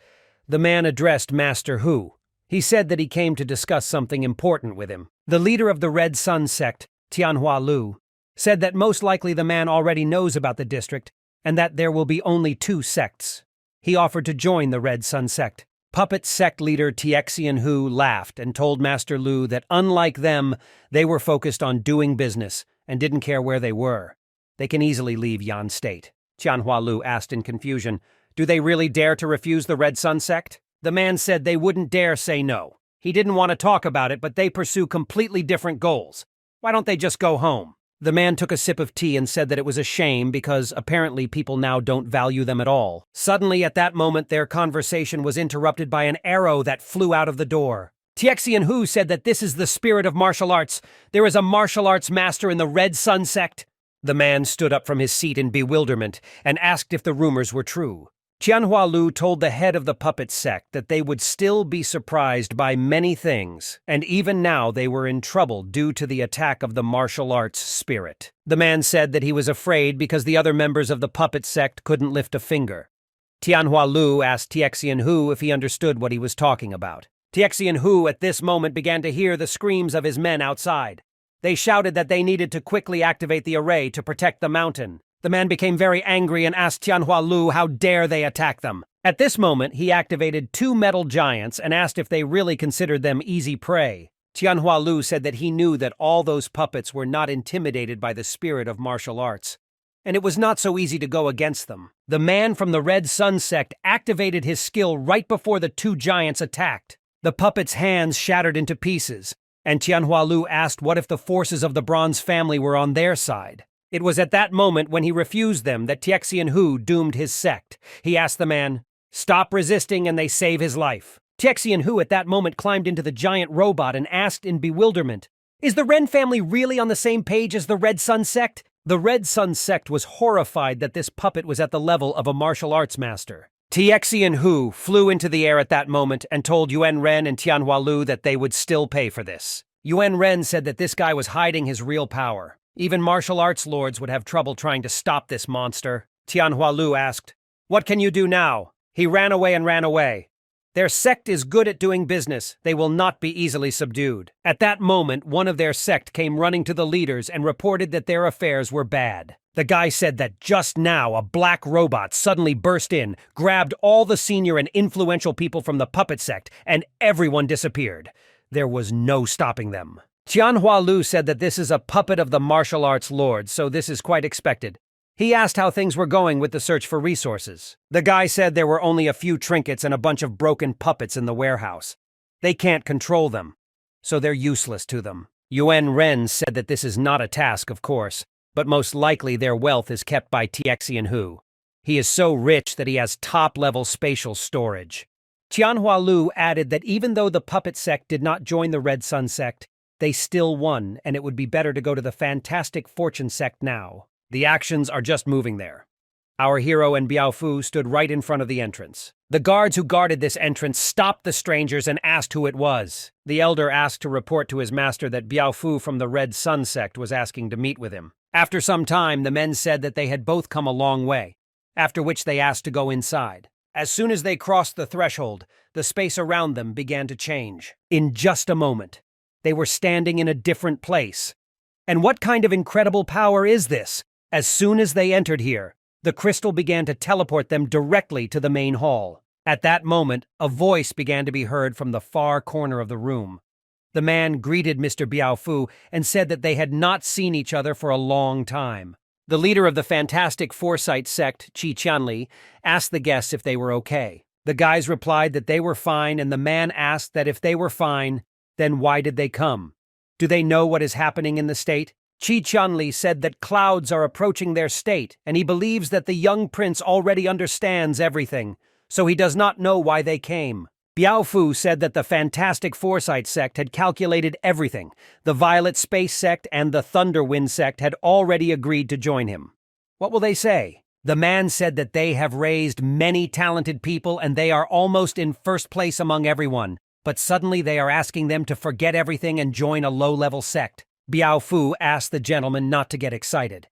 The man addressed Master Hu. He said that he came to discuss something important with him. The leader of the Red Sun sect, Tianhua Lu, said that most likely the man already knows about the district and that there will be only 2 sects. He offered to join the Red Sun sect. Puppet sect leader Tianhua Hu laughed and told Master Lu that unlike them, they were focused on doing business and didn't care where they were. They can easily leave Yan State. Tianhua Lu asked in confusion, "Do they really dare to refuse the Red Sun sect?" The man said they wouldn't dare say no. He didn't want to talk about it, but they pursue completely different goals. Why don't they just go home? The man took a sip of tea and said that it was a shame because apparently people now don't value them at all. Suddenly, at that moment, their conversation was interrupted by an arrow that flew out of the door. Tianhua Hu said that this is the spirit of martial arts. There is a martial arts master in the Red Sun sect. The man stood up from his seat in bewilderment and asked if the rumors were true. Tianhua Lu told the head of the puppet sect that they would still be surprised by many things, and even now they were in trouble due to the attack of the martial arts spirit. The man said that he was afraid because the other members of the puppet sect couldn't lift a finger. Tianhua Lu asked Tianhua Hu if he understood what he was talking about. Tianhua Hu at this moment began to hear the screams of his men outside. They shouted that they needed to quickly activate the array to protect the mountain. The man became very angry and asked Tianhua Lu how dare they attack them. At this moment, he activated 2 metal giants and asked if they really considered them easy prey. Tianhua Lu said that he knew that all those puppets were not intimidated by the spirit of martial arts, and it was not so easy to go against them. The man from the Red Sun sect activated his skill right before the 2 giants attacked. The puppets' hands shattered into pieces, and Tianhua Lu asked what if the forces of the Bronze family were on their side. It was at that moment when he refused them that Tianhua Hu doomed his sect. He asked the man, "Stop resisting and they save his life." Tianhua Hu at that moment climbed into the giant robot and asked in bewilderment, "Is the Ren family really on the same page as the Red Sun sect?" The Red Sun sect was horrified that this puppet was at the level of a martial arts master. Tianhua Hu flew into the air at that moment and told Yuan Ren and Tianhua Lu that they would still pay for this. Yuan Ren said that this guy was hiding his real power. Even martial arts lords would have trouble trying to stop this monster. Tianhua Lu asked, "What can you do now?" He ran away and ran away. Their sect is good at doing business. They will not be easily subdued. At that moment, one of their sect came running to the leaders and reported that their affairs were bad. The guy said that just now a black robot suddenly burst in, grabbed all the senior and influential people from the puppet sect, and everyone disappeared. There was no stopping them. Tianhua Lu said that this is a puppet of the martial arts lord, so this is quite expected. He asked how things were going with the search for resources. The guy said there were only a few trinkets and a bunch of broken puppets in the warehouse. They can't control them, so they're useless to them. Yuan Ren said that this is not a task, of course, but most likely their wealth is kept by Tianhua Hu. He is so rich that he has top-level spatial storage. Tianhua Lu added that even though the puppet sect did not join the Red Sun sect, they still won, and it would be better to go to the Fantastic Fortune sect now. The actions are just moving there. Our hero and Biao Fu stood right in front of the entrance. The guards who guarded this entrance stopped the strangers and asked who it was. The elder asked to report to his master that Biao Fu from the Red Sun sect was asking to meet with him. After some time, the men said that they had both come a long way, after which they asked to go inside. As soon as they crossed the threshold, the space around them began to change. In just a moment, they were standing in a different place. And what kind of incredible power is this? As soon as they entered here, the crystal began to teleport them directly to the main hall. At that moment, a voice began to be heard from the far corner of the room. The man greeted Mr. Biao Fu and said that they had not seen each other for a long time. The leader of the Fantastic Foresight sect, Qi Qianli, asked the guests if they were okay. The guys replied that they were fine, and the man asked that if they were fine, then why did they come? Do they know what is happening in the state? Qi Qianli said that clouds are approaching their state, and he believes that the young prince already understands everything, so he does not know why they came. Biao Fu said that the Fantastic Foresight sect had calculated everything. The Violet Space sect and the Thunderwind sect had already agreed to join him. What will they say? The man said that they have raised many talented people and they are almost in first place among everyone. But suddenly they are asking them to forget everything and join a low-level sect. Biao Fu asked the gentleman not to get excited.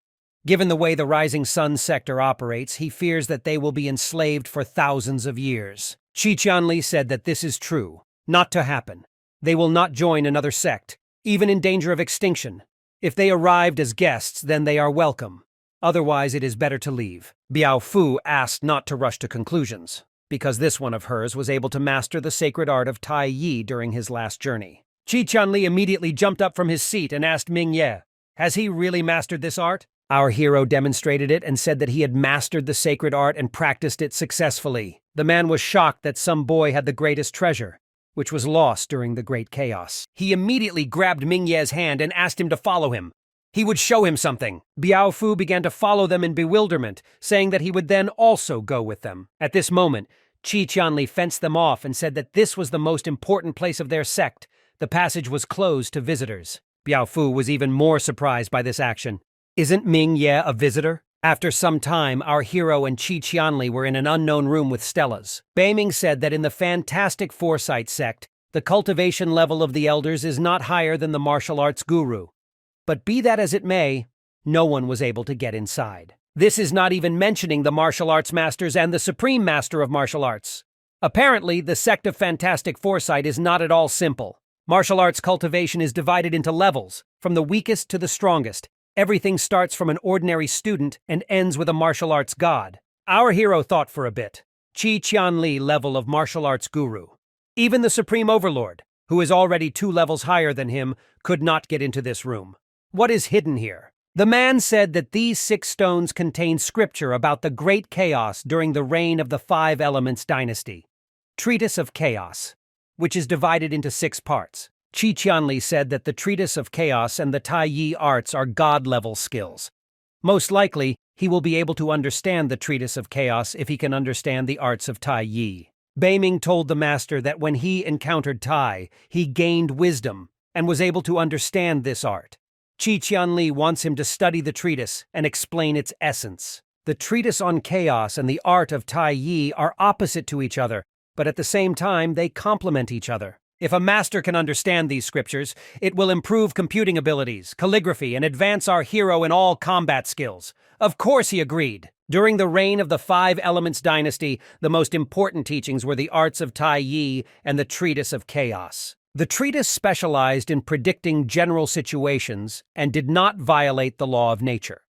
Given the way the Rising Sun sector operates, he fears that they will be enslaved for thousands of years. Qi Qianli said that this is true, not to happen. They will not join another sect, even in danger of extinction. If they arrived as guests, then they are welcome. Otherwise, it is better to leave. Biao Fu asked not to rush to conclusions, because this one of hers was able to master the sacred art of Tai Yi during his last journey. Qi Qianli immediately jumped up from his seat and asked Ming Ye, "Has he really mastered this art?" Our hero demonstrated it and said that he had mastered the sacred art and practiced it successfully. The man was shocked that some boy had the greatest treasure, which was lost during the Great Chaos. He immediately grabbed Ming Ye's hand and asked him to follow him. He would show him something. Biao Fu began to follow them in bewilderment, saying that he would then also go with them. At this moment, Qi Qianli fenced them off and said that this was the most important place of their sect. The passage was closed to visitors. Biao Fu was even more surprised by this action. Isn't Ming Ye a visitor? After some time, our hero and Qi Qianli were in an unknown room with Stellas. Beiming said that in the Fantastic Foresight sect, the cultivation level of the elders is not higher than the martial arts guru. But be that as it may, no one was able to get inside. This is not even mentioning the martial arts masters and the supreme master of martial arts. Apparently, the sect of Fantastic Foresight is not at all simple. Martial arts cultivation is divided into levels, from the weakest to the strongest. Everything starts from an ordinary student and ends with a martial arts god. Our hero thought for a bit. Qi Qianli level of martial arts guru. Even the Supreme Overlord, who is already 2 levels higher than him, could not get into this room. What is hidden here? The man said that these 6 stones contain scripture about the Great Chaos during the reign of the 5 Elements dynasty. Treatise of Chaos, which is divided into 6 parts. Qi Qianli said that the Treatise of Chaos and the Tai Yi arts are god-level skills. Most likely, he will be able to understand the Treatise of Chaos if he can understand the arts of Tai Yi. Beiming told the master that when he encountered Tai, he gained wisdom and was able to understand this art. Qi Qianli wants him to study the treatise and explain its essence. The treatise on chaos and the art of Tai Yi are opposite to each other, but at the same time they complement each other. If a master can understand these scriptures, it will improve computing abilities, calligraphy, and advance our hero in all combat skills. Of course he agreed. During the reign of the 5 Elements dynasty, the most important teachings were the arts of Tai Yi and the Treatise of Chaos. The treatise specialized in predicting general situations and did not violate the law of nature.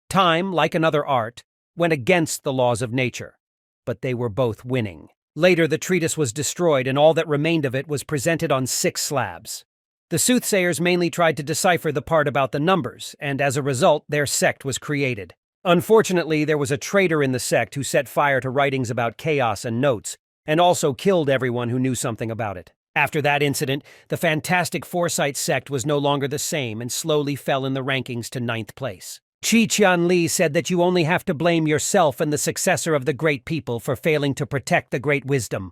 Time, like another art, went against the laws of nature, but they were both winning. Later, the treatise was destroyed and all that remained of it was presented on 6 slabs. The soothsayers mainly tried to decipher the part about the numbers, and as a result, their sect was created. Unfortunately, there was a traitor in the sect who set fire to writings about chaos and notes, and also killed everyone who knew something about it. After that incident, the Fantastic Foresight sect was no longer the same and slowly fell in the rankings to 9th place. Qi Qianli said that you only have to blame yourself and the successor of the great people for failing to protect the great wisdom.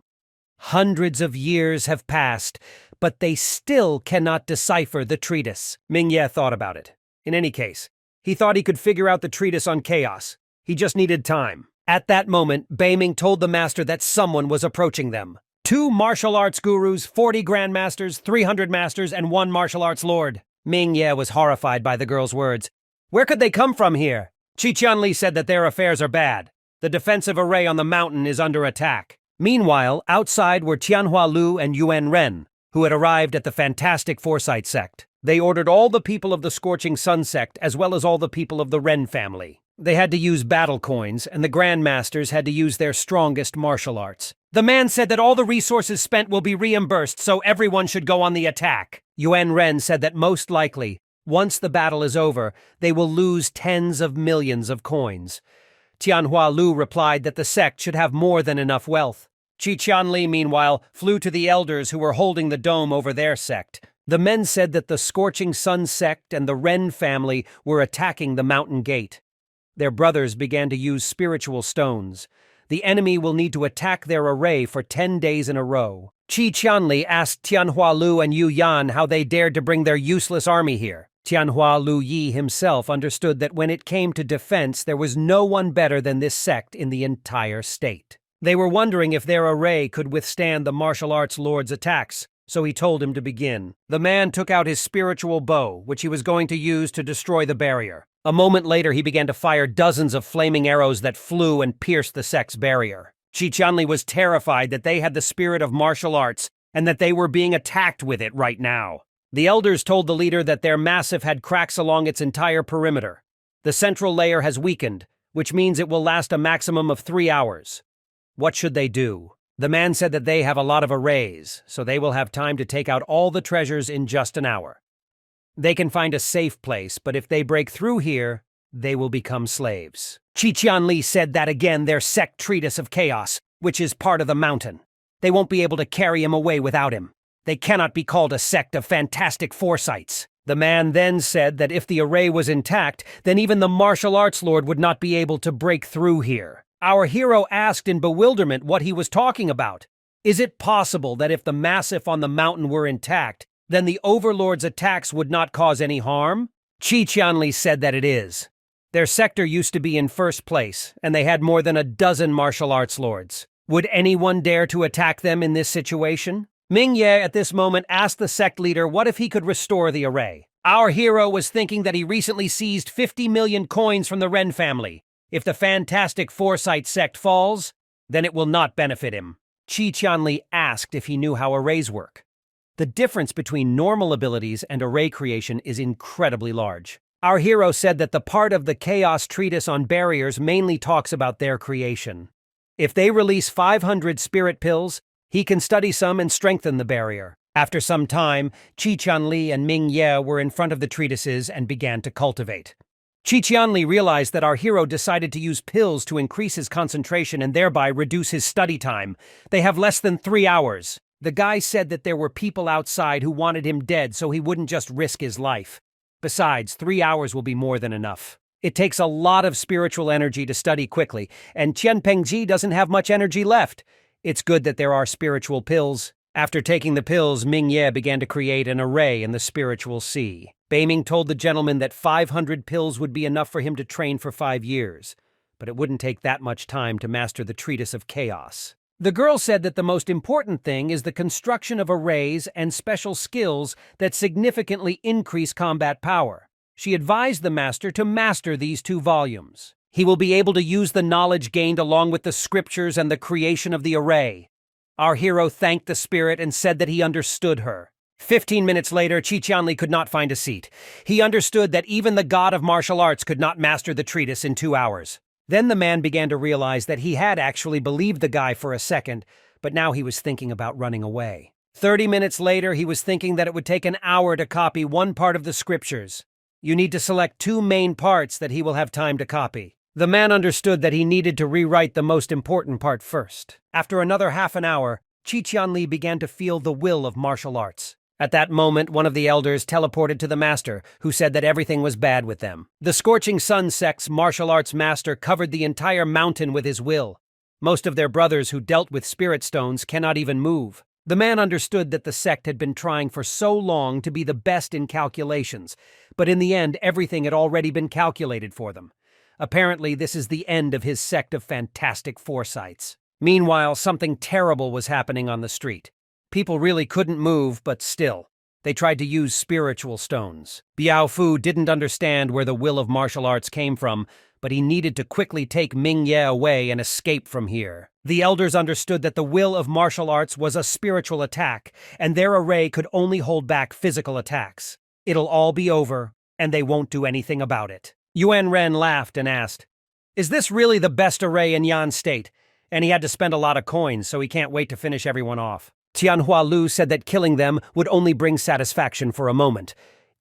Hundreds of years have passed, but they still cannot decipher the treatise. Ming Ye thought about it. In any case, he thought he could figure out the treatise on chaos. He just needed time. At that moment, Beiming told the master that someone was approaching them. 2 martial arts gurus, 40 grandmasters, 300 masters, and 1 martial arts lord. Ming Ye was horrified by the girl's words. Where could they come from here? Qi Qianli said that their affairs are bad. The defensive array on the mountain is under attack. Meanwhile, outside were Tianhua Lu and Yuan Ren, who had arrived at the Fantastic Foresight sect. They ordered all the people of the Scorching Sun sect as well as all the people of the Ren family. They had to use battle coins, and the grandmasters had to use their strongest martial arts. The man said that all the resources spent will be reimbursed, so everyone should go on the attack. Yuan Ren said that most likely, once the battle is over, they will lose tens of millions of coins. Tianhua Lu replied that the sect should have more than enough wealth. Qi Qianli, meanwhile, flew to the elders who were holding the dome over their sect. The men said that the Scorching Sun sect and the Ren family were attacking the mountain gate. Their brothers began to use spiritual stones. The enemy will need to attack their array for 10 days in a row. Qi Qianli asked Tianhua Lu and Yu Yan how they dared to bring their useless army here. Tianhua Lu Yi himself understood that when it came to defense, there was no one better than this sect in the entire state. They were wondering if their array could withstand the martial arts lord's attacks, so he told him to begin. The man took out his spiritual bow, which he was going to use to destroy the barrier. A moment later, he began to fire dozens of flaming arrows that flew and pierced the sect's barrier. Qiqianli was terrified that they had the spirit of martial arts and that they were being attacked with it right now. The elders told the leader that their massif had cracks along its entire perimeter. The central layer has weakened, which means it will last a maximum of 3 hours. What should they do? The man said that they have a lot of arrays, so they will have time to take out all the treasures in just an hour. They can find a safe place, but if they break through here, they will become slaves. Qiqianli said that again, their sect treatise of chaos, which is part of the mountain. They won't be able to carry him away without him. They cannot be called a sect of fantastic foresights. The man then said that if the array was intact, then even the martial arts lord would not be able to break through here. Our hero asked in bewilderment what he was talking about. Is it possible that if the massif on the mountain were intact, then the overlord's attacks would not cause any harm? Qiqianli said that it is. Their sector used to be in first place, and they had more than a dozen martial arts lords. Would anyone dare to attack them in this situation? Mingye at this moment asked the sect leader what if he could restore the array. Our hero was thinking that he recently seized 50 million coins from the Ren family. If the fantastic foresight sect falls, then it will not benefit him. Qiqianli asked if he knew how arrays work. The difference between normal abilities and array creation is incredibly large. Our hero said that the part of the Chaos Treatise on barriers mainly talks about their creation. If they release 500 spirit pills, he can study some and strengthen the barrier. After some time, Qiqianli and Mingye were in front of the treatises and began to cultivate. Qiqianli realized that our hero decided to use pills to increase his concentration and thereby reduce his study time. They have less than 3 hours. The guy said that there were people outside who wanted him dead so he wouldn't just risk his life. Besides, 3 hours will be more than enough. It takes a lot of spiritual energy to study quickly, and Qian Pengji doesn't have much energy left. It's good that there are spiritual pills. After taking the pills, Mingye began to create an array in the spiritual sea. Beiming told the gentleman that 500 pills would be enough for him to train for 5 years, but it wouldn't take that much time to master the Treatise of Chaos. The girl said that the most important thing is the construction of arrays and special skills that significantly increase combat power. She advised the master to master these 2 volumes. He will be able to use the knowledge gained along with the scriptures and the creation of the array. Our hero thanked the spirit and said that he understood her. 15 minutes later, Qiqianli could not find a seat. He understood that even the god of martial arts could not master the treatise in 2 hours. Then the man began to realize that he had actually believed the guy for a second, but now he was thinking about running away. 30 minutes later, he was thinking that it would take an hour to copy one part of the scriptures. You need to select 2 main parts that he will have time to copy. The man understood that he needed to rewrite the most important part first. After another half an hour, Qiqianli began to feel the will of martial arts. At that moment, one of the elders teleported to the master, who said that everything was bad with them. The Scorching Sun sect's martial arts master covered the entire mountain with his will. Most of their brothers who dealt with spirit stones cannot even move. The man understood that the sect had been trying for so long to be the best in calculations, but in the end, everything had already been calculated for them. Apparently, this is the end of his sect of fantastic foresights. Meanwhile, something terrible was happening on the street. People really couldn't move, but still, they tried to use spiritual stones. Biao Fu didn't understand where the will of martial arts came from, but he needed to quickly take Mingye away and escape from here. The elders understood that the will of martial arts was a spiritual attack, and their array could only hold back physical attacks. It'll all be over, and they won't do anything about it. Yuan Ren laughed and asked, "Is this really the best array in Yan State?" And he had to spend a lot of coins, so he can't wait to finish everyone off. Tianhua Lu said that killing them would only bring satisfaction for a moment.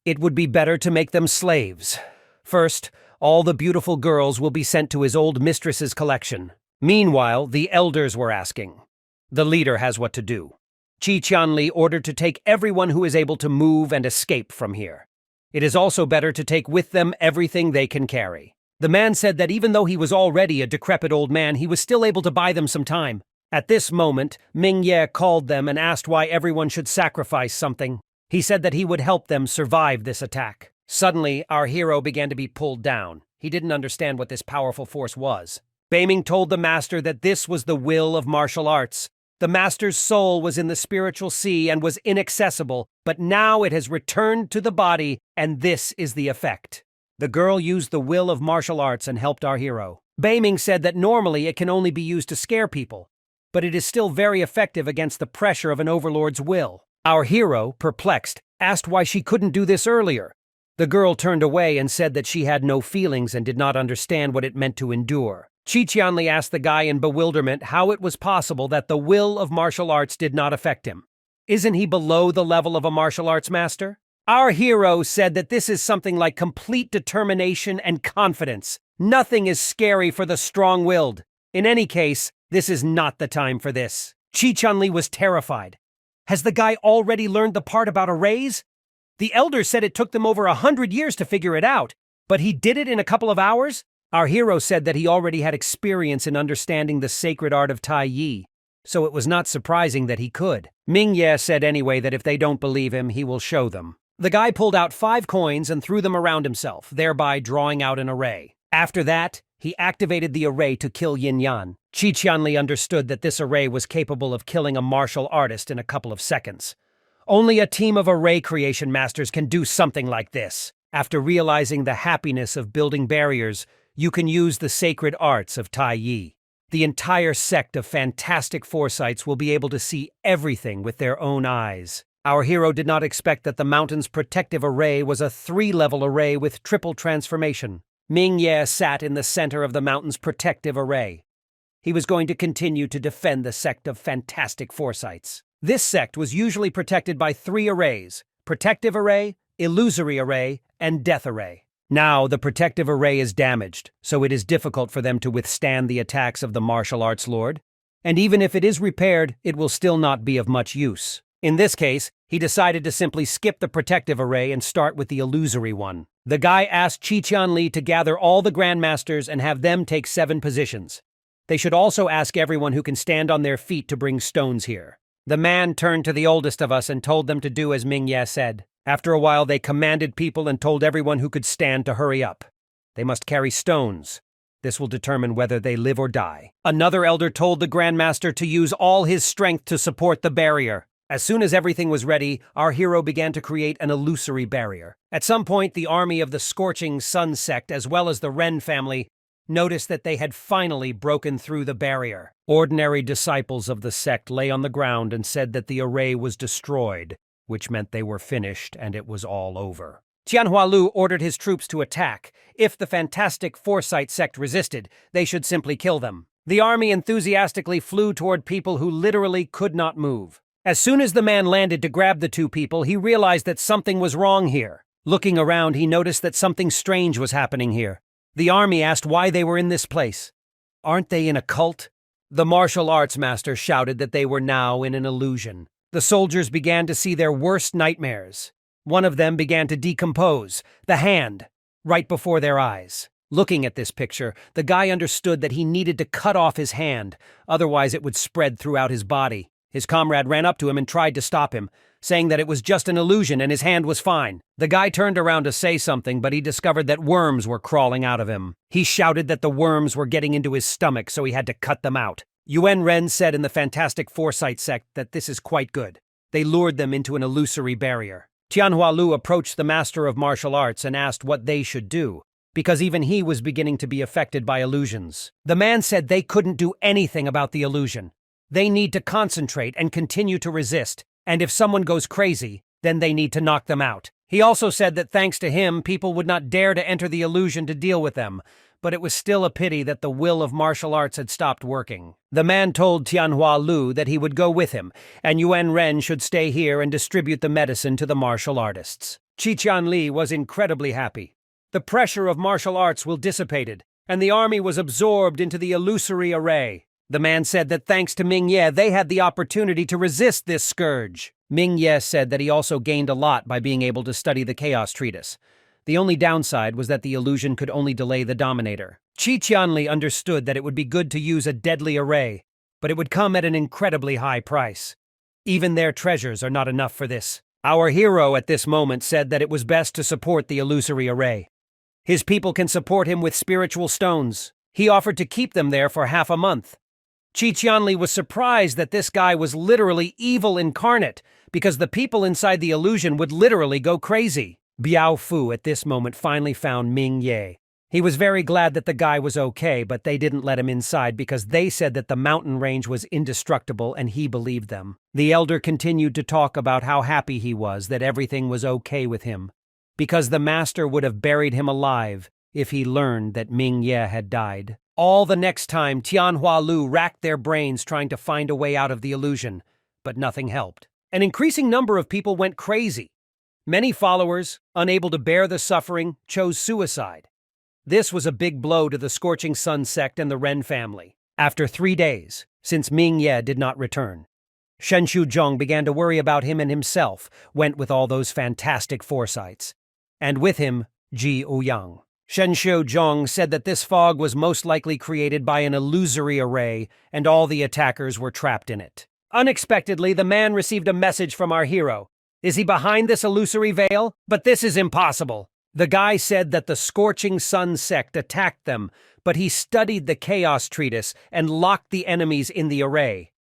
It would be better to make them slaves. First, all the beautiful girls will be sent to his old mistress's collection. Meanwhile, the elders were asking. The leader has what to do. Qiqianli ordered to take everyone who is able to move and escape from here. It is also better to take with them everything they can carry. The man said that even though he was already a decrepit old man, he was still able to buy them some time. At this moment, Mingye called them and asked why everyone should sacrifice something. He said that he would help them survive this attack. Suddenly, our hero began to be pulled down. He didn't understand what this powerful force was. Beiming told the master that this was the will of martial arts. The master's soul was in the spiritual sea and was inaccessible, but now it has returned to the body, and this is the effect. The girl used the will of martial arts and helped our hero. Beiming said that normally it can only be used to scare people, but it is still very effective against the pressure of an overlord's will. Our hero, perplexed, asked why she couldn't do this earlier. The girl turned away and said that she had no feelings and did not understand what it meant to endure. Qiqianli asked the guy in bewilderment how it was possible that the will of martial arts did not affect him. Isn't he below the level of a martial arts master? Our hero said that this is something like complete determination and confidence. Nothing is scary for the strong-willed. In any case, this is not the time for this. Qiqianli was terrified. Has the guy already learned the part about arrays? The elder said it took them over 100 years to figure it out, but he did it in a couple of hours? Our hero said that he already had experience in understanding the sacred art of Tai Yi, so it was not surprising that he could. Mingye said anyway that if they don't believe him, he will show them. The guy pulled out 5 coins and threw them around himself, thereby drawing out an array. After that, he activated the array to kill Yin Yan. Qiqianli understood that this array was capable of killing a martial artist in a couple of seconds. Only a team of array creation masters can do something like this. After realizing the happiness of building barriers, you can use the sacred arts of Tai Yi. The entire sect of fantastic foresights will be able to see everything with their own eyes. Our hero did not expect that the mountain's protective array was a 3-level array with triple transformation. Mingye sat in the center of the mountain's protective array. He was going to continue to defend the sect of fantastic foresights. This sect was usually protected by 3 arrays: protective array, illusory array, and death array. Now, the protective array is damaged, so it is difficult for them to withstand the attacks of the martial arts lord. And even if it is repaired, it will still not be of much use. In this case, he decided to simply skip the protective array and start with the illusory one. The guy asked Qiqianli to gather all the grandmasters and have them take 7 positions. They should also ask everyone who can stand on their feet to bring stones here. The man turned to the oldest of us and told them to do as Mingye said. After a while, they commanded people and told everyone who could stand to hurry up. They must carry stones. This will determine whether they live or die. Another elder told the Grandmaster to use all his strength to support the barrier. As soon as everything was ready, our hero began to create an illusory barrier. At some point, the army of the Scorching Sun sect, as well as the Ren family, noticed that they had finally broken through the barrier. Ordinary disciples of the sect lay on the ground and said that the array was destroyed, which meant they were finished and it was all over. Tianhua Lu ordered his troops to attack. If the fantastic Foresight sect resisted, they should simply kill them. The army enthusiastically flew toward people who literally could not move. As soon as the man landed to grab the 2 people, he realized that something was wrong here. Looking around, he noticed that something strange was happening here. The army asked why they were in this place. Aren't they in a cult? The martial arts master shouted that they were now in an illusion. The soldiers began to see their worst nightmares. One of them began to decompose, the hand, right before their eyes. Looking at this picture, the guy understood that he needed to cut off his hand, otherwise it would spread throughout his body. His comrade ran up to him and tried to stop him, saying that it was just an illusion and his hand was fine. The guy turned around to say something, but he discovered that worms were crawling out of him. He shouted that the worms were getting into his stomach, so he had to cut them out. Yuan Ren said in the Fantastic Foresight sect that this is quite good. They lured them into an illusory barrier. Tianhua Lu approached the master of martial arts and asked what they should do, because even he was beginning to be affected by illusions. The man said they couldn't do anything about the illusion. They need to concentrate and continue to resist, and if someone goes crazy, then they need to knock them out. He also said that thanks to him, people would not dare to enter the illusion to deal with them, but it was still a pity that the will of martial arts had stopped working. The man told Tianhua Lu that he would go with him, and Yuan Ren should stay here and distribute the medicine to the martial artists. Qiqianli was incredibly happy. The pressure of martial arts will dissipated, and the army was absorbed into the illusory array. The man said that thanks to Mingye, they had the opportunity to resist this scourge. Mingye said that he also gained a lot by being able to study the Chaos Treatise. The only downside was that the illusion could only delay the Dominator. Qiqianli understood that it would be good to use a deadly array, but it would come at an incredibly high price. Even their treasures are not enough for this. Our hero at this moment said that it was best to support the illusory array. His people can support him with spiritual stones. He offered to keep them there for half a month. Qi Qianli was surprised that this guy was literally evil incarnate, because the people inside the illusion would literally go crazy. Biao Fu at this moment finally found Ming Ye. He was very glad that the guy was okay, but they didn't let him inside because they said that the mountain range was indestructible and he believed them. The elder continued to talk about how happy he was that everything was okay with him, because the master would have buried him alive if he learned that Ming Ye had died. All the next time, Tianhua Lu racked their brains trying to find a way out of the illusion, but nothing helped. An increasing number of people went crazy. Many followers, unable to bear the suffering, chose suicide. This was a big blow to the Scorching Sun sect and the Ren family. After 3 days, since Ming Ye did not return, Shen Shuzhong began to worry about him, and himself went with all those fantastic foresights. And with him, Ji Ouyang. Shen Shuzhong said that this fog was most likely created by an illusory array, and all the attackers were trapped in it. Unexpectedly, the man received a message from our hero. Is he behind this illusory veil? But this is impossible. The guy said that the Scorching Sun sect attacked them, but he studied the Chaos Treatise and locked the enemies in the array.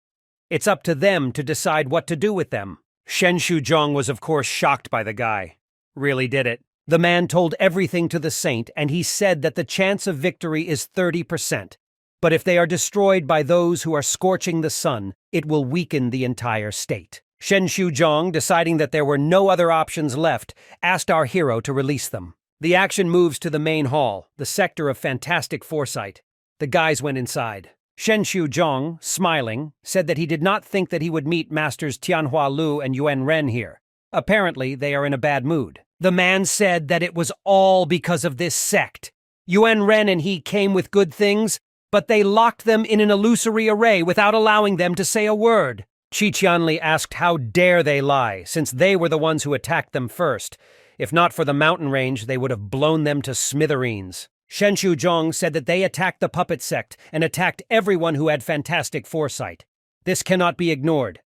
It's up to them to decide what to do with them. Shen Shuzhong was of course shocked by the guy. Really did it. The man told everything to the saint, and he said that the chance of victory is 30%. But if they are destroyed by those who are scorching the sun, it will weaken the entire state. Shen Shuzhong, deciding that there were no other options left, asked our hero to release them. The action moves to the main hall, the sector of fantastic foresight. The guys went inside. Shen Shuzhong, smiling, said that he did not think that he would meet Masters Tianhua Lu and Yuan Ren here. Apparently, they are in a bad mood. The man said that it was all because of this sect. Yuan Ren and he came with good things, but they locked them in an illusory array without allowing them to say a word. Qi Qianli asked how dare they lie, since they were the ones who attacked them first. If not for the mountain range, they would have blown them to smithereens. Shen Shuzhong said that they attacked the puppet sect and attacked everyone who had fantastic foresight. This cannot be ignored.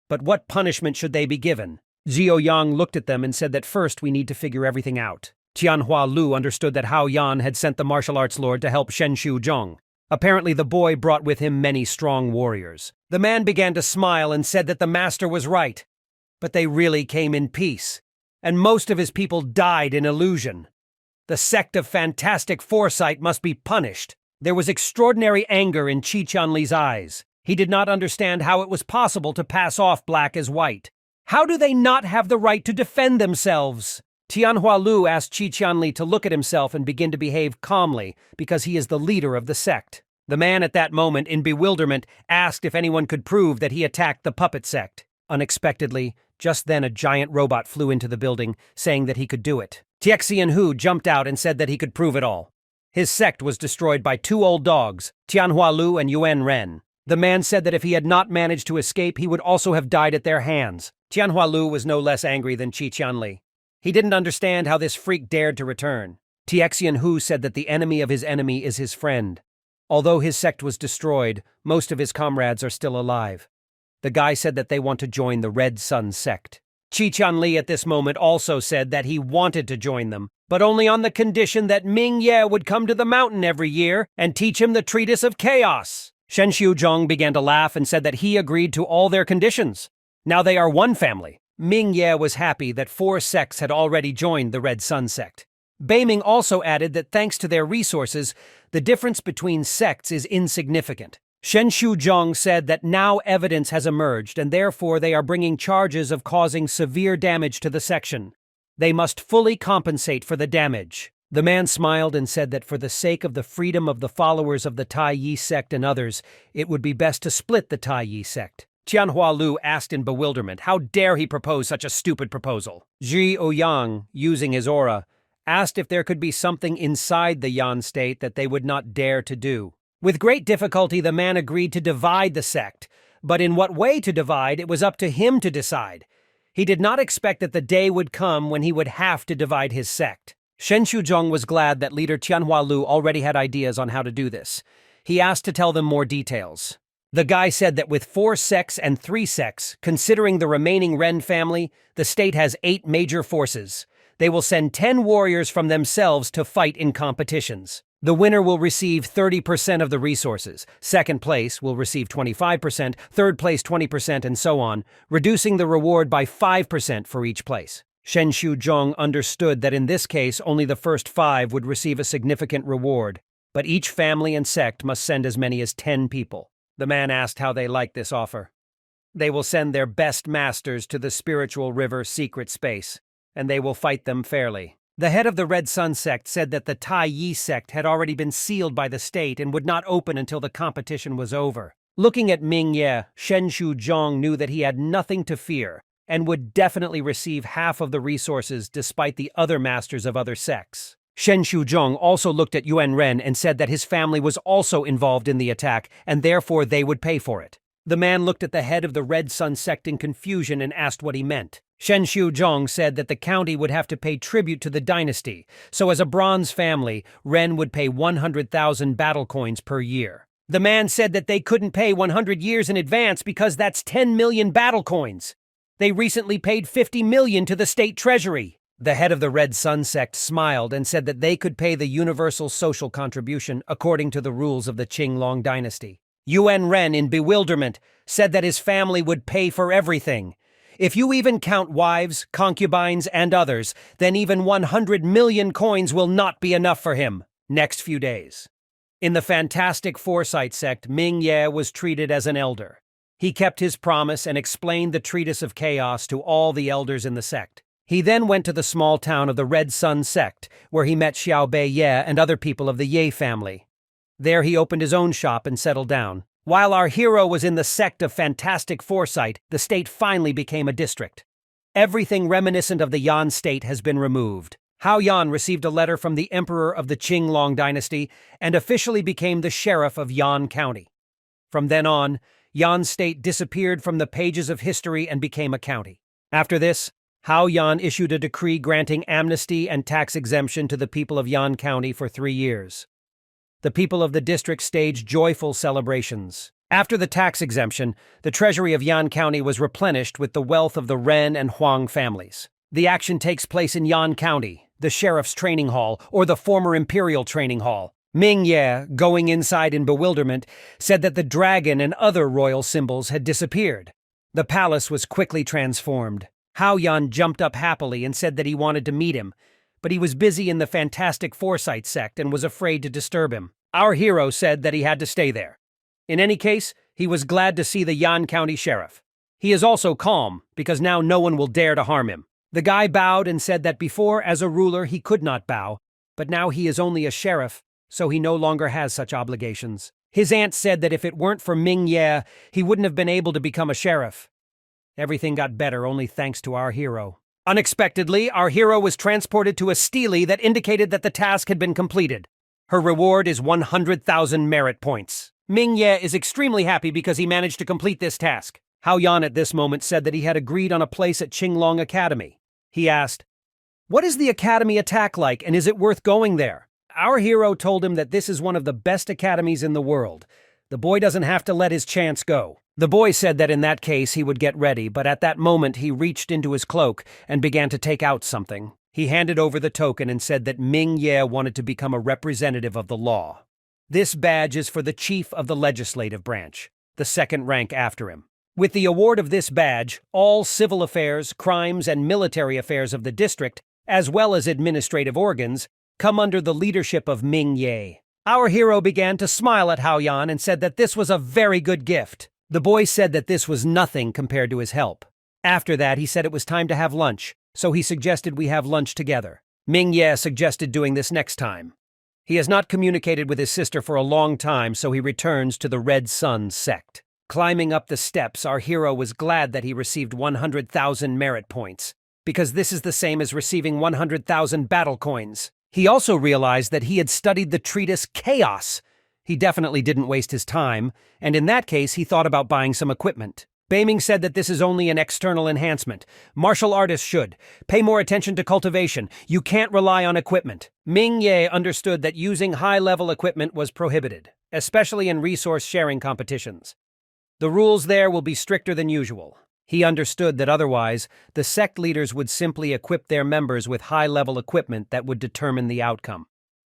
But what punishment should they be given? Zhou Yang looked at them and said that first we need to figure everything out. Tianhua Lu understood that Hao Yan had sent the martial arts lord to help Shen Shuzhong. Apparently the boy brought with him many strong warriors. The man began to smile and said that the master was right. But they really came in peace, and most of his people died in illusion. The sect of fantastic foresight must be punished. There was extraordinary anger in Qi Qianli's eyes. He did not understand how it was possible to pass off black as white. How do they not have the right to defend themselves? Tianhua Lu asked Qi Qianli to look at himself and begin to behave calmly, because he is the leader of the sect. The man at that moment, in bewilderment, asked if anyone could prove that he attacked the puppet sect. Unexpectedly, just then a giant robot flew into the building, saying that he could do it. Tiexian Hu jumped out and said that he could prove it all. His sect was destroyed by 2 old dogs, Tianhua Lu and Yuan Ren. The man said that if he had not managed to escape, he would also have died at their hands. Tianhua Lu was no less angry than Qi Qianli. He didn't understand how this freak dared to return. Tiexian Hu said that the enemy of his enemy is his friend. Although his sect was destroyed, most of his comrades are still alive. The guy said that they want to join the Red Sun sect. Qi Qianli at this moment also said that he wanted to join them, but only on the condition that Ming Ye would come to the mountain every year and teach him the Treatise of Chaos. Shen Shuzhong began to laugh and said that he agreed to all their conditions. Now they are one family. Ming Ye was happy that 4 sects had already joined the Red Sun sect. Beiming also added that thanks to their resources, the difference between sects is insignificant. Shen Shuzhong said that now evidence has emerged and therefore they are bringing charges of causing severe damage to the section. They must fully compensate for the damage. The man smiled and said that for the sake of the freedom of the followers of the Tai Yi sect and others, it would be best to split the Tai Yi sect. Tianhua Lu asked in bewilderment, how dare he propose such a stupid proposal? Zhi Ouyang, using his aura, asked if there could be something inside the Yan state that they would not dare to do. With great difficulty, the man agreed to divide the sect, but in what way to divide, it was up to him to decide. He did not expect that the day would come when he would have to divide his sect. Shen Shuzhong was glad that leader Tianhua Lu already had ideas on how to do this. He asked to tell them more details. The guy said that with 4 sects and 3 sects, considering the remaining Ren family, the state has 8 major forces. They will send 10 warriors from themselves to fight in competitions. The winner will receive 30% of the resources, second place will receive 25%, third place 20%, and so on, reducing the reward by 5% for each place. Shen Shuzhong understood that in this case only the first 5 would receive a significant reward, but each family and sect must send as many as 10 people. The man asked how they liked this offer. They will send their best masters to the spiritual river secret space, and they will fight them fairly. The head of the Red Sun sect said that the Tai Yi sect had already been sealed by the state and would not open until the competition was over. Looking at Ming Ye, Shen Shuzhong knew that he had nothing to fear and would definitely receive half of the resources despite the other masters of other sects. Shen Shuzhong also looked at Yuan Ren and said that his family was also involved in the attack and therefore they would pay for it. The man looked at the head of the Red Sun sect in confusion and asked what he meant. Shen Shuzhong said that the county would have to pay tribute to the dynasty, so as a bronze family, Ren would pay 100,000 battle coins per year. The man said that they couldn't pay 100 years in advance because that's 10 million battle coins. They recently paid 50 million to the state treasury. The head of the Red Sun sect smiled and said that they could pay the universal social contribution according to the rules of the Qinglong dynasty. Yuan Ren, in bewilderment, said that his family would pay for everything. If you even count wives, concubines, and others, then even 100 million coins will not be enough for him. Next few days. In the fantastic foresight sect, Ming Ye was treated as an elder. He kept his promise and explained the treatise of chaos to all the elders in the sect. He then went to the small town of the Red Sun sect, where he met Xiao Bei Ye and other people of the Ye family. There he opened his own shop and settled down. While our hero was in the sect of fantastic foresight, the state finally became a district. Everything reminiscent of the Yan state has been removed. Hao Yan received a letter from the emperor of the Qinglong dynasty and officially became the sheriff of Yan County. From then on, Yan state disappeared from the pages of history and became a county. After this, Hao Yan issued a decree granting amnesty and tax exemption to the people of Yan County for 3 years. The people of the district staged joyful celebrations. After the tax exemption, the treasury of Yan County was replenished with the wealth of the Ren and Huang families. The action takes place in Yan County, the sheriff's training hall, or the former imperial training hall. Ming Ye, going inside in bewilderment, said that the dragon and other royal symbols had disappeared. The palace was quickly transformed. Hao Yan jumped up happily and said that he wanted to meet him, but he was busy in the fantastic foresight sect and was afraid to disturb him. Our hero said that he had to stay there. In any case, he was glad to see the Yan County sheriff. He is also calm, because now no one will dare to harm him. The guy bowed and said that before, as a ruler, he could not bow, but now he is only a sheriff, so he no longer has such obligations. His aunt said that if it weren't for Ming Ye, he wouldn't have been able to become a sheriff. Everything got better only thanks to our hero. Unexpectedly, our hero was transported to a stele that indicated that the task had been completed. Her reward is 100,000 merit points. Ming Ye is extremely happy because he managed to complete this task. Hao Yan at this moment said that he had agreed on a place at Qinglong Academy. He asked, "What is the academy attack like, and is it worth going there?" Our hero told him that this is one of the best academies in the world. The boy doesn't have to let his chance go. The boy said that in that case he would get ready, but at that moment he reached into his cloak and began to take out something. He handed over the token and said that Ming Ye wanted to become a representative of the law. This badge is for the chief of the legislative branch, the second rank after him. With the award of this badge, all civil affairs, crimes, and military affairs of the district, as well as administrative organs, come under the leadership of Ming Ye. Our hero began to smile at Hao Yan and said that this was a very good gift. The boy said that this was nothing compared to his help. After that, he said it was time to have lunch, so he suggested we have lunch together. Ming Ye suggested doing this next time. He has not communicated with his sister for a long time, so he returns to the Red Sun sect. Climbing up the steps, our hero was glad that he received 100,000 merit points, because this is the same as receiving 100,000 battle coins. He also realized that he had studied the treatise Chaos. He definitely didn't waste his time, and in that case he thought about buying some equipment. Beiming said that this is only an external enhancement. Martial artists should pay more attention to cultivation. You can't rely on equipment. Ming Ye understood that using high-level equipment was prohibited, especially in resource-sharing competitions. The rules there will be stricter than usual. He understood that otherwise, the sect leaders would simply equip their members with high-level equipment that would determine the outcome.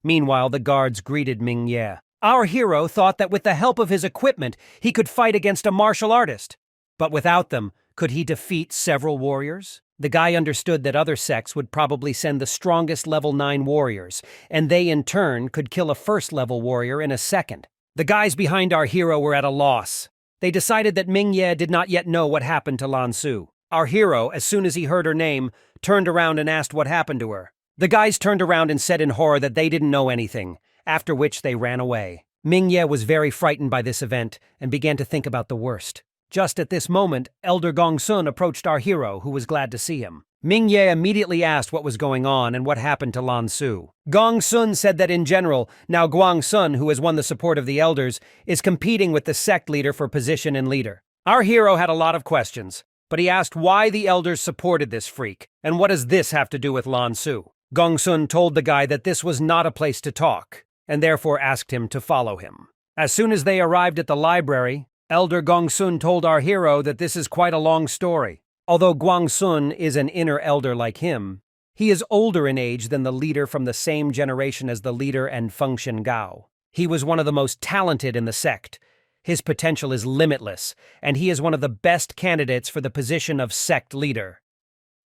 Meanwhile, the guards greeted Ming Ye. Our hero thought that with the help of his equipment, he could fight against a martial artist. But without them, could he defeat several warriors? The guy understood that other sects would probably send the strongest level 9 warriors, and they in turn could kill a first-level warrior in a second. The guys behind our hero were at a loss. They decided that Ming Ye did not yet know what happened to Lan Su. Our hero, as soon as he heard her name, turned around and asked what happened to her. The guys turned around and said in horror that they didn't know anything, after which they ran away. Ming Ye was very frightened by this event and began to think about the worst. Just at this moment, Elder Gongsun approached our hero, who was glad to see him. Ming Ye immediately asked what was going on and what happened to Lan Su. Gongsun said that in general, now Guangsun, who has won the support of the elders, is competing with the sect leader for position and leader. Our hero had a lot of questions, but he asked why the elders supported this freak, and what does this have to do with Lan Su? Gongsun told the guy that this was not a place to talk, and therefore asked him to follow him. As soon as they arrived at the library, Elder Gongsun told our hero that this is quite a long story. Although Guangsun is an inner elder like him, he is older in age than the leader from the same generation as the leader and Fengshen Gao. He was one of the most talented in the sect. His potential is limitless, and he is one of the best candidates for the position of sect leader.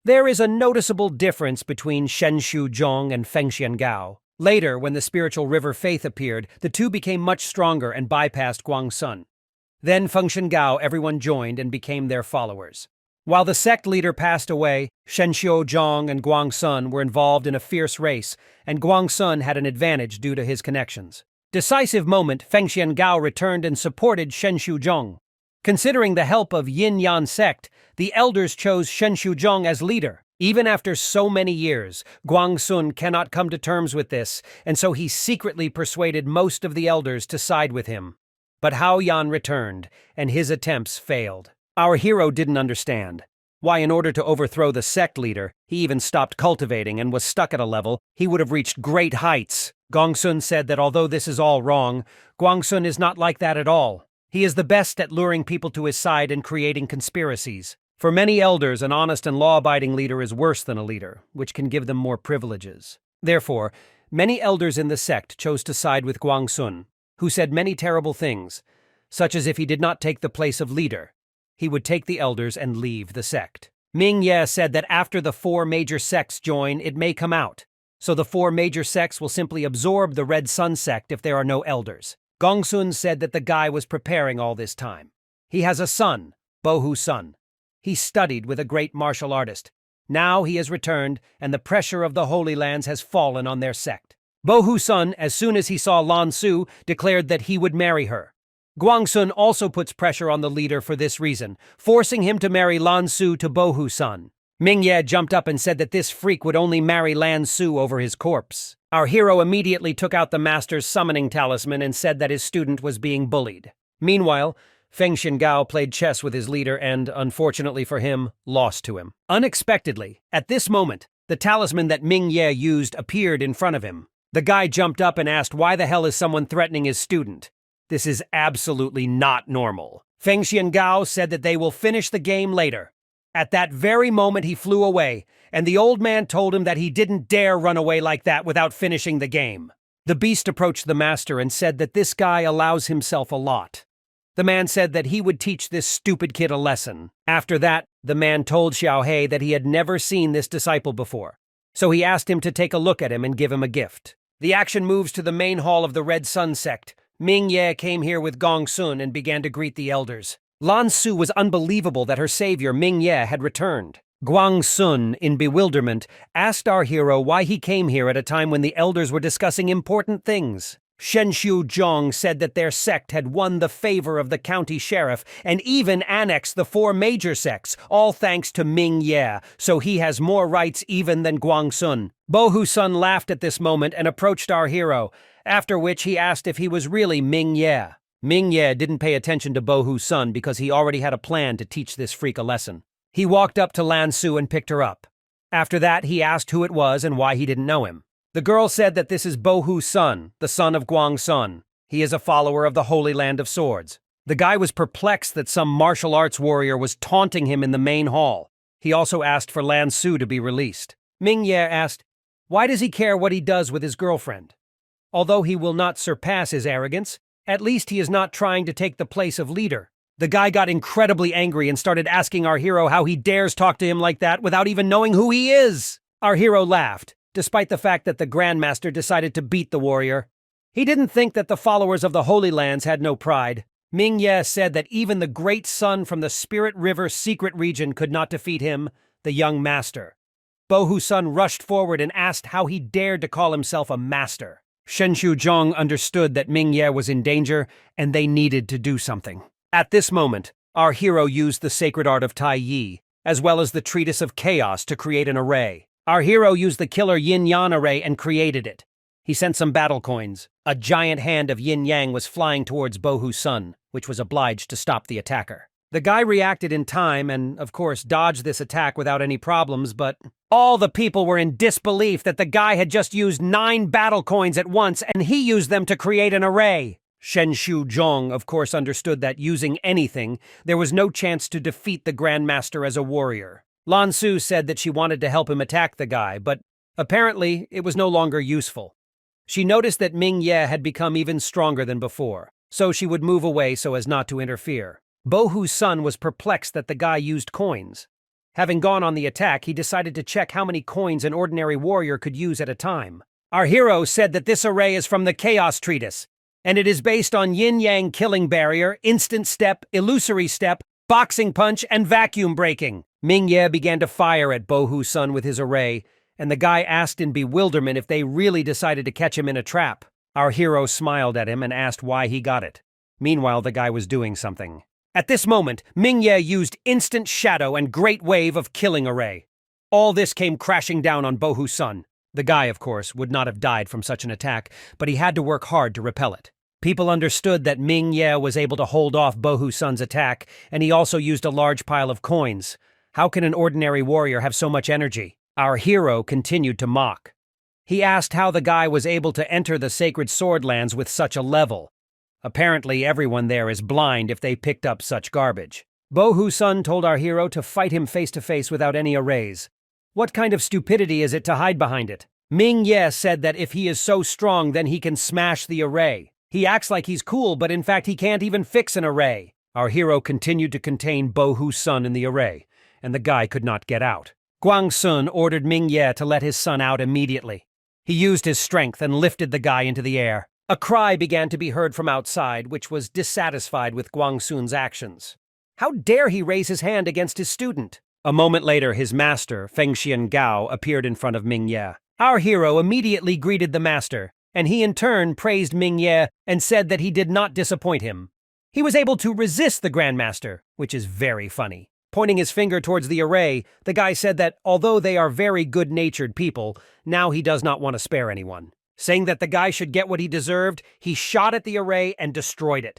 There is a noticeable difference between Shenshu Zhong and Fengshen Gao. Later, when the spiritual river Faith appeared, the two became much stronger and bypassed Guangsun. Then Fengshen Gao everyone joined and became their followers. While the sect leader passed away, Shenshu Zhong and Guangsun were involved in a fierce race, and Guangsun had an advantage due to his connections. Decisive moment, Fengshen Gao returned and supported Shenshu Zhong. Considering the help of Yin Yan sect, the elders chose Shenshu Zhong as leader. Even after so many years, Guangsun cannot come to terms with this, and so he secretly persuaded most of the elders to side with him. But Hao Yan returned, and his attempts failed. Our hero didn't understand why, in order to overthrow the sect leader, he even stopped cultivating and was stuck at a level he would have reached great heights. Gongsun said that although this is all wrong, Guangsun is not like that at all. He is the best at luring people to his side and creating conspiracies. For many elders, an honest and law-abiding leader is worse than a leader, which can give them more privileges. Therefore, many elders in the sect chose to side with Guangsun, who said many terrible things, such as if he did not take the place of leader, he would take the elders and leave the sect. Ming Ye said that after the 4 major sects join, it may come out. So the 4 major sects will simply absorb the Red Sun sect if there are no elders. Gongsun said that the guy was preparing all this time. He has a son, Bohu Sun. He studied with a great martial artist. Now he has returned, and the pressure of the Holy Lands has fallen on their sect. Bohu Sun, as soon as he saw Lan Su, declared that he would marry her. Guangsun also puts pressure on the leader for this reason, forcing him to marry Lan Su to Bohu Sun. Ming Ye jumped up and said that this freak would only marry Lan Su over his corpse. Our hero immediately took out the master's summoning talisman and said that his student was being bullied. Meanwhile, Fengshen Gao played chess with his leader and, unfortunately for him, lost to him. Unexpectedly, at this moment, the talisman that Ming Ye used appeared in front of him. The guy jumped up and asked why the hell is someone threatening his student. This is absolutely not normal. Fengshen Gao said that they will finish the game later. At that very moment he flew away, and the old man told him that he didn't dare run away like that without finishing the game. The beast approached the master and said that this guy allows himself a lot. The man said that he would teach this stupid kid a lesson. After that, the man told Xiaohei that he had never seen this disciple before, so he asked him to take a look at him and give him a gift. The action moves to the main hall of the Red Sun sect. Ming Ye came here with Gongsun and began to greet the elders. Lan Su was unbelievable that her savior Ming Ye had returned. Guangsun, in bewilderment, asked our hero why he came here at a time when the elders were discussing important things. Shenshu Zhong said that their sect had won the favor of the county sheriff and even annexed the 4 major sects, all thanks to Ming Ye, so he has more rights even than Guangsun. Bohu Sun laughed at this moment and approached our hero, after which he asked if he was really Ming Ye. Ming Ye didn't pay attention to Bohu Sun because he already had a plan to teach this freak a lesson. He walked up to Lan Su and picked her up. After that, he asked who it was and why he didn't know him. The girl said that this is Bohu Sun, the son of Guangsun. He is a follower of the Holy Land of Swords. The guy was perplexed that some martial arts warrior was taunting him in the main hall. He also asked for Lan Su to be released. Ming Ye asked, why does he care what he does with his girlfriend? Although he will not surpass his arrogance, at least he is not trying to take the place of leader. The guy got incredibly angry and started asking our hero how he dares talk to him like that without even knowing who he is. Our hero laughed, despite the fact that the Grandmaster decided to beat the warrior. He didn't think that the followers of the Holy Lands had no pride. Ming-Ye said that even the great sun from the Spirit River secret region could not defeat him, the young master. Bohu-sun rushed forward and asked how he dared to call himself a master. Shen Shuzhong understood that Ming-Ye was in danger and they needed to do something. At this moment, our hero used the sacred art of Tai Yi, as well as the treatise of chaos to create an array. Our hero used the killer yin-yang array and created it. He sent some battle coins. A giant hand of yin-yang was flying towards Bohu-sun, which was obliged to stop the attacker. The guy reacted in time and, of course, dodged this attack without any problems, but all the people were in disbelief that the guy had just used 9 battle coins at once and he used them to create an array. Shen Shuzhong, of course, understood that using anything, there was no chance to defeat the Grandmaster as a warrior. Lan Su said that she wanted to help him attack the guy, but apparently it was no longer useful. She noticed that Ming-Ye had become even stronger than before, so she would move away so as not to interfere. Bohu-sun was perplexed that the guy used coins. Having gone on the attack, he decided to check how many coins an ordinary warrior could use at a time. Our hero said that this array is from the Chaos Treatise, and it is based on yin-yang killing barrier, instant step, illusory step, boxing punch, and vacuum breaking. Ming-Ye began to fire at Bohu-sun with his array, and the guy asked in bewilderment if they really decided to catch him in a trap. Our hero smiled at him and asked why he got it. Meanwhile, the guy was doing something. At this moment, Ming-Ye used instant shadow and great wave of killing array. All this came crashing down on Bohu-sun. The guy, of course, would not have died from such an attack, but he had to work hard to repel it. People understood that Ming-Ye was able to hold off Bohu-sun's attack, and he also used a large pile of coins. How can an ordinary warrior have so much energy? Our hero continued to mock. He asked how the guy was able to enter the sacred swordlands with such a level. Apparently everyone there is blind if they picked up such garbage. Bohu-sun told our hero to fight him face to face without any arrays. What kind of stupidity is it to hide behind it? Ming-Ye said that if he is so strong, then he can smash the array. He acts like he's cool, but in fact he can't even fix an array. Our hero continued to contain Bohu-sun in the array, and the guy could not get out. Guang-sun ordered Ming-Ye to let his son out immediately. He used his strength and lifted the guy into the air. A cry began to be heard from outside, which was dissatisfied with Guang-sun's actions. How dare he raise his hand against his student? A moment later, his master, Fengxian Gao, appeared in front of Ming-Ye. Our hero immediately greeted the master, and he in turn praised Ming-Ye and said that he did not disappoint him. He was able to resist the Grandmaster, which is very funny. Pointing his finger towards the array, the guy said that although they are very good-natured people, now he does not want to spare anyone. Saying that the guy should get what he deserved, he shot at the array and destroyed it.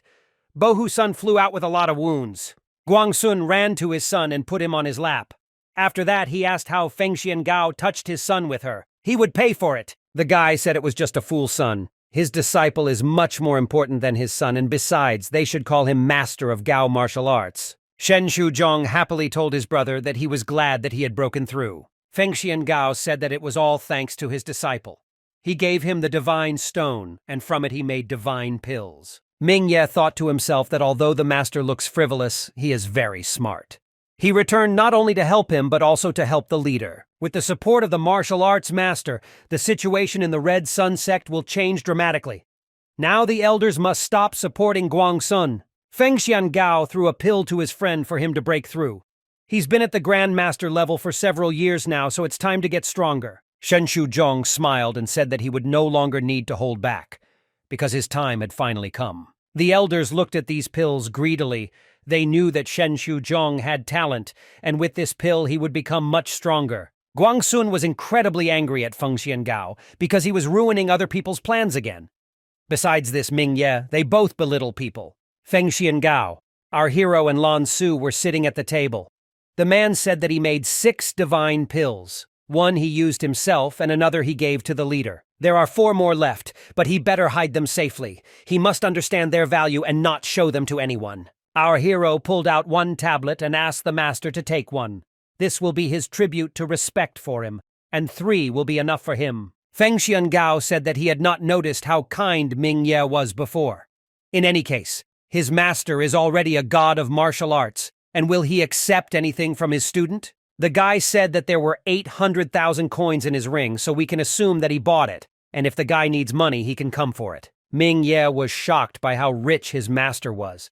Bohu-sun flew out with a lot of wounds. Guang-sun ran to his son and put him on his lap. After that, he asked how Fengxian Gao touched his son with her. He would pay for it. The guy said it was just a fool son. His disciple is much more important than his son, and besides, they should call him master of Gao martial arts. Shen Shuzhong happily told his brother that he was glad that he had broken through. Fengxian Gao said that it was all thanks to his disciple. He gave him the divine stone, and from it he made divine pills. Ming-Ye thought to himself that although the master looks frivolous, he is very smart. He returned not only to help him, but also to help the leader. With the support of the martial arts master, the situation in the Red Sun sect will change dramatically. Now the elders must stop supporting Guang-sun. Fengxian Gao threw a pill to his friend for him to break through. He's been at the Grandmaster level for several years now, so it's time to get stronger. Shen Shuzhong smiled and said that he would no longer need to hold back, because his time had finally come. The elders looked at these pills greedily. They knew that Shen Shuzhong had talent, and with this pill he would become much stronger. Guang-sun was incredibly angry at Fengxian Gao because he was ruining other people's plans again. Besides this Ming-Ye, they both belittle people. Fengxian Gao, our hero, and Lan Su were sitting at the table. The man said that he made 6 divine pills. One he used himself, and another he gave to the leader. There are 4 more left, but he better hide them safely. He must understand their value and not show them to anyone. Our hero pulled out 1 tablet and asked the master to take one. This will be his tribute to respect for him, and 3 will be enough for him. Feng Xiangao said that he had not noticed how kind Ming Ye was before. In any case, his master is already a god of martial arts, and will he accept anything from his student? The guy said that there were 800,000 coins in his ring, so we can assume that he bought it, and if the guy needs money, he can come for it. Ming Ye was shocked by how rich his master was.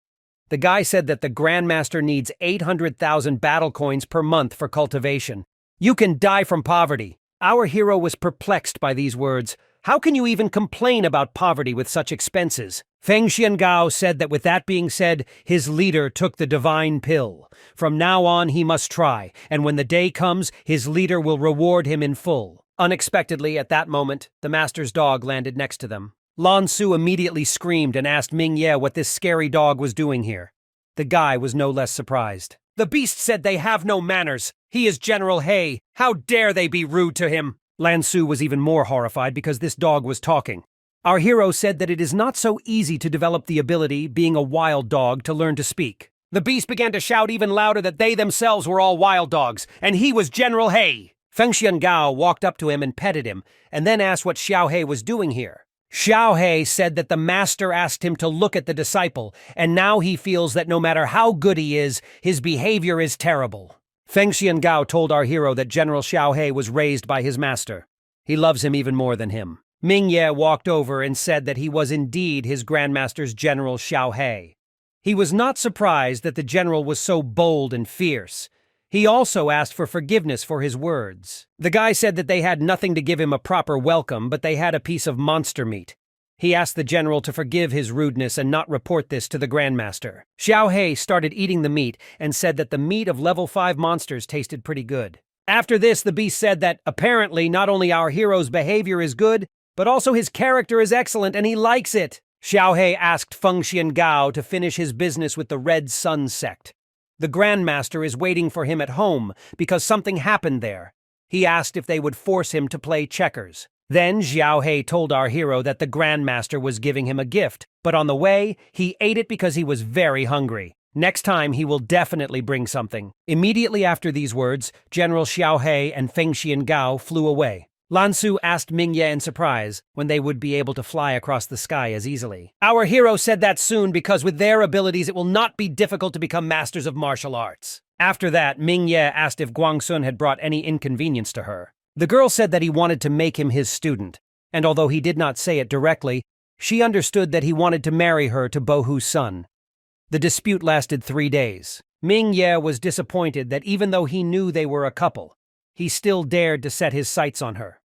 The guy said that the Grandmaster needs 800,000 battle coins per month for cultivation. You can die from poverty. Our hero was perplexed by these words. How can you even complain about poverty with such expenses? Feng Xiangao said that with that being said, his leader took the divine pill. From now on, he must try, and when the day comes, his leader will reward him in full. Unexpectedly, at that moment, the master's dog landed next to them. Lan Su immediately screamed and asked Ming Ye what this scary dog was doing here. The guy was no less surprised. The beast said they have no manners. He is General He. How dare they be rude to him? Lan Su was even more horrified because this dog was talking. Our hero said that it is not so easy to develop the ability, being a wild dog, to learn to speak. The beast began to shout even louder that they themselves were all wild dogs, and he was General He. Feng Xiangao walked up to him and petted him, and then asked what Xiao He was doing here. Xiao He said that the master asked him to look at the disciple, and now he feels that no matter how good he is, his behavior is terrible. Feng Xiangao told our hero that General Xiao He was raised by his master. He loves him even more than him. Ming Ye walked over and said that he was indeed his Grandmaster's General Xiao He. He was not surprised that the general was so bold and fierce. He also asked for forgiveness for his words. The guy said that they had nothing to give him a proper welcome, but they had a piece of monster meat. He asked the general to forgive his rudeness and not report this to the Grandmaster. Xiao He started eating the meat and said that the meat of level 5 monsters tasted pretty good. After this, the beast said that apparently not only our hero's behavior is good, but also his character is excellent and he likes it. Xiao He asked Feng Xiangao to finish his business with the Red Sun sect. The Grandmaster is waiting for him at home because something happened there. He asked if they would force him to play checkers. Then Xiao He told our hero that the Grandmaster was giving him a gift, but on the way, he ate it because he was very hungry. Next time, he will definitely bring something. Immediately after these words, General Xiao He and Feng Xiangao flew away. Lan Su asked Ming Ye in surprise when they would be able to fly across the sky as easily. Our hero said that soon because with their abilities it will not be difficult to become masters of martial arts. After that, Ming Ye asked if Guangsun had brought any inconvenience to her. The girl said that he wanted to make him his student, and although he did not say it directly, she understood that he wanted to marry her to Bohu's son. The dispute lasted 3 days. Ming Ye was disappointed that even though he knew they were a couple, he still dared to set his sights on her.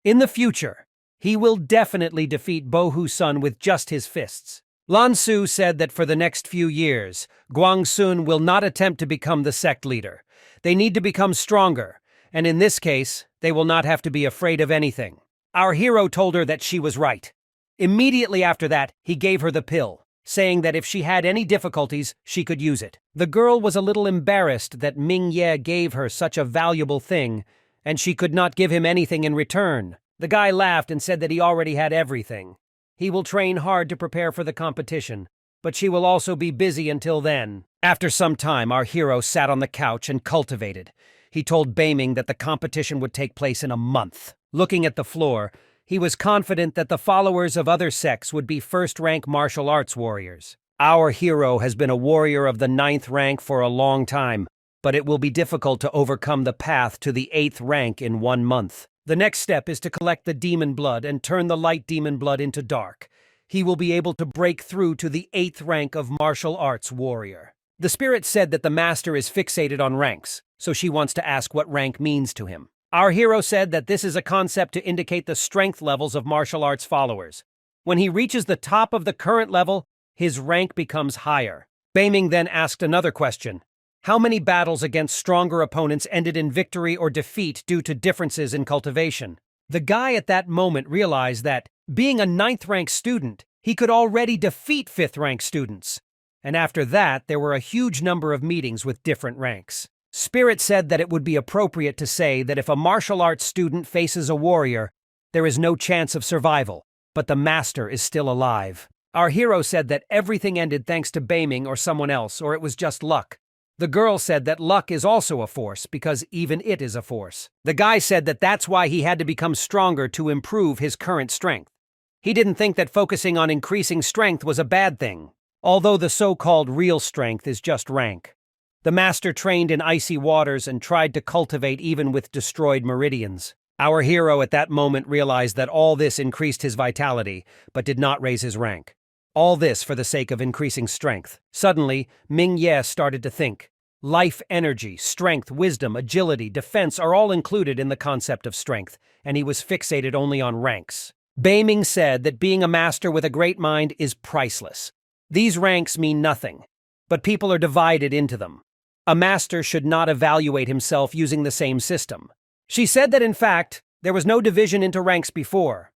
In the future, he will definitely defeat Bohu's son with just his fists. Lan Su said that for the next few years, Guangsun will not attempt to become the sect leader. They need to become stronger, and in this case, they will not have to be afraid of anything. Our hero told her that she was right. Immediately after that, he gave her the pill, saying that if she had any difficulties, she could use it. The girl was a little embarrassed that Ming Ye gave her such a valuable thing, and she could not give him anything in return. The guy laughed and said that he already had everything. He will train hard to prepare for the competition, but she will also be busy until then. After some time, our hero sat on the couch and cultivated. He told Beiming that the competition would take place in a month. Looking at the floor, he was confident that the followers of other sects would be first-rank martial arts warriors. Our hero has been a warrior of the 9th rank for a long time, but it will be difficult to overcome the path to the 8th rank in 1 month. The next step is to collect the demon blood and turn the light demon blood into dark. He will be able to break through to the 8th rank of martial arts warrior. The spirit said that the master is fixated on ranks, so she wants to ask what rank means to him. Our hero said that this is a concept to indicate the strength levels of martial arts followers. When he reaches the top of the current level, his rank becomes higher. Beiming then asked another question. How many battles against stronger opponents ended in victory or defeat due to differences in cultivation? The guy at that moment realized that, being a 9th rank student, he could already defeat 5th rank students. And after that, there were a huge number of meetings with different ranks. Spirit said that it would be appropriate to say that if a martial arts student faces a warrior, there is no chance of survival, but the master is still alive. Our hero said that everything ended thanks to Beiming or someone else, or it was just luck. The girl said that luck is also a force because even it is a force. The guy said that that's why he had to become stronger to improve his current strength. He didn't think that focusing on increasing strength was a bad thing, although the so-called real strength is just rank. The master trained in icy waters and tried to cultivate even with destroyed meridians. Our hero at that moment realized that all this increased his vitality, but did not raise his rank. All this for the sake of increasing strength. Suddenly, Ming Ye started to think. Life energy, strength, wisdom, agility, defense are all included in the concept of strength, and he was fixated only on ranks. Beiming said that being a master with a great mind is priceless. These ranks mean nothing, but people are divided into them. A master should not evaluate himself using the same system. She said that in fact, there was no division into ranks before.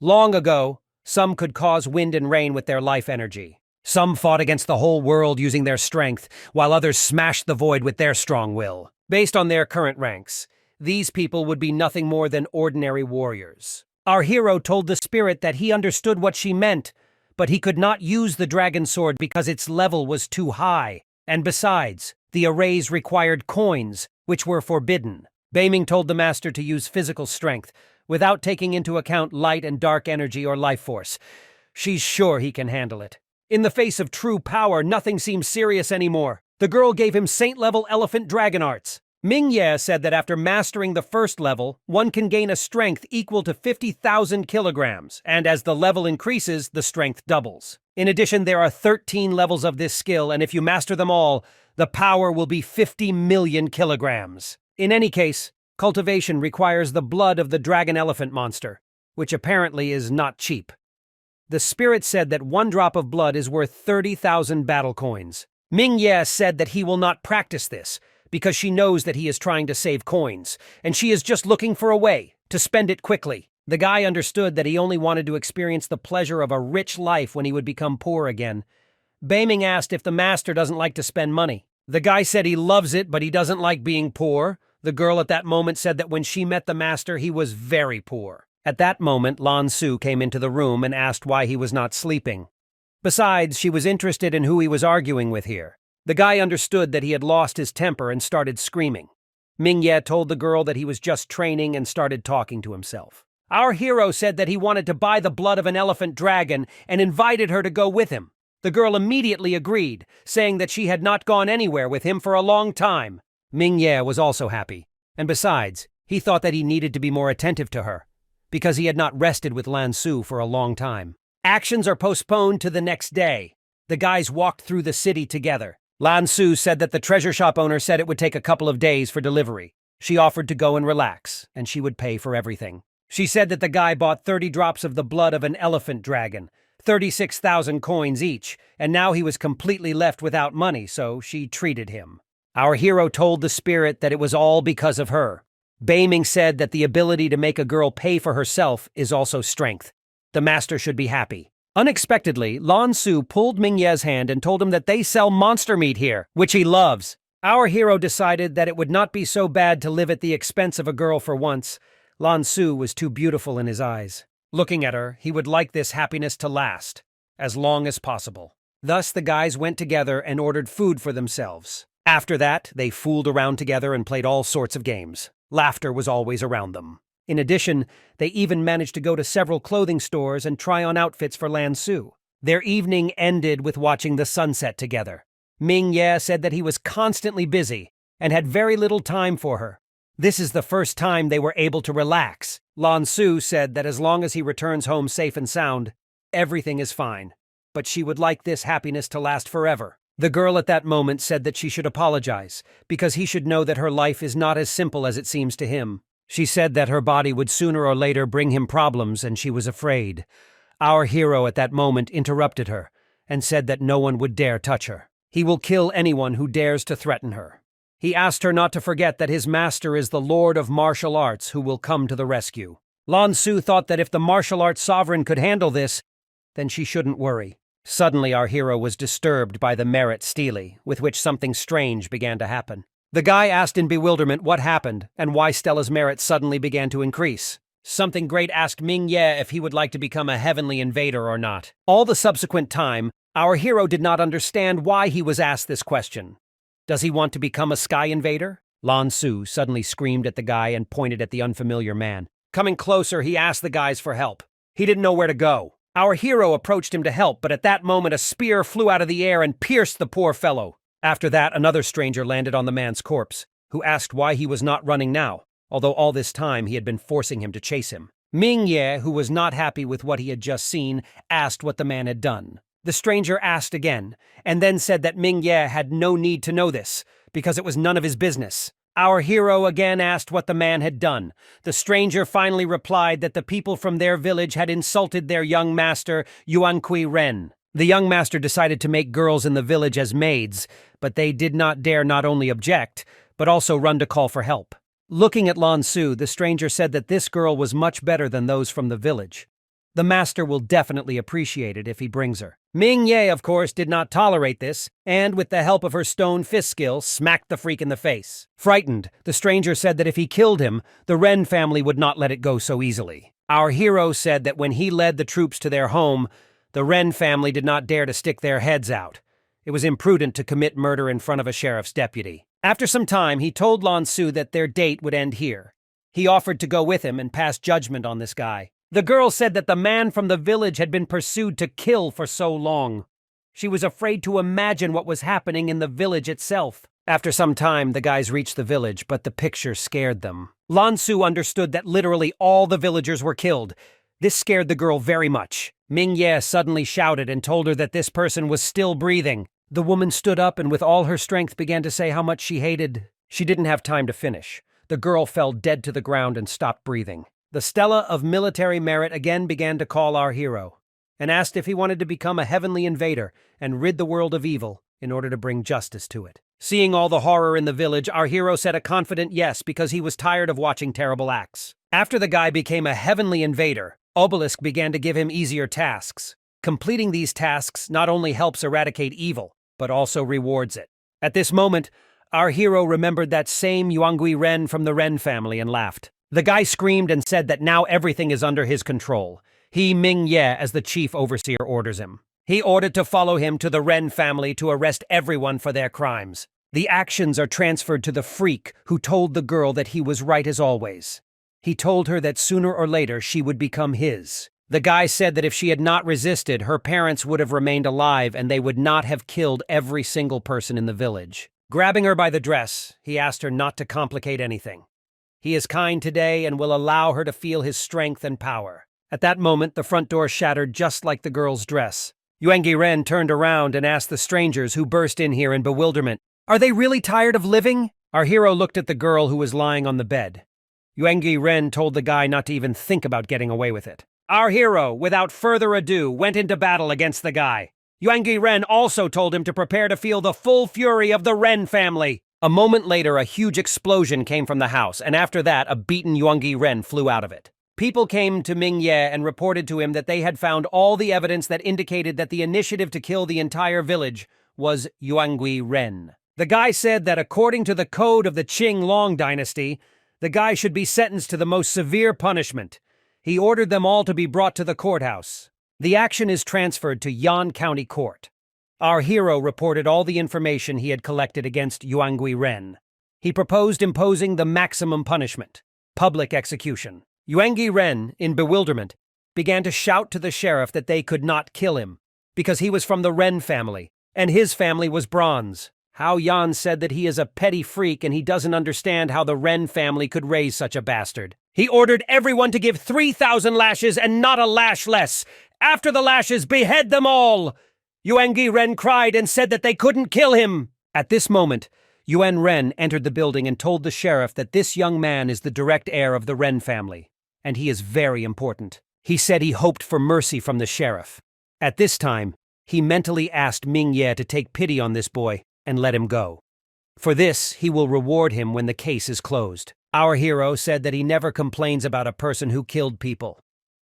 Long ago, some could cause wind and rain with their life energy. Some fought against the whole world using their strength, while others smashed the void with their strong will. Based on their current ranks, these people would be nothing more than ordinary warriors. Our hero told the spirit that he understood what she meant, but he could not use the dragon sword because its level was too high. And besides, the arrays required coins, which were forbidden. Beiming told the master to use physical strength, without taking into account light and dark energy or life force. She's sure he can handle it. In the face of true power, nothing seems serious anymore. The girl gave him saint-level elephant dragon arts. Ming Ye said that after mastering the first level, one can gain a strength equal to 50,000 kilograms, and as the level increases, the strength doubles. In addition, there are 13 levels of this skill, and if you master them all, the power will be 50 million kilograms. In any case, cultivation requires the blood of the dragon elephant monster, which apparently is not cheap. The spirit said that 1 drop of blood is worth 30,000 battle coins. Ming Ye said that he will not practice this, because she knows that he is trying to save coins, and she is just looking for a way to spend it quickly. The guy understood that he only wanted to experience the pleasure of a rich life when he would become poor again. Beiming asked if the master doesn't like to spend money. The guy said he loves it, but he doesn't like being poor. The girl at that moment said that when she met the master, he was very poor. At that moment, Lan Su came into the room and asked why he was not sleeping. Besides, she was interested in who he was arguing with here. The guy understood that he had lost his temper and started screaming. Ming Ye told the girl that he was just training and started talking to himself. Our hero said that he wanted to buy the blood of an elephant dragon and invited her to go with him. The girl immediately agreed, saying that she had not gone anywhere with him for a long time. Ming Ye was also happy, and besides, he thought that he needed to be more attentive to her, because he had not rested with Lan Su for a long time. Actions are postponed to the next day. The guys walked through the city together. Lan Su said that the treasure shop owner said it would take a couple of days for delivery. She offered to go and relax, and she would pay for everything. She said that the guy bought 30 drops of the blood of an elephant dragon, 36,000 coins each, and now he was completely left without money, so she treated him. Our hero told the spirit that it was all because of her. Beiming said that the ability to make a girl pay for herself is also strength. The master should be happy. Unexpectedly, Lan Su pulled Ming Ye's hand and told him that they sell monster meat here, which he loves. Our hero decided that it would not be so bad to live at the expense of a girl for once. Lan Su was too beautiful in his eyes. Looking at her, he would like this happiness to last, as long as possible. Thus, the guys went together and ordered food for themselves. After that, they fooled around together and played all sorts of games. Laughter was always around them. In addition, they even managed to go to several clothing stores and try on outfits for Lan Su. Their evening ended with watching the sunset together. Ming Ye said that he was constantly busy and had very little time for her. This is the first time they were able to relax. Lan Su said that as long as he returns home safe and sound, everything is fine, but she would like this happiness to last forever. The girl at that moment said that she should apologize, because he should know that her life is not as simple as it seems to him. She said that her body would sooner or later bring him problems, and she was afraid. Our hero at that moment interrupted her and said that no one would dare touch her. He will kill anyone who dares to threaten her. He asked her not to forget that his master is the Lord of Martial Arts who will come to the rescue. Lan Su thought that if the martial arts sovereign could handle this, then she shouldn't worry. Suddenly our hero was disturbed by the merit stele, with which something strange began to happen. The guy asked in bewilderment what happened and why Stella's merit suddenly began to increase. Something Great asked Ming Ye if he would like to become a heavenly invader or not. All the subsequent time, our hero did not understand why he was asked this question. Does he want to become a sky invader? Lan Su suddenly screamed at the guy and pointed at the unfamiliar man. Coming closer, he asked the guys for help. He didn't know where to go. Our hero approached him to help, but at that moment a spear flew out of the air and pierced the poor fellow. After that, another stranger landed on the man's corpse, who asked why he was not running now, although all this time he had been forcing him to chase him. Ming Ye, who was not happy with what he had just seen, asked what the man had done. The stranger asked again, and then said that Ming Ye had no need to know this, because it was none of his business. Our hero again asked what the man had done. The stranger finally replied that the people from their village had insulted their young master, Yuankui Ren. The young master decided to make girls in the village as maids, but they did not dare not only object, but also run to call for help. Looking at Lan Su, the stranger said that this girl was much better than those from the village. The master will definitely appreciate it if he brings her. Ming Ye, of course, did not tolerate this, and with the help of her stone fist skill, smacked the freak in the face. Frightened, the stranger said that if he killed him, the Ren family would not let it go so easily. Our hero said that when he led the troops to their home, the Ren family did not dare to stick their heads out. It was imprudent to commit murder in front of a sheriff's deputy. After some time, he told Lan Su that their date would end here. He offered to go with him and pass judgment on this guy. The girl said that the man from the village had been pursued to kill for so long. She was afraid to imagine what was happening in the village itself. After some time, the guys reached the village, but the picture scared them. Lan Su understood that literally all the villagers were killed. This scared the girl very much. Ming Ye suddenly shouted and told her that this person was still breathing. The woman stood up and with all her strength began to say how much she hated. She didn't have time to finish. The girl fell dead to the ground and stopped breathing. The Stella of Military Merit again began to call our hero, and asked if he wanted to become a heavenly invader and rid the world of evil in order to bring justice to it. Seeing all the horror in the village, our hero said a confident yes because he was tired of watching terrible acts. After the guy became a heavenly invader, Obelisk began to give him easier tasks. Completing these tasks not only helps eradicate evil, but also rewards it. At this moment, our hero remembered that same Yuangui Ren from the Ren family and laughed. The guy screamed and said that now everything is under his control. He, Ming Ye, as the chief overseer, orders him. He ordered to follow him to the Ren family to arrest everyone for their crimes. The actions are transferred to the freak who told the girl that he was right as always. He told her that sooner or later she would become his. The guy said that if she had not resisted, her parents would have remained alive and they would not have killed every single person in the village. Grabbing her by the dress, he asked her not to complicate anything. He is kind today and will allow her to feel his strength and power. At that moment, the front door shattered just like the girl's dress. Yuangi Ren turned around and asked the strangers who burst in here in bewilderment, "Are they really tired of living?" Our hero looked at the girl who was lying on the bed. Yuangi Ren told the guy not to even think about getting away with it. Our hero, without further ado, went into battle against the guy. Yuangi Ren also told him to prepare to feel the full fury of the Ren family. A moment later, a huge explosion came from the house, and after that, a beaten Yuangi Ren flew out of it. People came to Ming Ye and reported to him that they had found all the evidence that indicated that the initiative to kill the entire village was Yuangui Ren. The guy said that according to the code of the Qing Long dynasty, the guy should be sentenced to the most severe punishment. He ordered them all to be brought to the courthouse. The action is transferred to Yan County Court. Our hero reported all the information he had collected against Yuangui Ren. He proposed imposing the maximum punishment, public execution. Yuangi Ren, in bewilderment, began to shout to the sheriff that they could not kill him, because he was from the Ren family, and his family was bronze. Hao Yan said that he is a petty freak and he doesn't understand how the Ren family could raise such a bastard. He ordered everyone to give 3,000 lashes and not a lash less. After the lashes, behead them all! Yuangi Ren cried and said that they couldn't kill him. At this moment, Yuan Ren entered the building and told the sheriff that this young man is the direct heir of the Ren family, and he is very important. He said he hoped for mercy from the sheriff. At this time, he mentally asked Ming Ye to take pity on this boy and let him go. For this, he will reward him when the case is closed. Our hero said that he never complains about a person who killed people.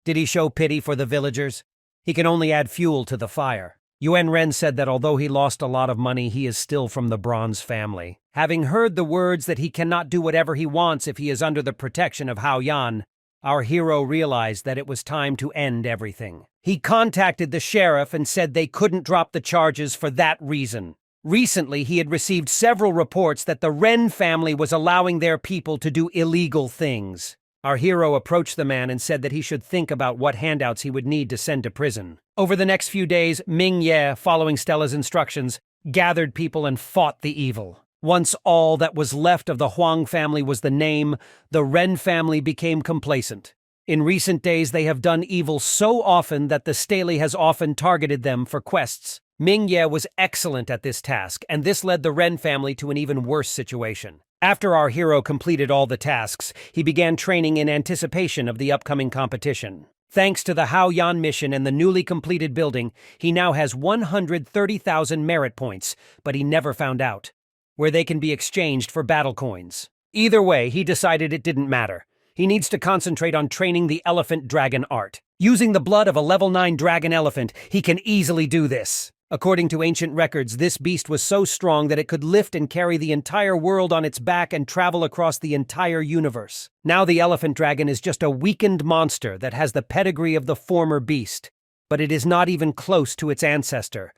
Did he show pity for the villagers? He can only add fuel to the fire. Yuan Ren said that although he lost a lot of money, he is still from the Bronze family. Having heard the words that he cannot do whatever he wants if he is under the protection of Hao Yan, our hero realized that it was time to end everything. He contacted the sheriff and said they couldn't drop the charges for that reason. Recently, he had received several reports that the Ren family was allowing their people to do illegal things. Our hero approached the man and said that he should think about what handouts he would need to send to prison. Over the next few days, Ming Ye, following Stella's instructions, gathered people and fought the evil. Once all that was left of the Huang family was the name, the Ren family became complacent. In recent days, they have done evil so often that the Staley has often targeted them for quests. Ming Ye was excellent at this task, and this led the Ren family to an even worse situation. After our hero completed all the tasks, he began training in anticipation of the upcoming competition. Thanks to the Haoyan mission and the newly completed building, he now has 130,000 merit points, but he never found out where they can be exchanged for battle coins. Either way, he decided it didn't matter. He needs to concentrate on training the elephant dragon art. Using the blood of a level 9 dragon elephant, he can easily do this. According to ancient records, this beast was so strong that it could lift and carry the entire world on its back and travel across the entire universe. Now the elephant dragon is just a weakened monster that has the pedigree of the former beast, but it is not even close to its ancestor.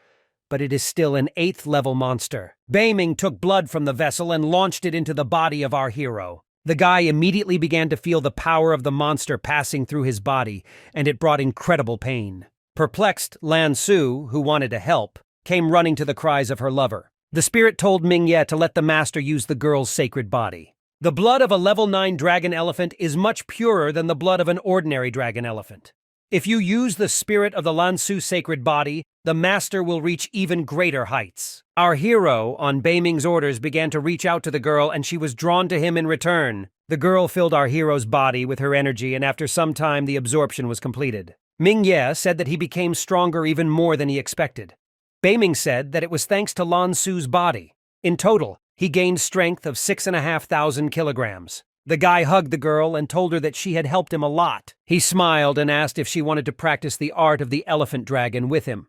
But it is still an 8th level monster. Beiming took blood from the vessel and launched it into the body of our hero. The guy immediately began to feel the power of the monster passing through his body, and it brought incredible pain. Perplexed, Lan Su, who wanted to help, came running to the cries of her lover. The spirit told Ming Ye to let the master use the girl's sacred body. The blood of a level 9 dragon elephant is much purer than the blood of an ordinary dragon elephant. If you use the spirit of the Lan Su sacred body, the master will reach even greater heights. Our hero, on Beiming's orders, began to reach out to the girl, and she was drawn to him in return. The girl filled our hero's body with her energy, and after some time the absorption was completed. Ming Ye said that he became stronger even more than he expected. Beiming said that it was thanks to Lan Su's body. In total, he gained strength of 6,500 kilograms. The guy hugged the girl and told her that she had helped him a lot. He smiled and asked if she wanted to practice the art of the elephant dragon with him.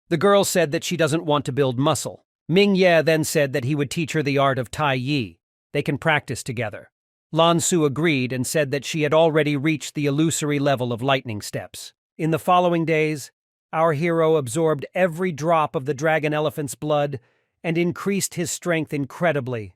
The girl said that she doesn't want to build muscle. Ming Ye then said that he would teach her the art of Tai Yi. They can practice together. Lan Su agreed and said that she had already reached the illusory level of lightning steps. In the following days, our hero absorbed every drop of the dragon elephant's blood and increased his strength incredibly.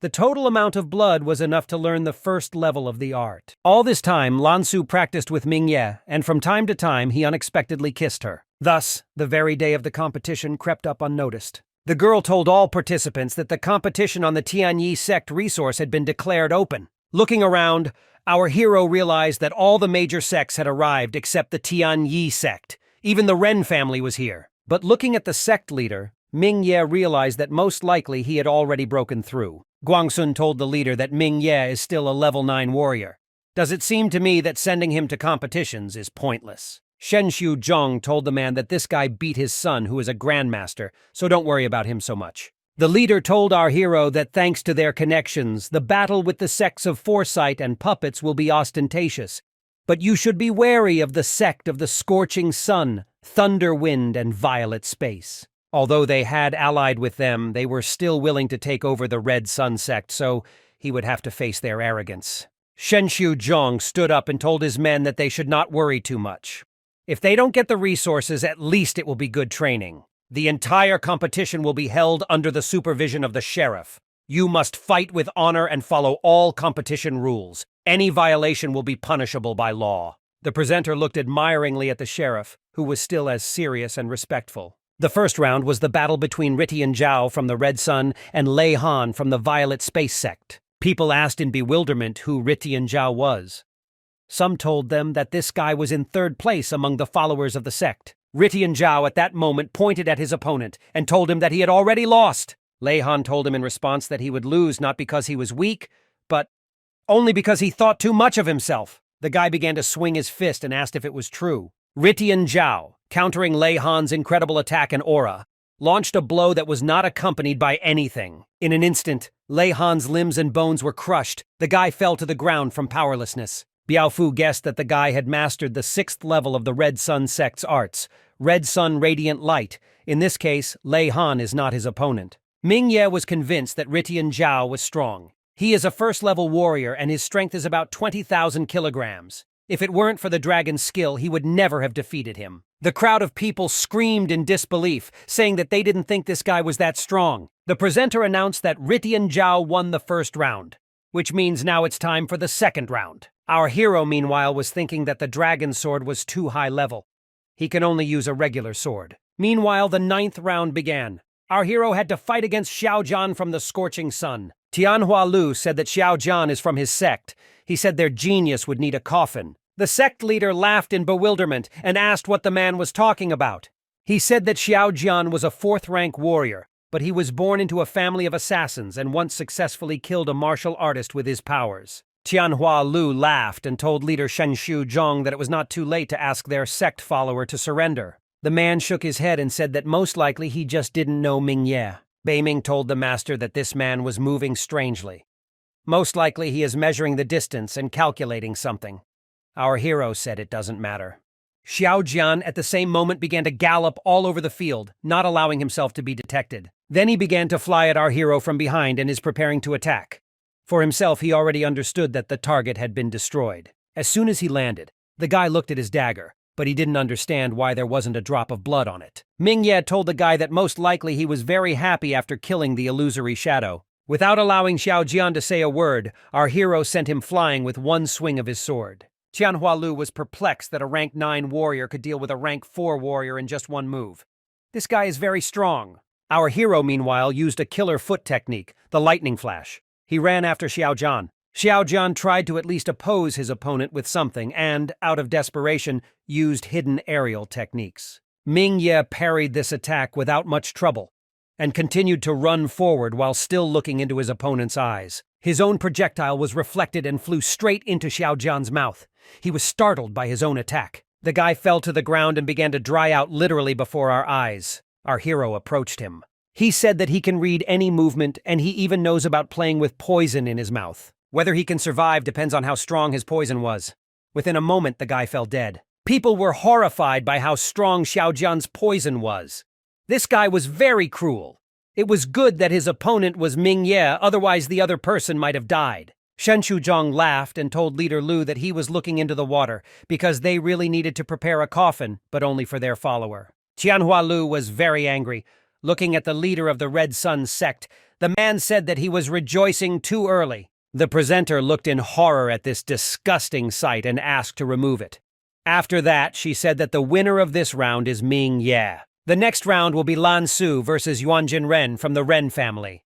The total amount of blood was enough to learn the first level of the art. All this time, Lan Su practiced with Ming Ye, and from time to time he unexpectedly kissed her. Thus, the very day of the competition crept up unnoticed. The girl told all participants that the competition on the Tianyi sect resource had been declared open. Looking around, our hero realized that all the major sects had arrived except the Tianyi sect. Even the Ren family was here. But looking at the sect leader, Ming Ye realized that most likely he had already broken through. Guangsun told the leader that Ming Ye is still a level 9 warrior. Does it seem to me that sending him to competitions is pointless? Shenshu Zhong told the man that this guy beat his son, who is a grandmaster, so don't worry about him so much. The leader told our hero that thanks to their connections, the battle with the sects of Foresight and Puppets will be ostentatious. But you should be wary of the sect of the Scorching Sun, Thunder Wind, and Violet Space. Although they had allied with them, they were still willing to take over the Red Sun sect, so he would have to face their arrogance. Shenshu Zhong stood up and told his men that they should not worry too much. If they don't get the resources, at least it will be good training. The entire competition will be held under the supervision of the sheriff. You must fight with honor and follow all competition rules. Any violation will be punishable by law. The presenter looked admiringly at the sheriff, who was still as serious and respectful. The first round was the battle between Ritian Zhao from the Red Sun and Lei Han from the Violet Space sect. People asked in bewilderment who Ritian Zhao was. Some told them that this guy was in 3rd place among the followers of the sect. Ritian Zhao at that moment pointed at his opponent and told him that he had already lost. Lei Han told him in response that he would lose not because he was weak, but only because he thought too much of himself. The guy began to swing his fist and asked if it was true. Ritian Zhao, countering Lei Han's incredible attack and aura, launched a blow that was not accompanied by anything. In an instant, Lei Han's limbs and bones were crushed. The guy fell to the ground from powerlessness. Biaofu guessed that the guy had mastered the 6th level of the Red Sun sect's arts, Red Sun Radiant Light. In this case, Lei Han is not his opponent. Ming Ye was convinced that Ritian Zhao was strong. He is a 1st-level warrior and his strength is about 20,000 kilograms. If it weren't for the dragon's skill, he would never have defeated him. The crowd of people screamed in disbelief, saying that they didn't think this guy was that strong. The presenter announced that Ritian Zhao won the first round, which means now it's time for the second round. Our hero, meanwhile, was thinking that the dragon sword was too high level. He can only use a regular sword. Meanwhile, the 9th round began. Our hero had to fight against Xiao Zhan from the scorching sun. Tianhua Lu said that Xiao Zhan is from his sect. He said their genius would need a coffin. The sect leader laughed in bewilderment and asked what the man was talking about. He said that Xiao Zhan was a 4th-rank warrior, but he was born into a family of assassins and once successfully killed a martial artist with his powers. Tianhua Lu laughed and told leader Shenshu Zhong that it was not too late to ask their sect follower to surrender. The man shook his head and said that most likely he just didn't know Mingye. Beiming told the master that this man was moving strangely. Most likely he is measuring the distance and calculating something. Our hero said it doesn't matter. Xiao Zhan at the same moment began to gallop all over the field, not allowing himself to be detected. Then he began to fly at our hero from behind and is preparing to attack. For himself, he already understood that the target had been destroyed. As soon as he landed, the guy looked at his dagger, but he didn't understand why there wasn't a drop of blood on it. Mingye told the guy that most likely he was very happy after killing the illusory shadow. Without allowing Xiao Zhan to say a word, our hero sent him flying with one swing of his sword. Tianhua Lu was perplexed that a rank 9 warrior could deal with a rank 4 warrior in just one move. This guy is very strong. Our hero, meanwhile, used a killer foot technique, the lightning flash. He ran after Xiao Zhan. Xiao Zhan tried to at least oppose his opponent with something and, out of desperation, used hidden aerial techniques. Mingye parried this attack without much trouble and continued to run forward while still looking into his opponent's eyes. His own projectile was reflected and flew straight into Xiao Zhan's mouth. He was startled by his own attack. The guy fell to the ground and began to dry out literally before our eyes. Our hero approached him. He said that he can read any movement and he even knows about playing with poison in his mouth. Whether he can survive depends on how strong his poison was. Within a moment, the guy fell dead. People were horrified by how strong Xiao Zhan's poison was. This guy was very cruel. It was good that his opponent was Mingye, otherwise the other person might have died. Shenshu Zhong laughed and told Leader Lu that he was looking into the water because they really needed to prepare a coffin, but only for their follower. Tianhua Lu was very angry. Looking at the leader of the Red Sun sect, the man said that he was rejoicing too early. The presenter looked in horror at this disgusting sight and asked to remove it. After that, she said that the winner of this round is Mingye. The next round will be Lan Su versus Yuanjin Ren from the Ren family.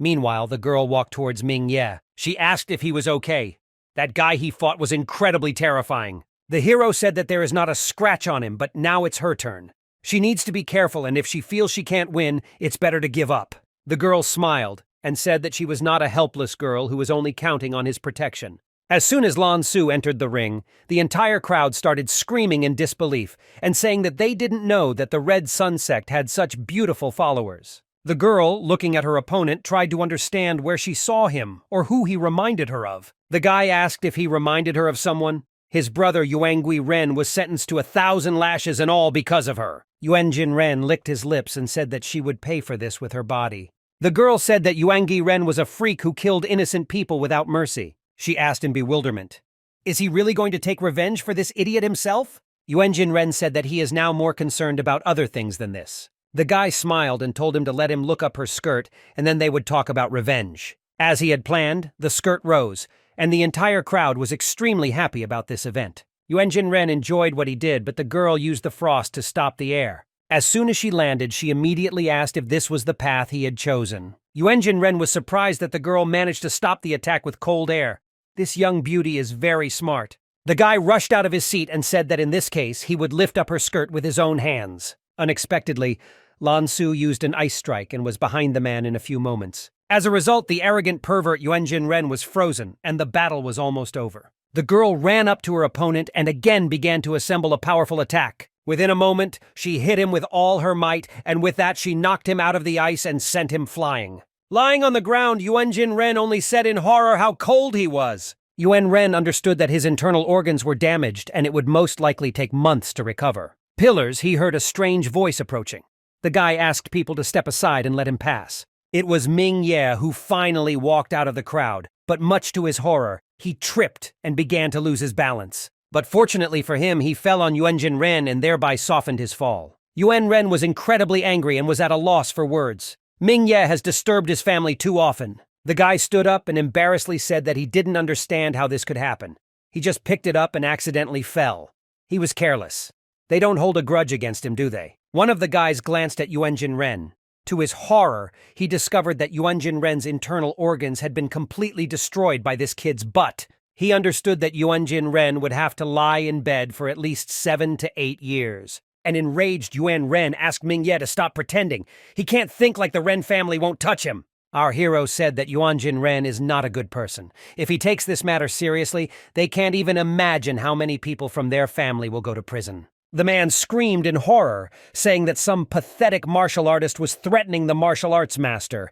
Meanwhile, the girl walked towards Mingye. She asked if he was okay. That guy he fought was incredibly terrifying. The hero said that there is not a scratch on him, but now it's her turn. She needs to be careful, and if she feels she can't win, it's better to give up. The girl smiled and said that she was not a helpless girl who was only counting on his protection. As soon as Lan Su entered the ring, the entire crowd started screaming in disbelief and saying that they didn't know that the Red Sun sect had such beautiful followers. The girl, looking at her opponent, tried to understand where she saw him or who he reminded her of. The guy asked if he reminded her of someone. His brother Yuangui Ren was sentenced to 1,000 lashes and all because of her. Yuanjin Ren licked his lips and said that she would pay for this with her body. The girl said that Yuangui Ren was a freak who killed innocent people without mercy. She asked in bewilderment, "Is he really going to take revenge for this idiot himself?" Yuanjin Ren said that he is now more concerned about other things than this. The guy smiled and told him to let him look up her skirt and then they would talk about revenge. As he had planned, the skirt rose, and the entire crowd was extremely happy about this event. Yuanjin Ren enjoyed what he did, but the girl used the frost to stop the air. As soon as she landed, she immediately asked if this was the path he had chosen. Yuanjin Ren was surprised that the girl managed to stop the attack with cold air. This young beauty is very smart. The guy rushed out of his seat and said that in this case, he would lift up her skirt with his own hands. Unexpectedly, Lan Su used an ice strike and was behind the man in a few moments. As a result, the arrogant pervert Yuanjin Ren was frozen, and the battle was almost over. The girl ran up to her opponent and again began to assemble a powerful attack. Within a moment, she hit him with all her might, and with that she knocked him out of the ice and sent him flying. Lying on the ground, Yuanjin Ren only said in horror how cold he was. Yuan Ren understood that his internal organs were damaged and it would most likely take months to recover. Pillars, he heard a strange voice approaching. The guy asked people to step aside and let him pass. It was Mingye who finally walked out of the crowd, but much to his horror, he tripped and began to lose his balance. But fortunately for him, he fell on Yuanjin Ren and thereby softened his fall. Yuan Ren was incredibly angry and was at a loss for words. Ming Ye has disturbed his family too often. The guy stood up and embarrassedly said that he didn't understand how this could happen. He just picked it up and accidentally fell. He was careless. They don't hold a grudge against him, do they? One of the guys glanced at Yuanjin Ren. To his horror, he discovered that Yuanjin Ren's internal organs had been completely destroyed by this kid's butt. He understood that Yuanjin Ren would have to lie in bed for at least 7 to 8 years. An enraged Yuan Ren asked Ming Ye to stop pretending. He can't think like the Ren family won't touch him. Our hero said that Yuanjin Ren is not a good person. If he takes this matter seriously, they can't even imagine how many people from their family will go to prison. The man screamed in horror, saying that some pathetic martial artist was threatening the martial arts master.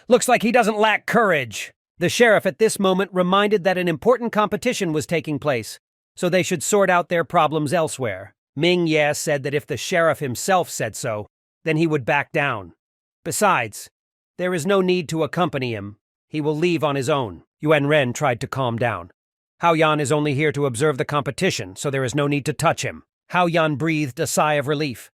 Looks like he doesn't lack courage. The sheriff at this moment reminded that an important competition was taking place, so they should sort out their problems elsewhere. Ming Ye said that if the sheriff himself said so, then he would back down. Besides, there is no need to accompany him. He will leave on his own. Yuan Ren tried to calm down. Hao Yan is only here to observe the competition, so there is no need to touch him. Hao Yan breathed a sigh of relief.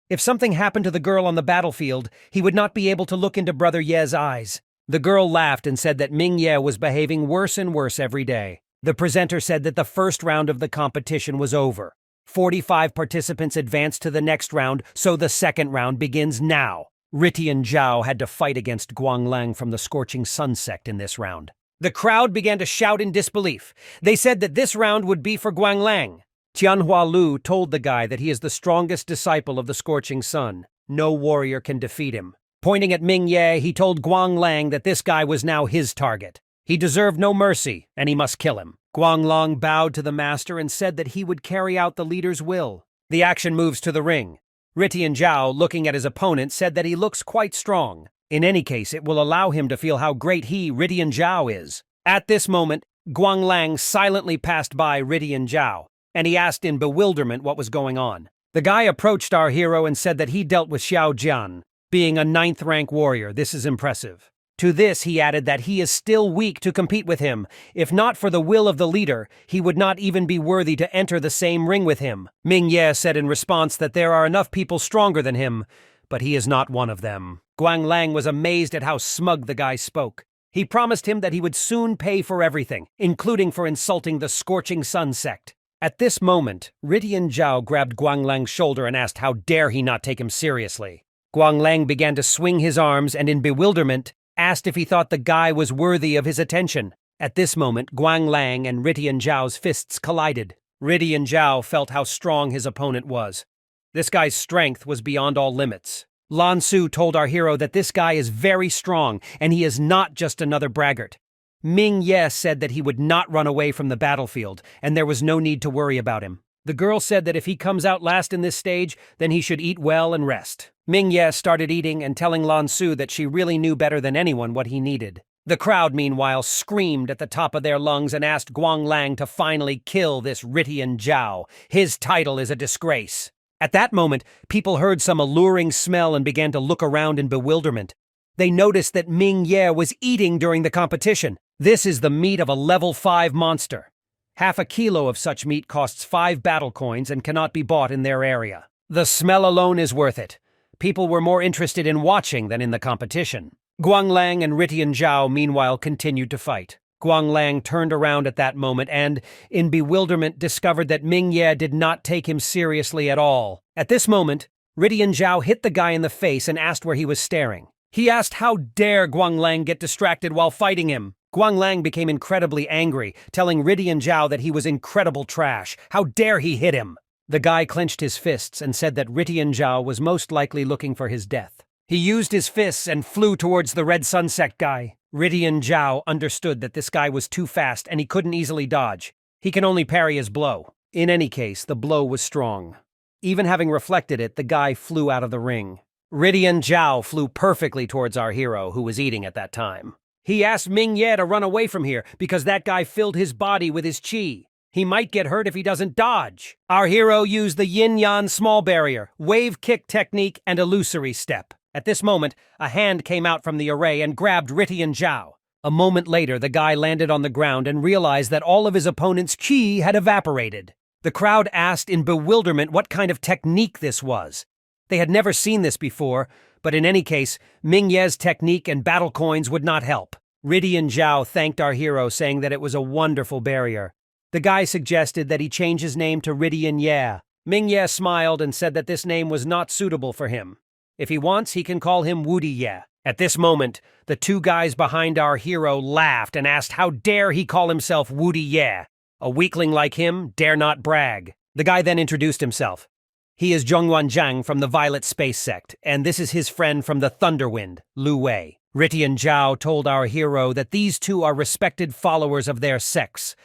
If something happened to the girl on the battlefield, he would not be able to look into Brother Ye's eyes. The girl laughed and said that Ming Ye was behaving worse and worse every day. The presenter said that the first round of the competition was over. 45 participants advanced to the next round, so the second round begins now. Ritian Zhao had to fight against Guanglang from the Scorching Sun sect in this round. The crowd began to shout in disbelief. They said that this round would be for Guanglang. Tianhua Lu told the guy that he is the strongest disciple of the Scorching Sun. No warrior can defeat him. Pointing at Ming Ye, he told Guanglang that this guy was now his target. He deserved no mercy, and he must kill him. Guanglang bowed to the master and said that he would carry out the leader's will. The action moves to the ring. Ritian Zhao, looking at his opponent, said that he looks quite strong. In any case, it will allow him to feel how great he, Ritian Zhao, is. At this moment, Guanglang silently passed by Ritian Zhao, and he asked in bewilderment what was going on. The guy approached our hero and said that he dealt with Xiao Jian. Being a 9th-rank warrior, this is impressive. To this, he added that he is still weak to compete with him. If not for the will of the leader, he would not even be worthy to enter the same ring with him. Ming Ye said in response that there are enough people stronger than him, but he is not one of them. Guanglang was amazed at how smug the guy spoke. He promised him that he would soon pay for everything, including for insulting the Scorching Sun sect. At this moment, Ritian Zhao grabbed Guanglang's shoulder and asked how dare he not take him seriously. Guanglang began to swing his arms and in bewilderment, asked if he thought the guy was worthy of his attention. At this moment, Guanglang and Ritian Zhao's fists collided. Ritian Zhao felt how strong his opponent was. This guy's strength was beyond all limits. Lan Su told our hero that this guy is very strong, and he is not just another braggart. Ming Ye said that he would not run away from the battlefield, and there was no need to worry about him. The girl said that if he comes out last in this stage, then he should eat well and rest. Ming Ye started eating and telling Lan Su that she really knew better than anyone what he needed. The crowd, meanwhile, screamed at the top of their lungs and asked Guanglang to finally kill this Ritian Zhao. His title is a disgrace. At that moment, people heard some alluring smell and began to look around in bewilderment. They noticed that Ming Ye was eating during the competition. This is the meat of a level 5 monster. Half a kilo of such meat costs 5 battle coins and cannot be bought in their area. The smell alone is worth it. People were more interested in watching than in the competition. Guanglang and Ritian Zhao, meanwhile, continued to fight. Guanglang turned around at that moment and, in bewilderment, discovered that Ming Ye did not take him seriously at all. At this moment, Ritian Zhao hit the guy in the face and asked where he was staring. He asked how dare Guanglang get distracted while fighting him. Guanglang became incredibly angry, telling Ritian Zhao that he was incredible trash. How dare he hit him? The guy clenched his fists and said that Ritian Zhao was most likely looking for his death. He used his fists and flew towards the Red Sun sect guy. Ritian Zhao understood that this guy was too fast and he couldn't easily dodge. He can only parry his blow. In any case, the blow was strong. Even having reflected it, the guy flew out of the ring. Ritian Zhao flew perfectly towards our hero, who was eating at that time. He asked Ming Ye to run away from here because that guy filled his body with his chi. He might get hurt if he doesn't dodge. Our hero used the yin-yan small barrier, wave kick technique, and illusory step. At this moment, a hand came out from the array and grabbed Ritian Zhao. A moment later, the guy landed on the ground and realized that all of his opponent's chi had evaporated. The crowd asked in bewilderment what kind of technique this was. They had never seen this before, but in any case, Ming Ye's technique and battle coins would not help. Ridian Zhao thanked our hero, saying that it was a wonderful barrier. The guy suggested that he change his name to Ridian Ye. Ming Ye smiled and said that this name was not suitable for him. If he wants, he can call him Woody Ye. At this moment, the two guys behind our hero laughed and asked how dare he call himself Woody Ye. A weakling like him dare not brag. The guy then introduced himself. He is Zhongyuan Zhang from the Violet Space Sect, and this is his friend from the Thunderwind, Lu Wei. Ridian Zhao told our hero that these two are respected followers of their sects.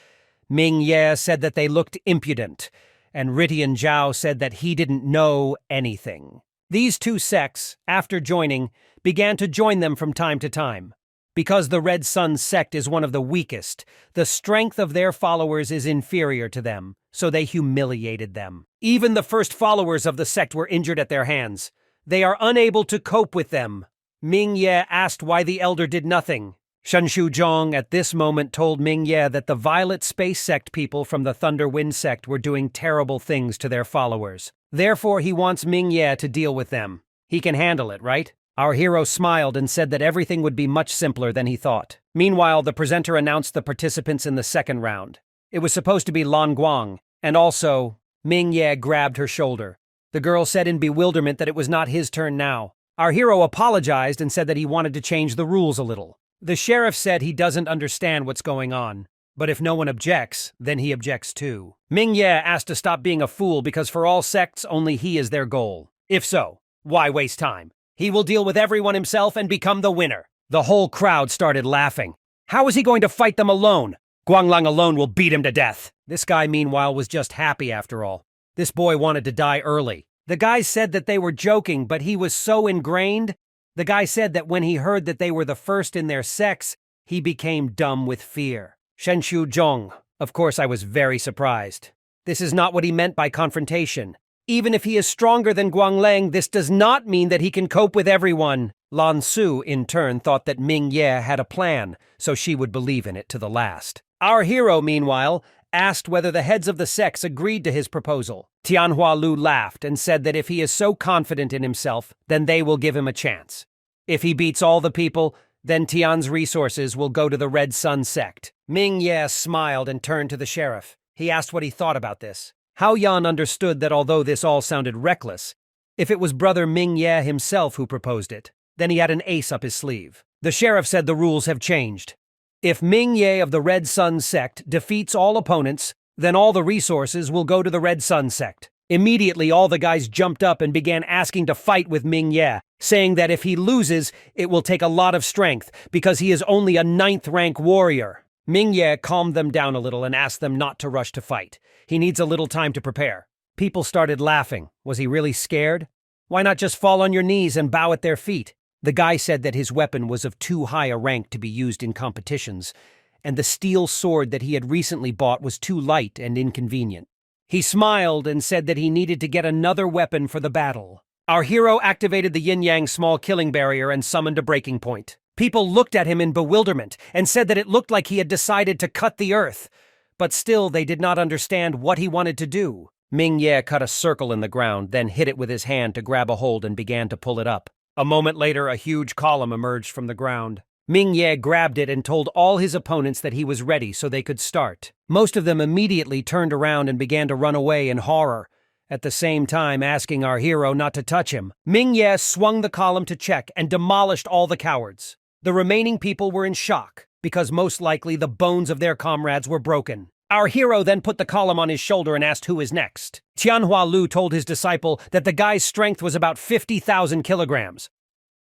Ming Ye said that they looked impudent, and Ridian Zhao said that he didn't know anything. These two sects, after joining, began to join them from time to time. Because the Red Sun sect is one of the weakest, the strength of their followers is inferior to them, so they humiliated them. Even the first followers of the sect were injured at their hands. They are unable to cope with them. Ming Ye asked why the elder did nothing. Shen Shuzhong at this moment told Ming Ye that the Violet Space Sect people from the Thunder Wind sect were doing terrible things to their followers. Therefore, he wants Ming Ye to deal with them. He can handle it, right? Our hero smiled and said that everything would be much simpler than he thought. Meanwhile, the presenter announced the participants in the second round. It was supposed to be Lan Guang, and also, Ming Ye grabbed her shoulder. The girl said in bewilderment that it was not his turn now. Our hero apologized and said that he wanted to change the rules a little. The sheriff said he doesn't understand what's going on, but if no one objects, then he objects too. Ming Ye asked to stop being a fool because for all sects, only he is their goal. If so, why waste time? He will deal with everyone himself and become the winner. The whole crowd started laughing. How is he going to fight them alone? Guanglang alone will beat him to death. This guy, meanwhile, was just happy after all. This boy wanted to die early. The guys said that they were joking, but he was so ingrained. The guy said that when he heard that they were the first in their sects, he became dumb with fear. Shen Shuzhong. Of course, I was very surprised. This is not what he meant by confrontation. Even if he is stronger than Guanglang, this does not mean that he can cope with everyone. Lan Su, in turn, thought that Ming Ye had a plan, so she would believe in it to the last. Our hero, meanwhile, asked whether the heads of the sects agreed to his proposal. Tianhua Lu laughed and said that if he is so confident in himself, then they will give him a chance. If he beats all the people, then Tian's resources will go to the Red Sun sect. Ming Ye smiled and turned to the sheriff. He asked what he thought about this. Hao Yan understood that although this all sounded reckless, if it was brother Ming Ye himself who proposed it, then he had an ace up his sleeve. The sheriff said the rules have changed. If Ming Ye of the Red Sun sect defeats all opponents, then all the resources will go to the Red Sun sect. Immediately, all the guys jumped up and began asking to fight with Ming Ye, saying that if he loses, it will take a lot of strength because he is only a 9th rank warrior. Ming Ye calmed them down a little and asked them not to rush to fight. He needs a little time to prepare. People started laughing. Was he really scared? Why not just fall on your knees and bow at their feet? The guy said that his weapon was of too high a rank to be used in competitions, and the steel sword that he had recently bought was too light and inconvenient. He smiled and said that he needed to get another weapon for the battle. Our hero activated the yin-yang small killing barrier and summoned a breaking point. People looked at him in bewilderment and said that it looked like he had decided to cut the earth. But still, they did not understand what he wanted to do. Ming Ye cut a circle in the ground, then hit it with his hand to grab a hold and began to pull it up. A moment later, a huge column emerged from the ground. Ming Ye grabbed it and told all his opponents that he was ready so they could start. Most of them immediately turned around and began to run away in horror, at the same time asking our hero not to touch him. Ming Ye swung the column to check and demolished all the cowards. The remaining people were in shock, because most likely the bones of their comrades were broken. Our hero then put the column on his shoulder and asked who is next. Tianhua Lu told his disciple that the guy's strength was about 50,000 kilograms.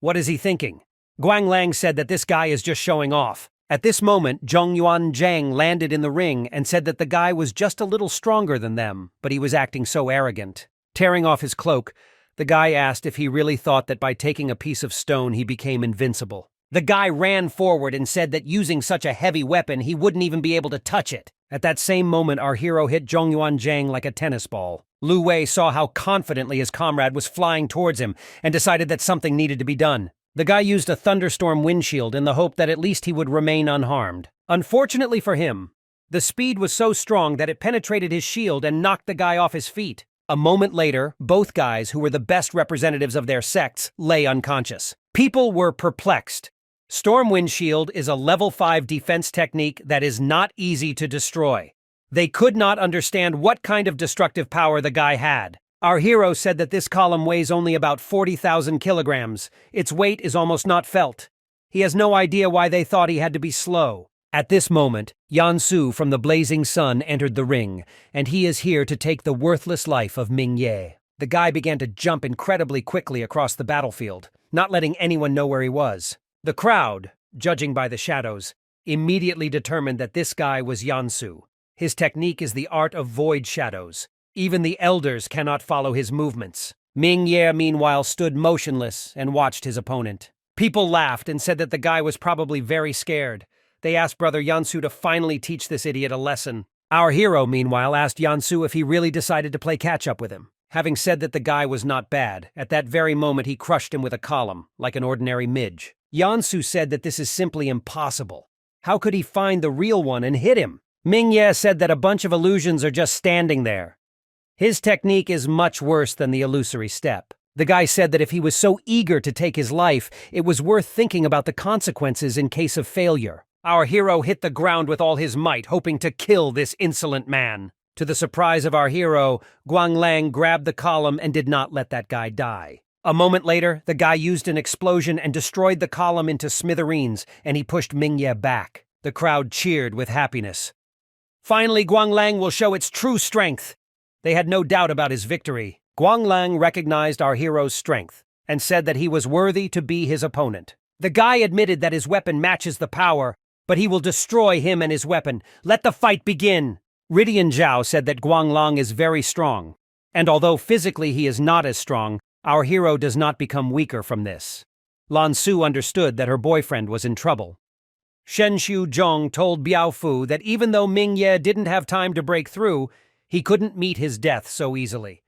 What is he thinking? Guanglang said that this guy is just showing off. At this moment, Zhongyuan Zhang landed in the ring and said that the guy was just a little stronger than them, but he was acting so arrogant. Tearing off his cloak, the guy asked if he really thought that by taking a piece of stone he became invincible. The guy ran forward and said that using such a heavy weapon he wouldn't even be able to touch it. At that same moment, our hero hit Zhongyuan Zhang like a tennis ball. Lu Wei saw how confidently his comrade was flying towards him and decided that something needed to be done. The guy used a thunderstorm windshield in the hope that at least he would remain unharmed. Unfortunately for him, The speed was so strong that it penetrated his shield and knocked the guy off his feet. A moment later, both guys, who were the best representatives of their sects, lay unconscious. People were perplexed. Stormwind Shield is a level 5 defense technique that is not easy to destroy. They could not understand what kind of destructive power the guy had. Our hero said that this column weighs only about 40,000 kilograms. Its weight is almost not felt. He has no idea why they thought he had to be slow. At this moment, Yansu from the Blazing Sun entered the ring, and he is here to take the worthless life of Mingye. The guy began to jump incredibly quickly across the battlefield, not letting anyone know where he was. The crowd, judging by the shadows, immediately determined that this guy was Yansu. His technique is the art of void shadows. Even the elders cannot follow his movements. Mingye, meanwhile, stood motionless and watched his opponent. People laughed and said that the guy was probably very scared. They asked Brother Yansu to finally teach this idiot a lesson. Our hero, meanwhile, asked Yansu if he really decided to play catch-up with him. Having said that the guy was not bad, at that very moment he crushed him with a column, like an ordinary midge. Yansu said that this is simply impossible. How could he find the real one and hit him? Mingye said that a bunch of illusions are just standing there. His technique is much worse than the illusory step. The guy said that if he was so eager to take his life, it was worth thinking about the consequences in case of failure. Our hero hit the ground with all his might, hoping to kill this insolent man. To the surprise of our hero, Guanglang grabbed the column and did not let that guy die. A moment later, the guy used an explosion and destroyed the column into smithereens, and he pushed Mingye back. The crowd cheered with happiness. Finally, Guanglang will show its true strength. They had no doubt about his victory. Guanglang recognized our hero's strength and said that he was worthy to be his opponent. The guy admitted that his weapon matches the power, but he will destroy him and his weapon. Let the fight begin. Ridian Zhao said that Guanglang is very strong, and although physically he is not as strong, our hero does not become weaker from this. Lan Su understood that her boyfriend was in trouble. Shen Xiu Zhong told Biao Fu that even though Mingye didn't have time to break through, he couldn't meet his death so easily.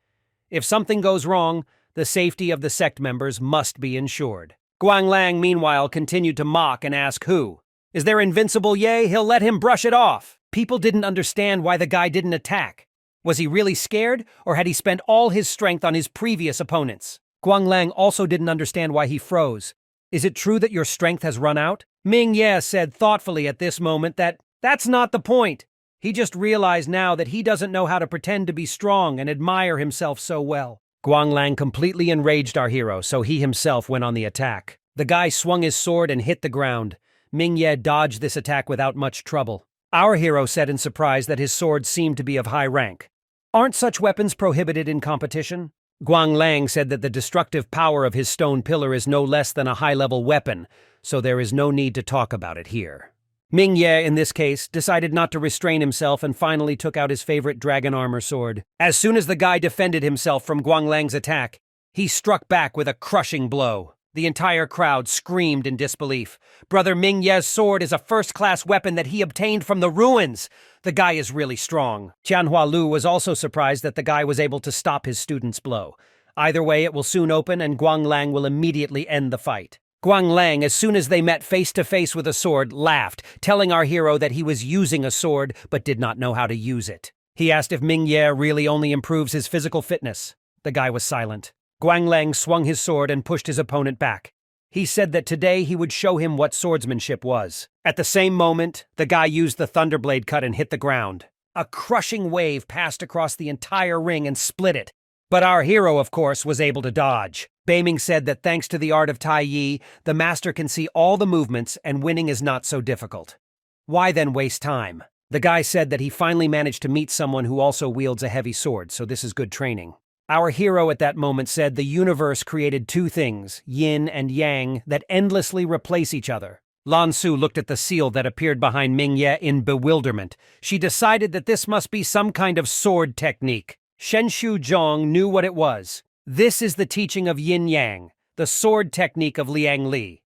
If something goes wrong, the safety of the sect members must be ensured. Guanglang, meanwhile, continued to mock and ask who. Is there invincible Ye? He'll let him brush it off. People didn't understand why the guy didn't attack. Was he really scared, or had he spent all his strength on his previous opponents? Guanglang also didn't understand why he froze. Is it true that your strength has run out? Mingye said thoughtfully at this moment that that's not the point. He just realized now that he doesn't know how to pretend to be strong and admire himself so well. Guanglang completely enraged our hero, so he himself went on the attack. The guy swung his sword and hit the ground. Mingye dodged this attack without much trouble. Our hero said in surprise that his sword seemed to be of high rank. Aren't such weapons prohibited in competition? Guanglang said that the destructive power of his stone pillar is no less than a high-level weapon, so there is no need to talk about it here. Mingye, in this case, decided not to restrain himself and finally took out his favorite dragon armor sword. As soon as the guy defended himself from Guanglang's attack, he struck back with a crushing blow. The entire crowd screamed in disbelief. Brother Mingye's sword is a first-class weapon that he obtained from the ruins. The guy is really strong. Tianhua Lu was also surprised that the guy was able to stop his student's blow. Either way, it will soon open and Guanglang will immediately end the fight. Guanglang, as soon as they met face-to-face with a sword, laughed, telling our hero that he was using a sword but did not know how to use it. He asked if Mingye really only improves his physical fitness. The guy was silent. Guanglang swung his sword and pushed his opponent back. He said that today he would show him what swordsmanship was. At the same moment, the guy used the Thunderblade cut and hit the ground. A crushing wave passed across the entire ring and split it. But our hero, of course, was able to dodge. Beiming said that thanks to the art of Tai Yi, the master can see all the movements and winning is not so difficult. Why then waste time? The guy said that he finally managed to meet someone who also wields a heavy sword, so this is good training. Our hero at that moment said the universe created two things, yin and yang, that endlessly replace each other. Lan Su looked at the seal that appeared behind Mingye in bewilderment. She decided that this must be some kind of sword technique. Shen Xiu Zhong knew what it was. This is the teaching of yin-yang, the sword technique of Liang Li.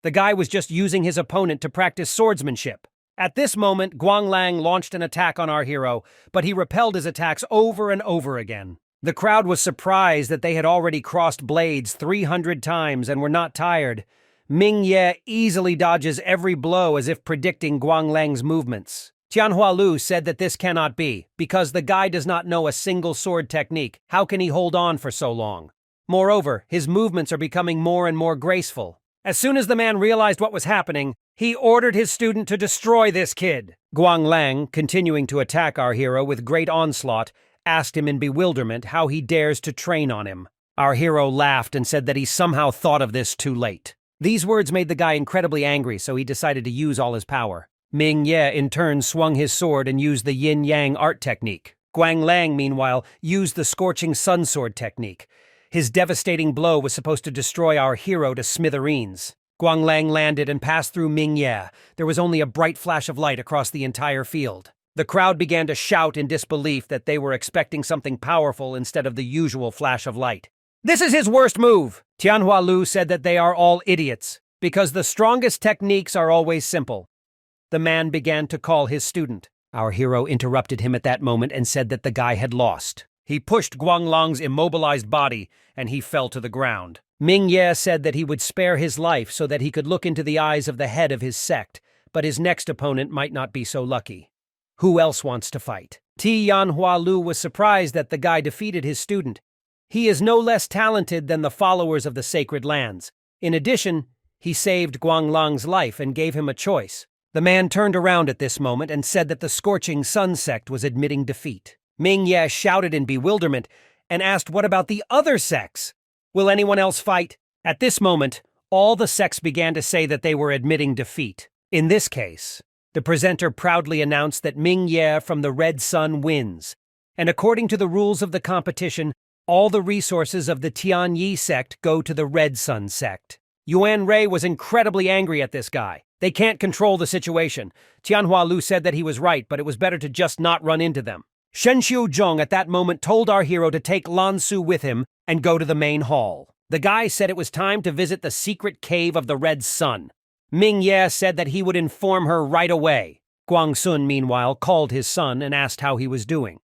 The guy was just using his opponent to practice swordsmanship. At this moment, Guanglang launched an attack on our hero, but he repelled his attacks over and over again. The crowd was surprised that they had already crossed blades 300 times and were not tired. Mingye easily dodges every blow as if predicting Guanglang's movements. Tianhua Lu said that this cannot be, because the guy does not know a single sword technique. How can he hold on for so long? Moreover, his movements are becoming more and more graceful. As soon as the man realized what was happening, he ordered his student to destroy this kid. Guang Lang, continuing to attack our hero with great onslaught, asked him in bewilderment how he dares to train on him. Our hero laughed and said that he somehow thought of this too late. These words made the guy incredibly angry, so he decided to use all his power. Ming Ye in turn swung his sword and used the yin-yang art technique. Guang Lang, meanwhile, used the scorching sun sword technique. His devastating blow was supposed to destroy our hero to smithereens. Guang Lang landed and passed through Ming Ye. There was only a bright flash of light across the entire field. The crowd began to shout in disbelief that they were expecting something powerful instead of the usual flash of light. This is his worst move! Tianhua Lu said that they are all idiots, because the strongest techniques are always simple. The man began to call his student. Our hero interrupted him at that moment and said that the guy had lost. He pushed Guang Lang's immobilized body, and he fell to the ground. Ming Ye said that he would spare his life so that he could look into the eyes of the head of his sect, but his next opponent might not be so lucky. Who else wants to fight? Tianhua Lu was surprised that the guy defeated his student. He is no less talented than the followers of the sacred lands. In addition, he saved Guang Lang's life and gave him a choice. The man turned around at this moment and said that the Scorching Sun sect was admitting defeat. Ming Ye shouted in bewilderment and asked what about the other sects? Will anyone else fight? At this moment, all the sects began to say that they were admitting defeat. In this case, the presenter proudly announced that Ming Ye from the Red Sun wins, and according to the rules of the competition, all the resources of the Tianyi sect go to the Red Sun sect. Yuan Rei was incredibly angry at this guy. They can't control the situation. Tianhua Lu said that he was right, but it was better to just not run into them. Shenxiu Zhong at that moment told our hero to take Lan Su with him and go to the main hall. The guy said it was time to visit the secret cave of the Red Sun. Ming Ye said that he would inform her right away. Guang Sun, meanwhile, called his son and asked how he was doing.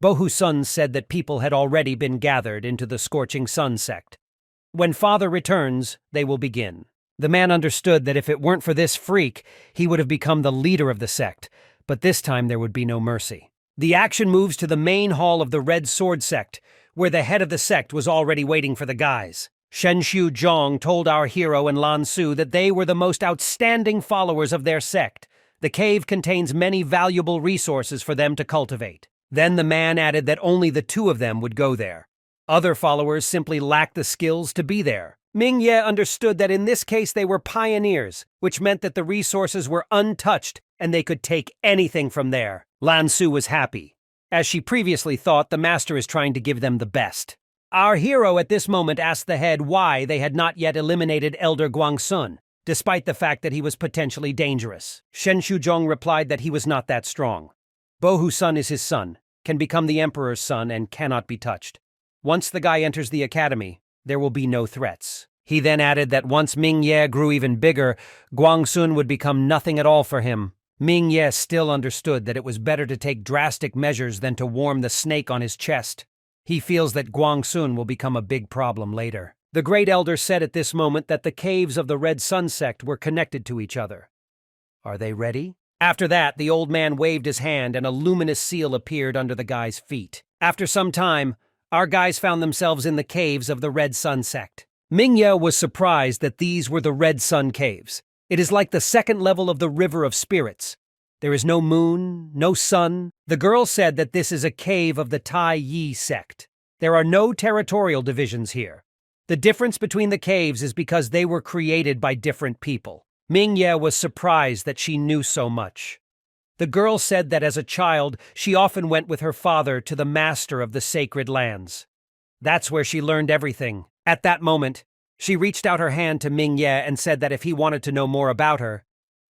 Bohu Sun said that people had already been gathered into the Scorching Sun sect. When father returns, they will begin. The man understood that if it weren't for this freak, he would have become the leader of the sect, but this time there would be no mercy. The action moves to the main hall of the Red Sword sect, where the head of the sect was already waiting for the guys. Shenxiu Zhong told our hero and Lan Su that they were the most outstanding followers of their sect. The cave contains many valuable resources for them to cultivate. Then the man added that only the two of them would go there. Other followers simply lacked the skills to be there. Ming Ye understood that in this case they were pioneers, which meant that the resources were untouched and they could take anything from there. Lan Su was happy. As she previously thought, the master is trying to give them the best. Our hero at this moment asked the head why they had not yet eliminated Elder Guang Sun, despite the fact that he was potentially dangerous. Shenxiu Zhong replied that he was not that strong. Bohu Sun is his son, can become the emperor's son, and cannot be touched. Once the guy enters the academy, there will be no threats. He then added that once Ming Ye grew even bigger, Guang Sun would become nothing at all for him. Ming Ye still understood that it was better to take drastic measures than to warm the snake on his chest. He feels that Guang Sun will become a big problem later. The Great Elder said at this moment that the caves of the Red Sun sect were connected to each other. Are they ready? After that, the old man waved his hand and a luminous seal appeared under the guy's feet. After some time, our guys found themselves in the caves of the Red Sun sect. Ming Ye was surprised that these were the Red Sun caves. It is like the second level of the River of Spirits. There is no moon, no sun. The girl said that this is a cave of the Tai Yi sect. There are no territorial divisions here. The difference between the caves is because they were created by different people. Ming Ye was surprised that she knew so much. The girl said that as a child, she often went with her father to the master of the sacred lands. That's where she learned everything. At that moment, she reached out her hand to Ming Ye and said that if he wanted to know more about her,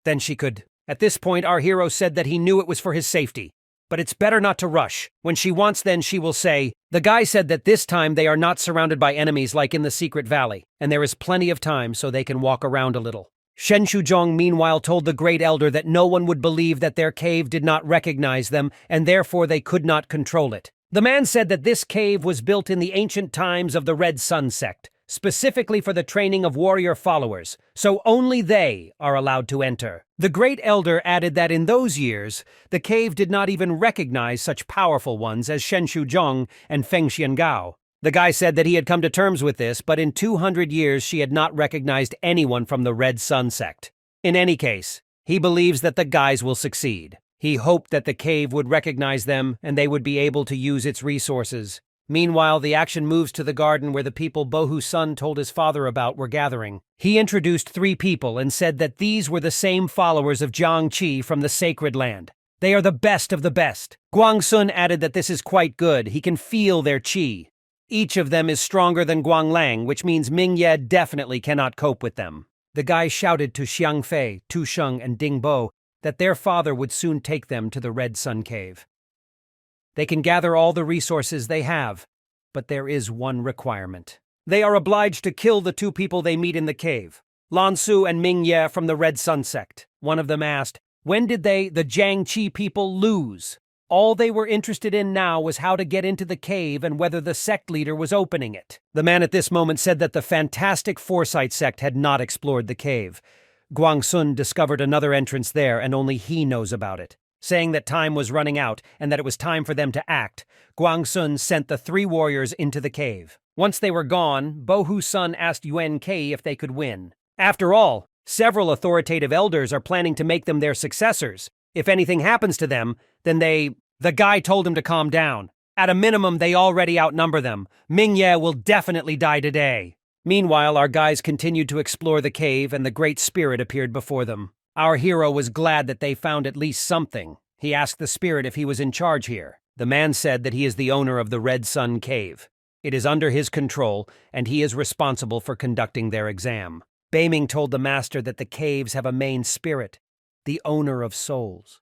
then she could. At this point, our hero said that he knew it was for his safety. But it's better not to rush. When she wants, then she will say. The guy said that this time they are not surrounded by enemies like in the secret valley, and there is plenty of time so they can walk around a little. Shenxiu Zhong meanwhile told the Great Elder that no one would believe that their cave did not recognize them, and therefore they could not control it. The man said that this cave was built in the ancient times of the Red Sun sect. specifically for the training of warrior followers, so only they are allowed to enter. The great elder added that in those years, the cave did not even recognize such powerful ones as Shen Shuzhong and Feng Xiangao. The guy said that he had come to terms with this, but in 200 years she had not recognized anyone from the Red Sun sect. In any case, he believes that the guys will succeed. He hoped that the cave would recognize them and they would be able to use its resources. Meanwhile, the action moves to the garden where the people Bohu's son told his father about were gathering. He introduced 3 people and said that these were the same followers of Jiang Qi from the sacred land. They are the best of the best. Guangsun added that this is quite good. He can feel their qi. Each of them is stronger than Guanglang, which means Mingye definitely cannot cope with them. The guy shouted to Xiangfei, Tu Sheng, and Ding Bo that their father would soon take them to the Red Sun Cave. They can gather all the resources they have, but there is one requirement. They are obliged to kill the 2 people they meet in the cave, Lan Su and Ming Ye from the Red Sun sect. One of them asked, when did they, the Jiang Qi people, lose? All they were interested in now was how to get into the cave and whether the sect leader was opening it. The man at this moment said that the fantastic Foresight sect had not explored the cave. Guangsun discovered another entrance there and only he knows about it. Saying that time was running out and that it was time for them to act, Guangsun sent the 3 warriors into the cave. Once they were gone, Bohu's son asked Yuan Kei if they could win. After all, several authoritative elders are planning to make them their successors. If anything happens to them, then The guy told him to calm down. At a minimum, they already outnumber them. Mingye will definitely die today. Meanwhile, our guys continued to explore the cave and the Great Spirit appeared before them. Our hero was glad that they found at least something. He asked the spirit if he was in charge here. The man said that he is the owner of the Red Sun Cave. It is under his control, and he is responsible for conducting their exam. Beiming told the master that the caves have a main spirit, the owner of souls.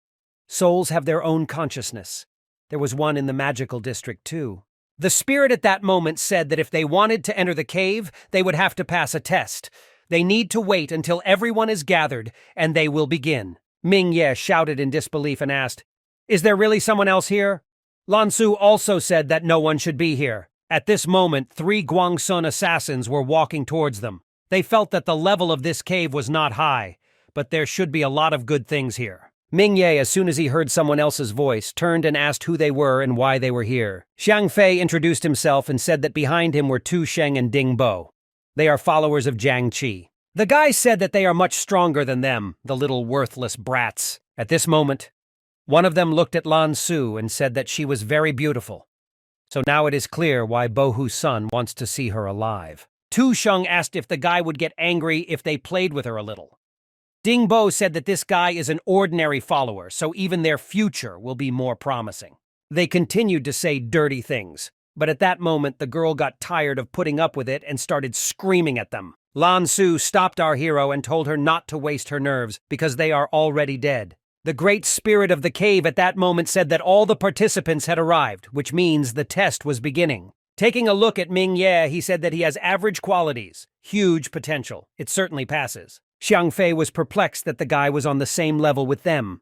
Souls have their own consciousness. There was one in the magical district, too. The spirit at that moment said that if they wanted to enter the cave, they would have to pass a test. They need to wait until everyone is gathered, and they will begin. Ming Ye shouted in disbelief and asked, is there really someone else here? Lan Su also said that no one should be here. At this moment, 3 Guangsun assassins were walking towards them. They felt that the level of this cave was not high, but there should be a lot of good things here. Ming Ye, as soon as he heard someone else's voice, turned and asked who they were and why they were here. Xiang Fei introduced himself and said that behind him were Tu Sheng and Ding Bo. They are followers of Jiang Qi. The guy said that they are much stronger than them, the little worthless brats. At this moment, one of them looked at Lan Su and said that she was very beautiful. So now it is clear why Bohu's son wants to see her alive. Tu Sheng asked if the guy would get angry if they played with her a little. Ding Bo said that this guy is an ordinary follower, so even their future will be more promising. They continued to say dirty things, but at that moment the girl got tired of putting up with it and started screaming at them. Lan Su stopped our hero and told her not to waste her nerves because they are already dead. The Great Spirit of the cave at that moment said that all the participants had arrived, which means the test was beginning. Taking a look at Ming Ye, he said that he has average qualities, huge potential. It certainly passes. Xiang Fei was perplexed that the guy was on the same level with them.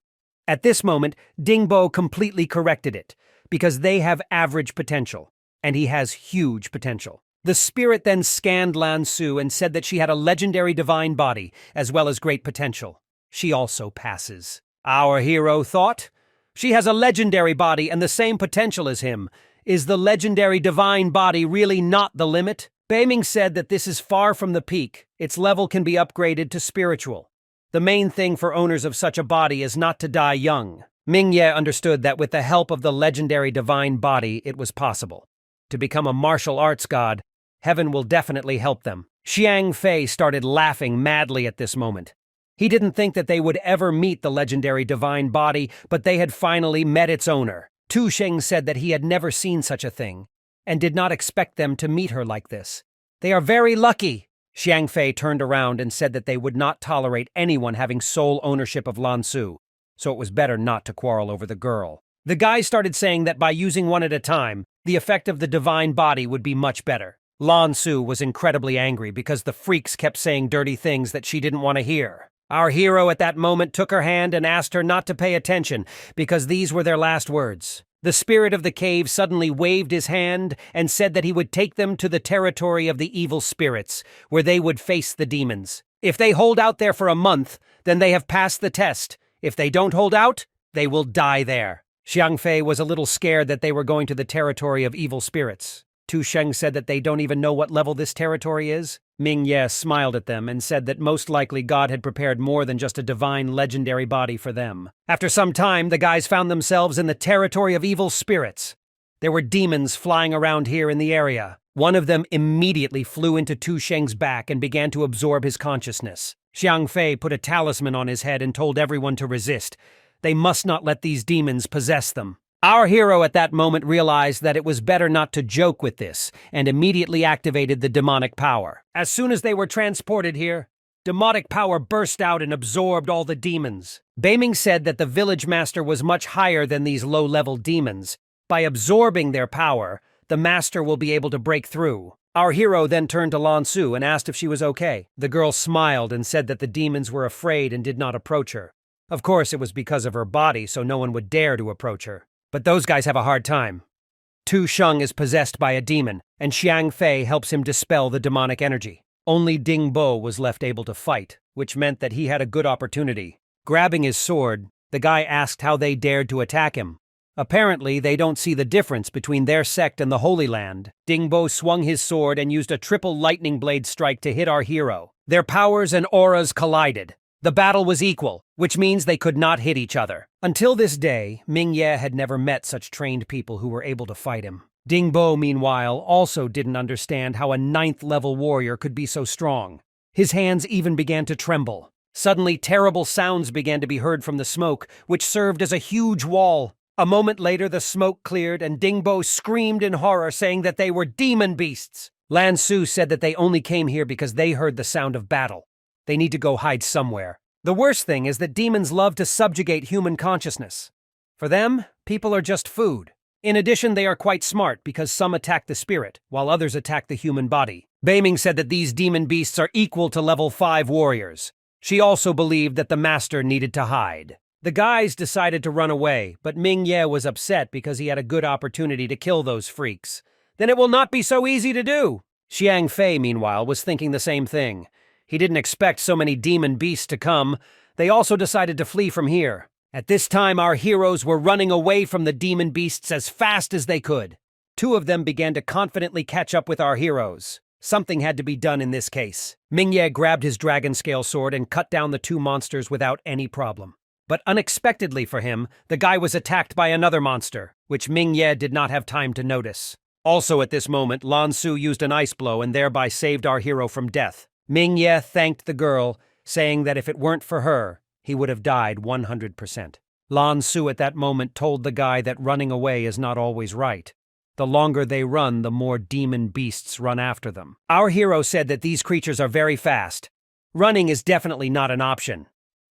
At this moment, Ding Bo completely corrected it, because they have average potential, and he has huge potential. The spirit then scanned Lan Su and said that she had a legendary divine body, as well as great potential. She also passes. Our hero thought, she has a legendary body and the same potential as him. Is the legendary divine body really not the limit? Beiming said that this is far from the peak. Its level can be upgraded to spiritual. The main thing for owners of such a body is not to die young. Ming Ye understood that with the help of the legendary divine body, it was possible. To become a martial arts god, heaven will definitely help them. Xiang Fei started laughing madly at this moment. He didn't think that they would ever meet the legendary divine body, but they had finally met its owner. Tu Sheng said that he had never seen such a thing, and did not expect them to meet her like this. They are very lucky. Xiang Fei turned around and said that they would not tolerate anyone having sole ownership of Lan Su, so it was better not to quarrel over the girl. The guy started saying that by using one at a time, the effect of the divine body would be much better. Lan Su was incredibly angry because the freaks kept saying dirty things that she didn't want to hear. Our hero at that moment took her hand and asked her not to pay attention because these were their last words. The spirit of the cave suddenly waved his hand and said that he would take them to the territory of the evil spirits, where they would face the demons. If they hold out there for a month, then they have passed the test. If they don't hold out, they will die there. Xiang Fei was a little scared that they were going to the territory of evil spirits. Tu Sheng said that they don't even know what level this territory is. Ming Ye smiled at them and said that most likely God had prepared more than just a divine legendary body for them. After some time, the guys found themselves in the territory of evil spirits. There were demons flying around here in the area. One of them immediately flew into Tu Sheng's back and began to absorb his consciousness. Xiang Fei put a talisman on his head and told everyone to resist. They must not let these demons possess them. Our hero at that moment realized that it was better not to joke with this, and immediately activated the demonic power. As soon as they were transported here, demonic power burst out and absorbed all the demons. Beiming said that the village master was much higher than these low-level demons. By absorbing their power, the master will be able to break through. Our hero then turned to Lan Su and asked if she was okay. The girl smiled and said that the demons were afraid and did not approach her. Of course, it was because of her body, so no one would dare to approach her. But those guys have a hard time. Tu Sheng is possessed by a demon, and Xiang Fei helps him dispel the demonic energy. Only Ding Bo was left able to fight, which meant that he had a good opportunity. Grabbing his sword, the guy asked how they dared to attack him. Apparently, they don't see the difference between their sect and the Holy Land. Ding Bo swung his sword and used a triple lightning blade strike to hit our hero. Their powers and auras collided. The battle was equal, which means they could not hit each other. Until this day, Ming Ye had never met such trained people who were able to fight him. Ding Bo, meanwhile, also didn't understand how a 9th-level warrior could be so strong. His hands even began to tremble. Suddenly, terrible sounds began to be heard from the smoke, which served as a huge wall. A moment later, the smoke cleared, and Ding Bo screamed in horror, saying that they were demon beasts. Lan Su said that they only came here because they heard the sound of battle. They need to go hide somewhere. The worst thing is that demons love to subjugate human consciousness. For them, people are just food. In addition, they are quite smart because some attack the spirit, while others attack the human body. Beiming said that these demon beasts are equal to level 5 warriors. She also believed that the master needed to hide. The guys decided to run away, but Ming Ye was upset because he had a good opportunity to kill those freaks. Then it will not be so easy to do. Xiang Fei, meanwhile, was thinking the same thing. He didn't expect so many demon beasts to come. They also decided to flee from here. At this time, our heroes were running away from the demon beasts as fast as they could. 2 of them began to confidently catch up with our heroes. Something had to be done in this case. Ming Ye grabbed his dragon scale sword and cut down the 2 monsters without any problem. But unexpectedly for him, the guy was attacked by another monster, which Ming Ye did not have time to notice. Also at this moment, Lan Su used an ice blow and thereby saved our hero from death. Ming Ye thanked the girl, saying that if it weren't for her, he would have died 100%. Lan Su at that moment told the guy that running away is not always right. The longer they run, the more demon beasts run after them. Our hero said that these creatures are very fast. Running is definitely not an option.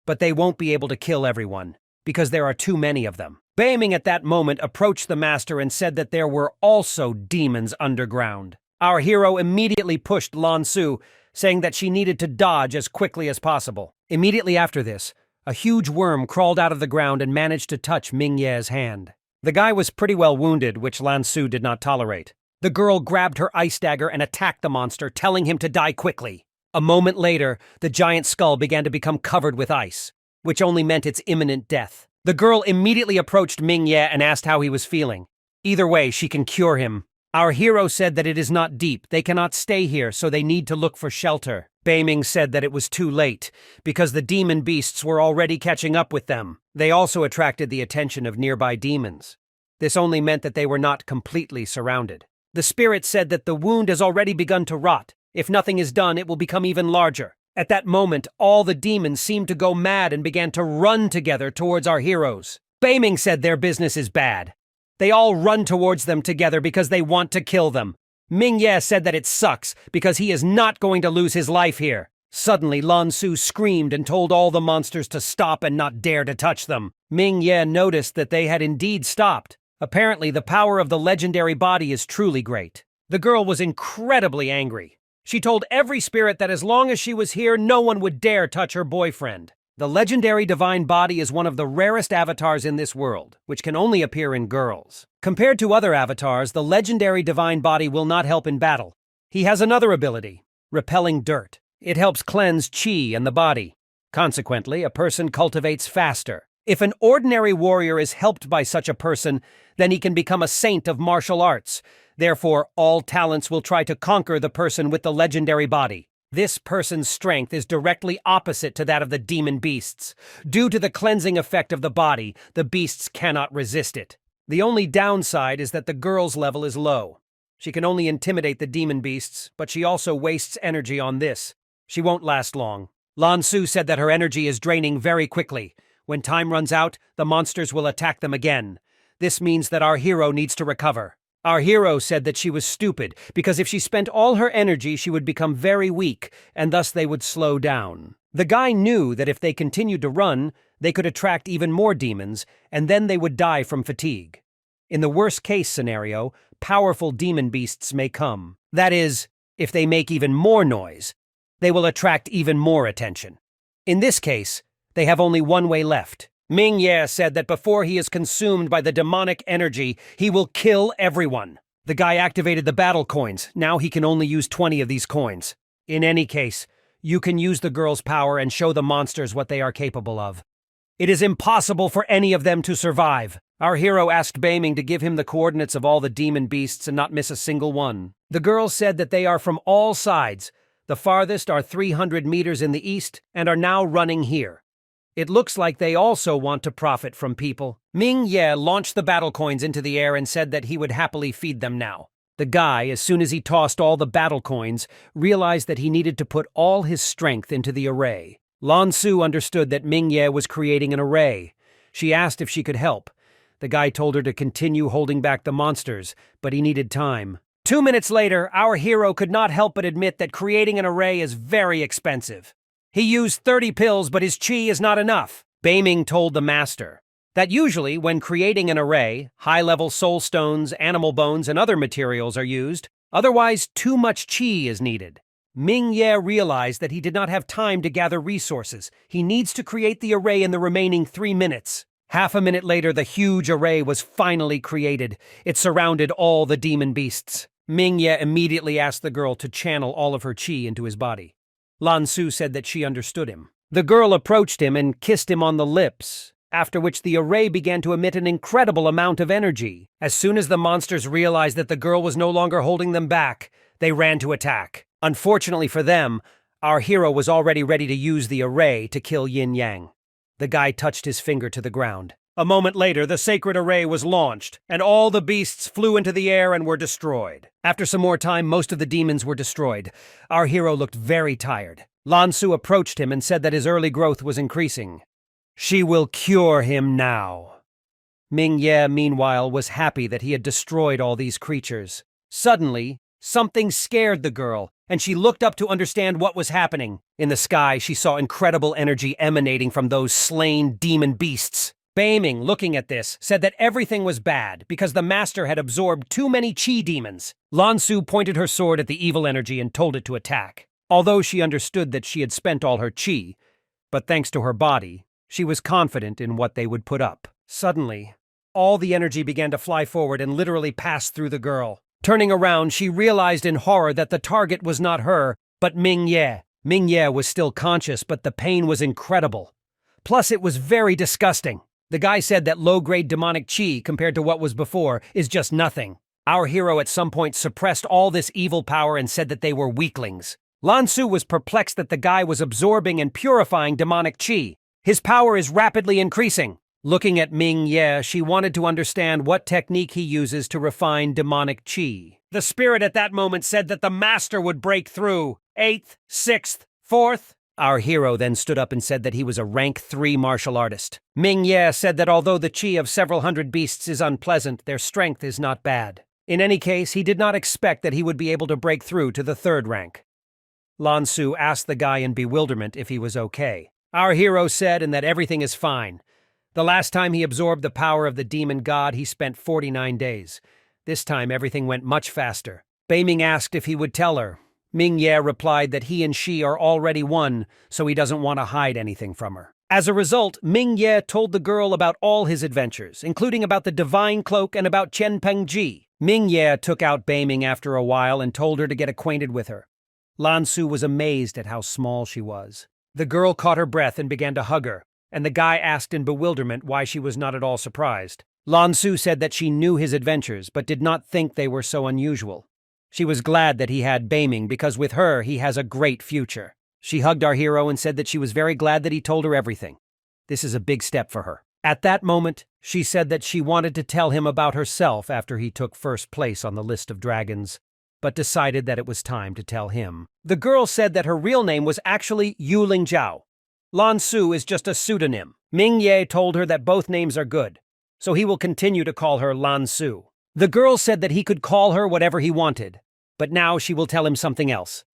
But they won't be able to kill everyone, because there are too many of them. Beiming at that moment approached the master and said that there were also demons underground. Our hero immediately pushed Lan Su, saying that she needed to dodge as quickly as possible. Immediately after this, a huge worm crawled out of the ground and managed to touch Ming Ye's hand. The guy was pretty well wounded, which Lan Su did not tolerate. The girl grabbed her ice dagger and attacked the monster, telling him to die quickly. A moment later, the giant skull began to become covered with ice, which only meant its imminent death. The girl immediately approached Ming Ye and asked how he was feeling. Either way, she can cure him. Our hero said that it is not deep. They cannot stay here, so they need to look for shelter. Beiming said that it was too late, because the demon beasts were already catching up with them. They also attracted the attention of nearby demons. This only meant that they were not completely surrounded. The spirit said that the wound has already begun to rot. If nothing is done, it will become even larger. At that moment, all the demons seemed to go mad and began to run together towards our heroes. Beiming said their business is bad. They all run towards them together because they want to kill them. Ming Ye said that it sucks because he is not going to lose his life here. Suddenly, Lan Su screamed and told all the monsters to stop and not dare to touch them. Ming Ye noticed that they had indeed stopped. Apparently, the power of the legendary body is truly great. The girl was incredibly angry. She told every spirit that as long as she was here, no one would dare touch her boyfriend. The legendary divine body is one of the rarest avatars in this world, which can only appear in girls. Compared to other avatars, the legendary divine body will not help in battle. He has another ability, repelling dirt. It helps cleanse chi in the body. Consequently, a person cultivates faster. If an ordinary warrior is helped by such a person, then he can become a saint of martial arts. Therefore, all talents will try to conquer the person with the legendary body. This person's strength is directly opposite to that of the demon beasts. Due to the cleansing effect of the body, the beasts cannot resist it. The only downside is that the girl's level is low. She can only intimidate the demon beasts, but she also wastes energy on this. She won't last long. Lan Su said that her energy is draining very quickly. When time runs out, the monsters will attack them again. This means that our hero needs to recover. Our hero said that she was stupid, because if she spent all her energy, she would become very weak, and thus they would slow down. The guy knew that if they continued to run, they could attract even more demons, and then they would die from fatigue. In the worst-case scenario, powerful demon beasts may come. That is, if they make even more noise, they will attract even more attention. In this case, they have only one way left. Ming Ye said that before he is consumed by the demonic energy, he will kill everyone. The guy activated the battle coins. Now he can only use 20 of these coins. In any case, you can use the girl's power and show the monsters what they are capable of. It is impossible for any of them to survive. Our hero asked Beiming to give him the coordinates of all the demon beasts and not miss a single one. The girl said that they are from all sides. The farthest are 300 meters in the east and are now running here. It looks like they also want to profit from people. Ming Ye launched the battle coins into the air and said that he would happily feed them now. The guy, as soon as he tossed all the battle coins, realized that he needed to put all his strength into the array. Lan Su understood that Ming Ye was creating an array. She asked if she could help. The guy told her to continue holding back the monsters, but he needed time. 2 minutes later, our hero could not help but admit that creating an array is very expensive. He used 30 pills, but his chi is not enough. Beiming told the master that usually when creating an array, high-level soul stones, animal bones, and other materials are used. Otherwise, too much chi is needed. Ming Ye realized that he did not have time to gather resources. He needs to create the array in the remaining 3 minutes. Half a minute later, the huge array was finally created. It surrounded all the demon beasts. Ming Ye immediately asked the girl to channel all of her chi into his body. Lan Su said that she understood him. The girl approached him and kissed him on the lips, after which the array began to emit an incredible amount of energy. As soon as the monsters realized that the girl was no longer holding them back, they ran to attack. Unfortunately for them, our hero was already ready to use the array to kill Yin Yang. The guy touched his finger to the ground. A moment later, the sacred array was launched, and all the beasts flew into the air and were destroyed. After some more time, most of the demons were destroyed. Our hero looked very tired. Lan Su approached him and said that his early growth was increasing. She will cure him now. Ming Ye, meanwhile, was happy that he had destroyed all these creatures. Suddenly, something scared the girl, and she looked up to understand what was happening. In the sky, she saw incredible energy emanating from those slain demon beasts. Beiming, looking at this, said that everything was bad because the master had absorbed too many chi demons. Lan Su pointed her sword at the evil energy and told it to attack. Although she understood that she had spent all her chi, but thanks to her body, she was confident in what they would put up. Suddenly, all the energy began to fly forward and literally pass through the girl. Turning around, she realized in horror that the target was not her, but Ming Ye. Ming Ye was still conscious, but the pain was incredible. Plus, it was very disgusting. The guy said that low-grade demonic chi, compared to what was before, is just nothing. Our hero at some point suppressed all this evil power and said that they were weaklings. Lan Su was perplexed that the guy was absorbing and purifying demonic chi. His power is rapidly increasing. Looking at Ming Ye, she wanted to understand what technique he uses to refine demonic chi. The spirit at that moment said that the master would break through. 8th, 6th, 4th. Our hero then stood up and said that he was a rank 3 martial artist. Ming Ye said that although the chi of several hundred beasts is unpleasant, their strength is not bad. In any case, he did not expect that he would be able to break through to the 3rd rank. Lan Su asked the guy in bewilderment if he was okay. Our hero said and that everything is fine. The last time he absorbed the power of the demon god, he spent 49 days. This time, everything went much faster. Beiming asked if he would tell her. Ming Ye replied that he and she are already one, so he doesn't want to hide anything from her. As a result, Ming Ye told the girl about all his adventures, including about the divine cloak and about Chen Pengji. Ming Ye took out Beiming after a while and told her to get acquainted with her. Lan Su was amazed at how small she was. The girl caught her breath and began to hug her, and the guy asked in bewilderment why she was not at all surprised. Lan Su said that she knew his adventures, but did not think they were so unusual. She was glad that he had Beiming because with her he has a great future. She hugged our hero and said that she was very glad that he told her everything. This is a big step for her. At that moment, she said that she wanted to tell him about herself after he took first place on the list of dragons, but decided that it was time to tell him. The girl said that her real name was actually Yuling Zhao. Lan Su is just a pseudonym. Ming Ye told her that both names are good, so he will continue to call her Lan Su. The girl said that he could call her whatever he wanted, but now she will tell him something else.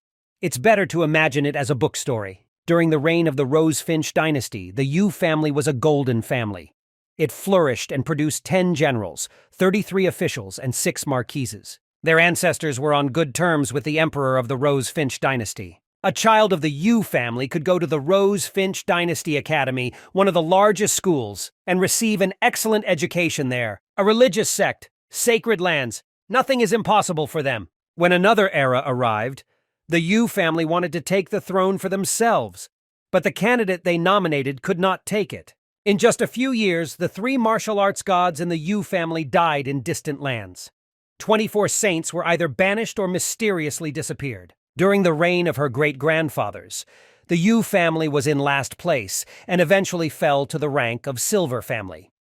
It's better to imagine it as a book story. During the reign of the Rose-Finch dynasty, the Yu family was a golden family. It flourished and produced 10 generals, 33 officials, and 6 marquises. Their ancestors were on good terms with the emperor of the Rose-Finch dynasty. A child of the Yu family could go to the Rose-Finch Dynasty Academy, one of the largest schools, and receive an excellent education there. A religious sect, sacred lands, nothing is impossible for them. When another era arrived, the Yu family wanted to take the throne for themselves, but the candidate they nominated could not take it. In just a few years, the 3 martial arts gods in the Yu family died in distant lands. 24 saints were either banished or mysteriously disappeared. During the reign of her great-grandfathers, the Yu family was in last place and eventually fell to the rank of Silver family.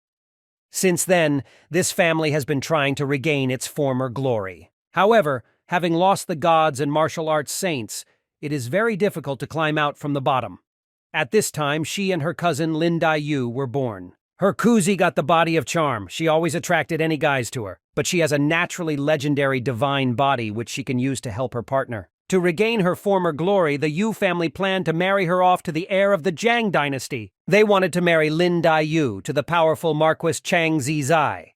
Since then, this family has been trying to regain its former glory. However, having lost the gods and martial arts saints, it is very difficult to climb out from the bottom. At this time, she and her cousin Lin Dai-yu were born. Her kuzi got the body of charm. She always attracted any guys to her, but she has a naturally legendary divine body which she can use to help her partner. To regain her former glory, the Yu family planned to marry her off to the heir of the Jiang dynasty. They wanted to marry Lin Dai-yu to the powerful Marquis Chang Zizai.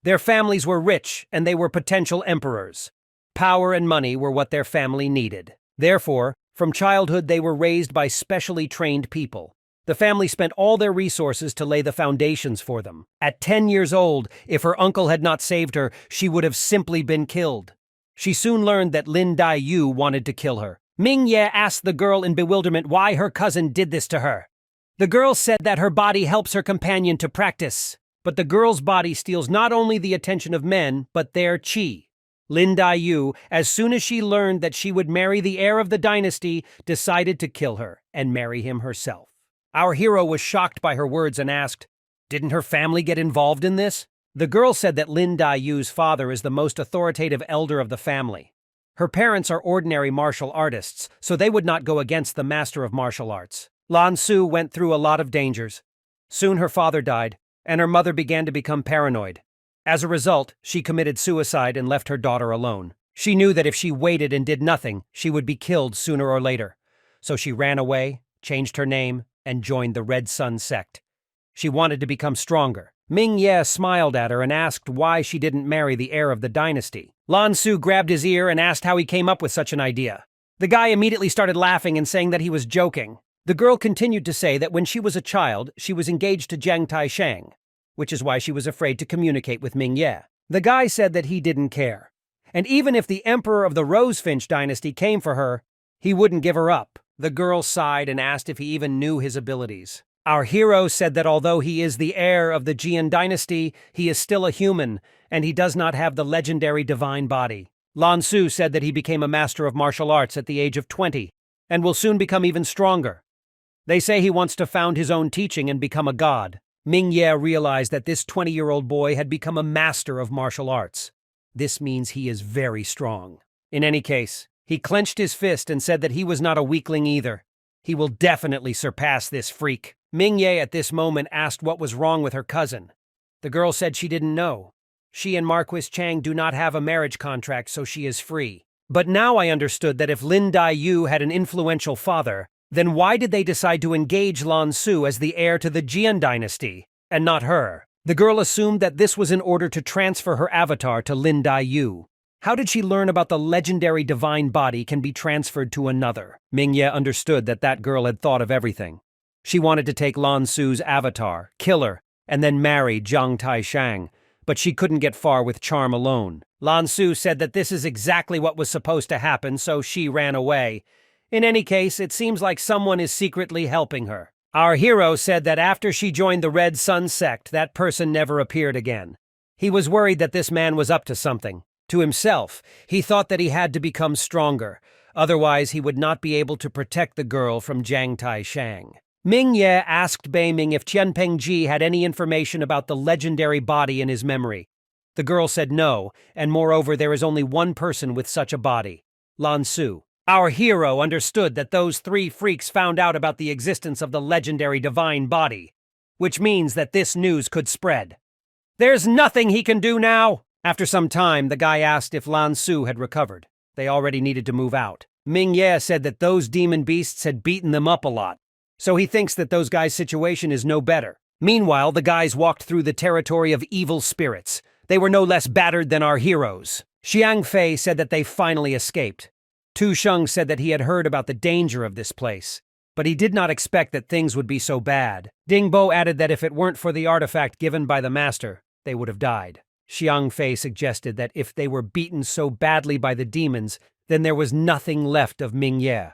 Their families were rich, and they were potential emperors. Power and money were what their family needed. Therefore, from childhood they were raised by specially trained people. The family spent all their resources to lay the foundations for them. At 10 years old, if her uncle had not saved her, she would have simply been killed. She soon learned that Lin Dai-yu wanted to kill her. Ming Ye asked the girl in bewilderment why her cousin did this to her. The girl said that her body helps her companion to practice, but the girl's body steals not only the attention of men, but their qi. Lin Dai-yu, as soon as she learned that she would marry the heir of the dynasty, decided to kill her and marry him herself. Our hero was shocked by her words and asked, "Didn't her family get involved in this?" The girl said that Lin Dai-yu's father is the most authoritative elder of the family. Her parents are ordinary martial artists, so they would not go against the master of martial arts. Lan Su went through a lot of dangers. Soon her father died, and her mother began to become paranoid. As a result, she committed suicide and left her daughter alone. She knew that if she waited and did nothing, she would be killed sooner or later. So she ran away, changed her name, and joined the Red Sun sect. She wanted to become stronger. Ming Ye smiled at her and asked why she didn't marry the heir of the dynasty. Lan Su grabbed his ear and asked how he came up with such an idea. The guy immediately started laughing and saying that he was joking. The girl continued to say that when she was a child, she was engaged to Jiang Taisheng, which is why she was afraid to communicate with Ming Ye. The guy said that he didn't care. And even if the emperor of the Rose-Finch dynasty came for her, he wouldn't give her up. The girl sighed and asked if he even knew his abilities. Our hero said that although he is the heir of the Jian dynasty, he is still a human, and he does not have the legendary divine body. Lan Su said that he became a master of martial arts at the age of 20, and will soon become even stronger. They say he wants to found his own teaching and become a god. Ming Ye realized that this 20-year-old boy had become a master of martial arts. This means he is very strong. In any case, he clenched his fist and said that he was not a weakling either. He will definitely surpass this freak. Ming Ye at this moment asked what was wrong with her cousin. The girl said she didn't know. She and Marquis Chang do not have a marriage contract, so she is free. But now I understood that if Lin Dai-yu had an influential father, then why did they decide to engage Lan Su as the heir to the Jian dynasty, and not her? The girl assumed that this was in order to transfer her avatar to Lin Dai-yu. How did she learn about the legendary divine body can be transferred to another? Ming Ye understood that that girl had thought of everything. She wanted to take Lan Su's avatar, kill her, and then marry Jiang Taishang, but she couldn't get far with charm alone. Lan Su said that this is exactly what was supposed to happen, so she ran away. In any case, it seems like someone is secretly helping her. Our hero said that after she joined the Red Sun sect, that person never appeared again. He was worried that this man was up to something. To himself, he thought that he had to become stronger, otherwise he would not be able to protect the girl from Jiang Taishang. Ming Ye asked Bei Ming if Qian Pengji had any information about the legendary body in his memory. The girl said no, and moreover there is only one person with such a body, Lan Su. Our hero understood that those three freaks found out about the existence of the legendary divine body, which means that this news could spread. There's nothing he can do now! After some time, the guy asked if Lan Su had recovered. They already needed to move out. Ming Ye said that those demon beasts had beaten them up a lot, so he thinks that those guys' situation is no better. Meanwhile, the guys walked through the territory of evil spirits. They were no less battered than our heroes. Xiang Fei said that they finally escaped. Tu Sheng said that he had heard about the danger of this place, but he did not expect that things would be so bad. Ding Bo added that if it weren't for the artifact given by the master, they would have died. Xiang Fei suggested that if they were beaten so badly by the demons, then there was nothing left of Ming Ye.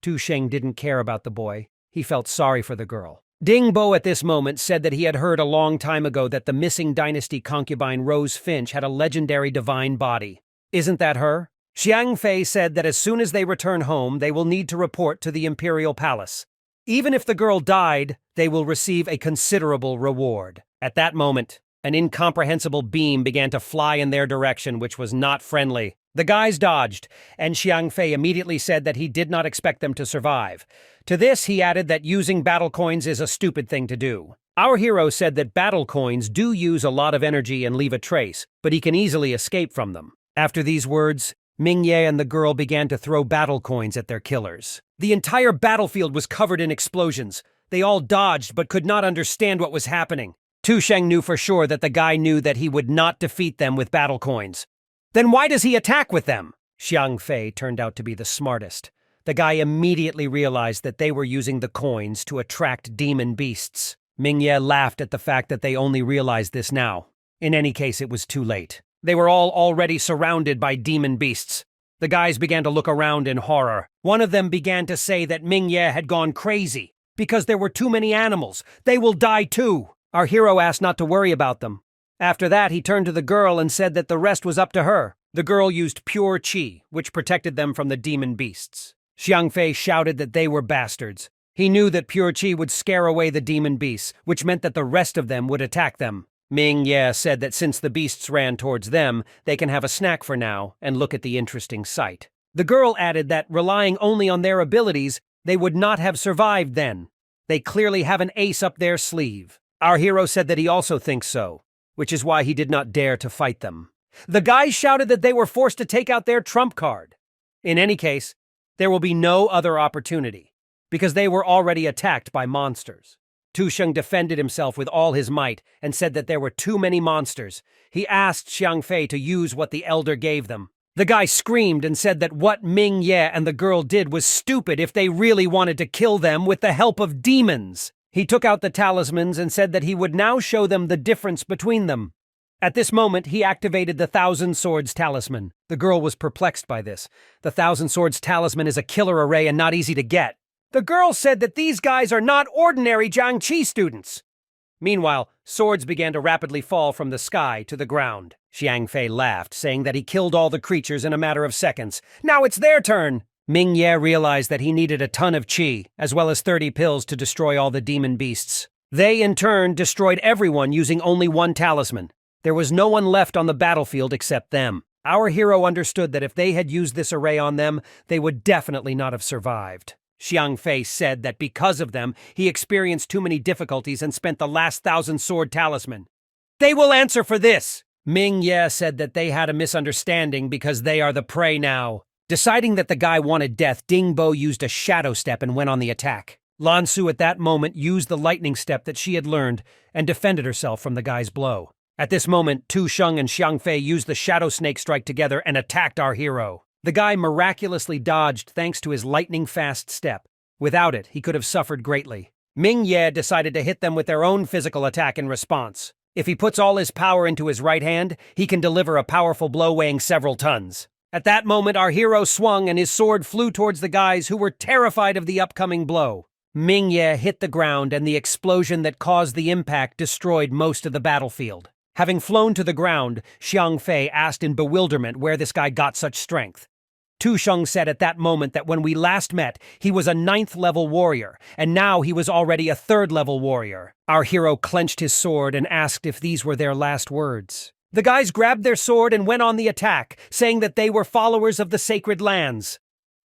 Tu Sheng didn't care about the boy. He felt sorry for the girl. Ding Bo at this moment said that he had heard a long time ago that the missing dynasty concubine Rose Finch had a legendary divine body. Isn't that her? Xiang Fei said that as soon as they return home, they will need to report to the imperial palace. Even if the girl died, they will receive a considerable reward. At that moment, an incomprehensible beam began to fly in their direction, which was not friendly. The guys dodged, and Xiang Fei immediately said that he did not expect them to survive. To this, he added that using battle coins is a stupid thing to do. Our hero said that battle coins do use a lot of energy and leave a trace, but he can easily escape from them. After these words, Ming Ye and the girl began to throw battle coins at their killers. The entire battlefield was covered in explosions. They all dodged but could not understand what was happening. Tu Sheng knew for sure that the guy knew that he would not defeat them with battle coins. Then why does he attack with them? Xiang Fei turned out to be the smartest. The guy immediately realized that they were using the coins to attract demon beasts. Ming Ye laughed at the fact that they only realized this now. In any case, it was too late. They were all already surrounded by demon beasts. The guys began to look around in horror. One of them began to say that Ming Ye had gone crazy because there were too many animals. They will die too. Our hero asked not to worry about them. After that, he turned to the girl and said that the rest was up to her. The girl used pure qi, which protected them from the demon beasts. Xiang Fei shouted that they were bastards. He knew that pure qi would scare away the demon beasts, which meant that the rest of them would attack them. Ming Ye said that since the beasts ran towards them, they can have a snack for now and look at the interesting sight. The girl added that, relying only on their abilities, they would not have survived then. They clearly have an ace up their sleeve. Our hero said that he also thinks so, which is why he did not dare to fight them. The guys shouted that they were forced to take out their trump card. In any case, there will be no other opportunity, because they were already attacked by monsters. Tu Sheng defended himself with all his might and said that there were too many monsters. He asked Xiang Fei to use what the elder gave them. The guy screamed and said that what Ming Ye and the girl did was stupid if they really wanted to kill them with the help of demons. He took out the talismans and said that he would now show them the difference between them. At this moment, he activated the Thousand Swords talisman. The girl was perplexed by this. The Thousand Swords talisman is a killer array and not easy to get. The girl said that these guys are not ordinary Jiangqi students. Meanwhile, swords began to rapidly fall from the sky to the ground. Xiang Fei laughed, saying that he killed all the creatures in a matter of seconds. Now it's their turn! Ming Ye realized that he needed a ton of qi, as well as 30 pills to destroy all the demon beasts. They, in turn, destroyed everyone using only one talisman. There was no one left on the battlefield except them. Our hero understood that if they had used this array on them, they would definitely not have survived. Xiang Fei said that because of them, he experienced too many difficulties and spent the last Thousand-Sword talisman. They will answer for this! Ming Ye said that they had a misunderstanding because they are the prey now. Deciding that the guy wanted death, Ding Bo used a shadow step and went on the attack. Lan Su at that moment used the lightning step that she had learned and defended herself from the guy's blow. At this moment, Tu Sheng and Xiang Fei used the shadow snake strike together and attacked our hero. The guy miraculously dodged thanks to his lightning-fast step. Without it, he could have suffered greatly. Ming Ye decided to hit them with their own physical attack in response. If he puts all his power into his right hand, he can deliver a powerful blow weighing several tons. At that moment, our hero swung and his sword flew towards the guys who were terrified of the upcoming blow. Ming Ye hit the ground and the explosion that caused the impact destroyed most of the battlefield. Having flown to the ground, Xiang Fei asked in bewilderment where this guy got such strength. Tu Sheng said at that moment that when we last met, he was a 9th-level warrior, and now he was already a 3rd-level warrior. Our hero clenched his sword and asked if these were their last words. The guys grabbed their sword and went on the attack, saying that they were followers of the sacred lands.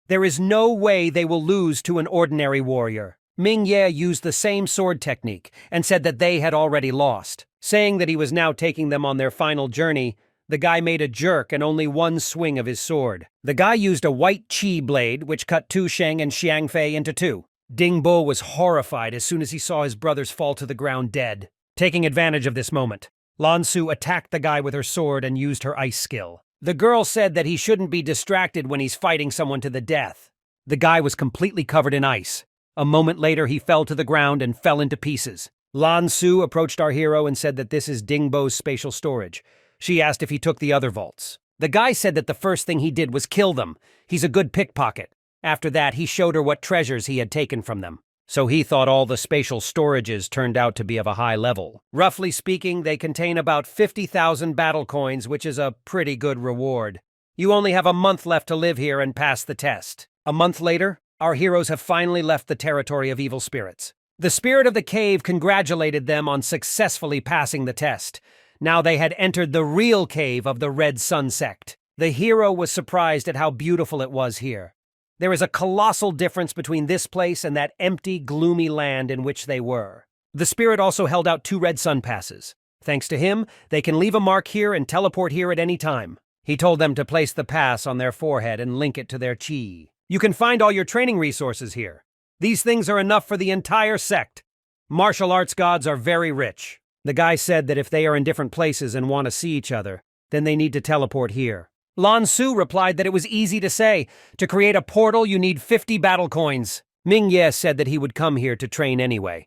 There is no way they will lose to an ordinary warrior. Ming Ye used the same sword technique and said that they had already lost. Saying that he was now taking them on their final journey, the guy made a jerk and only one swing of his sword. The guy used a white qi blade, which cut Tu Sheng and Xiang Fei into two. Ding Bo was horrified as soon as he saw his brothers fall to the ground dead. Taking advantage of this moment, Lan Su attacked the guy with her sword and used her ice skill. The girl said that he shouldn't be distracted when he's fighting someone to the death. The guy was completely covered in ice. A moment later, he fell to the ground and fell into pieces. Lan Su approached our hero and said that this is Ding Bo's spatial storage. She asked if he took the other vaults. The guy said that the first thing he did was kill them. He's a good pickpocket. After that, he showed her what treasures he had taken from them. So he thought all the spatial storages turned out to be of a high level. Roughly speaking, they contain about 50,000 battle coins, which is a pretty good reward. You only have a month left to live here and pass the test. A month later, our heroes have finally left the territory of evil spirits. The spirit of the cave congratulated them on successfully passing the test. Now they had entered the real cave of the Red Sun sect. The hero was surprised at how beautiful it was here. There is a colossal difference between this place and that empty, gloomy land in which they were. The spirit also held out 2 Red Sun passes. Thanks to him, they can leave a mark here and teleport here at any time. He told them to place the pass on their forehead and link it to their chi. You can find all your training resources here. These things are enough for the entire sect. Martial arts gods are very rich. The guy said that if they are in different places and want to see each other, then they need to teleport here. Lan Su replied that it was easy to say. To create a portal, you need 50 battle coins. Ming Ye said that he would come here to train anyway.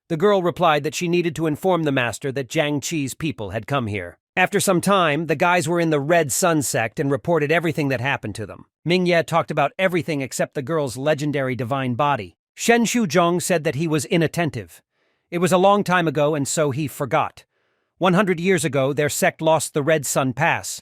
The girl replied that she needed to inform the master that Jiang Qi's people had come here. After some time, the guys were in the Red Sun sect and reported everything that happened to them. Ming Ye talked about everything except the girl's legendary divine body. Shen Shuzhong said that he was inattentive. It was a long time ago, and so he forgot. 100 years ago, their sect lost the Red Sun Pass.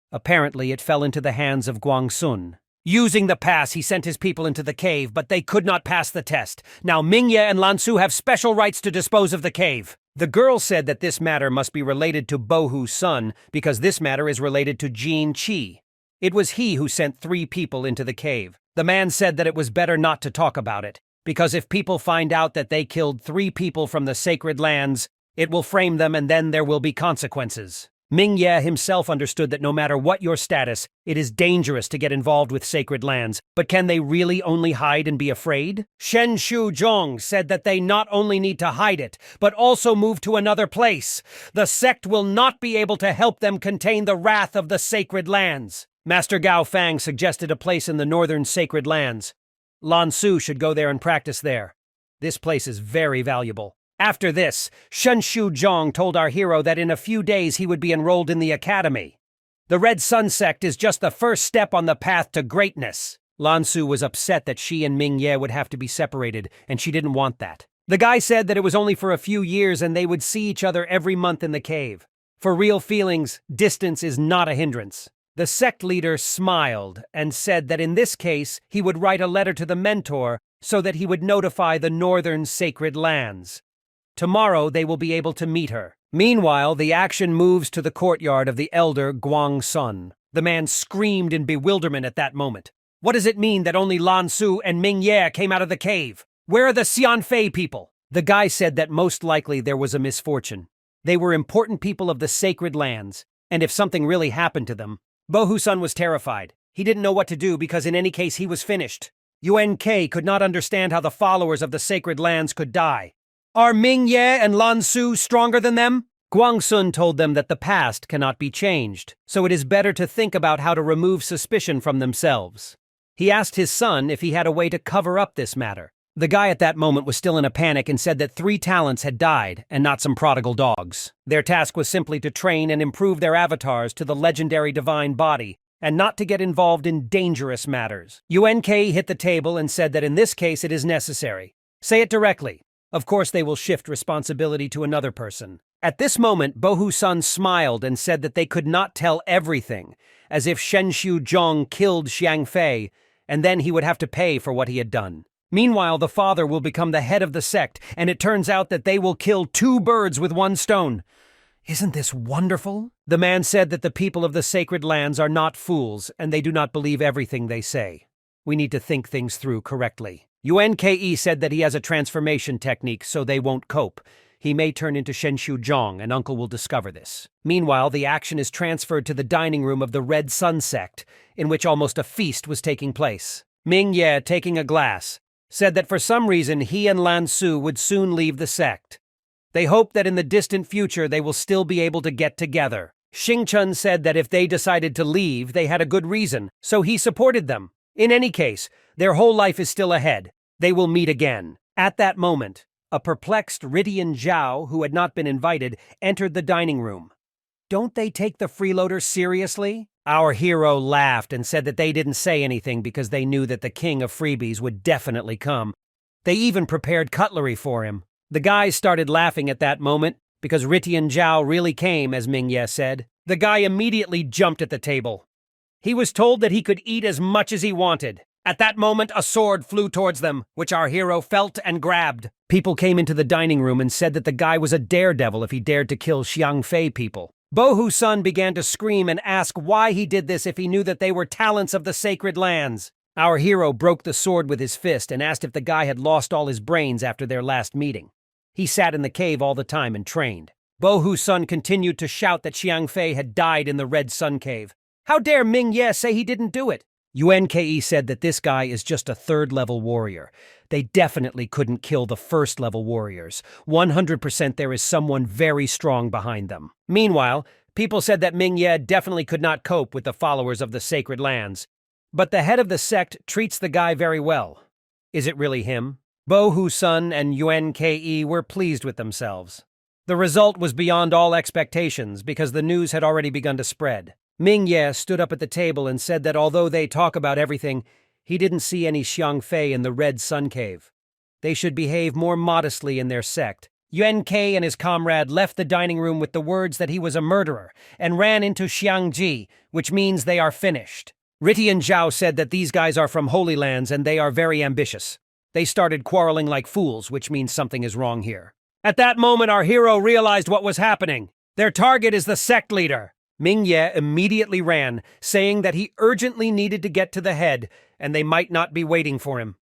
Apparently, it fell into the hands of Guangsun. Using the pass, he sent his people into the cave, but they could not pass the test. Now Ming Ye and Lan Su have special rights to dispose of the cave. The girl said that this matter must be related to Bohu's son, because this matter is related to Jin Qi. It was he who sent 3 people into the cave. The man said that it was better not to talk about it, because if people find out that they killed 3 people from the sacred lands, it will frame them and then there will be consequences. Ming Ye himself understood that no matter what your status, it is dangerous to get involved with sacred lands, but can they really only hide and be afraid? Shen Shuzhong said that they not only need to hide it, but also move to another place. The sect will not be able to help them contain the wrath of the sacred lands. Master Gao Fang suggested a place in the northern sacred lands. Lan Su should go there and practice there. This place is very valuable. After this, Shen Shuzhong told our hero that in a few days he would be enrolled in the academy. The Red Sun sect is just the first step on the path to greatness. Lan Su was upset that she and Ming Ye would have to be separated, and she didn't want that. The guy said that it was only for a few years and they would see each other every month in the cave. For real feelings, distance is not a hindrance. The sect leader smiled and said that in this case he would write a letter to the mentor so that he would notify the northern sacred lands. Tomorrow they will be able to meet her. Meanwhile, the action moves to the courtyard of the elder Guangsun. The man screamed in bewilderment at that moment. What does it mean that only Lan Su and Ming Ye came out of the cave? Where are the Xianfei people? The guy said that most likely there was a misfortune. They were important people of the sacred lands, and if something really happened to them, Bohu's son was terrified. He didn't know what to do because in any case he was finished. Yuan Ke could not understand how the followers of the sacred lands could die. Are Ming Ye and Lan Su stronger than them? Guangsun told them that the past cannot be changed, so it is better to think about how to remove suspicion from themselves. He asked his son if he had a way to cover up this matter. The guy at that moment was still in a panic and said that 3 talents had died and not some prodigal dogs. Their task was simply to train and improve their avatars to the legendary divine body and not to get involved in dangerous matters. UNK hit the table and said that in this case it is necessary. Say it directly. Of course they will shift responsibility to another person. At this moment, Bohu-sun smiled and said that they could not tell everything, as if Shenshu Zhong killed Xiang Fei, and then he would have to pay for what he had done. Meanwhile, the father will become the head of the sect, and it turns out that they will kill 2 birds with 1 stone. Isn't this wonderful? The man said that the people of the sacred lands are not fools, and they do not believe everything they say. We need to think things through correctly. UNKE said that he has a transformation technique so they won't cope. He may turn into Shenshu Zhong, and Uncle will discover this. Meanwhile, the action is transferred to the dining room of the Red Sun sect, in which almost a feast was taking place. Ming Ye, taking a glass, said that for some reason he and Lan Su would soon leave the sect. They hope that in the distant future they will still be able to get together. Xing Chun said that if they decided to leave, they had a good reason, so he supported them. In any case, their whole life is still ahead. They will meet again. At that moment, a perplexed Ritian Zhao, who had not been invited, entered the dining room. Don't they take the freeloaders seriously? Our hero laughed and said that they didn't say anything because they knew that the king of freebies would definitely come. They even prepared cutlery for him. The guys started laughing at that moment because Ritian Zhao really came, as Ming Ye said. The guy immediately jumped at the table. He was told that he could eat as much as he wanted. At that moment, a sword flew towards them, which our hero felt and grabbed. People came into the dining room and said that the guy was a daredevil if he dared to kill Xiang Fei people. Bohu-sun began to scream and ask why he did this if he knew that they were talents of the sacred lands. Our hero broke the sword with his fist and asked if the guy had lost all his brains after their last meeting. He sat in the cave all the time and trained. Bohu-sun continued to shout that Xiang Fei had died in the Red Sun Cave. How dare Ming Ye say he didn't do it? UNKE said that this guy is just a 3rd-level warrior. They definitely couldn't kill the 1st-level warriors. 100% there is someone very strong behind them. Meanwhile, people said that Ming Ye definitely could not cope with the followers of the sacred lands. But the head of the sect treats the guy very well. Is it really him? Bohu-sun and UNKE were pleased with themselves. The result was beyond all expectations because the news had already begun to spread. Ming Ye stood up at the table and said that although they talk about everything, he didn't see any Xiang Fei in the Red Sun Cave. They should behave more modestly in their sect. Yuan Ke and his comrade left the dining room with the words that he was a murderer and ran into Xiangji, which means they are finished. Ritian Zhao said that these guys are from Holy Lands and they are very ambitious. They started quarreling like fools, which means something is wrong here. At that moment, our hero realized what was happening. Their target is the sect leader. Ming Ye immediately ran, saying that he urgently needed to get to the head, and they might not be waiting for him.